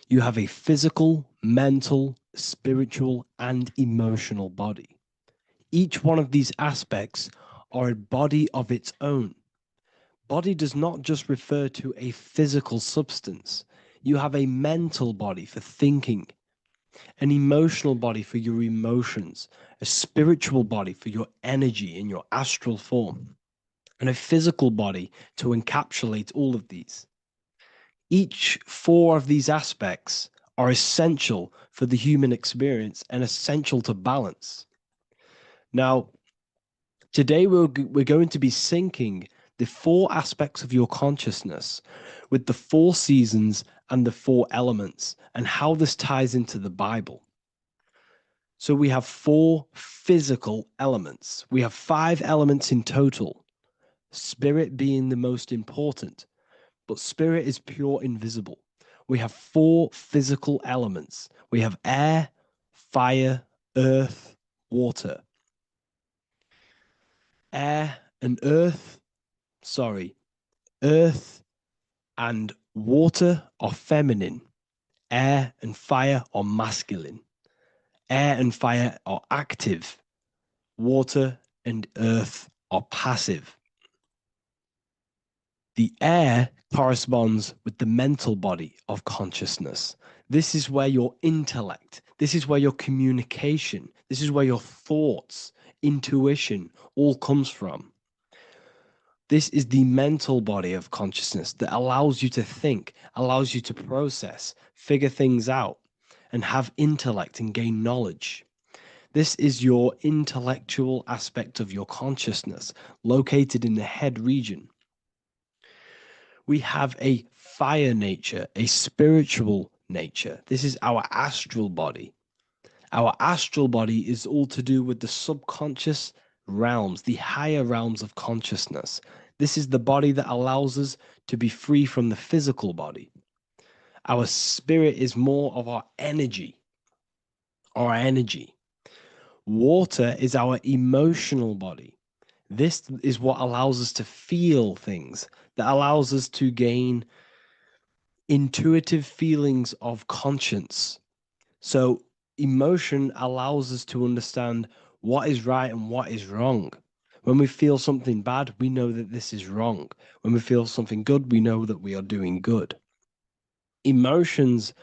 You have a physical, mental, spiritual, and emotional body. Each one of these aspects are a body of its own. Body does not just refer to a physical substance. You have a mental body for thinking, an emotional body for your emotions, a spiritual body for your energy in your astral form, and a physical body to encapsulate all of these. Each four of these aspects are essential for the human experience and essential to balance. Now, today we're going to be syncing the four aspects of your consciousness with the four seasons and the four elements and how this ties into the Bible. So we have four physical elements. We have five elements in total, spirit being the most important, but spirit is pure invisible. We have four physical elements. We have air, fire, earth, water. Air and earth, sorry, earth and water are feminine. Air and fire are masculine. Air and fire are active. Water and earth are passive. The air corresponds with the mental body of consciousness. This is where your intellect, this is where your communication, this is where your thoughts, intuition all comes from. This is the mental body of consciousness that allows you to think, allows you to process, figure things out, and have intellect and gain knowledge. This is your intellectual aspect of your consciousness, located in the head region. We have a fire nature, a spiritual nature. This is our astral body. Our astral body is all to do with the subconscious realms, the higher realms of consciousness. This is the body that allows us to be free from the physical body. Our spirit is more of our energy. Water is our emotional body. This is what allows us to feel things, that allows us to gain intuitive feelings of conscience. So, emotion allows us to understand what is right and what is wrong. When we feel something bad, we know that this is wrong. When we feel something good, we know that we are doing good. Emotions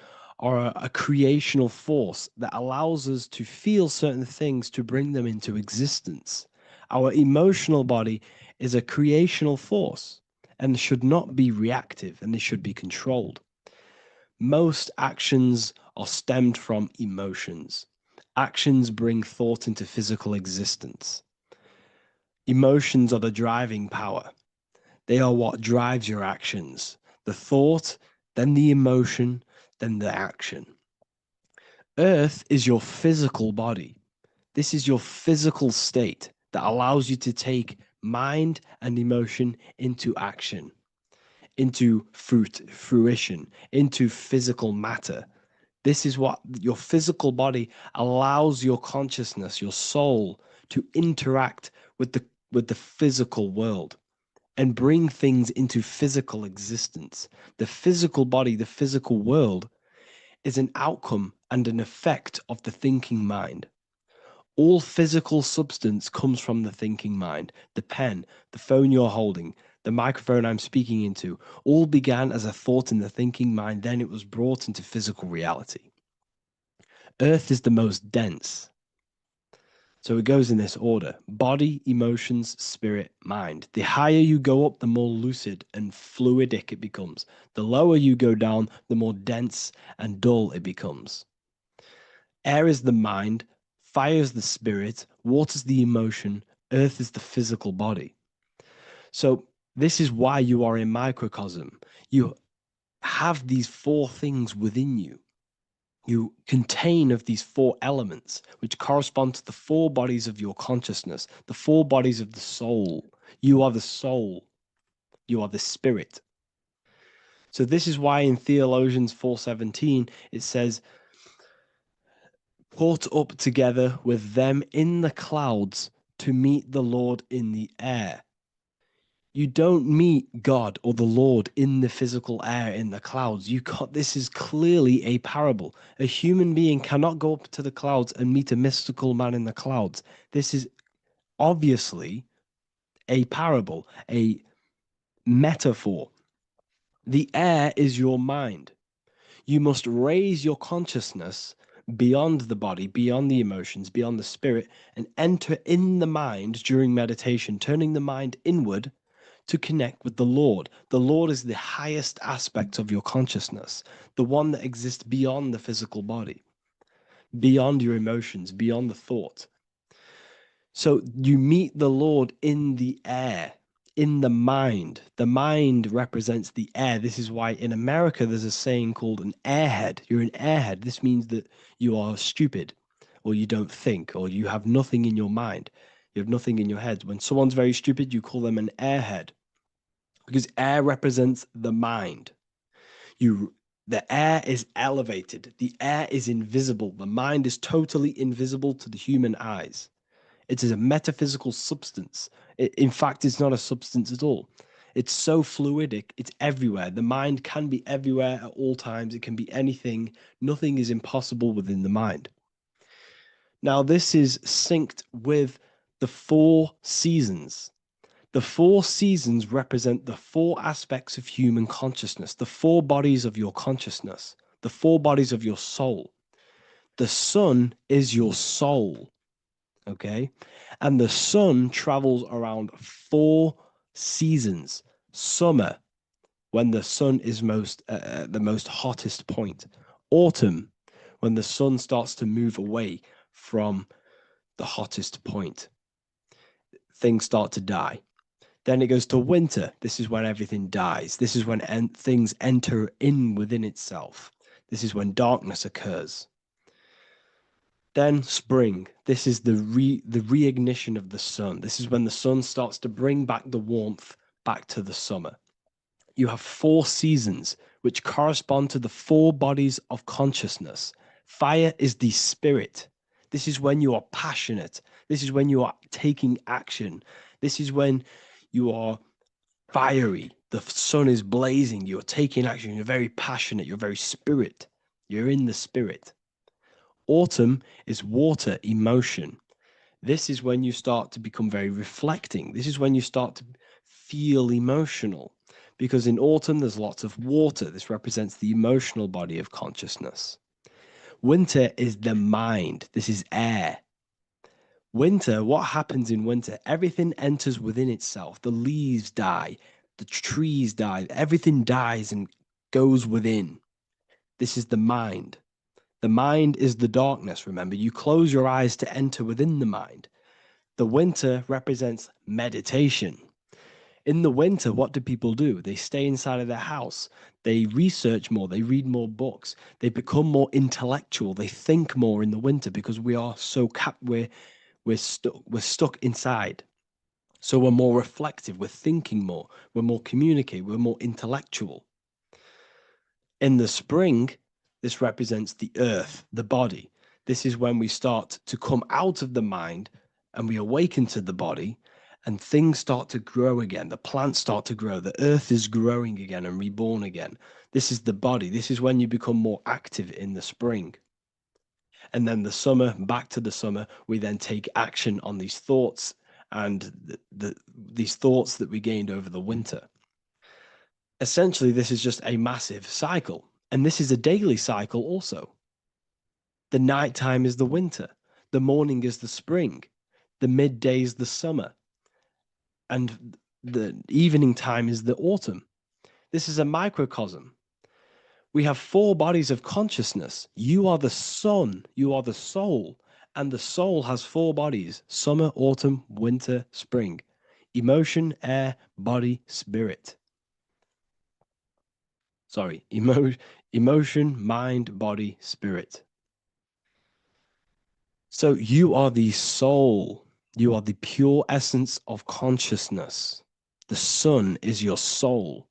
are a creational force that allows us to feel certain things to bring them into existence. Our emotional body is a creational force and should not be reactive, and they should be controlled. Most actions are stemmed from emotions. Actions bring thought into physical existence. Emotions are the driving power. They are what drives your actions. The thought, then the emotion, then the action. Earth is your physical body. This is your physical state that allows you to take mind and emotion into action, into fruition, into physical matter. This is what your physical body allows your consciousness, your soul, to interact with the physical world and bring things into physical existence. The physical body, the physical world, is an outcome and an effect of the thinking mind. All physical substance comes from the thinking mind. The pen, the phone you're holding, the microphone I'm speaking into, all began as a thought in the thinking mind, then it was brought into physical reality. Earth is the most dense. So it goes in this order: body, emotions, spirit, mind. The higher you go up, the more lucid and fluidic it becomes. The lower you go down, the more dense and dull it becomes. Air is the mind, fire is the spirit, water is the emotion, earth is the physical body. So this is why you are a microcosm. You have these four things within you. You contain of these four elements, which correspond to the four bodies of your consciousness, the four bodies of the soul. You are the soul. You are the spirit. So this is why in Theologians 4:17 it says, "Caught up together with them in the clouds to meet the Lord in the air." You don't meet God or the Lord in the physical air, in the clouds. This is clearly a parable. A human being cannot go up to the clouds and meet a mystical man in the clouds. This is obviously a parable, a metaphor. The air is your mind. You must raise your consciousness beyond the body, beyond the emotions, beyond the spirit, and enter in the mind during meditation, turning the mind inward to connect with the Lord. The Lord is the highest aspect of your consciousness, the one that exists beyond the physical body, beyond your emotions, beyond the thought. So you meet the Lord in the air, in the mind. The mind represents the air. This is why in America there's a saying called an airhead. You're an airhead. This means that you are stupid, or you don't think, or you have nothing in your mind. You have nothing in your head. When someone's very stupid, you call them an airhead, because air represents the mind. The air is elevated. The air is invisible. The mind is totally invisible to the human eyes. It is a metaphysical substance. In fact, it's not a substance at all. It's so fluidic, it's everywhere. The mind can be everywhere at all times. It can be anything. Nothing is impossible within the mind. Now, this is synced with the 4 seasons. The 4 seasons represent the 4 aspects of human consciousness, the 4 bodies of your consciousness, the 4 bodies of your soul. The sun is your soul. Okay. And the sun travels around 4 seasons. Summer, when the sun is the most hottest point. Autumn, when the sun starts to move away from the hottest point. Things start to die. Then it goes to winter. This is when everything dies. This is when things enter in within itself. This is when darkness occurs. Then spring. This is the reignition of the sun. This is when the sun starts to bring back the warmth back to the summer. You have 4 seasons, which correspond to the 4 bodies of consciousness. Fire is the spirit. This is when you are passionate. This is when you are taking action. This is when you are fiery. The sun is blazing. You're taking action. You're very passionate. You're very spirit. You're in the spirit. Autumn is water, emotion. This is when you start to become very reflecting. This is when you start to feel emotional, because in autumn there's lots of water. This represents the emotional body of consciousness. Winter is the mind. This is air. Winter, what happens in winter? Everything enters within itself. The leaves die, the trees die, everything dies and goes within. This is the mind. The mind is the darkness, remember. You close your eyes to enter within the mind. The winter represents meditation. In the winter, what do people do? They stay inside of their house. They research more. They read more books. They become more intellectual. They think more in the winter because we are so we're stuck inside. So we're more reflective. We're thinking more. We're more communicative. We're more intellectual. In the spring, this represents the earth, the body. This is when we start to come out of the mind and we awaken to the body, and things start to grow again. The plants start to grow. The earth is growing again and reborn again. This is the body. This is when you become more active in the spring. And then the summer, back to the summer, we then take action on these thoughts and these thoughts that we gained over the winter. Essentially, this is just a massive cycle. And this is a daily cycle also. The nighttime is the winter. The morning is the spring. The midday is the summer. And the evening time is the autumn. This is a microcosm. We have 4 bodies of consciousness. You are the sun. You are the soul. And the soul has 4 bodies: summer, autumn, winter, spring. Emotion, air, body, spirit. Sorry, emotion, mind, body, spirit. So you are the soul. You are the pure essence of consciousness. The sun is your soul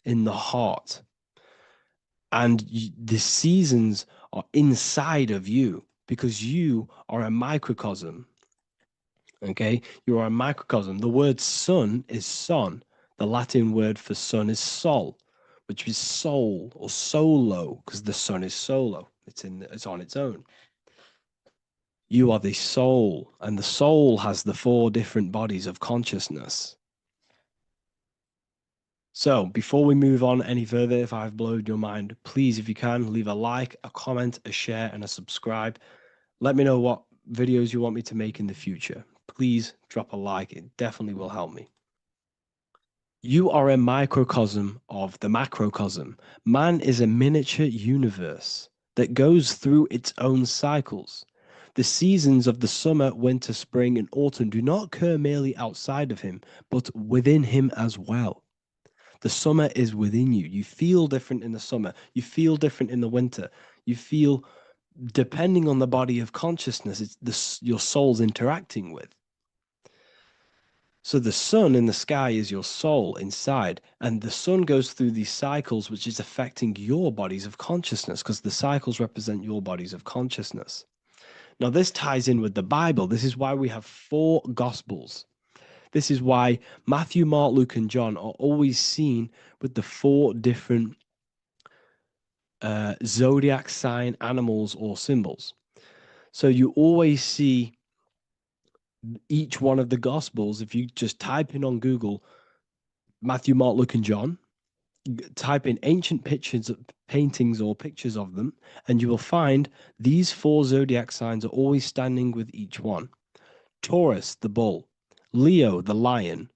in the heart. And the seasons are inside of you because you are a microcosm. Okay? You are a microcosm. The word sun is son. The Latin word for sun is sol, which is soul or solo, because the sun is solo. It's on its own. You are the soul, and the soul has the 4 different bodies of consciousness. So before we move on any further, if I've blown your mind, please, if you can, leave a like, a comment, a share, and a subscribe. Let me know what videos you want me to make in the future. Please drop a like. It definitely will help me. You are a microcosm of the macrocosm. Man is a miniature universe that goes through its own cycles. The seasons of the summer, winter, spring, and autumn do not occur merely outside of him, but within him as well. The summer is within you. You feel different in the summer. You feel different in the winter. You feel, depending on the body of consciousness, your soul's interacting with. So the sun in the sky is your soul inside, and the sun goes through these cycles, which is affecting your bodies of consciousness, because the cycles represent your bodies of consciousness. Now, this ties in with the Bible. This is why we have 4 gospels. This is why Matthew, Mark, Luke, and John are always seen with the 4 different zodiac sign animals or symbols. So you always see each one of the gospels. If you just type in on Google Matthew, Mark, Luke, and John, type in ancient pictures, paintings, or pictures of them, and you will find these 4 zodiac signs are always standing with each one. Taurus, the bull; Leo, the lion;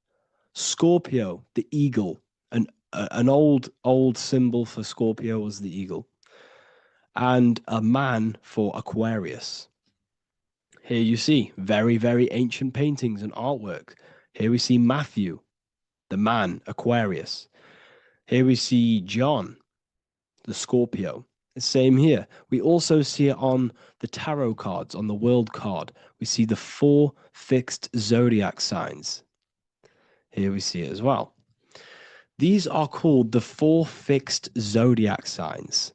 Scorpio, the eagle. An old symbol for Scorpio was the eagle, and a man for Aquarius. Here you see very, very ancient paintings and artwork. Here we see Matthew, the man, Aquarius. Here we see John, the Scorpio. The same here. We also see it on the tarot cards, on the world card. We see the 4 fixed zodiac signs. Here we see it as well. These are called the 4 fixed zodiac signs.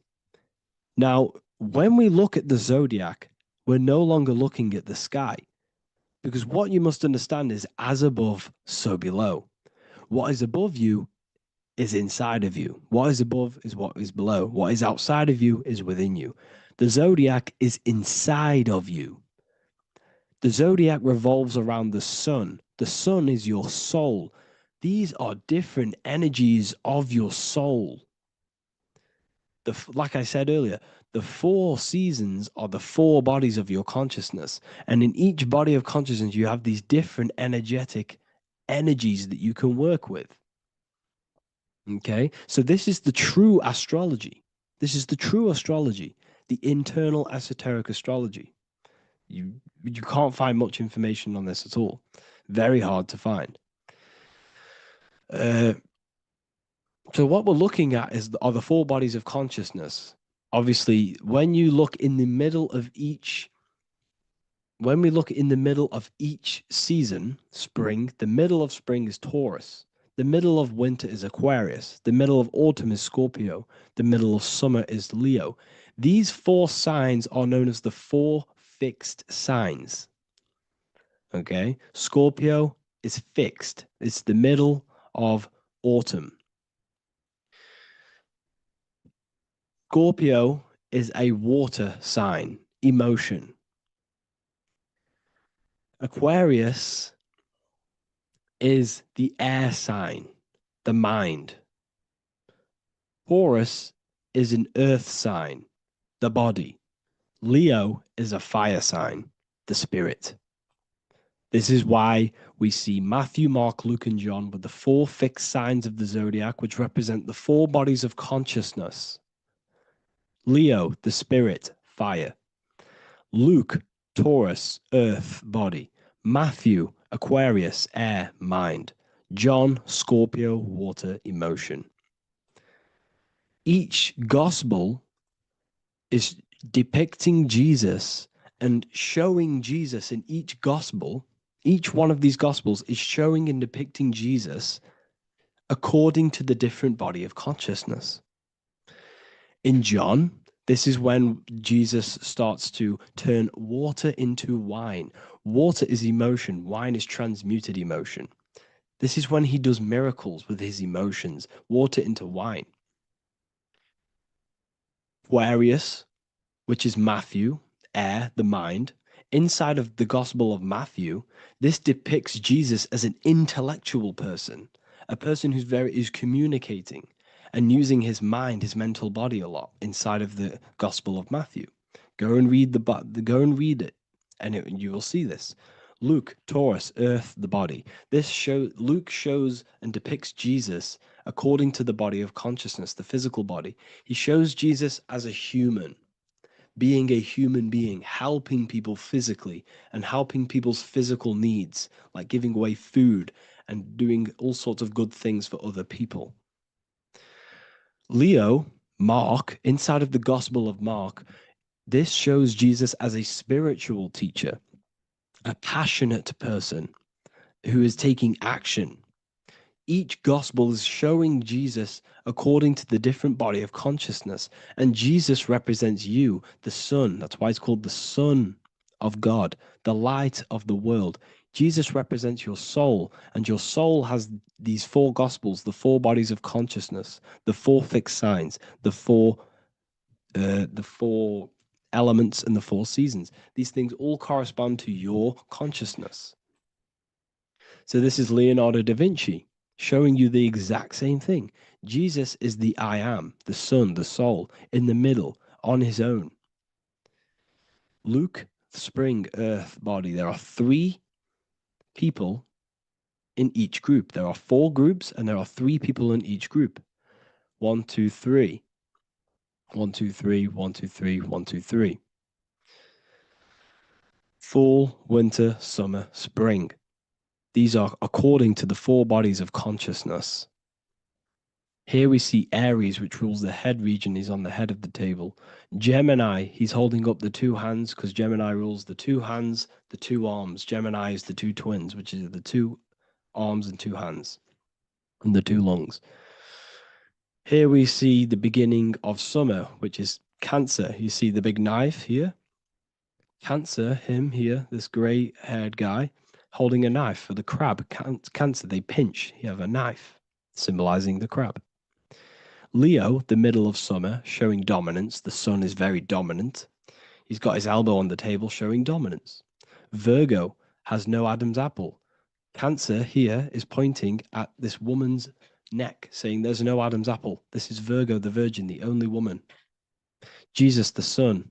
Now, when we look at the zodiac, we're no longer looking at the sky, because what you must understand is as above, so below. What is above you is inside of you. What is above is what is below. What is outside of you is within you. The zodiac is inside of you. The zodiac revolves around the sun. The sun is your soul. These are different energies of your soul. Like I said earlier, the 4 seasons are the 4 bodies of your consciousness. And in each body of consciousness, you have these different energetic energies that you can work with. Okay, so this is the true astrology. This is the true astrology, the internal esoteric astrology. You can't find much information on this at all. Very hard to find. So what we're looking at are the 4 bodies of consciousness. Obviously, when you look in the middle of each, when we look in the middle of each season, spring, the middle of spring is Taurus. The middle of winter is Aquarius. The middle of autumn is Scorpio. The middle of summer is Leo. These 4 signs are known as the 4 fixed signs. Okay, Scorpio is fixed. It's the middle of autumn. Scorpio is a water sign, emotion. Aquarius is the air sign, the mind. Taurus is an earth sign, the body. Leo is a fire sign, the spirit. This is why we see Matthew, Mark, Luke, and John with the 4 fixed signs of the zodiac, which represent the 4 bodies of consciousness. Leo, the spirit, fire. Luke, Taurus, earth, body. Matthew, Aquarius, air, mind. John, Scorpio, water, emotion. Each gospel is depicting Jesus and showing Jesus in each gospel. Each one of these gospels is showing and depicting Jesus according to the different body of consciousness. In John, this is when Jesus starts to turn water into wine. Water is emotion. Wine is transmuted emotion. This is when he does miracles with his emotions, water into wine. Aquarius, which is Matthew, air, the mind. Inside of the Gospel of Matthew, this depicts Jesus as an intellectual person, a person is communicating and using his mind, his mental body a lot inside of the Gospel of Matthew. Go and read go and read it, and you will see this. Luke, Taurus, earth, the body. Luke shows and depicts Jesus according to the body of consciousness, the physical body. He shows Jesus as a human, being a human being, helping people physically and helping people's physical needs, like giving away food and doing all sorts of good things for other people. Leo, Mark, inside of the Gospel of Mark, this shows Jesus as a spiritual teacher, a passionate person who is taking action. Each gospel is showing Jesus according to the different body of consciousness. And Jesus represents you, the Son. That's why it's called the Son of God, the light of the world. Jesus represents your soul, and your soul has these four gospels, the four bodies of consciousness, the four fixed signs, the four elements, and the four seasons. These things all correspond to your consciousness. So this is Leonardo da Vinci showing you the exact same thing. Jesus is the I am, the Son, the soul, in the middle, on his own. Luke, spring, earth, body. There are three people in each group. There are four groups, and there are three people in each group. 1, 2, 3. 1, 2, 3, 1, 2, 3, 1, 2, 3. Fall, winter, summer, spring. These are according to the four bodies of consciousness. Here we see Aries, which rules the head region. He's on the head of the table. Gemini, he's holding up the two hands because Gemini rules the two hands, the two arms. Gemini is the two twins, which is the two arms and two hands, and the two lungs. Here we see the beginning of summer, which is Cancer. You see the big knife here. Cancer, him here, this gray-haired guy, holding a knife for the crab. Cancer, they pinch. You have a knife, symbolizing the crab. Leo, the middle of summer, showing dominance. The sun is very dominant. He's got his elbow on the table, showing dominance. Virgo has no Adam's apple. Cancer here is pointing at this woman's neck, saying there's no Adam's apple. This is Virgo, the virgin, the only woman. Jesus, the sun.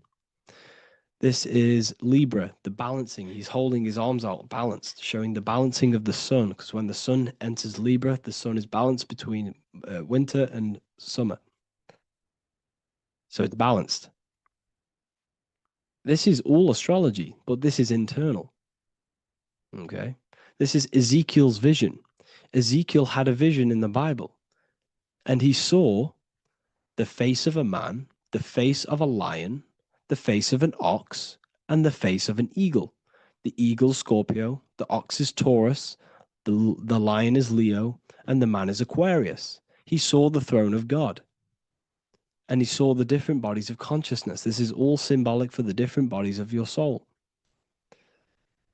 This is Libra, the balancing. He's holding his arms out balanced, showing the balancing of the sun, because when the sun enters Libra, the sun is balanced between winter and summer. So it's balanced. This is all astrology, but this is internal. Okay. This is Ezekiel's vision. Ezekiel had a vision in the Bible, and he saw the face of a man, the face of a lion, the face of an ox, and the face of an eagle. The eagle, Scorpio, the ox is Taurus, the lion is Leo, and the man is Aquarius. He saw the throne of God, and he saw the different bodies of consciousness. This is all symbolic for the different bodies of your soul.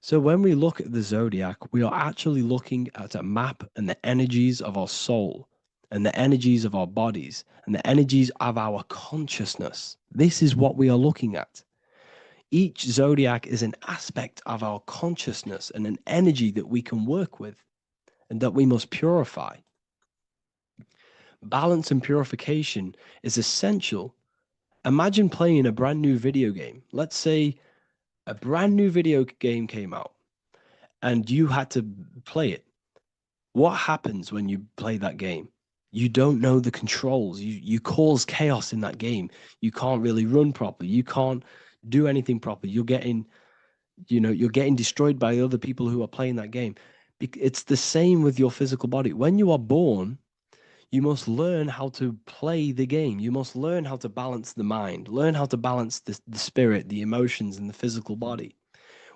So when we look at the zodiac, we are actually looking at a map and the energies of our soul, and the energies of our bodies, and the energies of our consciousness. This is what we are looking at. Each zodiac is an aspect of our consciousness and an energy that we can work with and that we must purify. Balance and purification is essential. Imagine playing a brand new video game. Let's say a brand new video game came out and you had to play it. What happens when you play that game? You don't know the controls. You cause chaos in that game. You can't really run properly. You can't do anything properly. You're getting destroyed by other people who are playing that game. It's the same with your physical body. When you are born, you must learn how to play the game. You must learn how to balance the mind, learn how to balance the spirit, the emotions, and the physical body.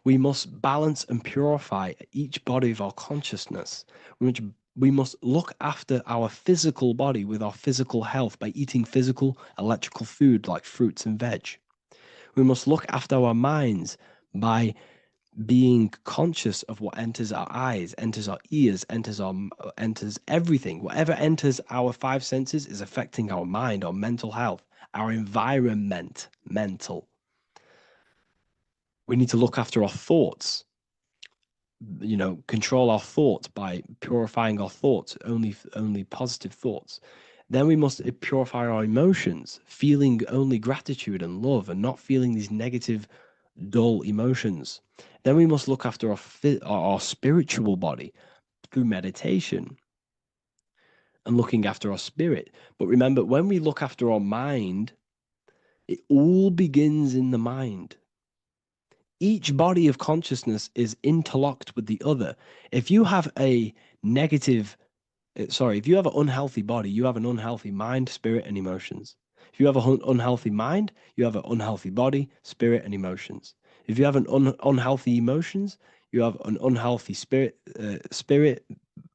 We must balance and purify each body of our consciousness, which we must look after our physical body with our physical health by eating physical, electrical food like fruits and veg. We must look after our minds by being conscious of what enters our eyes, enters our ears, enters everything. Whatever enters our five senses is affecting our mind, our mental health, our environment, mental. We need to look after our thoughts, control our thoughts by purifying our thoughts, only positive thoughts. Then we must purify our emotions, feeling only gratitude and love and not feeling these negative, dull emotions. Then we must look after our spiritual body through meditation and looking after our spirit. But remember, when we look after our mind, it all begins in the mind. Each body of consciousness is interlocked with the other. If you have a negative, if you have an unhealthy body, you have an unhealthy mind, spirit, and emotions. If you have an unhealthy mind, you have an unhealthy body, spirit, and emotions. If you have an unhealthy emotions, you have an unhealthy spirit,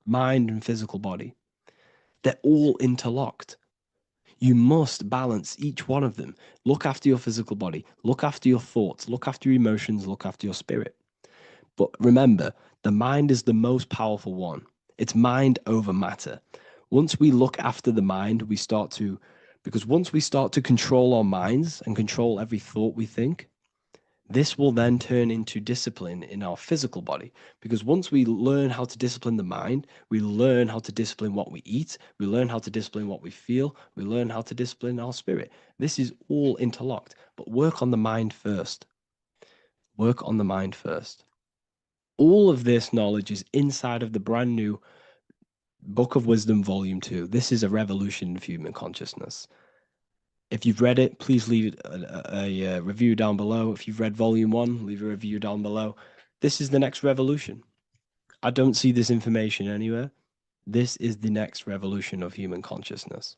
mind, and physical body. They're all interlocked. You must balance each one of them. Look after your physical body, look after your thoughts, look after your emotions, look after your spirit. But remember, the mind is the most powerful one. It's mind over matter. Once we look after the mind, because once we start to control our minds and control every thought we think, this will then turn into discipline in our physical body. Because once we learn how to discipline the mind, we learn how to discipline what we eat, we learn how to discipline what we feel, we learn how to discipline our spirit. This is all interlocked, but work on the mind first. Work on the mind first. All of this knowledge is inside of the brand new Book of Wisdom, Volume 2. This is a revolution of human consciousness. If you've read it, please leave a review down below. If you've read Volume 1, leave a review down below. This is the next revolution. I don't see this information anywhere. This is the next revolution of human consciousness.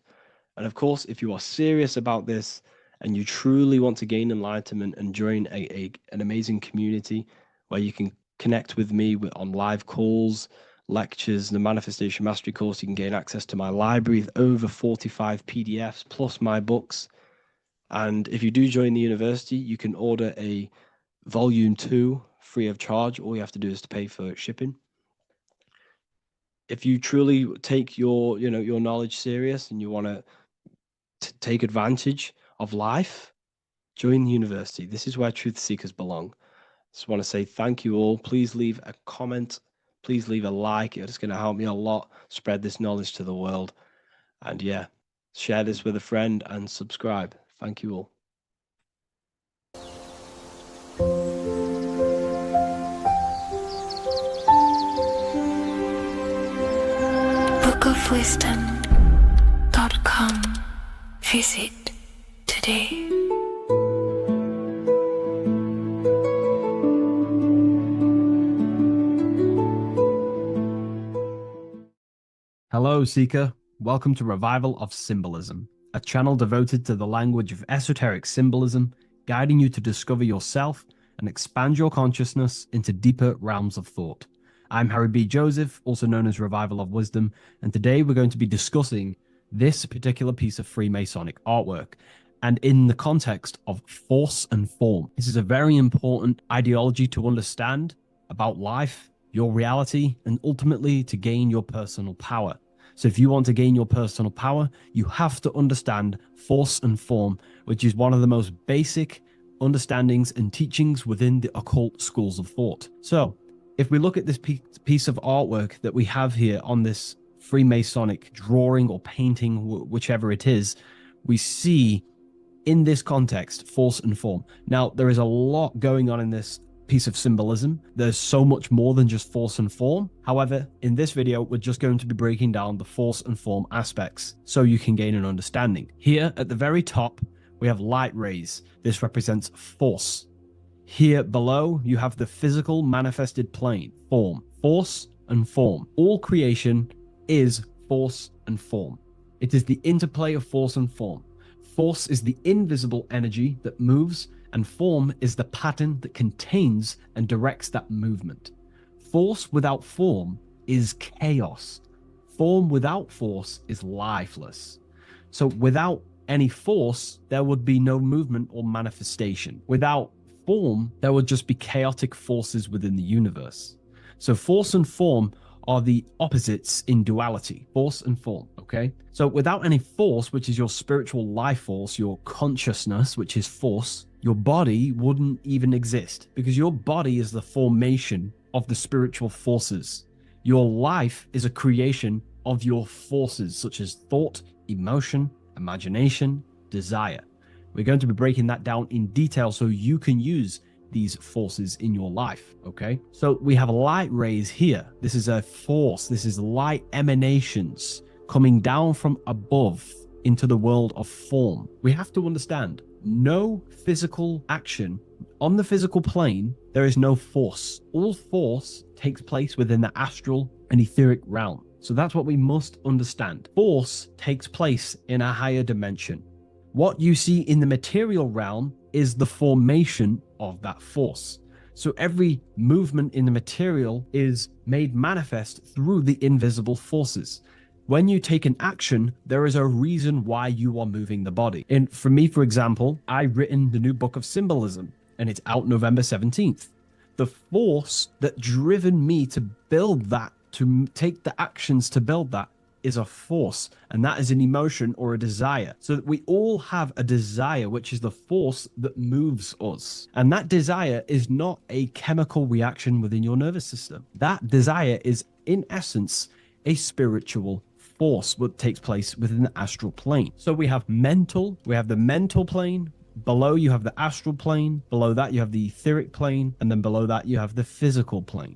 And of course, if you are serious about this and you truly want to gain enlightenment and join an amazing community where you can connect with me on live calls, lectures, the Manifestation Mastery course, you can gain access to my library with over 45 PDFs plus my books. And if you do join the university, you can order a Volume 2 free of charge. All you have to do is to pay for shipping. If you truly take your knowledge serious and you want to take advantage of life, join the university. This is where truth seekers belong. Just want to say thank you all. Please leave a comment. Please leave a like. It's going to help me a lot spread this knowledge to the world. And yeah, share this with a friend and subscribe. Thank you all. bookofwisdom.com. Visit today. Hello, Seeker. Welcome to Revival of Symbolism, a channel devoted to the language of esoteric symbolism, guiding you to discover yourself and expand your consciousness into deeper realms of thought. I'm Harry B. Joseph, also known as Revival of Wisdom, and today we're going to be discussing this particular piece of Freemasonic artwork, and in the context of force and form. This is a very important ideology to understand about life, your reality, and ultimately to gain your personal power. So if you want to gain your personal power, you have to understand force and form, which is one of the most basic understandings and teachings within the occult schools of thought. So if we look at this piece of artwork that we have here on this Freemasonic drawing or painting, whichever it is, we see in this context force and form. Now, there is a lot going on in this piece of symbolism. There's so much more than just force and form. However, in this video, we're just going to be breaking down the force and form aspects so you can gain an understanding. Here at the very top, we have light rays. This represents force. Here below, you have the physical manifested plane, form, force and form. All creation is force and form. It is the interplay of force and form. Force is the invisible energy that moves, and form is the pattern that contains and directs that movement. Force without form is chaos. Form without force is lifeless. So without any force, there would be no movement or manifestation. Without form, there would just be chaotic forces within the universe. So force and form are the opposites in duality, force and form, okay? So without any force, which is your spiritual life force, your consciousness, which is force, your body wouldn't even exist, because your body is the formation of the spiritual forces. Your life is a creation of your forces, such as thought, emotion, imagination, desire. We're going to be breaking that down in detail so you can use these forces in your life, okay? So we have light rays here. This is a force. This is light emanations coming down from above into the world of form. We have to understand, no physical action on the physical plane, there is no force. All force takes place within the astral and etheric realm. So that's what we must understand. Force takes place in a higher dimension. What you see in the material realm is the formation of that force. So every movement in the material is made manifest through the invisible forces. When you take an action, there is a reason why you are moving the body. And for me, for example, I've written the new book of symbolism, and it's out November 17th. The force that driven me to build that, to take the actions to build that, is a force, and that is an emotion or a desire. So that we all have a desire, which is the force that moves us. And that desire is not a chemical reaction within your nervous system. That desire is, in essence, a spiritual force that takes place within the astral plane. So we have the mental plane. Below you have the astral plane. Below that you have the etheric plane. And then below that you have the physical plane.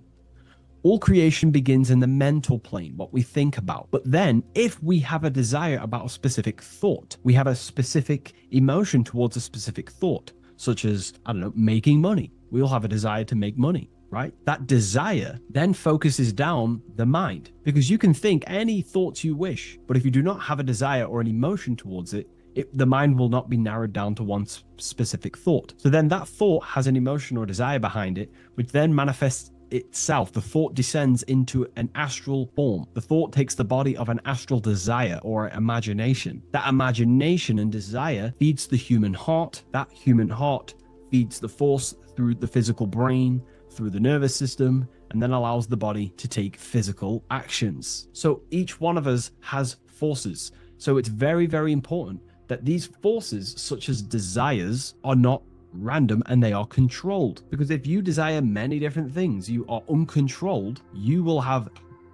All creation begins in the mental plane, what we think about. But then if we have a desire about a specific thought, we have a specific emotion towards a specific thought, such as, I don't know, making money. We all have a desire to make money, right? That desire then focuses down the mind, because you can think any thoughts you wish, but if you do not have a desire or an emotion towards it, the mind will not be narrowed down to one specific thought. So then that thought has an emotion or desire behind it, which then manifests itself. The thought descends into an astral form. The thought takes the body of an astral desire or imagination. That imagination and desire feeds the human heart. That human heart feeds the force through the physical brain, through the nervous system, and then allows the body to take physical actions. So each one of us has forces. So it's very, very important that these forces, such as desires, are not random and they are controlled. Because if you desire many different things, you are uncontrolled, you will have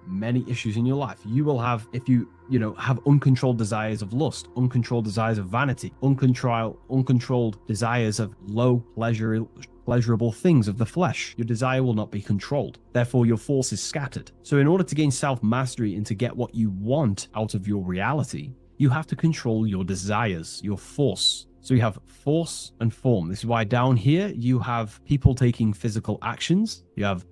many issues in your life. You will have, if you have uncontrolled desires of lust, uncontrolled desires of vanity, uncontrolled desires of low pleasurable things of the flesh, your desire will not be controlled. Therefore, your force is scattered. So in order to gain self-mastery and to get what you want out of your reality, you have to control your desires, your force. So you have force and form. This is why down here you have people taking physical actions. You have,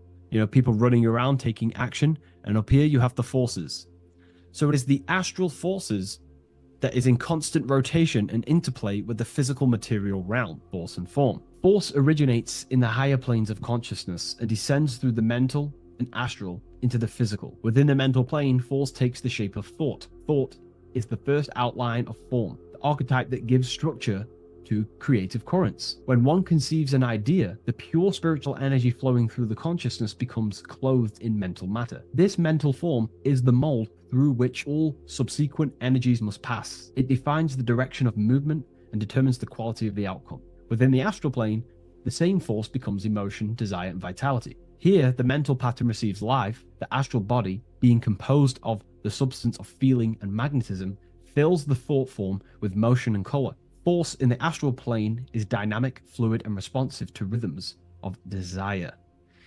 people running around taking action. And up here you have the forces. So it is the astral forces that is in constant rotation and interplay with the physical material realm, force and form. Force originates in the higher planes of consciousness and descends through the mental and astral into the physical. Within the mental plane, force takes the shape of thought. Thought is the first outline of form, the archetype that gives structure to creative currents. When one conceives an idea, the pure spiritual energy flowing through the consciousness becomes clothed in mental matter. This mental form is the mold through which all subsequent energies must pass. It defines the direction of movement and determines the quality of the outcome. Within the astral plane, the same force becomes emotion, desire, and vitality. Here, the mental pattern receives life. The astral body, being composed of the substance of feeling and magnetism, fills the thought form with motion and color. Force in the astral plane is dynamic, fluid, and responsive to rhythms of desire.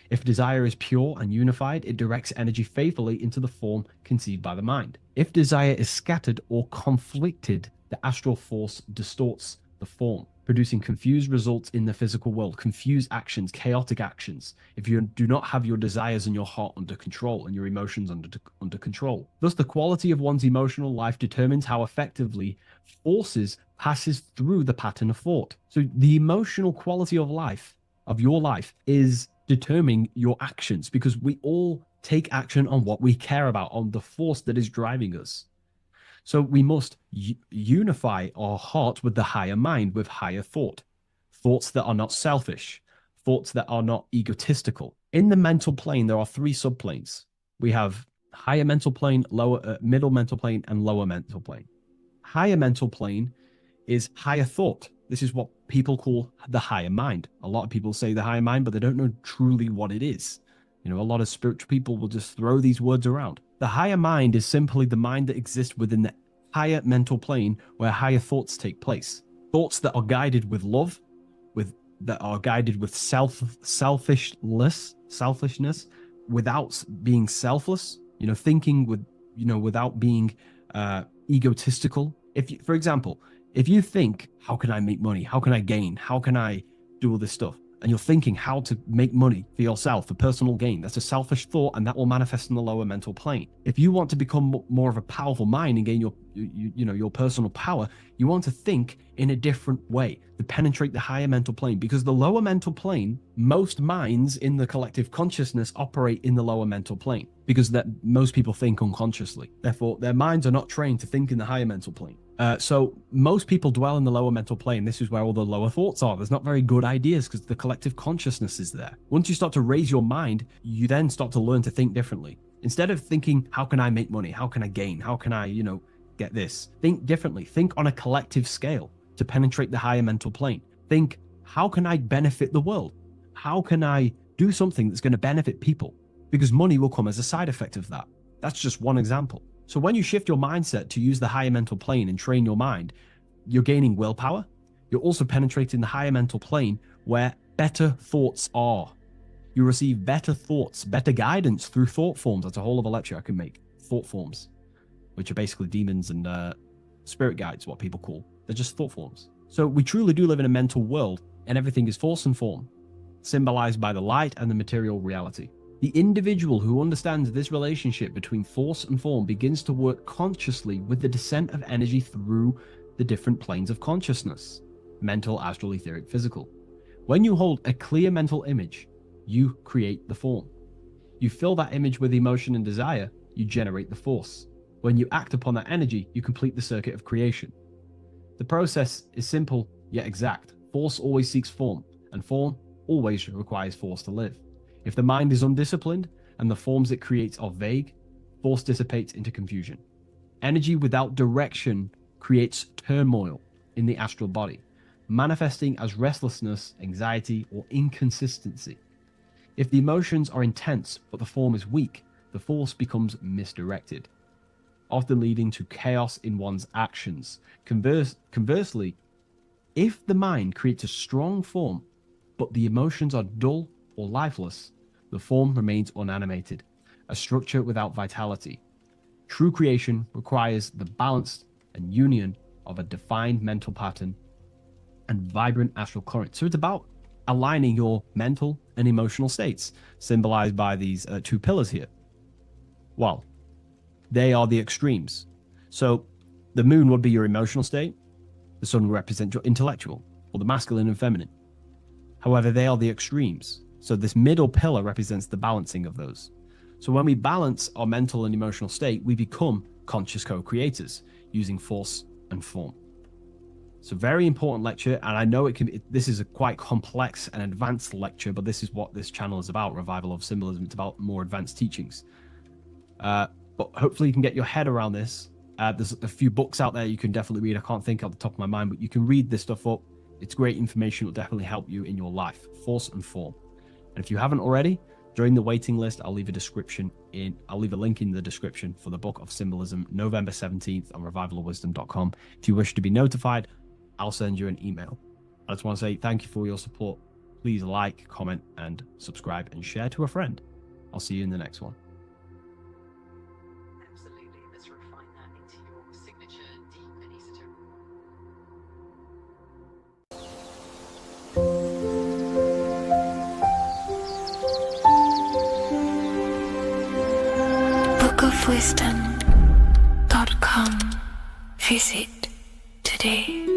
If desire is pure and unified, it directs energy faithfully into the form conceived by the mind. If desire is scattered or conflicted, the astral force distorts the form, producing confused results in the physical world, confused actions, chaotic actions, if you do not have your desires and your heart under control and your emotions under control. Thus, the quality of one's emotional life determines how effectively forces passes through the pattern of thought. So the emotional quality of life, of your life, is determining your actions, because we all take action on what we care about, on the force that is driving us. So we must unify our heart with the higher mind, with higher thought. Thoughts that are not selfish. thoughts that are not egotistical. In the mental plane, there are 3 subplanes. We have higher mental plane, lower, middle mental plane, and lower mental plane. Higher mental plane is higher thought. This is what people call the higher mind. A lot of people say the higher mind, but they don't know truly what it is. A lot of spiritual people will just throw these words around. The higher mind is simply the mind that exists within the higher mental plane where higher thoughts take place. Thoughts that are guided with love, that are guided with selfishness, without being selfless, thinking with, without being egotistical. For example, if you think, how can I make money? How can I gain? How can I do all this stuff? And you're thinking how to make money for yourself, for personal gain. That's a selfish thought, and that will manifest in the lower mental plane. If you want to become more of a powerful mind and gain your personal power, you want to think in a different way to penetrate the higher mental plane, because the lower mental plane, most minds in the collective consciousness operate in the lower mental plane because that most people think unconsciously. Therefore, their minds are not trained to think in the higher mental plane. So most people dwell in the lower mental plane. This is where all the lower thoughts are. There's not very good ideas because the collective consciousness is there. Once you start to raise your mind, you then start to learn to think differently. Instead of thinking, how can I make money? How can I gain? How can I, get this? Think differently. Think on a collective scale to penetrate the higher mental plane. Think, how can I benefit the world? How can I do something that's going to benefit people? Because money will come as a side effect of that. That's just one example. So when you shift your mindset to use the higher mental plane and train your mind, you're gaining willpower. You're also penetrating the higher mental plane where better thoughts are. You receive better thoughts, better guidance through thought forms. That's a whole other lecture I can make. Thought forms, which are basically demons and spirit guides, what people call. They're just thought forms. So we truly do live in a mental world, and everything is force and form, symbolized by the light and the material reality. The individual who understands this relationship between force and form begins to work consciously with the descent of energy through the different planes of consciousness: mental, astral, etheric, physical. When you hold a clear mental image, you create the form. You fill that image with emotion and desire, you generate the force. When you act upon that energy, you complete the circuit of creation. The process is simple yet exact. Force always seeks form, and form always requires force to live. If the mind is undisciplined and the forms it creates are vague, force dissipates into confusion. Energy without direction creates turmoil in the astral body, manifesting as restlessness, anxiety, or inconsistency. If the emotions are intense but the form is weak, the force becomes misdirected, often leading to chaos in one's actions. Conversely, if the mind creates a strong form but the emotions are dull or lifeless, the form remains unanimated, a structure without vitality. True creation requires the balance and union of a defined mental pattern and vibrant astral current. So it's about aligning your mental and emotional states, symbolized by these 2 pillars here. Well, they are the extremes. So the moon would be your emotional state, the sun would represent your intellectual, or the masculine and feminine. However, they are the extremes. So this middle pillar represents the balancing of those. So when we balance our mental and emotional state, we become conscious co-creators using force and form. So very important lecture, and I know this is a quite complex and advanced lecture, but this is what this channel is about, Revival of Symbolism. It's about more advanced teachings. But hopefully you can get your head around this. There's a few books out there you can definitely read. I can't think off the top of my mind, but you can read this stuff up. It's great information. It will definitely help you in your life. Force and form. And if you haven't already, join the waiting list. I'll leave a link in the description for the Book of Symbolism, November 17th on revivalofwisdom.com. If you wish to be notified, I'll send you an email. I just want to say thank you for your support. Please like, comment, and subscribe, and share to a friend. I'll see you in the next one. Absolutely. Let's refine that into your signature deep and esoteric. bookofwisdom.com. Visit today.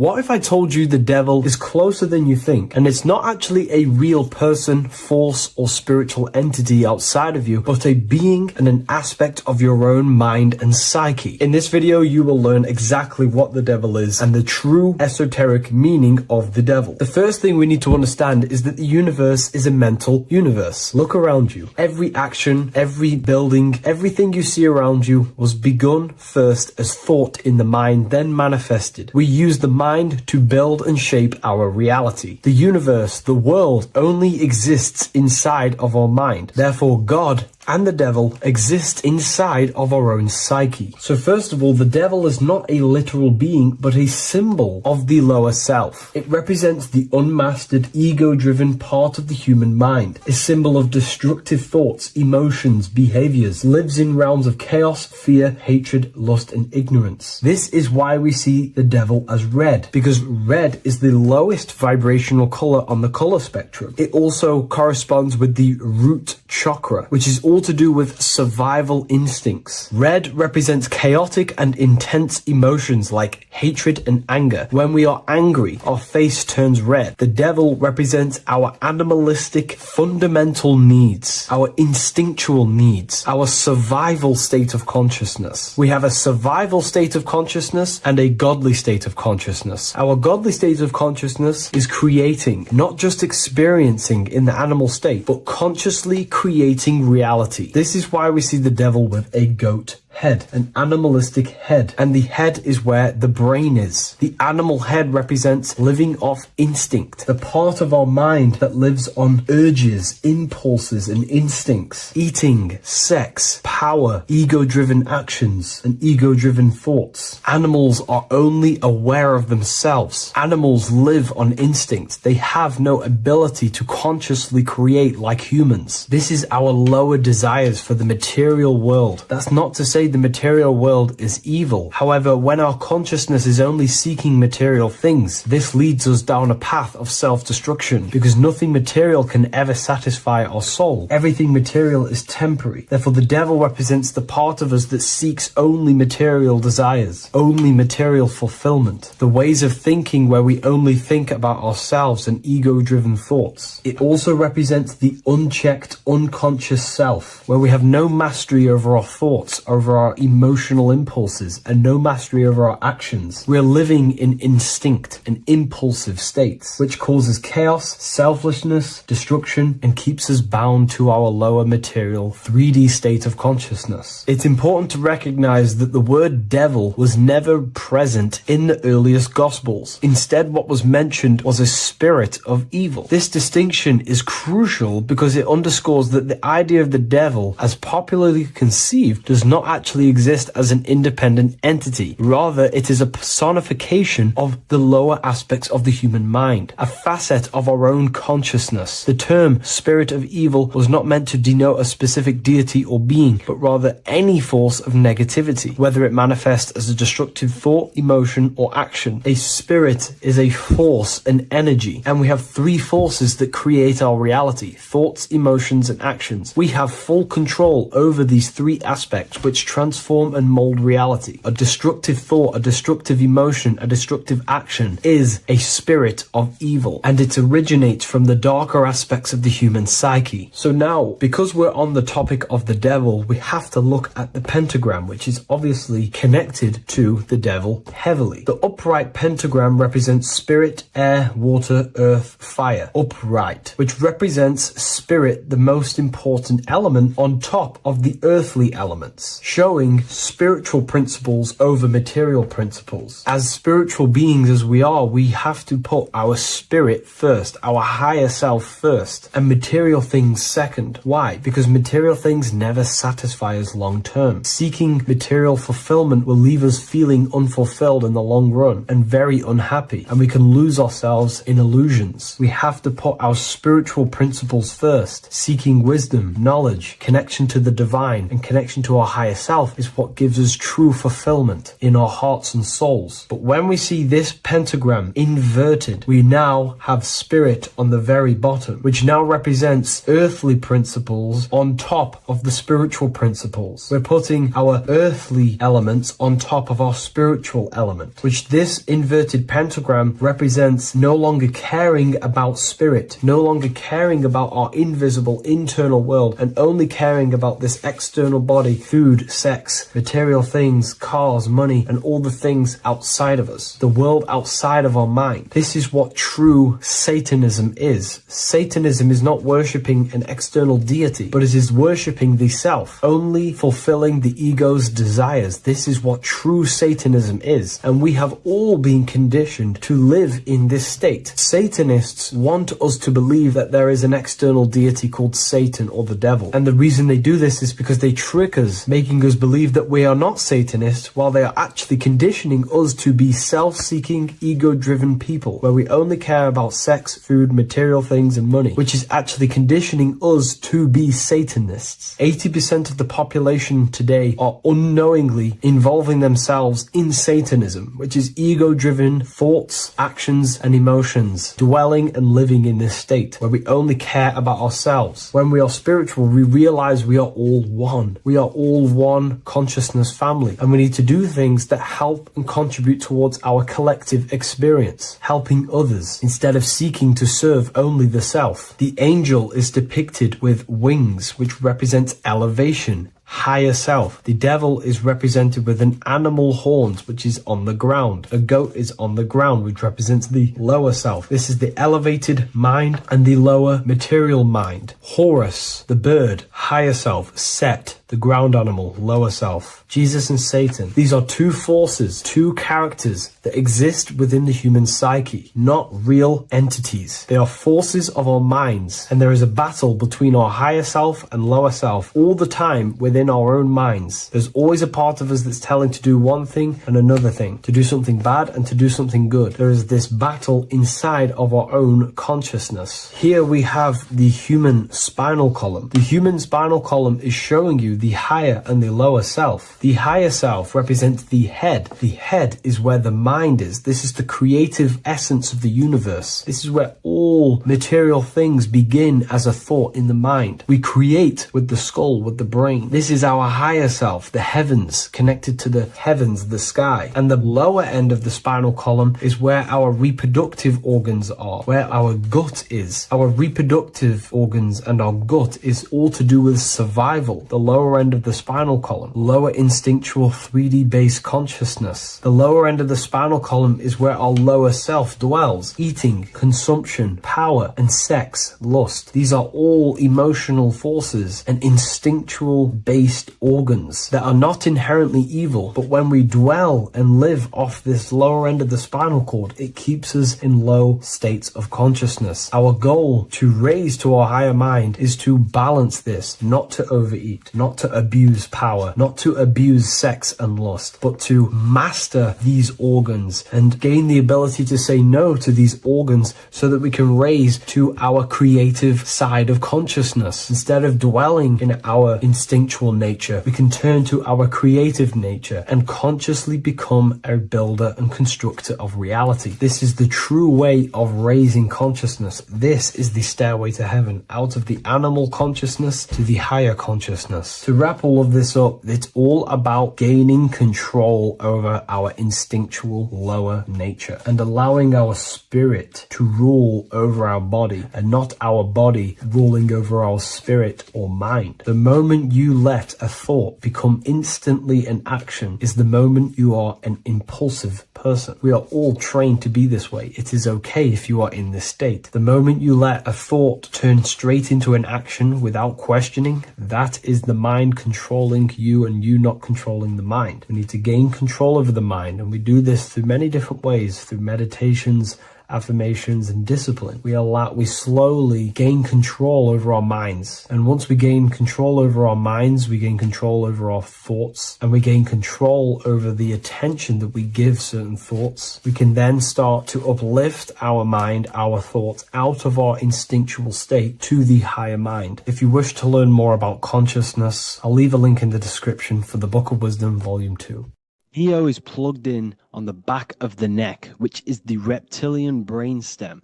What if I told you the devil is closer than you think, and it's not actually a real person, force, or spiritual entity outside of you, but a being and an aspect of your own mind and psyche? In this video, you will learn exactly what the devil is and the true esoteric meaning of the devil. The first thing we need to understand is that the universe is a mental universe. Look around you. Every action, every building, everything you see around you was begun first as thought in the mind, then manifested. We use the mind to build and shape our reality. The universe, the world, only exists inside of our mind. Therefore, God and the devil exist inside of our own psyche. So first of all, the devil is not a literal being, but a symbol of the lower self. It represents the unmastered, ego-driven part of the human mind, a symbol of destructive thoughts, emotions, behaviors, lives in realms of chaos, fear, hatred, lust, and ignorance. This is why we see the devil as red, because red is the lowest vibrational color on the color spectrum. It also corresponds with the root chakra, which is all to do with survival instincts. Red represents chaotic and intense emotions like hatred and anger. When we are angry, our face turns red. The devil represents our animalistic fundamental needs, our instinctual needs, our survival state of consciousness. We have a survival state of consciousness and a godly state of consciousness. Our godly state of consciousness is creating, not just experiencing in the animal state, but consciously creating reality. This is why we see the devil with a goat head, an animalistic head, and the head is where the brain is. The animal head represents living off instinct, the part of our mind that lives on urges, impulses, and instincts. Eating, sex, power, ego-driven actions, and ego-driven thoughts. Animals are only aware of themselves. Animals live on instinct. They have no ability to consciously create like humans. This is our lower desires for the material world. That's not to say the material world is evil. However, when our consciousness is only seeking material things, this leads us down a path of self-destruction, because nothing material can ever satisfy our soul. Everything material is temporary. Therefore, the devil represents the part of us that seeks only material desires, only material fulfillment, the ways of thinking where we only think about ourselves and ego-driven thoughts. It also represents the unchecked, unconscious self, where we have no mastery over our thoughts, over our emotional impulses, and no mastery over our actions. We're living in instinct and impulsive states, which causes chaos, selflessness, destruction, and keeps us bound to our lower material 3D state of consciousness. It's important to recognize that the word devil was never present in the earliest Gospels. Instead, what was mentioned was a spirit of evil. This distinction is crucial because it underscores that the idea of the devil, as popularly conceived, does not actually exist as an independent entity. Rather, it is a personification of the lower aspects of the human mind, a facet of our own consciousness. The term spirit of evil was not meant to denote a specific deity or being, but rather any force of negativity, whether it manifests as a destructive thought, emotion, or action. A spirit is a force, an energy, and we have three forces that create our reality: thoughts, emotions, and actions. We have full control over these three aspects, which transform and mold reality. A destructive thought, a destructive emotion, a destructive action is a spirit of evil, and it originates from the darker aspects of the human psyche. So now, because we're on the topic of the devil, we have to look at the pentagram, which is obviously connected to the devil heavily. The upright pentagram represents spirit, air, water, earth, fire. Upright, which represents spirit, the most important element on top of the earthly elements, showing spiritual principles over material principles. As spiritual beings as we are, we have to put our spirit first, our higher self first, and material things second. Why? Because material things never satisfy us long term. Seeking material fulfillment will leave us feeling unfulfilled in the long run and very unhappy, and we can lose ourselves in illusions. We have to put our spiritual principles first, seeking wisdom, knowledge, connection to the divine, and connection to our higher self is what gives us true fulfillment in our hearts and souls. But when we see this pentagram inverted, we now have spirit on the very bottom, which now represents earthly principles on top of the spiritual principles. We're putting our earthly elements on top of our spiritual element, which this inverted pentagram represents no longer caring about spirit, no longer caring about our invisible internal world, and only caring about this external body, food, sex, material things, cars, money, and all the things outside of us, the world outside of our mind. This is what true Satanism is. Satanism is not worshipping an external deity, but it is worshipping the self, only fulfilling the ego's desires. This is what true Satanism is, and we have all been conditioned to live in this state. Satanists want us to believe that there is an external deity called Satan or the devil, and the reason they do this is because they trick us, making us believe that we are not Satanists, while they are actually conditioning us to be self-seeking, ego-driven people, where we only care about sex, food, material things, and money, which is actually conditioning us to be Satanists. 80% of the population today are unknowingly involving themselves in Satanism, which is ego-driven thoughts, actions, and emotions, dwelling and living in this state where we only care about ourselves. When we are spiritual, we realize we are all one. We are all one consciousness family, and we need to do things that help and contribute towards our collective experience, helping others instead of seeking to serve only the self. The angel is depicted with wings, which represents elevation, higher self. The devil is represented with an animal horns, which is on the ground. A goat is on the ground, which represents the lower self. This is the elevated mind and the lower material mind. Horus, the bird, higher self. Set, the ground animal, lower self. Jesus and Satan. These are two forces, two characters that exist within the human psyche, not real entities. They are forces of our minds, and there is a battle between our higher self and lower self all the time within our own minds. There's always a part of us that's telling to do one thing and another thing, to do something bad and to do something good. There is this battle inside of our own consciousness. Here we have the human spinal column. The human spinal column is showing you the higher and the lower self. The higher self represents the head. The head is where the mind is. This is the creative essence of the universe. This is where all material things begin as a thought in the mind. We create with the skull, with the brain. This is our higher self, the heavens, connected to the heavens, the sky. And the lower end of the spinal column is where our reproductive organs are, where our gut is. Our reproductive organs and our gut is all to do with survival. The lower end of the spinal column, lower instinctual 3D based consciousness. The lower end of the spinal column is where our lower self dwells. Eating, consumption, power, and sex, lust. These are all emotional forces and instinctual based organs that are not inherently evil, but when we dwell and live off this lower end of the spinal cord, it keeps us in low states of consciousness. Our goal to raise to our higher mind is to balance this, not to overeat, not to abuse power, not to abuse sex and lust, but to master these organs and gain the ability to say no to these organs so that we can raise to our creative side of consciousness. Instead of dwelling in our instinctual nature, we can turn to our creative nature and consciously become a builder and constructor of reality. This is the true way of raising consciousness. This is the stairway to heaven, out of the animal consciousness to the higher consciousness. To wrap all of this up, it's all about gaining control over our instinctual lower nature and allowing our spirit to rule over our body and not our body ruling over our spirit or mind. The moment you let a thought become instantly an action is the moment you are an impulsive person. We are all trained to be this way. It is okay if you are in this state. The moment you let a thought turn straight into an action without questioning, that is the mind controlling you and you not controlling the mind. We need to gain control over the mind, and we do this through many different ways, through meditations, affirmations, and discipline, we slowly gain control over our minds. And once we gain control over our minds, we gain control over our thoughts, and we gain control over the attention that we give certain thoughts. We can then start to uplift our mind, our thoughts, out of our instinctual state to the higher mind. If you wish to learn more about consciousness, I'll leave a link in the description for the Book of Wisdom, Volume 2. Neo is plugged in on the back of the neck, which is the reptilian brainstem.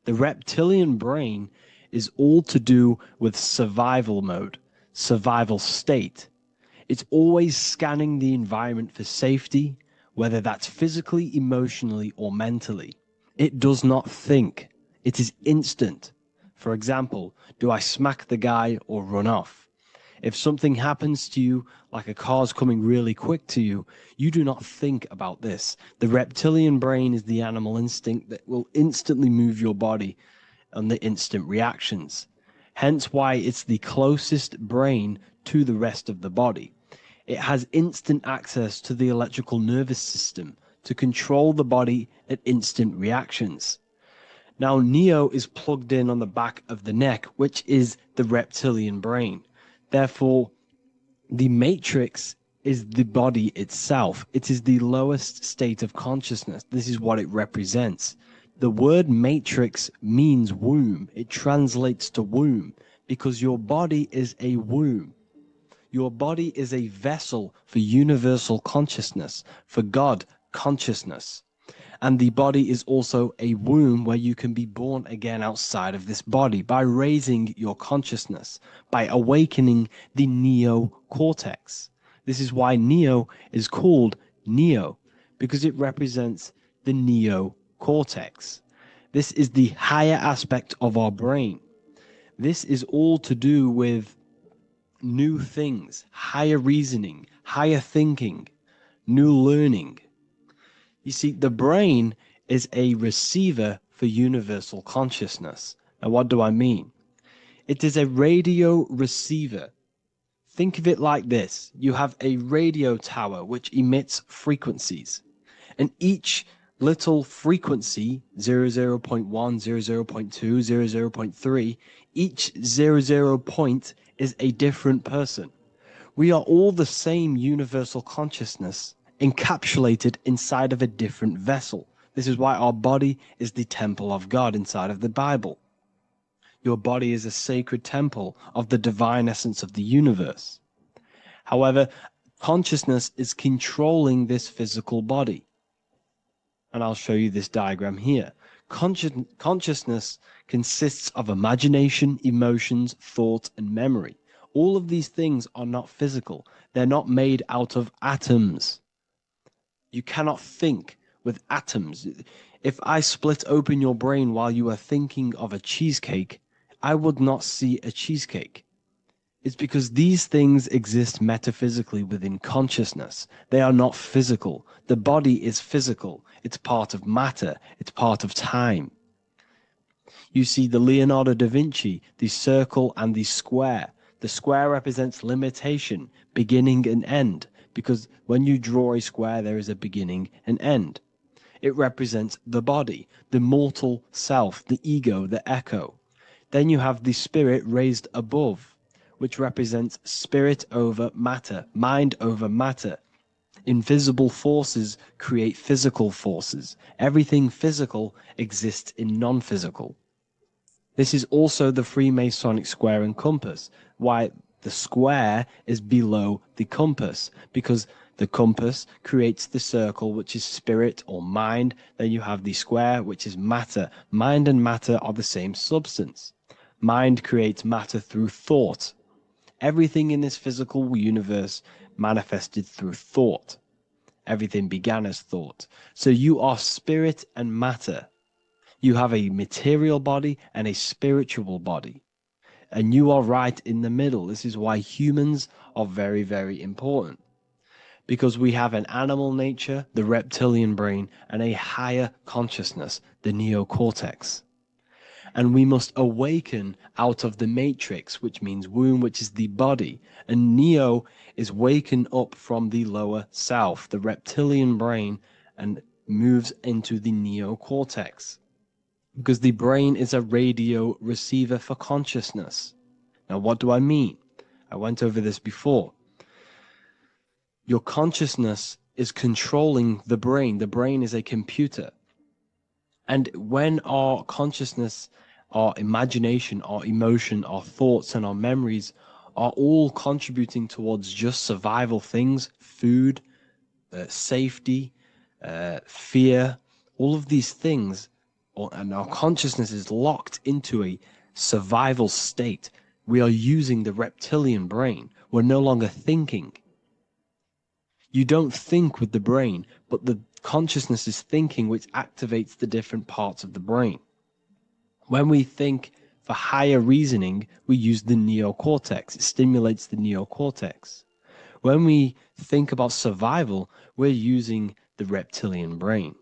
The reptilian brain is all to do with survival mode, survival state. It's always scanning the environment for safety, whether that's physically, emotionally, or mentally. It does not think. It is instant. For example, do I smack the guy or run off? If something happens to you, like a car's coming really quick to you, you do not think about this. The reptilian brain is the animal instinct that will instantly move your body on the instant reactions. Hence why it's the closest brain to the rest of the body. It has instant access to the electrical nervous system to control the body at instant reactions. Now, Neo is plugged in on the back of the neck, which is the reptilian brain. Therefore, the matrix is the body itself. It is the lowest state of consciousness. This is what it represents. The word matrix means womb. It translates to womb because your body is a womb. Your body is a vessel for universal consciousness, for God consciousness. And the body is also a womb where you can be born again outside of this body by raising your consciousness, by awakening the neocortex. This is why Neo is called Neo, because it represents the neocortex. This is the higher aspect of our brain. This is all to do with new things, higher reasoning, higher thinking, new learning. You see, the brain is a receiver for universal consciousness. Now, what do I mean? It is a radio receiver. Think of it like this. You have a radio tower which emits frequencies. And each little frequency, 00.1, 00.2, 00.3, each 00 point is a different person. We are all the same universal consciousness, encapsulated inside of a different vessel. This is why our body is the temple of God inside of the Bible. Your body is a sacred temple of the divine essence of the universe. However, consciousness is controlling this physical body. And I'll show you this diagram here. Consciousness consists of imagination, emotions, thought, and memory. All of these things are not physical. They're not made out of atoms. You cannot think with atoms. If I split open your brain while you are thinking of a cheesecake, I would not see a cheesecake. It's because these things exist metaphysically within consciousness. They are not physical. The body is physical. It's part of matter. It's part of time. You see the Leonardo da Vinci, the circle and the square. The square represents limitation, beginning and end, because when you draw a square, there is a beginning and end. It represents the body, the mortal self, the ego, the echo. Then you have the spirit raised above, which represents spirit over matter, mind over matter. Invisible forces create physical forces. Everything physical exists in non-physical. This is also the Freemasonic square and compass, why the square is below the compass, because the compass creates the circle, which is spirit or mind. Then you have the square, which is matter. Mind and matter are the same substance. Mind creates matter through thought. Everything in this physical universe manifested through thought. Everything began as thought. So you are spirit and matter. You have a material body and a spiritual body. And you are right in the middle. This is why humans are very, very important. Because we have an animal nature, the reptilian brain, and a higher consciousness, the neocortex. And we must awaken out of the matrix, which means womb, which is the body. And Neo is waken up from the lower self, the reptilian brain, and moves into the neocortex. because the brain is a radio receiver for consciousness. Now, what do I mean? I went over this before. Your consciousness is controlling the brain. The brain is a computer. And when our consciousness, our imagination, our emotion, our thoughts, and our memories are all contributing towards just survival things, food, safety, fear, all of these things, and our consciousness is locked into a survival state, we are using the reptilian brain. We're no longer thinking. You don't think with the brain, but the consciousness is thinking, which activates the different parts of the brain. When we think for higher reasoning, we use the neocortex. It stimulates the neocortex. When we think about survival, we're using the reptilian brain.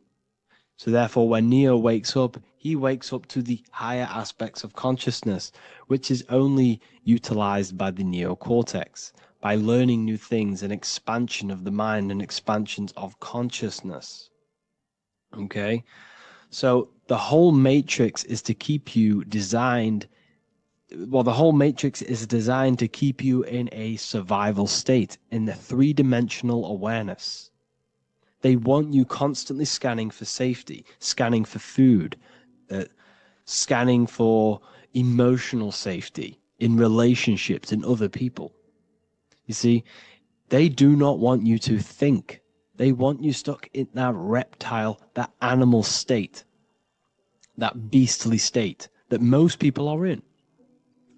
So therefore, when Neo wakes up, he wakes up to the higher aspects of consciousness, which is only utilized by the neocortex, by learning new things and expansion of the mind and expansions of consciousness. Okay? So the whole matrix is to keep you designed, well, the whole matrix is designed to keep you in a survival state, in the three-dimensional awareness. They want you constantly scanning for safety, scanning for food, scanning for emotional safety in relationships and other people. You see, they do not want you to think. They want you stuck in that reptile, that animal state, that beastly state that most people are in.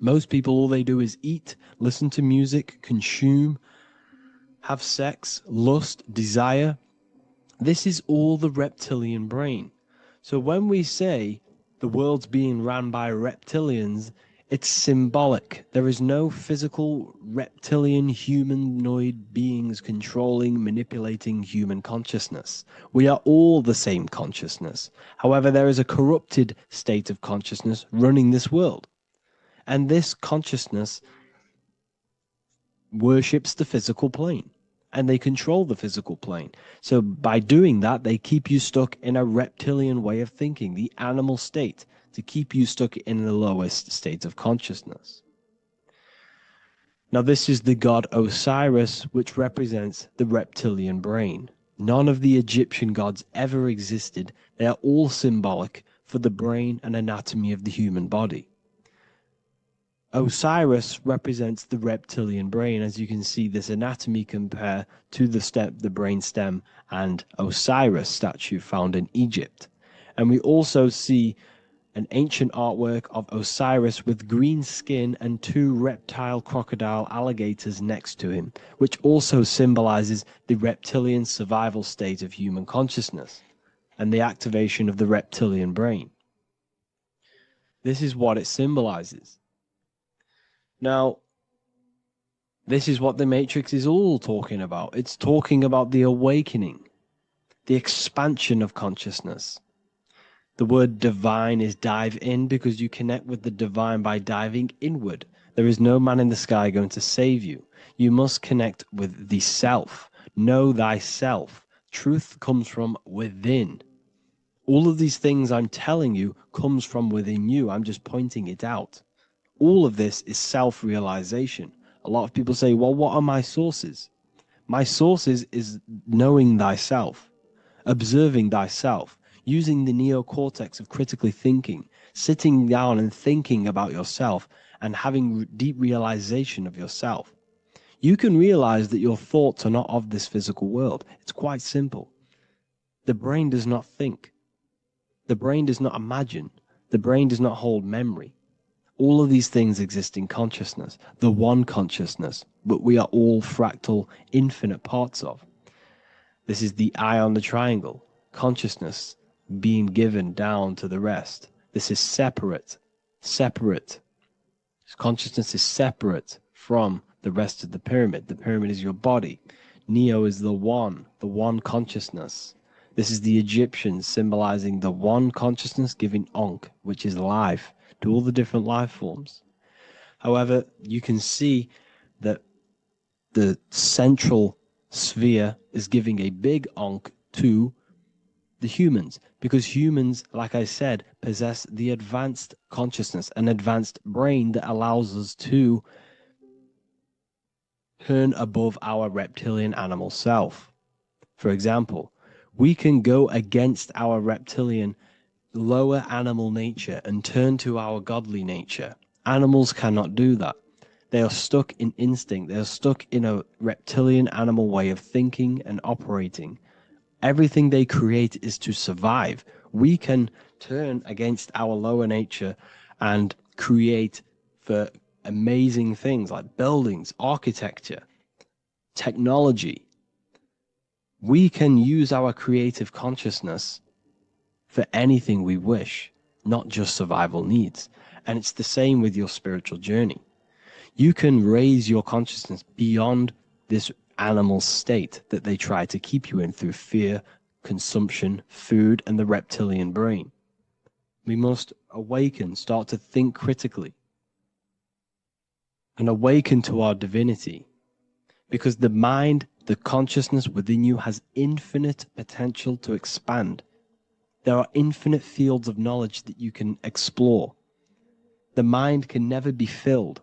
Most people, all they do is eat, listen to music, consume, have sex, lust, desire. This is all the reptilian brain. So when we say the world's being ran by reptilians, it's symbolic. There is no physical reptilian humanoid beings controlling, manipulating human consciousness. We are all the same consciousness. However, there is a corrupted state of consciousness running this world. And this consciousness worships the physical plane. And they control the physical plane. So by doing that, they keep you stuck in a reptilian way of thinking, the animal state, to keep you stuck in the lowest state of consciousness. Now, this is the god Osiris, which represents the reptilian brain. None of the Egyptian gods ever existed. They are all symbolic for the brain and anatomy of the human body. Osiris represents the reptilian brain, as you can see this anatomy compare to the brain stem and Osiris statue found in Egypt. And we also see an ancient artwork of Osiris with green skin and two reptile crocodile alligators next to him, which also symbolizes the reptilian survival state of human consciousness and the activation of the reptilian brain. This is what it symbolizes. Now, this is what the Matrix is all talking about. It's talking about the awakening, the expansion of consciousness. The word divine is dive in because you connect with the divine by diving inward. There is no man in the sky going to save you. You must connect with the self. Know thyself. Truth comes from within. All of these things I'm telling you comes from within you. I'm just pointing it out. All of this is self-realization. A lot of people say, well, what are my sources? My sources is knowing thyself, observing thyself, using the neocortex of critically thinking, sitting down and thinking about yourself and having deep realization of yourself. You can realize that your thoughts are not of this physical world. It's quite simple. The brain does not think. The brain does not imagine. The brain does not hold memory. All of these things exist in consciousness, the one consciousness, but we are all fractal, infinite parts of. This is the eye on the triangle, consciousness being given down to the rest. This is separate. Consciousness is separate from the rest of the pyramid. The pyramid is your body. Neo is the one consciousness. This is the Egyptians symbolizing the one consciousness giving Ankh, which is life, to all the different life forms. However, you can see that the central sphere is giving a big Ankh to the humans, because humans, like I said, possess the advanced consciousness, an advanced brain that allows us to turn above our reptilian animal self. For example, we can go against our reptilian lower animal nature and turn to our godly nature. Animals cannot do that. They are stuck in instinct. They are stuck in a reptilian animal way of thinking and operating. Everything they create is to survive. We can turn against our lower nature and create for amazing things like buildings, architecture, technology. We can use our creative consciousness for anything we wish, not just survival needs. And it's the same with your spiritual journey. You can raise your consciousness beyond this animal state that they try to keep you in through fear, consumption, food, and the reptilian brain. We must awaken, start to think critically, and awaken to our divinity. Because the mind, the consciousness within you has infinite potential to expand. There are infinite fields of knowledge that you can explore. The mind can never be filled.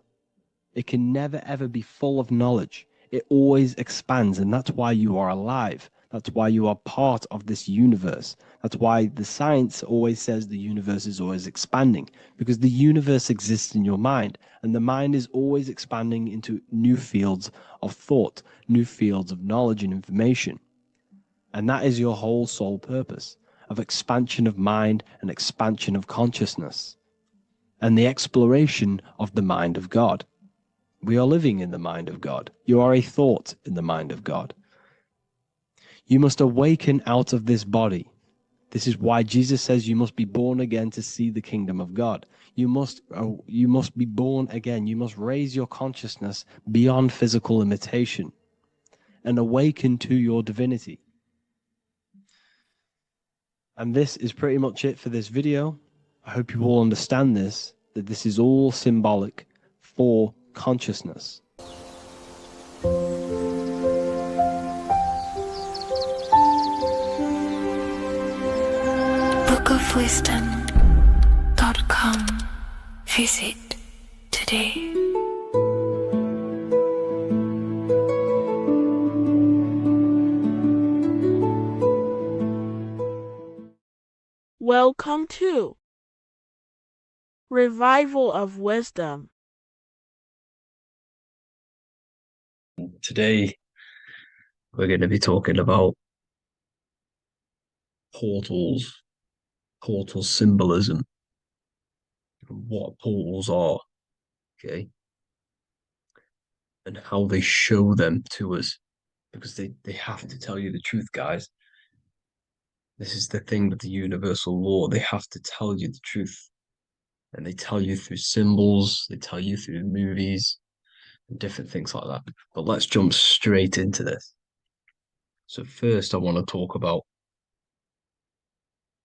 It can never ever be full of knowledge. It always expands, and that's why you are alive. That's why you are part of this universe. That's why the science always says the universe is always expanding, because the universe exists in your mind, and the mind is always expanding into new fields of thought, new fields of knowledge and information. And that is your whole sole purpose of expansion of mind and expansion of consciousness and the exploration of the mind of God. We are living in the mind of God. You are a thought in the mind of God. You must awaken out of this body. This is why Jesus says you must be born again to see the kingdom of God. You must be born again. You must raise your consciousness beyond physical limitation and awaken to your divinity. And this is pretty much it for this video. I hope you all understand this, that this is all symbolic for consciousness. bookofwisdom.com. Visit today. Welcome to Revival of Wisdom. Today, we're going to be talking about portal symbolism, what portals are, okay, and how they show them to us, because they have to tell you the truth, guys. This is the thing with the universal law. They have to tell you the truth. And they tell you through symbols, they tell you through movies, and different things like that. But let's jump straight into this. So first, I want to talk about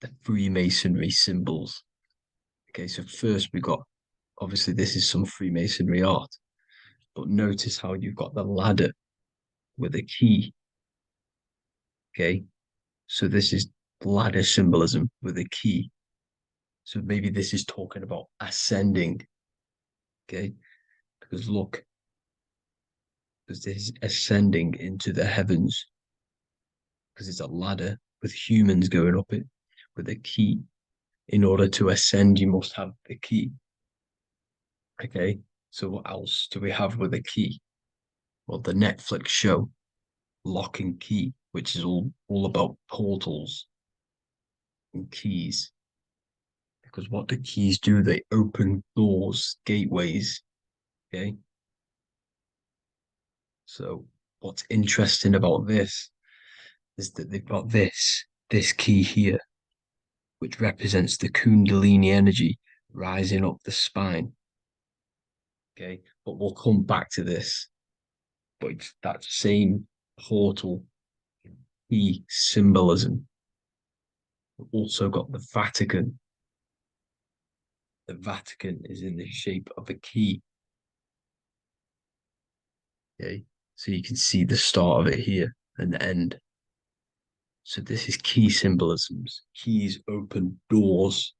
the Freemasonry symbols. Okay, so first we got, obviously this is some Freemasonry art, but notice how you've got the ladder with a key. Okay, so this is ladder symbolism with a key. So maybe this is talking about ascending. Okay, because look, because this is ascending into the heavens, because it's a ladder with humans going up it with a key. In order to ascend, you must have the key. Okay, so what else do we have with a key? Well, the Netflix show Lock and Key, which is all about portals and keys. Because what the keys do, they open doors, gateways. Okay. So what's interesting about this is that they've got this key here, which represents the Kundalini energy rising up the spine. Okay, but we'll come back to this. But it's that same portal key symbolism. We've also got the Vatican. The Vatican is in the shape of a key. Okay, so you can see the start of it here and the end. So this is key symbolisms. Keys open doors.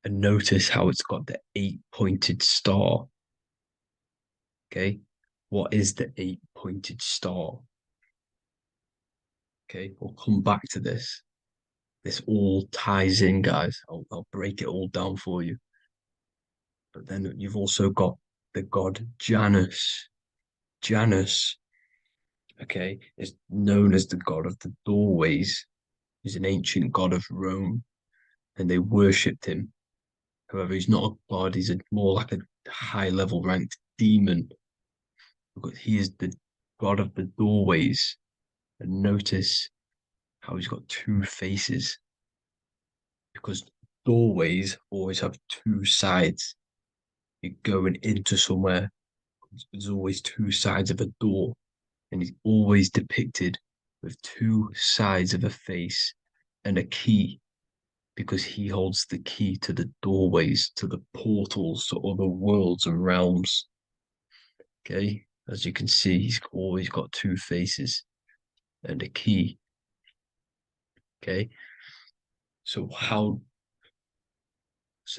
And notice how it's got the 8-pointed star. Okay, what is the 8-pointed star? Okay, we'll come back to this. This all ties in, guys. I'll break it all down for you. But then you've also got the god Janus. Janus, okay, is known as the god of the doorways. He's an ancient god of Rome, and they worshipped him. However, he's not a god, he's more like a high-level ranked demon. Because he is the god of the doorways. And notice how he's got two faces. Because doorways always have two sides. You're going into somewhere, there's always two sides of a door. And he's always depicted with two sides of a face and a key, because he holds the key to the doorways, to the portals, to other worlds and realms. Okay, as you can see, he's always got two faces and a key. Okay, so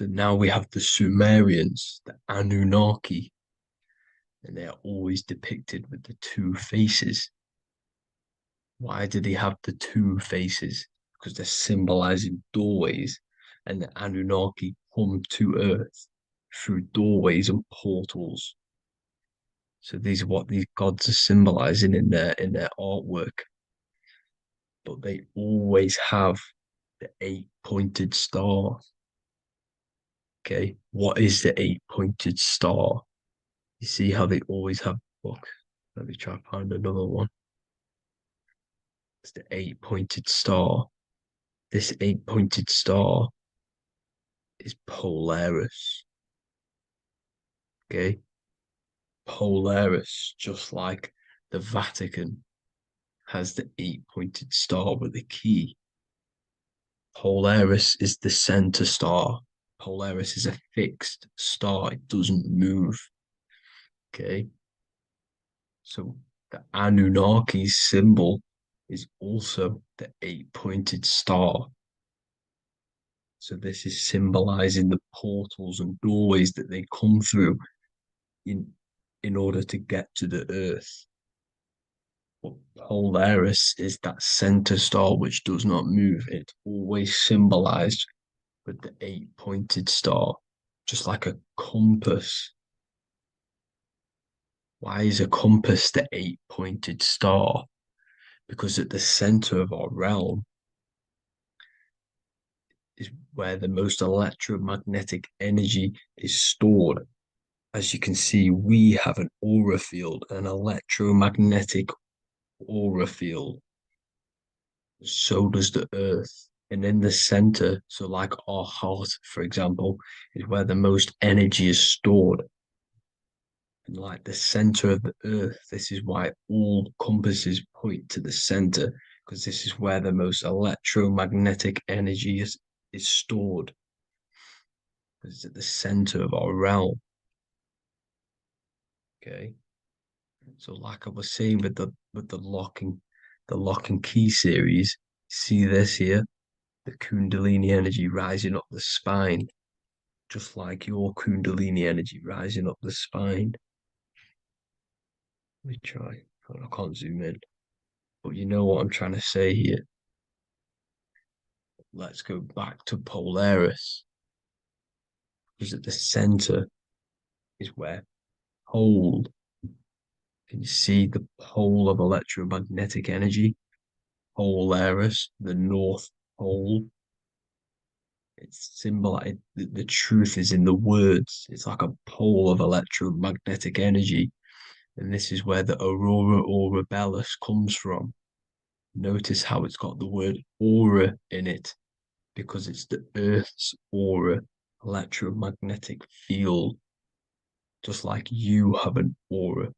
now we have the Sumerians, the Anunnaki, and they are always depicted with the two faces. Why do they have the two faces? Because they're symbolizing doorways, and the Anunnaki come to Earth through doorways and portals. So these are what these gods are symbolizing in their artwork. But they always have the 8-pointed star. Okay, what is the 8-pointed star? You see how they always have. Look, let me try to find another one. It's the 8-pointed star. This 8-pointed star is Polaris. Okay, Polaris, just like the Vatican has the 8-pointed star with a key. Polaris is the center star. Polaris is a fixed star, it doesn't move. Okay, so the Anunnaki's symbol is also the 8-pointed star. So this is symbolizing the portals and doorways that they come through in order to get to the earth. But Polaris is that center star which does not move. It's always symbolized with the 8-pointed star, just like a compass. Why is a compass the 8-pointed star? Because at the center of our realm is where the most electromagnetic energy is stored. As you can see, we have an aura field, an electromagnetic aura field. So does the earth. And in the center, so like our heart, for example, is where the most energy is stored. And like the center of the earth, this is why all compasses point to the center, because this is where the most electromagnetic energy is stored. It's at the center of our realm. Okay. So like I was saying with the lock and key series, see this here? The Kundalini energy rising up the spine, just like your Kundalini energy rising up the spine. Let me try. I can't zoom in. But you know what I'm trying to say here. Let's go back to Polaris. Because at the center is where pole. Can you see the pole of electromagnetic energy? Polaris, the North Pole. It's symbolized. The truth is in the words. It's like a pole of electromagnetic energy. And this is where the aurora borealis comes from. Notice how it's got the word aura in it, because it's the Earth's aura, electromagnetic field. Just like you have an aura,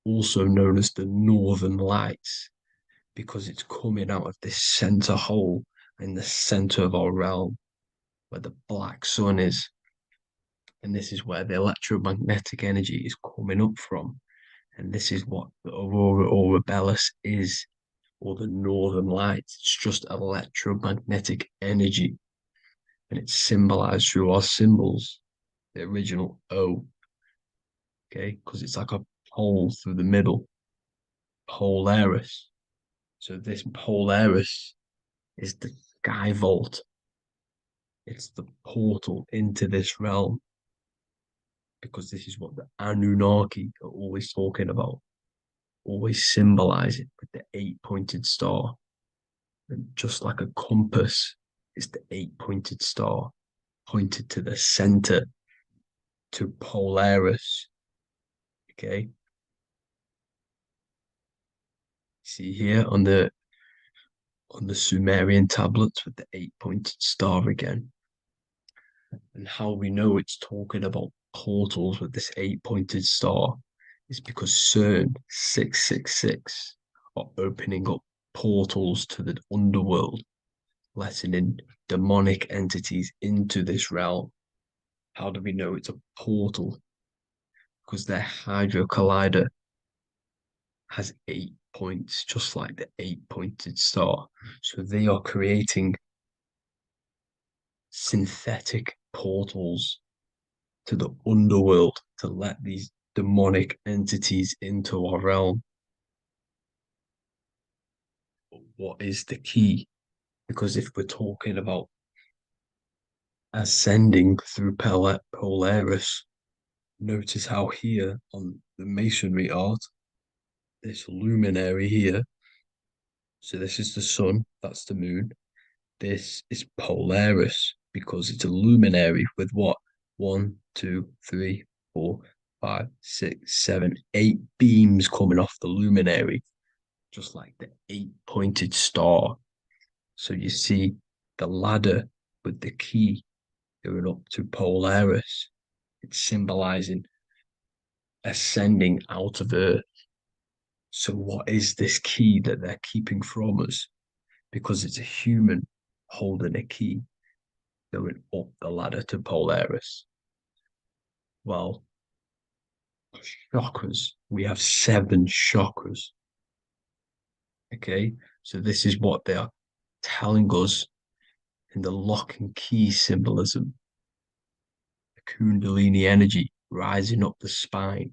also known as the northern lights, because it's coming out of this center hole in the center of our realm, where the black sun is. And this is where the electromagnetic energy is coming up from. And this is what the aurora borealis is. or the northern lights. It's just electromagnetic energy, and it's symbolized through our symbols, the original O, okay, because it's like a pole through the middle, Polaris. So this Polaris is the sky vault. It's the portal into this realm, because this is what the Anunnaki are always talking about, always symbolizing with the 8-pointed star. And just like a compass, it's the 8-pointed star pointed to the center, to Polaris. Okay. See here on the Sumerian tablets with the 8-pointed star again. And how we know it's talking about portals with this 8-pointed star is because CERN 666 are opening up portals to the underworld, letting in demonic entities into this realm. How do we know it's a portal? Because their Hydro Collider has 8 points, just like the 8-pointed star. So they are creating synthetic portals to the underworld to let these demonic entities into our realm. But what is the key? Because if we're talking about ascending through Polaris, notice how here on the masonry art, this luminary here, so this is the sun, that's the moon. This is Polaris because it's a luminary with what? 1, 2, 3, 4, 5, 6, 7, 8 beams coming off the luminary, just like the 8-pointed star. So you see the ladder with the key going up to Polaris. It's symbolizing ascending out of Earth. So what is this key that they're keeping from us? Because it's a human holding a key going up the ladder to Polaris. Well, chakras. We have 7 chakras. Okay, so this is what they are telling us in the lock and key symbolism. The Kundalini energy rising up the spine.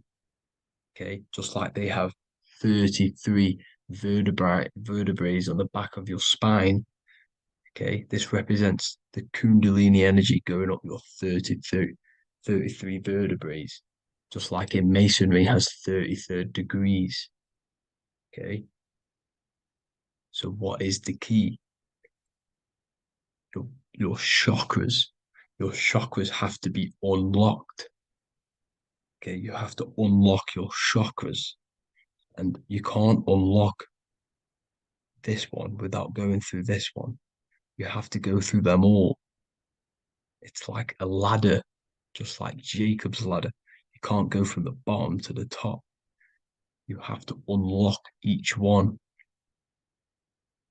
Okay, just like they have 33 vertebrae on the back of your spine. Okay, this represents the Kundalini energy going up your 33 vertebrae, just like in masonry has 33rd degrees. Okay, so what is the key? Your chakras. Your chakras have to be unlocked. Okay, you have to unlock your chakras, and you can't unlock this one without going through this one. You have to go through them all. It's like a ladder, just like Jacob's ladder. You can't go from the bottom to the top. You have to unlock each one.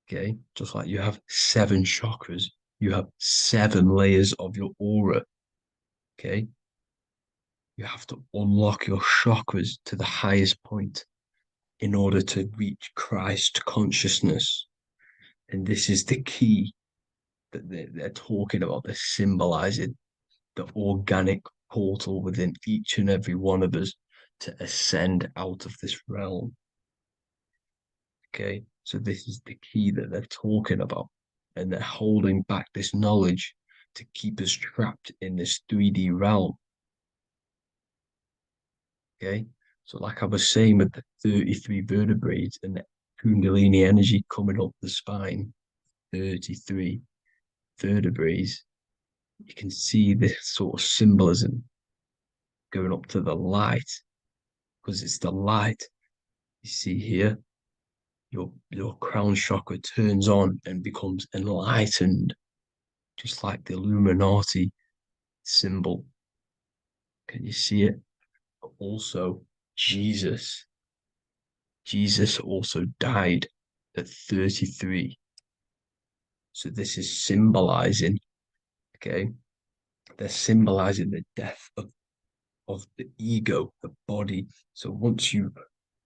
Okay, just like you have 7 chakras, you have 7 layers of your aura. Okay, you have to unlock your chakras to the highest point in order to reach Christ consciousness. And this is the key that they're talking about. They're symbolizing the organic portal within each and every one of us to ascend out of this realm. Okay, so this is the key that they're talking about, and they're holding back this knowledge to keep us trapped in this 3D realm. Okay, so like I was saying with the 33 vertebrae and the Kundalini energy coming up the spine, 33 vertebrae, you can see this sort of symbolism going up to the light, because it's the light. You see here, your crown chakra turns on and becomes enlightened, just like the Illuminati symbol. Can you see it? But also, Jesus also died at 33. So this is symbolizing, okay, they're symbolizing the death of the ego, the body. So once you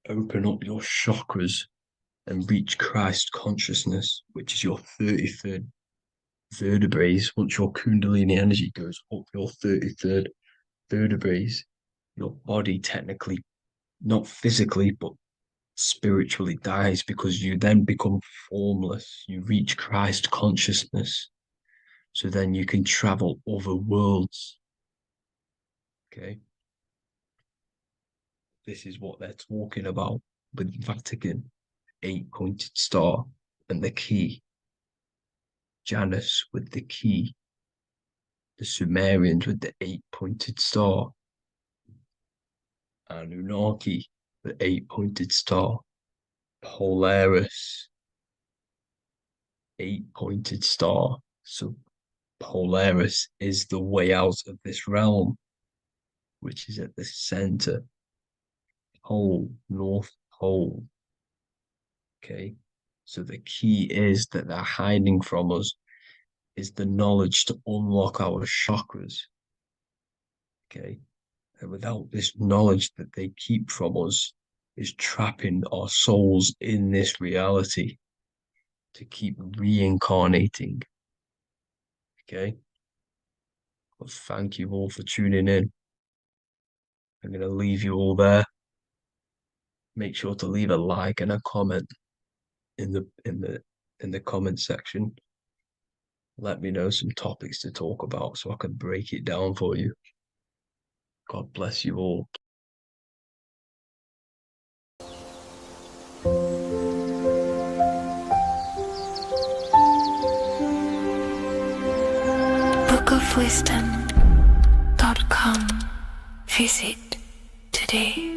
open up your chakras and reach Christ consciousness, which is your 33rd vertebrae. Once your Kundalini energy goes up your 33rd vertebrae, your body technically, not physically, but spiritually dies, because you then become formless. You reach Christ consciousness. So then you can travel other worlds. Okay. This is what they're talking about with Vatican, 8-pointed star, and the key. Janus with the key. The Sumerians with the 8-pointed star. Anunnaki, the 8-pointed star. Polaris, 8-pointed star. So Polaris is the way out of this realm, which is at the center. Pole, North Pole. Okay, so the key is that they're hiding from us is the knowledge to unlock our chakras. Okay, and without this knowledge that they keep from us is trapping our souls in this reality to keep reincarnating. Okay, well, thank you all for tuning in. I'm going to leave you all there. Make sure to leave a like and a comment in the comment section. Let me know some topics to talk about so I can break it down for you. God bless you all. bookofwisdom.com. Visit today.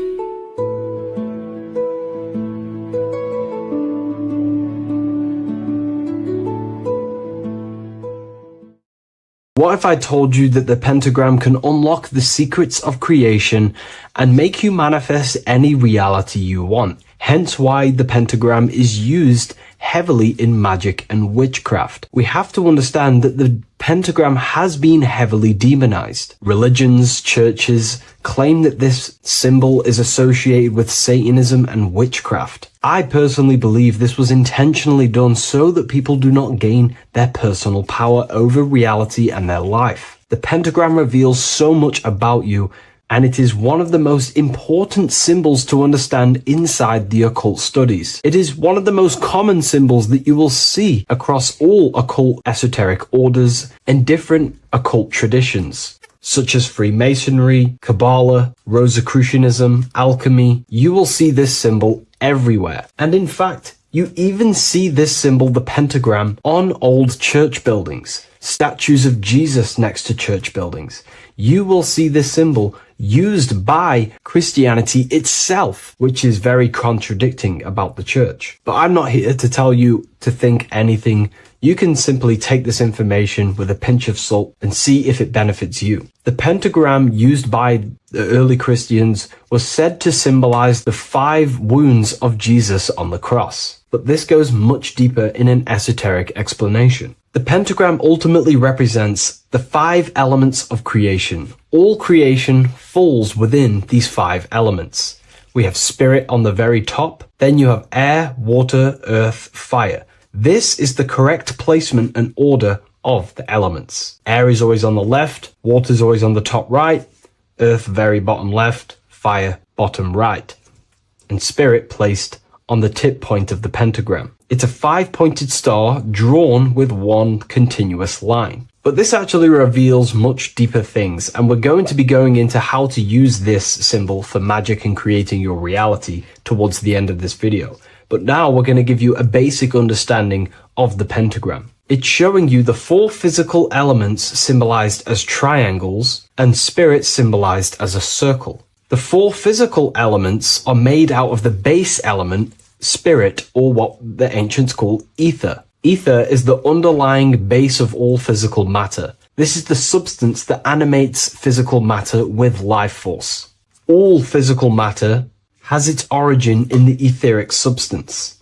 What if I told you that the pentagram can unlock the secrets of creation and make you manifest any reality you want? Hence why the pentagram is used heavily in magic and witchcraft. We have to understand that the pentagram has been heavily demonized. Religions, churches claim that this symbol is associated with Satanism and witchcraft. I personally believe this was intentionally done so that people do not gain their personal power over reality and their life. The pentagram reveals so much about you, and it is one of the most important symbols to understand inside the occult studies. It is one of the most common symbols that you will see across all occult esoteric orders and different occult traditions, such as Freemasonry, Kabbalah, Rosicrucianism, alchemy. You will see this symbol everywhere. And in fact, you even see this symbol, the pentagram, on old church buildings, statues of Jesus next to church buildings. You will see this symbol used by Christianity itself, which is very contradicting about the church. But I'm not here to tell you to think anything. You can simply take this information with a pinch of salt and see if it benefits you. The pentagram used by the early Christians was said to symbolize the 5 wounds of Jesus on the cross. But this goes much deeper in an esoteric explanation. The pentagram ultimately represents the 5 elements of creation. All creation falls within these 5 elements. We have spirit on the very top, then you have air, water, earth, fire. This is the correct placement and order of the elements. Air is always on the left, water is always on the top right, earth very bottom left, fire bottom right, and spirit placed on the tip point of the pentagram. It's a 5-pointed star drawn with one continuous line. But this actually reveals much deeper things, and we're going to be going into how to use this symbol for magic and creating your reality towards the end of this video. But now we're going to give you a basic understanding of the pentagram. It's showing you the 4 physical elements symbolized as triangles and spirit symbolized as a circle. The 4 physical elements are made out of the base element, spirit, or what the ancients call ether. Ether is the underlying base of all physical matter. This is the substance that animates physical matter with life force. All physical matter has its origin in the etheric substance,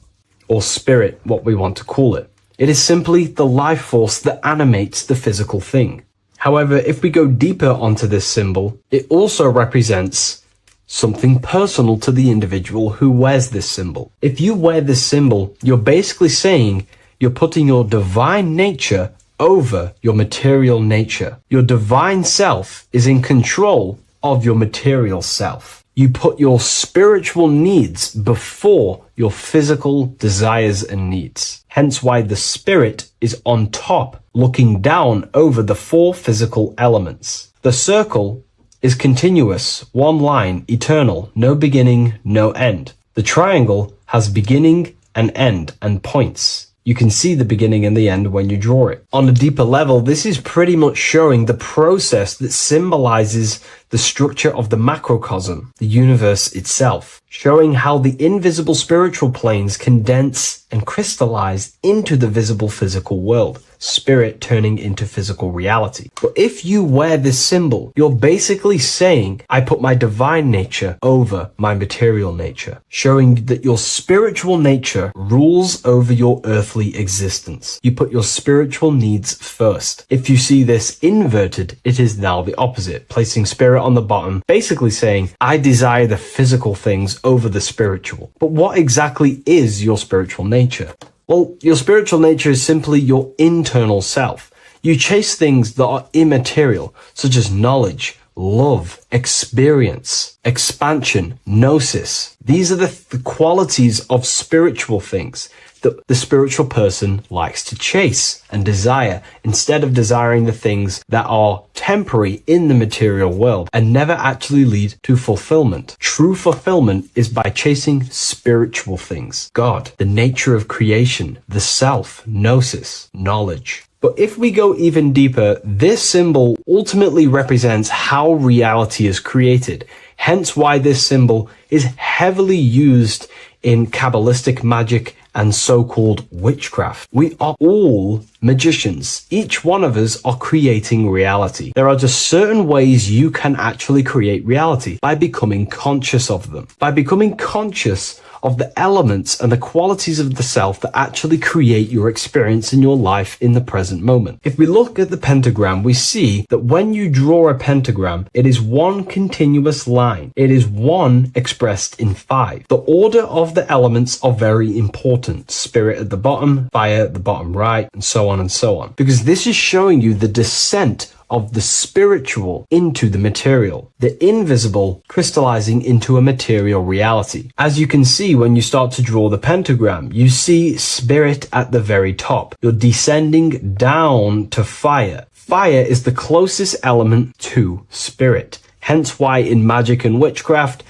or spirit, what we want to call it. It is simply the life force that animates the physical thing. However, if we go deeper onto this symbol, it also represents something personal to the individual who wears this symbol. If you wear this symbol, you're basically saying you're putting your divine nature over your material nature. Your divine self is in control of your material self. You put your spiritual needs before your physical desires and needs. Hence why the spirit is on top, looking down over the four physical elements. The circle is continuous, one line, eternal, no beginning, no end. The triangle has beginning and end and points. You can see the beginning and the end when you draw it. On a deeper level, this is pretty much showing the process that symbolizes the structure of the macrocosm, the universe itself, showing how the invisible spiritual planes condense and crystallize into the visible physical world, spirit turning into physical reality. But if you wear this symbol, you're basically saying, I put my divine nature over my material nature, showing that your spiritual nature rules over your earthly existence. You put your spiritual needs first. If you see this inverted, it is now the opposite, placing spirit on the bottom, basically saying, I desire the physical things over the spiritual. But what exactly is your spiritual nature? Well, your spiritual nature is simply your internal self. You chase things that are immaterial, such as knowledge, love, experience, expansion, gnosis. These are the qualities of spiritual things that the spiritual person likes to chase and desire, instead of desiring the things that are temporary in the material world and never actually lead to fulfillment. True fulfillment is by chasing spiritual things. God, the nature of creation, the self, gnosis, knowledge. But if we go even deeper, this symbol ultimately represents how reality is created. Hence why this symbol is heavily used in Kabbalistic magic and so-called witchcraft. We are all magicians. Each one of us are creating reality. There are just certain ways you can actually create reality by becoming conscious of them. By becoming conscious of the elements and the qualities of the self that actually create your experience in your life in the present moment. If we look at the pentagram, we see that when you draw a pentagram, it is one continuous line. It is one expressed in 5. The order of the elements are very important. Spirit at the bottom, fire at the bottom right, and so on and so on. Because this is showing you the descent of the spiritual into the material, the invisible crystallizing into a material reality. As you can see when you start to draw the pentagram, you see spirit at the very top. You're descending down to fire. Fire is the closest element to spirit. Hence why in magic and witchcraft,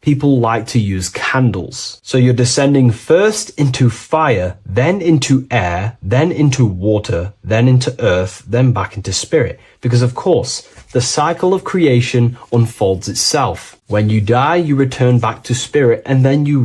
people like to use candles. So you're descending first into fire, then into air, then into water, then into earth, then back into spirit. Because of course, the cycle of creation unfolds itself. When you die, you return back to spirit, and then you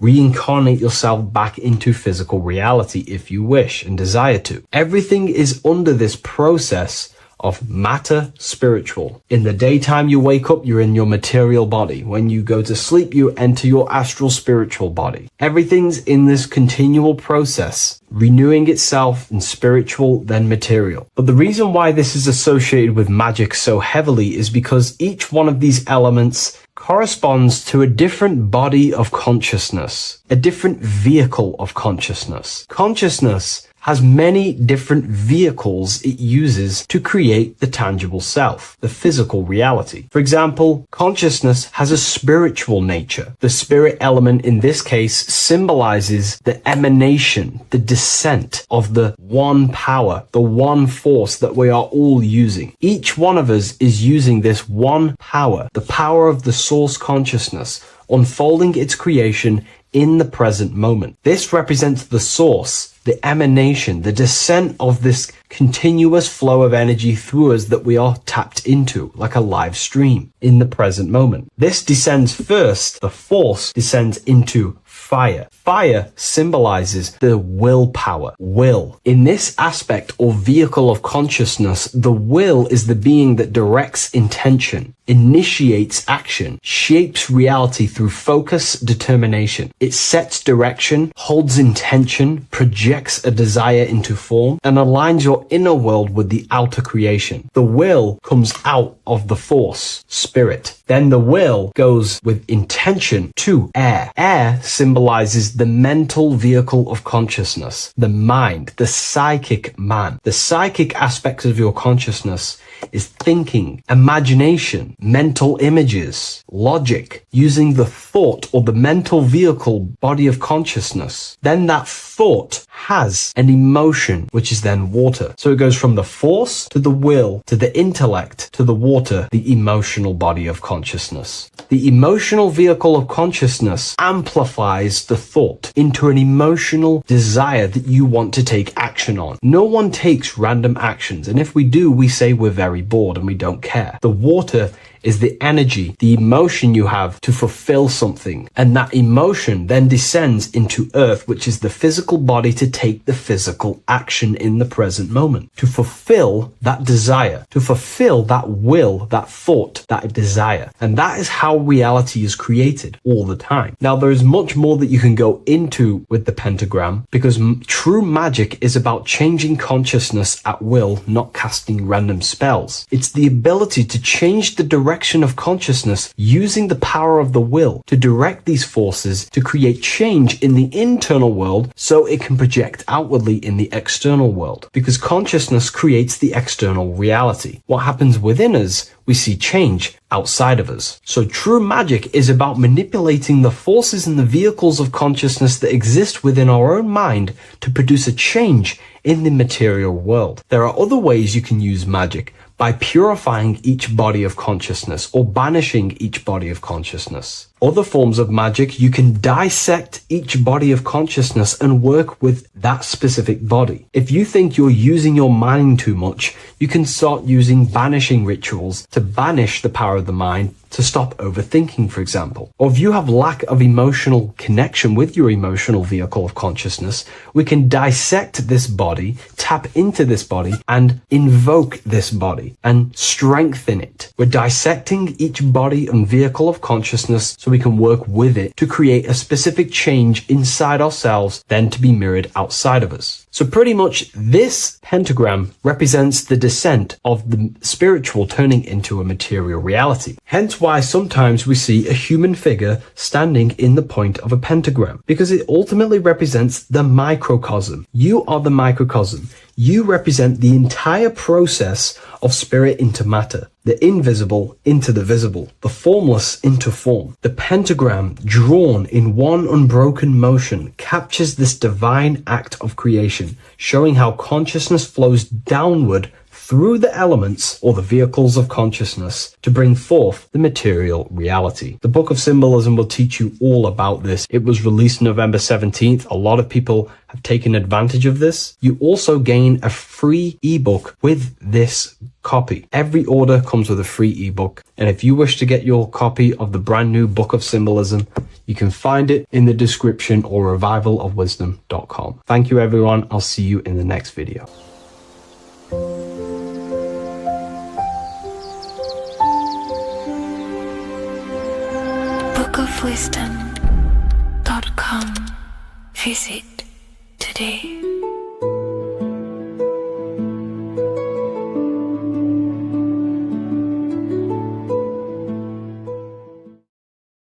reincarnate yourself back into physical reality if you wish and desire to. Everything is under this process of matter spiritual. In the daytime you wake up, you're in your material body. When you go to sleep, you enter your astral spiritual body. Everything's in this continual process, renewing itself in spiritual, then material. But the reason why this is associated with magic so heavily is because each one of these elements corresponds to a different body of consciousness, a different vehicle of consciousness. Consciousness has many different vehicles it uses to create the tangible self, the physical reality. For example, consciousness has a spiritual nature. The spirit element in this case symbolizes the emanation, the descent of the one power, the one force that we are all using. Each one of us is using this one power, the power of the source consciousness, unfolding its creation in the present moment. This represents the source, the emanation, the descent of this continuous flow of energy through us that we are tapped into, like a live stream in the present moment. This descends first, the force descends into fire. Fire symbolizes the willpower, will. In this aspect or vehicle of consciousness, the will is the being that directs intention, initiates action, shapes reality through focus, determination. It sets direction, holds intention, projects a desire into form, and aligns your inner world with the outer creation. The will comes out of the force, spirit. Then the will goes with intention to air. Air symbolizes the mental vehicle of consciousness, the mind, the psychic man. The psychic aspects of your consciousness is thinking, imagination, mental images, logic, using the thought or the mental vehicle body of consciousness. Then that thought has an emotion, which is then water. So it goes from the force to the will to the intellect to the water, the emotional body of consciousness. The emotional vehicle of consciousness amplifies the thought into an emotional desire that you want to take action on. No one takes random actions, and if we do, we say we're very bored and we don't care. The water is the energy, the emotion you have to fulfill something. And that emotion then descends into earth, which is the physical body to take the physical action in the present moment, to fulfill that desire, to fulfill that will, that thought, that desire. And that is how reality is created all the time. Now, there is much more that you can go into with the pentagram, because true magic is about changing consciousness at will, not casting random spells. It's the ability to change the direction of consciousness using the power of the will to direct these forces to create change in the internal world so it can project outwardly in the external world. Because consciousness creates the external reality. What happens within us, we see change outside of us. So true magic is about manipulating the forces and the vehicles of consciousness that exist within our own mind to produce a change in the material world. There are other ways you can use magic, by purifying each body of consciousness or banishing each body of consciousness. Other forms of magic, you can dissect each body of consciousness and work with that specific body. If you think you're using your mind too much, you can start using banishing rituals to banish the power of the mind, to stop overthinking, for example. Or if you have lack of emotional connection with your emotional vehicle of consciousness, we can dissect this body, tap into this body, and invoke this body and strengthen it. We're dissecting each body and vehicle of consciousness so we can work with it to create a specific change inside ourselves, then to be mirrored outside of us. So pretty much this pentagram represents the descent of the spiritual turning into a material reality. Hence why sometimes we see a human figure standing in the point of a pentagram, because it ultimately represents the microcosm. You are the microcosm. You represent the entire process of spirit into matter, the invisible into the visible, the formless into form. The pentagram, drawn in one unbroken motion, captures this divine act of creation, showing how consciousness flows downward through the elements or the vehicles of consciousness to bring forth the material reality. The Book of Symbolism will teach you all about this. It was released November 17th. A lot of people have taken advantage of this. You also gain a free ebook with this copy. Every order comes with a free ebook. And if you wish to get your copy of the brand new Book of Symbolism, you can find it in the description or revivalofwisdom.com. Thank you, everyone. I'll see you in the next video. bookofwisdom.com. Visit today.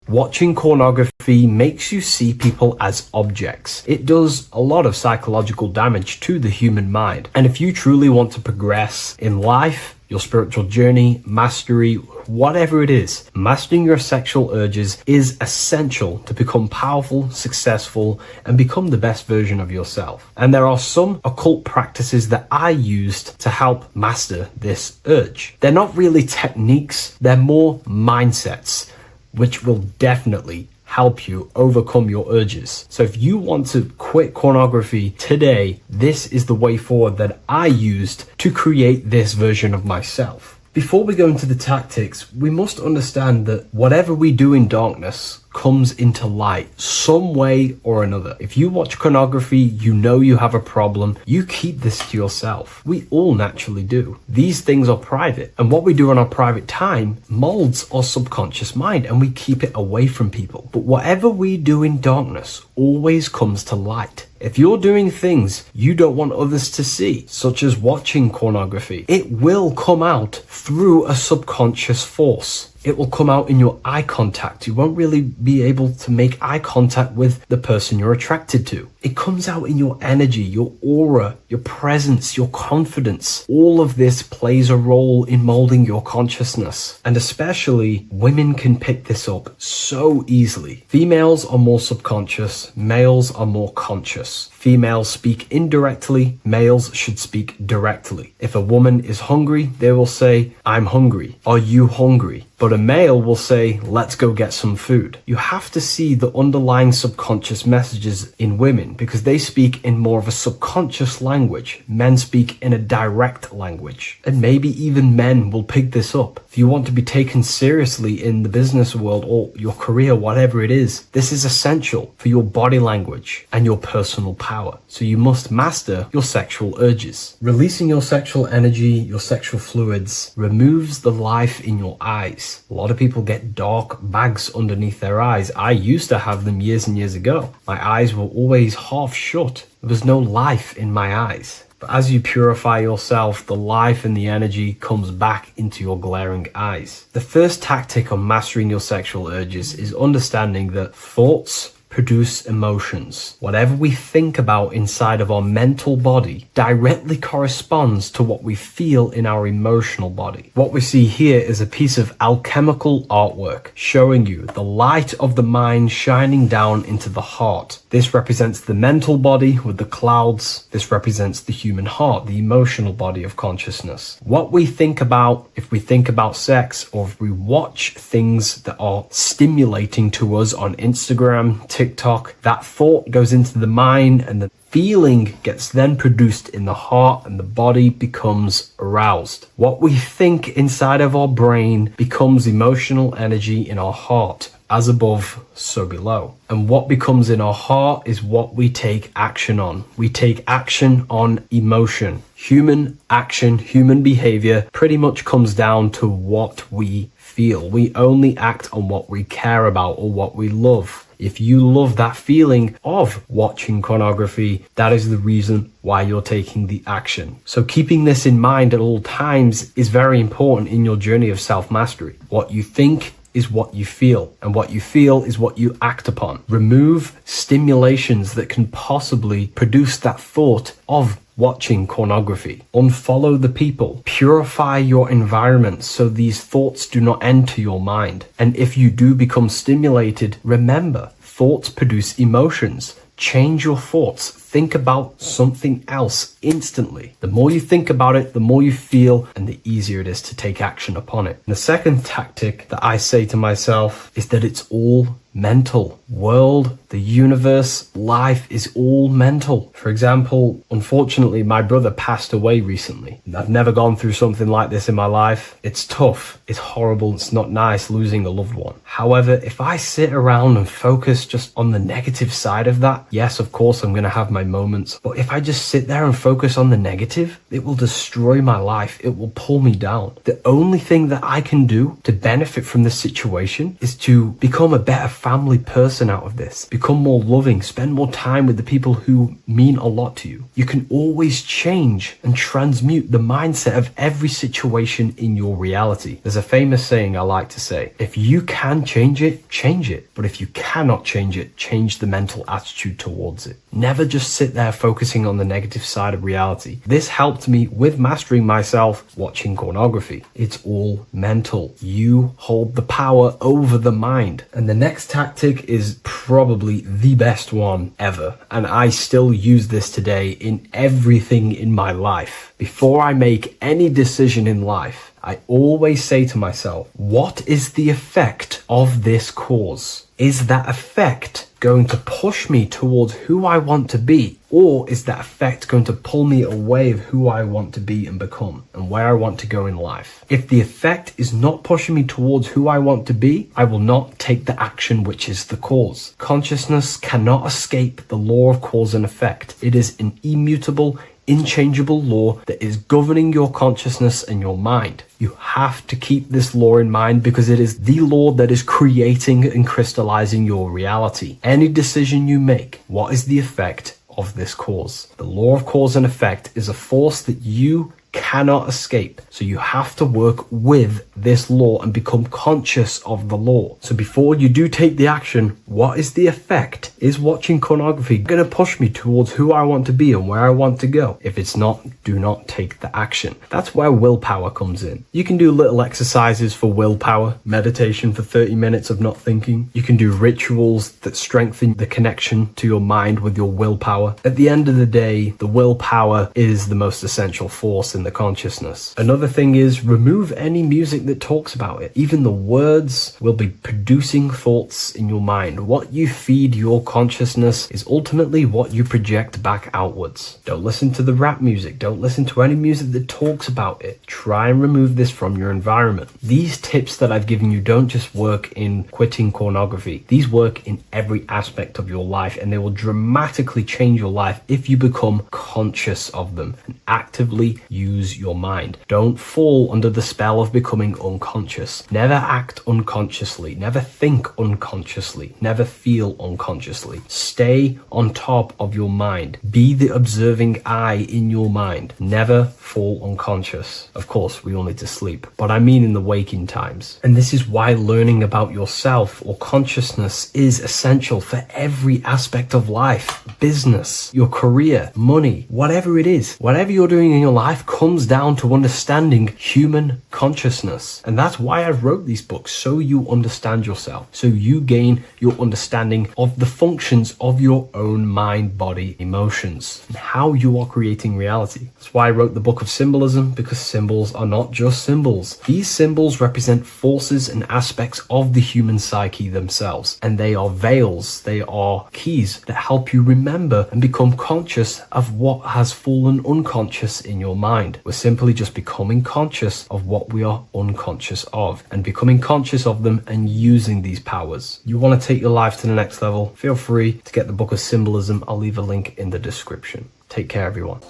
Watching pornography makes you see people as objects. It does a lot of psychological damage to the human mind. And if you truly want to progress in life, your spiritual journey, mastery, whatever it is, mastering your sexual urges is essential to become powerful, successful, and become the best version of yourself. And there are some occult practices that I used to help master this urge. They're not really techniques, they're more mindsets, which will definitely help you overcome your urges. So if you want to quit pornography today, this is the way forward that I used to create this version of myself. Before we go into the tactics, we must understand that whatever we do in darkness comes into light some way or another. If you watch pornography, you know you have a problem. You keep this to yourself. We all naturally do. These things are private, and what we do in our private time molds our subconscious mind, and we keep it away from people. But whatever we do in darkness always comes to light. If you're doing things you don't want others to see, such as watching pornography, it will come out through a subconscious force. It will come out in your eye contact. You won't really be able to make eye contact with the person you're attracted to. It comes out in your energy, your aura, your presence, your confidence. All of this plays a role in molding your consciousness. And especially women can pick this up so easily. Females are more subconscious, males are more conscious. Females speak indirectly, males should speak directly. If a woman is hungry, they will say, "I'm hungry. Are you hungry?" But a male will say, "Let's go get some food." You have to see the underlying subconscious messages in women because they speak in more of a subconscious language. Men speak in a direct language. And maybe even men will pick this up. If you want to be taken seriously in the business world or your career, whatever it is, this is essential for your body language and your personal power. So you must master your sexual urges. Releasing your sexual energy, your sexual fluids, removes the life in your eyes. A lot of people get dark bags underneath their eyes. I used to have them years and years ago. My eyes were always half shut. There was no life in my eyes. But as you purify yourself, the life and the energy comes back into your glaring eyes. The first tactic on mastering your sexual urges is understanding that thoughts produce emotions. Whatever we think about inside of our mental body directly corresponds to what we feel in our emotional body. What we see here is a piece of alchemical artwork showing you the light of the mind shining down into the heart. This represents the mental body with the clouds. This represents the human heart, the emotional body of consciousness. What we think about, if we think about sex, or if we watch things that are stimulating to us on Instagram, TikTok, that thought goes into the mind and the feeling gets then produced in the heart and the body becomes aroused. What we think inside of our brain becomes emotional energy in our heart. As above, so below. And what becomes in our heart is what we take action on. We take action on emotion. Human action, human behavior pretty much comes down to what we feel. We only act on what we care about or what we love. If you love that feeling of watching pornography, that is the reason why you're taking the action. So keeping this in mind at all times is very important in your journey of self-mastery. What you think is what you feel, and what you feel is what you act upon. Remove stimulations that can possibly produce that thought of watching pornography. Unfollow the people. Purify your environment so these thoughts do not enter your mind. And if you do become stimulated, remember, thoughts produce emotions. Change your thoughts. Think about something else instantly. The more you think about it, the more you feel, and the easier it is to take action upon it. And the second tactic that I say to myself is that it's all mental. World, the universe, life is all mental. For example, unfortunately, my brother passed away recently. I've never gone through something like this in my life. It's tough. It's horrible. It's not nice losing a loved one. However, if I sit around and focus just on the negative side of that, yes, of course, I'm going to have my moments. But if I just sit there and focus on the negative, it will destroy my life. It will pull me down. The only thing that I can do to benefit from this situation is to become a better family person out of this. Become more loving. Spend more time with the people who mean a lot to you. You can always change and transmute the mindset of every situation in your reality. There's a famous saying I like to say, if you can change it, change it. But if you cannot change it, change the mental attitude towards it. Never just sit there focusing on the negative side of reality. This helped me with mastering myself watching pornography. It's all mental. You hold the power over the mind. And the next tactic is probably the best one ever. And I still use this today in everything in my life. Before I make any decision in life, I always say to myself, what is the effect of this cause? Is that effect going to push me towards who I want to be? Or is that effect going to pull me away of who I want to be and become and where I want to go in life? If the effect is not pushing me towards who I want to be, I will not take the action which is the cause. Consciousness cannot escape the law of cause and effect. It is an immutable, inchangeable law that is governing your consciousness and your mind. You have to keep this law in mind because it is the law that is creating and crystallizing your reality. Any decision you make, what is the effect of this cause? The law of cause and effect is a force that you cannot escape. So you have to work with this law and become conscious of the law. So before you do take the action, what is the effect? Is watching pornography going to push me towards who I want to be and where I want to go? If it's not, do not take the action. That's where willpower comes in. You can do little exercises for willpower, meditation for 30 minutes of not thinking. You can do rituals that strengthen the connection to your mind with your willpower. At the end of the day, the willpower is the most essential force in the consciousness. Another thing is remove any music that talks about it. Even the words will be producing thoughts in your mind. What you feed your consciousness is ultimately what you project back outwards. Don't listen to the rap music. Don't listen to any music that talks about it. Try and remove this from your environment. These tips that I've given you don't just work in quitting pornography. These work in every aspect of your life, and they will dramatically change your life if you become conscious of them and actively use your mind. Don't fall under the spell of becoming unconscious. Never act unconsciously. Never think unconsciously. Never feel unconsciously. Stay on top of your mind. Be the observing eye in your mind. Never fall unconscious. Of course, we all need to sleep, but I mean in the waking times. And this is why learning about yourself or consciousness is essential for every aspect of life. Business, your career, money, whatever it is. Whatever you're doing in your life comes down to understanding human consciousness. And that's why I wrote these books, so you understand yourself, so you gain your understanding of the functions of your own mind, body, emotions, and how you are creating reality. That's why I wrote the book of symbolism, because symbols are not just symbols. These symbols represent forces and aspects of the human psyche themselves, and they are veils, they are keys that help you remember and become conscious of what has fallen unconscious in your mind. We're simply just becoming conscious of what we are unconscious of and becoming conscious of them and using these powers. You want to take your life to the next level? Feel free to get the book of symbolism. I'll leave a link in the description. Take care, everyone.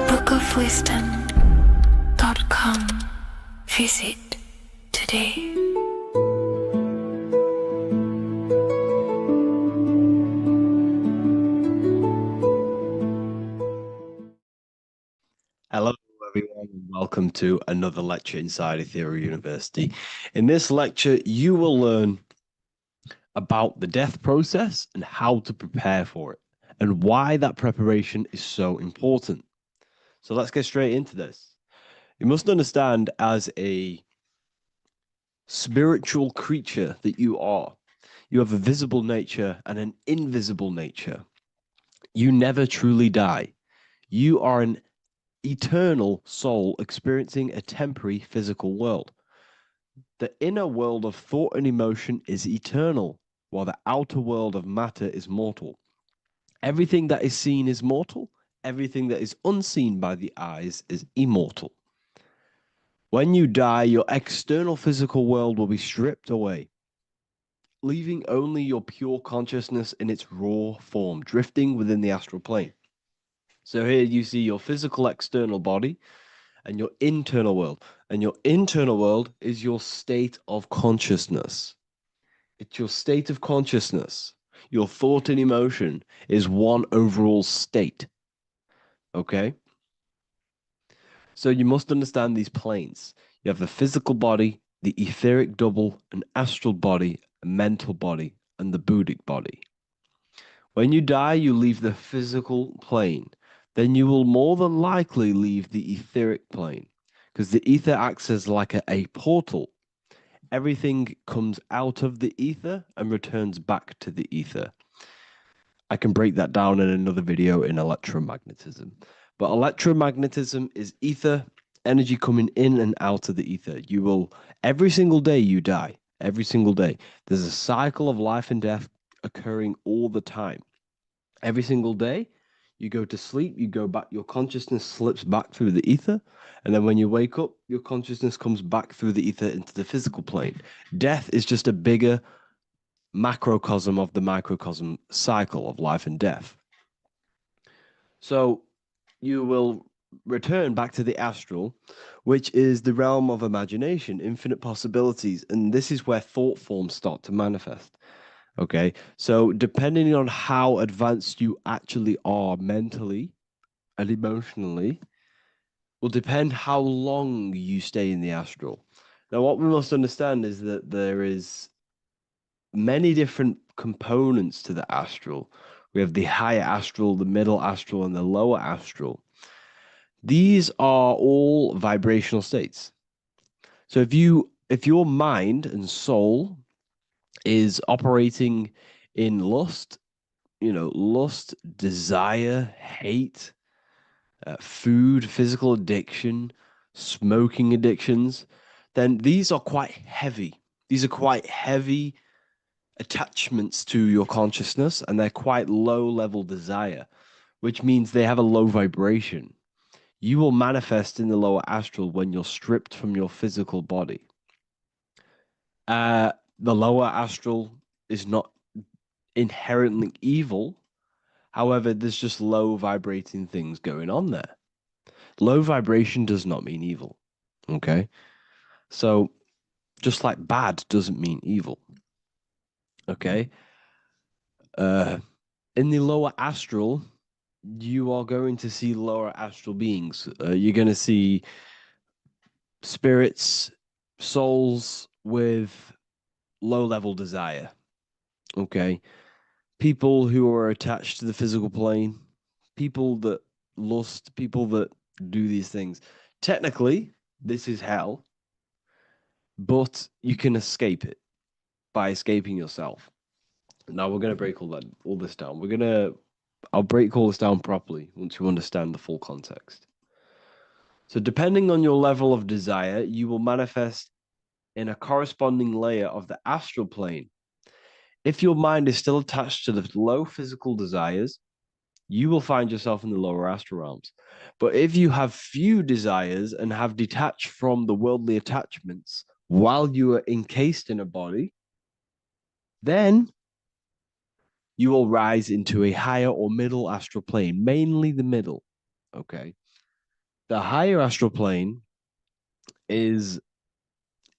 bookofwisdom.com. Visit today. Hello, everyone, and welcome to another lecture inside Ethereal University. In this lecture, you will learn about the death process and how to prepare for it, and why that preparation is so important. So let's get straight into this. You must understand, as a spiritual creature that you are, you have a visible nature and an invisible nature. You never truly die. You are an eternal soul experiencing a temporary physical world. The inner world of thought and emotion is eternal, while the outer world of matter is mortal. Everything that is seen is mortal. Everything that is unseen by the eyes is immortal. When you die, your external physical world will be stripped away, leaving only your pure consciousness in its raw form, drifting within the astral plane. So here you see your physical external body and your internal world. And your internal world is your state of consciousness. It's your state of consciousness. Your thought and emotion is one overall state. Okay? So you must understand these planes. You have the physical body, the etheric double, an astral body, a mental body, and the Buddhic body. When you die, you leave the physical plane. Then you will more than likely leave the etheric plane, because the ether acts as like a portal. Everything comes out of the ether and returns back to the ether. I can break that down in another video in electromagnetism. But electromagnetism is ether energy coming in and out of the ether. You will, every single day you die, every single day. There's a cycle of life and death occurring all the time. Every single day, you go to sleep, you go back, your consciousness slips back through the ether. And then when you wake up, your consciousness comes back through the ether into the physical plane. Death is just a bigger macrocosm of the microcosm cycle of life and death. So you will return back to the astral, which is the realm of imagination, infinite possibilities. And this is where thought forms start to manifest. Okay. So depending on how advanced you actually are mentally and emotionally, will depend how long you stay in the astral. Now, what we must understand is that there is many different components to the astral. We have the higher astral, the middle astral, and the lower astral. These are all vibrational states. So if your mind and soul is operating in lust, lust, desire, hate, food, physical addiction, smoking addictions, then these are quite heavy. These are quite heavy attachments to your consciousness, and they're quite low level desire, which means they have a low vibration. You will manifest in the lower astral when you're stripped from your physical body. The lower astral is not inherently evil. However, there's just low vibrating things going on there. Low vibration does not mean evil. Okay. So just like bad doesn't mean evil. Okay. In the lower astral, you are going to see lower astral beings. You're going to see spirits, souls with low level desire. Okay. People who are attached to the physical plane, people that lust, people that do these things. Technically, this is hell, but you can escape it by escaping yourself. Now we're going to break all this down. I'll break all this down properly once you understand the full context. So depending on your level of desire, you will manifest in a corresponding layer of the astral plane. If your mind is still attached to the low physical desires, you will find yourself in the lower astral realms. But if you have few desires and have detached from the worldly attachments while you are encased in a body, then you will rise into a higher or middle astral plane, mainly the middle. Okay. The higher astral plane is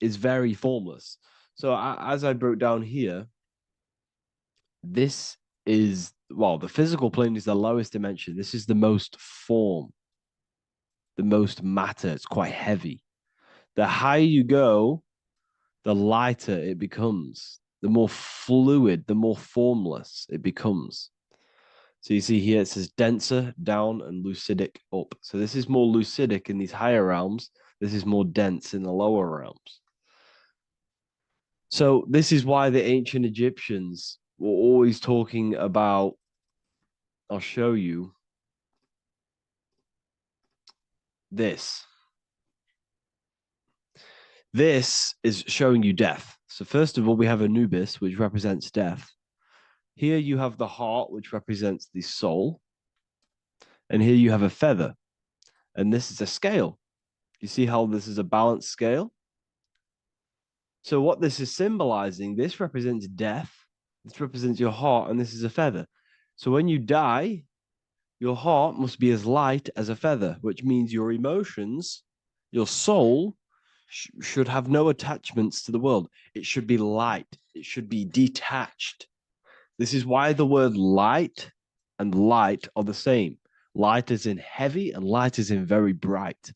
very formless. So as I broke down here, this is, well, the physical plane is the lowest dimension. This is the most form, the most matter. It's quite heavy. The higher you go, the lighter it becomes. The more fluid, the more formless it becomes. So you see here it says denser down and lucidic up. So this is more lucidic in these higher realms. This is more dense in the lower realms. So this is why the ancient Egyptians were always talking about, I'll show you this. This is showing you death. So first of all, we have Anubis, which represents death. Here you have the heart, which represents the soul. And here you have a feather. And this is a scale. You see how this is a balanced scale? So what this is symbolizing, this represents death. This represents your heart, and this is a feather. So when you die, your heart must be as light as a feather, which means your emotions, your soul, should have no attachments to the world. It should be light. It should be detached. This is why the word light and light are the same. Light is in heavy and light is in very bright.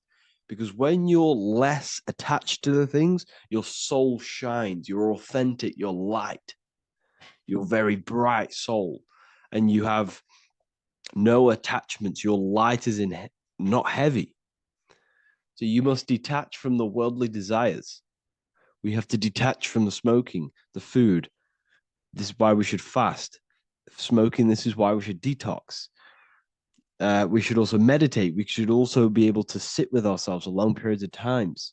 Because when you're less attached to the things, your soul shines. You're authentic. You're light. You're very bright soul. And you have no attachments. Your light is in not heavy. So you must detach from the worldly desires. We have to detach from the smoking, the food. This is why we should fast. Smoking, this is why we should detox. We should also meditate. We should also be able to sit with ourselves for long periods of times.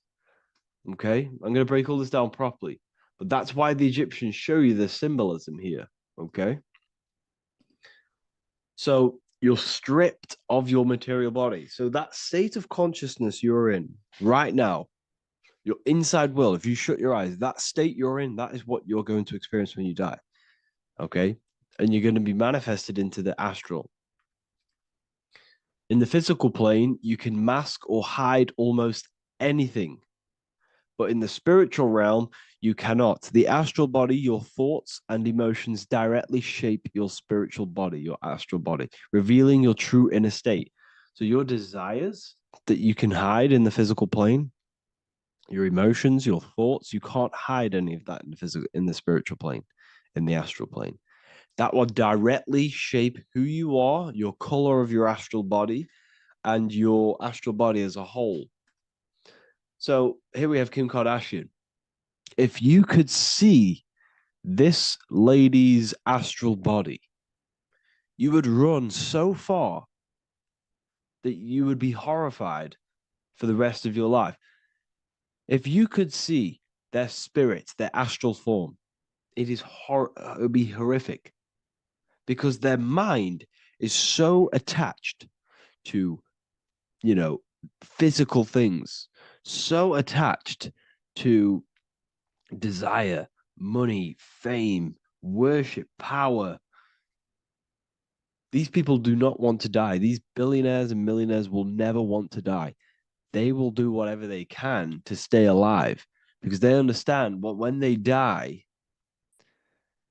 Okay, I'm going to break all this down properly, but that's why the Egyptians show you the symbolism here. Okay, so you're stripped of your material body. So that state of consciousness you're in right now, your inside world, if you shut your eyes, that state you're in, that is what you're going to experience when you die. Okay, and you're going to be manifested into the astral. In the physical plane, you can mask or hide almost anything. But in the spiritual realm, you cannot. The astral body, your thoughts and emotions directly shape your spiritual body, your astral body, revealing your true inner state. So your desires that you can hide in the physical plane, your emotions, your thoughts, you can't hide any of that in the spiritual plane, in the astral plane. That will directly shape who you are, your color of your astral body, and your astral body as a whole. So here we have Kim Kardashian. If you could see this lady's astral body, you would run so far that you would be horrified for the rest of your life. If you could see their spirit, their astral form, it would be horrific because their mind is so attached to, physical things, so attached to desire, money, fame, worship, power. These people do not want to die. These billionaires and millionaires will never want to die. They will do whatever they can to stay alive because they understand what when they die,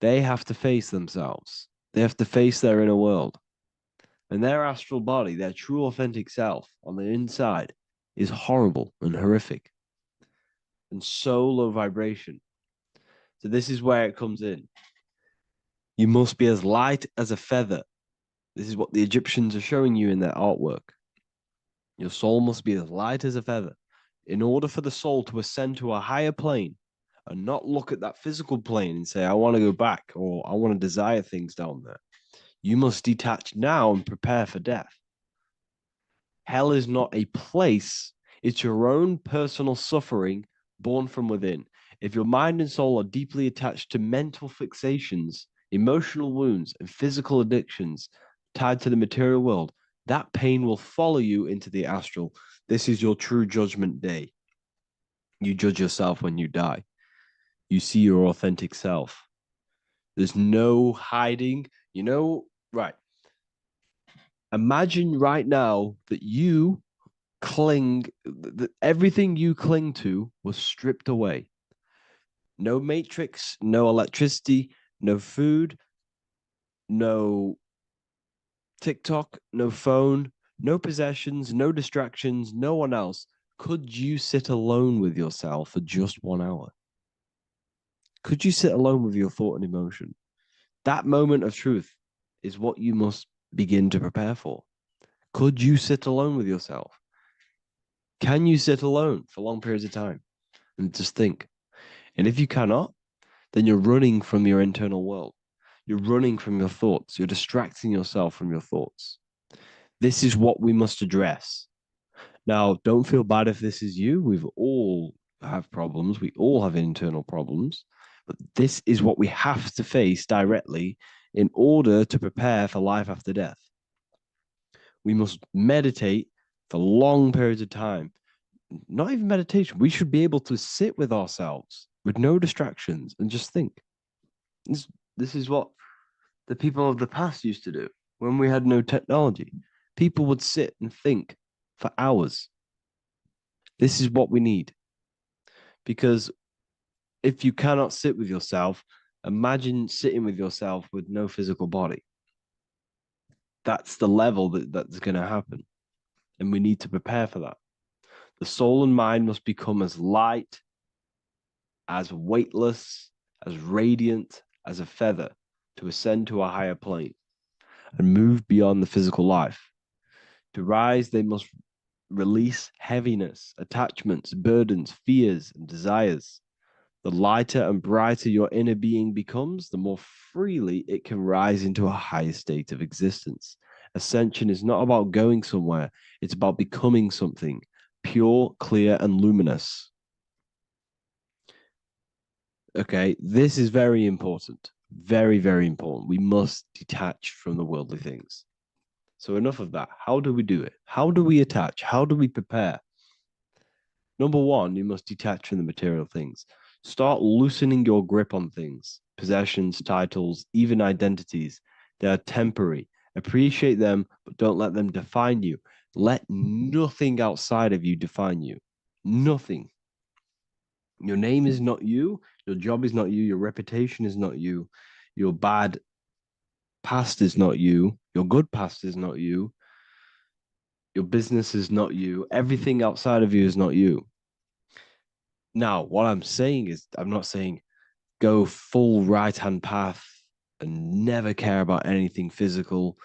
they have to face themselves. They have to face their inner world. And their astral body, their true authentic self on the inside is horrible and horrific and so low vibration. So this is where it comes in. You must be as light as a feather. This is what the Egyptians are showing you in their artwork. Your soul must be as light as a feather. In order for the soul to ascend to a higher plane and not look at that physical plane and say, I want to go back or I want to desire things down there, you must detach now and prepare for death. Hell is not a place, it's your own personal suffering born from within. If your mind and soul are deeply attached to mental fixations, emotional wounds, and physical addictions tied to the material world, that pain will follow you into the astral. This is your true judgment day. You judge yourself when you die. You see your authentic self. There's no hiding. Right. Imagine right now that you that everything you cling to was stripped away. No matrix, no electricity, no food, no TikTok, no phone, no possessions, no distractions, no one else. Could you sit alone with yourself for just 1 hour? Could you sit alone with your thought and emotion? That moment of truth is what you must begin to prepare for. Could you sit alone with yourself? Can you sit alone for long periods of time and just think? And if you cannot, then you're running from your internal world. You're running from your thoughts. You're distracting yourself from your thoughts. This is what we must address. Now, don't feel bad if this is you. We've all have problems. We all have internal problems. But this is what we have to face directly in order to prepare for life after death. We must meditate for long periods of time. Not even meditation. We should be able to sit with ourselves with no distractions and just think. This is what the people of the past used to do when we had no technology. People would sit and think for hours. This is what we need. Because if you cannot sit with yourself, imagine sitting with yourself with no physical body. That's the level that's going to happen. And we need to prepare for that. The soul and mind must become as light, as weightless, as radiant as a feather to ascend to a higher plane and move beyond the physical life. To rise, they must release heaviness, attachments, burdens, fears, and desires. The lighter and brighter your inner being becomes, the more freely it can rise into a higher state of existence. Ascension is not about going somewhere, it's about becoming something pure, clear, and luminous. Okay, this is very important. Very, very important. We must detach from the worldly things. So, enough of that. How do we do it? How do we attach? How do we prepare? Number one, you must detach from the material things. Start loosening your grip on things, possessions, titles, even identities. They are temporary. Appreciate them, but don't let them define you. Let nothing outside of you define you. Nothing. Your name is not you. Your job is not you. Your reputation is not you. Your bad past is not you. Your good past is not you. Your business is not you. Everything outside of you is not you. Now, what I'm saying is, I'm not saying go full right hand path and never care about anything physical,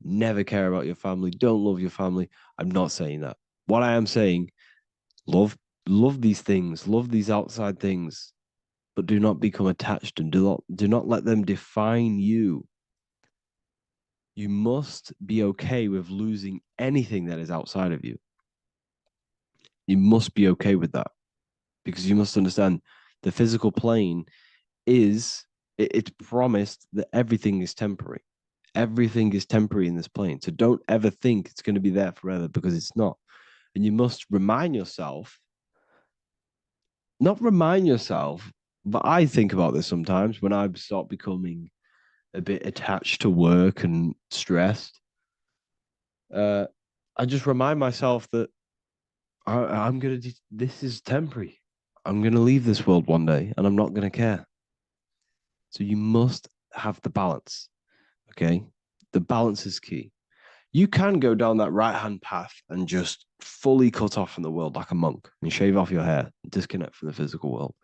never care about your family, don't love your family. I'm not saying that. What I am saying, love these things, love these outside things, but do not become attached and do not let them define you. You must be okay with losing anything that is outside of you. You must be okay with that, because you must understand the physical plane is it's promised that everything is temporary. Everything is temporary in this plane. So don't ever think it's going to be there forever, because it's not. And you must remind yourself, not remind yourself, but I think about this sometimes when I start becoming a bit attached to work and stressed. I just remind myself that I'm going to, this is temporary. I'm going to leave this world one day and I'm not going to care. So you must have the balance. Okay. The balance is key. You can go down that right hand path and just fully cut off from the world like a monk and shave off your hair, disconnect from the physical world.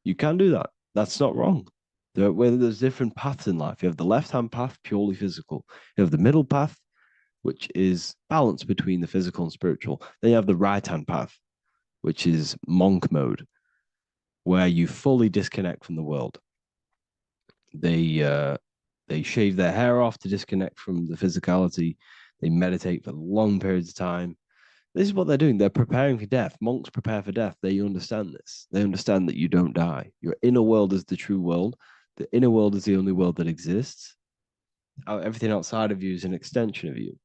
You can do that. That's not wrong. There's different paths in life. You have the left hand path, purely physical. You have the middle path, which is balance between the physical and spiritual. Then you have the right hand path, which is monk mode, where you fully disconnect from the world. They shave their hair off to disconnect from the physicality. They meditate for long periods of time. This is what they're doing. They're preparing for death. Monks prepare for death. They understand this. They understand that you don't die. Your inner world is the true world. The inner world is the only world that exists. Everything outside of you is an extension of you.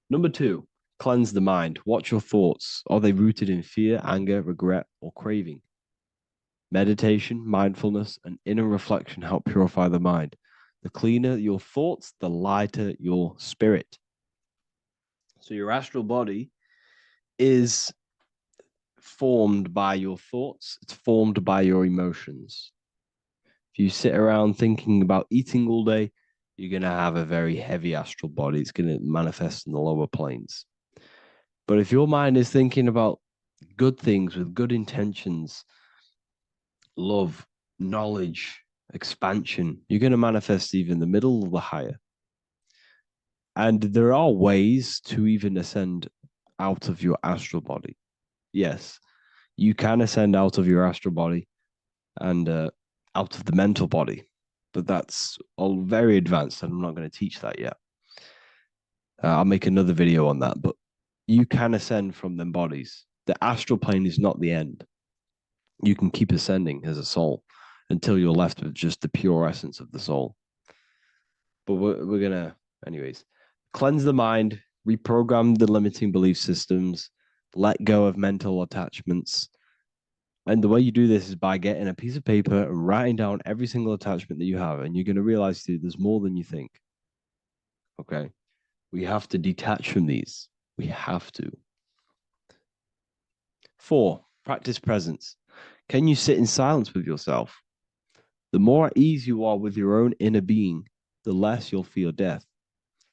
Number two, cleanse the mind. Watch your thoughts. Are they rooted in fear, anger, regret, or craving? Meditation, mindfulness, and inner reflection help purify the mind. The cleaner your thoughts, the lighter your spirit. So your astral body is formed by your thoughts. It's formed by your emotions. If you sit around thinking about eating all day, you're going to have a very heavy astral body. It's going to manifest in the lower planes. But if your mind is thinking about good things with good intentions, love, knowledge, expansion, you're going to manifest even the middle or the higher. And there are ways to even ascend out of your astral body. Yes, you can ascend out of your astral body and out of the mental body, but that's all very advanced, and I'm not going to teach that yet. I'll make another video on that, but you can ascend from them bodies. The astral plane is not the end. You can keep ascending as a soul until you're left with just the pure essence of the soul. But we're going to, anyways, cleanse the mind, reprogram the limiting belief systems, let go of mental attachments. And the way you do this is by getting a piece of paper and writing down every single attachment that you have. And you're going to realize, dude, there's more than you think. Okay. We have to detach from these. We have to. 4, practice presence. Can you sit in silence with yourself? The more at ease you are with your own inner being, the less you'll feel death.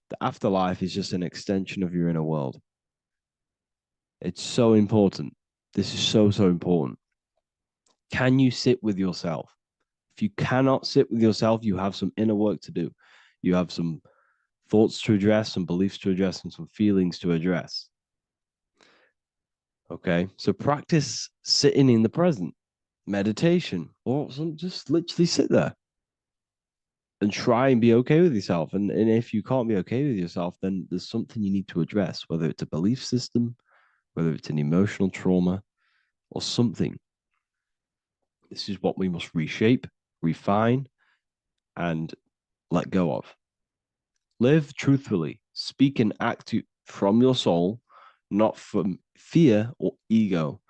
The afterlife is just an extension of your inner world. It's so important. This is so, so important. Can you sit with yourself? If you cannot sit with yourself, you have some inner work to do. You have some thoughts to address, some beliefs to address, and some feelings to address. Okay, so practice sitting in the present, meditation, or just literally sit there. and try and be okay with yourself. And if you can't be okay with yourself, then there's something you need to address, whether it's a belief system, whether it's an emotional trauma, or something. This is what we must reshape, refine, and let go of. Live truthfully, speak and act from your soul, not from fear or ego.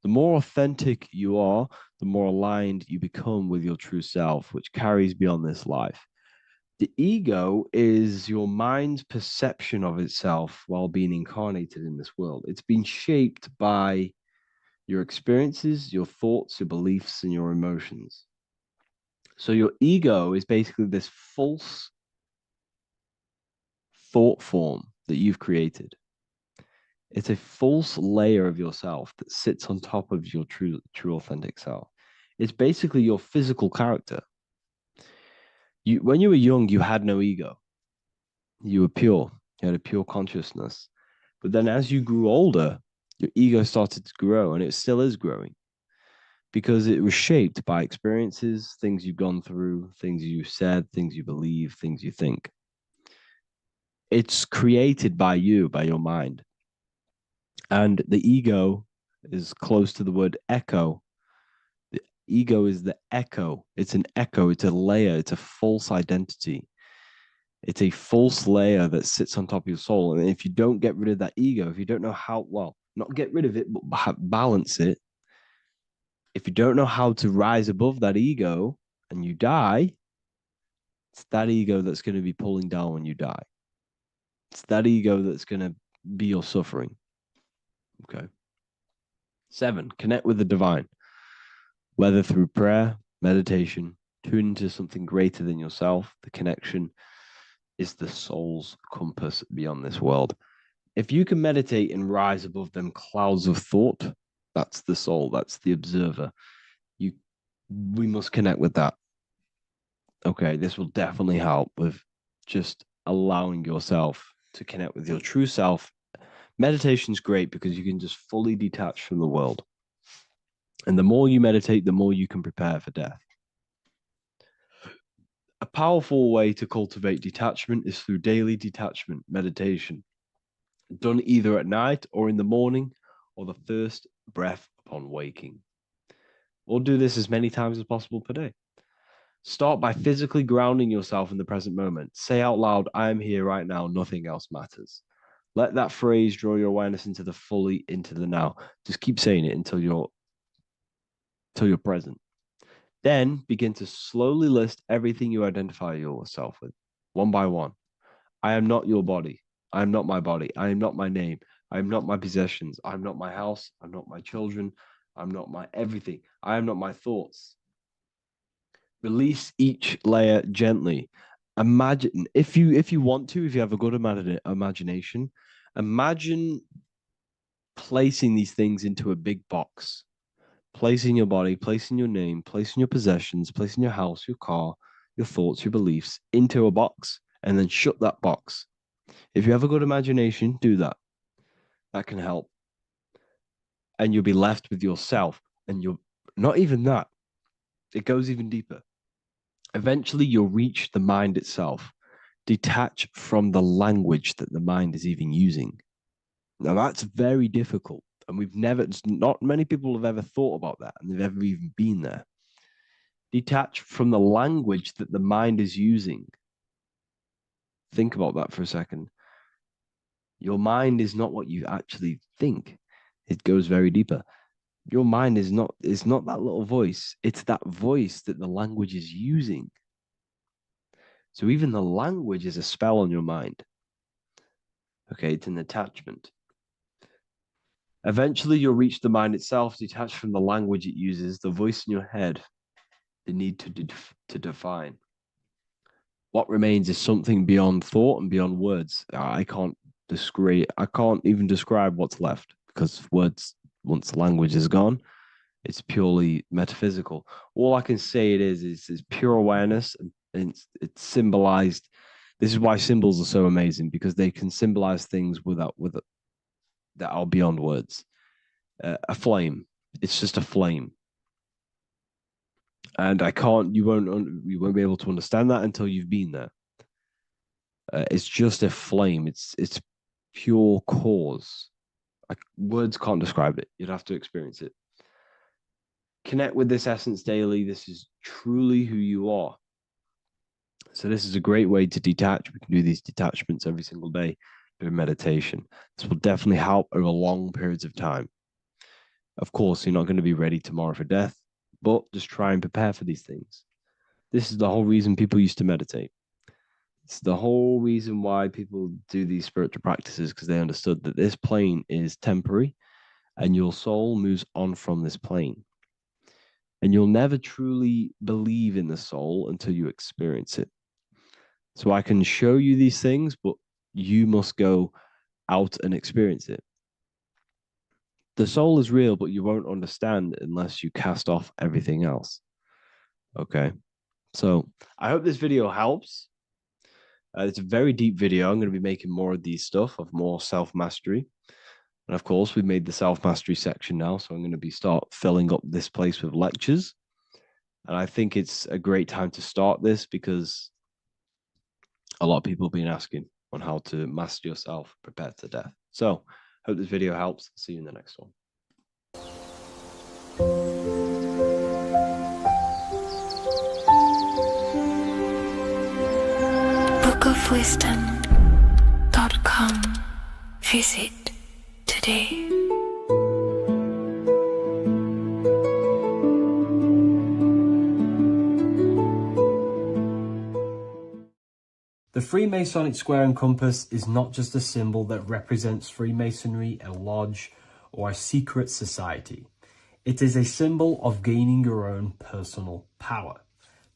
The more authentic you are, the more aligned you become with your true self, which carries beyond this life. The ego is your mind's perception of itself while being incarnated in this world. It's been shaped by your experiences, your thoughts, your beliefs, and your emotions. So your ego is basically this false thought form that you've created. It's a false layer of yourself that sits on top of your true authentic self. It's basically your physical character. When you were young, you had no ego. You were pure. You had a pure consciousness. But then as you grew older, your ego started to grow, and it still is growing because it was shaped by experiences, things you've gone through, things you said, things you believe, things you think. It's created by you, by your mind. And the ego is close to the word echo. The ego is the echo. It's an echo. It's a layer. It's a false identity. It's a false layer that sits on top of your soul. And if you don't get rid of that ego, if you don't know how, well, not get rid of it, but balance it. If you don't know how to rise above that ego and you die, it's that ego that's going to be pulling down when you die. It's that ego that's going to be your suffering. Okay. 7, connect with the divine, whether through prayer, meditation, tune into something greater than yourself. The connection is the soul's compass beyond this world. If you can meditate and rise above them clouds of thought, that's the soul, that's the observer. We must connect with that. Okay, this will definitely help with just allowing yourself to connect with your true self. Meditation's great because you can just fully detach from the world. And the more you meditate, the more you can prepare for death. A powerful way to cultivate detachment is through daily detachment meditation, done either at night or in the morning or the first breath upon waking. Or do this as many times as possible per day. Start by physically grounding yourself in the present moment. Say out loud, I am here right now, nothing else matters. Let that phrase draw your awareness into the now. Just keep saying it until you're present. Then begin to slowly list everything you identify yourself with, one by one. I am not your body. I am not my body. I am not my name. I am not my possessions. I'm not my house. I'm not my children. I'm not my everything. I am not my thoughts. Release each layer gently. Imagine, if you want to, if you have a good imagination, imagine placing these things into a big box. Placing your body, placing your name, placing your possessions, placing your house, your car, your thoughts, your beliefs into a box, and then shut that box. If you have a good imagination, do that. That can help. And you'll be left with yourself. And you're not even that. It goes even deeper. Eventually, you'll reach the mind itself. Detach from the language that the mind is even using. Now, that's very difficult. And not many people have ever thought about that, and they've ever even been there. Detach from the language that the mind is using. Think about that for a second. Your mind is not what you actually think. It goes very deeper. Your mind is not that little voice. It's that voice that the language is using. So even the language is a spell on your mind. Okay, it's an attachment. Eventually, you'll reach the mind itself, detached from the language it uses, the voice in your head, the need to define. What remains is something beyond thought and beyond words. I can't even describe what's left because words, once the language is gone, it's purely metaphysical. All I can say it is pure awareness, and it's symbolized. This is why symbols are so amazing, because they can symbolize things that are beyond words. A flame, it's just a flame. And you won't be able to understand that until you've been there. It's just a flame. It's pure cause. Words can't describe it. You'd have to experience it. Connect with this essence daily. This is truly who you are. So this is a great way to detach. We can do these detachments every single day during meditation. This will definitely help over long periods of time. Of course, you're not going to be ready tomorrow for death, but just try and prepare for these things. This is the whole reason people used to meditate. It's the whole reason why people do these spiritual practices, because they understood that this plane is temporary and your soul moves on from this plane. And you'll never truly believe in the soul until you experience it. So I can show you these things, but you must go out and experience it. The soul is real, but you won't understand unless you cast off everything else. Okay. So I hope this video helps. It's a very deep video. I'm going to be making more of these stuff, of more self-mastery. And of course, we've made the self-mastery section now. So I'm going to start filling up this place with lectures. And I think it's a great time to start this because a lot of people have been asking on how to master yourself, prepare to death. So hope this video helps. See you in the next one. bookofwisdom.com. Visit today. The Freemasonic square and compass is not just a symbol that represents Freemasonry, a lodge, or a secret society. It is a symbol of gaining your own personal power.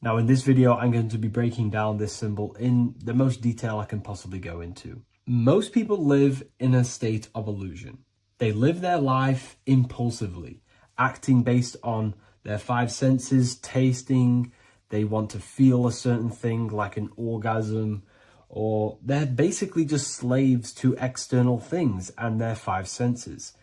Now, in this video, I'm going to be breaking down this symbol in the most detail I can possibly go into. Most people live in a state of illusion. They live their life impulsively, acting based on their five senses, tasting. They want to feel a certain thing like an orgasm, or they're basically just slaves to external things and their five senses,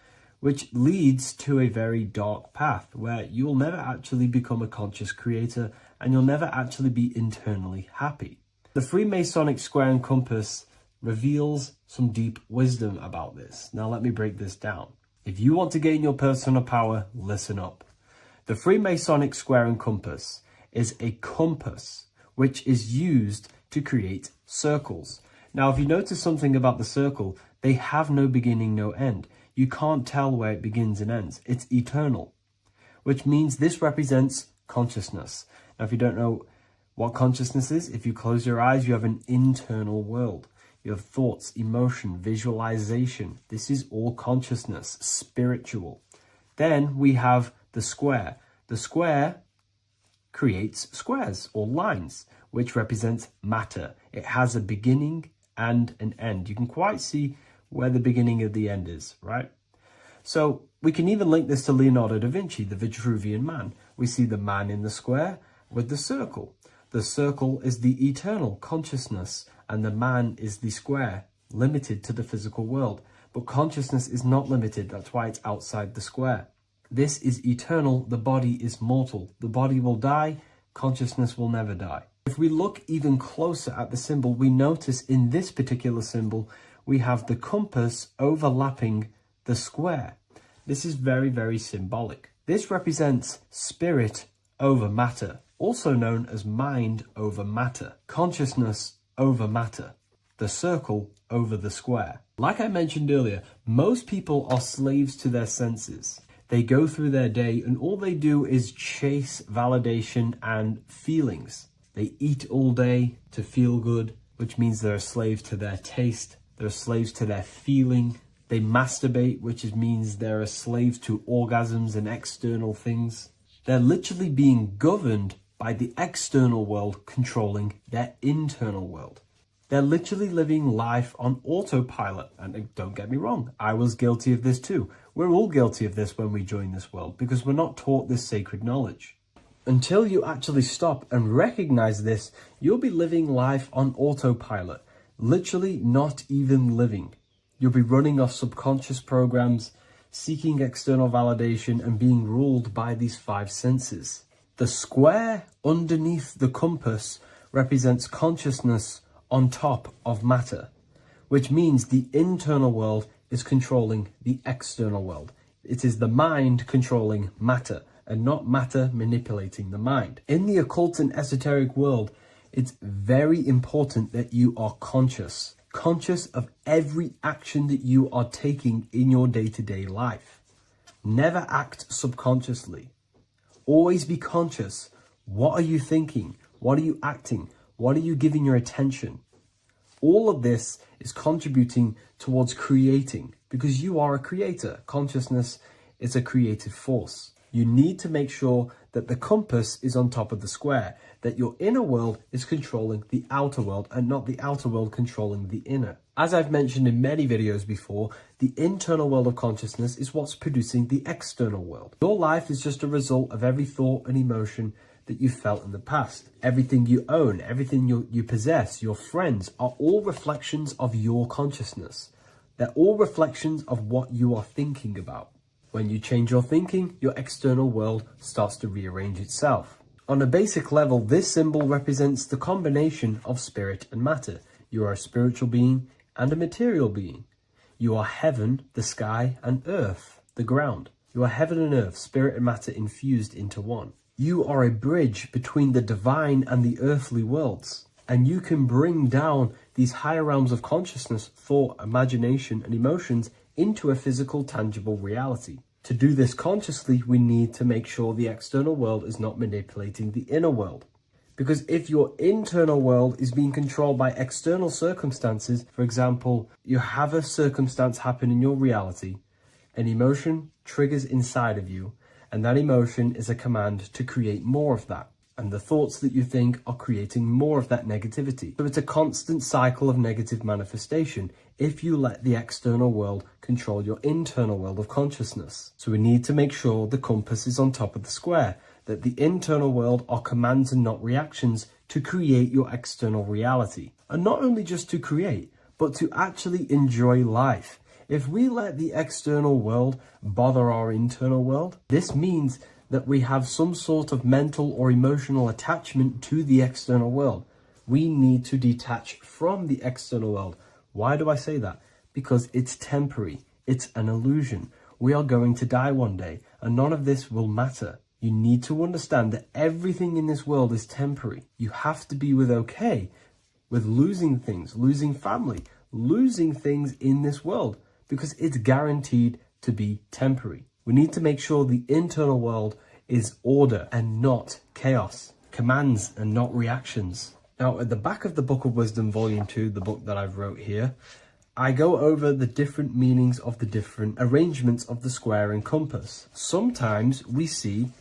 which leads to a very dark path where you'll never actually become a conscious creator and you'll never actually be internally happy. The Freemasonic square and compass reveals some deep wisdom about this. Now let me break this down. If you want to gain your personal power, listen up. The Freemasonic square and compass is a compass which is used to create circles. Now, if you notice something about the circle, they have no beginning, no end. You can't tell where it begins and ends. It's eternal, which means this represents consciousness. Now, if you don't know what consciousness is, if you close your eyes, you have an internal world. You have thoughts, emotion, visualization. This is all consciousness, spiritual. Then we have the square. The square creates squares or lines, which represents matter. It has a beginning and an end. You can quite see where the beginning of the end is, right? So we can even link this to Leonardo da Vinci, the Vitruvian Man. We see the man in the square with the circle. The circle is the eternal consciousness, and the man is the square, limited to the physical world. But consciousness is not limited. That's why it's outside the square. This is eternal. The body is mortal. The body will die. Consciousness will never die. If we look even closer at the symbol, we notice in this particular symbol, we have the compass overlapping the square. This is very, very symbolic. This represents spirit over matter, also known as mind over matter, consciousness over matter, the circle over the square. Like I mentioned earlier, most people are slaves to their senses. They go through their day and all they do is chase validation and feelings. They eat all day to feel good, which means they're a slave to their taste. They're slaves to their feeling. They masturbate, which means they're a slave to orgasms and external things. They're literally being governed by the external world controlling their internal world. They're literally living life on autopilot. And don't get me wrong, I was guilty of this too. We're all guilty of this when we join this world because we're not taught this sacred knowledge. Until you actually stop and recognize this, you'll be living life on autopilot, literally not even living. You'll be running off subconscious programs, seeking external validation and being ruled by these five senses. The square underneath the compass represents consciousness on top of matter, which means the internal world is controlling the external world. It is the mind controlling matter and not matter manipulating the mind. In the occult and esoteric world, it's very important that you are conscious of every action that you are taking in your day-to-day life. Never act subconsciously. Always be conscious. What are you thinking? What are you acting? What are you giving your attention? All of this is contributing towards creating, because you are a creator. Consciousness is a creative force. You need to make sure that the compass is on top of the square, that your inner world is controlling the outer world and not the outer world controlling the inner. As I've mentioned in many videos before, the internal world of consciousness is what's producing the external world. Your life is just a result of every thought and emotion that you felt in the past. Everything you own, everything you possess, your friends are all reflections of your consciousness. They're all reflections of what you are thinking about. When you change your thinking, your external world starts to rearrange itself. On a basic level, this symbol represents the combination of spirit and matter. You are a spiritual being and a material being. You are heaven, the sky, and earth, the ground. You are heaven and earth, spirit and matter infused into one. You are a bridge between the divine and the earthly worlds. And you can bring down these higher realms of consciousness, thought, imagination, and emotions into a physical, tangible reality. To do this consciously, we need to make sure the external world is not manipulating the inner world. Because if your internal world is being controlled by external circumstances, for example, you have a circumstance happen in your reality, an emotion triggers inside of you, and that emotion is a command to create more of that. And the thoughts that you think are creating more of that negativity. So it's a constant cycle of negative manifestation if you let the external world control your internal world of consciousness. So we need to make sure the compass is on top of the square, that the internal world are commands and not reactions to create your external reality. And not only just to create, but to actually enjoy life. If we let the external world bother our internal world, this means that we have some sort of mental or emotional attachment to the external world. We need to detach from the external world. Why do I say that? Because it's temporary. It's an illusion. We are going to die one day, and none of this will matter. You need to understand that everything in this world is temporary. You have to be okay with losing things, losing family, losing things in this world, because it's guaranteed to be temporary. We need to make sure the internal world is order and not chaos, commands and not reactions. Now, at the back of the Book of Wisdom, Volume 2, the book that I've wrote here, I go over the different meanings of the different arrangements of the square and compass. Sometimes we see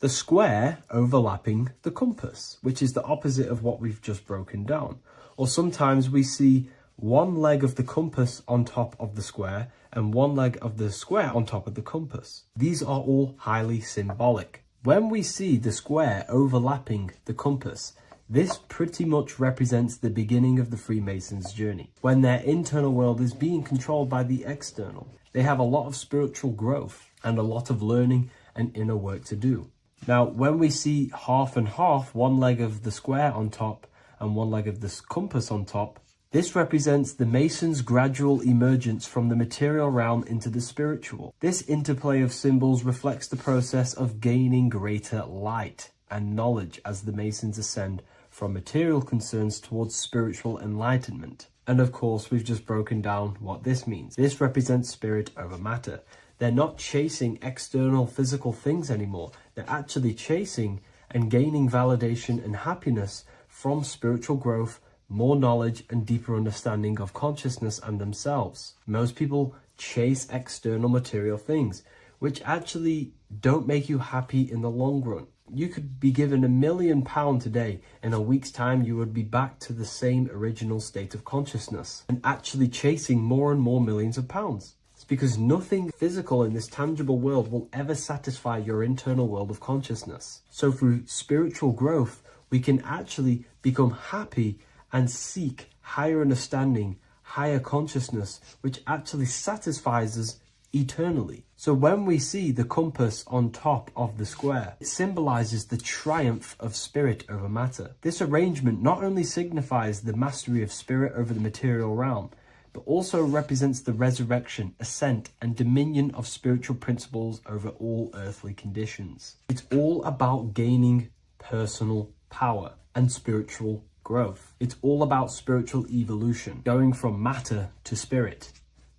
the square overlapping the compass, which is the opposite of what we've just broken down. Or sometimes we see one leg of the compass on top of the square and one leg of the square on top of the compass. These are all highly symbolic. When we see the square overlapping the compass, this pretty much represents the beginning of the Freemasons' journey, when their internal world is being controlled by the external. They have a lot of spiritual growth and a lot of learning and inner work to do. Now, when we see half and half, one leg of the square on top and one leg of the compass on top, this represents the Masons' gradual emergence from the material realm into the spiritual. This interplay of symbols reflects the process of gaining greater light and knowledge as the Masons ascend from material concerns towards spiritual enlightenment. And of course, we've just broken down what this means. This represents spirit over matter. They're not chasing external physical things anymore. They're actually chasing and gaining validation and happiness from spiritual growth, more knowledge and deeper understanding of consciousness and themselves. Most people chase external material things, which actually don't make you happy in the long run. You could be given £1 million today. In a week's time, you would be back to the same original state of consciousness and actually chasing more and more millions of pounds. It's because nothing physical in this tangible world will ever satisfy your internal world of consciousness. So through spiritual growth, we can actually become happy and seek higher understanding, higher consciousness, which actually satisfies us eternally. So when we see the compass on top of the square, it symbolizes the triumph of spirit over matter. This arrangement not only signifies the mastery of spirit over the material realm, but also represents the resurrection, ascent, and dominion of spiritual principles over all earthly conditions. It's all about gaining personal power and spiritual growth. It's all about spiritual evolution, going from matter to spirit.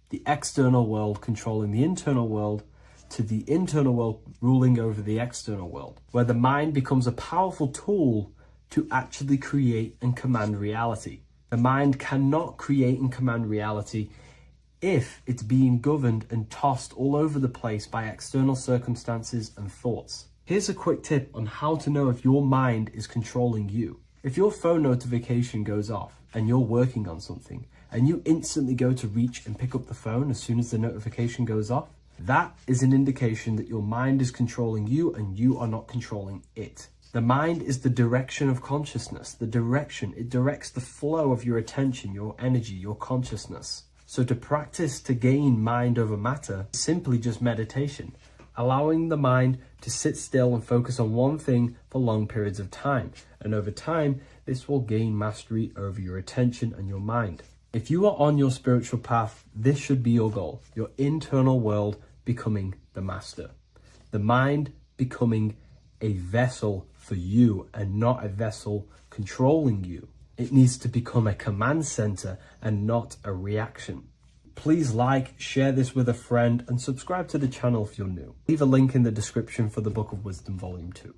The external world controlling the internal world, to the internal world ruling over the external world, where the mind becomes a powerful tool to actually create and command reality. The mind cannot create and command reality if it's being governed and tossed all over the place by external circumstances and thoughts. Here's a quick tip on how to know if your mind is controlling you. If your phone notification goes off and you're working on something, and you instantly go to reach and pick up the phone as soon as the notification goes off, that is an indication that your mind is controlling you and you are not controlling it. The mind is the direction of consciousness. The direction, it directs the flow of your attention, your energy, your consciousness. So to practice to gain mind over matter is simply just meditation, allowing the mind to sit still and focus on one thing for long periods of time. And over time, this will gain mastery over your attention and your mind. If you are on your spiritual path, this should be your goal. Your internal world becoming the master. The mind becoming a vessel for you and not a vessel controlling you. It needs to become a command center and not a reaction. Please like, share this with a friend, and subscribe to the channel if you're new. Leave a link in the description for the Book of Wisdom Volume 2.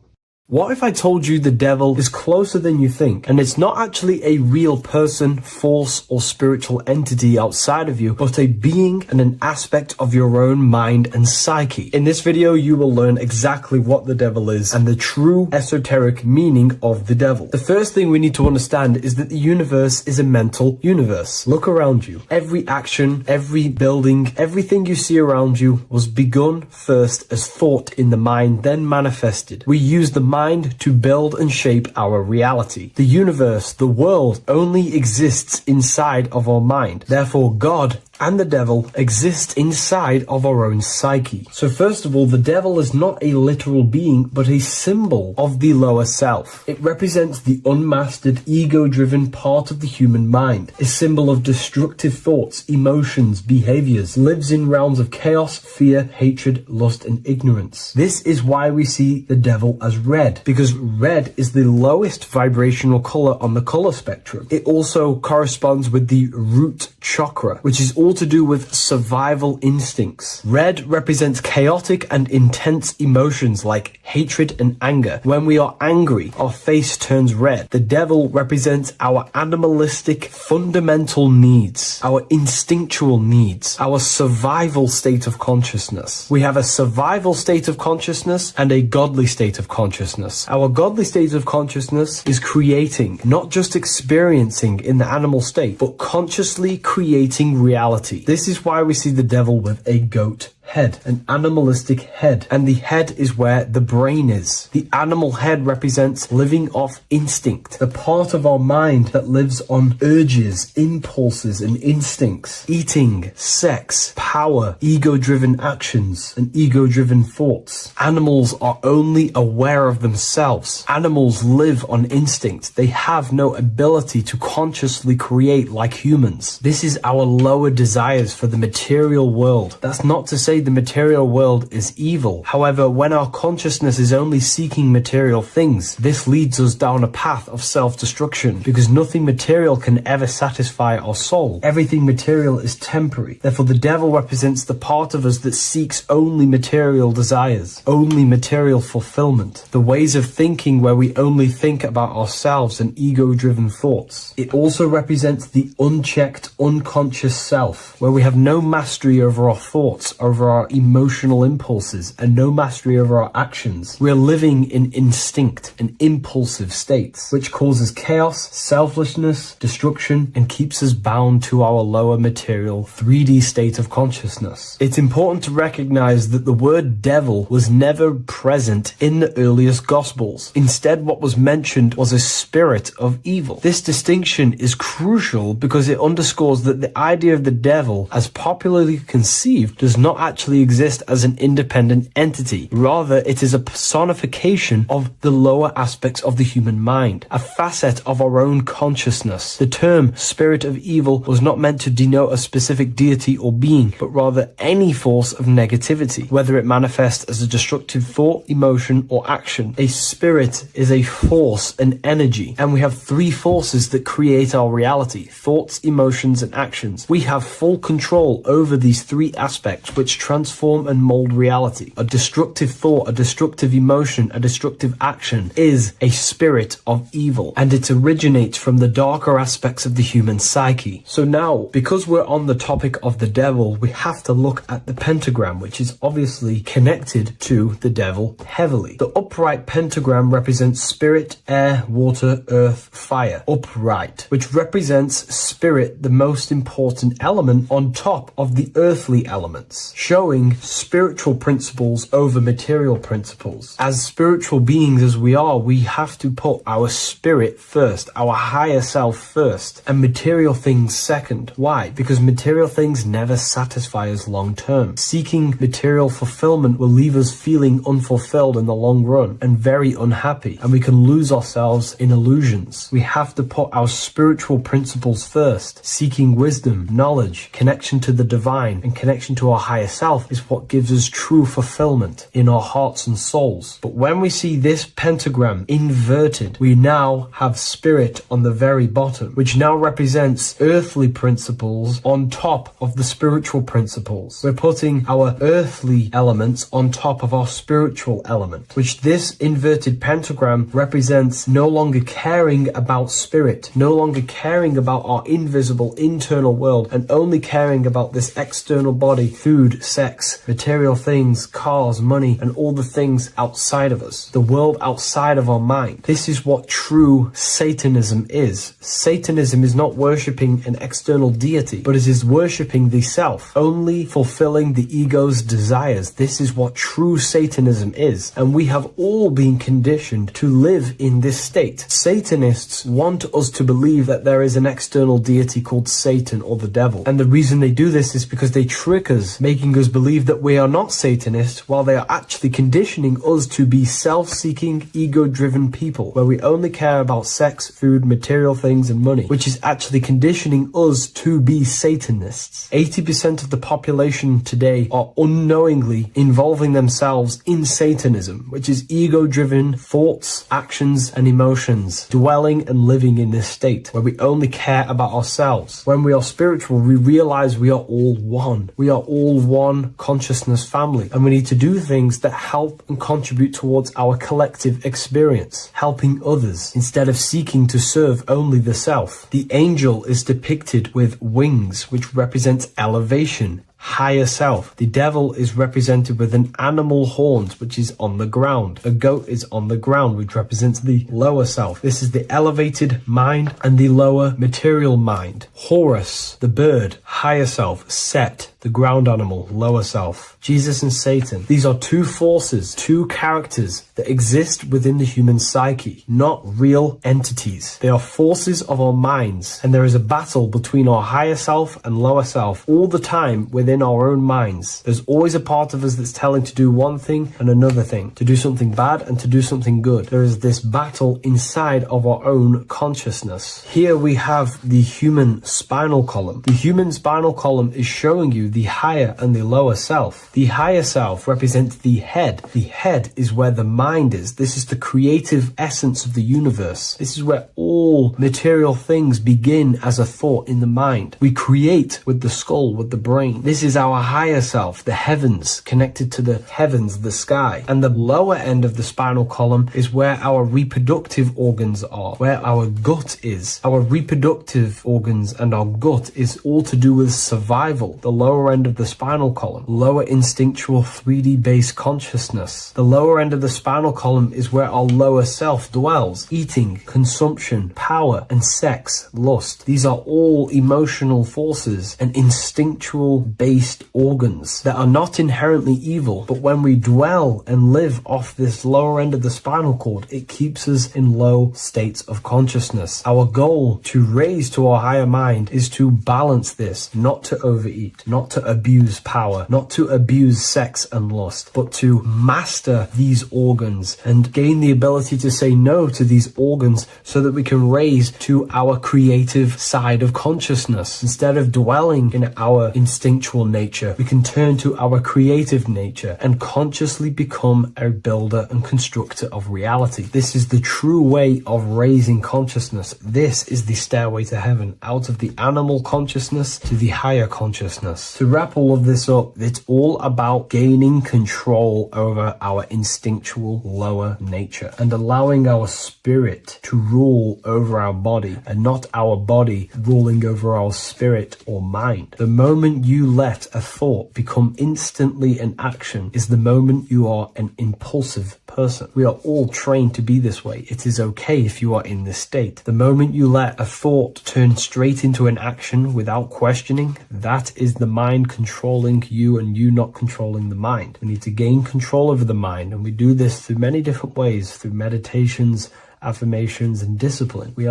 What if I told you the devil is closer than you think, and it's not actually a real person, force, or spiritual entity outside of you, but a being and an aspect of your own mind and psyche? In this video, you will learn exactly what the devil is and the true esoteric meaning of the devil. The first thing we need to understand is that the universe is a mental universe. Look around you. Every action, every building, everything you see around you was begun first as thought in the mind, then manifested. We use the mind to build and shape our reality. The universe, the world, only exists inside of our mind. Therefore, God and the devil exist inside of our own psyche. So first of all, the devil is not a literal being, but a symbol of the lower self. It represents the unmastered, ego-driven part of the human mind, a symbol of destructive thoughts, emotions, behaviors, lives in realms of chaos, fear, hatred, lust, and ignorance. This is why we see the devil as red, because red is the lowest vibrational color on the color spectrum. It also corresponds with the root chakra, which is all to do with survival instincts. Red represents chaotic and intense emotions like hatred and anger. When we are angry, our face turns red. The devil represents our animalistic fundamental needs, our instinctual needs, our survival state of consciousness. We have a survival state of consciousness and a godly state of consciousness. Our godly state of consciousness is creating, not just experiencing in the animal state, but consciously creating reality. This is why we see the devil with a goat head, an animalistic head, and the head is where the brain is. The animal head represents living off instinct, the part of our mind that lives on urges, impulses, and instincts. Eating, sex, power, ego-driven actions, and ego-driven thoughts. Animals are only aware of themselves. Animals live on instinct. They have no ability to consciously create like humans. This is our lower desires for the material world. That's not to say the material world is evil. However, when our consciousness is only seeking material things, this leads us down a path of self-destruction, because nothing material can ever satisfy our soul. Everything material is temporary. Therefore, the devil represents the part of us that seeks only material desires, only material fulfillment, the ways of thinking where we only think about ourselves and ego-driven thoughts. It also represents the unchecked, unconscious self, where we have no mastery over our thoughts, over our emotional impulses, and no mastery over our actions. We're living in instinct and impulsive states, which causes chaos, selflessness, destruction, and keeps us bound to our lower material 3D state of consciousness. It's important to recognize that the word devil was never present in the earliest Gospels. Instead, what was mentioned was a spirit of evil. This distinction is crucial because it underscores that the idea of the devil, as popularly conceived, does not actually actually exist as an independent entity. Rather, it is a personification of the lower aspects of the human mind, a facet of our own consciousness. The term spirit of evil was not meant to denote a specific deity or being, but rather any force of negativity, whether it manifests as a destructive thought, emotion, or action. A spirit is a force, an energy, and we have three forces that create our reality: thoughts, emotions, and actions. We have full control over these three aspects which transform and mold reality. A destructive thought, a destructive emotion, a destructive action is a spirit of evil, and it originates from the darker aspects of the human psyche. So now, because we're on the topic of the devil, we have to look at the pentagram, which is obviously connected to the devil heavily. The upright pentagram represents spirit, air, water, earth, fire. Upright, which represents spirit, the most important element on top of the earthly elements, showing spiritual principles over material principles. As spiritual beings as we are, we have to put our spirit first, our higher self first, and material things second. Why? Because material things never satisfy us long term. Seeking material fulfillment will leave us feeling unfulfilled in the long run and very unhappy, and we can lose ourselves in illusions. We have to put our spiritual principles first. Seeking wisdom, knowledge, connection to the divine, and connection to our higher self is what gives us true fulfillment in our hearts and souls. But when we see this pentagram inverted, we now have spirit on the very bottom, which now represents earthly principles on top of the spiritual principles. We're putting our earthly elements on top of our spiritual element, which this inverted pentagram represents no longer caring about spirit, no longer caring about our invisible internal world, and only caring about this external body, food, sex, material things, cars, money, and all the things outside of us, the world outside of our mind. This is what true Satanism is. Satanism is not worshipping an external deity, but it is worshipping the self, only fulfilling the ego's desires. This is what true Satanism is, and we have all been conditioned to live in this state. Satanists want us to believe that there is an external deity called Satan or the devil, and the reason they do this is because they trick us, making us believe that we are not Satanists, while they are actually conditioning us to be self-seeking, ego-driven people, where we only care about sex, food, material things, and money, which is actually conditioning us to be Satanists. 80% of the population today are unknowingly involving themselves in Satanism, which is ego-driven thoughts, actions, and emotions, dwelling and living in this state where we only care about ourselves. When we are spiritual, we realize we are all one. We are all one consciousness family, and we need to do things that help and contribute towards our collective experience, helping others instead of seeking to serve only the self. The angel is depicted with wings, which represents elevation, higher self. The devil is represented with an animal horns, which is on the ground. A goat is on the ground, which represents the lower self. This is the elevated mind and the lower material mind. Horus, the bird, higher self. Set, the ground animal, lower self. Jesus and Satan. These are two forces, two characters that exist within the human psyche, not real entities. They are forces of our minds, and there is a battle between our higher self and lower self all the time within our own minds. There's always a part of us that's telling to do one thing and another thing, to do something bad and to do something good. There is this battle inside of our own consciousness. Here we have the human spinal column. The human spinal column is showing you the higher and the lower self. The higher self represents the head. The head is where the mind is. This is the creative essence of the universe. This is where all material things begin as a thought in the mind. We create with the skull, with the brain. This is our higher self, the heavens, connected to the heavens, the sky. And the lower end of the spinal column is where our reproductive organs are, where our gut is. Our reproductive organs and our gut is all to do with survival. The lower end of the spinal column, lower instinctual 3D based consciousness. The lower end of the spinal column is where our lower self dwells. Eating, consumption, power, and sex, lust. These are all emotional forces and instinctual based organs that are not inherently evil, but when we dwell and live off this lower end of the spinal cord, it keeps us in low states of consciousness. Our goal to raise to our higher mind is to balance this, not to overeat, not not to abuse power, not to abuse sex and lust, but to master these organs and gain the ability to say no to these organs so that we can raise to our creative side of consciousness. Instead of dwelling in our instinctual nature, we can turn to our creative nature and consciously become a builder and constructor of reality. This is the true way of raising consciousness. This is the stairway to heaven, out of the animal consciousness to the higher consciousness. To wrap all of this up, it's all about gaining control over our instinctual lower nature and allowing our spirit to rule over our body and not our body ruling over our spirit or mind. The moment you let a thought become instantly an action is the moment you are an impulsive person. We are all trained to be this way. It is okay if you are in this state. The moment you let a thought turn straight into an action without questioning, that is the mind controlling you and you not controlling the mind. We need to gain control over the mind, and we do this through many different ways, through meditations, affirmations, and discipline. We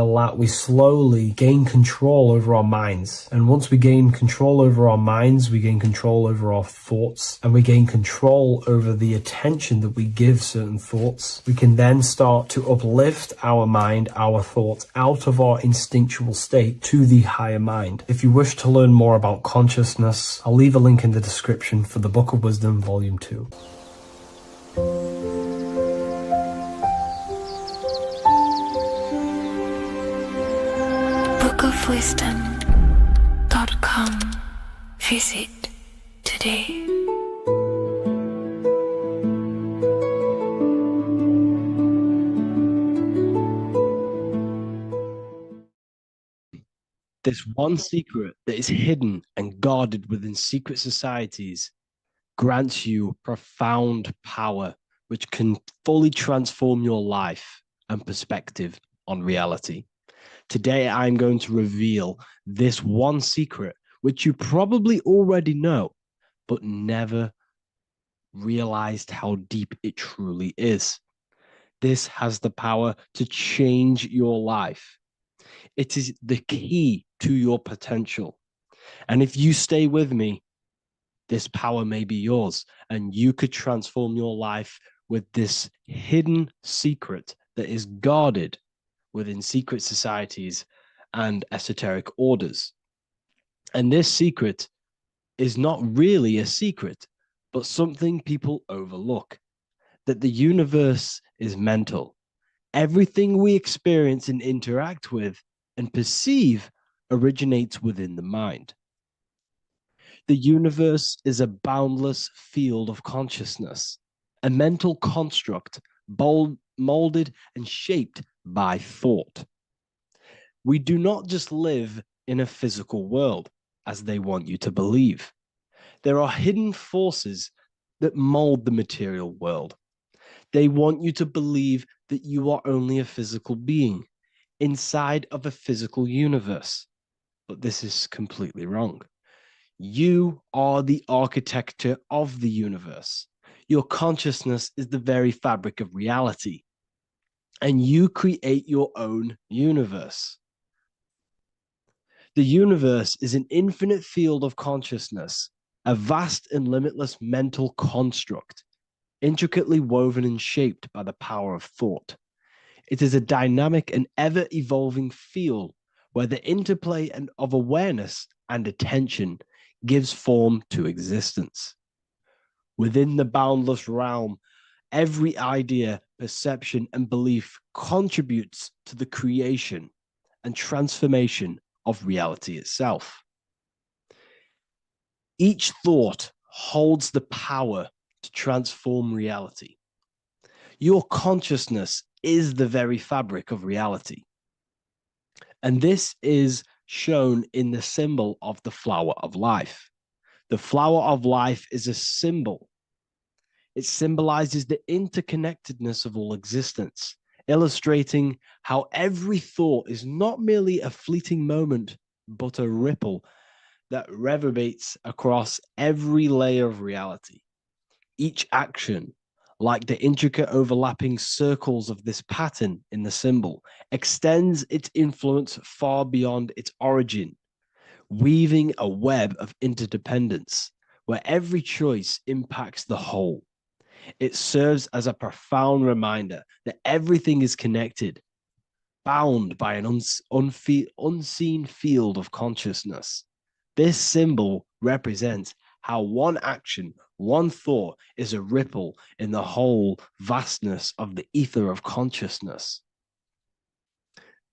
slowly gain control over our minds. And once we gain control over our minds, we gain control over our thoughts, and we gain control over the attention that we give certain thoughts. We can then start to uplift our mind, our thoughts, out of our instinctual state to the higher mind. If you wish to learn more about consciousness, I'll leave a link in the description for the Book of Wisdom, Volume 2. bookofwisdom.com. Visit today. This one secret that is hidden and guarded within secret societies grants you profound power, which can fully transform your life and perspective on reality. Today, I'm going to reveal this one secret, which you probably already know, but never realized how deep it truly is. This has the power to change your life. It is the key to your potential. And if you stay with me, this power may be yours, and you could transform your life with this hidden secret that is guarded within secret societies and esoteric orders. And this secret is not really a secret, but something people overlook, that the universe is mental. Everything we experience and interact with and perceive originates within the mind. The universe is a boundless field of consciousness, a mental construct molded and shaped by thought. We do not just live in a physical world, as they want you to believe. There are hidden forces that mold the material world. They want you to believe that you are only a physical being inside of a physical universe. But this is completely wrong. You are the architecture of the universe. Your consciousness is the very fabric of reality, and you create your own universe. The universe is an infinite field of consciousness, a vast and limitless mental construct, intricately woven and shaped by the power of thought. It is a dynamic and ever-evolving field where the interplay of awareness and attention gives form to existence. Within the boundless realm, every idea, perception, and belief contributes to the creation and transformation of reality itself. Each thought holds the power to transform reality. Your consciousness is the very fabric of reality. And this is shown in the symbol of the flower of life. The flower of life is a symbol. It symbolizes the interconnectedness of all existence, illustrating how every thought is not merely a fleeting moment, but a ripple that reverberates across every layer of reality. Each action, like the intricate overlapping circles of this pattern in the symbol, extends its influence far beyond its origin. weaving a web of interdependence where every choice impacts the whole. It serves as a profound reminder that everything is connected, bound by an unseen field of consciousness. This symbol represents how one action, one thought is a ripple in the whole vastness of the ether of consciousness.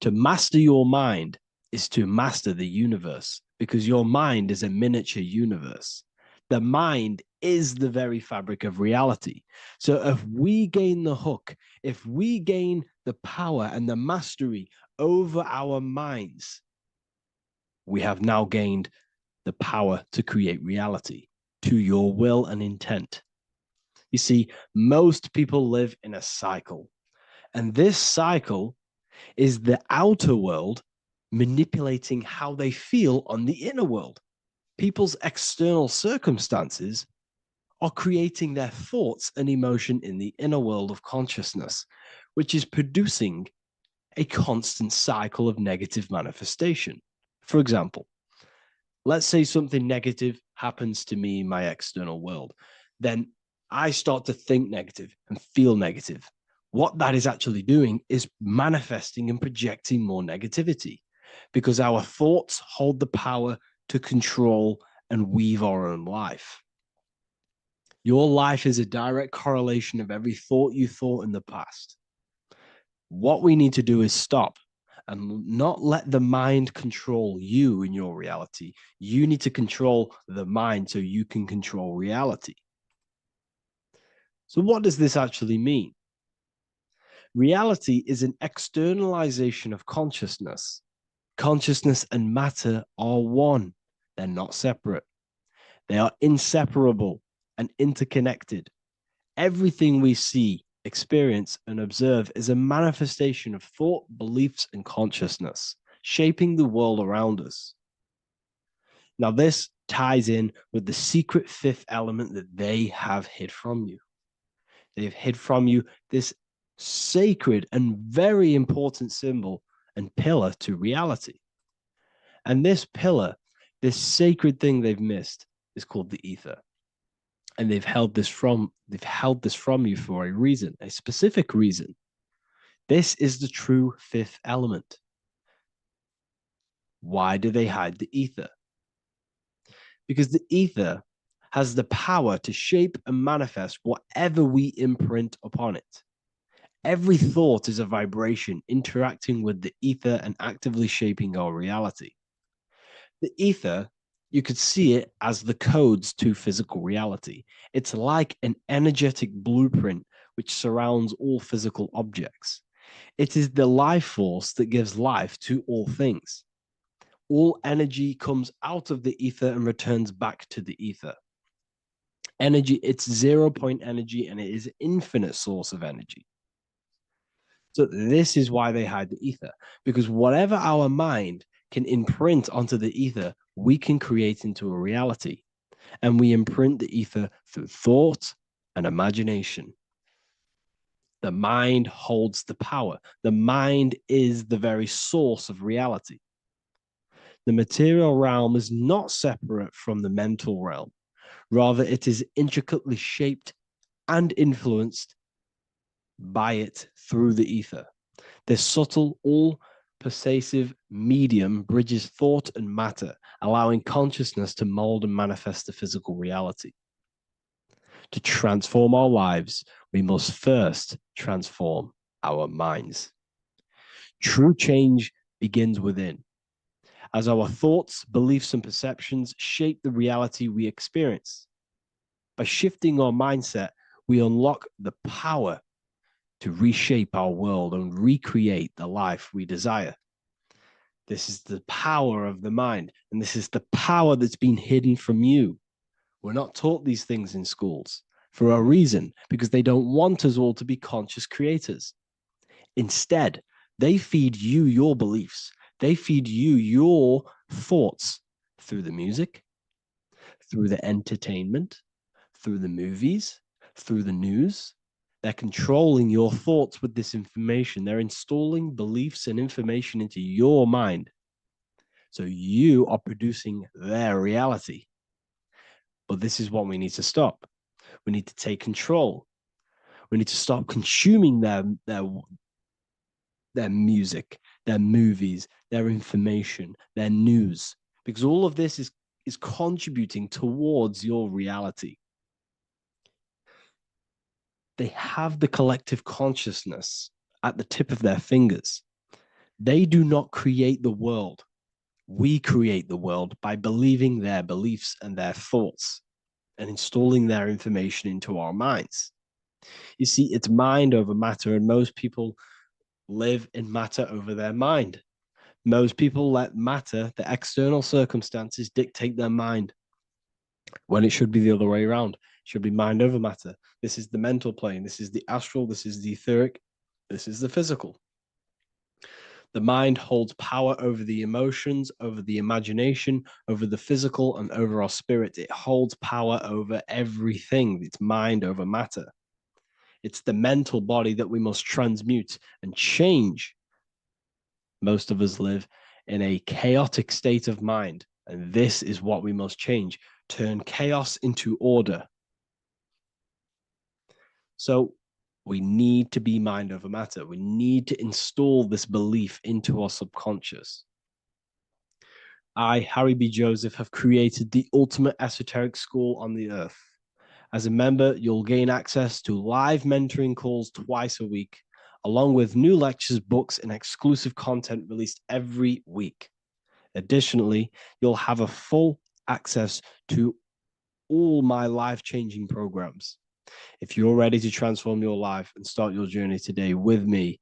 To master your mind is to master the universe, because your mind is a miniature universe. The mind is the very fabric of reality. So if we gain the hook, if we gain the power and the mastery over our minds, we have now gained the power to create reality to your will and intent. You see, most people live in a cycle, and this cycle is the outer world manipulating how they feel on the inner world. People's external circumstances are creating their thoughts and emotion in the inner world of consciousness, which is producing a constant cycle of negative manifestation. For example, let's say something negative happens to me in my external world. Then I start to think negative and feel negative. What that is actually doing is manifesting and projecting more negativity, because our thoughts hold the power to control and weave our own life. Your life is a direct correlation of every thought you thought in the past. What we need to do is stop and not let the mind control you in your reality. You need to control the mind so you can control reality. So what does this actually mean? Reality is an externalization of consciousness. Consciousness and matter are one. They're not separate. They are inseparable and interconnected. Everything we see, experience, and observe is a manifestation of thought, beliefs, and consciousness, shaping the world around us. Now, this ties in with the secret fifth element that they have hid from you. They have hid from you this sacred and very important symbol and pillar to reality. And this pillar, this sacred thing they've missed, is called the ether. And they've held this from you for a reason, a specific reason. This is the true fifth element. Why do they hide the ether? Because the ether has the power to shape and manifest whatever we imprint upon it. Every thought is a vibration interacting with the ether and actively shaping our reality. The ether, you could see it as the codes to physical reality. It's like an energetic blueprint which surrounds all physical objects. It is the life force that gives life to all things. All energy comes out of the ether and returns back to the ether. Energy, it's 0 point energy, and it is an infinite source of energy. So this is why they hide the ether, because whatever our mind can imprint onto the ether, we can create into a reality. And we imprint the ether through thought and imagination. The mind holds the power. The mind is the very source of reality. The material realm is not separate from the mental realm. Rather, it is intricately shaped and influenced by it through the ether. This subtle, all-pervasive medium bridges thought and matter, allowing consciousness to mold and manifest the physical reality. To transform our lives, we must first transform our minds. True change begins within, as our thoughts, beliefs, and perceptions shape the reality we experience. By shifting our mindset, we unlock the power to reshape our world and recreate the life we desire. This is the power of the mind, and this is the power that's been hidden from you. We're not taught these things in schools for a reason, because they don't want us all to be conscious creators. Instead, they feed you your beliefs. They feed you your thoughts through the music, through the entertainment, through the movies, through the news. They're controlling your thoughts with this information. They're installing beliefs and information into your mind. So you are producing their reality. But this is what we need to stop. We need to take control. We need to stop consuming their music, their movies, their information, their news, because all of this is contributing towards your reality. They have the collective consciousness at the tip of their fingers. They do not create the world. We create the world by believing their beliefs and their thoughts and installing their information into our minds. You see, it's mind over matter, and most people live in matter over their mind. Most people let matter, the external circumstances, dictate their mind, when it should be the other way around. It should be mind over matter. This is the mental plane. This is the astral. This is the etheric. This is the physical. The mind holds power over the emotions, over the imagination, over the physical, and over our spirit. It holds power over everything. It's mind over matter. It's the mental body that we must transmute and change. Most of us live in a chaotic state of mind, and this is what we must change. Turn chaos into order. So we need to be mind over matter. We need to install this belief into our subconscious. I, Harry B. Joseph, have created the ultimate esoteric school on the earth. As a member, you'll gain access to live mentoring calls twice a week, along with new lectures, books, and exclusive content released every week. Additionally, you'll have a full access to all my life-changing programs. If you're ready to transform your life and start your journey today with me,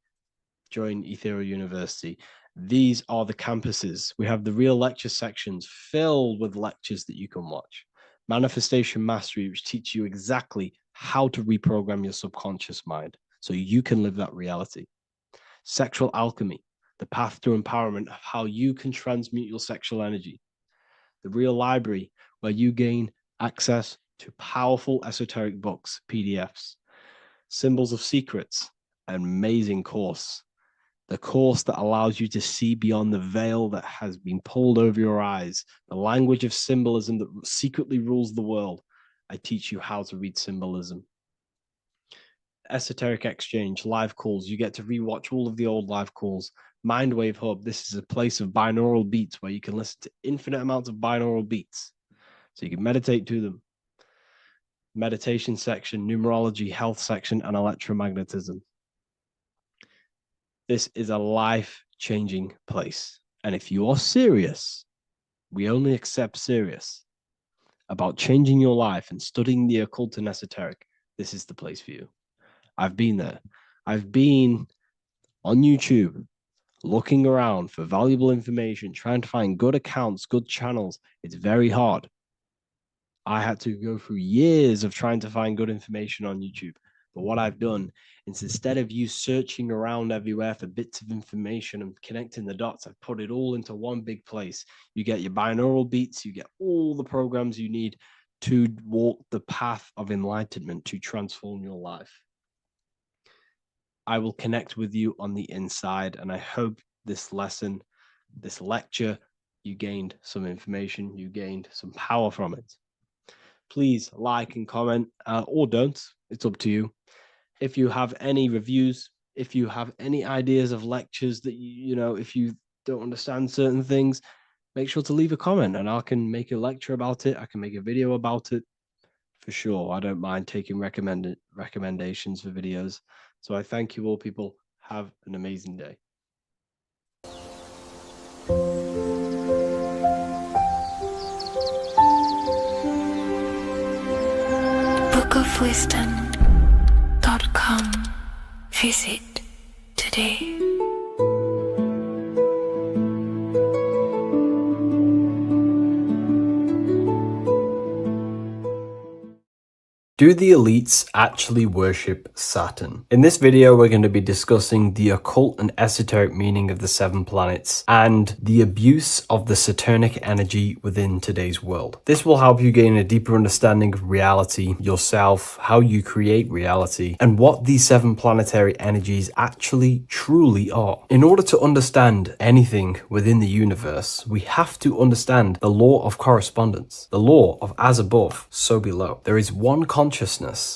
join Ethereal University. These are the campuses. We have the real lecture sections filled with lectures that you can watch. Manifestation Mastery, which teach you exactly how to reprogram your subconscious mind so you can live that reality. Sexual Alchemy, the path to empowerment of how you can transmute your sexual energy. The Real Library, where you gain access to powerful esoteric books, PDFs. Symbols of Secrets, an amazing course. The course that allows you to see beyond the veil that has been pulled over your eyes, the language of symbolism that secretly rules the world. I teach you how to read symbolism. Esoteric Exchange, live calls. You get to rewatch all of the old live calls. Mindwave Hub, this is a place of binaural beats where you can listen to infinite amounts of binaural beats. So you can meditate to them. Meditation section, numerology, health section, and electromagnetism. This is a life-changing place. And if you are serious, we only accept serious about changing your life and studying the occult and esoteric, this is the place for you. I've been there. I've been on YouTube looking around for valuable information, trying to find good accounts, good channels. It's very hard. I had to go through years of trying to find good information on YouTube. But what I've done is, instead of you searching around everywhere for bits of information and connecting the dots, I've put it all into one big place. You get your binaural beats, you get all the programs you need to walk the path of enlightenment to transform your life. I will connect with you on the inside, and I hope this lesson, this lecture, you gained some information, you gained some power from it. Please like and comment, or don't. It's up to you. If you have any reviews, if you have any ideas of lectures that you know, if you don't understand certain things, make sure to leave a comment and I can make a lecture about it. I can make a video about it for sure. I don't mind taking recommendations for videos. So I thank you all, people. Have an amazing day. bookofwisdom.com. Visit today. Do the elites actually worship Saturn? In this video, we're going to be discussing the occult and esoteric meaning of the 7 planets and the abuse of the Saturnic energy within today's world. This will help you gain a deeper understanding of reality, yourself, how you create reality, and what these 7 planetary energies actually truly are. In order to understand anything within the universe, we have to understand the law of correspondence, the law of as above, so below. There is one consciousness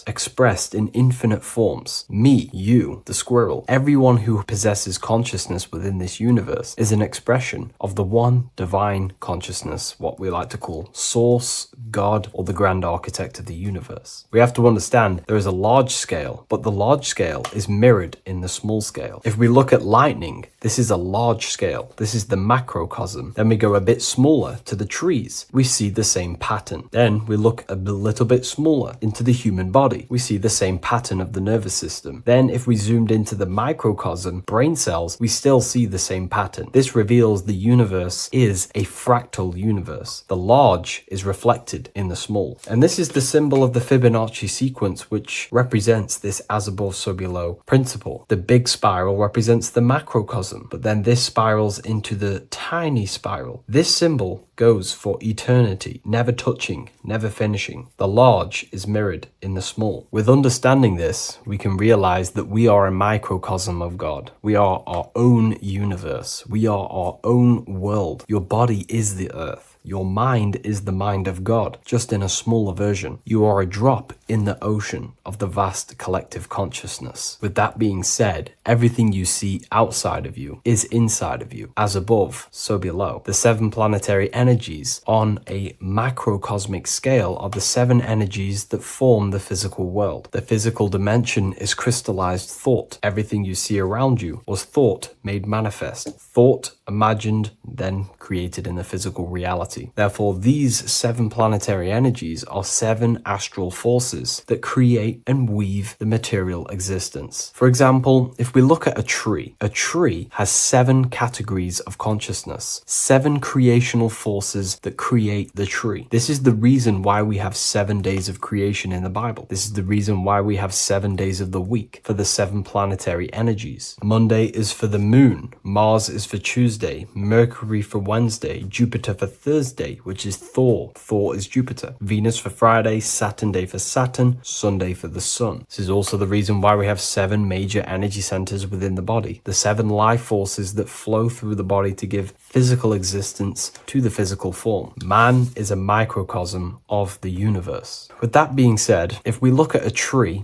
expressed in infinite forms. Me, you, the squirrel, everyone who possesses consciousness within this universe is an expression of the one divine consciousness, what we like to call Source, God, or the grand architect of the universe. We have to understand there is a large scale, but the large scale is mirrored in the small scale. If we look at lightning, this is a large scale. This is the macrocosm. Then we go a bit smaller to the trees. We see the same pattern. Then we look a little bit smaller into the human body. We see the same pattern of the nervous system. Then if we zoomed into the microcosm, brain cells, we still see the same pattern. This reveals the universe is a fractal universe. The large is reflected in the small. And this is the symbol of the Fibonacci sequence, which represents this as above, so below principle. The big spiral represents the macrocosm, but then this spirals into the tiny spiral. This symbol goes for eternity, never touching, never finishing. The large is mirrored in the small. With understanding this, we can realize that we are a microcosm of God. We are our own universe. We are our own world. Your body is the earth. Your mind is the mind of God, just in a smaller version. You are a drop in the ocean of the vast collective consciousness. With that being said, everything you see outside of you is inside of you. As above, so below. The 7 planetary energies on a macrocosmic scale are the 7 energies that form the physical world. The physical dimension is crystallized thought. Everything you see around you was thought made manifest. Thought imagined, then created in the physical reality. Therefore, these 7 planetary energies are 7 astral forces that create and weave the material existence. For example, if we look at a tree has 7 categories of consciousness, 7 creational forces that create the tree. This is the reason why we have 7 days of creation in the Bible. This is the reason why we have 7 days of the week for the 7 planetary energies. Monday is for the moon, Mars is for Tuesday, Mercury for Wednesday, Jupiter for Thursday, which is Thor. Thor is Jupiter. Venus for Friday, Saturn day for Saturn, Sunday for the sun. This is also the reason why we have 7 major energy centers within the body. The 7 life forces that flow through the body to give physical existence to the physical form. Man is a microcosm of the universe. With that being said, if we look at a tree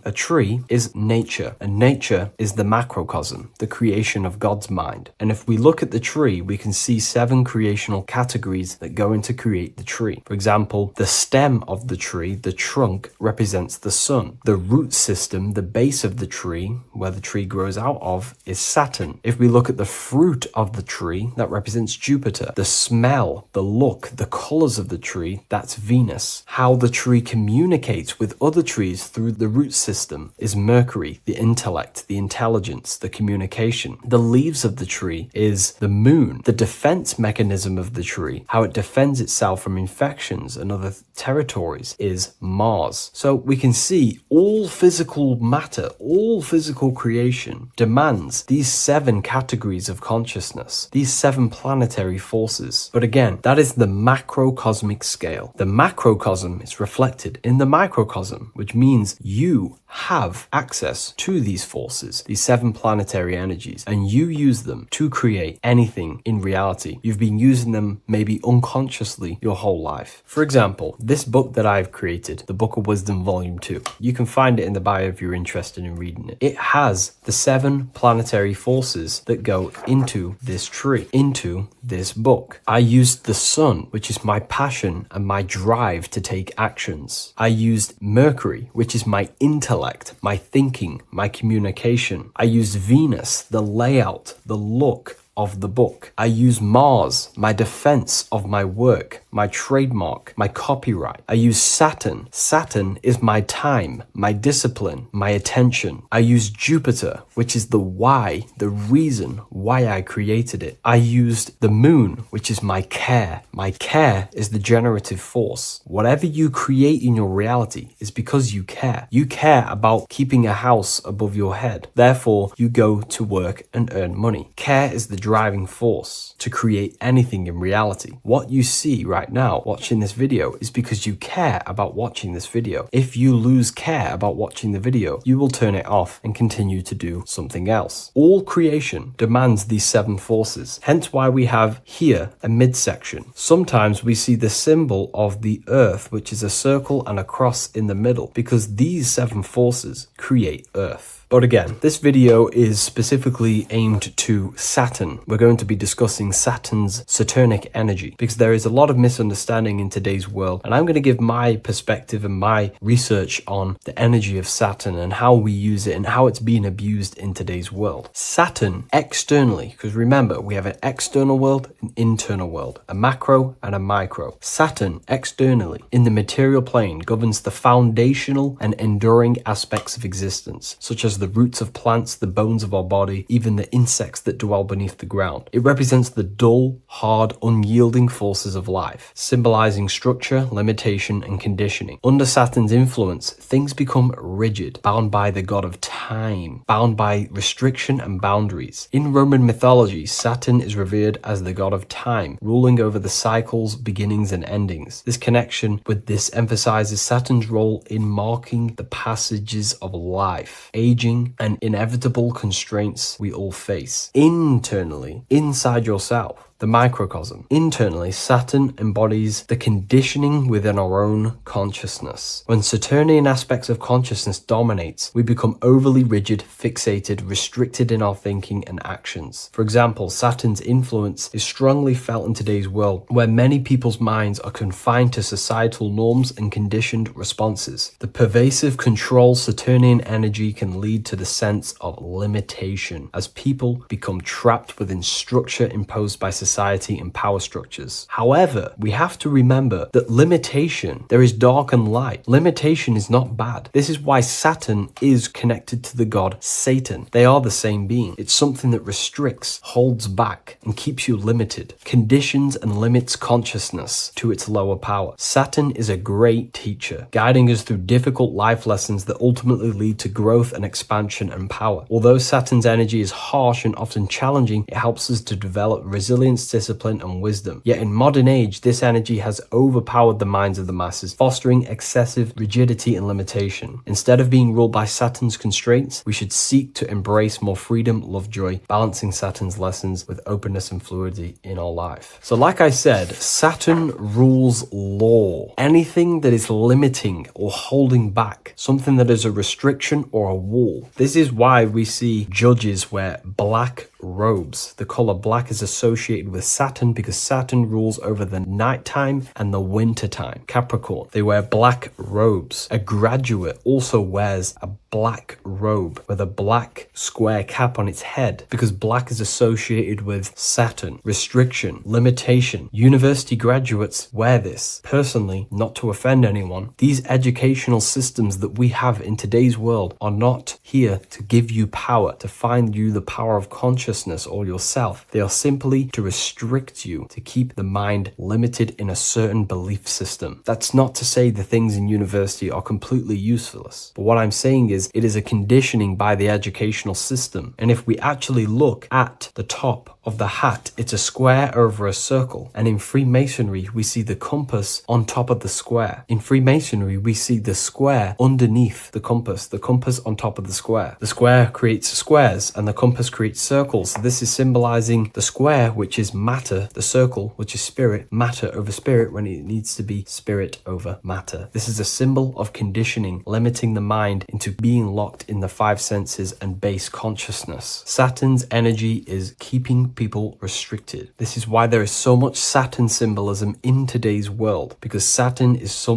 is nature, and nature is the macrocosm, the creation of God's mind. And if we look at the tree, we can see 7 creational categories that go into create the tree. For example, the stem of the tree, the trunk, represents the sun. The root system, the base of the tree, where the tree grows out of, is Saturn. If we look at the fruit of the tree, that represents Jupiter. The smell, the look, the colors of the tree, that's Venus. How the tree communicates with other trees through the root system is Mercury, the intellect, the intelligence, the communication. The leaves of the tree is the moon. The defense mechanism of the tree, how it defends itself from infections and other territories, is Mars. So we can see all physical matter, all physical creation demands these 7 categories of consciousness, these 7 planetary forces. But again, that is the macrocosmic scale. The macrocosm is reflected in the microcosm, which means you have access to these forces, these 7 planetary energies, and you use them to create anything in reality. You've been using them maybe unconsciously your whole life. For example, this book that I've created, the Book of Wisdom Volume 2, you can find it in the bio if you're interested in reading it. It has the 7 planetary forces that go into this tree, into this book. I used the sun, which is my passion and my drive to take actions. I used Mercury, which is my intellect, my thinking, my communication. I used Venus, the layout, the look of the book. I use Mars, my defense of my work, my trademark, my copyright. I use Saturn. Saturn is my time, my discipline, my attention. I use Jupiter, which is the why, the reason why I created it. I used the moon, which is my care. My care is the generative force. Whatever you create in your reality is because you care. You care about keeping a house above your head. Therefore, you go to work and earn money. Care is the driving force to create anything in reality. What you see right now watching this video is because you care about watching this video. If you lose care about watching the video, you will turn it off and continue to do something else. All creation demands these 7 forces, hence why we have here a midsection. Sometimes we see the symbol of the earth, which is a circle and a cross in the middle, because these 7 forces create earth. But again, this video is specifically aimed to Saturn. We're going to be discussing Saturn's Saturnic energy because there is a lot of misunderstanding in today's world. And I'm going to give my perspective and my research on the energy of Saturn and how we use it and how it's being abused in today's world. Saturn externally, because remember, we have an external world, an internal world, a macro and a micro. Saturn externally in the material plane governs the foundational and enduring aspects of existence, such as the roots of plants, the bones of our body, even the insects that dwell beneath the ground. It represents the dull, hard, unyielding forces of life, symbolizing structure, limitation, and conditioning. Under Saturn's influence, things become rigid, bound by the god of time, bound by restriction and boundaries. In Roman mythology, Saturn is revered as the god of time, ruling over the cycles, beginnings, and endings. This connection with this emphasizes Saturn's role in marking the passages of life, aging, and inevitable constraints we all face. Internally, inside yourself, the microcosm. Internally, Saturn embodies the conditioning within our own consciousness. When Saturnian aspects of consciousness dominates, we become overly rigid, fixated, restricted in our thinking and actions. For example, Saturn's influence is strongly felt in today's world, where many people's minds are confined to societal norms and conditioned responses. The pervasive control Saturnian energy can lead to the sense of limitation, as people become trapped within structure imposed by society and power structures. However, we have to remember that limitation, there is dark and light. Limitation is not bad. This is why Saturn is connected to the god Satan. They are the same being. It's something that restricts, holds back, and keeps you limited, conditions and limits consciousness to its lower power. Saturn is a great teacher, guiding us through difficult life lessons that ultimately lead to growth and expansion and power. Although Saturn's energy is harsh and often challenging, it helps us to develop resilience, discipline, and wisdom. Yet in modern age, this energy has overpowered the minds of the masses, fostering excessive rigidity and limitation. Instead of being ruled by Saturn's constraints, we should seek to embrace more freedom, love, joy, balancing Saturn's lessons with openness and fluidity in our life. So like I said, Saturn rules law. Anything that is limiting or holding back, something that is a restriction or a wall. This is why we see judges wear black robes. The color black is associated with Saturn because Saturn rules over the nighttime and the winter time. Capricorn, they wear black robes. A graduate also wears a black robe with a black square cap on its head because black is associated with Saturn, restriction, limitation. University graduates wear this. Personally, not to offend anyone, these educational systems that we have in today's world are not here to give you power, to find you the power of consciousness or yourself. They are simply to restrict you, to keep the mind limited in a certain belief system. That's not to say the things in university are completely useless, but what I'm saying is it is a conditioning by the educational system. And if we actually look at the top of the hat, it's a square over a circle. And in Freemasonry, we see the compass on top of the square. In Freemasonry, we see the square underneath the compass on top of the square. The square creates squares and the compass creates circles. This is symbolizing the square, which is matter, the circle, which is spirit, matter over spirit when it needs to be spirit over matter. This is a symbol of conditioning, limiting the mind into being locked in the 5 senses and base consciousness. Saturn's energy is keeping people restricted. This is why there is so much Saturn symbolism in today's world, because Saturn is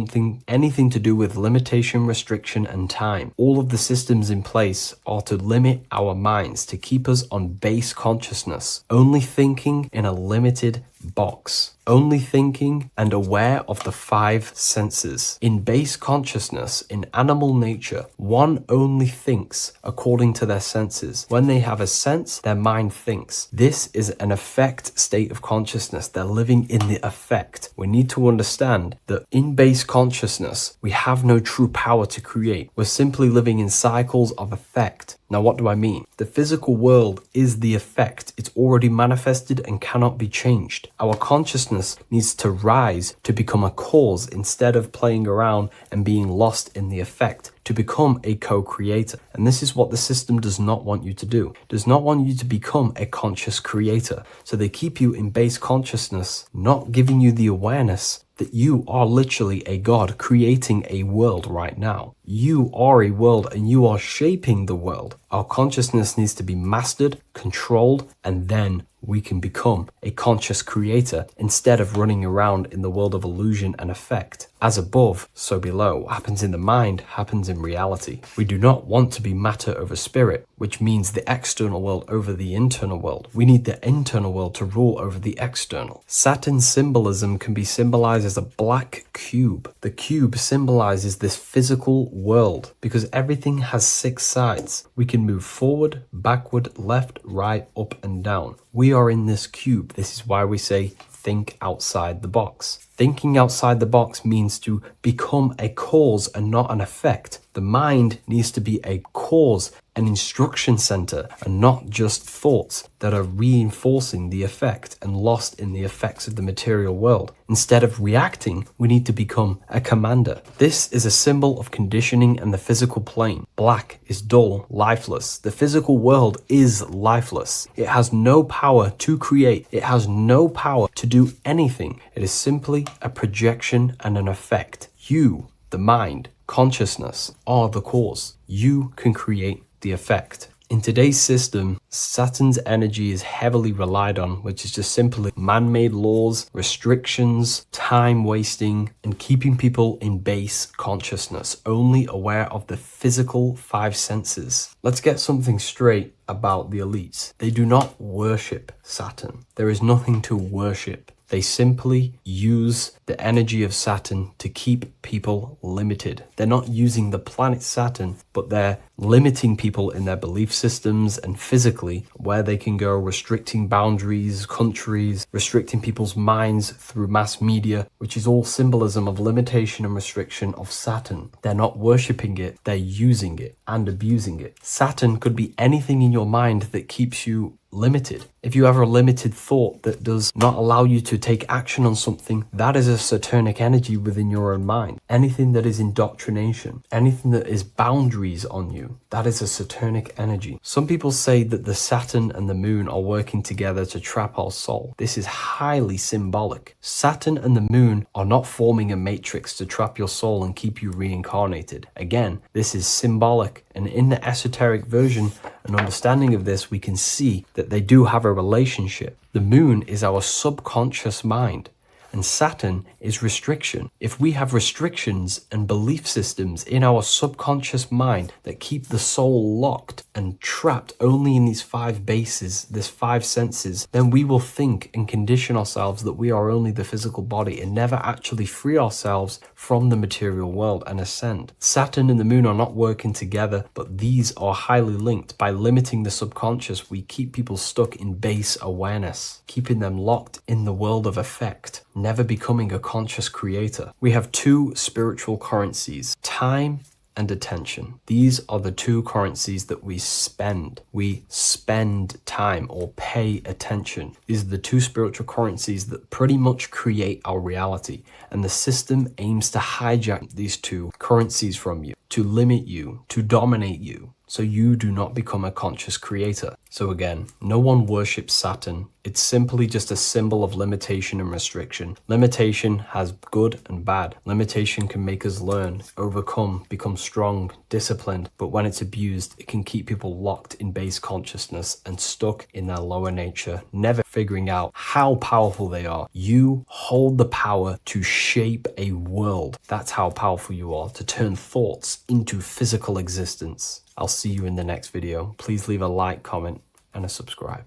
anything to do with limitation, restriction, and time. All of the systems in place are to limit our minds, to keep us on base consciousness, only thinking in a limited box, only thinking and aware of the five senses. In base consciousness, in animal nature, one only thinks according to their senses. When they have a sense, their mind thinks. This is an affect state of consciousness. They're living in the affect. We need to understand that in base consciousness, we have no true power to create. We're simply living in cycles of affect. Now, what do I mean? The physical world is the effect. It's already manifested and cannot be changed. Our consciousness needs to rise to become a cause instead of playing around and being lost in the effect, to become a co-creator. And this is what the system does not want you to do. It does not want you to become a conscious creator. So they keep you in base consciousness, not giving you the awareness that you are literally a god creating a world right now. You are a world and you are shaping the world. Our consciousness needs to be mastered, controlled, and then we can become a conscious creator instead of running around in the world of illusion and effect. As above, so below. What happens in the mind happens in reality. We do not want to be matter over spirit, which means the external world over the internal world. We need the internal world to rule over the external. Saturn symbolism can be symbolized as a black cube. The cube symbolizes this physical world because everything has 6 sides. We can move forward, backward, left, right, up, and down. We are in this cube. This is why we say think outside the box. Thinking outside the box means to become a cause and not an effect. The mind needs to be a cause, an instruction center, and not just thoughts that are reinforcing the effect and lost in the effects of the material world. Instead of reacting, we need to become a commander. This is a symbol of conditioning and the physical plane. Black is dull, lifeless. The physical world is lifeless. It has no power to create. It has no power to do anything. It is simply a projection and an effect. You, the mind, consciousness, are the cause. You can create the effect. In today's system, Saturn's energy is heavily relied on, which is just simply man-made laws, restrictions, time wasting, and keeping people in base consciousness, only aware of the physical 5 senses. Let's get something straight about the elites. They do not worship Saturn. There is nothing to worship. They simply use the energy of Saturn to keep people limited. They're not using the planet Saturn, but they're limiting people in their belief systems and physically where they can go, restricting boundaries, countries, restricting people's minds through mass media, which is all symbolism of limitation and restriction of Saturn. They're not worshipping it, they're using it and abusing it. Saturn could be anything in your mind that keeps you limited. If you have a limited thought that does not allow you to take action on something, that is a Saturnic energy within your own mind. Anything that is indoctrination, anything that is boundaries on you, that is a Saturnic energy. Some people say that the Saturn and the moon are working together to trap our soul. This is highly symbolic. Saturn and the moon are not forming a matrix to trap your soul and keep you reincarnated. Again, this is symbolic, and in the esoteric version and understanding of this, we can see that they do have a relationship. The moon is our subconscious mind, and Saturn is restriction. If we have restrictions and belief systems in our subconscious mind that keep the soul locked and trapped only in these 5 bases, this 5 senses, then we will think and condition ourselves that we are only the physical body and never actually free ourselves from the material world and ascend. Saturn and the moon are not working together, but these are highly linked. By limiting the subconscious, we keep people stuck in base awareness, keeping them locked in the world of effect, never becoming a conscious creator. We have 2 spiritual currencies, time and attention. These are the 2 currencies that we spend. We spend time or pay attention. These are the 2 spiritual currencies that pretty much create our reality. And the system aims to hijack these 2 currencies from you, to limit you, to dominate you, so you do not become a conscious creator. So again, no one worships Saturn. It's simply just a symbol of limitation and restriction. Limitation has good and bad. Limitation can make us learn, overcome, become strong, disciplined, but when it's abused, it can keep people locked in base consciousness and stuck in their lower nature, never figuring out how powerful they are. You hold the power to shape a world. That's how powerful you are, to turn thoughts into physical existence. I'll see you in the next video. Please leave a like, comment, and a subscribe.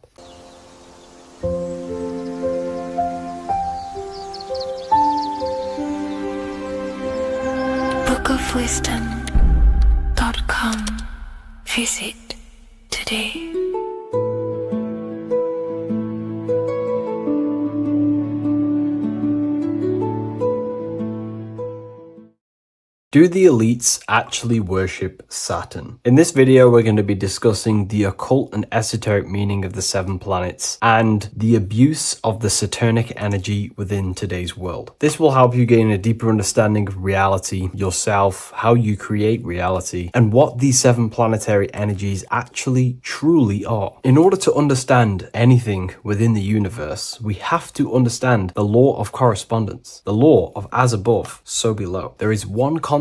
www.fountainofwisdom.com. Visit today. Do the elites actually worship Saturn? In this video, we're going to be discussing the occult and esoteric meaning of the 7 planets and the abuse of the Saturnic energy within today's world. This will help you gain a deeper understanding of reality, yourself, how you create reality, and what these 7 planetary energies actually truly are. In order to understand anything within the universe, we have to understand the law of correspondence, the law of as above, so below. There is one consciousness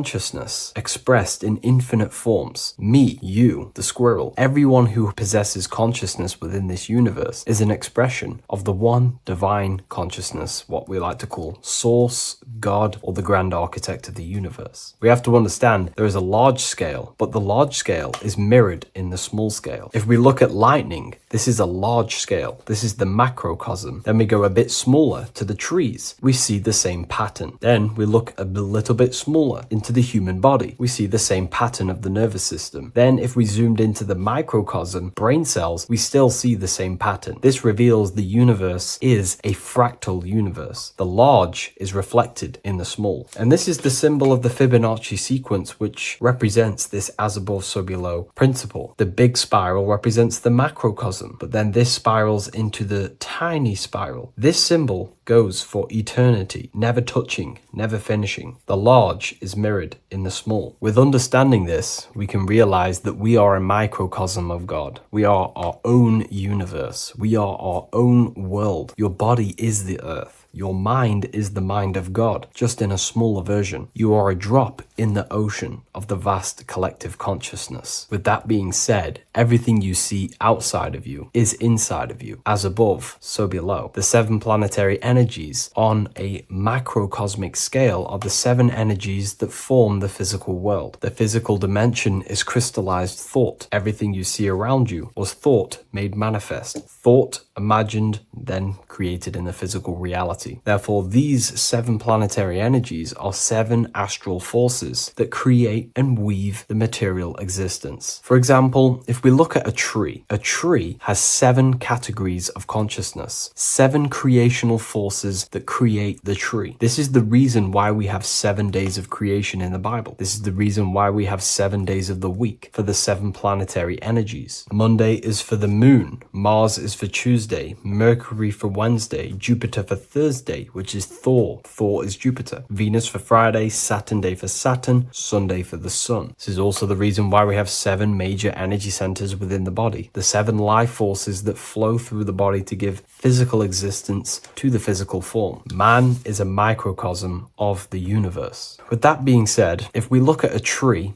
expressed in infinite forms. Me, you, the squirrel, everyone who possesses consciousness within this universe is an expression of the one divine consciousness, what we like to call Source, God, or the grand architect of the universe. We have to understand there is a large scale, but the large scale is mirrored in the small scale. If we look at lightning, this is a large scale. This is the macrocosm. Then we go a bit smaller to the trees. We see the same pattern. Then we look a little bit smaller into the human body. We see the same pattern of the nervous system. Then if we zoomed into the microcosm, brain cells, we still see the same pattern. This reveals the universe is a fractal universe. The large is reflected in the small. And this is the symbol of the Fibonacci sequence, which represents this as above, so below principle. The big spiral represents the macrocosm, but then this spirals into the tiny spiral. This symbol goes for eternity, never touching, never finishing. The large is mirrored in the small. With understanding this, we can realize that we are a microcosm of God. We are our own universe. We are our own world. Your body is the earth. Your mind is the mind of God, just in a smaller version. You are a drop in the ocean of the vast collective consciousness. With that being said, everything you see outside of you is inside of you. As above, so below. The 7 planetary energies on a macrocosmic scale are the 7 energies that form the physical world. The physical dimension is crystallized thought. Everything you see around you was thought made manifest. Thought imagined, then created in the physical reality. Therefore, these 7 planetary energies are 7 astral forces that create and weave the material existence. For example, if we look at a tree has 7 categories of consciousness, 7 creational forces that create the tree. This is the reason why we have 7 days of creation in the Bible. This is the reason why we have 7 days of the week for the 7 planetary energies. Monday is for the moon, Mars is for Tuesday, Mercury for Wednesday, Jupiter for Thursday, which is Thor. Thor is Jupiter. Venus for Friday, Saturn day for Saturn, Sunday for the sun. This is also the reason why we have 7 major energy centers within the body. The 7 life forces that flow through the body to give physical existence to the physical form. Man is a microcosm of the universe. With that being said, if we look at a tree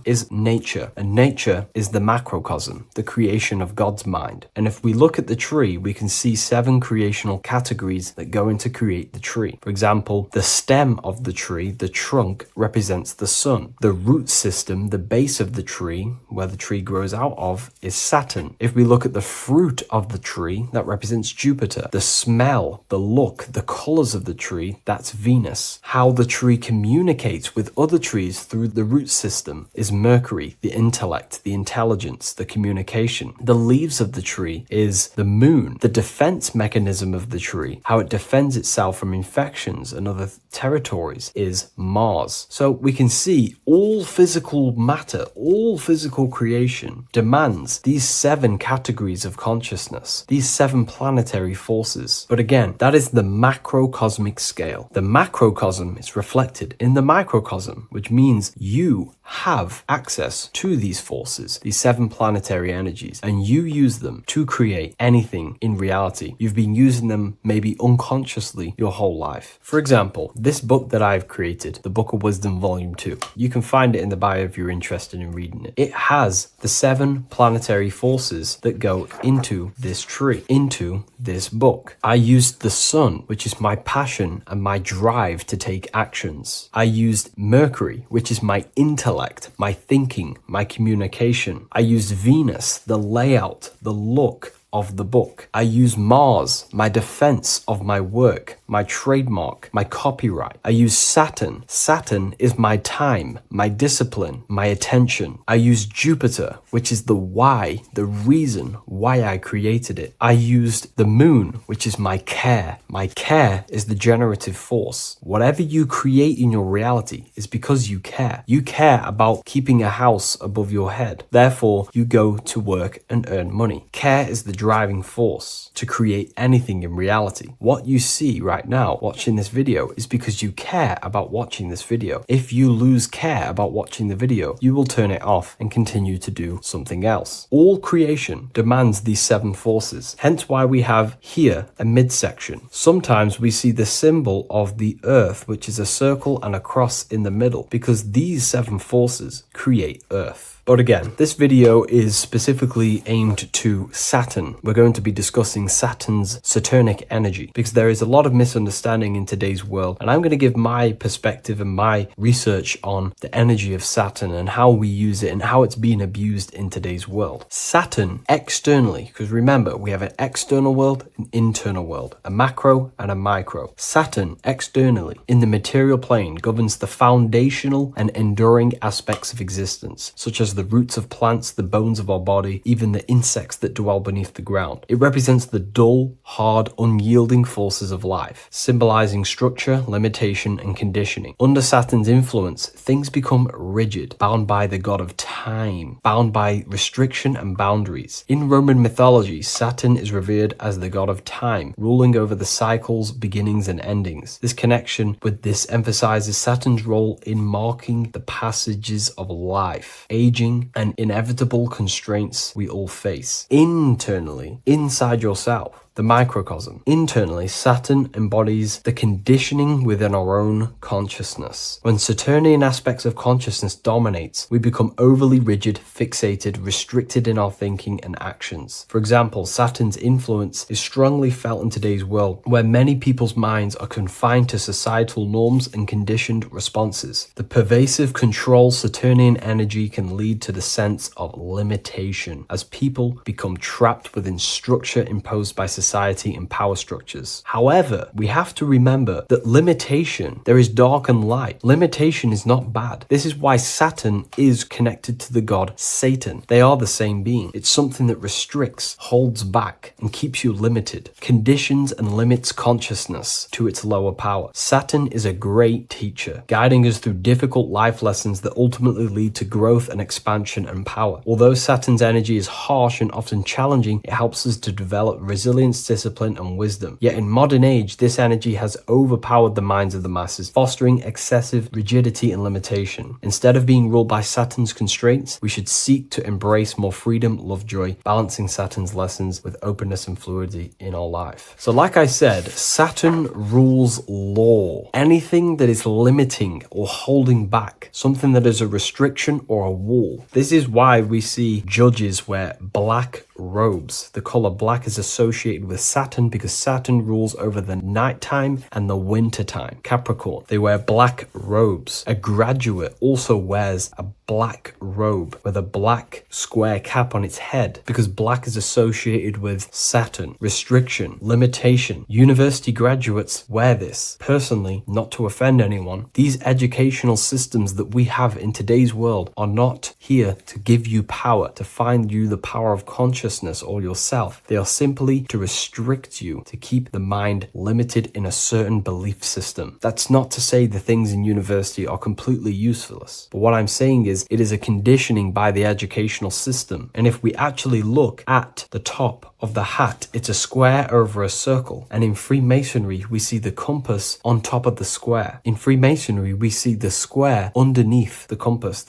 is nature, and nature is the macrocosm, the creation of God's mind. And if we look at the tree, we can see 7 creational categories that go into create the tree. For example, the stem of the tree, the trunk, represents the sun. The root system, the base of the tree, where the tree grows out of, is Saturn. If we look at the fruit of the tree, that represents Jupiter. The smell, the look, the colors of the tree, that's Venus. How the tree communicates with other trees through the root system is Mercury, the intellect, the intelligence, the communication. The leaves of the tree is the moon. The defense mechanism of the tree, how it defends itself from infections and other territories, is Mars. So we can see all physical matter, all physical creation demands these 7 categories of consciousness, these 7 planetary forces. But again, that is the macrocosmic scale. The macrocosm is reflected in the microcosm, which means you have access to these forces, these 7 planetary energies, and you use them to create anything in reality. You've been using them maybe unconsciously your whole life. For example, this book that I've created, the Book of Wisdom Volume 2, you can find it in the bio if you're interested in reading it. It has the 7 planetary forces that go into this tree, into this book. I used the sun, which is my passion and my drive to take actions. I used Mercury, which is my intellect, my thinking, my communication. I used Venus, the layout, the look of the book. I use Mars, my defense of my work, my trademark, my copyright. I use Saturn. Saturn is my time, my discipline, my attention. I use Jupiter, which is the why, the reason why I created it. I used the moon, which is my care. My care is the generative force. Whatever you create in your reality is because you care. You care about keeping a house above your head. Therefore, you go to work and earn money. Care is the driving force to create anything in reality. What you see right now watching this video is because you care about watching this video. If you lose care about watching the video, you will turn it off and continue to do something else. All creation demands these 7 forces, hence why we have here a midsection. Sometimes we see the symbol of the earth, which is a circle and a cross in the middle, because these 7 forces create earth. But again, this video is specifically aimed to Saturn. We're going to be discussing Saturn's Saturnic energy because there is a lot of misunderstanding in today's world. And I'm going to give my perspective and my research on the energy of Saturn and how we use it and how it's being abused in today's world. Saturn externally, because remember, we have an external world, an internal world, a macro and a micro. Saturn externally in the material plane governs the foundational and enduring aspects of existence, such as the roots of plants, the bones of our body, even the insects that dwell beneath the ground. It represents the dull, hard, unyielding forces of life, symbolizing structure, limitation, and conditioning. Under Saturn's influence, things become rigid, bound by the god of time, bound by restriction and boundaries. In Roman mythology, Saturn is revered as the god of time, ruling over the cycles, beginnings, and endings. This connection with this emphasizes Saturn's role in marking the passages of life, aging, and inevitable constraints we all face. Internally, inside yourself, the microcosm. Internally, Saturn embodies the conditioning within our own consciousness. When Saturnian aspects of consciousness dominates, we become overly rigid, fixated, restricted in our thinking and actions. For example, Saturn's influence is strongly felt in today's world, where many people's minds are confined to societal norms and conditioned responses. The pervasive control Saturnian energy can lead to the sense of limitation, as people become trapped within structure imposed by society and power structures. However, we have to remember that limitation, there is dark and light. Limitation is not bad. This is why Saturn is connected to the god Satan. They are the same being. It's something that restricts, holds back, and keeps you limited, conditions and limits consciousness to its lower power. Saturn is a great teacher, guiding us through difficult life lessons that ultimately lead to growth and expansion and power. Although Saturn's energy is harsh and often challenging, it helps us to develop resilience, discipline, and wisdom. Yet in modern age, this energy has overpowered the minds of the masses, fostering excessive rigidity and limitation. Instead of being ruled by Saturn's constraints, we should seek to embrace more freedom, love, joy, balancing Saturn's lessons with openness and fluidity in our life. So like I said, Saturn rules law. Anything that is limiting or holding back, something that is a restriction or a wall. This is why we see judges wear black robes. The color black is associated with Saturn because Saturn rules over the nighttime and the winter time. Capricorn, they wear black robes. A graduate also wears a black robe with a black square cap on its head because black is associated with Saturn, restriction, limitation. University graduates wear this. Personally, not to offend anyone, these educational systems that we have in today's world are not here to give you power, to find you the power of consciousness or yourself. They are simply to restrict you, to keep the mind limited in a certain belief system. That's not to say the things in university are completely useless, but what I'm saying is it is a conditioning by the educational system. And if we actually look at the top of the hat, it's a square over a circle. And in Freemasonry, we see the compass on top of the square. In Freemasonry, we see the square underneath the compass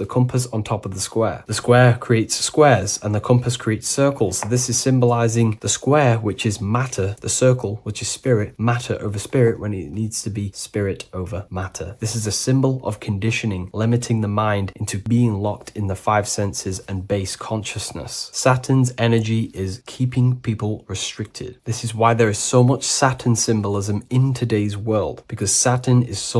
on top of the square. The square creates squares and the compass creates circles. So this is symbolizing the square, which is matter, the circle, which is spirit, matter over spirit when it needs to be spirit over matter. This is a symbol of conditioning, limiting the mind into being locked in the 5 senses and base consciousness. Saturn's energy is keeping people restricted. This is why there is so much Saturn symbolism in today's world, because Saturn is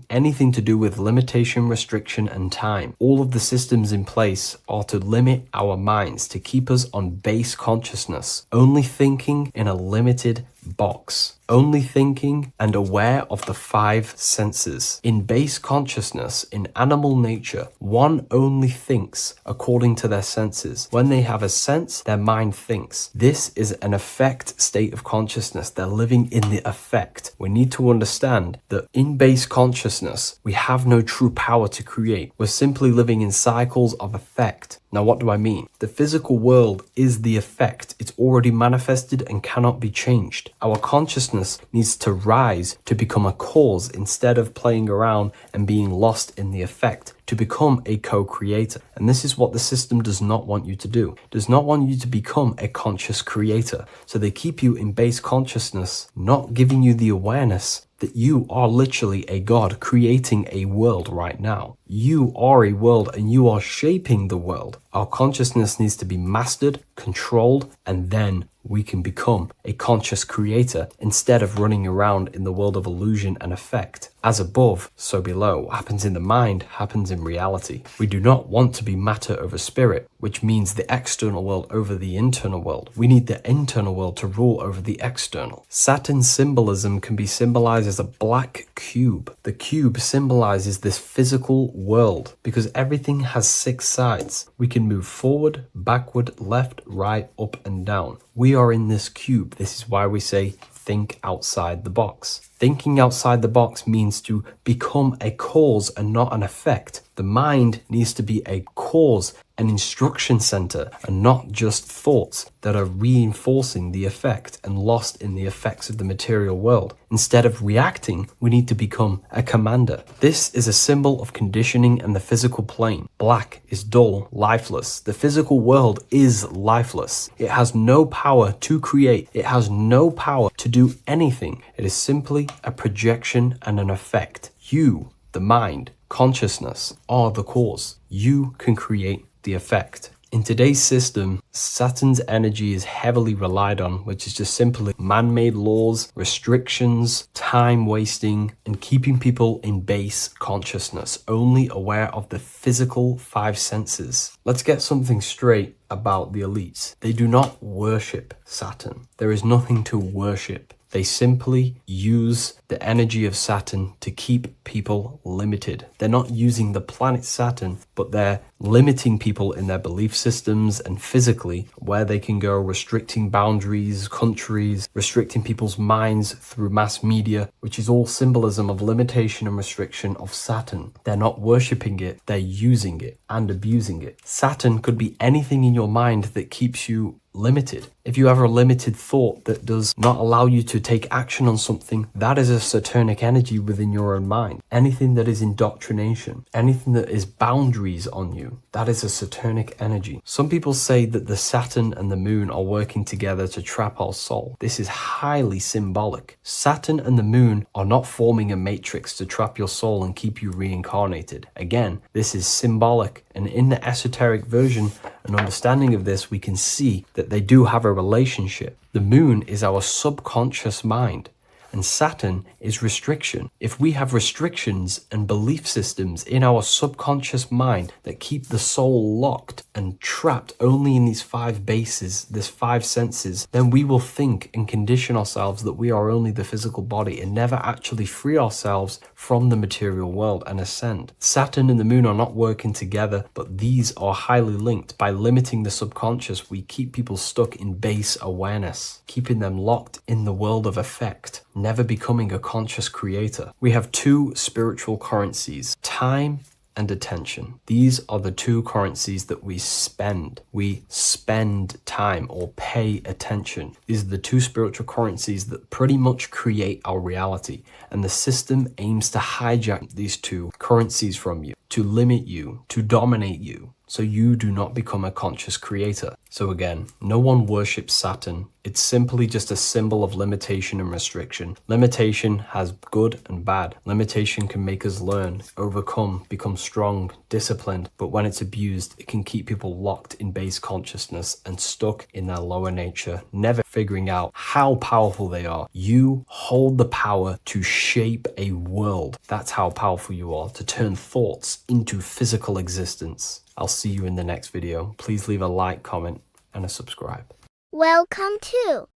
anything to do with limitation, restriction, and time. All of the systems in place are to limit our minds, to keep us on base consciousness, only thinking in a limited box, only thinking and aware of the five senses. In base consciousness, in animal nature, one only thinks according to their senses. When they have a sense, their mind thinks. This is an affect state of consciousness. They're living in the affect. We need to understand that in base consciousness, we have no true power to create. We're simply living in cycles of affect. Now, what do I mean? The physical world is the effect. It's already manifested and cannot be changed. Our consciousness needs to rise to become a cause instead of playing around and being lost in the effect, to become a co-creator. And this is what the system does not want you to do. It does not want you to become a conscious creator. So they keep you in base consciousness, not giving you the awareness that you are literally a god creating a world right now. You are a world and you are shaping the world. Our consciousness needs to be mastered, controlled, and then we can become a conscious creator instead of running around in the world of illusion and effect. As above, so below. What happens in the mind happens in reality. We do not want to be matter over spirit, which means the external world over the internal world. We need the internal world to rule over the external. Saturn symbolism can be symbolized as a black cube. The cube symbolizes this physical world because everything has 6 sides. We can move forward, backward, left, right, up, and down. We are in this cube. This is why we say think outside the box. Thinking outside the box means to become a cause and not an effect. The mind needs to be a cause, an instruction center, and not just thoughts that are reinforcing the effect and lost in the effects of the material world. Instead of reacting, we need to become a commander. This is a symbol of conditioning and the physical plane. Black is dull, lifeless. The physical world is lifeless. It has no power to create. It has no power to do anything. It is simply a projection and an effect. You, the mind, consciousness, are the cause. You can create the effect. In today's system, Saturn's energy is heavily relied on, which is just simply man-made laws, restrictions, time wasting, and keeping people in base consciousness, only aware of the physical 5 senses. Let's get something straight about the elites. They do not worship Saturn. There is nothing to worship. They simply use the energy of Saturn to keep people limited. They're not using the planet Saturn, but they're limiting people in their belief systems and physically where they can go, restricting boundaries, countries, restricting people's minds through mass media, which is all symbolism of limitation and restriction of Saturn. They're not worshipping it, they're using it and abusing it. Saturn could be anything in your mind that keeps you limited. If you have a limited thought that does not allow you to take action on something, that is a Saturnic energy within your own mind. Anything that is indoctrination, anything that is boundaries on you, that is a Saturnic energy. Some people say that the Saturn and the moon are working together to trap our soul. This is highly symbolic. Saturn and the moon are not forming a matrix to trap your soul and keep you reincarnated. Again, this is symbolic, and in the esoteric version and understanding of this, we can see that they do have a relationship. The moon is our subconscious mind, and Saturn is restriction. If we have restrictions and belief systems in our subconscious mind that keep the soul locked and trapped only in these 5 bases, these 5 senses, then we will think and condition ourselves that we are only the physical body and never actually free ourselves from the material world and ascend. Saturn and the moon are not working together, but these are highly linked. By limiting the subconscious, we keep people stuck in base awareness, keeping them locked in the world of effect, never becoming a conscious creator. We have 2 spiritual currencies, time and attention. These are the 2 currencies that we spend. We spend time or pay attention. These are the 2 spiritual currencies that pretty much create our reality. And the system aims to hijack these 2 currencies from you, to limit you, to dominate you, so you do not become a conscious creator. So again, no one worships Saturn. It's simply just a symbol of limitation and restriction. Limitation has good and bad. Limitation can make us learn, overcome, become strong, disciplined, but when it's abused, it can keep people locked in base consciousness and stuck in their lower nature, never figuring out how powerful they are. You hold the power to shape a world. That's how powerful you are, to turn thoughts into physical existence. I'll see you in the next video. Please leave a like, comment, and a subscribe. Welcome to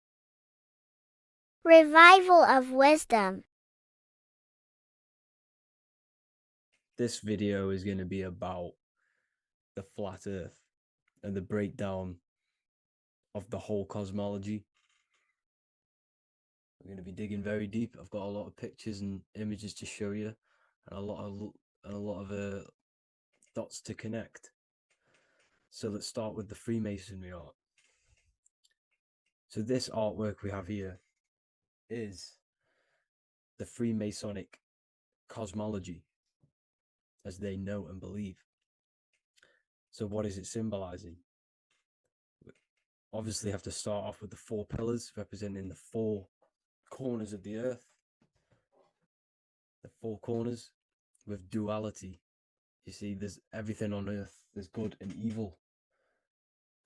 Revival of wisdom. This video is going to be about the flat earth and the breakdown of the whole cosmology. We're going to be digging very deep. I've got a lot of pictures and images to show you, and a lot of dots to connect. So let's start with the Freemasonry art. So this artwork we have here is the Freemasonic cosmology, as they know and believe. So what is it symbolizing? We obviously have to start off with the 4 pillars representing the 4 corners of the earth. The 4 corners with duality. You see, there's everything on earth. There's good and evil.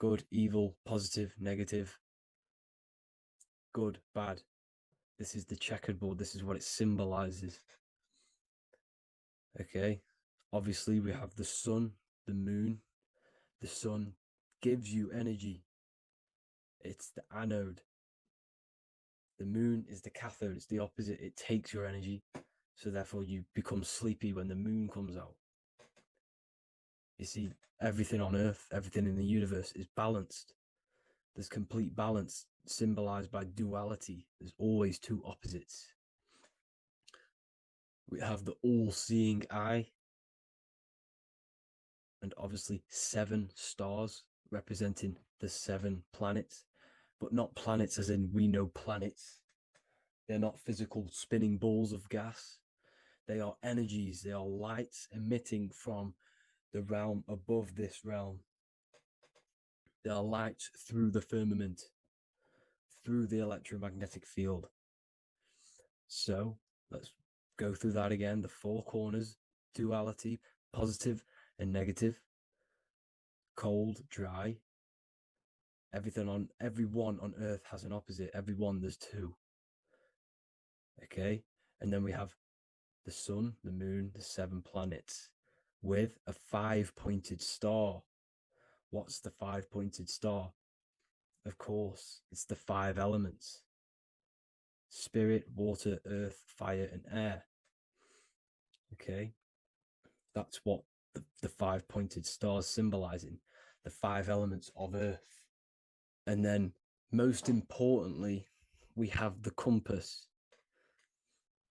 Good, evil, positive, negative. Good, bad. This is the checkerboard. This is what it symbolizes. Okay. Obviously, we have the sun, the moon. The sun gives you energy. It's the anode. The moon is the cathode. It's the opposite. It takes your energy. So therefore, you become sleepy when the moon comes out. You see, everything on Earth, everything in the universe is balanced. There's complete balance symbolized by duality. There's always 2 opposites. We have the all-seeing eye, and obviously 7 stars representing the 7 planets, but not planets as in we know planets. They're not physical spinning balls of gas. They are energies. They are lights emitting from the realm above this realm. They are lights through the firmament, through the electromagnetic field. So let's go through that again. The 4 corners, duality, positive and negative, cold, dry. Everyone on Earth has an opposite. Everyone, there's 2. Okay, and then we have the sun, the moon, the 7 planets with a 5-pointed star. What's the 5-pointed star? Of course, it's the 5 elements: spirit, water, earth, fire, and air. Okay, that's what the 5-pointed star is symbolizing, the 5 elements of Earth. And then, most importantly, we have the compass.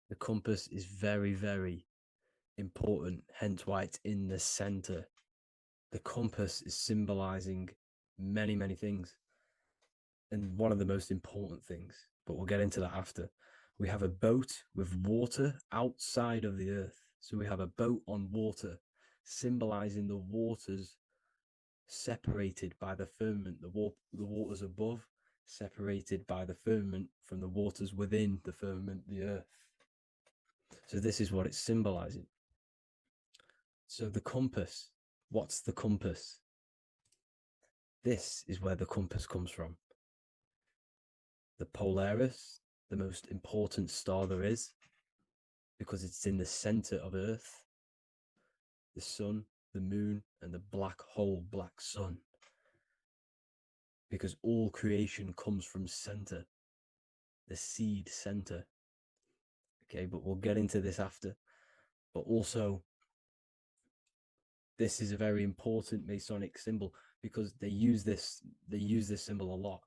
The compass is very, very important, hence why it's in the center. The compass is symbolizing many, many things. And one of the most important things, but we'll get into that after. We have a boat with water outside of the earth. So we have a boat on water, symbolizing the waters separated by the firmament, the waters above, separated by the firmament from the waters within the firmament, the earth. So this is what it's symbolizing. So the compass, what's the compass? This is where the compass comes from. The Polaris, the most important star there is, because it's in the center of Earth, the sun, the moon, and the black hole, black sun. Because all creation comes from center, the seed center. Okay, but we'll get into this after. But also, this is a very important Masonic symbol because they use this symbol a lot.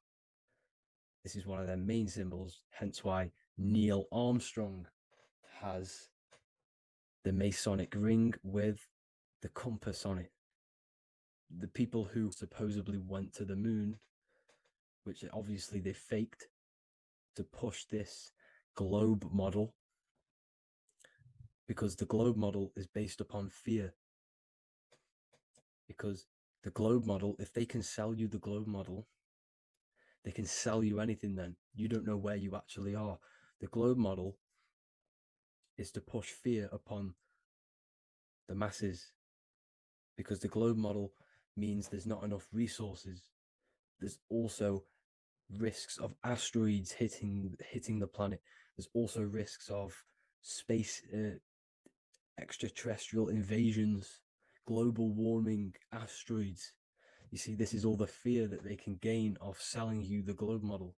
This is one of their main symbols, hence why Neil Armstrong has the Masonic ring with the compass on it. The people who supposedly went to the moon, which obviously they faked to push this globe model, because the globe model is based upon fear. Because the globe model, if they can sell you the globe model, they can sell you anything then. You don't know where you actually are. The globe model is to push fear upon the masses, because the globe model means there's not enough resources. There's also risks of asteroids hitting the planet. There's also risks of space extraterrestrial invasions, global warming, asteroids. You see, this is all the fear that they can gain of selling you the globe model.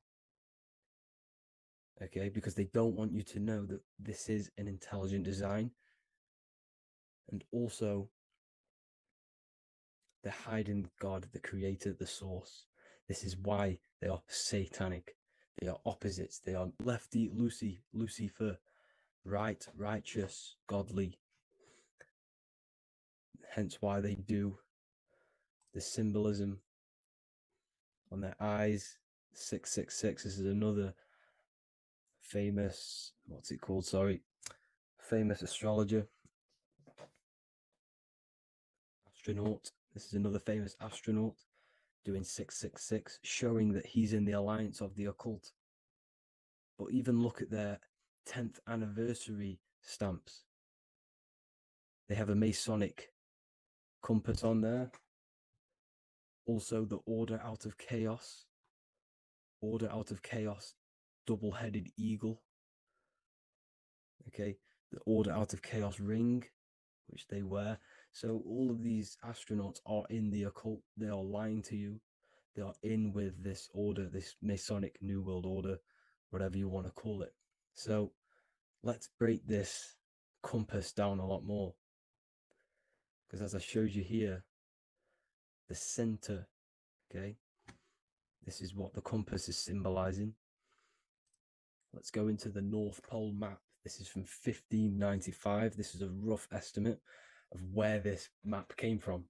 Okay, because they don't want you to know that this is an intelligent design. And also, they're hiding God, the creator, the source. This is why they are satanic. They are opposites. They are lefty, Lucifer, right, righteous, godly. Hence why they do the symbolism on their eyes. 666. This is another famous, what's it called? Sorry, famous astrologer, astronaut. This is another famous astronaut doing 666, showing that he's in the alliance of the occult. But even look at their 10th anniversary stamps. They have a Masonic compass on there. Also, the Order Out of Chaos. Order Out of Chaos, double-headed eagle. Okay, the Order Out of Chaos ring, which they wear. So all of these astronauts are in the occult. They are lying to you. They are in with this order, this Masonic New World Order, whatever you want to call it. So let's break this compass down a lot more. Because as I showed you here, the center, okay, this is what the compass is symbolizing. Let's go into the North Pole map. This is from 1595. This is a rough estimate of where this map came from.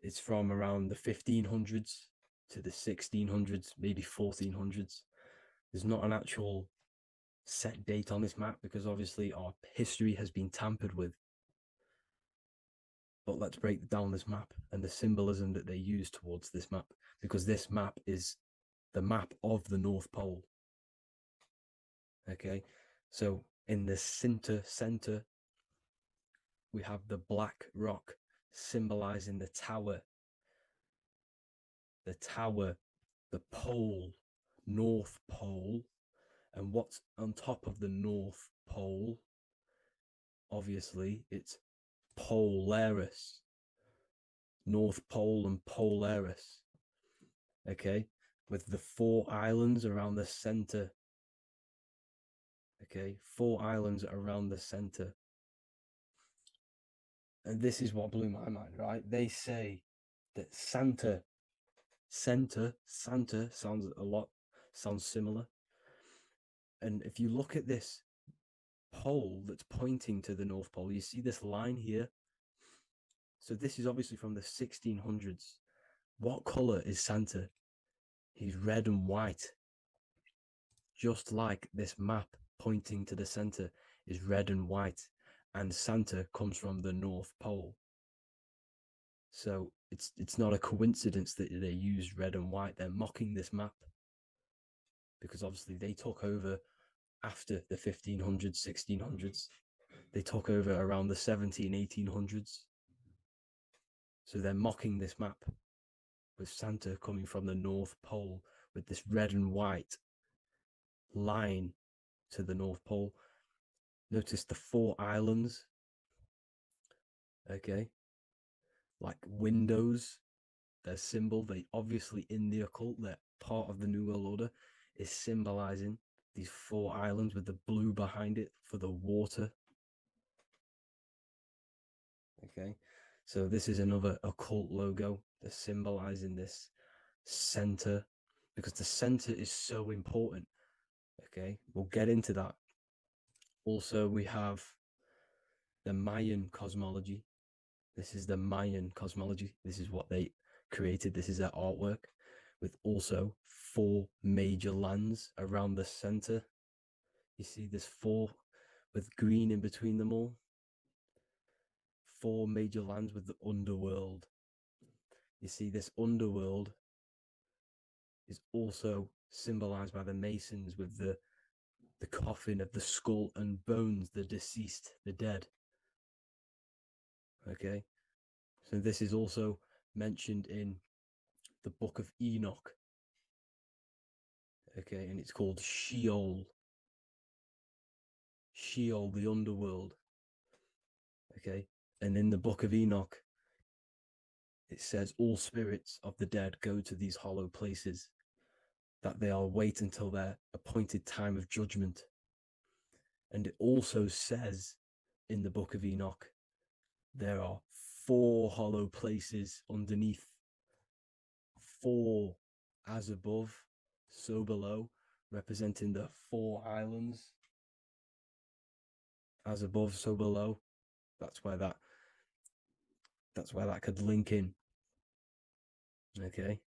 It's from around the 1500s to the 1600s, maybe 1400s. There's not an actual set date on this map because obviously our history has been tampered with. But let's break down this map and the symbolism that they use towards this map, because this map is the map of the North Pole. Okay, so in the center, we have the black rock symbolizing the tower, the pole, North Pole. And what's on top of the North Pole? Obviously, it's Polaris. North Pole and Polaris. Okay, with the 4 islands around the center. Okay, 4 islands around the center. And this is what blew my mind, right? They say that Santa sounds similar. And if you look at this pole that's pointing to the North Pole, you see this line here. So this is obviously from the 1600s. What color is Santa? He's red and white. Just like this map pointing to the center is red and white, and Santa comes from the North Pole. So it's not a coincidence that they use red and white. They're mocking this map because obviously they took over after the 1500s, 1600s. They took over around the 17, 1800s. So they're mocking this map with Santa coming from the North Pole with this red and white line to the North Pole. Notice the 4 islands. Okay. Like windows, their symbol, they obviously in the occult, they're part of the New World Order, is symbolizing these 4 islands with the blue behind it for the water. Okay, so this is another occult logo. They're symbolizing this center because the center is so important. Okay, we'll get into that. Also, we have the Mayan cosmology. This is the Mayan cosmology. This is what they created. This is their artwork, with also 4 major lands around the center. You see this 4 with green in between them all. 4 major lands with the underworld. You see this underworld is also symbolized by the Masons with the coffin of the skull and bones, the deceased, the dead. Okay, so this is also mentioned in the Book of Enoch. Okay, and it's called Sheol. Sheol, the underworld. Okay, and in the Book of Enoch, it says all spirits of the dead go to these hollow places. that they'll wait until their appointed time of judgment. And it also says in the book of Enoch, there are 4 hollow places underneath. 4 as above, so below, representing the 4 islands. As above, so below. That's where that could link in. Okay.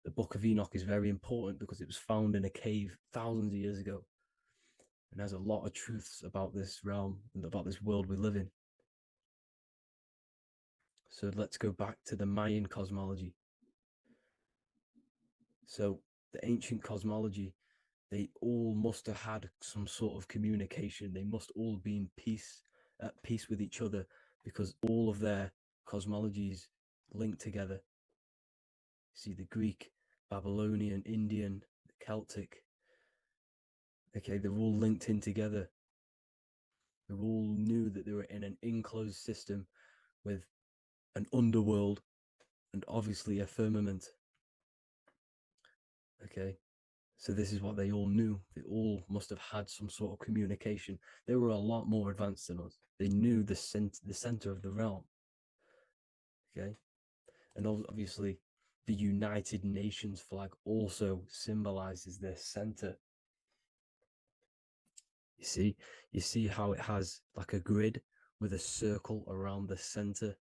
The book of Enoch is very important because it was found in a cave thousands of years ago and has a lot of truths about this realm and about this world we live in. So let's go back to the Mayan cosmology. So the ancient cosmology, they all must have had some sort of communication. They must all be at peace with each other, because all of their cosmologies link together. See, the Greek, Babylonian, Indian, Celtic, okay, they're all linked in together. They all knew that they were in an enclosed system with an underworld and obviously a firmament. Okay, so this is what they all knew. They all must have had some sort of communication. They were a lot more advanced than us. They knew the center of the realm. Okay, and obviously the United Nations flag also symbolizes their center. You see how it has like a grid with a circle around the center.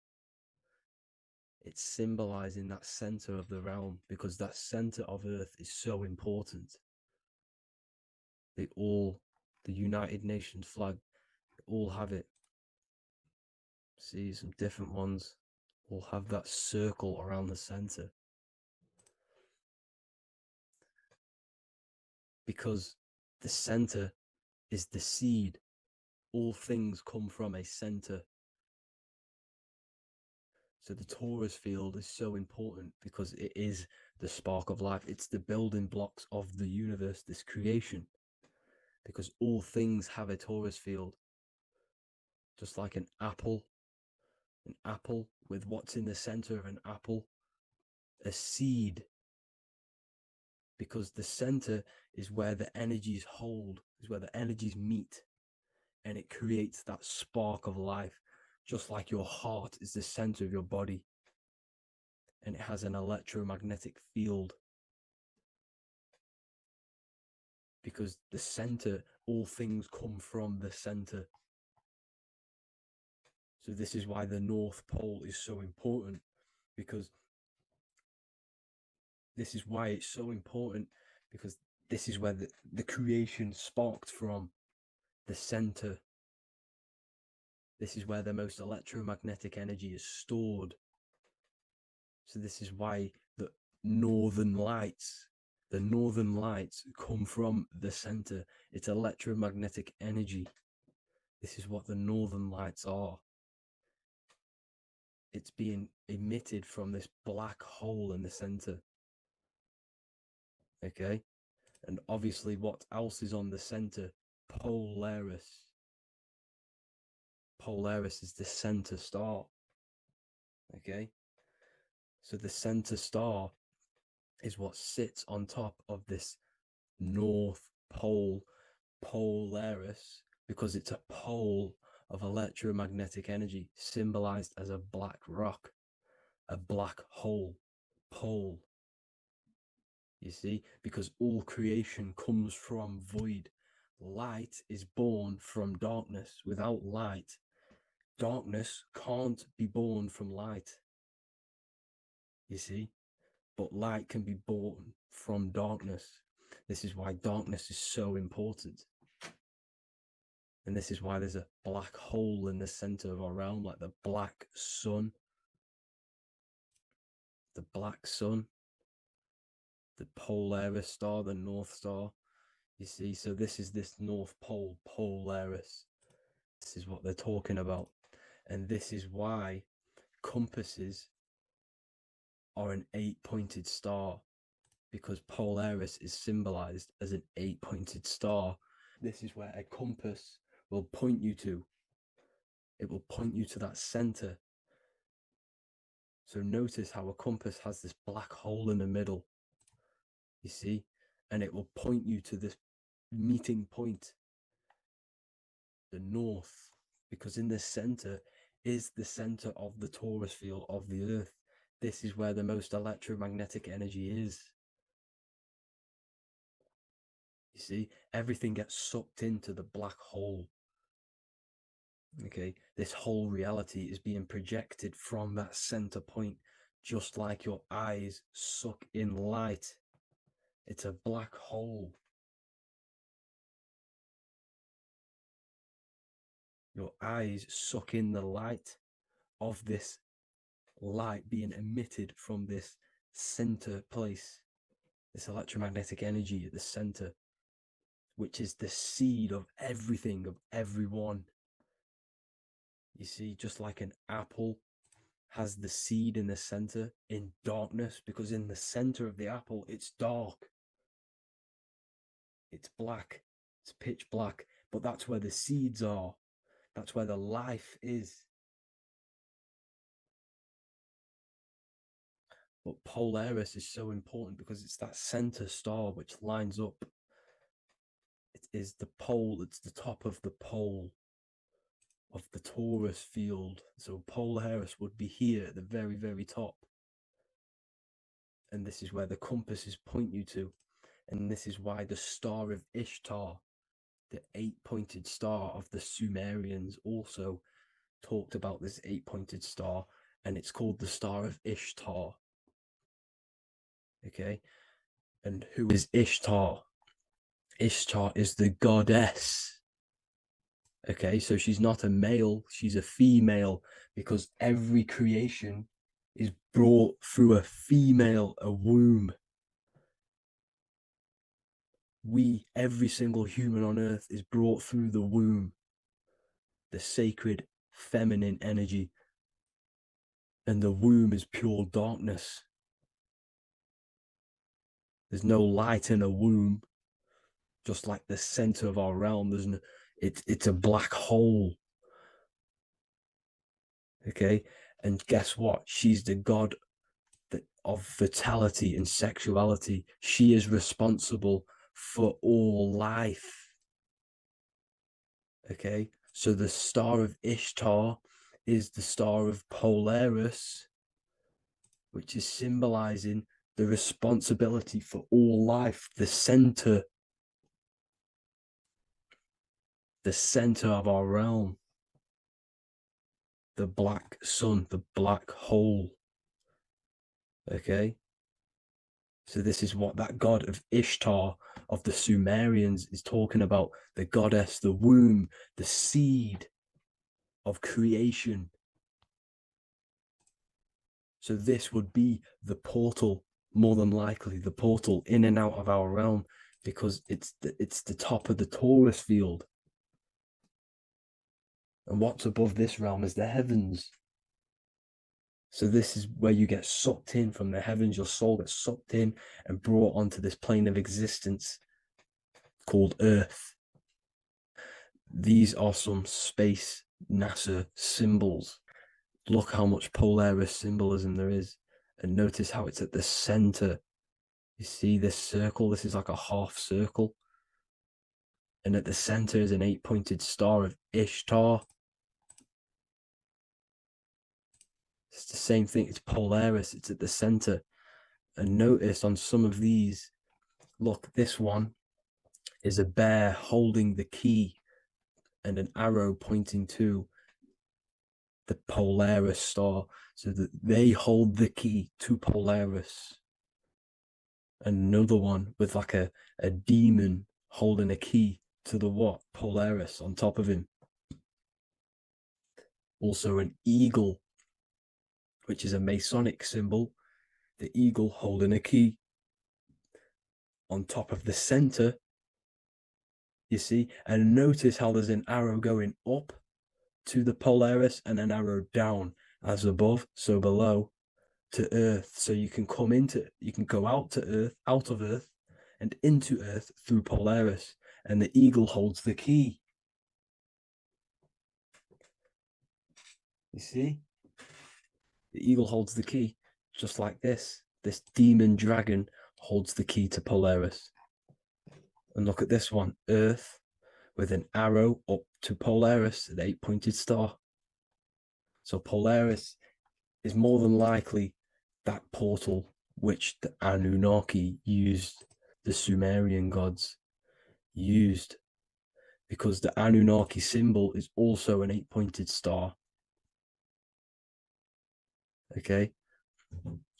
It's symbolizing that center of the realm, because that center of Earth is so important. The United Nations flag, all have it. See, some different ones will have that circle around the center. Because the center is the seed. All things come from a center. So the torus field is so important because it is the spark of life. It's the building blocks of the universe, this creation. Because all things have a torus field. Just like an apple with what's in the center of an apple, a seed. Because the center is where the energies hold, is where the energies meet, and it creates that spark of life. Just like your heart is the center of your body, and it has an electromagnetic field. Because the center, all things come from the center. So this is why the North Pole is so important, because this is why it's so important, because this is where the creation sparked from, the center. This is where the most electromagnetic energy is stored. So this is why the northern lights come from the center. It's electromagnetic energy. This is what the northern lights are. It's being emitted from this black hole in the center. Okay? And obviously, what else is on the center? Polaris. Polaris is the center star. Okay? So the center star is what sits on top of this North Pole, Polaris, because it's a pole of electromagnetic energy, symbolized as a black rock, a black hole, pole. You see, because all creation comes from void. Light is born from darkness. Without light, darkness can't be born from light. You see, but light can be born from darkness. This is why darkness is so important. And this is why there's a black hole in the center of our realm, like the black sun. The black sun, the Polaris star, the North Star. You see, so this is this North Pole, Polaris. This is what they're talking about. And this is why compasses are an 8-pointed star, because Polaris is symbolized as an 8-pointed star. This is where a compass will point you to. It will point you to that center. So notice how a compass has this black hole in the middle. You see? And it will point you to this meeting point, the north, because in the center is the center of the torus field of the Earth. This is where the most electromagnetic energy is. You see, everything gets sucked into the black hole. Okay, this whole reality is being projected from that center point, just like your eyes suck in light. It's a black hole. Your eyes suck in the light of this light being emitted from this center place, this electromagnetic energy at the center, which is the seed of everything, of everyone. You see, just like an apple has the seed in the center in darkness, because in the center of the apple, it's dark. It's black. It's pitch black. But that's where the seeds are. That's where the life is. But Polaris is so important because it's that center star which lines up. It is the pole, it's the top of the pole of the torus field. So Polaris would be here at the very, very top. And this is where the compasses point you to. And this is why the Star of Ishtar, the 8-pointed star of the Sumerians, also talked about this 8-pointed star, and it's called the Star of Ishtar. Okay, and who is Ishtar? Ishtar is the goddess. Okay, so she's not a male, she's a female, because every creation is brought through a female, a womb. Every single human on earth is brought through the womb, the sacred feminine energy. And the womb is pure darkness. There's no light in a womb, just like the center of our realm. It's a black hole. Okay, and guess what? She's the god of fertility and sexuality. She is responsible for all life. Okay, so the Star of Ishtar is the Star of Polaris, which is symbolizing the responsibility for all life, the center of our realm, the black sun, the black hole. Okay, so this is what that god of Ishtar of the Sumerians is talking about, the goddess, the womb, the seed of creation. So this would be the portal, more than likely the portal in and out of our realm, because it's the top of the torus field. And what's above this realm is the heavens. So this is where you get sucked in from the heavens. Your soul gets sucked in and brought onto this plane of existence called Earth. These are some space NASA symbols. Look how much Polaris symbolism there is. And notice how it's at the center. You see this circle? This is like a half circle. And at the center is an 8-pointed star of Ishtar. It's the same thing. It's Polaris. It's at the center. And notice on some of these, look, this one is a bear holding the key and an arrow pointing to the Polaris star, so that they hold the key to Polaris. And another one with like a demon holding a key to the what? Polaris on top of him. Also an eagle, which is a Masonic symbol, the eagle holding a key on top of the center, you see. And notice how there's an arrow going up to the Polaris and an arrow down, as above, so below, to Earth. So you can go out to Earth, out of Earth, and into Earth through Polaris. And the eagle holds the key. You see? The eagle holds the key, just like this demon dragon holds the key to Polaris. And look at this one, Earth, with an arrow up to Polaris, the 8-pointed star. So Polaris is more than likely that portal which the Anunnaki used, the Sumerian gods used, because the Anunnaki symbol is also an 8-pointed star. Okay.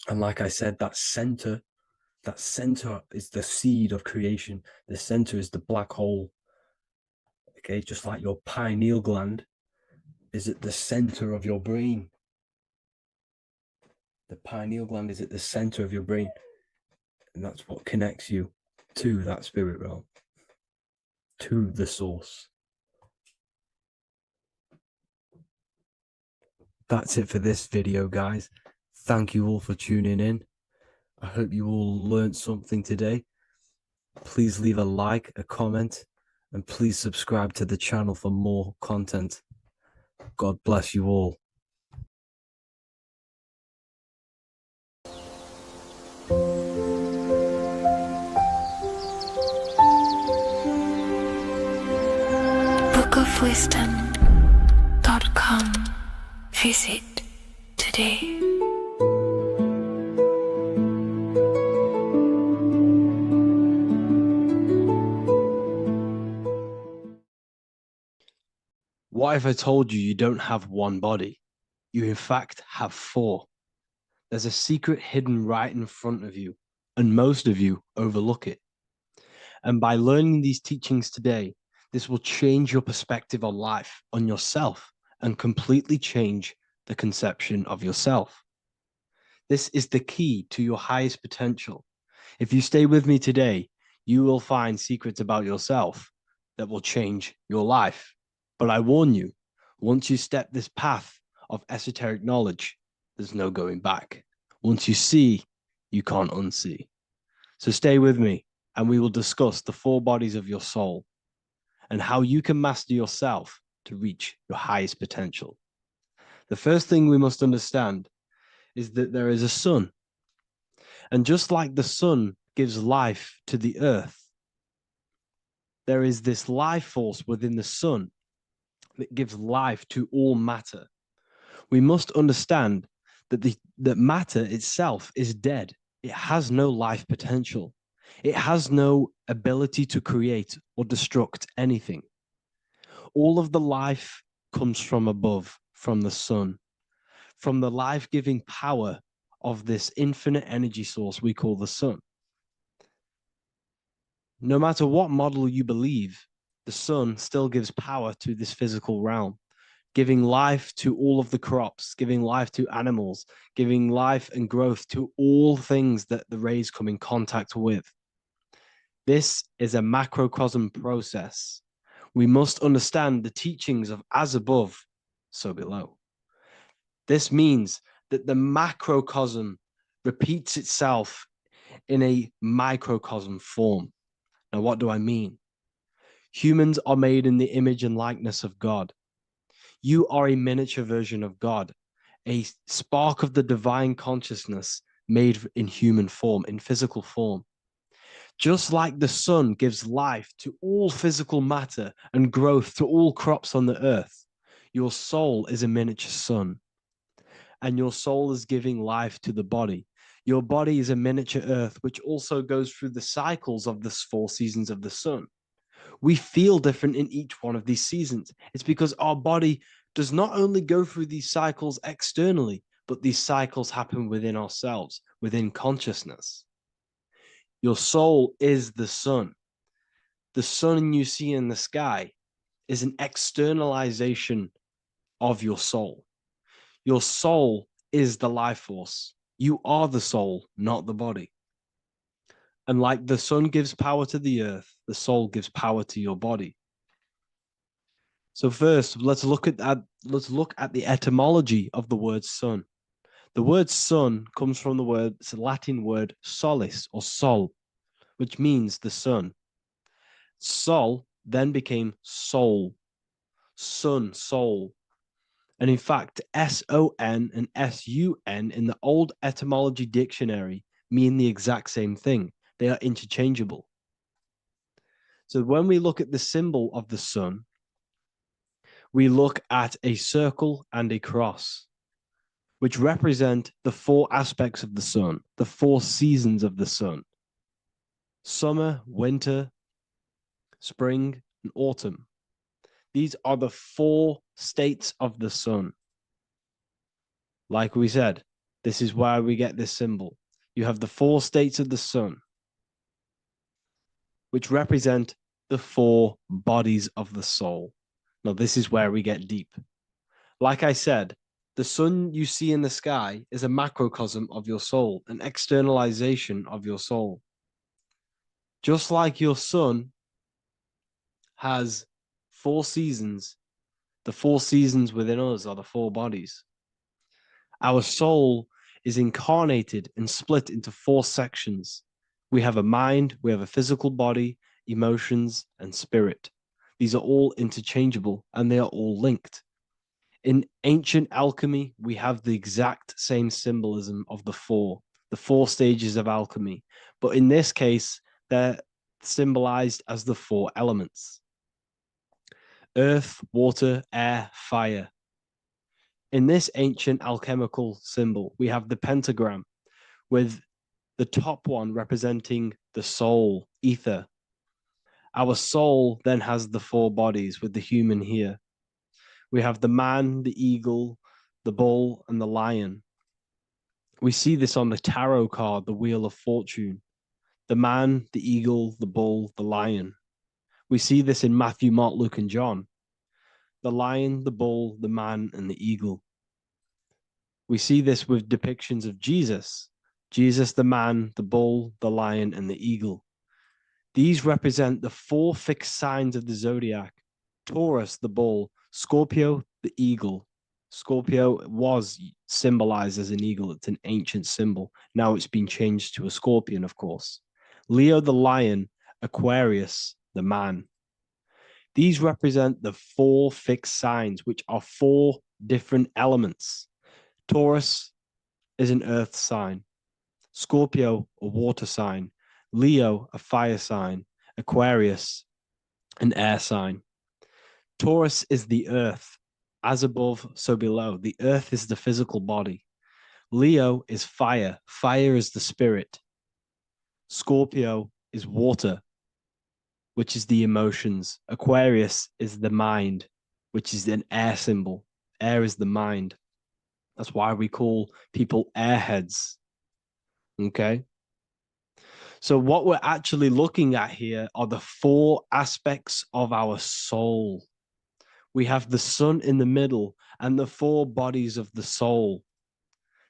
And like I said, that center is the seed of creation. The center is the black hole. Okay, just like your pineal gland is at the center of your brain. The pineal gland is at the center of your brain. And that's what connects you to that spirit realm, to the source. That's it for this video, guys. Thank you all for tuning in. I hope you all learned something today. Please leave a like, a comment, and please subscribe to the channel for more content. God bless you all. bookofwisdom.com. Visit today. What if I told you you don't have one body? You in fact have four. There's a secret hidden right in front of you, and most of you overlook it. And by learning these teachings today, this will change your perspective on life, on yourself, and completely change the conception of yourself. This is the key to your highest potential. If you stay with me today, you will find secrets about yourself that will change your life. But I warn you, once you step this path of esoteric knowledge, there's no going back. Once you see, you can't unsee. So stay with me, and we will discuss the four bodies of your soul and how you can master yourself to reach your highest potential. The first thing we must understand is that there is a sun. And just like the sun gives life to the earth, there is this life force within the sun that gives life to all matter. We must understand that that matter itself is dead. It has no life potential. It has no ability to create or destruct anything. All of the life comes from above, from the sun, from the life-giving power of this infinite energy source we call the sun. No matter what model you believe, the sun still gives power to this physical realm, giving life to all of the crops, giving life to animals, giving life and growth to all things that the rays come in contact with. This is a macrocosm process. We must understand the teachings of as above, so below. This means that the macrocosm repeats itself in a microcosm form. Now, what do I mean? Humans are made in the image and likeness of God. You are a miniature version of God, a spark of the divine consciousness made in human form, in physical form. Just like the sun gives life to all physical matter and growth to all crops on the earth, your soul is a miniature sun. And your soul is giving life to the body. Your body is a miniature earth, which also goes through the cycles of the 4 seasons of the sun. We feel different in each one of these seasons. It's because our body does not only go through these cycles externally, but these cycles happen within ourselves, within consciousness. Your soul is the sun. The sun you see in the sky is an externalization of your soul. Your soul is the life force. You are the soul, not the body. And like the sun gives power to the earth, the soul gives power to your body. So first, let's look at the etymology of the word sun. The word sun comes from it's a Latin word solis or sol, which means the sun. Sol then became soul, sun, soul. And in fact, S-O-N and S-U-N in the old etymology dictionary mean the exact same thing. They are interchangeable. So when we look at the symbol of the sun, we look at a circle and a cross, which represent the 4 aspects of the sun, the 4 seasons of the sun: summer, winter, spring, and autumn. These are the 4 states of the sun. Like we said, this is why we get this symbol. You have the 4 states of the sun, which represent the 4 bodies of the soul. Now, this is where we get deep. Like I said, the sun you see in the sky is a macrocosm of your soul, an externalization of your soul. Just like your sun has 4 seasons, the 4 seasons within us are the 4 bodies. Our soul is incarnated and split into 4 sections. We have a mind, we have a physical body, emotions, and spirit. These are all interchangeable and they are all linked. In ancient alchemy, we have the exact same symbolism of the 4 stages of alchemy. But in this case, they're symbolized as the 4 elements: earth, water, air, fire. In this ancient alchemical symbol, we have the pentagram, with the top one representing the soul, ether. Our soul then has the 4 bodies, with the human here. We have the man, the eagle, the bull, and the lion. We see this on the tarot card, the Wheel of Fortune. The man, the eagle, the bull, the lion. We see this in Matthew, Mark, Luke, and John. The lion, the bull, the man, and the eagle. We see this with depictions of Jesus. Jesus, the man, the bull, the lion, and the eagle. These represent the 4 fixed signs of the zodiac: Taurus, the bull; Scorpio, the eagle. Scorpio was symbolized as an eagle. It's an ancient symbol. Now it's been changed to a scorpion, of course. Leo, the lion; Aquarius, the man. These represent the 4 fixed signs, which are 4 different elements. Taurus is an earth sign. Scorpio, a water sign. Leo, a fire sign. Aquarius, an air sign. Taurus is the earth. As above, so below. The earth is the physical body. Leo is fire. Fire is the spirit. Scorpio is water, which is the emotions. Aquarius is the mind, which is an air symbol. Air is the mind. That's why we call people airheads. Okay? So what we're actually looking at here are the 4 aspects of our soul. We have the sun in the middle and the 4 bodies of the soul.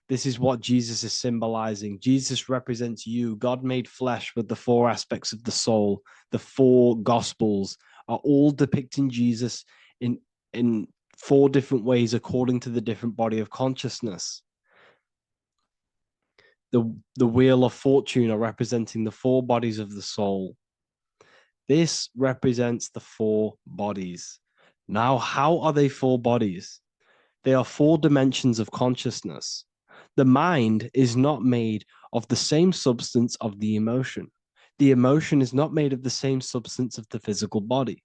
This is what Jesus is symbolizing. Jesus represents you. God made flesh with the 4 aspects of the soul. The 4 gospels are all depicting Jesus in 4 different ways according to the different body of consciousness. The Wheel of Fortune are representing the 4 bodies of the soul. This represents the 4 bodies. Now, how are they 4 bodies? They are 4 dimensions of consciousness. The mind is not made of the same substance of the emotion. The emotion is not made of the same substance of the physical body.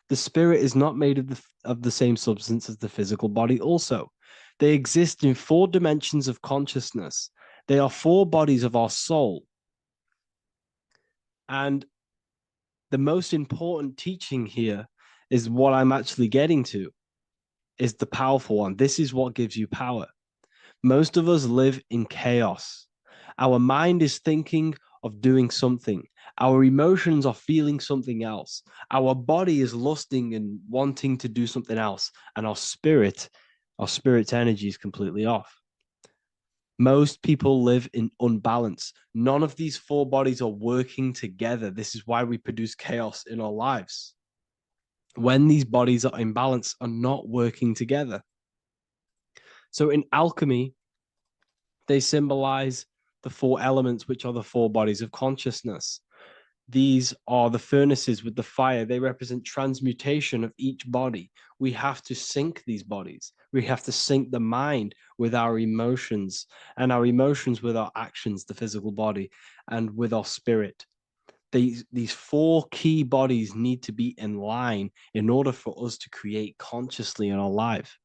The spirit is not made of the same substance as the physical body also. They exist in 4 dimensions of consciousness. They are 4 bodies of our soul. And the most important teaching here is what I'm actually getting to, is the powerful one. This is what gives you power. Most of us live in chaos. Our mind is thinking of doing something. Our emotions are feeling something else. Our body is lusting and wanting to do something else. And our spirit's energy is completely off. Most people live in unbalance. None of these 4 bodies are working together. This is why we produce chaos in our lives. When these bodies are in balance, are not working together. So in alchemy, they symbolize the 4 elements, which are the 4 bodies of consciousness. These are the furnaces with the fire. They represent transmutation of each body. We have to sync these bodies. We have to sync the mind with our emotions, and our emotions with our actions, the physical body, and with our spirit. These four key bodies need to be in line in order for us to create consciously in our life.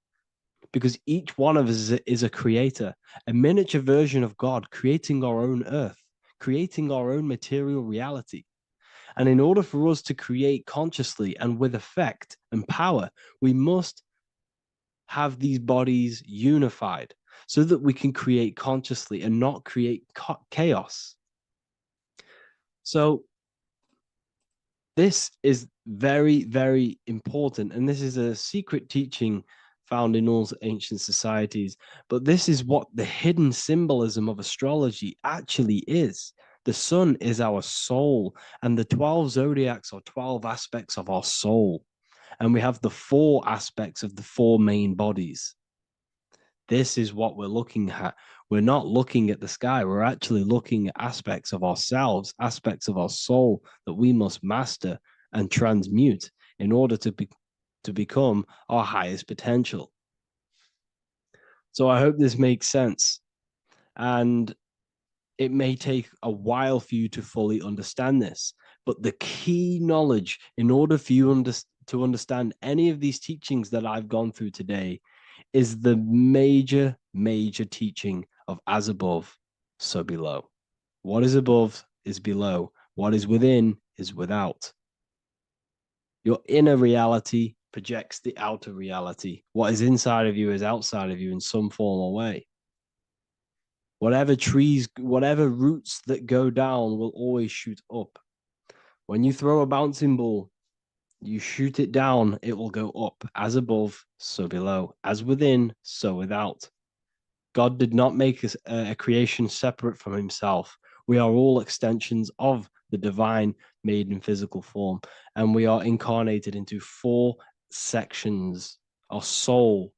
Because each one of us is a creator, a miniature version of God, creating our own earth, creating our own material reality. And in order for us to create consciously and with effect and power, we must have these bodies unified so that we can create consciously and not create chaos. So this is very, very important. And this is a secret teaching found in all ancient societies. But this is what the hidden symbolism of astrology actually is. The sun is our soul, and the 12 zodiacs are 12 aspects of our soul. And we have the 4 aspects of the 4 main bodies. This is what we're looking at. We're not looking at the sky. We're actually looking at aspects of ourselves, aspects of our soul that we must master and transmute in order to become our highest potential. So I hope this makes sense. And it may take a while for you to fully understand this, but the key knowledge in order for you to understand any of these teachings that I've gone through today is the major teaching of as above, so below. What is above is below. What is within is without. Your inner reality projects the outer reality. What is inside of you is outside of you in some form or way. Whatever trees, whatever roots that go down will always shoot up. When you throw a bouncing ball, you shoot it down, it will go up. As above, so below. As within, so without. God did not make a creation separate from himself. We are all extensions of the divine made in physical form. And we are incarnated into 4 sections. Our soul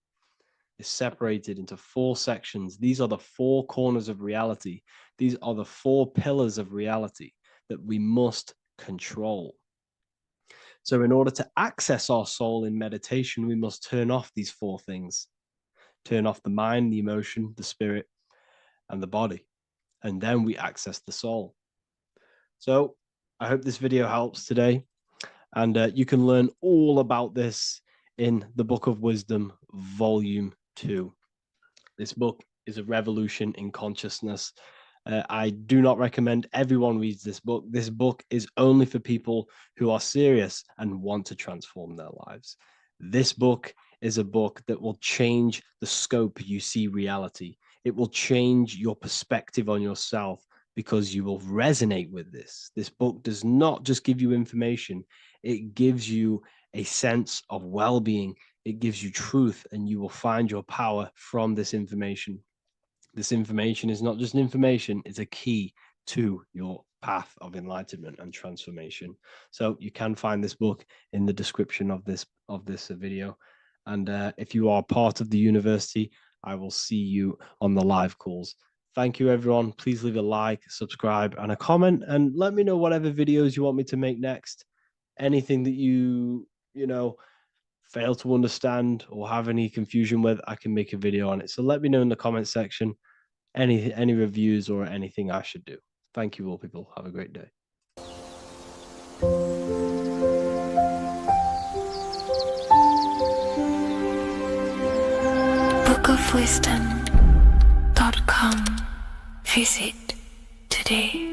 is separated into 4 sections. These are the 4 corners of reality. These are the 4 pillars of reality that we must control. So in order to access our soul in meditation, we must turn off these 4 things. Turn off the mind, the emotion, the spirit, and the body. And then we access the soul. So I hope this video helps today. And you can learn all about this in the Book of Wisdom, Volume 2. This book is a revolution in consciousness. I do not recommend everyone reads this book. This book is only for people who are serious and want to transform their lives. This book is a book that will change the scope you see reality. It will change your perspective on yourself because you will resonate with this. This book does not just give you information. It gives you a sense of well-being. It gives you truth, and you will find your power from this information. This information is not just information, it's a key to your path of enlightenment and transformation. So you can find this book in the description of this video. And if you are part of the university, I will see you on the live calls. Thank you, everyone. Please leave a like, subscribe, and a comment, and let me know whatever videos you want me to make next. Anything that you fail to understand or have any confusion with, I can make a video on it. So let me know in the comment section any reviews or anything I should do. Thank you all, people. Have a great day. bookofwisdom.com. Visit today.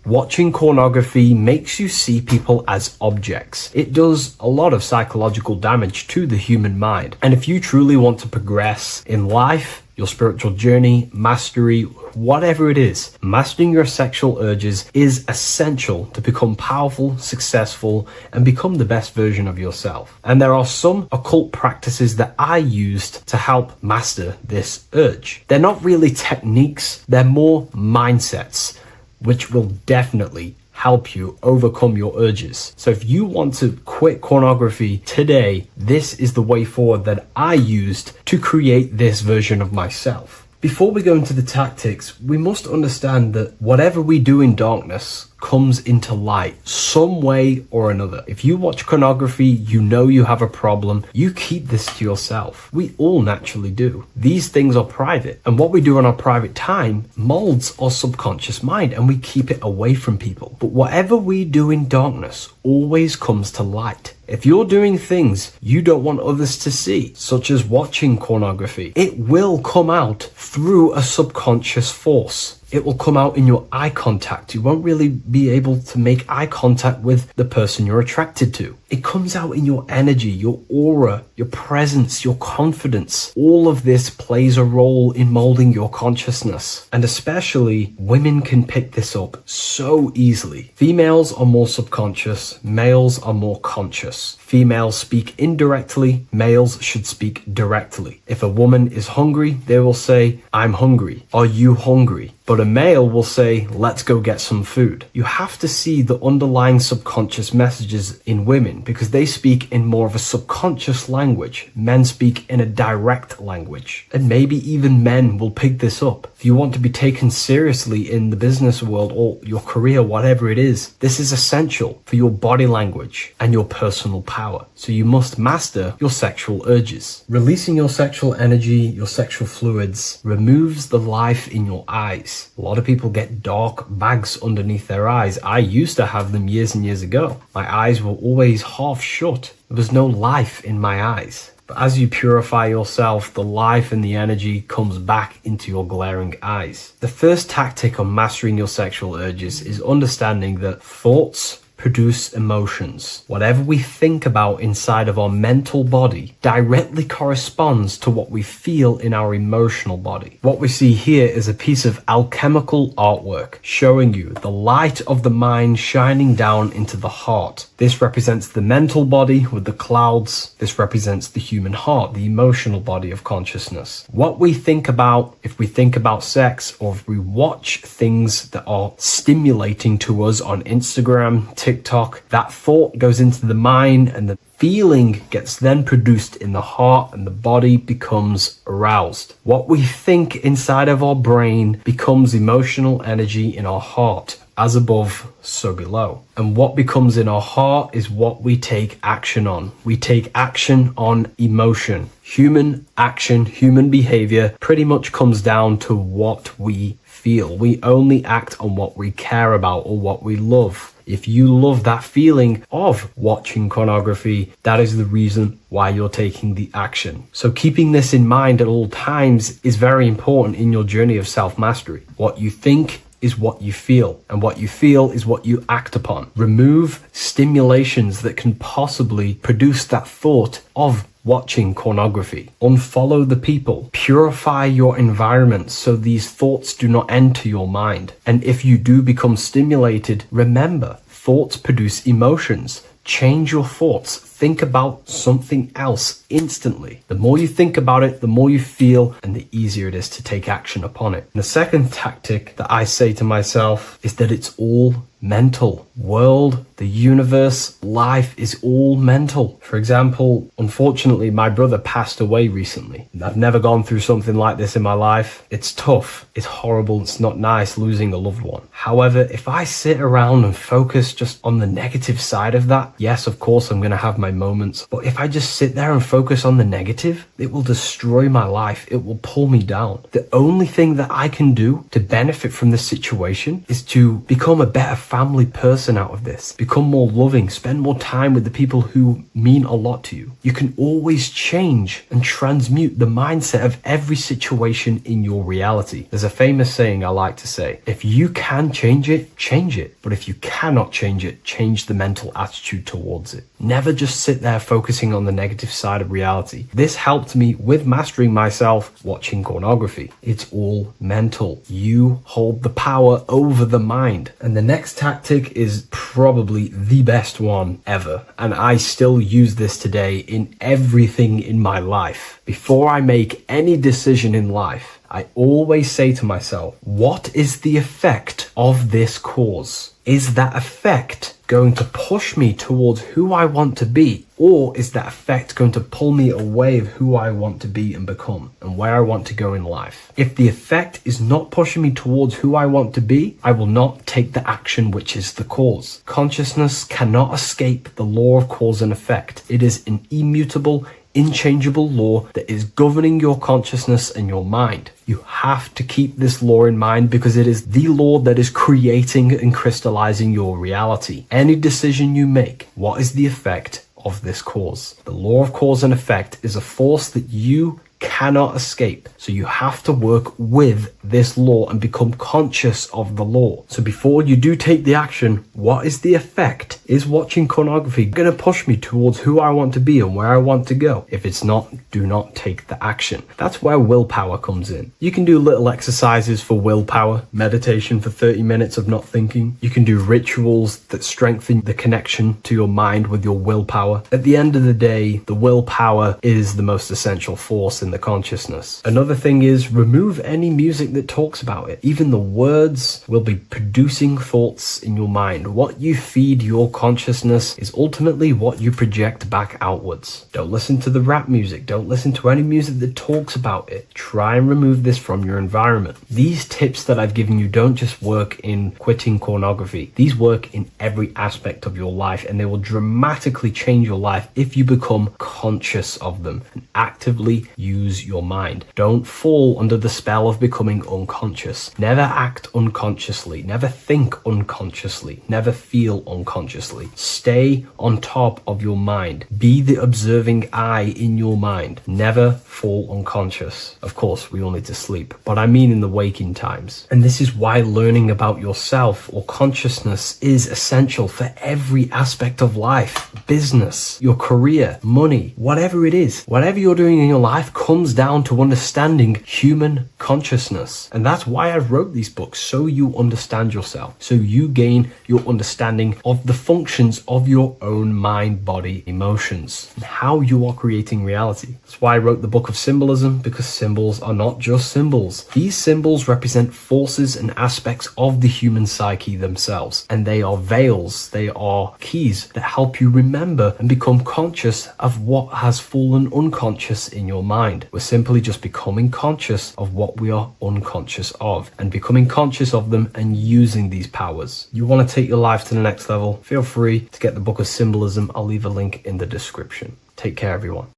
Watching pornography makes you see people as objects. It does a lot of psychological damage to the human mind. And if you truly want to progress in life, your spiritual journey, mastery, whatever it is, mastering your sexual urges is essential to become powerful, successful, and become the best version of yourself. And there are some occult practices that I used to help master this urge. They're not really techniques, they're more mindsets, which will definitely help you overcome your urges. So if you want to quit pornography today, this is the way forward that I used to create this version of myself. Before we go into the tactics, we must understand that whatever we do in darkness comes into light some way or another. If you watch pornography, you know you have a problem, you keep this to yourself. We all naturally do. These things are private, and what we do in our private time molds our subconscious mind, and we keep it away from people. But whatever we do in darkness always comes to light. If you're doing things you don't want others to see, such as watching pornography, it will come out through a subconscious force. It will come out in your eye contact. You won't really be able to make eye contact with the person you're attracted to. It comes out in your energy, your aura, your presence, your confidence. All of this plays a role in molding your consciousness. And especially women can pick this up so easily. Females are more subconscious, males are more conscious. Females speak indirectly, males should speak directly. If a woman is hungry, they will say, "I'm hungry." "Are you hungry?" But a male will say, "Let's go get some food." You have to see the underlying subconscious messages in women because they speak in more of a subconscious language. Men speak in a direct language. And maybe even men will pick this up. If you want to be taken seriously in the business world or your career, whatever it is, this is essential for your body language and your personal power. So you must master your sexual urges. Releasing your sexual energy, your sexual fluids, removes the life in your eyes. A lot of people get dark bags underneath their eyes. I used to have them years and years ago. My eyes were always half shut. There was no life in my eyes. But as you purify yourself, the life and the energy comes back into your glaring eyes. The first tactic on mastering your sexual urges is understanding that thoughts produce emotions. Whatever we think about inside of our mental body directly corresponds to what we feel in our emotional body. What we see here is a piece of alchemical artwork showing you the light of the mind shining down into the heart. This represents the mental body with the clouds. This represents the human heart, the emotional body of consciousness. What we think about, if we think about sex, or if we watch things that are stimulating to us on Instagram, TikTok, that thought goes into the mind and the feeling gets then produced in the heart and the body becomes aroused. What we think inside of our brain becomes emotional energy in our heart. As above, so below. And what becomes in our heart is what we take action on. We take action on emotion. Human action, human behavior pretty much comes down to what we feel. We only act on what we care about or what we love. If you love that feeling of watching pornography, that is the reason why you're taking the action. So keeping this in mind at all times is very important in your journey of self-mastery. What you think is what you feel, and what you feel is what you act upon. Remove stimulations that can possibly produce that thought of watching pornography. Unfollow the people. Purify your environment so these thoughts do not enter your mind. And if you do become stimulated, remember, thoughts produce emotions. Change your thoughts. Think about something else instantly. The more you think about it, the more you feel, and the easier it is to take action upon it. And the second tactic that I say to myself is that it's all mental. World, the universe, life is all mental. For example, unfortunately, my brother passed away recently. I've never gone through something like this in my life. It's tough. It's horrible. It's not nice losing a loved one. However, if I sit around and focus just on the negative side of that, yes, of course, I'm going to have my moments. But if I just sit there and focus on the negative, it will destroy my life. It will pull me down. The only thing that I can do to benefit from this situation is to become a better family person out of this. Become more loving. Spend more time with the people who mean a lot to you. You can always change and transmute the mindset of every situation in your reality. There's a famous saying I like to say, if you can change it, change it. But if you cannot change it, change the mental attitude towards it. Never just sit there focusing on the negative side of reality. This helped me with mastering myself watching pornography. It's all mental. You hold the power over the mind. And the next tactic is probably the best one ever. And I still use this today in everything in my life. Before I make any decision in life, I always say to myself, what is the effect of this cause? Is that effect going to push me towards who I want to be? Or is that effect going to pull me away of who I want to be and become and where I want to go in life? If the effect is not pushing me towards who I want to be, I will not take the action which is the cause. Consciousness cannot escape the law of cause and effect. It is an immutable, inchangeable law that is governing your consciousness and your mind. You have to keep this law in mind because it is the law that is creating and crystallizing your reality. Any decision you make, what is the effect of this cause? The law of cause and effect is a force that you cannot escape. So you have to work with this law and become conscious of the law. So before you do take the action, what is the effect? Is watching pornography going to push me towards who I want to be and where I want to go? If it's not, do not take the action. That's where willpower comes in. You can do little exercises for willpower, meditation for 30 minutes of not thinking. You can do rituals that strengthen the connection to your mind with your willpower. At the end of the day, the willpower is the most essential force in the consciousness. Another thing is remove any music that talks about it. Even the words will be producing thoughts in your mind. What you feed your consciousness is ultimately what you project back outwards. Don't listen to the rap music. Don't listen to any music that talks about it. Try and remove this from your environment. These tips that I've given you don't just work in quitting pornography. These work in every aspect of your life, and they will dramatically change your life if you become conscious of them and actively use your mind. Don't fall under the spell of becoming unconscious. Never act unconsciously. Never think unconsciously. Never feel unconsciously. Stay on top of your mind. Be the observing eye in your mind. Never fall unconscious. Of course, we all need to sleep, but I mean in the waking times. And this is why learning about yourself or consciousness is essential for every aspect of life. Business, your career, money, whatever it is. Whatever you're doing in your life comes down to understanding human consciousness. And that's why I wrote these books, so you understand yourself, so you gain your understanding of the functions of your own mind, body, emotions, and how you are creating reality. That's why I wrote the book of symbolism, because symbols are not just symbols. These symbols represent forces and aspects of the human psyche themselves, and they are veils, they are keys that help you remember and become conscious of what has fallen unconscious in your mind. We're simply just becoming conscious of what we are unconscious of and becoming conscious of them and using these powers. You want to take your life to the next level? Feel free to get the book of symbolism. I'll leave a link in the description. Take care, everyone.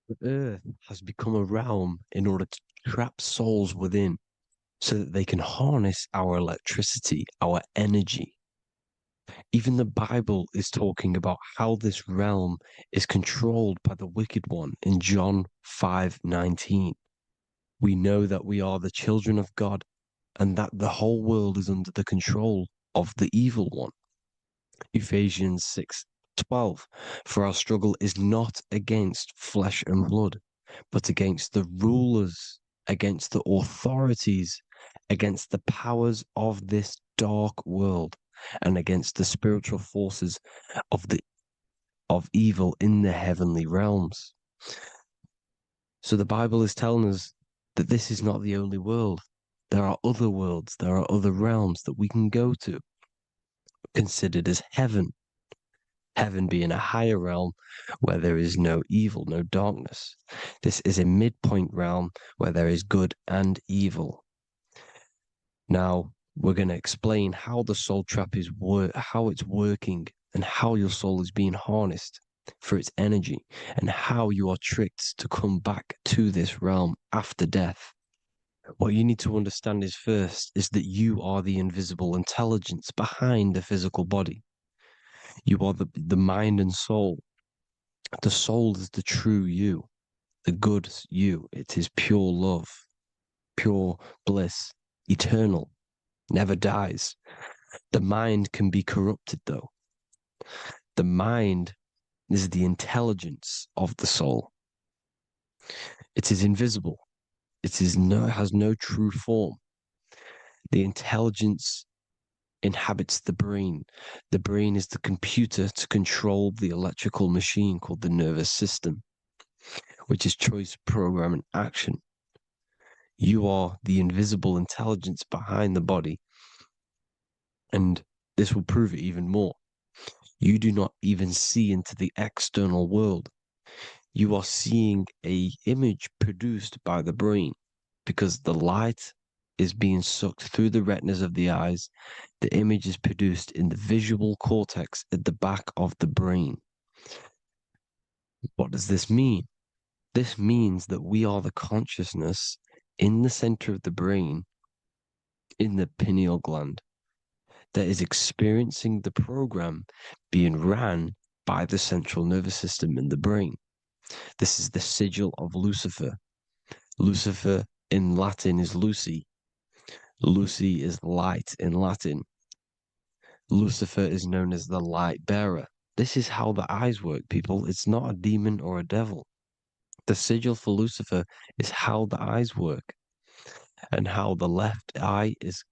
The earth has become a realm in order to trap souls within so that they can harness our electricity, our energy. Even the Bible is talking about how this realm is controlled by the wicked one in John 5:19. We know that we are the children of God and that the whole world is under the control of the evil one. Ephesians 6:12. For our struggle is not against flesh and blood, but against the rulers, against the authorities, against the powers of this dark world, and against the spiritual forces of evil in the heavenly realms. So the Bible is telling us that this is not the only world. There are other worlds, there are other realms that we can go to, considered as heaven. Heaven being a higher realm where there is no evil, no darkness. This is a midpoint realm where there is good and evil. Now, we're going to explain how the soul trap is how it's working and how your soul is being harnessed for its energy and how you are tricked to come back to this realm after death. What you need to understand is first is that you are the invisible intelligence behind the physical body. You are the mind and soul. The soul is the true you, the good you. It is pure love, pure bliss, eternal, never dies. The mind can be corrupted though. The mind is the intelligence of the soul. It is invisible. It has no true form. The intelligence inhabits the brain. The brain is the computer to control the electrical machine called the nervous system, which is choice, program, and action. You are the invisible intelligence behind the body. And this will prove it even more. You do not even see into the external world. You are seeing an image produced by the brain because the light is being sucked through the retinas of the eyes. The image is produced in the visual cortex at the back of the brain. What does this mean? This means that we are the consciousness in the center of the brain, in the pineal gland, that is experiencing the program being ran by the central nervous system in the brain. This is the sigil of Lucifer. Lucifer in Latin is Lucy. Lucy is light in Latin. Lucifer is known as the light bearer. This is how the eyes work, people. It's not a demon or a devil. The sigil for Lucifer is how the eyes work and how the left eye is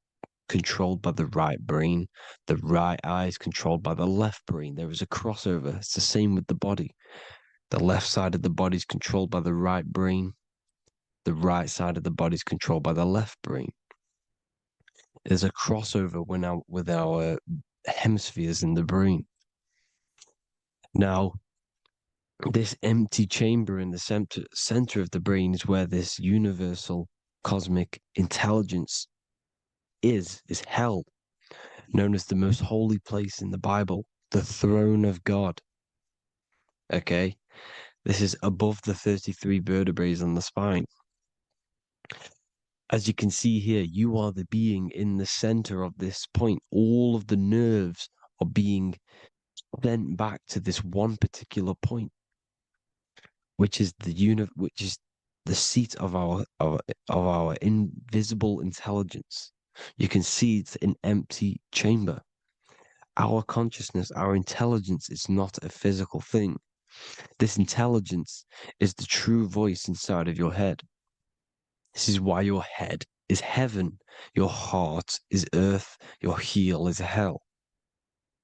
controlled by the right brain. The right eye is controlled by the left brain. There is a crossover. It's the same with the body. The left side of the body is controlled by the right brain. The right side of the body is controlled by the left brain. There's a crossover with our hemispheres in the brain. Now, this empty chamber in the center of the brain is where this universal cosmic intelligence is held, known as the most holy place in the Bible, the throne of God. Okay? This is above the 33 vertebrae on the spine. As you can see here, you are the being in the center of this point. All of the nerves are being sent back to this one particular point, which is the seat of our invisible intelligence. You can see it's an empty chamber. Our consciousness, our intelligence is not a physical thing. This intelligence is the true voice inside of your head. This is why your head is heaven, your heart is earth, your heel is hell.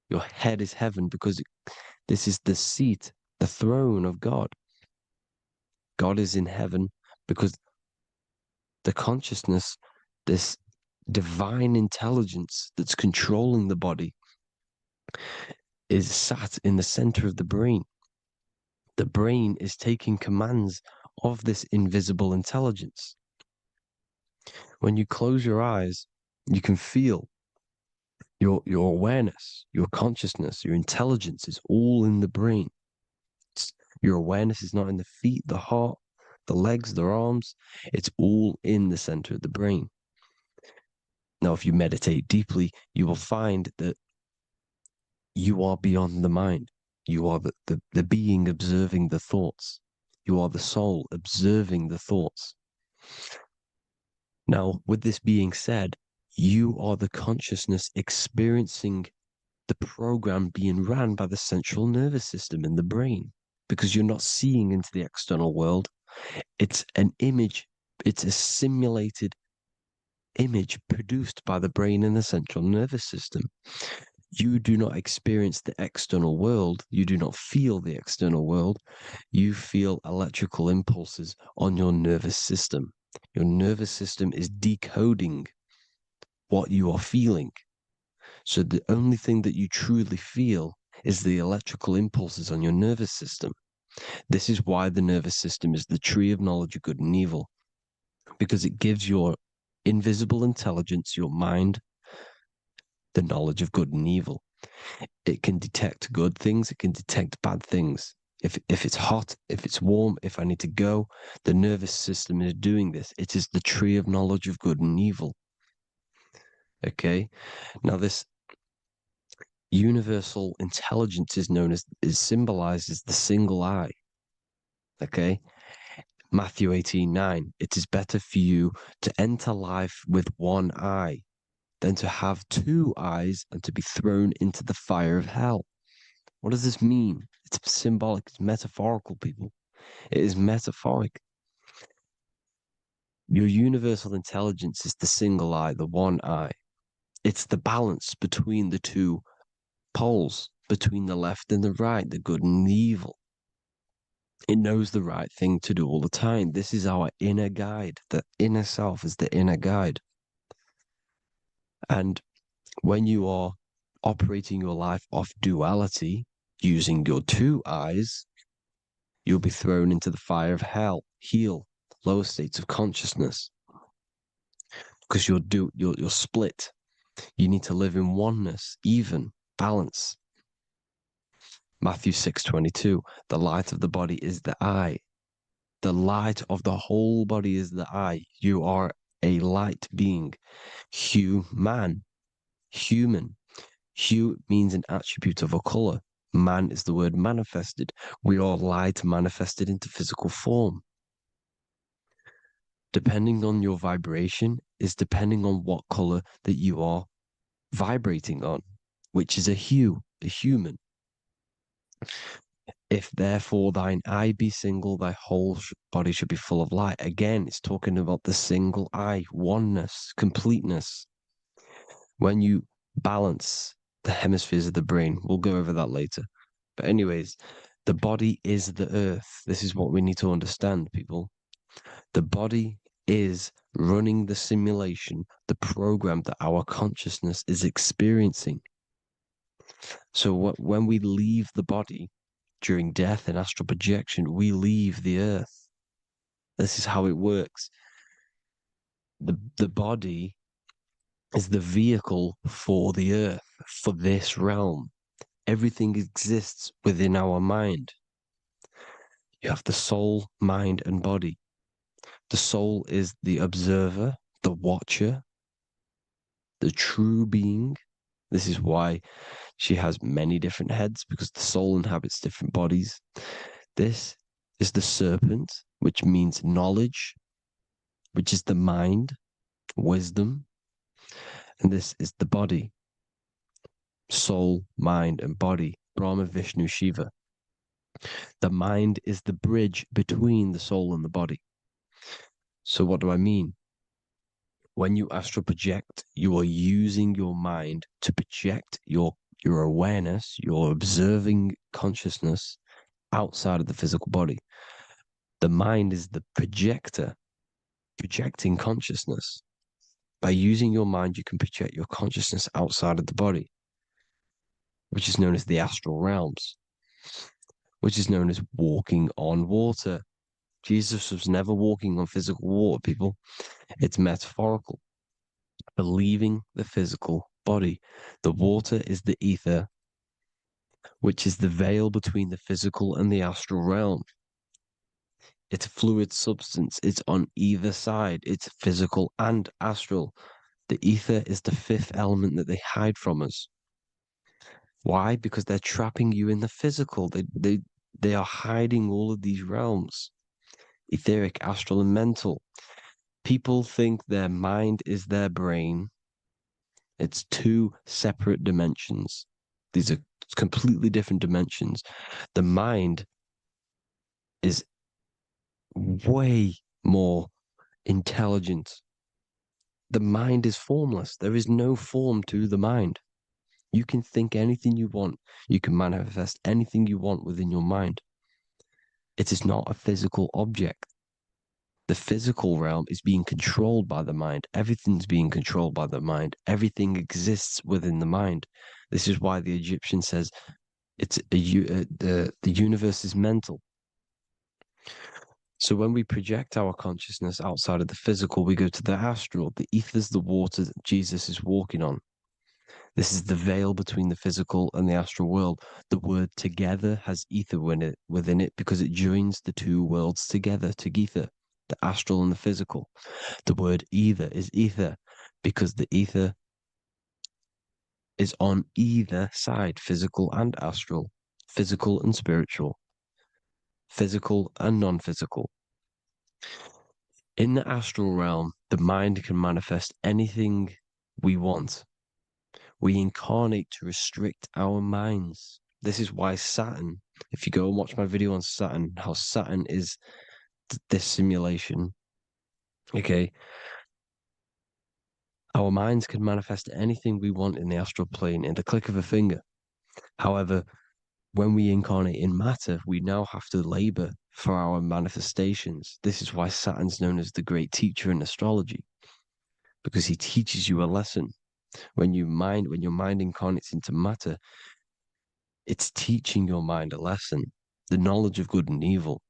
Your head is heaven because this is the seat, the throne of God. God is in heaven because the consciousness, this divine intelligence that's controlling the body, is sat in the center of the brain. The brain is taking commands of this invisible intelligence. When you close your eyes, you can feel your awareness, your consciousness, your intelligence is all in the brain. Your awareness is not in the feet, the heart, the legs, the arms. It's all in the center of the brain. Now, if you meditate deeply, you will find that you are beyond the mind. You are the being observing the thoughts. You are the soul observing the thoughts. Now, with this being said, you are the consciousness experiencing the program being ran by the central nervous system in the brain, because you're not seeing into the external world. It's an image, it's a simulated image produced by the brain and the central nervous system. You do not experience the external world. You do not feel the external world. You feel electrical impulses on your nervous system. Your nervous system is decoding what you are feeling. So the only thing that you truly feel is the electrical impulses on your nervous system. This is why the nervous system is the tree of knowledge of good and evil, because it gives your invisible intelligence, your mind, the knowledge of good and evil. It can detect good things, it can detect bad things. If it's hot, if it's warm, if I need to go, the nervous system is doing this. It is the tree of knowledge of good and evil. Okay? Now this universal intelligence is symbolized as the single eye. Okay? Matthew 18:9. It is better for you to enter life with one eye than to have two eyes and to be thrown into the fire of hell. What does this mean? It's symbolic, it's metaphorical, people. It is metaphoric. Your universal intelligence is the single eye, the one eye. It's the balance between the two poles, between the left and the right, the good and the evil. It knows the right thing to do all the time. This is our inner guide. The inner self is the inner guide. And when you are operating your life off duality, using your two eyes, you'll be thrown into the fire of hell, lower states of consciousness. Because you're split. You need to live in oneness, even, balance. Matthew 6:22, the light of the body is the eye. The light of the whole body is the eye. You are a light being. Human. Hue means an attribute of a color. Man is the word manifested. We are light manifested into physical form. Depending on your vibration is depending on what color that you are vibrating on, which is a hue, a human. If therefore thine eye be single, thy whole body should be full of light. Again, it's talking about the single eye, oneness, completeness. When you balance the hemispheres of the brain, we'll go over that later. But anyways, the body is the earth. This is what we need to understand, people. The body is running the simulation, the program that our consciousness is experiencing. So when we leave the body, during death and astral projection, we leave the earth. This is how it works. The body is the vehicle for the earth, for this realm. Everything exists within our mind. You have the soul, mind, and body. The soul is the observer, the watcher, the true being. This is why she has many different heads, because the soul inhabits different bodies. This is the serpent, which means knowledge, which is the mind, wisdom. And this is the body, soul, mind, and body, Brahma, Vishnu, Shiva. The mind is the bridge between the soul and the body. So what do I mean? When you astral project, you are using your mind to project your awareness, your observing consciousness outside of the physical body. The mind is the projector, projecting consciousness. By using your mind, you can project your consciousness outside of the body, which is known as the astral realms, which is known as walking on water. Jesus was never walking on physical water, people. It's metaphorical. Believing the physical body. The water is the ether, which is the veil between the physical and the astral realm. It's a fluid substance. It's on either side. It's physical and astral. The ether is the fifth element that they hide from us. Why? Because they're trapping you in the physical. They are hiding all of these realms. Etheric, astral, and mental. People think their mind is their brain. It's two separate dimensions. These are completely different dimensions. The mind is way more intelligent. The mind is formless. There is no form to the mind. You can think anything you want. You can manifest anything you want within your mind. It is not a physical object. The physical realm is being controlled by the mind. Everything's being controlled by the mind. Everything exists within the mind. This is why the Egyptian says the universe is mental. So when we project our consciousness outside of the physical, we go to the astral. The ether is the water that Jesus is walking on. This is the veil between the physical and the astral world. The word together has ether within it because it joins the two worlds together, the astral and the physical. The word either is ether because the ether is on either side, physical and astral, physical and spiritual, physical and non-physical. In the astral realm, the mind can manifest anything we want. We incarnate to restrict our minds. This is why Saturn, if you go and watch my video on Saturn, how Saturn is this simulation, okay? Our minds can manifest anything we want in the astral plane in the click of a finger. However, when we incarnate in matter, we now have to labor for our manifestations. This is why Saturn's known as the great teacher in astrology, because he teaches you a lesson. When your mind incarnates into matter, it's teaching your mind a lesson, the knowledge of good and evil.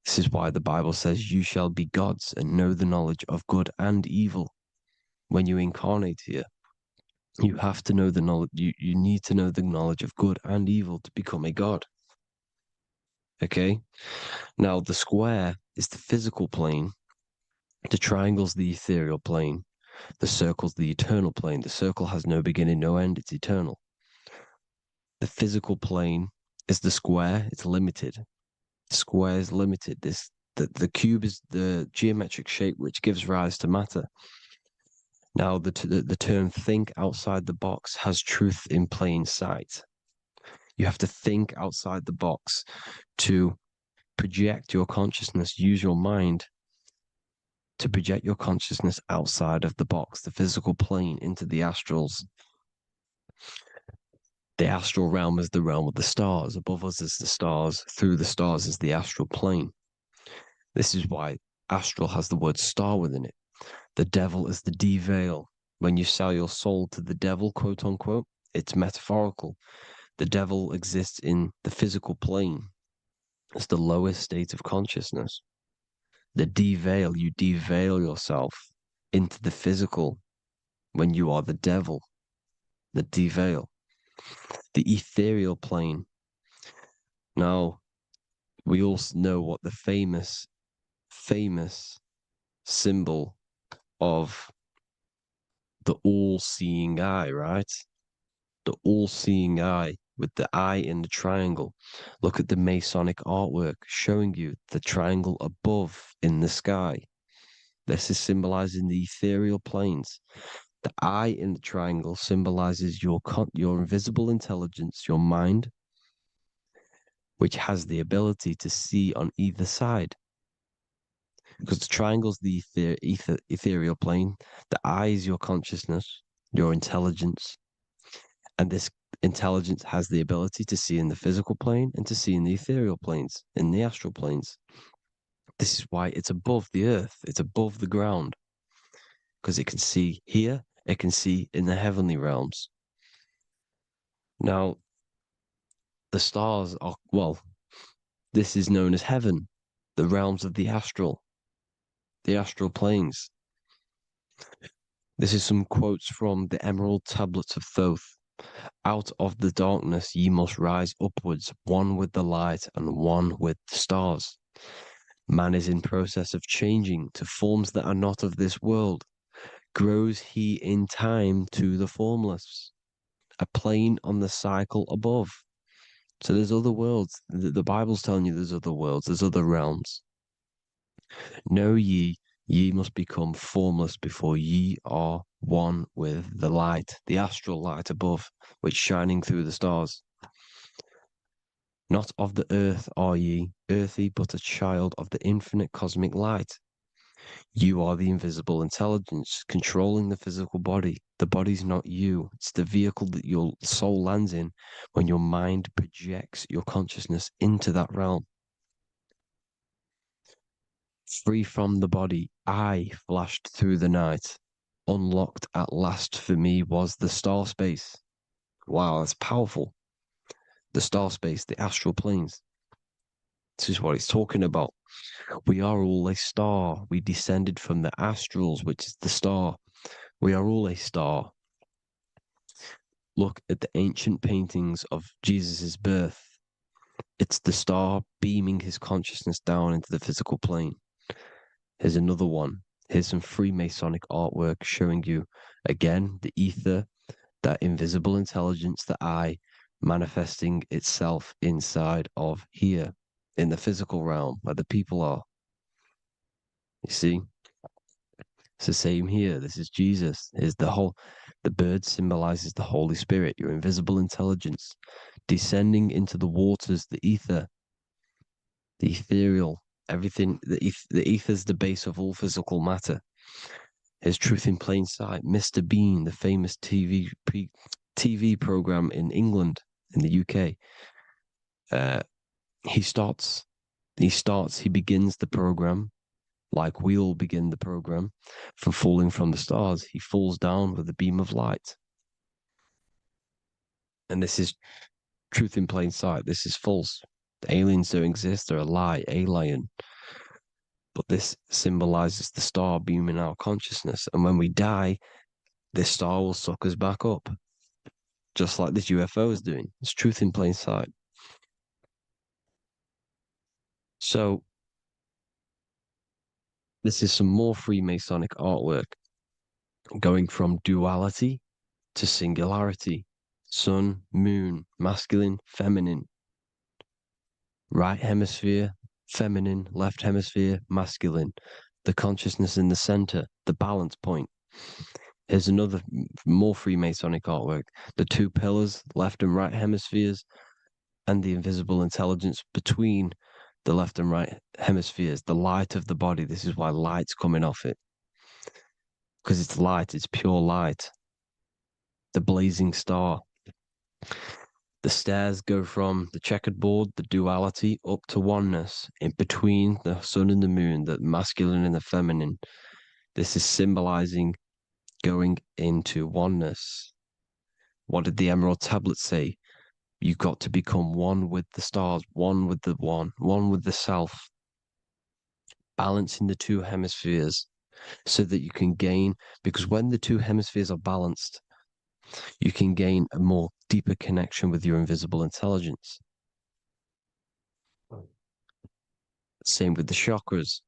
This is why the Bible says, you shall be gods and know the knowledge of good and evil. When you incarnate here, you have to know the knowledge, you need to know the knowledge of good and evil to become a god. Okay? Now, the square is the physical plane, the triangle's the ethereal plane, the circle's the eternal plane. The circle has no beginning, no end, it's eternal. The physical plane is the square, it's limited. The square is limited. The cube is the geometric shape which gives rise to matter. Now, the term think outside the box has truth in plain sight. You have to think outside the box to project your consciousness, use your mind to project your consciousness outside of the box, the physical plane, into the astrals. The astral realm is the realm of the stars. Above us is the stars. Through the stars is the astral plane. This is why astral has the word star within it. The devil is the deveil. When you sell your soul to the devil, quote unquote, it's metaphorical. The devil exists in the physical plane. It's the lowest state of consciousness. The deveil, you deveil yourself into the physical when you are the devil. The deveil. The ethereal plane. Now, we all know what the famous symbol of the all-seeing eye, right? The all-seeing eye with the eye in the triangle. Look at the Masonic artwork showing you the triangle above in the sky. This is symbolizing the ethereal planes. The eye in the triangle symbolizes your invisible intelligence, your mind, which has the ability to see on either side. Because the triangle's the ethereal plane. The eye is your consciousness, your intelligence. And this intelligence has the ability to see in the physical plane and to see in the ethereal planes, in the astral planes. This is why it's above the earth. It's above the ground. Because it can see here, it can see in the heavenly realms. Now, the stars are, well, this is known as heaven, the realms of the astral planes. This is some quotes from the Emerald Tablets of Thoth. Out of the darkness ye must rise upwards, one with the light and one with the stars. Man is in process of changing to forms that are not of this world. Grows he in time to the formless, a plane on the cycle above. So there's other worlds. The Bible's telling you there's other worlds, there's other realms. Know ye must become formless before ye are one with the light, the astral light above, which shining through the stars. Not of the earth are ye, earthy, but a child of the infinite cosmic light. You are the invisible intelligence controlling the physical body. The body's not you. It's the vehicle that your soul lands in when your mind projects your consciousness into that realm. Free from the body, I flashed through the night. Unlocked at last for me was the star space. Wow, that's powerful. The star space, the astral planes. This is what it's talking about. We are all a star. We descended from the astrals, which is the star. We are all a star. Look at the ancient paintings of Jesus' birth. It's the star beaming his consciousness down into the physical plane. Here's another one. Here's some Freemasonic artwork showing you, again, the ether, that invisible intelligence, the eye, manifesting itself inside of here, in the physical realm, where the people are. You see? It's the same here. This is Jesus. Here's the bird symbolizes the Holy Spirit, your invisible intelligence, descending into the waters, the ether, the ethereal, everything. The ether is the base of all physical matter. Here's Truth in Plain Sight. Mr. Bean, the famous TV program in England, in the UK. He starts He begins the program like we all begin the program from falling from the stars. He falls down with a beam of light. And this is truth in plain sight. This is false. The aliens don't exist. They're a lie, alien. But this symbolizes the star beaming our consciousness. And when we die, this star will suck us back up, just like this UFO is doing. It's truth in plain sight. So, this is some more Freemasonic artwork, going from duality to singularity. Sun, moon, masculine, feminine. Right hemisphere, feminine, left hemisphere, masculine. The consciousness in the center, the balance point. Here's another more Freemasonic artwork. The two pillars, left and right hemispheres, and the invisible intelligence between the left and right hemispheres, the light of the body. This is why light's coming off it. Because it's light, it's pure light. The blazing star. The stairs go from the checkered board, the duality, up to oneness, in between the sun and the moon, the masculine and the feminine. This is symbolizing going into oneness. What did the Emerald Tablet say? You've got to become one with the stars, one with the one with the self. Balancing the two hemispheres so that you can gain, because when the two hemispheres are balanced, you can gain a more deeper connection with your invisible intelligence. Same with the chakras.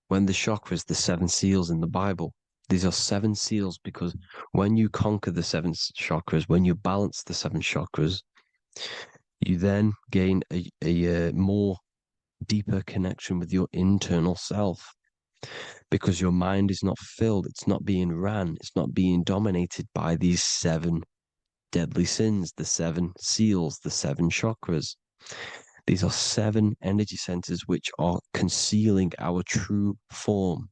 When the chakras, the 7 seals in the Bible, these are 7 seals because when you conquer the 7 chakras, when you balance the 7 chakras, you then gain a more deeper connection with your internal self, because your mind is not filled, it's not being ran, it's not being dominated by these 7 deadly sins, the 7 seals, the 7 chakras. These are 7 energy centers which are concealing our true form.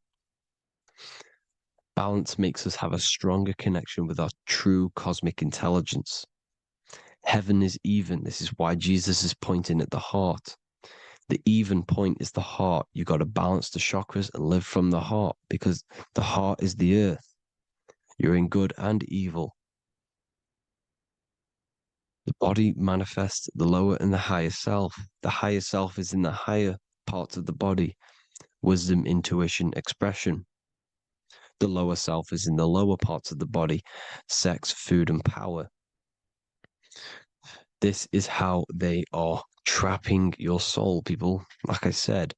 Balance makes us have a stronger connection with our true cosmic intelligence. Heaven is even. This is why Jesus is pointing at the heart. The even point is the heart. You got to balance the chakras and live from the heart, because the heart is the earth. You're in good and evil. The body manifests the lower and the higher self. The higher self is in the higher parts of the body. Wisdom, intuition, expression. The lower self is in the lower parts of the body. Sex, food, and power. This is how they are trapping your soul, people. Like I said,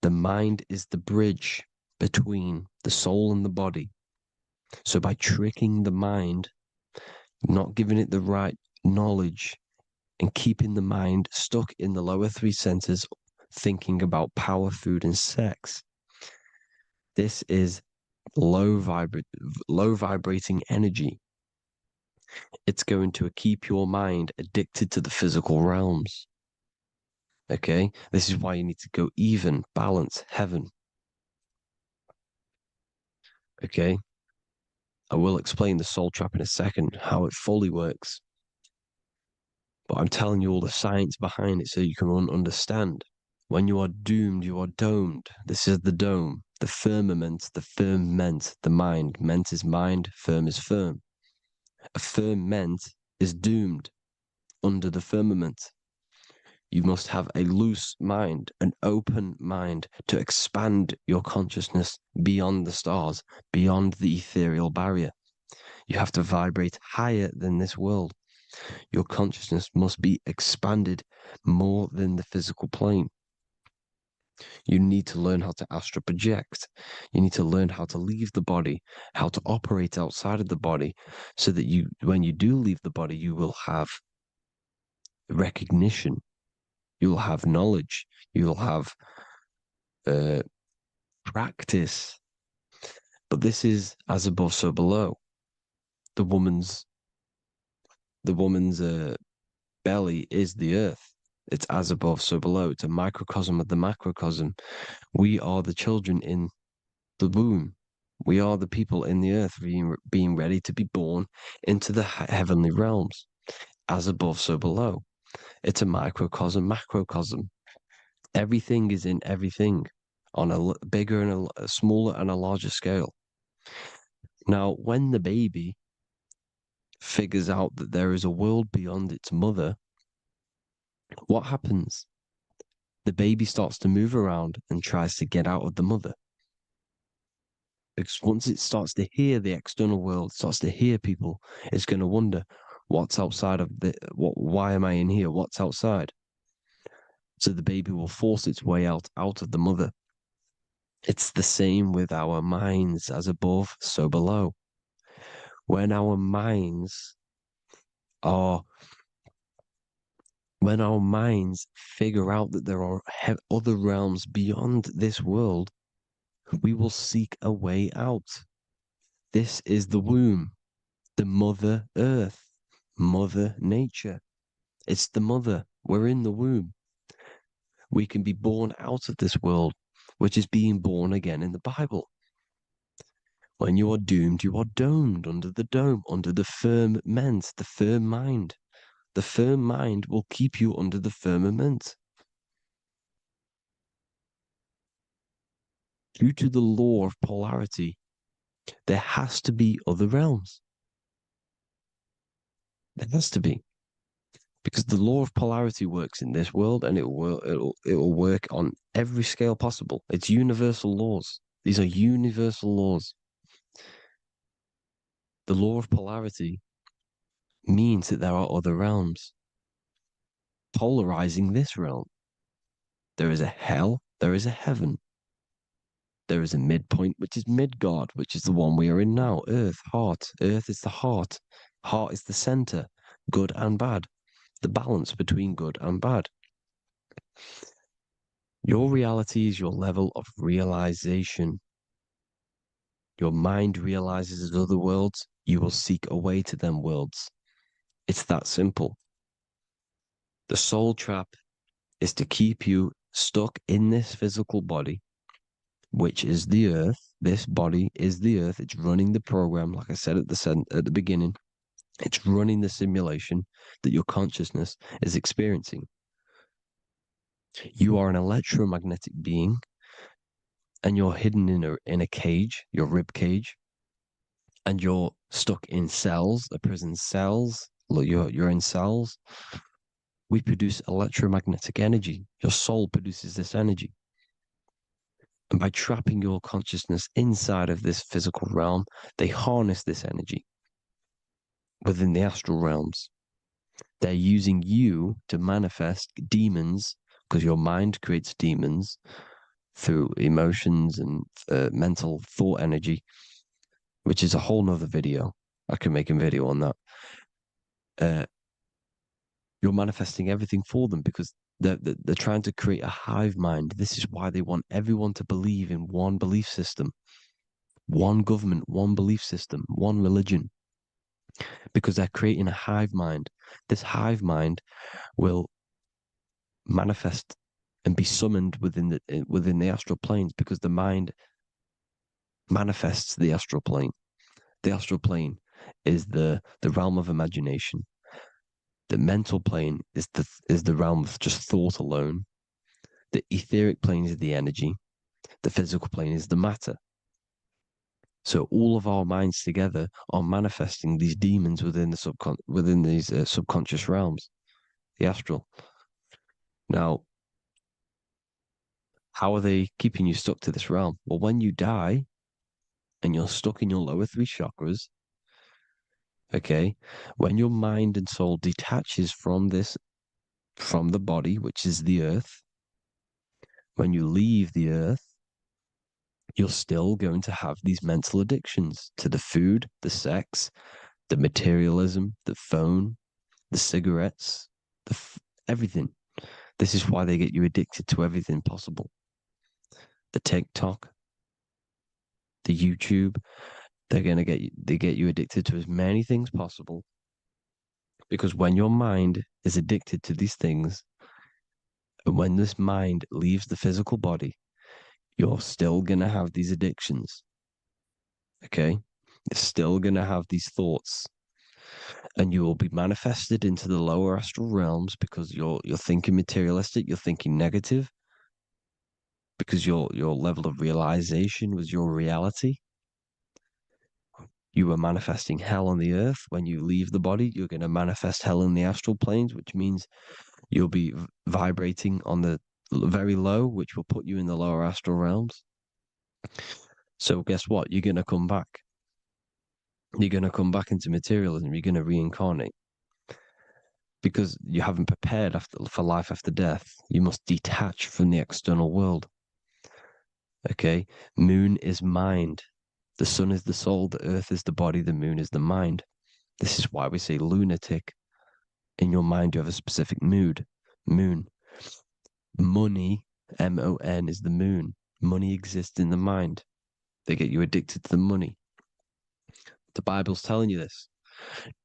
the mind is the bridge between the soul and the body. So by tricking the mind, not giving it the right knowledge, and keeping the mind stuck in the lower 3 centers, thinking about power, food, and sex, this is low vibrating energy. It's going to keep your mind addicted to the physical realms. Okay? This is why you need to go even, balance, heaven. Okay? I will explain the soul trap in a second, how it fully works. But I'm telling you all the science behind it so you can understand. When you are doomed, you are domed. This is the dome, the firmament, the firmament, the mind. Ment is mind, firm is firm. A firmament is doomed under the firmament. You must have a loose mind, an open mind to expand your consciousness beyond the stars, beyond the ethereal barrier. You have to vibrate higher than this world. Your consciousness must be expanded more than the physical plane. You need to learn how to astral project. You need to learn how to leave the body, how to operate outside of the body, so that you, when you do leave the body, you will have recognition. You'll have knowledge. You'll have practice. But this is as above, so below. The woman's belly is the earth. It's as above, so below. It's a microcosm of the macrocosm. We are the children in the womb. We are the people in the earth being ready to be born into the heavenly realms. As above, so below. It's a microcosm, macrocosm. Everything is in everything on a bigger and a smaller and a larger scale. Now, when the baby figures out that there is a world beyond its mother, what happens? The baby starts to move around and tries to get out of the mother. Because once it starts to hear the external world, starts to hear people, it's going to wonder, what's outside of why am I in here? What's outside? So the baby will force its way out of the mother. It's the same with our minds, as above, so below. When our minds figure out that there are other realms beyond this world, we will seek a way out. This is the womb, the Mother Earth, Mother Nature. It's the mother. We're in the womb. We can be born out of this world, which is being born again in the Bible. When you are doomed, you are domed under the dome, under the firmament, the firm mind. The firm mind will keep you under the firmament. Due to the law of polarity, there has to be other realms. There has to be. Because the law of polarity works in this world, and it will work on every scale possible. It's universal laws. These are universal laws. The law of polarity means that there are other realms polarizing this realm. There is a hell, there is a heaven. There is a midpoint, which is Midgard, which is the one we are in now. Earth, heart. Earth is the heart. Heart is the center, good and bad. The balance between good and bad. Your reality is your level of realization. Your mind realizes other worlds, you will seek a way to them worlds. It's that simple. The soul trap is to keep you stuck in this physical body, which is the earth. This body is the earth. It's running the program, like I said at the beginning. It's running the simulation that your consciousness is experiencing. You are an electromagnetic being, and you're hidden in a cage, your rib cage, and you're stuck in cells, a prison cells. Look, you're in cells. We produce electromagnetic energy. Your soul produces this energy. And by trapping your consciousness inside of this physical realm, they harness this energy within the astral realms. They're using you to manifest demons, because your mind creates demons through emotions and mental thought energy, which is a whole nother video. I can make a video on that. You're manifesting everything for them because they're trying to create a hive mind. This is why they want everyone to believe in one belief system, one government, one belief system, one religion, because they're creating a hive mind. This hive mind will manifest and be summoned within the astral planes, because the mind manifests the astral plane. The astral plane is the realm of imagination. The mental plane is the realm of just thought alone. The etheric plane is the energy. The physical plane is the matter. So all of our minds together are manifesting these demons within these subconscious realms, the astral. Now, how are they keeping you stuck to this realm? Well, when you die and you're stuck in your lower three chakras, okay, when your mind and soul detaches from the body, which is the earth, when you leave the earth, you're still going to have these mental addictions to the food, the sex, the materialism, the phone, the cigarettes, everything. This is why they get you addicted to everything possible. The TikTok, the YouTube, they get you addicted to as many things possible. Because when your mind is addicted to these things, and when this mind leaves the physical body, you're still going to have these addictions. Okay? You're still going to have these thoughts. And you will be manifested into the lower astral realms because you're thinking materialistic, you're thinking negative. because your level of realization was your reality. You were manifesting hell on the earth. When you leave the body, you're going to manifest hell in the astral planes, which means you'll be vibrating on the very low, which will put you in the lower astral realms. So guess what? You're going to come back. You're going to come back into materialism. You're going to reincarnate. Because you haven't prepared for life after death. You must detach from the external world. Okay? Moon is mind. The sun is the soul. The earth is the body. The moon is the mind. This is why we say lunatic. In your mind, you have a specific mood. Moon. Money, M-O-N, is the moon. Money exists in the mind. They get you addicted to the money. The Bible's telling you this.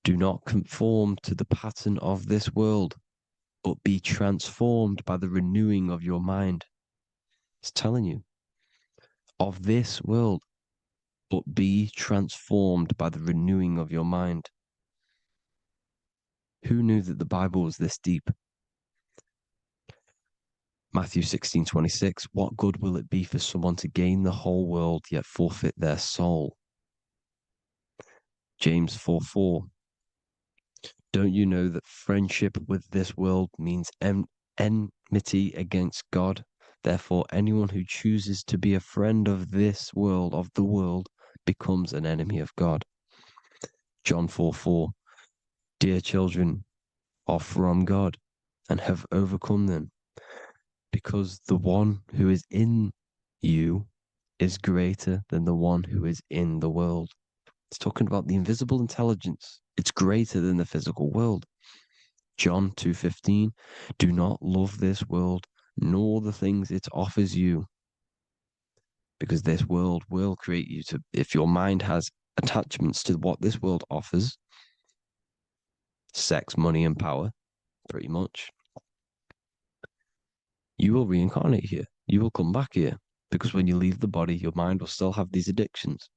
Do not conform to the pattern of this world, but be transformed by the renewing of your mind. It's telling you. Of this world, but be transformed by the renewing of your mind. Who knew that the Bible was this deep? Matthew 16:26, what good will it be for someone to gain the whole world yet forfeit their soul? James 4:4, don't you know that friendship with this world means enmity against God? Therefore, anyone who chooses to be a friend of this world, of the world, becomes an enemy of God. John 4:4, dear children, are from God and have overcome them, because the one who is in you is greater than the one who is in the world. It's talking about the invisible intelligence. It's greater than the physical world. John 2:15, do not love this world, nor the things it offers you, because this world will create you to, if your mind has attachments to what this world offers, sex, money, and power, pretty much, you will reincarnate here. You will come back here, because when you leave the body, your mind will still have these addictions.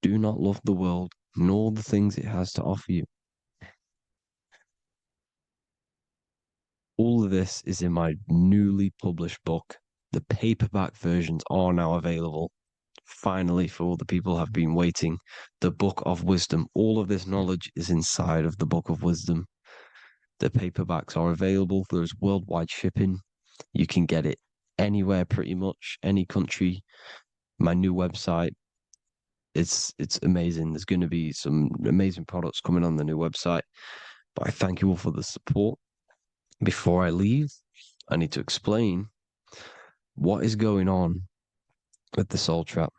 Do not love the world, nor the things it has to offer you. All of this is in my newly published book. The paperback versions are now available. Finally, for all the people who have been waiting, the Book of Wisdom. All of this knowledge is inside of the Book of Wisdom. The paperbacks are available. There's worldwide shipping. You can get it anywhere, pretty much, any country. My new website, it's amazing. There's going to be some amazing products coming on the new website. But I thank you all for the support. Before I leave, I need to explain what is going on with the soul trap.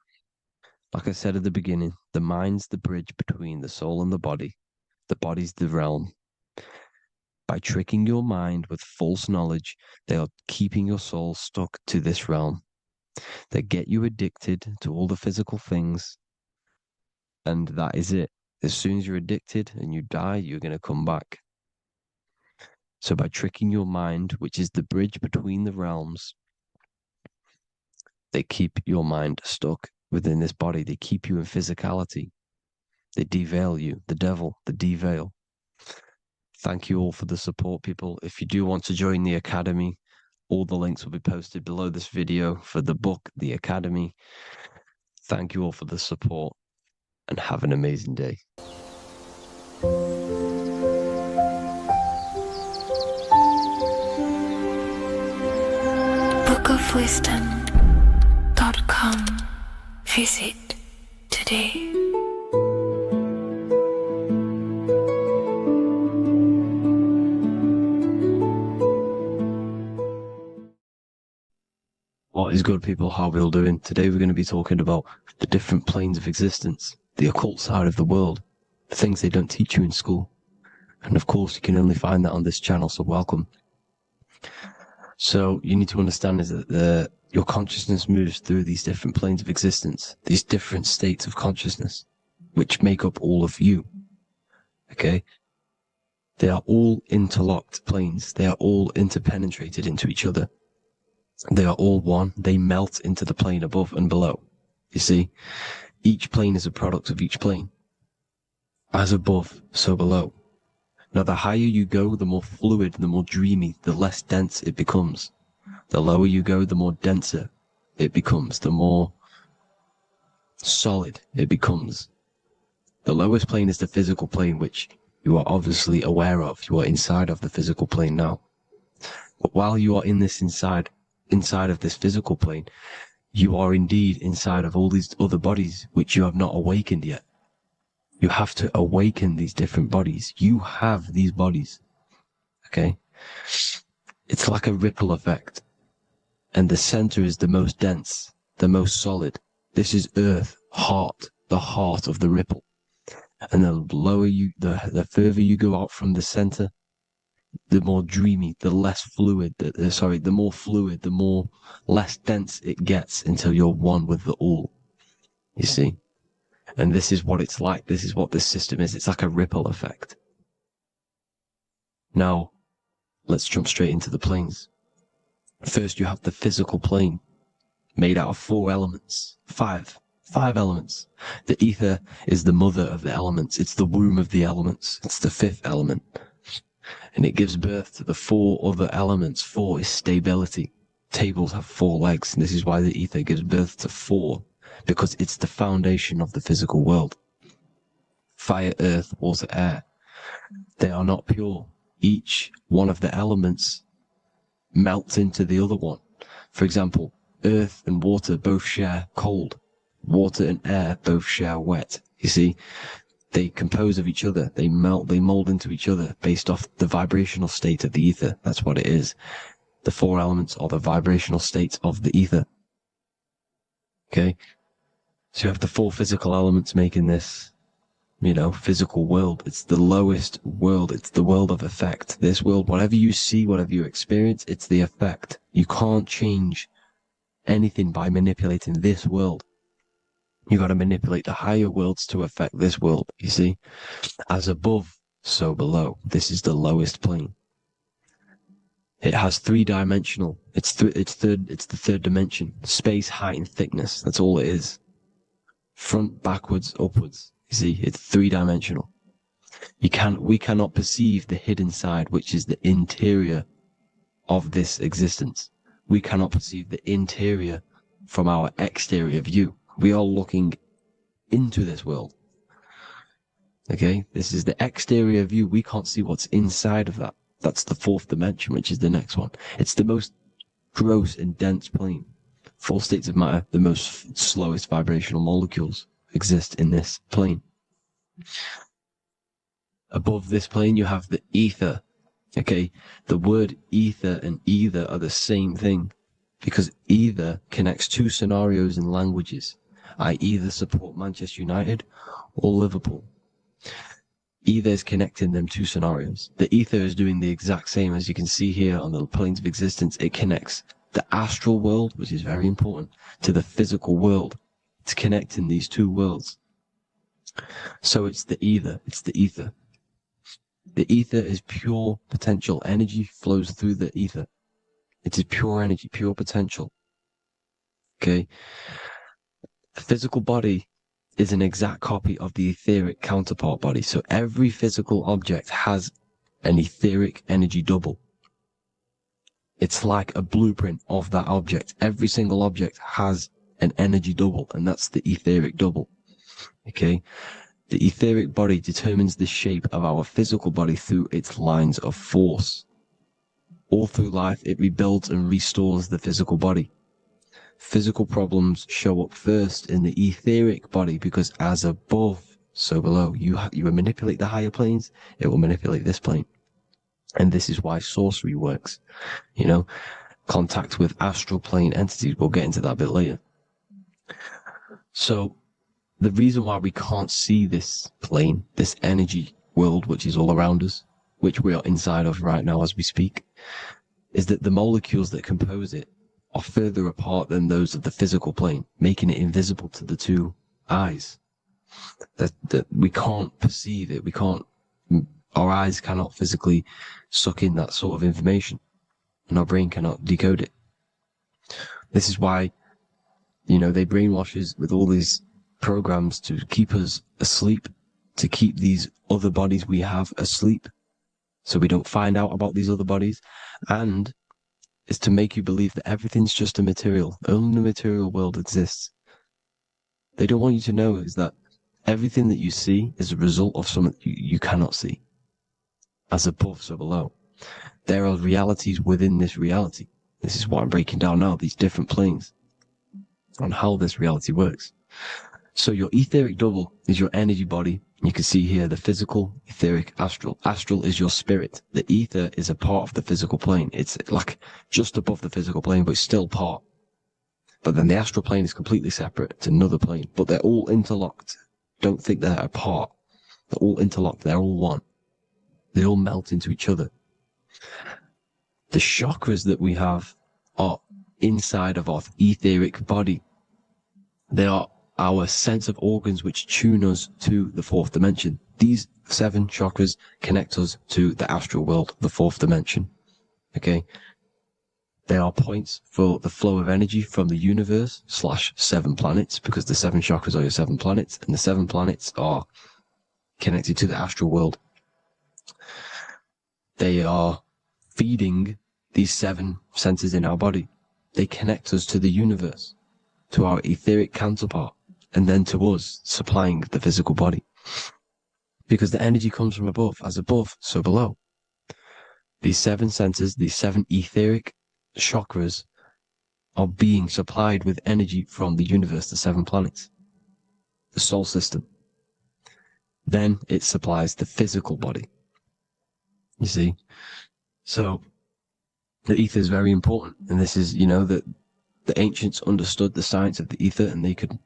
Like I said at the beginning, the mind's the bridge between the soul and the body. The body's the realm. By tricking your mind with false knowledge, they are keeping your soul stuck to this realm. They get you addicted to all the physical things, and that is it. As soon as you're addicted and you die, you're going to come back. So by tricking your mind, which is the bridge between the realms, they keep your mind stuck within this body. They keep you in physicality. They deveil you, the devil, the deveil. Thank you all for the support, people. If you do want to join the Academy, all the links will be posted below this video for the book, The Academy. Thank you all for the support and have an amazing day. bookofwisdom.com. Visit today. What is good, people? How are we all doing? Today we're going to be talking about the different planes of existence, the occult side of the world, the things they don't teach you in school. And of course, you can only find that on this channel, so welcome. So you need to understand is that your consciousness moves through these different planes of existence, these different states of consciousness, which make up all of you. Okay? They are all interlocked planes. They are all interpenetrated into each other. They are all one. They melt into the plane above and below. You see, each plane is a product of each plane. As above, so below. Now, the higher you go, the more fluid, the more dreamy, the less dense it becomes. The lower you go, the more denser it becomes, the more solid it becomes. The lowest plane is the physical plane, which you are obviously aware of. You are inside of the physical plane now. But while you are in this inside of this physical plane, you are indeed inside of all these other bodies which you have not awakened yet. You have to awaken these different bodies. You have these bodies. Okay? It's like a ripple effect. And the center is the most dense, the most solid. This is Earth, heart, the heart of the ripple. And the lower you, the further you go out from the center, the more dreamy, the less fluid, the more fluid, the more less dense it gets until you're one with the all. You see? And this is what it's like. This is what this system is. It's like a ripple effect. Now, let's jump straight into the planes. First, you have the physical plane, made out of 4 elements. Five elements. The ether is the mother of the elements. It's the womb of the elements. It's the 5th element. And it gives birth to the 4 other elements. 4 is stability. Tables have 4 legs, and this is why the ether gives birth to 4, because it's the foundation of the physical world. Fire, earth, water, air. They are not pure. Each one of the elements melts into the other one. For example, earth and water both share cold. Water and air both share wet. You see, they compose of each other. They melt, they mold into each other based off the vibrational state of the ether. That's what it is. The 4 elements are the vibrational states of the ether. Okay? So you have the 4 physical elements making this, physical world. It's the lowest world. It's the world of effect. This world, whatever you see, whatever you experience, it's the effect. You can't change anything by manipulating this world. You got to manipulate the higher worlds to affect this world, you see? As above, so below. This is the lowest plane. It has 3-dimensional. It's the 3rd dimension. Space, height, and thickness. That's all it is. Front, backwards, upwards. You see, it's 3-dimensional. We cannot perceive the hidden side, which is the interior of this existence. We cannot perceive the interior from our exterior view. We are looking into this world. Okay? This is the exterior view. We can't see what's inside of that. That's the 4th dimension, which is the next one. It's the most gross and dense plane. 4 states of matter, the most slowest vibrational molecules exist in this plane. Above this plane, you have the ether. Okay? The word ether and either are the same thing, because either connects 2 scenarios in languages. I either support Manchester United or Liverpool. Either is connecting them 2 scenarios. The ether is doing the exact same, as you can see here on the planes of existence. It connects the astral world, which is very important, to the physical world. It's connecting these 2 worlds. So it's the ether. It's the ether. The ether is pure potential. Energy flows through the ether. It is pure energy, pure potential. Okay? The physical body is an exact copy of the etheric counterpart body. So every physical object has an etheric energy double. It's like a blueprint of that object. Every single object has an energy double, and that's the etheric double. Okay? The etheric body determines the shape of our physical body through its lines of force. All through life, it rebuilds and restores the physical body. Physical problems show up first in the etheric body, because as above, so below. You manipulate the higher planes, it will manipulate this plane. And this is why sorcery works. Contact with astral plane entities. We'll get into that a bit later. So the reason why we can't see this plane, this energy world, which is all around us, which we are inside of right now as we speak, is that the molecules that compose it are further apart than those of the physical plane, making it invisible to the 2 eyes. That we can't perceive it. Our eyes cannot physically suck in that sort of information, and our brain cannot decode it. This is why, they brainwash us with all these programs to keep us asleep, to keep these other bodies we have asleep, so we don't find out about these other bodies. And is to make you believe that everything's just a material. Only the material world exists. They don't want you to know is that everything that you see is a result of something you cannot see. As above, so below. There are realities within this reality. This is what I'm breaking down now, these different planes, on how this reality works. So your etheric double is your energy body. You can see here the physical, etheric, astral. Astral is your spirit. The ether is a part of the physical plane. It's like just above the physical plane, but it's still part. But then the astral plane is completely separate. It's another plane, but they're all interlocked. Don't think they're apart. They're all interlocked. They're all one. They all melt into each other. The chakras that we have are inside of our etheric body. They are our sense of organs which tune us to the fourth dimension. These 7 chakras connect us to the astral world, the fourth dimension. Okay? They are points for the flow of energy from the universe / 7 planets, because the 7 chakras are your 7 planets, and the 7 planets are connected to the astral world. They are feeding these 7 centers in our body. They connect us to the universe, to our etheric counterpart, and then to us, supplying the physical body. Because the energy comes from above. As above, so below. These 7 centers, these 7 etheric chakras are being supplied with energy from the universe, the 7 planets, the solar system. Then it supplies the physical body. You see? So the ether is very important. And this is, that the ancients understood the science of the ether, and they could,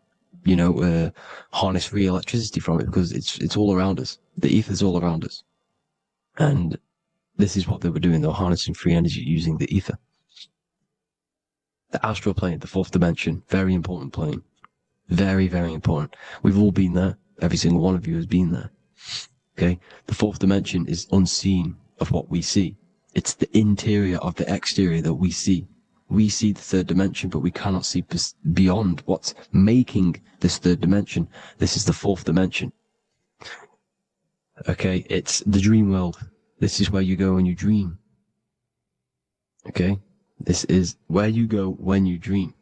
harness free electricity from it, because it's all around us. The ether is all around us. And this is what they were doing. They were harnessing free energy using the ether. The astral plane, the fourth dimension, very important plane. Very, very important. We've all been there. Every single one of you has been there. Okay? The fourth dimension is unseen of what we see. It's the interior of the exterior that we see. We see the third dimension, but we cannot see beyond what's making this third dimension. This is the fourth dimension. Okay? It's the dream world. This is where you go when you dream. Okay? This is where you go when you dream.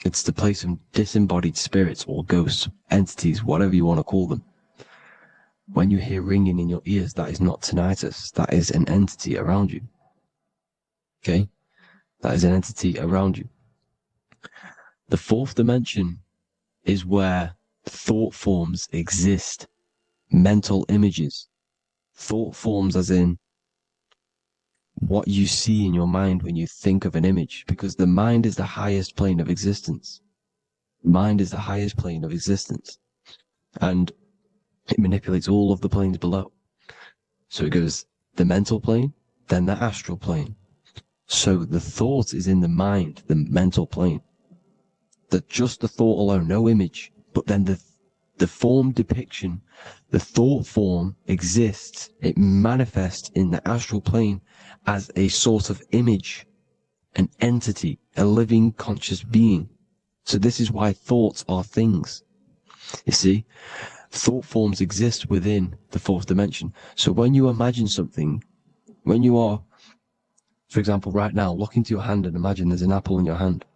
It's the place of disembodied spirits or ghosts, entities, whatever you want to call them. When you hear ringing in your ears, that is not tinnitus. That is an entity around you. Okay? That is an entity around you. The fourth dimension is where thought forms exist. Mental images. Thought forms as in what you see in your mind when you think of an image, because the mind is the highest plane of existence. Mind is the highest plane of existence. And it manipulates all of the planes below. So it goes the mental plane, then the astral plane. So the thought is in the mind, the mental plane. That just the thought alone, no image, but then the form depiction, the thought form exists. It manifests in the astral plane as a sort of image, an entity, a living conscious being. So this is why thoughts are things. You see, thought forms exist within the fourth dimension. So when you imagine something, when you are, for example, right now, look into your hand and imagine there's an apple in your hand.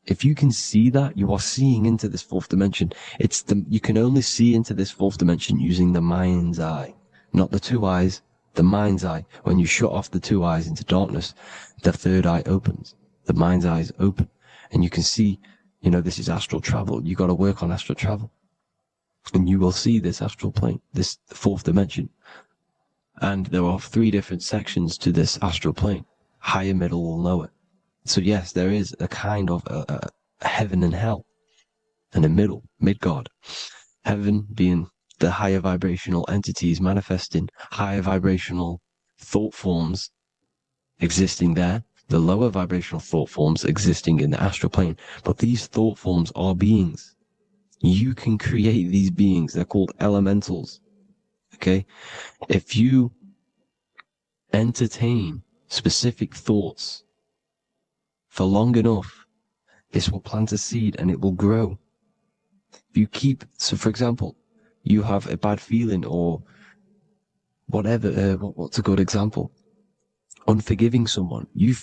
If you can see that, you are seeing into this fourth dimension. You can only see into this fourth dimension using the mind's eye, not the 2 eyes, the mind's eye. When you shut off the 2 eyes into darkness, the third eye opens. The mind's eye is open. And you can see, this is astral travel. You got to work on astral travel. And you will see this astral plane, this fourth dimension. And there are 3 different sections to this astral plane. Higher, middle, or lower. So yes, there is a kind of a heaven and hell. And a middle, mid-God. Heaven being the higher vibrational entities manifesting higher vibrational thought forms existing there. The lower vibrational thought forms existing in the astral plane. But these thought forms are beings. You can create these beings. They're called elementals. Okay? If you entertain specific thoughts for long enough, this will plant a seed and it will grow. If you so for example, you have a bad feeling or whatever, what's a good example? unforgiving someone, you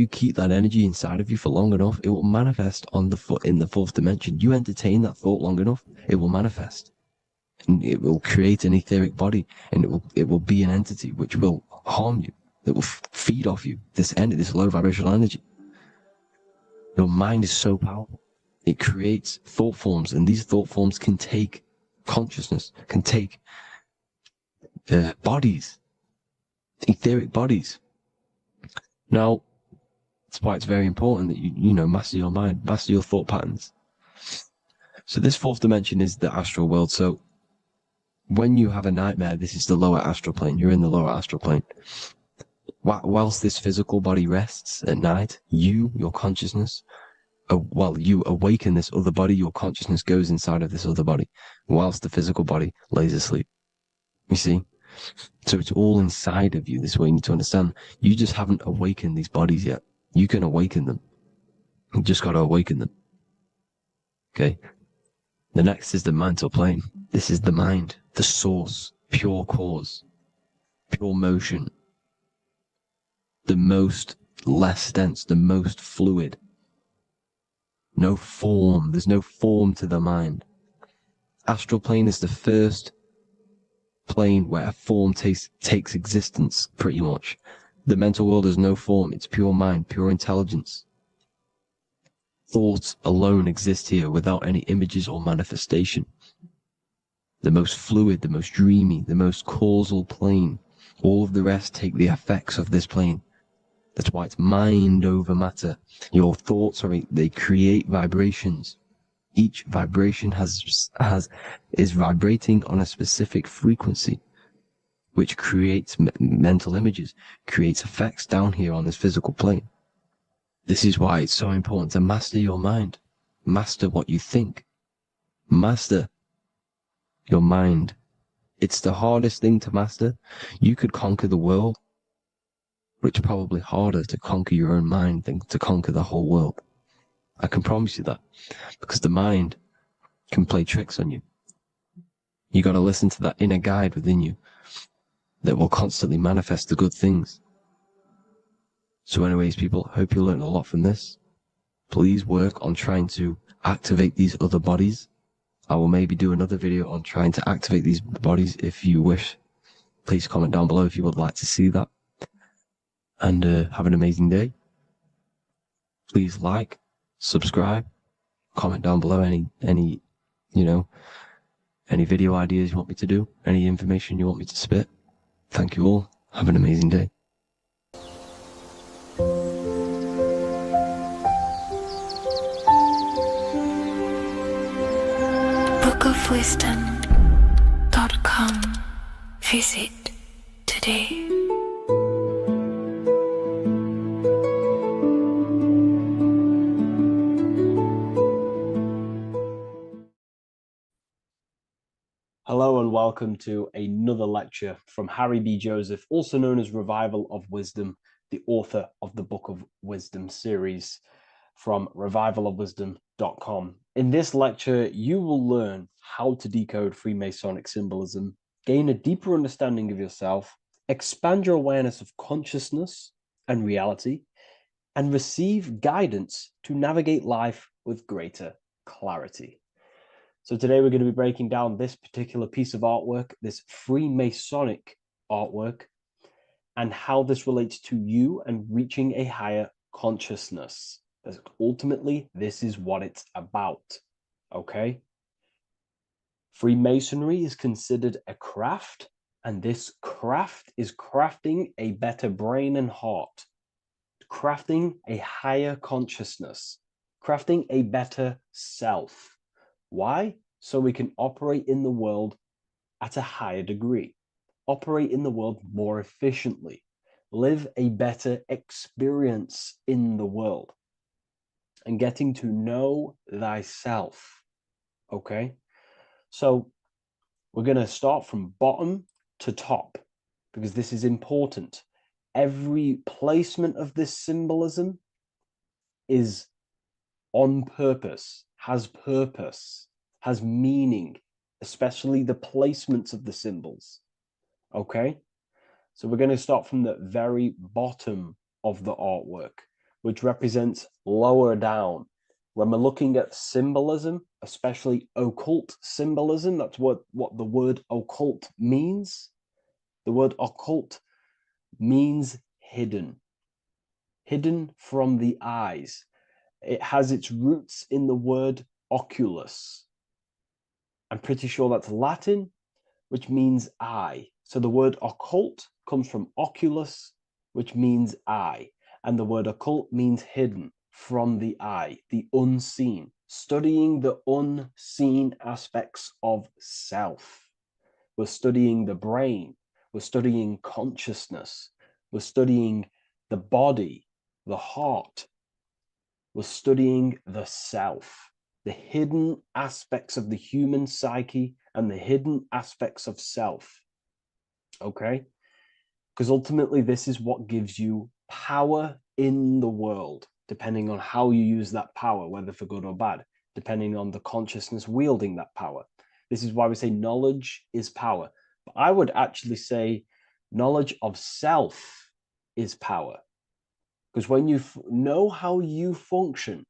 keep that energy inside of you for long enough, it will manifest on in the fourth dimension. You entertain that thought long enough, it will manifest. And it will create an etheric body, and it will be an entity which will harm you. It will feed off you this low vibrational energy. Your mind is so powerful. It creates thought forms, and these thought forms can take consciousness, can take bodies, etheric bodies. Now, that's why it's very important that you master your mind, master your thought patterns. So this fourth dimension is the astral world. So when you have a nightmare, this is the lower astral plane. You're in the lower astral plane. Whilst this physical body rests at night, your consciousness, you awaken this other body, your consciousness goes inside of this other body, whilst the physical body lays asleep. You see? So it's all inside of you. This is what you need to understand. You just haven't awakened these bodies yet. You can awaken them. You just got to awaken them. Okay? The next is the mental plane. This is the mind, the source, pure cause, pure motion, the most less dense, the most fluid. No form. There's no form to the mind. Astral plane is the first plane where a form takes existence, pretty much. The mental world has no form. It's pure mind, pure intelligence. Thoughts alone exist here without any images or manifestation. The most fluid, the most dreamy, the most causal plane. All of the rest take the effects of this plane. That's why it's mind over matter. Your thoughts they create vibrations. Each vibration is vibrating on a specific frequency, which creates mental images, creates effects down here on this physical plane. This is why it's so important to master your mind. Master what you think. Master your mind. It's the hardest thing to master. You could conquer the world, but it's probably harder to conquer your own mind than to conquer the whole world. I can promise you that, because the mind can play tricks on you. You got to listen to that inner guide within you that will constantly manifest the good things. So anyways, people, hope you learned a lot from this. Please work on trying to activate these other bodies. I will maybe do another video on trying to activate these bodies if you wish. Please comment down below if you would like to see that. And have an amazing day. Please like, subscribe, comment down below any video ideas you want me to do, any information you want me to spit. Thank you all. Have an amazing day. bookofwisdom.com. Visit today. Hello and welcome to another lecture from Harry B. Joseph, also known as Revival of Wisdom, the author of the Book of Wisdom series from revivalofwisdom.com. In this lecture, you will learn how to decode Freemasonic symbolism, gain a deeper understanding of yourself, expand your awareness of consciousness and reality, and receive guidance to navigate life with greater clarity. So today we're going to be breaking down this particular piece of artwork, this Freemasonic artwork, and how this relates to you and reaching a higher consciousness. As ultimately, this is what it's about, okay? Freemasonry is considered a craft, and this craft is crafting a better brain and heart, crafting a higher consciousness, crafting a better self. Why? So we can operate in the world at a higher degree, operate in the world more efficiently, live a better experience in the world, and getting to know thyself, okay? So we're going to start from bottom to top, because this is important. Every placement of this symbolism is on purpose, has meaning, especially the placements of the symbols, okay? So we're going to start from the very bottom of the artwork, which represents lower down. When we're looking at symbolism, especially occult symbolism, that's what the word occult means. The word occult means hidden, hidden from the eyes. It has its roots in the word oculus. I'm pretty sure that's Latin, which means eye. So the word occult comes from oculus, which means eye. And the word occult means hidden from the eye, the unseen, studying the unseen aspects of self. We're studying the brain. We're studying consciousness. We're studying the body, the heart. We're studying the self, the hidden aspects of the human psyche and the hidden aspects of self. Okay? Because ultimately, this is what gives you power in the world, depending on how you use that power, whether for good or bad, depending on the consciousness wielding that power. This is why we say knowledge is power. But I would actually say knowledge of self is power. Because when you know how you function,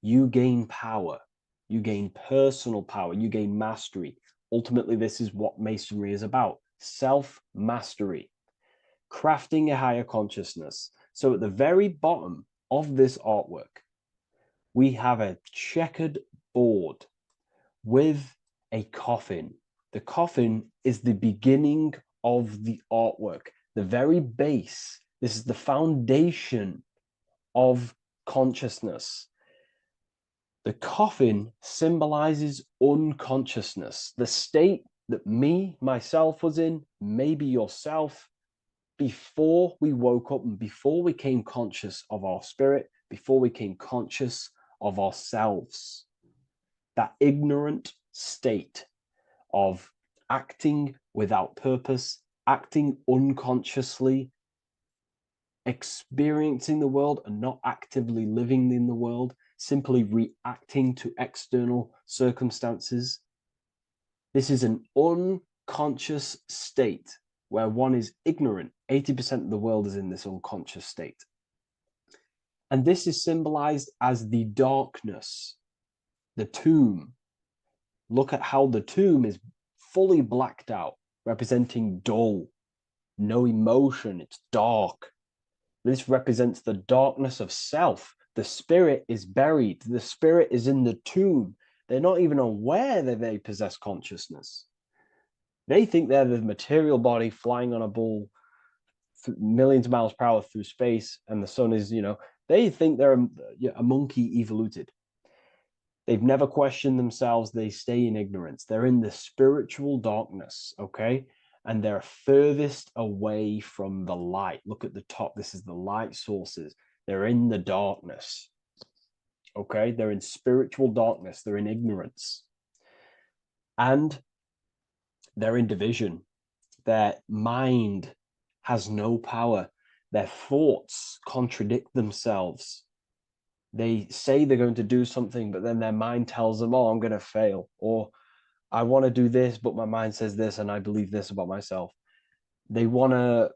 you gain power. You gain personal power. You gain mastery. Ultimately, this is what Masonry is about. Self-mastery. Crafting a higher consciousness. So at the very bottom of this artwork, we have a checkered board with a coffin. The coffin is the beginning of the artwork, the very base. This is the foundation of consciousness. The coffin symbolizes unconsciousness, the state that myself was in, maybe yourself, before we woke up and before we came conscious of our spirit, before we came conscious of ourselves. That ignorant state of acting without purpose, acting unconsciously, experiencing the world and not actively living in the world, simply reacting to external circumstances. This is an unconscious state where one is ignorant. 80% of the world is in this unconscious state. And this is symbolized as the darkness, the tomb. Look at how the tomb is fully blacked out, representing dull, no emotion, it's dark. This represents the darkness of self. The spirit is buried. The spirit is in the tomb. They're not even aware that they possess consciousness. They think they're the material body flying on a ball millions of miles per hour through space, and the sun is, they think they're a monkey evoluted. They've never questioned themselves. They stay in ignorance. They're in the spiritual darkness, okay? And they're furthest away from the light. Look at the top. This is the light sources. They're in the darkness, okay? They're in spiritual darkness. They're in ignorance. And they're in division. Their mind has no power. Their thoughts contradict themselves. They say they're going to do something, but then their mind tells them, oh, I'm going to fail. Or I want to do this, but my mind says this, and I believe this about myself. They want to,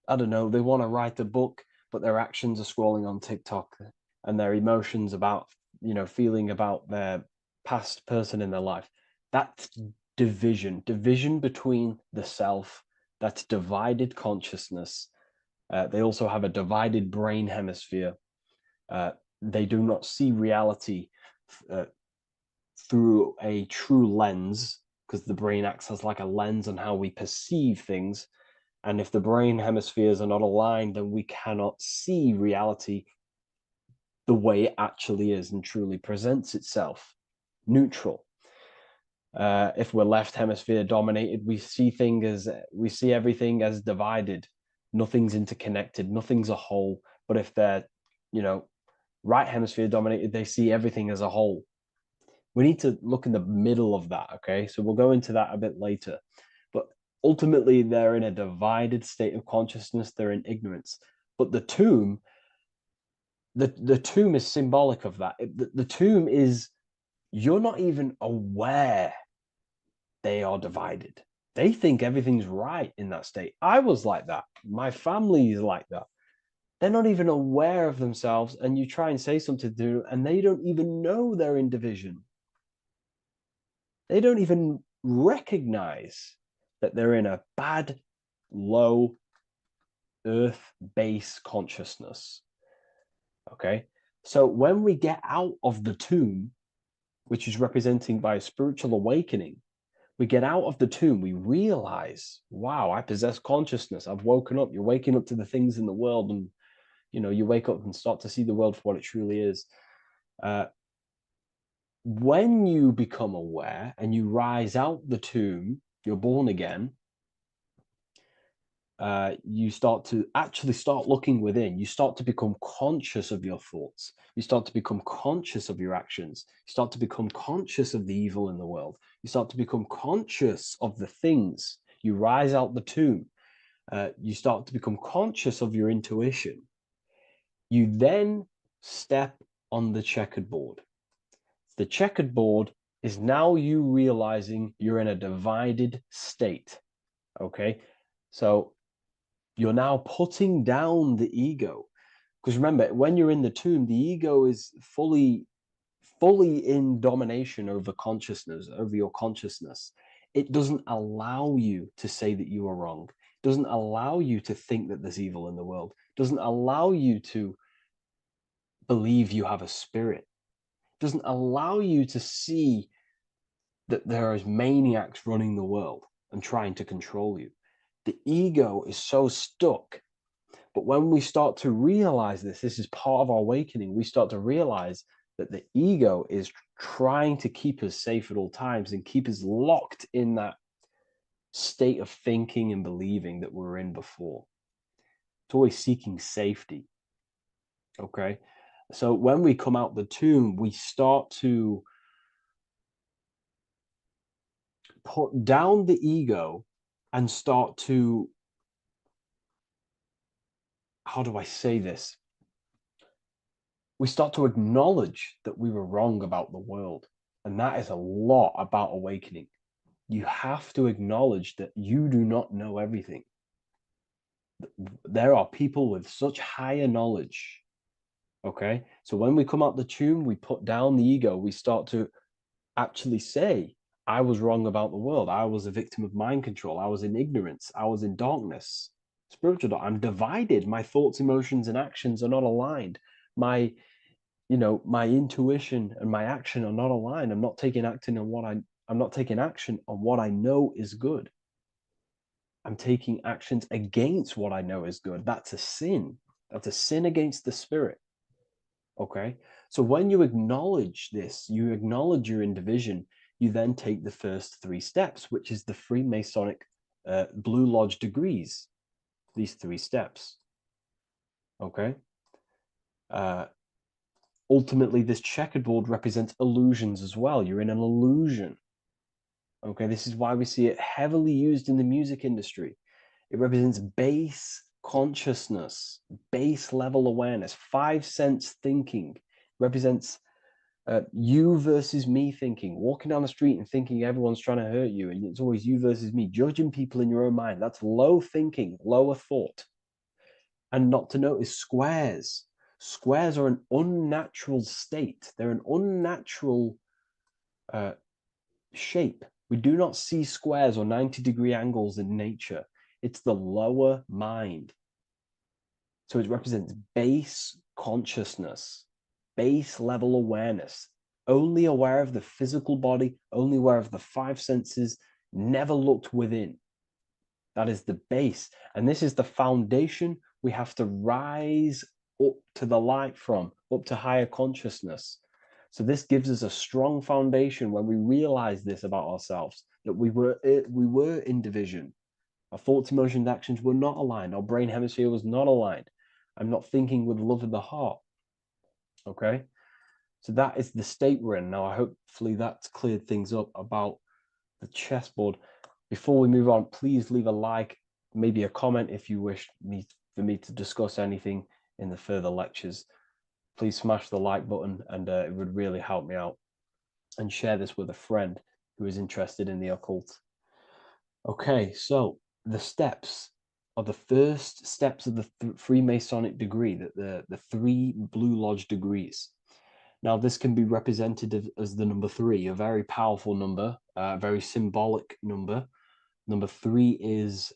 they want to write a book, but their actions are scrolling on TikTok, and their emotions about, feeling about their past person in their life. That's division between the self, that's divided consciousness. They also have a divided brain hemisphere. They do not see reality through a true lens, because the brain acts as like a lens on how we perceive things. And if the brain hemispheres are not aligned, then we cannot see reality the way it actually is and truly presents itself, neutral. If we're left hemisphere dominated, we see everything as divided. Nothing's interconnected, nothing's a whole. But if they're, right hemisphere dominated, they see everything as a whole. We need to look in the middle of that, okay? So we'll go into that a bit later. But ultimately, they're in a divided state of consciousness. They're in ignorance. But the tomb, the tomb is symbolic of that. The tomb is, you're not even aware they are divided. They think everything's right in that state. I was like that. My family is like that. They're not even aware of themselves, and you try and say something to them, and they don't even know they're in division. They don't even recognize that they're in a bad, low earth base consciousness. Okay? So when we get out of the tomb, which is representing by a spiritual awakening, we get out of the tomb, we realize, wow, I possess consciousness. I've woken up. You're waking up to the things in the world, and you wake up and start to see the world for what it truly is. When you become aware and you rise out the tomb, you're born again. You start to actually start looking within. You start to become conscious of your thoughts. You start to become conscious of your actions. You start to become conscious of the evil in the world. You start to become conscious of the things. You rise out the tomb. You start to become conscious of your intuition. You then step on the checkered board. The checkered board is now you realizing you're in a divided state. Okay, so you're now putting down the ego, because remember, when you're in the tomb, the ego is fully in domination over consciousness, over your consciousness. It doesn't allow you to say that you are wrong. It doesn't allow you to think that there's evil in the world. It doesn't allow you to believe you have a spirit. It doesn't allow you to see that there is maniacs running the world and trying to control you. The ego is so stuck. But when we start to realize this is part of our awakening, we start to realize that the ego is trying to keep us safe at all times and keep us locked in that state of thinking and believing that we were in before. It's always seeking safety. Okay? So when we come out the tomb, we start to put down the ego and start to, how do I say this? We start to acknowledge that we were wrong about the world. And that is a lot about awakening. You have to acknowledge that you do not know everything. There are people with such higher knowledge. Okay? So when we come out the tomb, we put down the ego. We start to actually say, I was wrong about the world. I was a victim of mind control. I was in ignorance. I was in darkness. Spiritual dark. I'm divided. My thoughts, emotions, and actions are not aligned. My intuition and my action are not aligned. I'm not taking action on what I know is good. I'm taking actions against what I know is good. That's a sin. That's a sin against the spirit. Okay? So when you acknowledge this, you acknowledge you're in division, you then take the first 3 steps, which is the Freemasonic Blue Lodge degrees. These 3 steps. Okay? Ultimately, this checkerboard represents illusions as well. You're in an illusion. Okay, this is why we see it heavily used in the music industry. It represents base consciousness, base level awareness, 5 sense thinking. It represents you versus me thinking, walking down the street and thinking everyone's trying to hurt you, and it's always you versus me, judging people in your own mind. That's low thinking, lower thought. And not to notice squares. Squares are an unnatural state. They're an unnatural shape. We do not see squares or 90-degree angles in nature. It's the lower mind. So it represents base consciousness, base level awareness, only aware of the physical body, only aware of the 5 senses, never looked within. That is the base. And this is the foundation we have to rise up to the light from, up to higher consciousness. So this gives us a strong foundation when we realize this about ourselves, that we were in division. Our thoughts, emotions, actions were not aligned. Our brain hemisphere was not aligned. I'm not thinking with love of the heart. Okay? So that is the state we're in. Now, hopefully that's cleared things up about the chessboard. Before we move on, please leave a like, maybe a comment if you wish for me to discuss anything in the further lectures. Please smash the like button, and it would really help me out. And share this with a friend who is interested in the occult. Okay, so the steps are the first steps of the Freemasonic degree, the three Blue Lodge degrees. Now, this can be represented as the number 3, a very powerful number, a very symbolic number. Number 3 is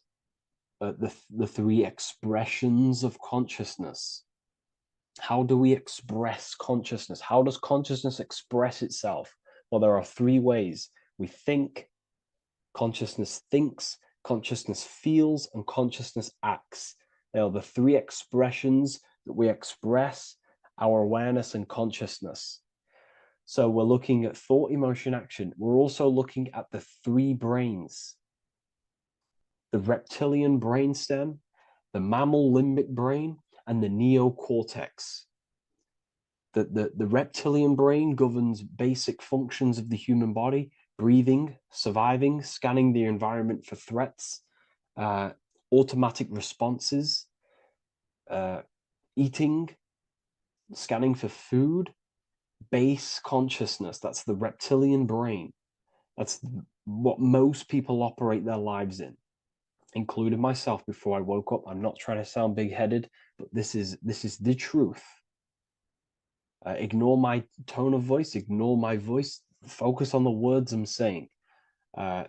the 3 expressions of consciousness. How do we express consciousness? How does consciousness express itself? Well, there are 3 ways. We think, consciousness thinks, consciousness feels, and consciousness acts. They are the 3 expressions that we express our awareness and consciousness. So we're looking at thought, emotion, action. We're also looking at the 3 brains: the reptilian brainstem, the mammal limbic brain, and the neocortex. The reptilian brain governs basic functions of the human body: breathing, surviving, scanning the environment for threats, automatic responses, eating, scanning for food, base consciousness. That's the reptilian brain. That's what most people operate their lives in, including myself before I woke up. I'm not trying to sound big-headed, but this is the truth. Ignore my tone of voice, ignore my voice, focus on the words I'm saying. You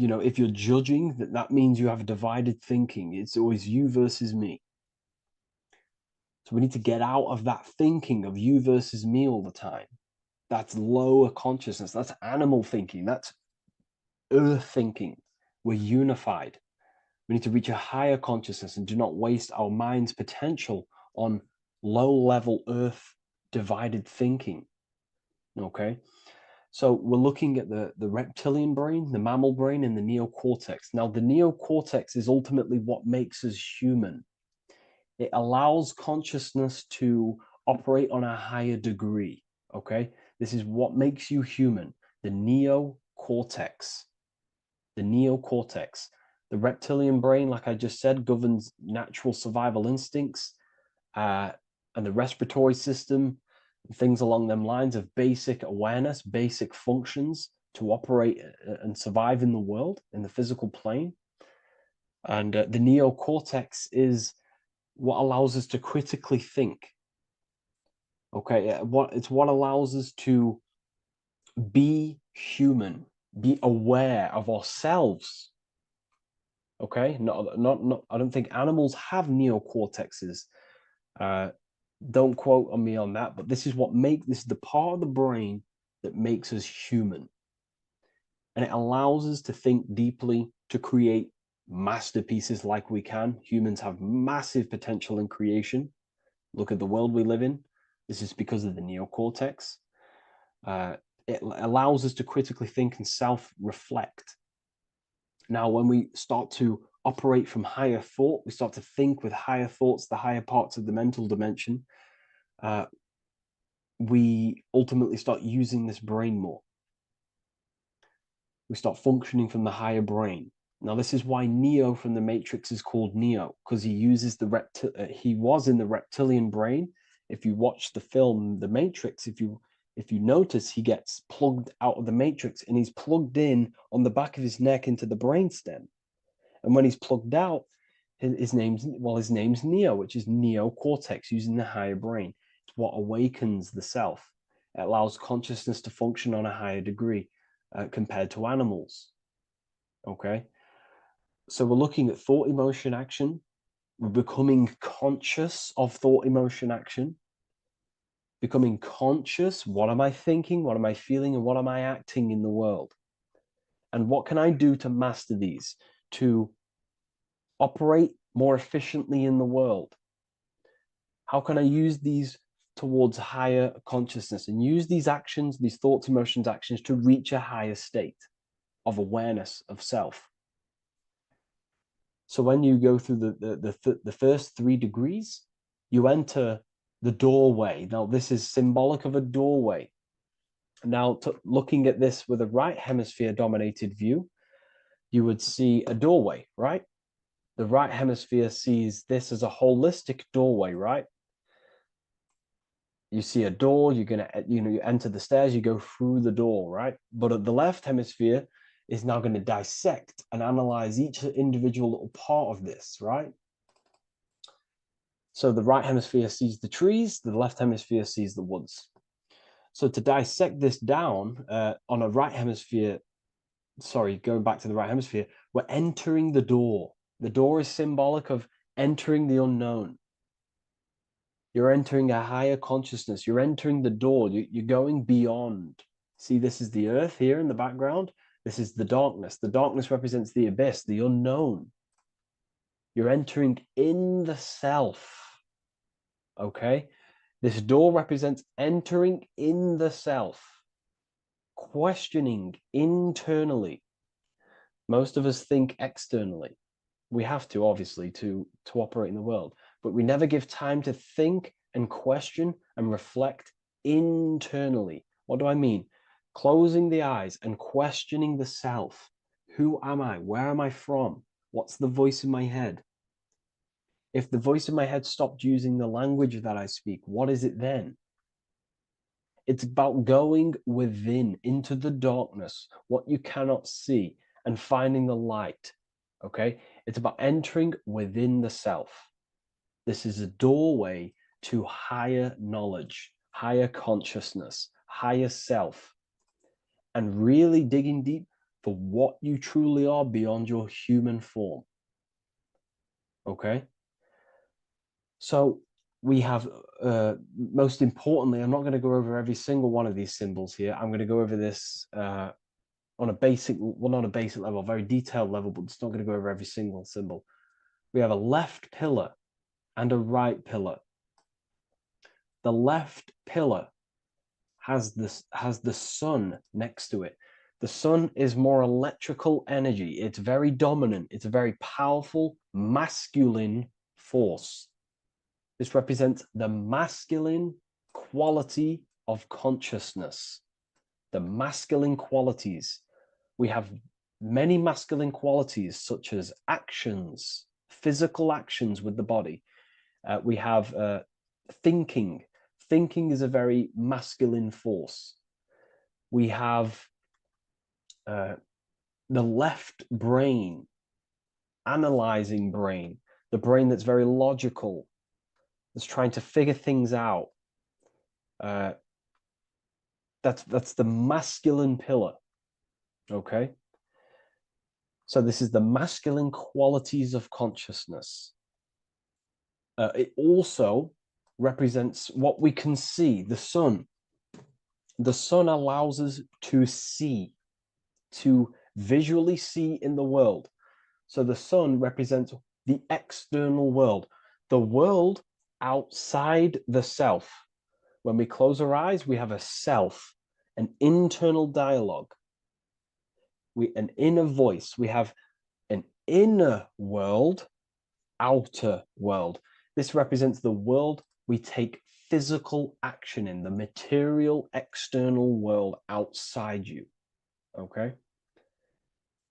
know, if you're judging, that means you have divided thinking. It's always you versus me. So we need to get out of that thinking of you versus me all the time. That's lower consciousness. That's animal thinking. That's earth thinking. We're unified. We need to reach a higher consciousness and do not waste our mind's potential on low-level earth divided thinking. Okay? So we're looking at the reptilian brain, the mammal brain, and the neocortex. Now, the neocortex is ultimately what makes us human. It allows consciousness to operate on a higher degree. Okay? This is what makes you human, the neocortex. The neocortex. The reptilian brain, like I just said, governs natural survival instincts and the respiratory system, things along them lines of basic awareness, basic functions to operate and survive in the world, in the physical plane. And the neocortex is what allows us to critically think. Okay, it's what allows us to be human, be aware of ourselves. Okay, not. I don't think animals have neocortexes. Don't quote on me on that, but this is the part of the brain that makes us human. And it allows us to think deeply, to create masterpieces like we can. Humans have massive potential in creation. Look at the world we live in. This is because of the neocortex. It allows us to critically think and self-reflect. Now, when we start to operate from higher thought, we start to think with higher thoughts, the higher parts of the mental dimension, we ultimately start using this brain more. We start functioning from the higher brain. Now, this is why Neo from the Matrix is called Neo, because he uses he was in the reptilian brain. If you watch the film The Matrix, if you notice, he gets plugged out of the Matrix and he's plugged in on the back of his neck into the brainstem. And when he's plugged out, his name's Neo, which is neocortex, using the higher brain. It's what awakens the self. It allows consciousness to function on a higher degree compared to animals. Okay? So we're looking at thought, emotion, action. We're becoming conscious of thought, emotion, action. Becoming conscious, what am I thinking, what am I feeling, and what am I acting in the world? And what can I do to master these, to operate more efficiently in the world? How can I use these towards higher consciousness and use these actions, these thoughts, emotions, actions to reach a higher state of awareness of self? So when you go through the first 3 degrees, you enter the doorway. Now, this is symbolic of a doorway. Now, looking at this with a right hemisphere dominated view, you would see a doorway, right? The right hemisphere sees this as a holistic doorway, right? you see a door, you're gonna, you enter the stairs, you go through the door, right? But at the left hemisphere is now going to dissect and analyze each individual little part of this, right? So the right hemisphere sees the trees, the left hemisphere sees the woods. So to dissect this down on a right hemisphere, sorry, going back to the right hemisphere, we're entering the door. The door is symbolic of entering the unknown. You're entering a higher consciousness. You're entering the door. You're going beyond. See, this is the earth here in the background. This is the darkness. The darkness represents the abyss, the unknown. You're entering in the self. Okay? This door represents entering in the self, questioning internally. Most of us think externally. We have to, obviously, to operate in the world, but we never give time to think and question and reflect internally. What do I mean? Closing the eyes and questioning the self. Who am I? Where am I from? What's the voice in my head? If the voice in my head stopped using the language that I speak, what is it then? It's about going within, into the darkness, what you cannot see, and finding the light. Okay? It's about entering within the self. This is a doorway to higher knowledge, higher consciousness, higher self, and really digging deep for what you truly are beyond your human form. Okay? So we have, most importantly, I'm not going to go over every single one of these symbols here. I'm going to go over this on a basic, well, not a basic level, very detailed level, but it's not going to go over every single symbol. We have a left pillar and a right pillar. The left pillar has the sun next to it. The sun is more electrical energy. It's very dominant. It's a very powerful, masculine force. This represents the masculine quality of consciousness. The masculine qualities. We have many masculine qualities, such as actions, physical actions with the body. We have thinking. Thinking is a very masculine force. We have the left brain, analyzing brain, the brain that's very logical, that's trying to figure things out. That's the masculine pillar. Okay? So this is the masculine qualities of consciousness. It also represents what we can see, the sun. The sun allows us to see, to visually see in the world. So the sun represents the external world, the world outside the self. When we close our eyes, we have a self, an internal dialogue, an inner voice. We have an inner world, outer world. This represents the world we take physical action in, the material external world outside you. Okay?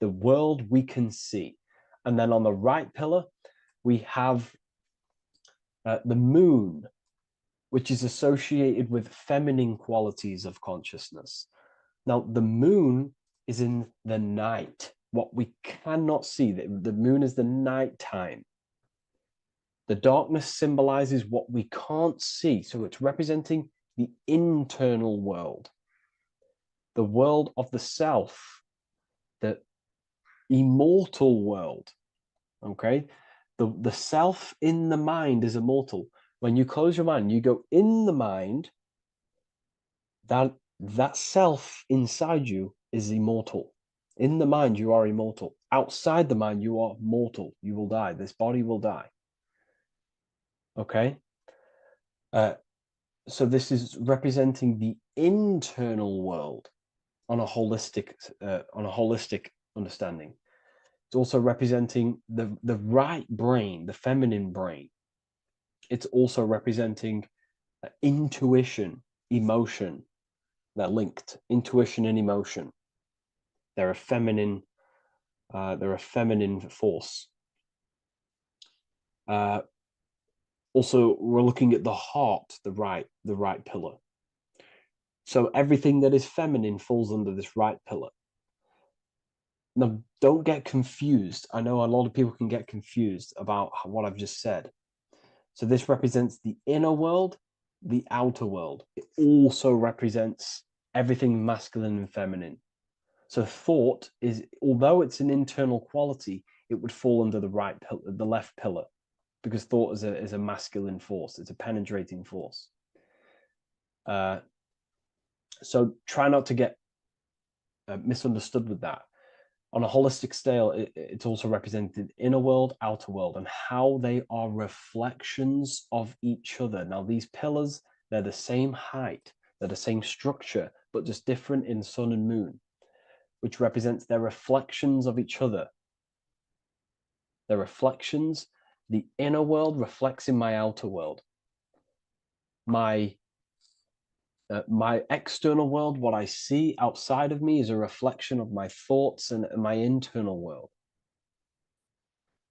The world we can see. And then on the right pillar, we have the moon, which is associated with feminine qualities of consciousness. Now, the moon is in the night, what we cannot see. The moon is the nighttime. The darkness symbolizes what we can't see. So it's representing the internal world, the world of the self, the immortal world. Okay? The self in the mind is immortal. When you close your mind, you go in the mind, that self inside you is immortal. In the mind, you are immortal. Outside the mind, you are mortal. You will die. This body will die. Okay? So this is representing the internal world on a holistic understanding. It's also representing the right brain, the feminine brain. It's also representing intuition, emotion. They're linked. Intuition and emotion. They're a feminine force. Also, we're looking at the heart, the right pillar. So everything that is feminine falls under this right pillar. Now, don't get confused. I know a lot of people can get confused about what I've just said. So this represents the inner world, the outer world. It also represents everything masculine and feminine. So thought is, although it's an internal quality, it would fall under the left pillar, because thought is a masculine force. It's a penetrating force. So try not to get misunderstood with that. On a holistic scale, it's also represented inner world, outer world, and how they are reflections of each other. Now, these pillars, they're the same height, they're the same structure, but just different in sun and moon, which represents their reflections of each other. Their reflections, the inner world reflects in my outer world. My external world, what I see outside of me, is a reflection of my thoughts and my internal world.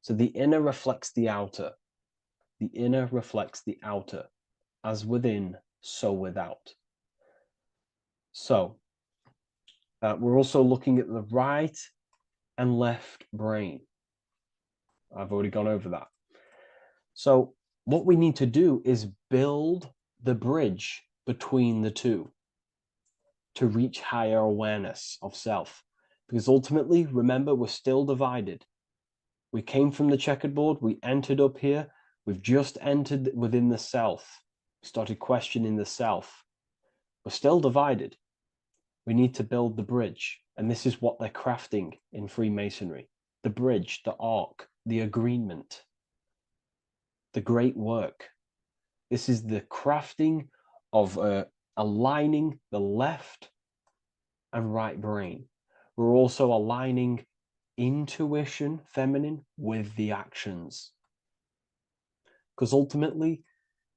So the inner reflects the outer. The inner reflects the outer. As within, so without. So we're also looking at the right and left brain. I've already gone over that. So what we need to do is build the bridge between the two to reach higher awareness of self. Because ultimately, remember, we're still divided. We came from the checkerboard, we entered up here, we've just entered within the self, started questioning the self. We're still divided. We need to build the bridge. And this is what they're crafting in Freemasonry. The bridge, the arc, the agreement, the great work. This is the crafting of aligning the left and right brain. We're also aligning intuition, feminine, with the actions. Because ultimately,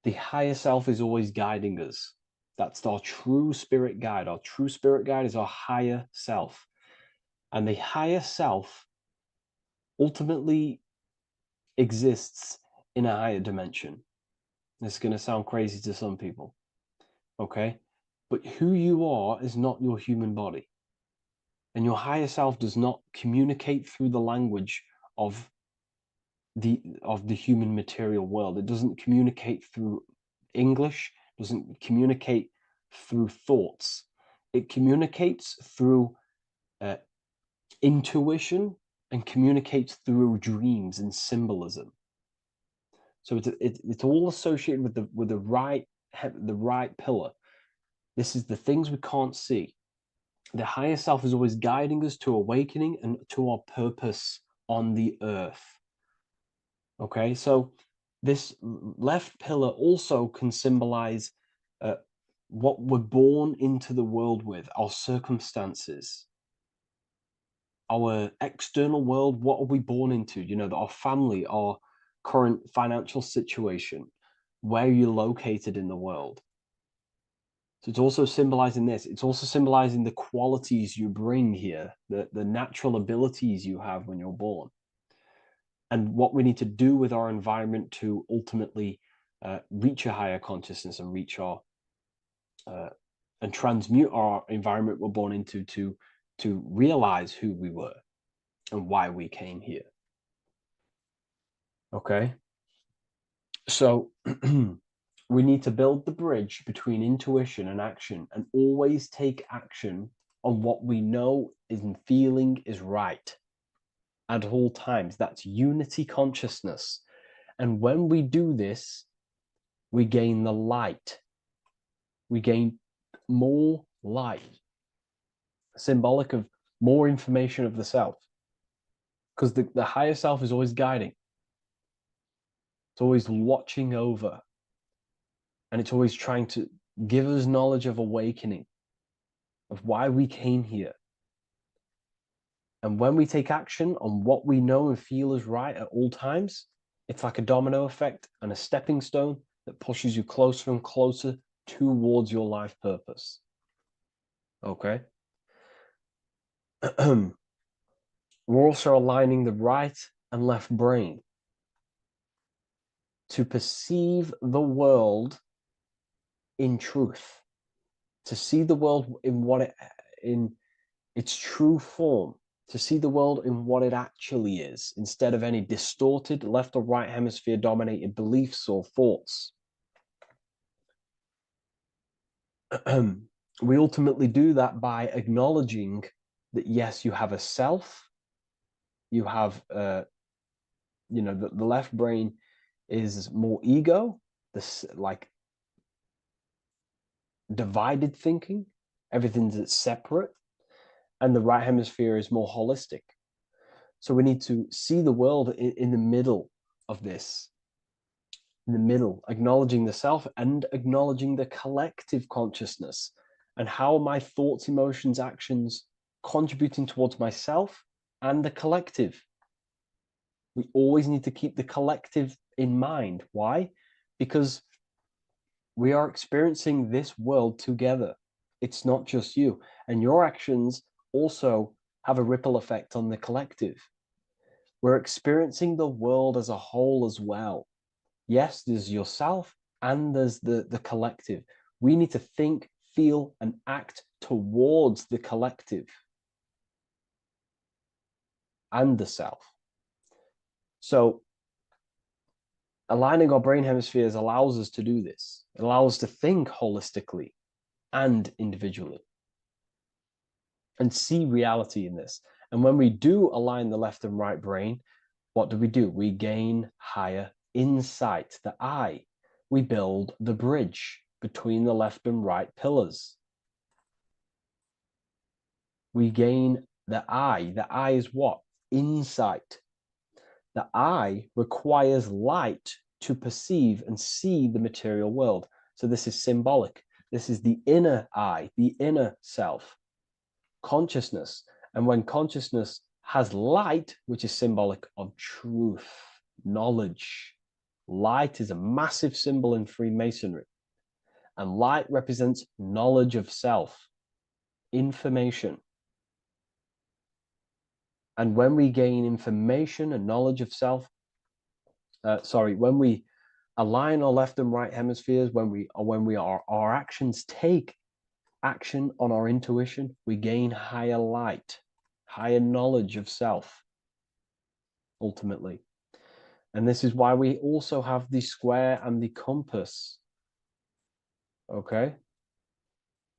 the higher self is always guiding us. That's our true spirit guide. Our true spirit guide is our higher self. And the higher self ultimately exists in a higher dimension. This is going to sound crazy to some people, okay? But who you are is not your human body. And your higher self does not communicate through the language of the human material world. It doesn't communicate through English, doesn't communicate through thoughts. It communicates through intuition and communicates through dreams and symbolism. So it's all associated with the right pillar. This is the things we can't see. The higher self is always guiding us to awakening and to our purpose on the earth. Okay, so this left pillar also can symbolize what we're born into the world with, our circumstances, our external world. What are we born into? You know, our family, our current financial situation, where you're located in the world. So it's also symbolizing this. It's also symbolizing the qualities you bring here, the natural abilities you have when you're born, and what we need to do with our environment to ultimately reach a higher consciousness and reach our and transmute our environment we're born into to realize who we were and why we came here. Okay, so we need to build the bridge between intuition and action, and always take action on what we know and feeling is right at all times. That's unity consciousness. And when we do this, we gain the light. We gain more light, symbolic of more information of the self. Because the higher self is always guiding. It's always watching over. And it's always trying to give us knowledge of awakening, of why we came here. And when we take action on what we know and feel is right at all times, it's like a domino effect and a stepping stone that pushes you closer and closer towards your life purpose. Okay? We're also aligning the right and left brain. to perceive the world in truth, to see the world in its true form, to see the world in what it actually is, instead of any distorted left or right hemisphere dominated beliefs or thoughts. We ultimately do that by acknowledging that, yes, you have a self, you have, the left brain is more ego, this like divided thinking, everything's separate, and the right hemisphere is more holistic. So we need to see the world in the middle of this, in the middle, acknowledging the self and acknowledging the collective consciousness, and how my thoughts, emotions, actions contributing towards myself and the collective. We always need to keep the collective in mind. Why? Because we are experiencing this world together. It's not just you, and your actions also have a ripple effect on the collective. We're experiencing the world as a whole as well. Yes, there's yourself and there's the collective. We need to think, feel, and act towards the collective and the self. So aligning our brain hemispheres allows us to do this. It allows us to think holistically and individually and see reality in this. And when we do align the left and right brain, what do? We gain higher insight, the eye. We build the bridge between the left and right pillars. We gain the eye. The eye is what? Insight. The eye requires light to perceive and see the material world. So this is symbolic. This is the inner eye, the inner self, consciousness. And when consciousness has light, which is symbolic of truth, knowledge. Light is a massive symbol in Freemasonry. And light represents knowledge of self, information. And when we gain information and knowledge of self, when we align our left and right hemispheres, our actions take action on our intuition, we gain higher light, higher knowledge of self, ultimately. And this is why we also have the square and the compass. Okay?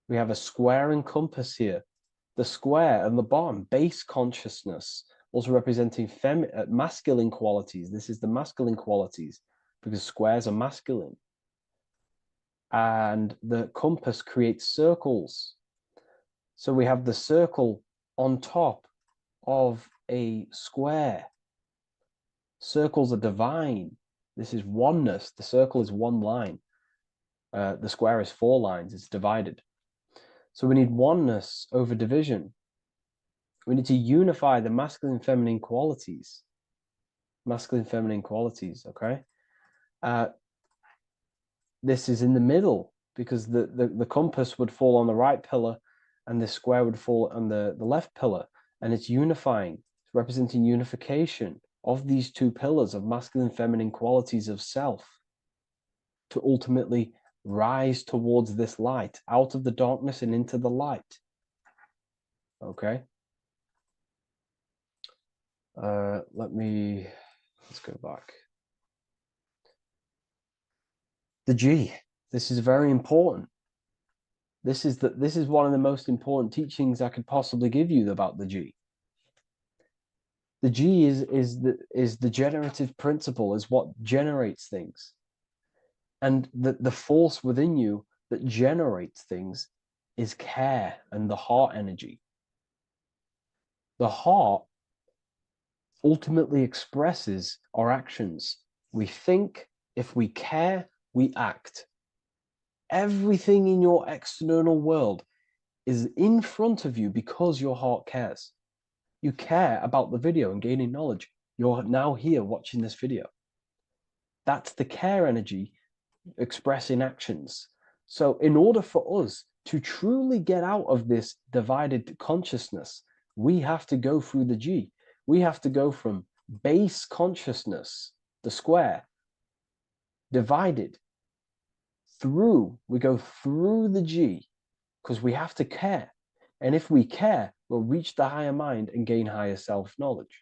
We have a square and compass here. The square and the bottom, base consciousness, also representing masculine qualities. This is the masculine qualities, because squares are masculine. And the compass creates circles. So we have the circle on top of a square. Circles are divine. This is oneness. The circle is one line. The square is 4 lines. It's divided. So we need oneness over division. We need to unify the masculine and feminine qualities. Masculine and feminine qualities, okay? This is in the middle, because the compass would fall on the right pillar and the square would fall on the left pillar. And it's unifying. It's representing unification of these 2 pillars of masculine and feminine qualities of self to ultimately rise towards this light, out of the darkness and into the light. Okay? Let's go back. The G. This is very important. This is one of the most important teachings I could possibly give you about the G. The G is the generative principle, is what generates things. And the force within you that generates things is care and the heart energy. The heart ultimately expresses our actions. We think, if we care, we act. Everything in your external world is in front of you because your heart cares. You care about the video and gaining knowledge. You're now here watching this video. That's the care energy expressing actions. So in order for us to truly get out of this divided consciousness, we have to go through the G. We have to go from base consciousness, the square, divided through, we go through the G because we have to care. And if we care, we'll reach the higher mind and gain higher self-knowledge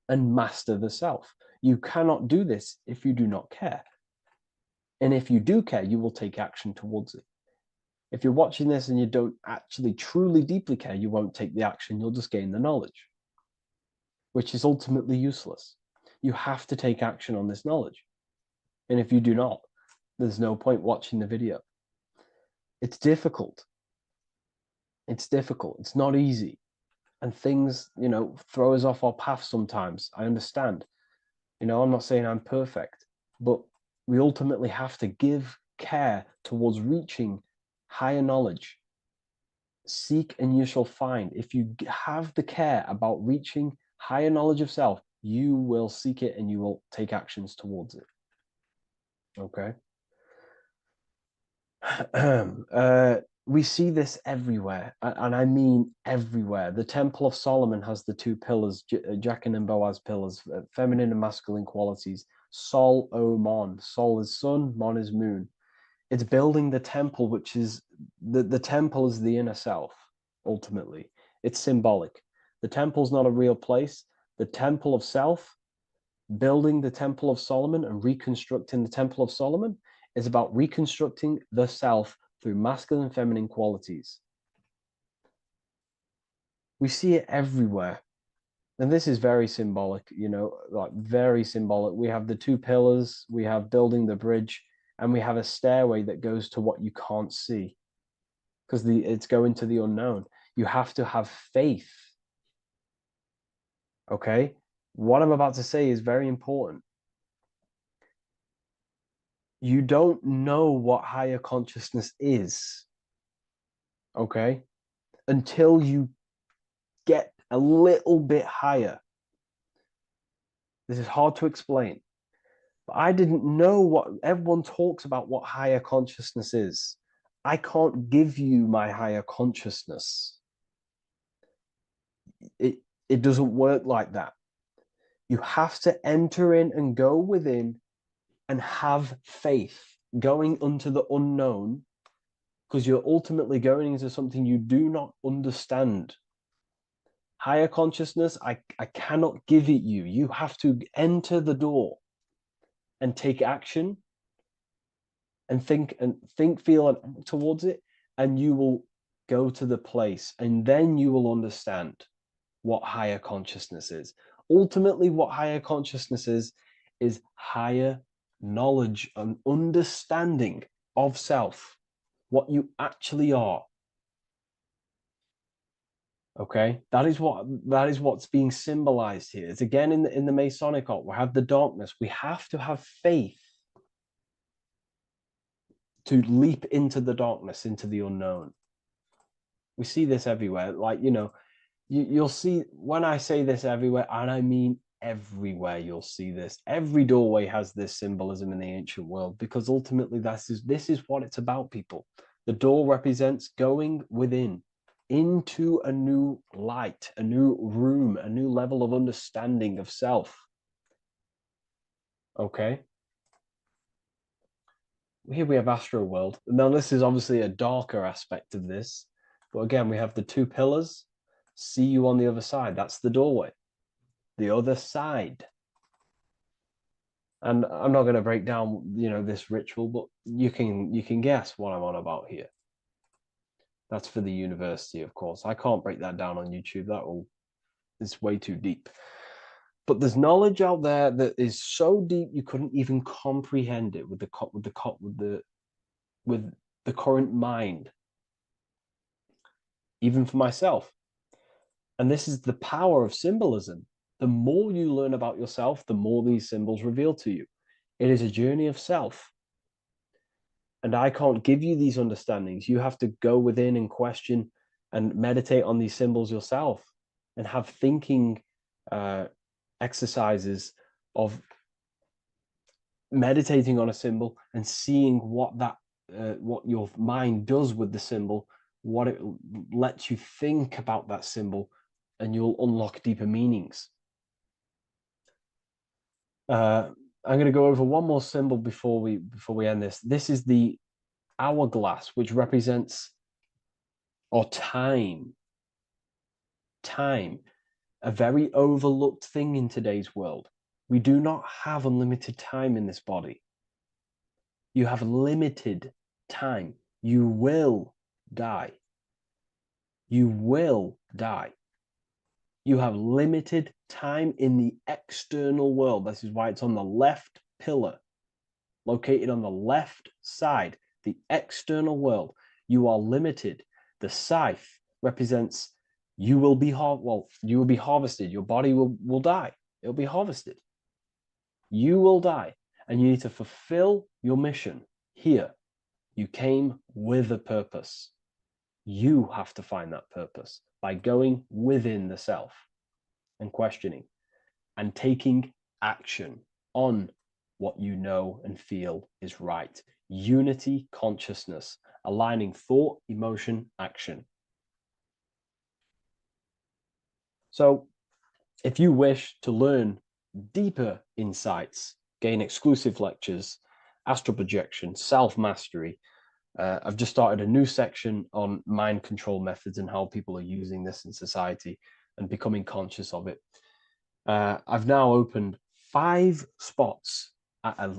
and master the self. You cannot do this if you do not care. And if you do care, you will take action towards it. If you're watching this and you don't actually truly deeply care, you won't take the action, you'll just gain the knowledge, which is ultimately useless. You have to take action on this knowledge. And if you do not, there's no point watching the video. It's difficult. It's difficult. It's not easy. And things, throw us off our path sometimes. I understand. I'm not saying I'm perfect, but we ultimately have to give care towards reaching higher knowledge. Seek and you shall find. If you have the care about reaching higher knowledge of self, you will seek it and you will take actions towards it. Okay. We see this everywhere, and I mean everywhere. The Temple of Solomon has the two pillars, Jachin and Boaz pillars, feminine and masculine qualities. Sol, O, Mon. Sol is sun, Mon is moon. It's building the temple, which is the temple is the inner self, ultimately. It's symbolic. The temple's not a real place. The temple of self, building the Temple of Solomon and reconstructing the Temple of Solomon, is about reconstructing the self through masculine and feminine qualities. We see it everywhere. And this is very symbolic, like very symbolic. We have the two pillars, we have building the bridge, and we have a stairway that goes to what you can't see because it's going to the unknown. You have to have faith. Okay? What I'm about to say is very important. You don't know what higher consciousness is, okay, until you get a little bit higher. This is hard to explain, but I didn't know what everyone talks about, what higher consciousness is. I can't give you my higher consciousness. It doesn't work like that. You have to enter in and go within and have faith, going into the unknown, because you're ultimately going into something you do not understand. Higher consciousness, I cannot give it you. You have to enter the door and take action and think, feel, and act towards it, and you will go to the place, and then you will understand what higher consciousness is. Ultimately, what higher consciousness is higher knowledge and understanding of self, what you actually are. Okay, that is what's being symbolized here. It's again in the Masonic art. We have the darkness. We have to have faith to leap into the darkness, into the unknown. We see this everywhere. Like, you'll see, when I say this everywhere, and I mean everywhere, you'll see this. Every doorway has this symbolism in the ancient world, because ultimately this is what it's about, people. The door represents going within into a new light, a new room, a new level of understanding of self. Okay. Here we have Astro World. Now, this is obviously a darker aspect of this, but again, we have the two pillars. See you on the other side. That's the doorway. The other side. And I'm not going to break down, this ritual, but you can guess what I'm on about here. That's for the university, of course. I can't break that down on YouTube. It's way too deep. But there's knowledge out there that is so deep you couldn't even comprehend it with the current mind, even for myself. And this is the power of symbolism. The more you learn about yourself, the more these symbols reveal to you. It is a journey of self. And I can't give you these understandings. You have to go within and question and meditate on these symbols yourself, and have thinking exercises of meditating on a symbol and seeing what your mind does with the symbol, what it lets you think about that symbol, and you'll unlock deeper meanings. I'm going to go over one more symbol before we end this. This is the hourglass, which represents time. Time, a very overlooked thing in today's world. We do not have unlimited time in this body. You have limited time. You will die. You will die. You have limited time in the external world. This is why it's on the left pillar, located on the left side, the external world. You are limited. The scythe represents you will be harvested. Your body will die. It'll be harvested. You will die, and you need to fulfill your mission here. You came with a purpose. You have to find that purpose by going within the self and questioning and taking action on what you know and feel is right. Unity consciousness, aligning thought, emotion, action. So if you wish to learn deeper insights, gain exclusive lectures, astral projection, self-mastery, I've just started a new section on mind control methods and how people are using this in society and becoming conscious of it. I've now opened 5 spots at a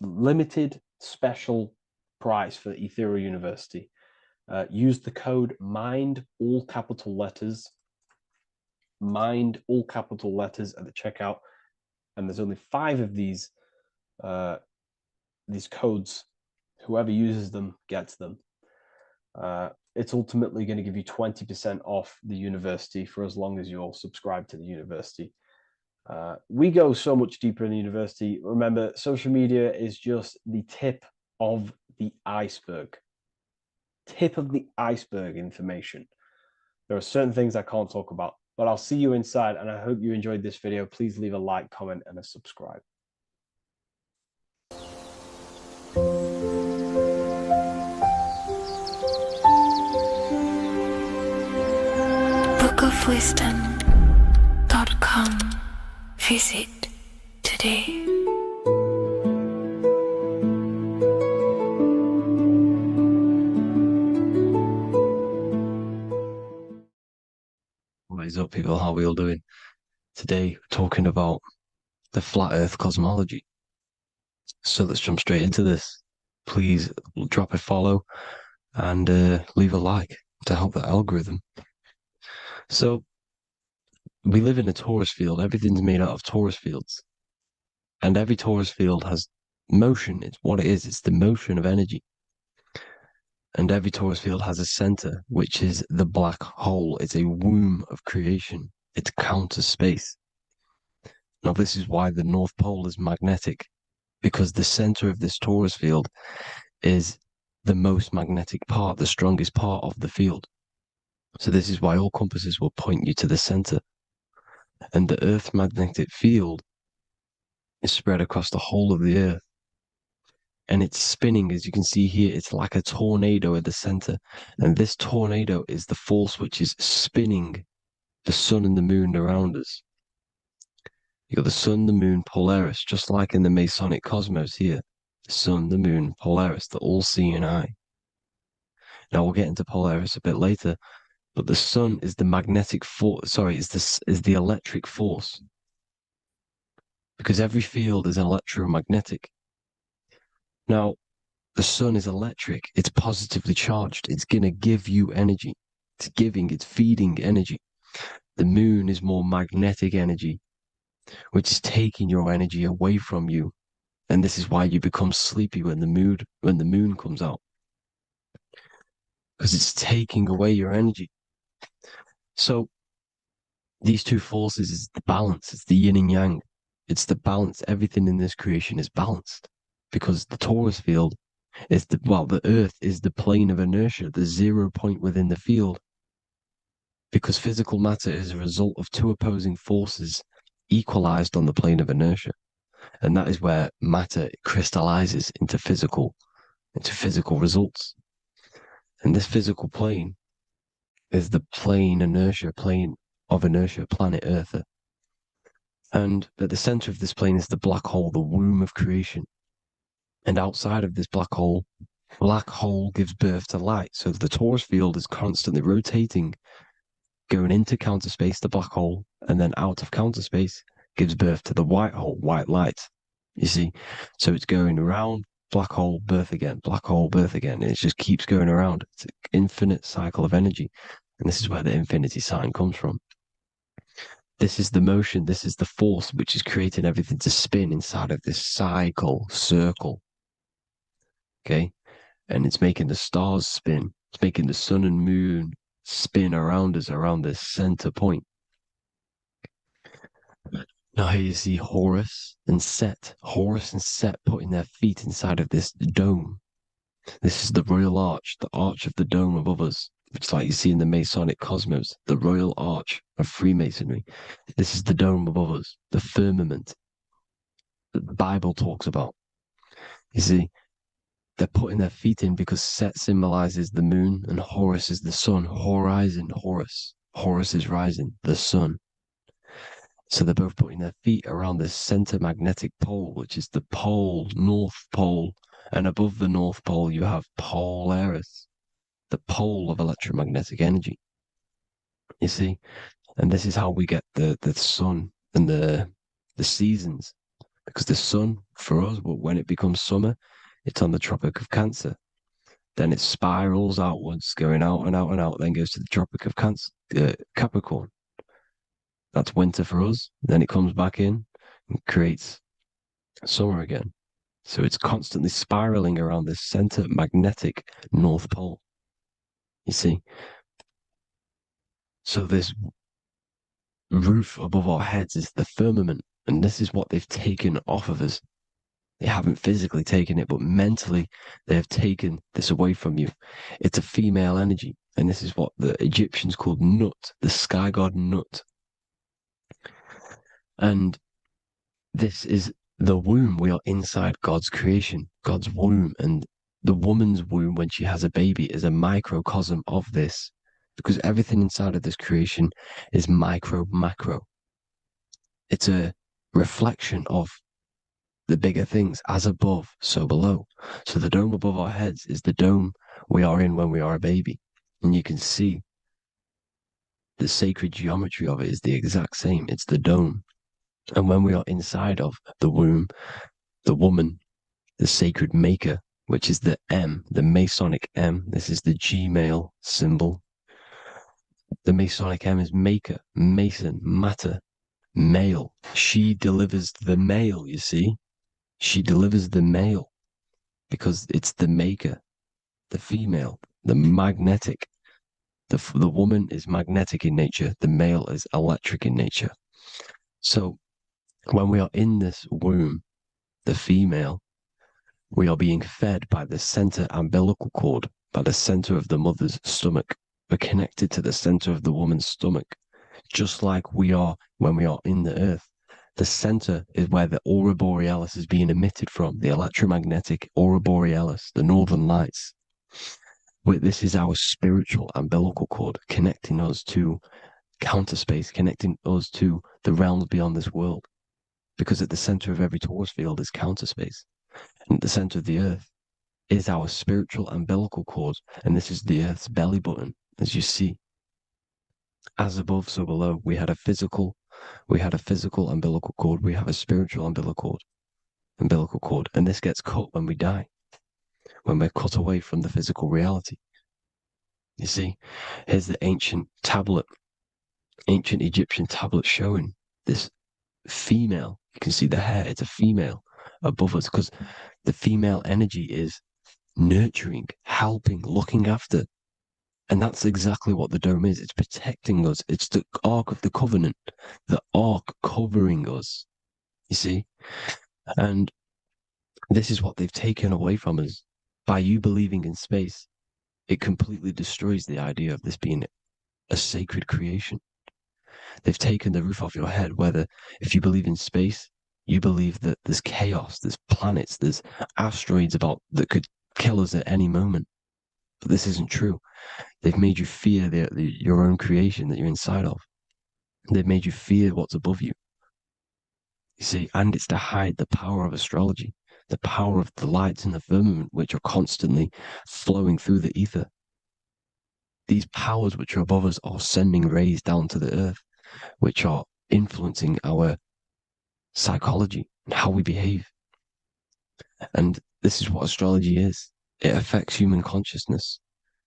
limited special price for Ethereal University. Use the code MIND, all capital letters, MIND, all capital letters at the checkout. And there's only 5 of these codes. Whoever uses them gets them. It's ultimately going to give you 20% off the university for as long as you're subscribed to the university. We go so much deeper in the university. Remember, social media is just the tip of the iceberg. Tip of the iceberg information. There are certain things I can't talk about, but I'll see you inside, and I hope you enjoyed this video. Please leave a like, comment, and a subscribe. bookofwisdom.com. Visit today. What is up, people? How are we all doing? Today, we're talking about the flat earth cosmology. So let's jump straight into this. Please drop a follow and leave a like to help the algorithm. So we live in a torus field. Everything's made out of torus fields. And every torus field has motion. It's what it is. It's the motion of energy. And every torus field has a center, which is the black hole. It's a womb of creation. It's counter space. Now, this is why the North Pole is magnetic, because the center of this torus field is the most magnetic part, the strongest part of the field. So this is why all compasses will point you to the center. And the Earth's magnetic field is spread across the whole of the Earth. And it's spinning, as you can see here. It's like a tornado at the center. And this tornado is the force which is spinning the sun and the moon around us. You got the sun, the moon, Polaris, just like in the Masonic cosmos here. The sun, the moon, Polaris, the all-seeing eye. Now we'll get into Polaris a bit later, but the sun is the magnetic force. Sorry, is the electric force, because every field is electromagnetic. Now, the sun is electric. It's positively charged. It's gonna give you energy. It's feeding energy. The moon is more magnetic energy, which is taking your energy away from you. And this is why you become sleepy when the moon comes out, because it's taking away your energy. So these two forces is the balance. It's the yin and yang. It's the balance. Everything in this creation is balanced, because the torus field is the Earth is the plane of inertia, the 0 point within the field, because physical matter is a result of 2 opposing forces equalized on the plane of inertia. And that is where matter crystallizes into physical results. And this physical plane is the plane of inertia, planet Earth. And at the center of this plane is the black hole, the womb of creation. And outside of this black hole gives birth to light. So the torus field is constantly rotating, going into counter space, the black hole, and then out of counter space gives birth to the white hole, white light. You see? So it's going around, black hole, birth again, black hole, birth again. And it just keeps going around. It's an infinite cycle of energy. And this is where the infinity sign comes from. This is the motion, this is the force which is creating everything to spin inside of this circle. Okay? And it's making the stars spin. It's making the sun and moon spin around us, around this center point. Now here you see Horus and Set. Horus and Set putting their feet inside of this dome. This is the royal arch, the arch of the dome above us. It's like you see in the Masonic cosmos, the royal arch of Freemasonry. This is the dome above us, the firmament that the Bible talks about. You see, they're putting their feet in because Set symbolizes the moon and Horus is the sun. Horizon, Horus. Horus is rising, the sun. So they're both putting their feet around this center magnetic pole, which is the pole, North Pole. And above the North Pole, you have Polaris, the pole of electromagnetic energy. You see? And this is how we get the sun and the seasons. Because the sun, for us, when it becomes summer, it's on the Tropic of Cancer. Then it spirals outwards, going out and out and out, then goes to the Tropic of Capricorn. That's winter for us. Then it comes back in and creates summer again. So it's constantly spiraling around this center magnetic North Pole. You see? So this roof above our heads is the firmament, and this is what they've taken off of us. They haven't physically taken it, but mentally they have taken this away from you. It's a female energy, and this is what the Egyptians called Nut, the sky god Nut. And this is the womb. We are inside God's creation, God's womb. And the woman's womb, when she has a baby, is a microcosm of this, because everything inside of this creation is macro. It's a reflection of the bigger things, as above, so below. So the dome above our heads is the dome we are in when we are a baby. And you can see the sacred geometry of it is the exact same. It's the dome. And when we are inside of the womb, the woman, the sacred maker, which is the M, the Masonic M, this is the Gmail symbol. The Masonic M is maker, mason, matter, male. She delivers the male, you see? She delivers the male because it's the maker, the female, the magnetic. The woman is magnetic in nature, the male is electric in nature. So when we are in this womb, the female, we are being fed by the center umbilical cord, by the center of the mother's stomach. We're connected to the center of the woman's stomach, just like we are when we are in the earth. The center is where the aurora borealis is being emitted from, the electromagnetic aurora borealis, the northern lights. This is our spiritual umbilical cord, connecting us to counter space, connecting us to the realms beyond this world. Because at the center of every torus field is counter space. And at the center of the earth is our spiritual umbilical cord. And this is the earth's belly button, as you see. As above, so below. We had a physical umbilical cord. We have a spiritual umbilical cord. And this gets cut when we die, when we're cut away from the physical reality. You see, here's the ancient Egyptian tablet showing this female. You can see the hair, it's a female above us, because the female energy is nurturing, helping, looking after. And that's exactly what the dome is. It's protecting us. It's the Ark of the Covenant, the Ark covering us, you see? And this is what they've taken away from us. By you believing in space, it completely destroys the idea of this being a sacred creation. They've taken the roof off your head, whether if you believe in space, you believe that there's chaos, there's planets, there's asteroids that could kill us at any moment. But this isn't true. They've made you fear your own creation that you're inside of. They've made you fear what's above you. You see, and it's to hide the power of astrology, the power of the lights in the firmament, which are constantly flowing through the ether. These powers which are above us are sending rays down to the earth, which are influencing our psychology and how we behave. And this is what astrology is. It affects human consciousness.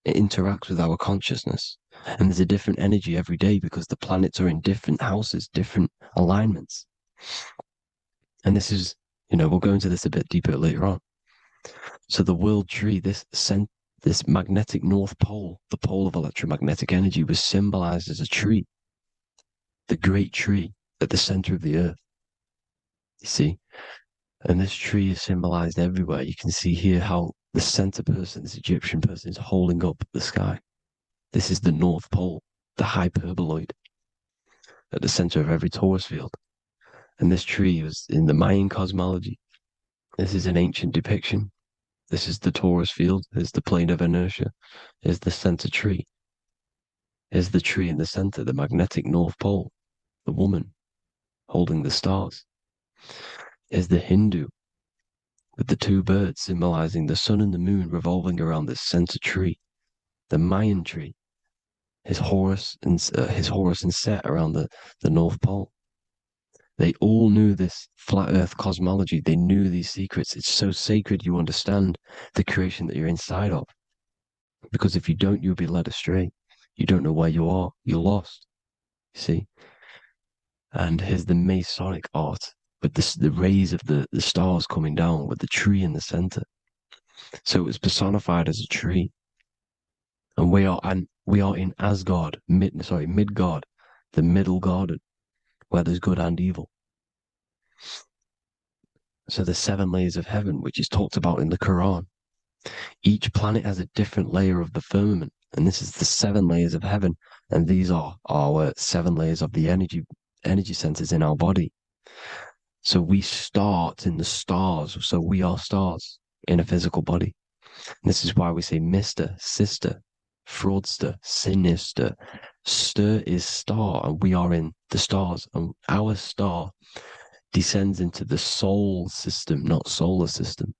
It interacts with our consciousness. And there's a different energy every day because the planets are in different houses, different alignments. And this is, we'll go into this a bit deeper later on. So the world tree, this magnetic north pole, the pole of electromagnetic energy, was symbolized as a tree, the great tree at the center of the earth. You see? And this tree is symbolized everywhere. You can see here how the center person, this Egyptian person, is holding up the sky. This is the North Pole, the hyperboloid, at the center of every torus field. And this tree was in the Mayan cosmology. This is an ancient depiction. This is the torus field. There's the plane of inertia. Here's the center tree. Here's the tree in the center, the magnetic North Pole, the woman holding the stars. Here's the Hindu with the two birds symbolizing the sun and the moon revolving around this center tree. The Mayan tree, his Horus and Set around the North Pole. They all knew this flat earth cosmology. They knew these secrets. It's so sacred you understand the creation that you're inside of. Because if you don't, you'll be led astray. You don't know where you are. You're lost. You see? And here's the Masonic art with the rays of the stars coming down with the tree in the center. So it was personified as a tree. And we are in Asgard, Midgard, the middle garden, where there's good and evil. So the 7 layers of heaven, which is talked about in the Quran. Each planet has a different layer of the firmament, and this is the 7 layers of heaven, and these are our 7 layers of the energy centers in our body. So we start in the stars, so we are stars in a physical body. And this is why we say Mr., sister, fraudster, sinister. Stir is star, and we are in the stars, and our star descends into the soul system, not solar system.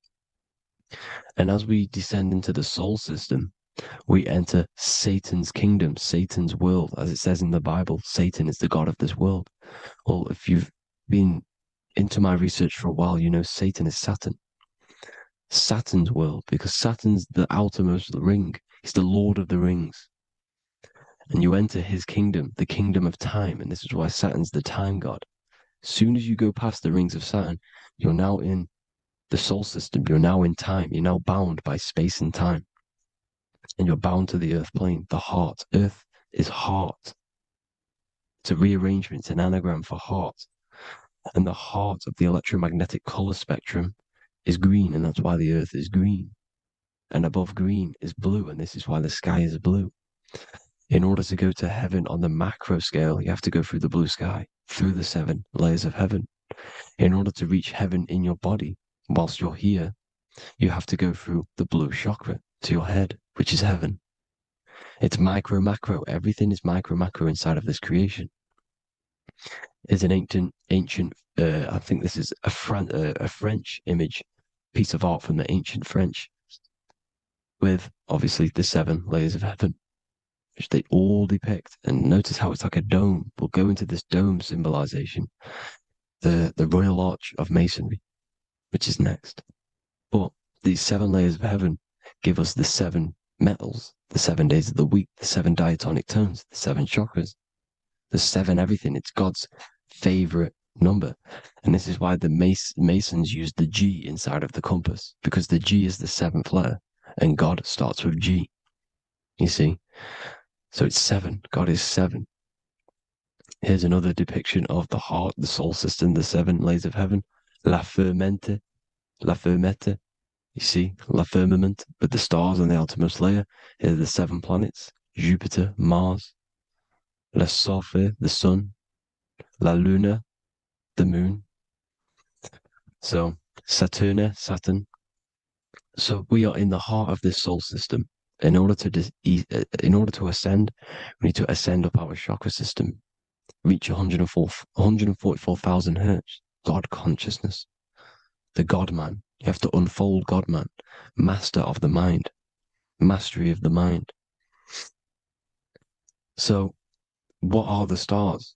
And as we descend into the soul system, we enter Satan's kingdom, Satan's world. As it says in the Bible, Satan is the god of this world. Well, if you've been into my research for a while, you know Satan is Saturn. Saturn's world, because Saturn's the outermost ring. He's the Lord of the Rings. And you enter his kingdom, the kingdom of time. And this is why Saturn's the time god. As soon as you go past the rings of Saturn, you're now in the soul system. You're now in time. You're now bound by space and time. And you're bound to the earth plane, the heart. Earth is heart. It's a rearrangement, it's an anagram for heart. And the heart of the electromagnetic color spectrum is green, and that's why the earth is green. And above green is blue, and this is why the sky is blue. In order to go to heaven on the macro scale, you have to go through the blue sky, through the 7 layers of heaven. In order to reach heaven in your body, whilst you're here, you have to go through the blue chakra to your head, which is heaven. It's micro, macro. Everything is micro, macro inside of this creation. Is an ancient. I think this is a French image, piece of art from the ancient French, with obviously the 7 layers of heaven, which they all depict. And notice how it's like a dome. We'll go into this dome symbolization, the Royal Arch of Masonry, which is next. But these 7 layers of heaven give us the 7 metals, the 7 days of the week, the 7 diatonic tones, the 7 chakras, the 7 everything. It's God's favorite number. And this is why the Masons use the G inside of the compass, because the G is the 7th letter and God starts with G. You see? So it's 7. God is 7. Here's another depiction of the heart, the soul system, the 7 layers of heaven. La Fermete. You see, La Firmament, with the stars on the outermost layer. Here are the 7 planets. Jupiter, Mars. La Sophie, the sun. La Luna, the moon. So Saturn. So we are in the heart of this soul system. In order to ascend, we need to ascend up our chakra system, reach 144,000 hertz, God consciousness, the God man. You have to unfold God man, master of the mind, mastery of the mind. So, what are the stars?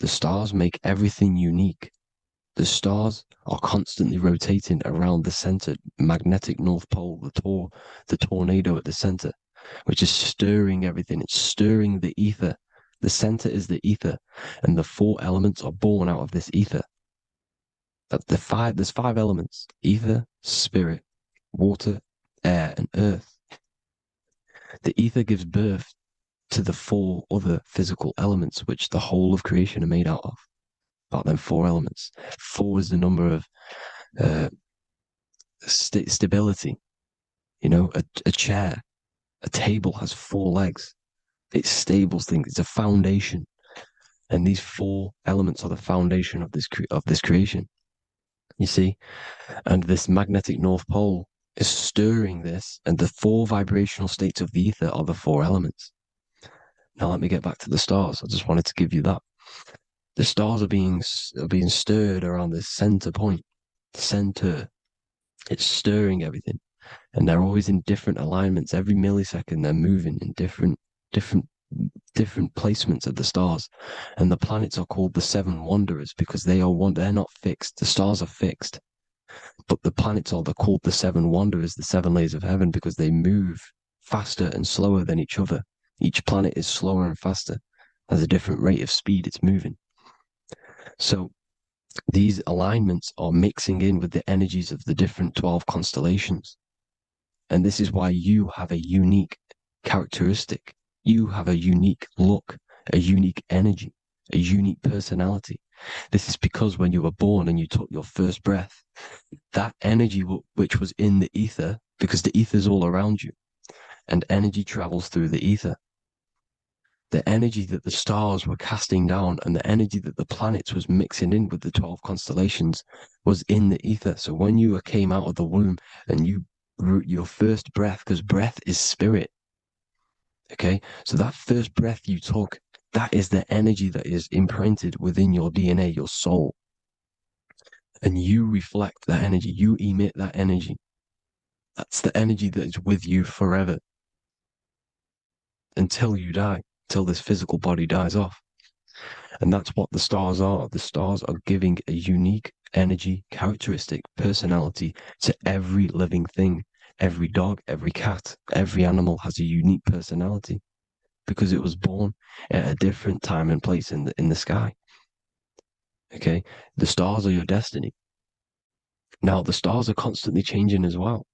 The stars make everything unique. The stars are constantly rotating around the center, magnetic North Pole, the tornado at the center, which is stirring everything. It's stirring the ether. The center is the ether, and the four elements are born out of this ether. There's five elements: ether, spirit, water, air, and earth. The ether gives birth to the four other physical elements, which the whole of creation are made out of. About them four elements. Four is the number of stability. You know, a chair, a table has four legs. It stables things. It's a foundation, and these four elements are the foundation of this creation. You see, and this magnetic North Pole is stirring this, and the four vibrational states of the ether are the four elements. Now let me get back to the stars. I just wanted to give you that. The stars are being stirred around this center point. Center. It's stirring everything. And they're always in different alignments. Every millisecond they're moving in different placements of the stars. And the planets are called the seven wanderers because they're not fixed. The stars are fixed. But the planets they're called the seven wanderers, the seven layers of heaven, because they move faster and slower than each other. Each planet is slower and faster. Has a different rate of speed it's moving. So these alignments are mixing in with the energies of the different 12 constellations. And this is why you have a unique characteristic. You have a unique look, a unique energy, a unique personality. This is because when you were born and you took your first breath, that energy which was in the ether, because the ether is all around you, and energy travels through the ether. The energy that the stars were casting down and the energy that the planets was mixing in with the 12 constellations was in the ether. So when you came out of the womb and you your first breath, because breath is spirit, okay? So that first breath you took, that is the energy that is imprinted within your DNA, your soul. And you reflect that energy, you emit that energy. That's the energy that is with you forever until you die, till this physical body dies off. And that's what the stars are. The stars are giving a unique energy, characteristic, personality to every living thing. Every dog, every cat, every animal has a unique personality because it was born at a different time and place in the sky. Okay, the stars are your destiny. Now, the stars are constantly changing as well.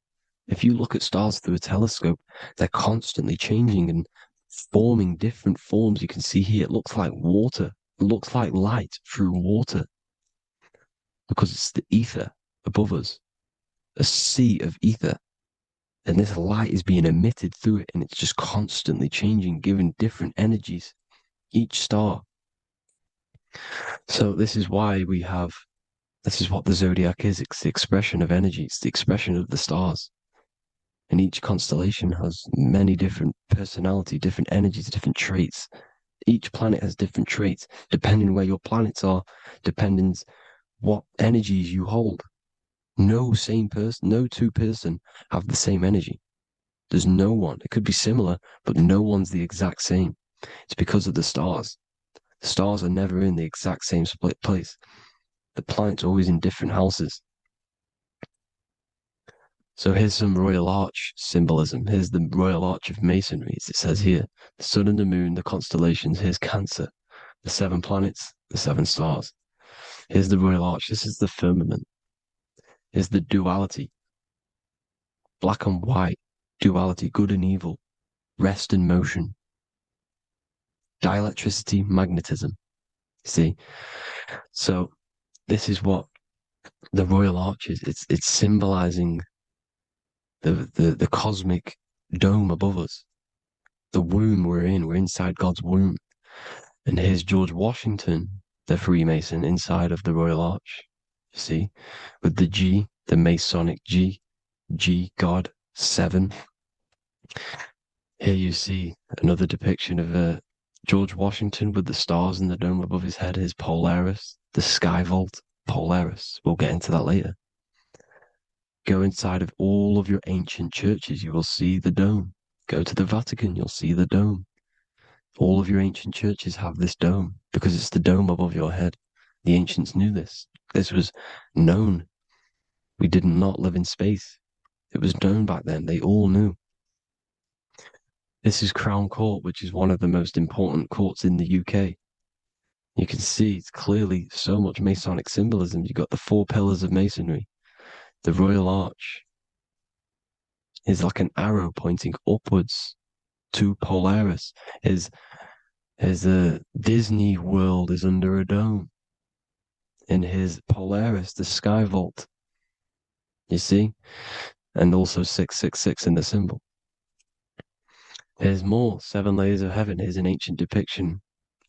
If you look at stars through a telescope, they're constantly changing and forming different forms. You can see here, it looks like water. It looks like light through water because it's the ether above us, a sea of ether. And this light is being emitted through it, and it's just constantly changing, giving different energies, each star. So this is why this is what the zodiac is. It's the expression of energy. It's the expression of the stars. And each constellation has many different personality, different energies, different traits. Each planet has different traits, depending where your planets are, depending what energies you hold. No two person have the same energy. There's no one. It could be similar, but no one's the exact same. It's because of the stars. The stars are never in the exact same split place. The planets are always in different houses. So here's some Royal Arch symbolism. Here's the Royal Arch of Masonry, as it says here. The sun and the moon, the constellations. Here's Cancer, the seven planets, the seven stars. Here's the Royal Arch. This is the firmament. Here's the duality. Black and white, duality, good and evil, rest and motion, dielectricity, magnetism. See? So this is what the Royal Arch is. It's symbolizing the cosmic dome above us. The womb we're in. We're inside God's womb. And here's George Washington, the Freemason, inside of the Royal Arch. You see? With the G, the Masonic G, God, 7. Here you see another depiction of George Washington with the stars in the dome above his head, his Polaris, the sky vault, Polaris. We'll get into that later. Go inside of all of your ancient churches, you will see the dome. Go to the Vatican, you'll see the dome. All of your ancient churches have this dome because it's the dome above your head. The ancients knew this. This was known. We did not live in space. It was known back then. They all knew. This is Crown Court, which is one of the most important courts in the UK. You can see it's clearly so much Masonic symbolism. You've got the 4 pillars of Masonry. The Royal Arch is like an arrow pointing upwards to Polaris. As the Disney World is under a dome. In his Polaris, the Sky Vault. You see? And also 666 in the symbol. Here's more 7 layers of heaven. Here's an ancient depiction.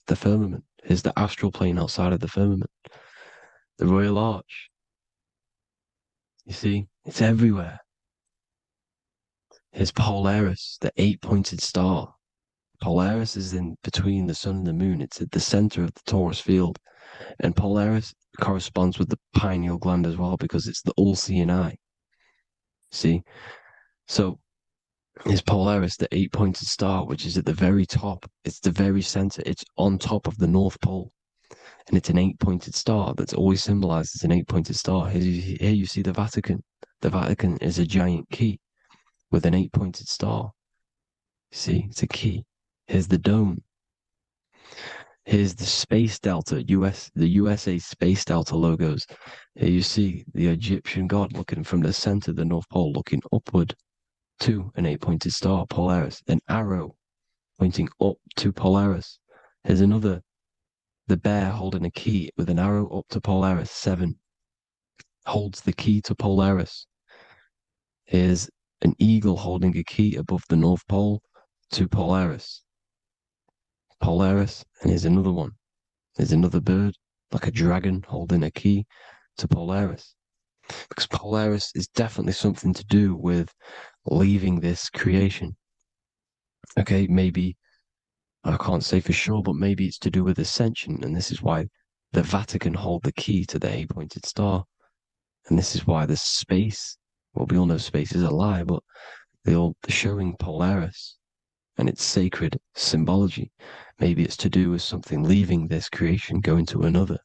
The firmament. Here's the astral plane outside of the firmament. The Royal Arch. You see? It's everywhere. Here's Polaris, the 8-pointed star. Polaris is in between the sun and the moon. It's at the center of the Taurus field. And Polaris corresponds with the pineal gland as well because it's the all-seeing eye. See? So, is Polaris the 8-pointed star, which is at the very top. It's the very center. It's on top of the North Pole. And it's an 8-pointed star that's always symbolized as an 8-pointed star. Here you see the Vatican. The Vatican is a giant key with an 8-pointed star. See, it's a key. Here's the dome. Here's the Space Delta, the USA Space Delta logos. Here you see the Egyptian god looking from the center of the North Pole, looking upward to an 8-pointed star, Polaris. An arrow pointing up to Polaris. Here's another, the bear holding a key with an arrow up to Polaris. 7 holds the key to Polaris. Here's an eagle holding a key above the North Pole to Polaris. Polaris, and here's another one. There's another bird, like a dragon, holding a key to Polaris. Because Polaris is definitely something to do with leaving this creation. Okay, maybe, I can't say for sure, but maybe it's to do with ascension, and this is why the Vatican hold the key to the 8-pointed star. And this is why the space, well, we all know space is a lie, but they're showing Polaris and its sacred symbology. Maybe it's to do with something leaving this creation, going to another.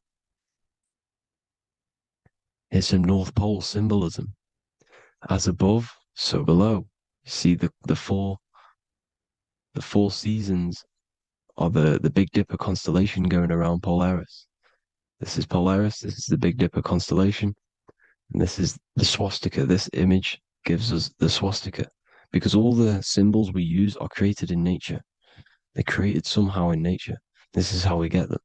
Here's some North Pole symbolism. As above, so below. See the four seasons of the Big Dipper constellation going around Polaris. This is Polaris, this is the Big Dipper constellation, and this is the swastika. This image gives us the swastika, because all the symbols we use are created in nature. They're created somehow in nature. This is how we get them.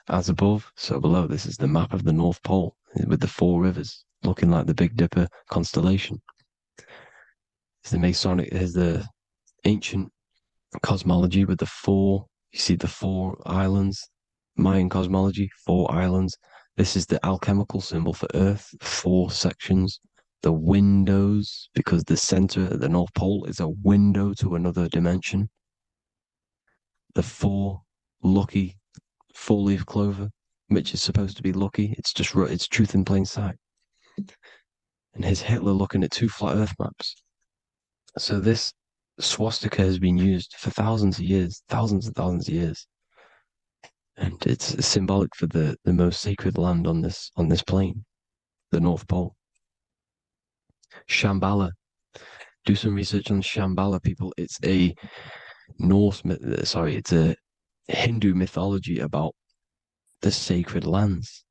As above, so below. This is the map of the North Pole with the 4 rivers, looking like the Big Dipper constellation. It's the Masonic, there's the ancient cosmology with the 4, you see the 4 islands, Mayan cosmology, 4 islands. This is the alchemical symbol for Earth, 4 sections. The windows, because the center of the North Pole is a window to another dimension. The 4 lucky 4-leaf clover, which is supposed to be lucky. It's just, it's truth in plain sight. And here's Hitler looking at 2 flat Earth maps. So this swastika has been used for thousands of years, thousands and thousands of years. And it's symbolic for the most sacred land on this plane, the North Pole. Shambhala. Do some research on Shambhala, people. It's a it's a Hindu mythology about the sacred lands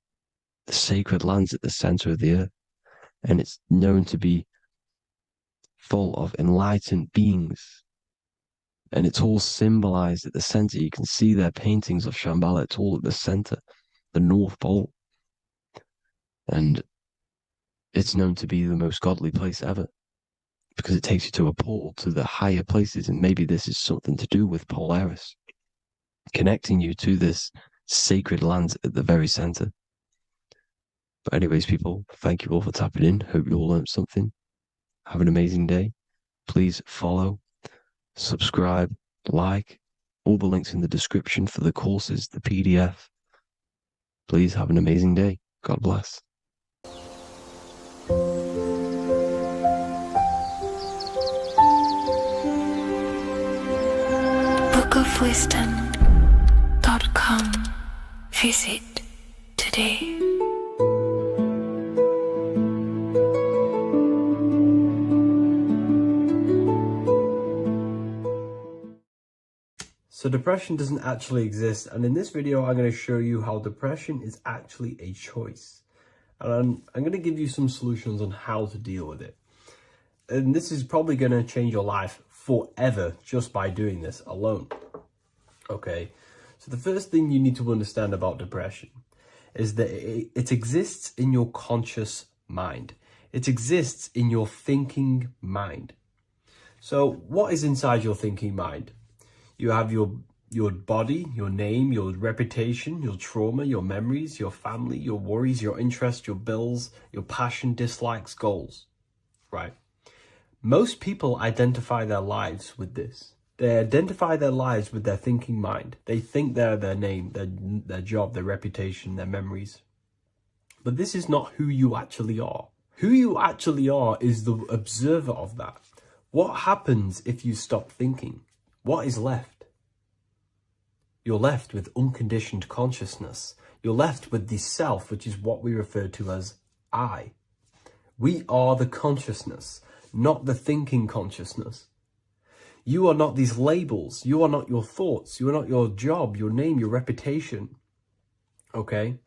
at the center of the earth. And it's known to be full of enlightened beings. And it's all symbolized at the center. You can see their paintings of Shambhala. It's all at the center, the North Pole. And it's known to be the most godly place ever, because it takes you to a portal to the higher places. And maybe this is something to do with Polaris, connecting you to this sacred land at the very center. But anyways, people, thank you all for tapping in. Hope you all learned something. Have an amazing day. Please follow, subscribe, like, all the links in the description for the courses, the PDF. Please have an amazing day. God bless. bookofwisdom.com. Visit today. So depression doesn't actually exist, and in this video I'm going to show you how depression is actually a choice. And I'm going to give you some solutions on how to deal with it. And this is probably going to change your life forever just by doing this alone. Okay, so the first thing you need to understand about depression is that it exists in your conscious mind. It exists in your thinking mind. So what is inside your thinking mind? You have your body, your name, your reputation, your trauma, your memories, your family, your worries, your interests, your bills, your passion, dislikes, goals, right? Most people identify their lives with this. They identify their lives with their thinking mind. They think they're their name, their job, their reputation, their memories. But this is not who you actually are. Who you actually are is the observer of that. What happens if you stop thinking? What is left? You're left with unconditioned consciousness. You're left with the self, which is what we refer to as I. We are the consciousness, not the thinking consciousness. You are not these labels. You are not your thoughts. You are not your job, your name, your reputation. Okay?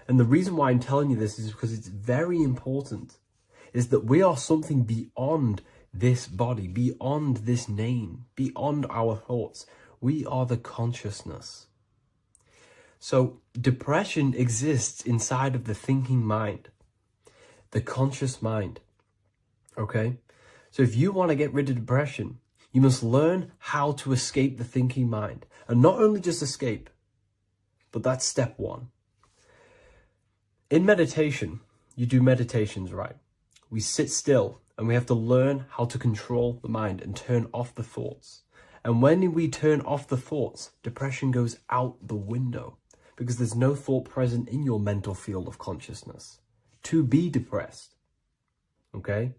And the reason why I'm telling you this is because it's very important, is that we are something beyond this body, beyond this name, beyond our thoughts. We are the consciousness. So depression exists inside of the thinking mind, the conscious mind. Okay? So if you want to get rid of depression, you must learn how to escape the thinking mind. And not only just escape, but that's step one. In meditation, you do meditations, right? We sit still and we have to learn how to control the mind and turn off the thoughts. And when we turn off the thoughts, depression goes out the window because there's no thought present in your mental field of consciousness to be depressed. Okay?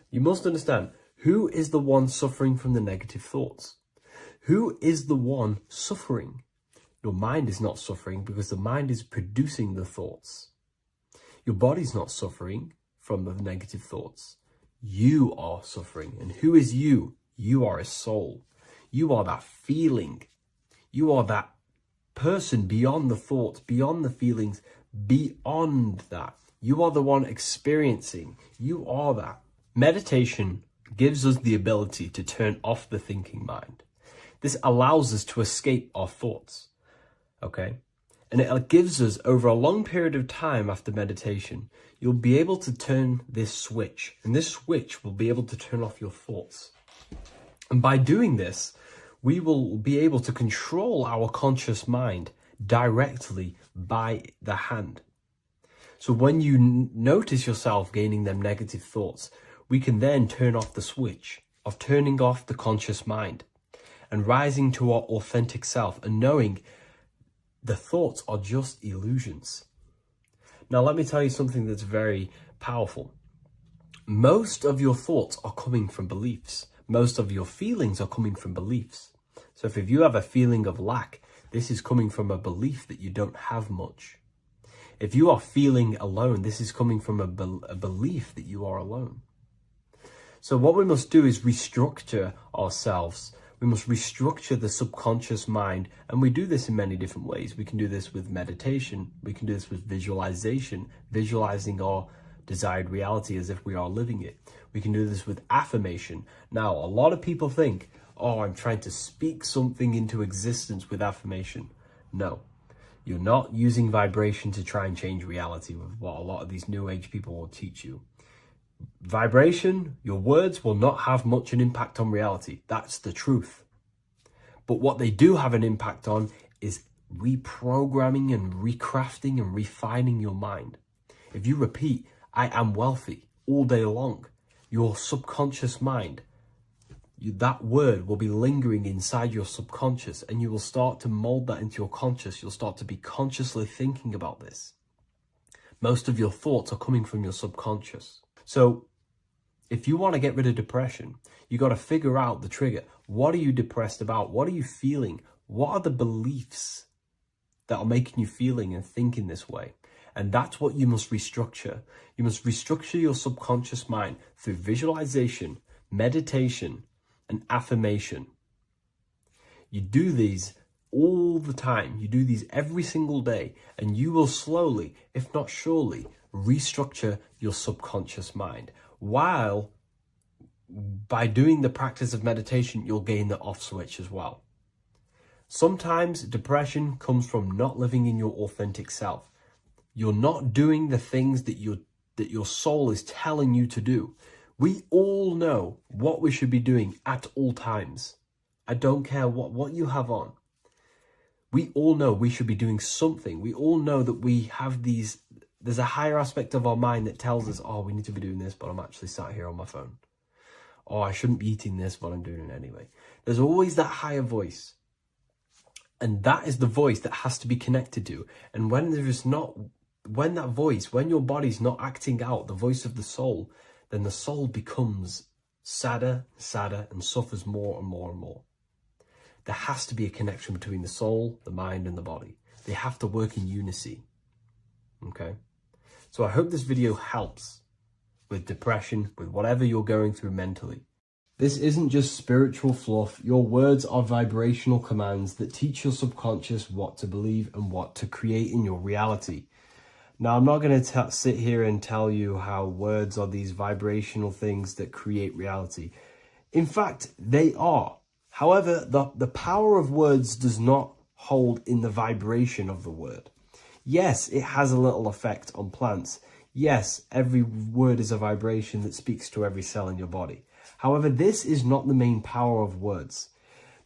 You must understand, who is the one suffering from the negative thoughts? Who is the one suffering? Your mind is not suffering because the mind is producing the thoughts. Your body's not suffering from the negative thoughts. You are suffering. And who is you? You are a soul. You are that feeling. You are that person beyond the thoughts, beyond the feelings, beyond that. You are the one experiencing. You are that. Meditation gives us the ability to turn off the thinking mind. This allows us to escape our thoughts. Okay? And it gives us, over a long period of time after meditation, you'll be able to turn this switch. And this switch will be able to turn off your thoughts. And by doing this, we will be able to control our conscious mind directly by the hand. So when you notice yourself gaining them negative thoughts, we can then turn off the switch of turning off the conscious mind and rising to our authentic self and knowing the thoughts are just illusions. Now, let me tell you something that's very powerful. Most of your thoughts are coming from beliefs. Most of your feelings are coming from beliefs. So if you have a feeling of lack, this is coming from a belief that you don't have much. If you are feeling alone, this is coming from a belief that you are alone. So what we must do is restructure ourselves. We must restructure the subconscious mind. And we do this in many different ways. We can do this with meditation. We can do this with visualization, visualizing our desired reality as if we are living it. We can do this with affirmation. Now, a lot of people think, oh, I'm trying to speak something into existence with affirmation. No, you're not using vibration to try and change reality with what a lot of these new age people will teach you. Vibration, your words will not have much an impact on reality. That's the truth. But what they do have an impact on is reprogramming and recrafting and refining your mind. If you repeat, I am wealthy all day long, your subconscious mind, that word will be lingering inside your subconscious, and you will start to mold that into your conscious. You'll start to be consciously thinking about this. Most of your thoughts are coming from your subconscious. So if you want to get rid of depression, you got to figure out the trigger. What are you depressed about? What are you feeling? What are the beliefs that are making you feeling and thinking this way? And that's what you must restructure. You must restructure your subconscious mind through visualization, meditation, and affirmation. You do these all the time. You do these every single day, and you will slowly, if not surely, restructure your subconscious mind. While by doing the practice of meditation, you'll gain the off switch as well. Sometimes depression comes from not living in your authentic self. You're not doing the things that your soul is telling you to do. We all know what we should be doing at all times. I don't care what you have on. We all know we should be doing something. We all know that we have there's a higher aspect of our mind that tells us, oh, we need to be doing this, but I'm actually sat here on my phone. Oh, I shouldn't be eating this, but I'm doing it anyway. There's always that higher voice. And that is the voice that has to be connected to. And when that voice, when your body's not acting out the voice of the soul, then the soul becomes sadder, and suffers more and more and more. There has to be a connection between the soul, the mind, and the body. They have to work in unity. Okay? So I hope this video helps with depression, with whatever you're going through mentally. This isn't just spiritual fluff. Your words are vibrational commands that teach your subconscious what to believe and what to create in your reality. Now, I'm not going to sit here and tell you how words are these vibrational things that create reality. In fact, they are. However, the power of words does not hold in the vibration of the word. Yes, it has a little effect on plants. Yes, every word is a vibration that speaks to every cell in your body. However, this is not the main power of words.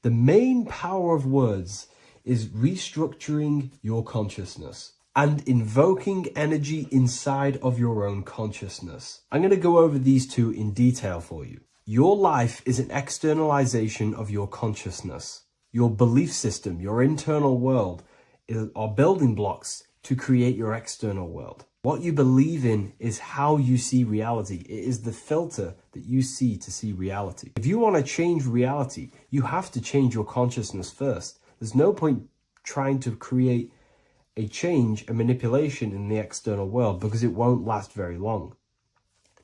The main power of words is restructuring your consciousness and invoking energy inside of your own consciousness. I'm going to go over these two in detail for you. Your life is an externalization of your consciousness. Your belief system, your internal world, are building blocks to create your external world. What you believe in is how you see reality. It is the filter that you see to see reality. If you want to change reality, you have to change your consciousness first. There's no point trying to create a change, a manipulation in the external world, because it won't last very long.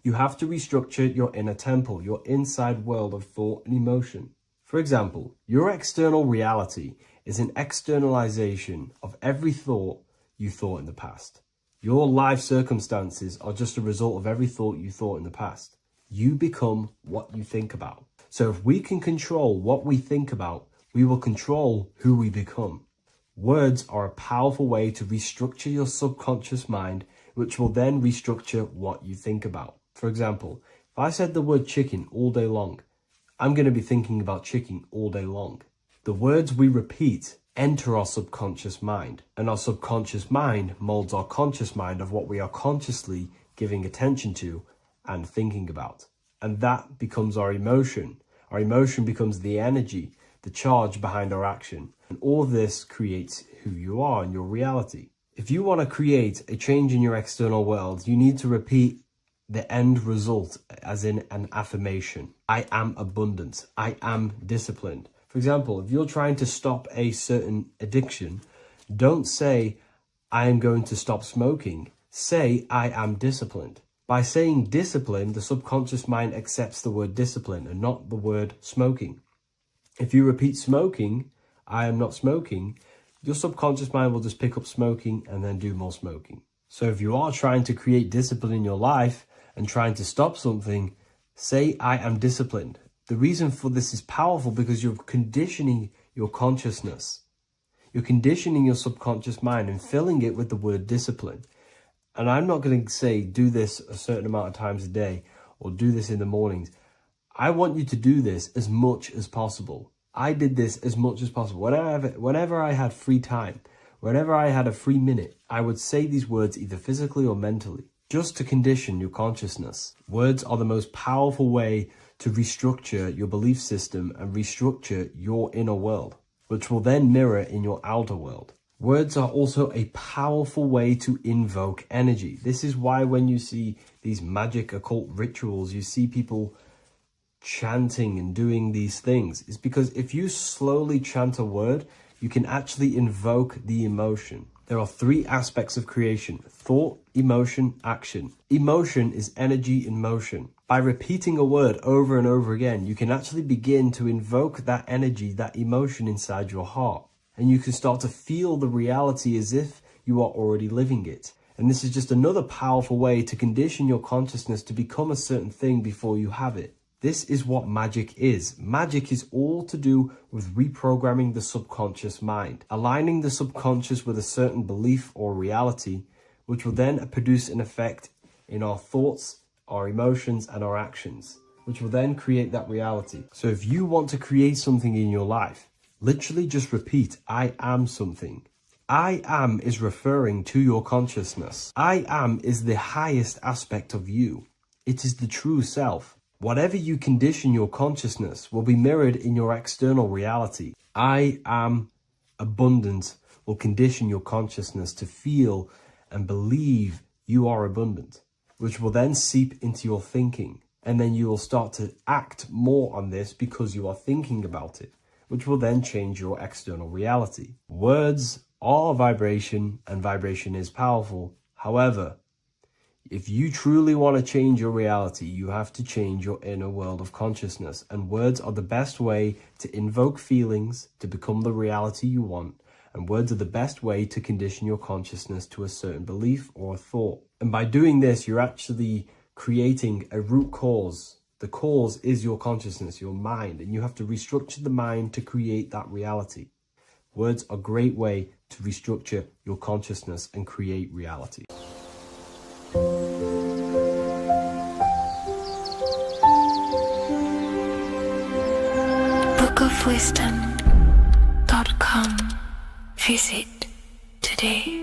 You have to restructure your inner temple, your inside world of thought and emotion. For example, your external reality is an externalization of every thought you thought in the past. Your life circumstances are just a result of every thought you thought in the past. You become what you think about. So if we can control what we think about, we will control who we become. Words are a powerful way to restructure your subconscious mind, which will then restructure what you think about. For example, if I said the word chicken all day long, I'm going to be thinking about chicken all day long. The words we repeat enter our subconscious mind, and our subconscious mind molds our conscious mind of what we are consciously giving attention to and thinking about. And that becomes our emotion. Our emotion becomes the energy, the charge behind our action. And all this creates who you are and your reality. If you want to create a change in your external world, you need to repeat the end result as in an affirmation. I am abundant. I am disciplined. For example, if you're trying to stop a certain addiction, don't say, I am going to stop smoking. Say, I am disciplined. By saying discipline, the subconscious mind accepts the word discipline and not the word smoking. If you repeat smoking, I am not smoking, your subconscious mind will just pick up smoking and then do more smoking. So if you are trying to create discipline in your life and trying to stop something, say, I am disciplined. The reason for this is powerful because you're conditioning your consciousness. You're conditioning your subconscious mind and filling it with the word discipline. And I'm not going to say do this a certain amount of times a day or do this in the mornings. I want you to do this as much as possible. I did this as much as possible. Whenever I had free time, whenever I had a free minute, I would say these words either physically or mentally, just to condition your consciousness. Words are the most powerful way to restructure your belief system and restructure your inner world, which will then mirror in your outer world. Words are also a powerful way to invoke energy. This is why when you see these magic occult rituals, you see people chanting and doing these things. It's because if you slowly chant a word, you can actually invoke the emotion. There are three aspects of creation: thought, emotion, action. Emotion is energy in motion. By repeating a word over and over again, you can actually begin to invoke that energy, that emotion inside your heart. And you can start to feel the reality as if you are already living it. And this is just another powerful way to condition your consciousness to become a certain thing before you have it. This is what magic is. Magic is all to do with reprogramming the subconscious mind, aligning the subconscious with a certain belief or reality, which will then produce an effect in our thoughts, our emotions, and our actions, which will then create that reality. So if you want to create something in your life, literally just repeat, I am something. I am is referring to your consciousness. I am is the highest aspect of you. It is the true self. Whatever you condition your consciousness will be mirrored in your external reality. I am abundant will condition your consciousness to feel and believe you are abundant, which will then seep into your thinking. And then you will start to act more on this because you are thinking about it, which will then change your external reality. Words are vibration, and vibration is powerful. However, if you truly want to change your reality, you have to change your inner world of consciousness. And words are the best way to invoke feelings to become the reality you want. And words are the best way to condition your consciousness to a certain belief or a thought. And by doing this, you're actually creating a root cause. The cause is your consciousness, your mind, and you have to restructure the mind to create that reality. Words are a great way to restructure your consciousness and create reality. bookofwisdom.com. Visit today.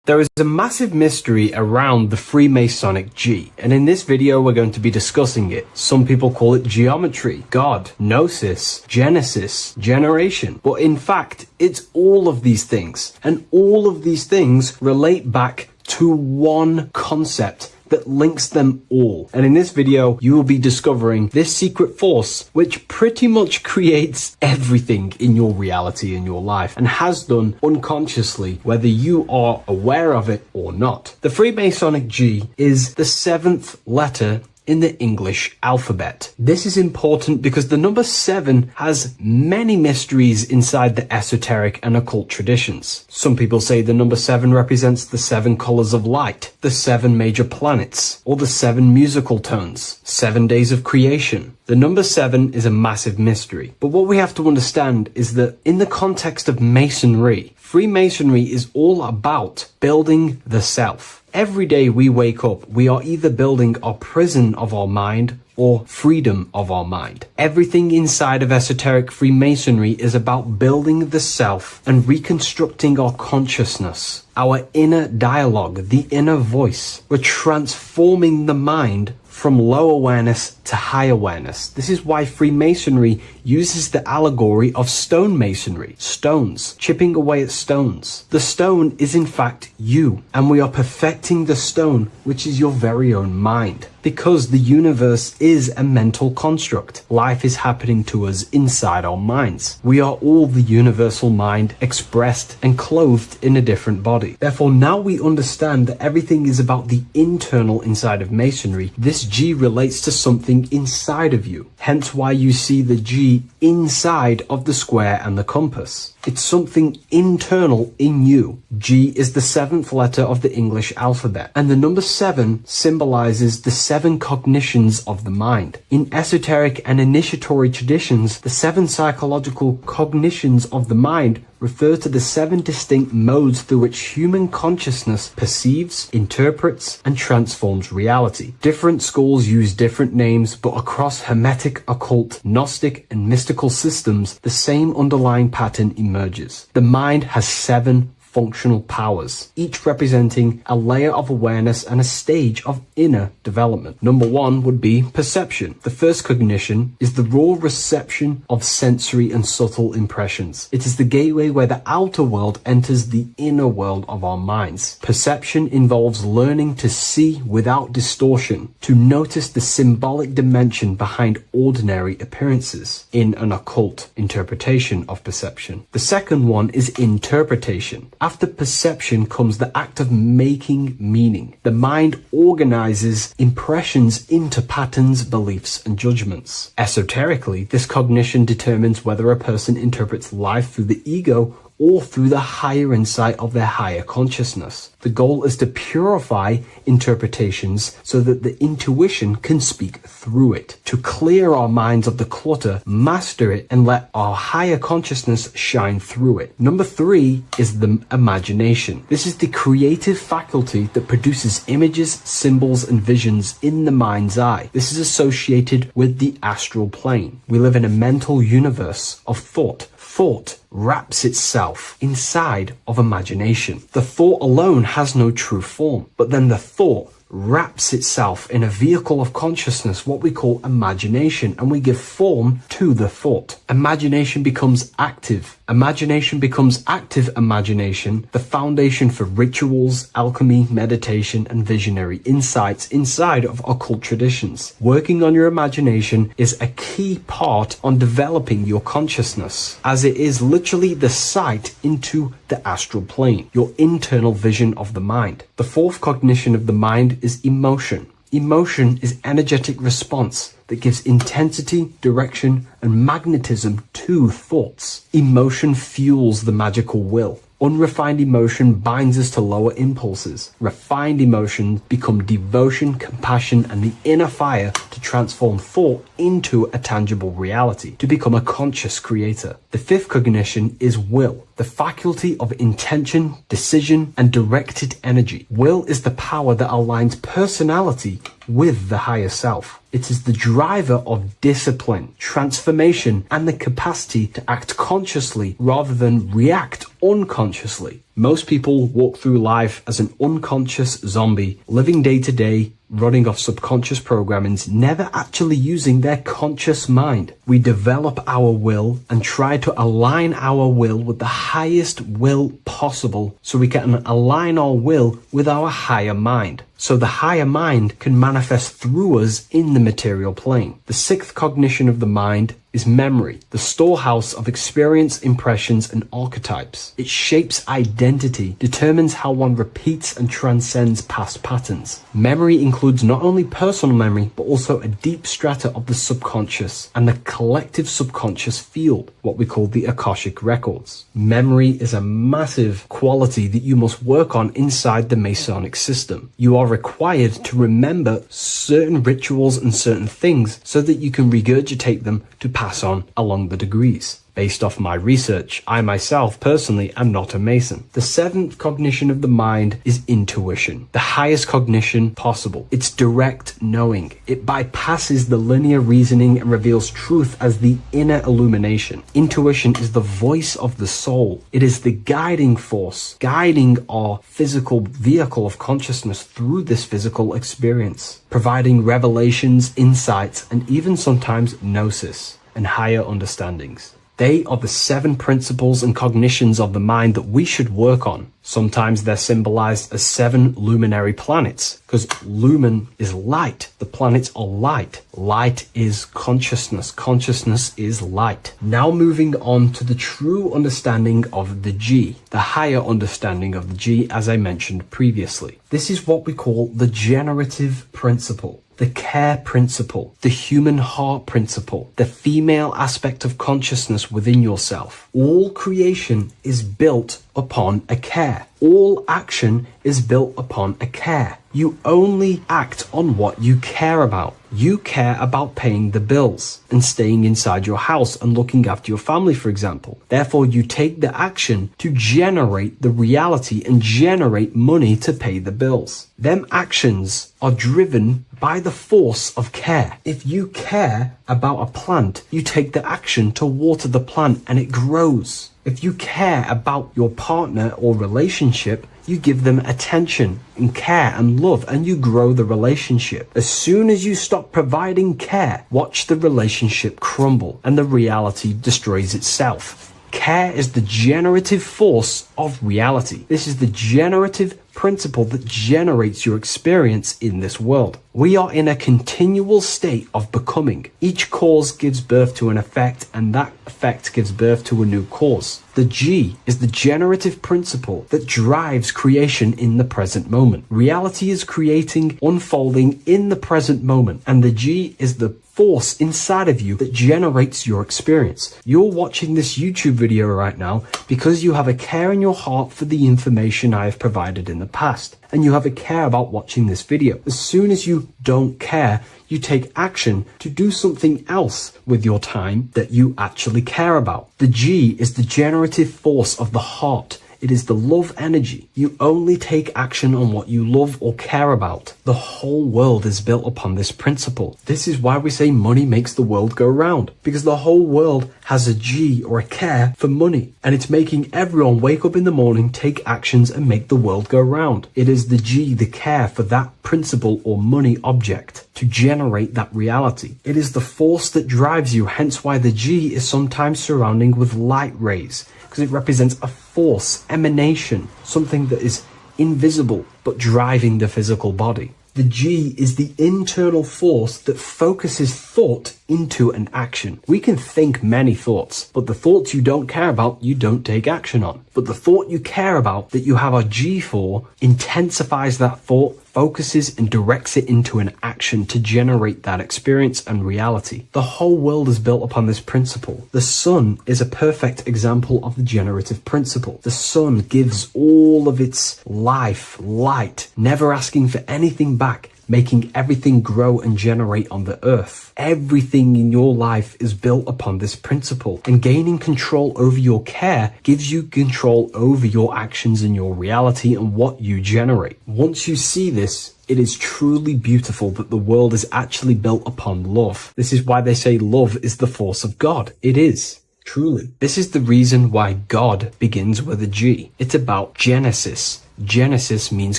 There is a massive mystery around the Freemasonic G, and in this video we're going to be discussing it. Some people call it geometry, God, gnosis, genesis, generation, but in fact it's all of these things, and all of these things relate back to one concept that links them all. And in this video, you will be discovering this secret force, which pretty much creates everything in your reality, in your life, and has done unconsciously, whether you are aware of it or not. The Freemasonic G is the 7th letter in the English alphabet. This is important because the number 7 has many mysteries inside the esoteric and occult traditions. Some people say the number 7 represents the 7 colors of light, the 7 major planets, or the 7 musical tones, 7 days of creation. The number 7 is a massive mystery. But what we have to understand is that in the context of Masonry, Freemasonry is all about building the self. Every day we wake up, we are either building our prison of our mind or freedom of our mind. Everything inside of esoteric Freemasonry is about building the self and reconstructing our consciousness, our inner dialogue, the inner voice. We're transforming the mind from low awareness to high awareness. This is why Freemasonry uses the allegory of stonemasonry, stones, chipping away at stones. The stone is in fact you, and we are perfecting the stone, which is your very own mind. Because the universe is a mental construct. Life is happening to us inside our minds. We are all the universal mind expressed and clothed in a different body. Therefore, now we understand that everything is about the internal inside of Masonry. This G relates to something inside of you. Hence why you see the G inside of the square and the compass. It's something internal in you. G is the 7th letter of the English alphabet, and the number 7 symbolizes the 7 cognitions of the mind. In esoteric and initiatory traditions, the 7 psychological cognitions of the mind refer to the 7 distinct modes through which human consciousness perceives, interprets, and transforms reality. Different schools use different names, but across Hermetic, occult, Gnostic, and mystical systems, the same underlying pattern emerges. The mind has 7 functional powers, each representing a layer of awareness and a stage of inner development. Number one would be perception. The first cognition is the raw reception of sensory and subtle impressions. It is the gateway where the outer world enters the inner world of our minds. Perception involves learning to see without distortion, to notice the symbolic dimension behind ordinary appearances in an occult interpretation of perception. The second one is interpretation. After perception comes the act of making meaning. The mind organizes impressions into patterns, beliefs, and judgments. Esoterically, this cognition determines whether a person interprets life through the ego or through the higher insight of their higher consciousness. The goal is to purify interpretations so that the intuition can speak through it, to clear our minds of the clutter, master it, and let our higher consciousness shine through it. Number three is the imagination. This is the creative faculty that produces images, symbols, and visions in the mind's eye. This is associated with the astral plane. We live in a mental universe of thought. Thought wraps itself inside of imagination. The thought alone has no true form, but then the thought wraps itself in a vehicle of consciousness, what we call imagination, and we give form to the thought. Imagination becomes active. Imagination becomes active imagination, the foundation for rituals, alchemy, meditation, and visionary insights inside of occult traditions. Working on your imagination is a key part on developing your consciousness, as it is literally the sight into the astral plane, your internal vision of the mind. The fourth cognition of the mind is emotion. Emotion is energetic response that gives intensity, direction, and magnetism to thoughts. Emotion fuels the magical will. Unrefined emotion binds us to lower impulses. Refined emotions become devotion, compassion, and the inner fire to transform thought into a tangible reality, to become a conscious creator. The fifth cognition is will, the faculty of intention, decision, and directed energy. Will is the power that aligns personality with the higher self. It is the driver of discipline, transformation, and the capacity to act consciously rather than react unconsciously. Most people walk through life as an unconscious zombie, living day to day, running off subconscious programmings, never actually using their conscious mind. We develop our will and try to align our will with the highest will possible so we can align our will with our higher mind, so the higher mind can manifest through us in the material plane. The sixth cognition of the mind is memory, the storehouse of experience, impressions, and archetypes. It shapes identity, determines how one repeats and transcends past patterns. Memory includes not only personal memory, but also a deep strata of the subconscious and the collective subconscious field, what we call the Akashic records. Memory is a massive quality that you must work on inside the Masonic system. You are required to remember certain rituals and certain things so that you can regurgitate them to pass on along the degrees. Based off my research, I myself personally am not a Mason. The seventh cognition of the mind is intuition, the highest cognition possible. It's direct knowing. It bypasses the linear reasoning and reveals truth as the inner illumination. Intuition is the voice of the soul. It is the guiding force, guiding our physical vehicle of consciousness through this physical experience, providing revelations, insights, and even sometimes gnosis and higher understandings. They are the 7 principles and cognitions of the mind that we should work on. Sometimes they're symbolized as 7 luminary planets, because lumen is light. The planets are light. Light is consciousness. Consciousness is light. Now moving on to the true understanding of the G, the higher understanding of the G, as I mentioned previously. This is what we call the generative principle, the care principle, the human heart principle, the female aspect of consciousness within yourself. All creation is built upon a care. All action is built upon a care. You only act on what you care about. You care about paying the bills and staying inside your house and looking after your family, for example. Therefore, you take the action to generate the reality and generate money to pay the bills. Them actions are driven by the force of care. If you care about a plant, you take the action to water the plant and it grows. If you care about your partner or relationship, you give them attention and care and love, and you grow the relationship. As soon as you stop providing care, watch the relationship crumble and the reality destroys itself. Care is the generative force of reality. This is the generative principle that generates your experience in this world. We are in a continual state of becoming. Each cause gives birth to an effect, and that effect gives birth to a new cause. The G is the generative principle that drives creation in the present moment. Reality is creating, unfolding in the present moment, and the G is the force inside of you that generates your experience. You're watching this YouTube video right now because you have a care in your heart for the information I have provided in the past, and you have a care about watching this video. As soon as you don't care, you take action to do something else with your time that you actually care about. The G is the generative force of the heart. It is the love energy. You only take action on what you love or care about. The whole world is built upon this principle. This is why we say money makes the world go round, because the whole world has a G or a care for money, and it's making everyone wake up in the morning, take actions, and make the world go round. It is the G, the care for that principle or money object to generate that reality. It is the force that drives you, hence why the G is sometimes surrounding with light rays, because it represents a force, emanation, something that is invisible but driving the physical body. The G is the internal force that focuses thought into an action. We can think many thoughts, but the thoughts you don't care about, you don't take action on. But the thought you care about, that you have a G for, intensifies that thought, focuses and directs it into an action to generate that experience and reality. The whole world is built upon this principle. The sun is a perfect example of the generative principle. The sun gives all of its life, light, never asking for anything back, making everything grow and generate on the earth. Everything in your life is built upon this principle, and gaining control over your care gives you control over your actions and your reality and what you generate. Once you see this, it is truly beautiful that the world is actually built upon love. This is why they say love is the force of God. It is. Truly. This is the reason why God begins with a G. It's about Genesis. Genesis means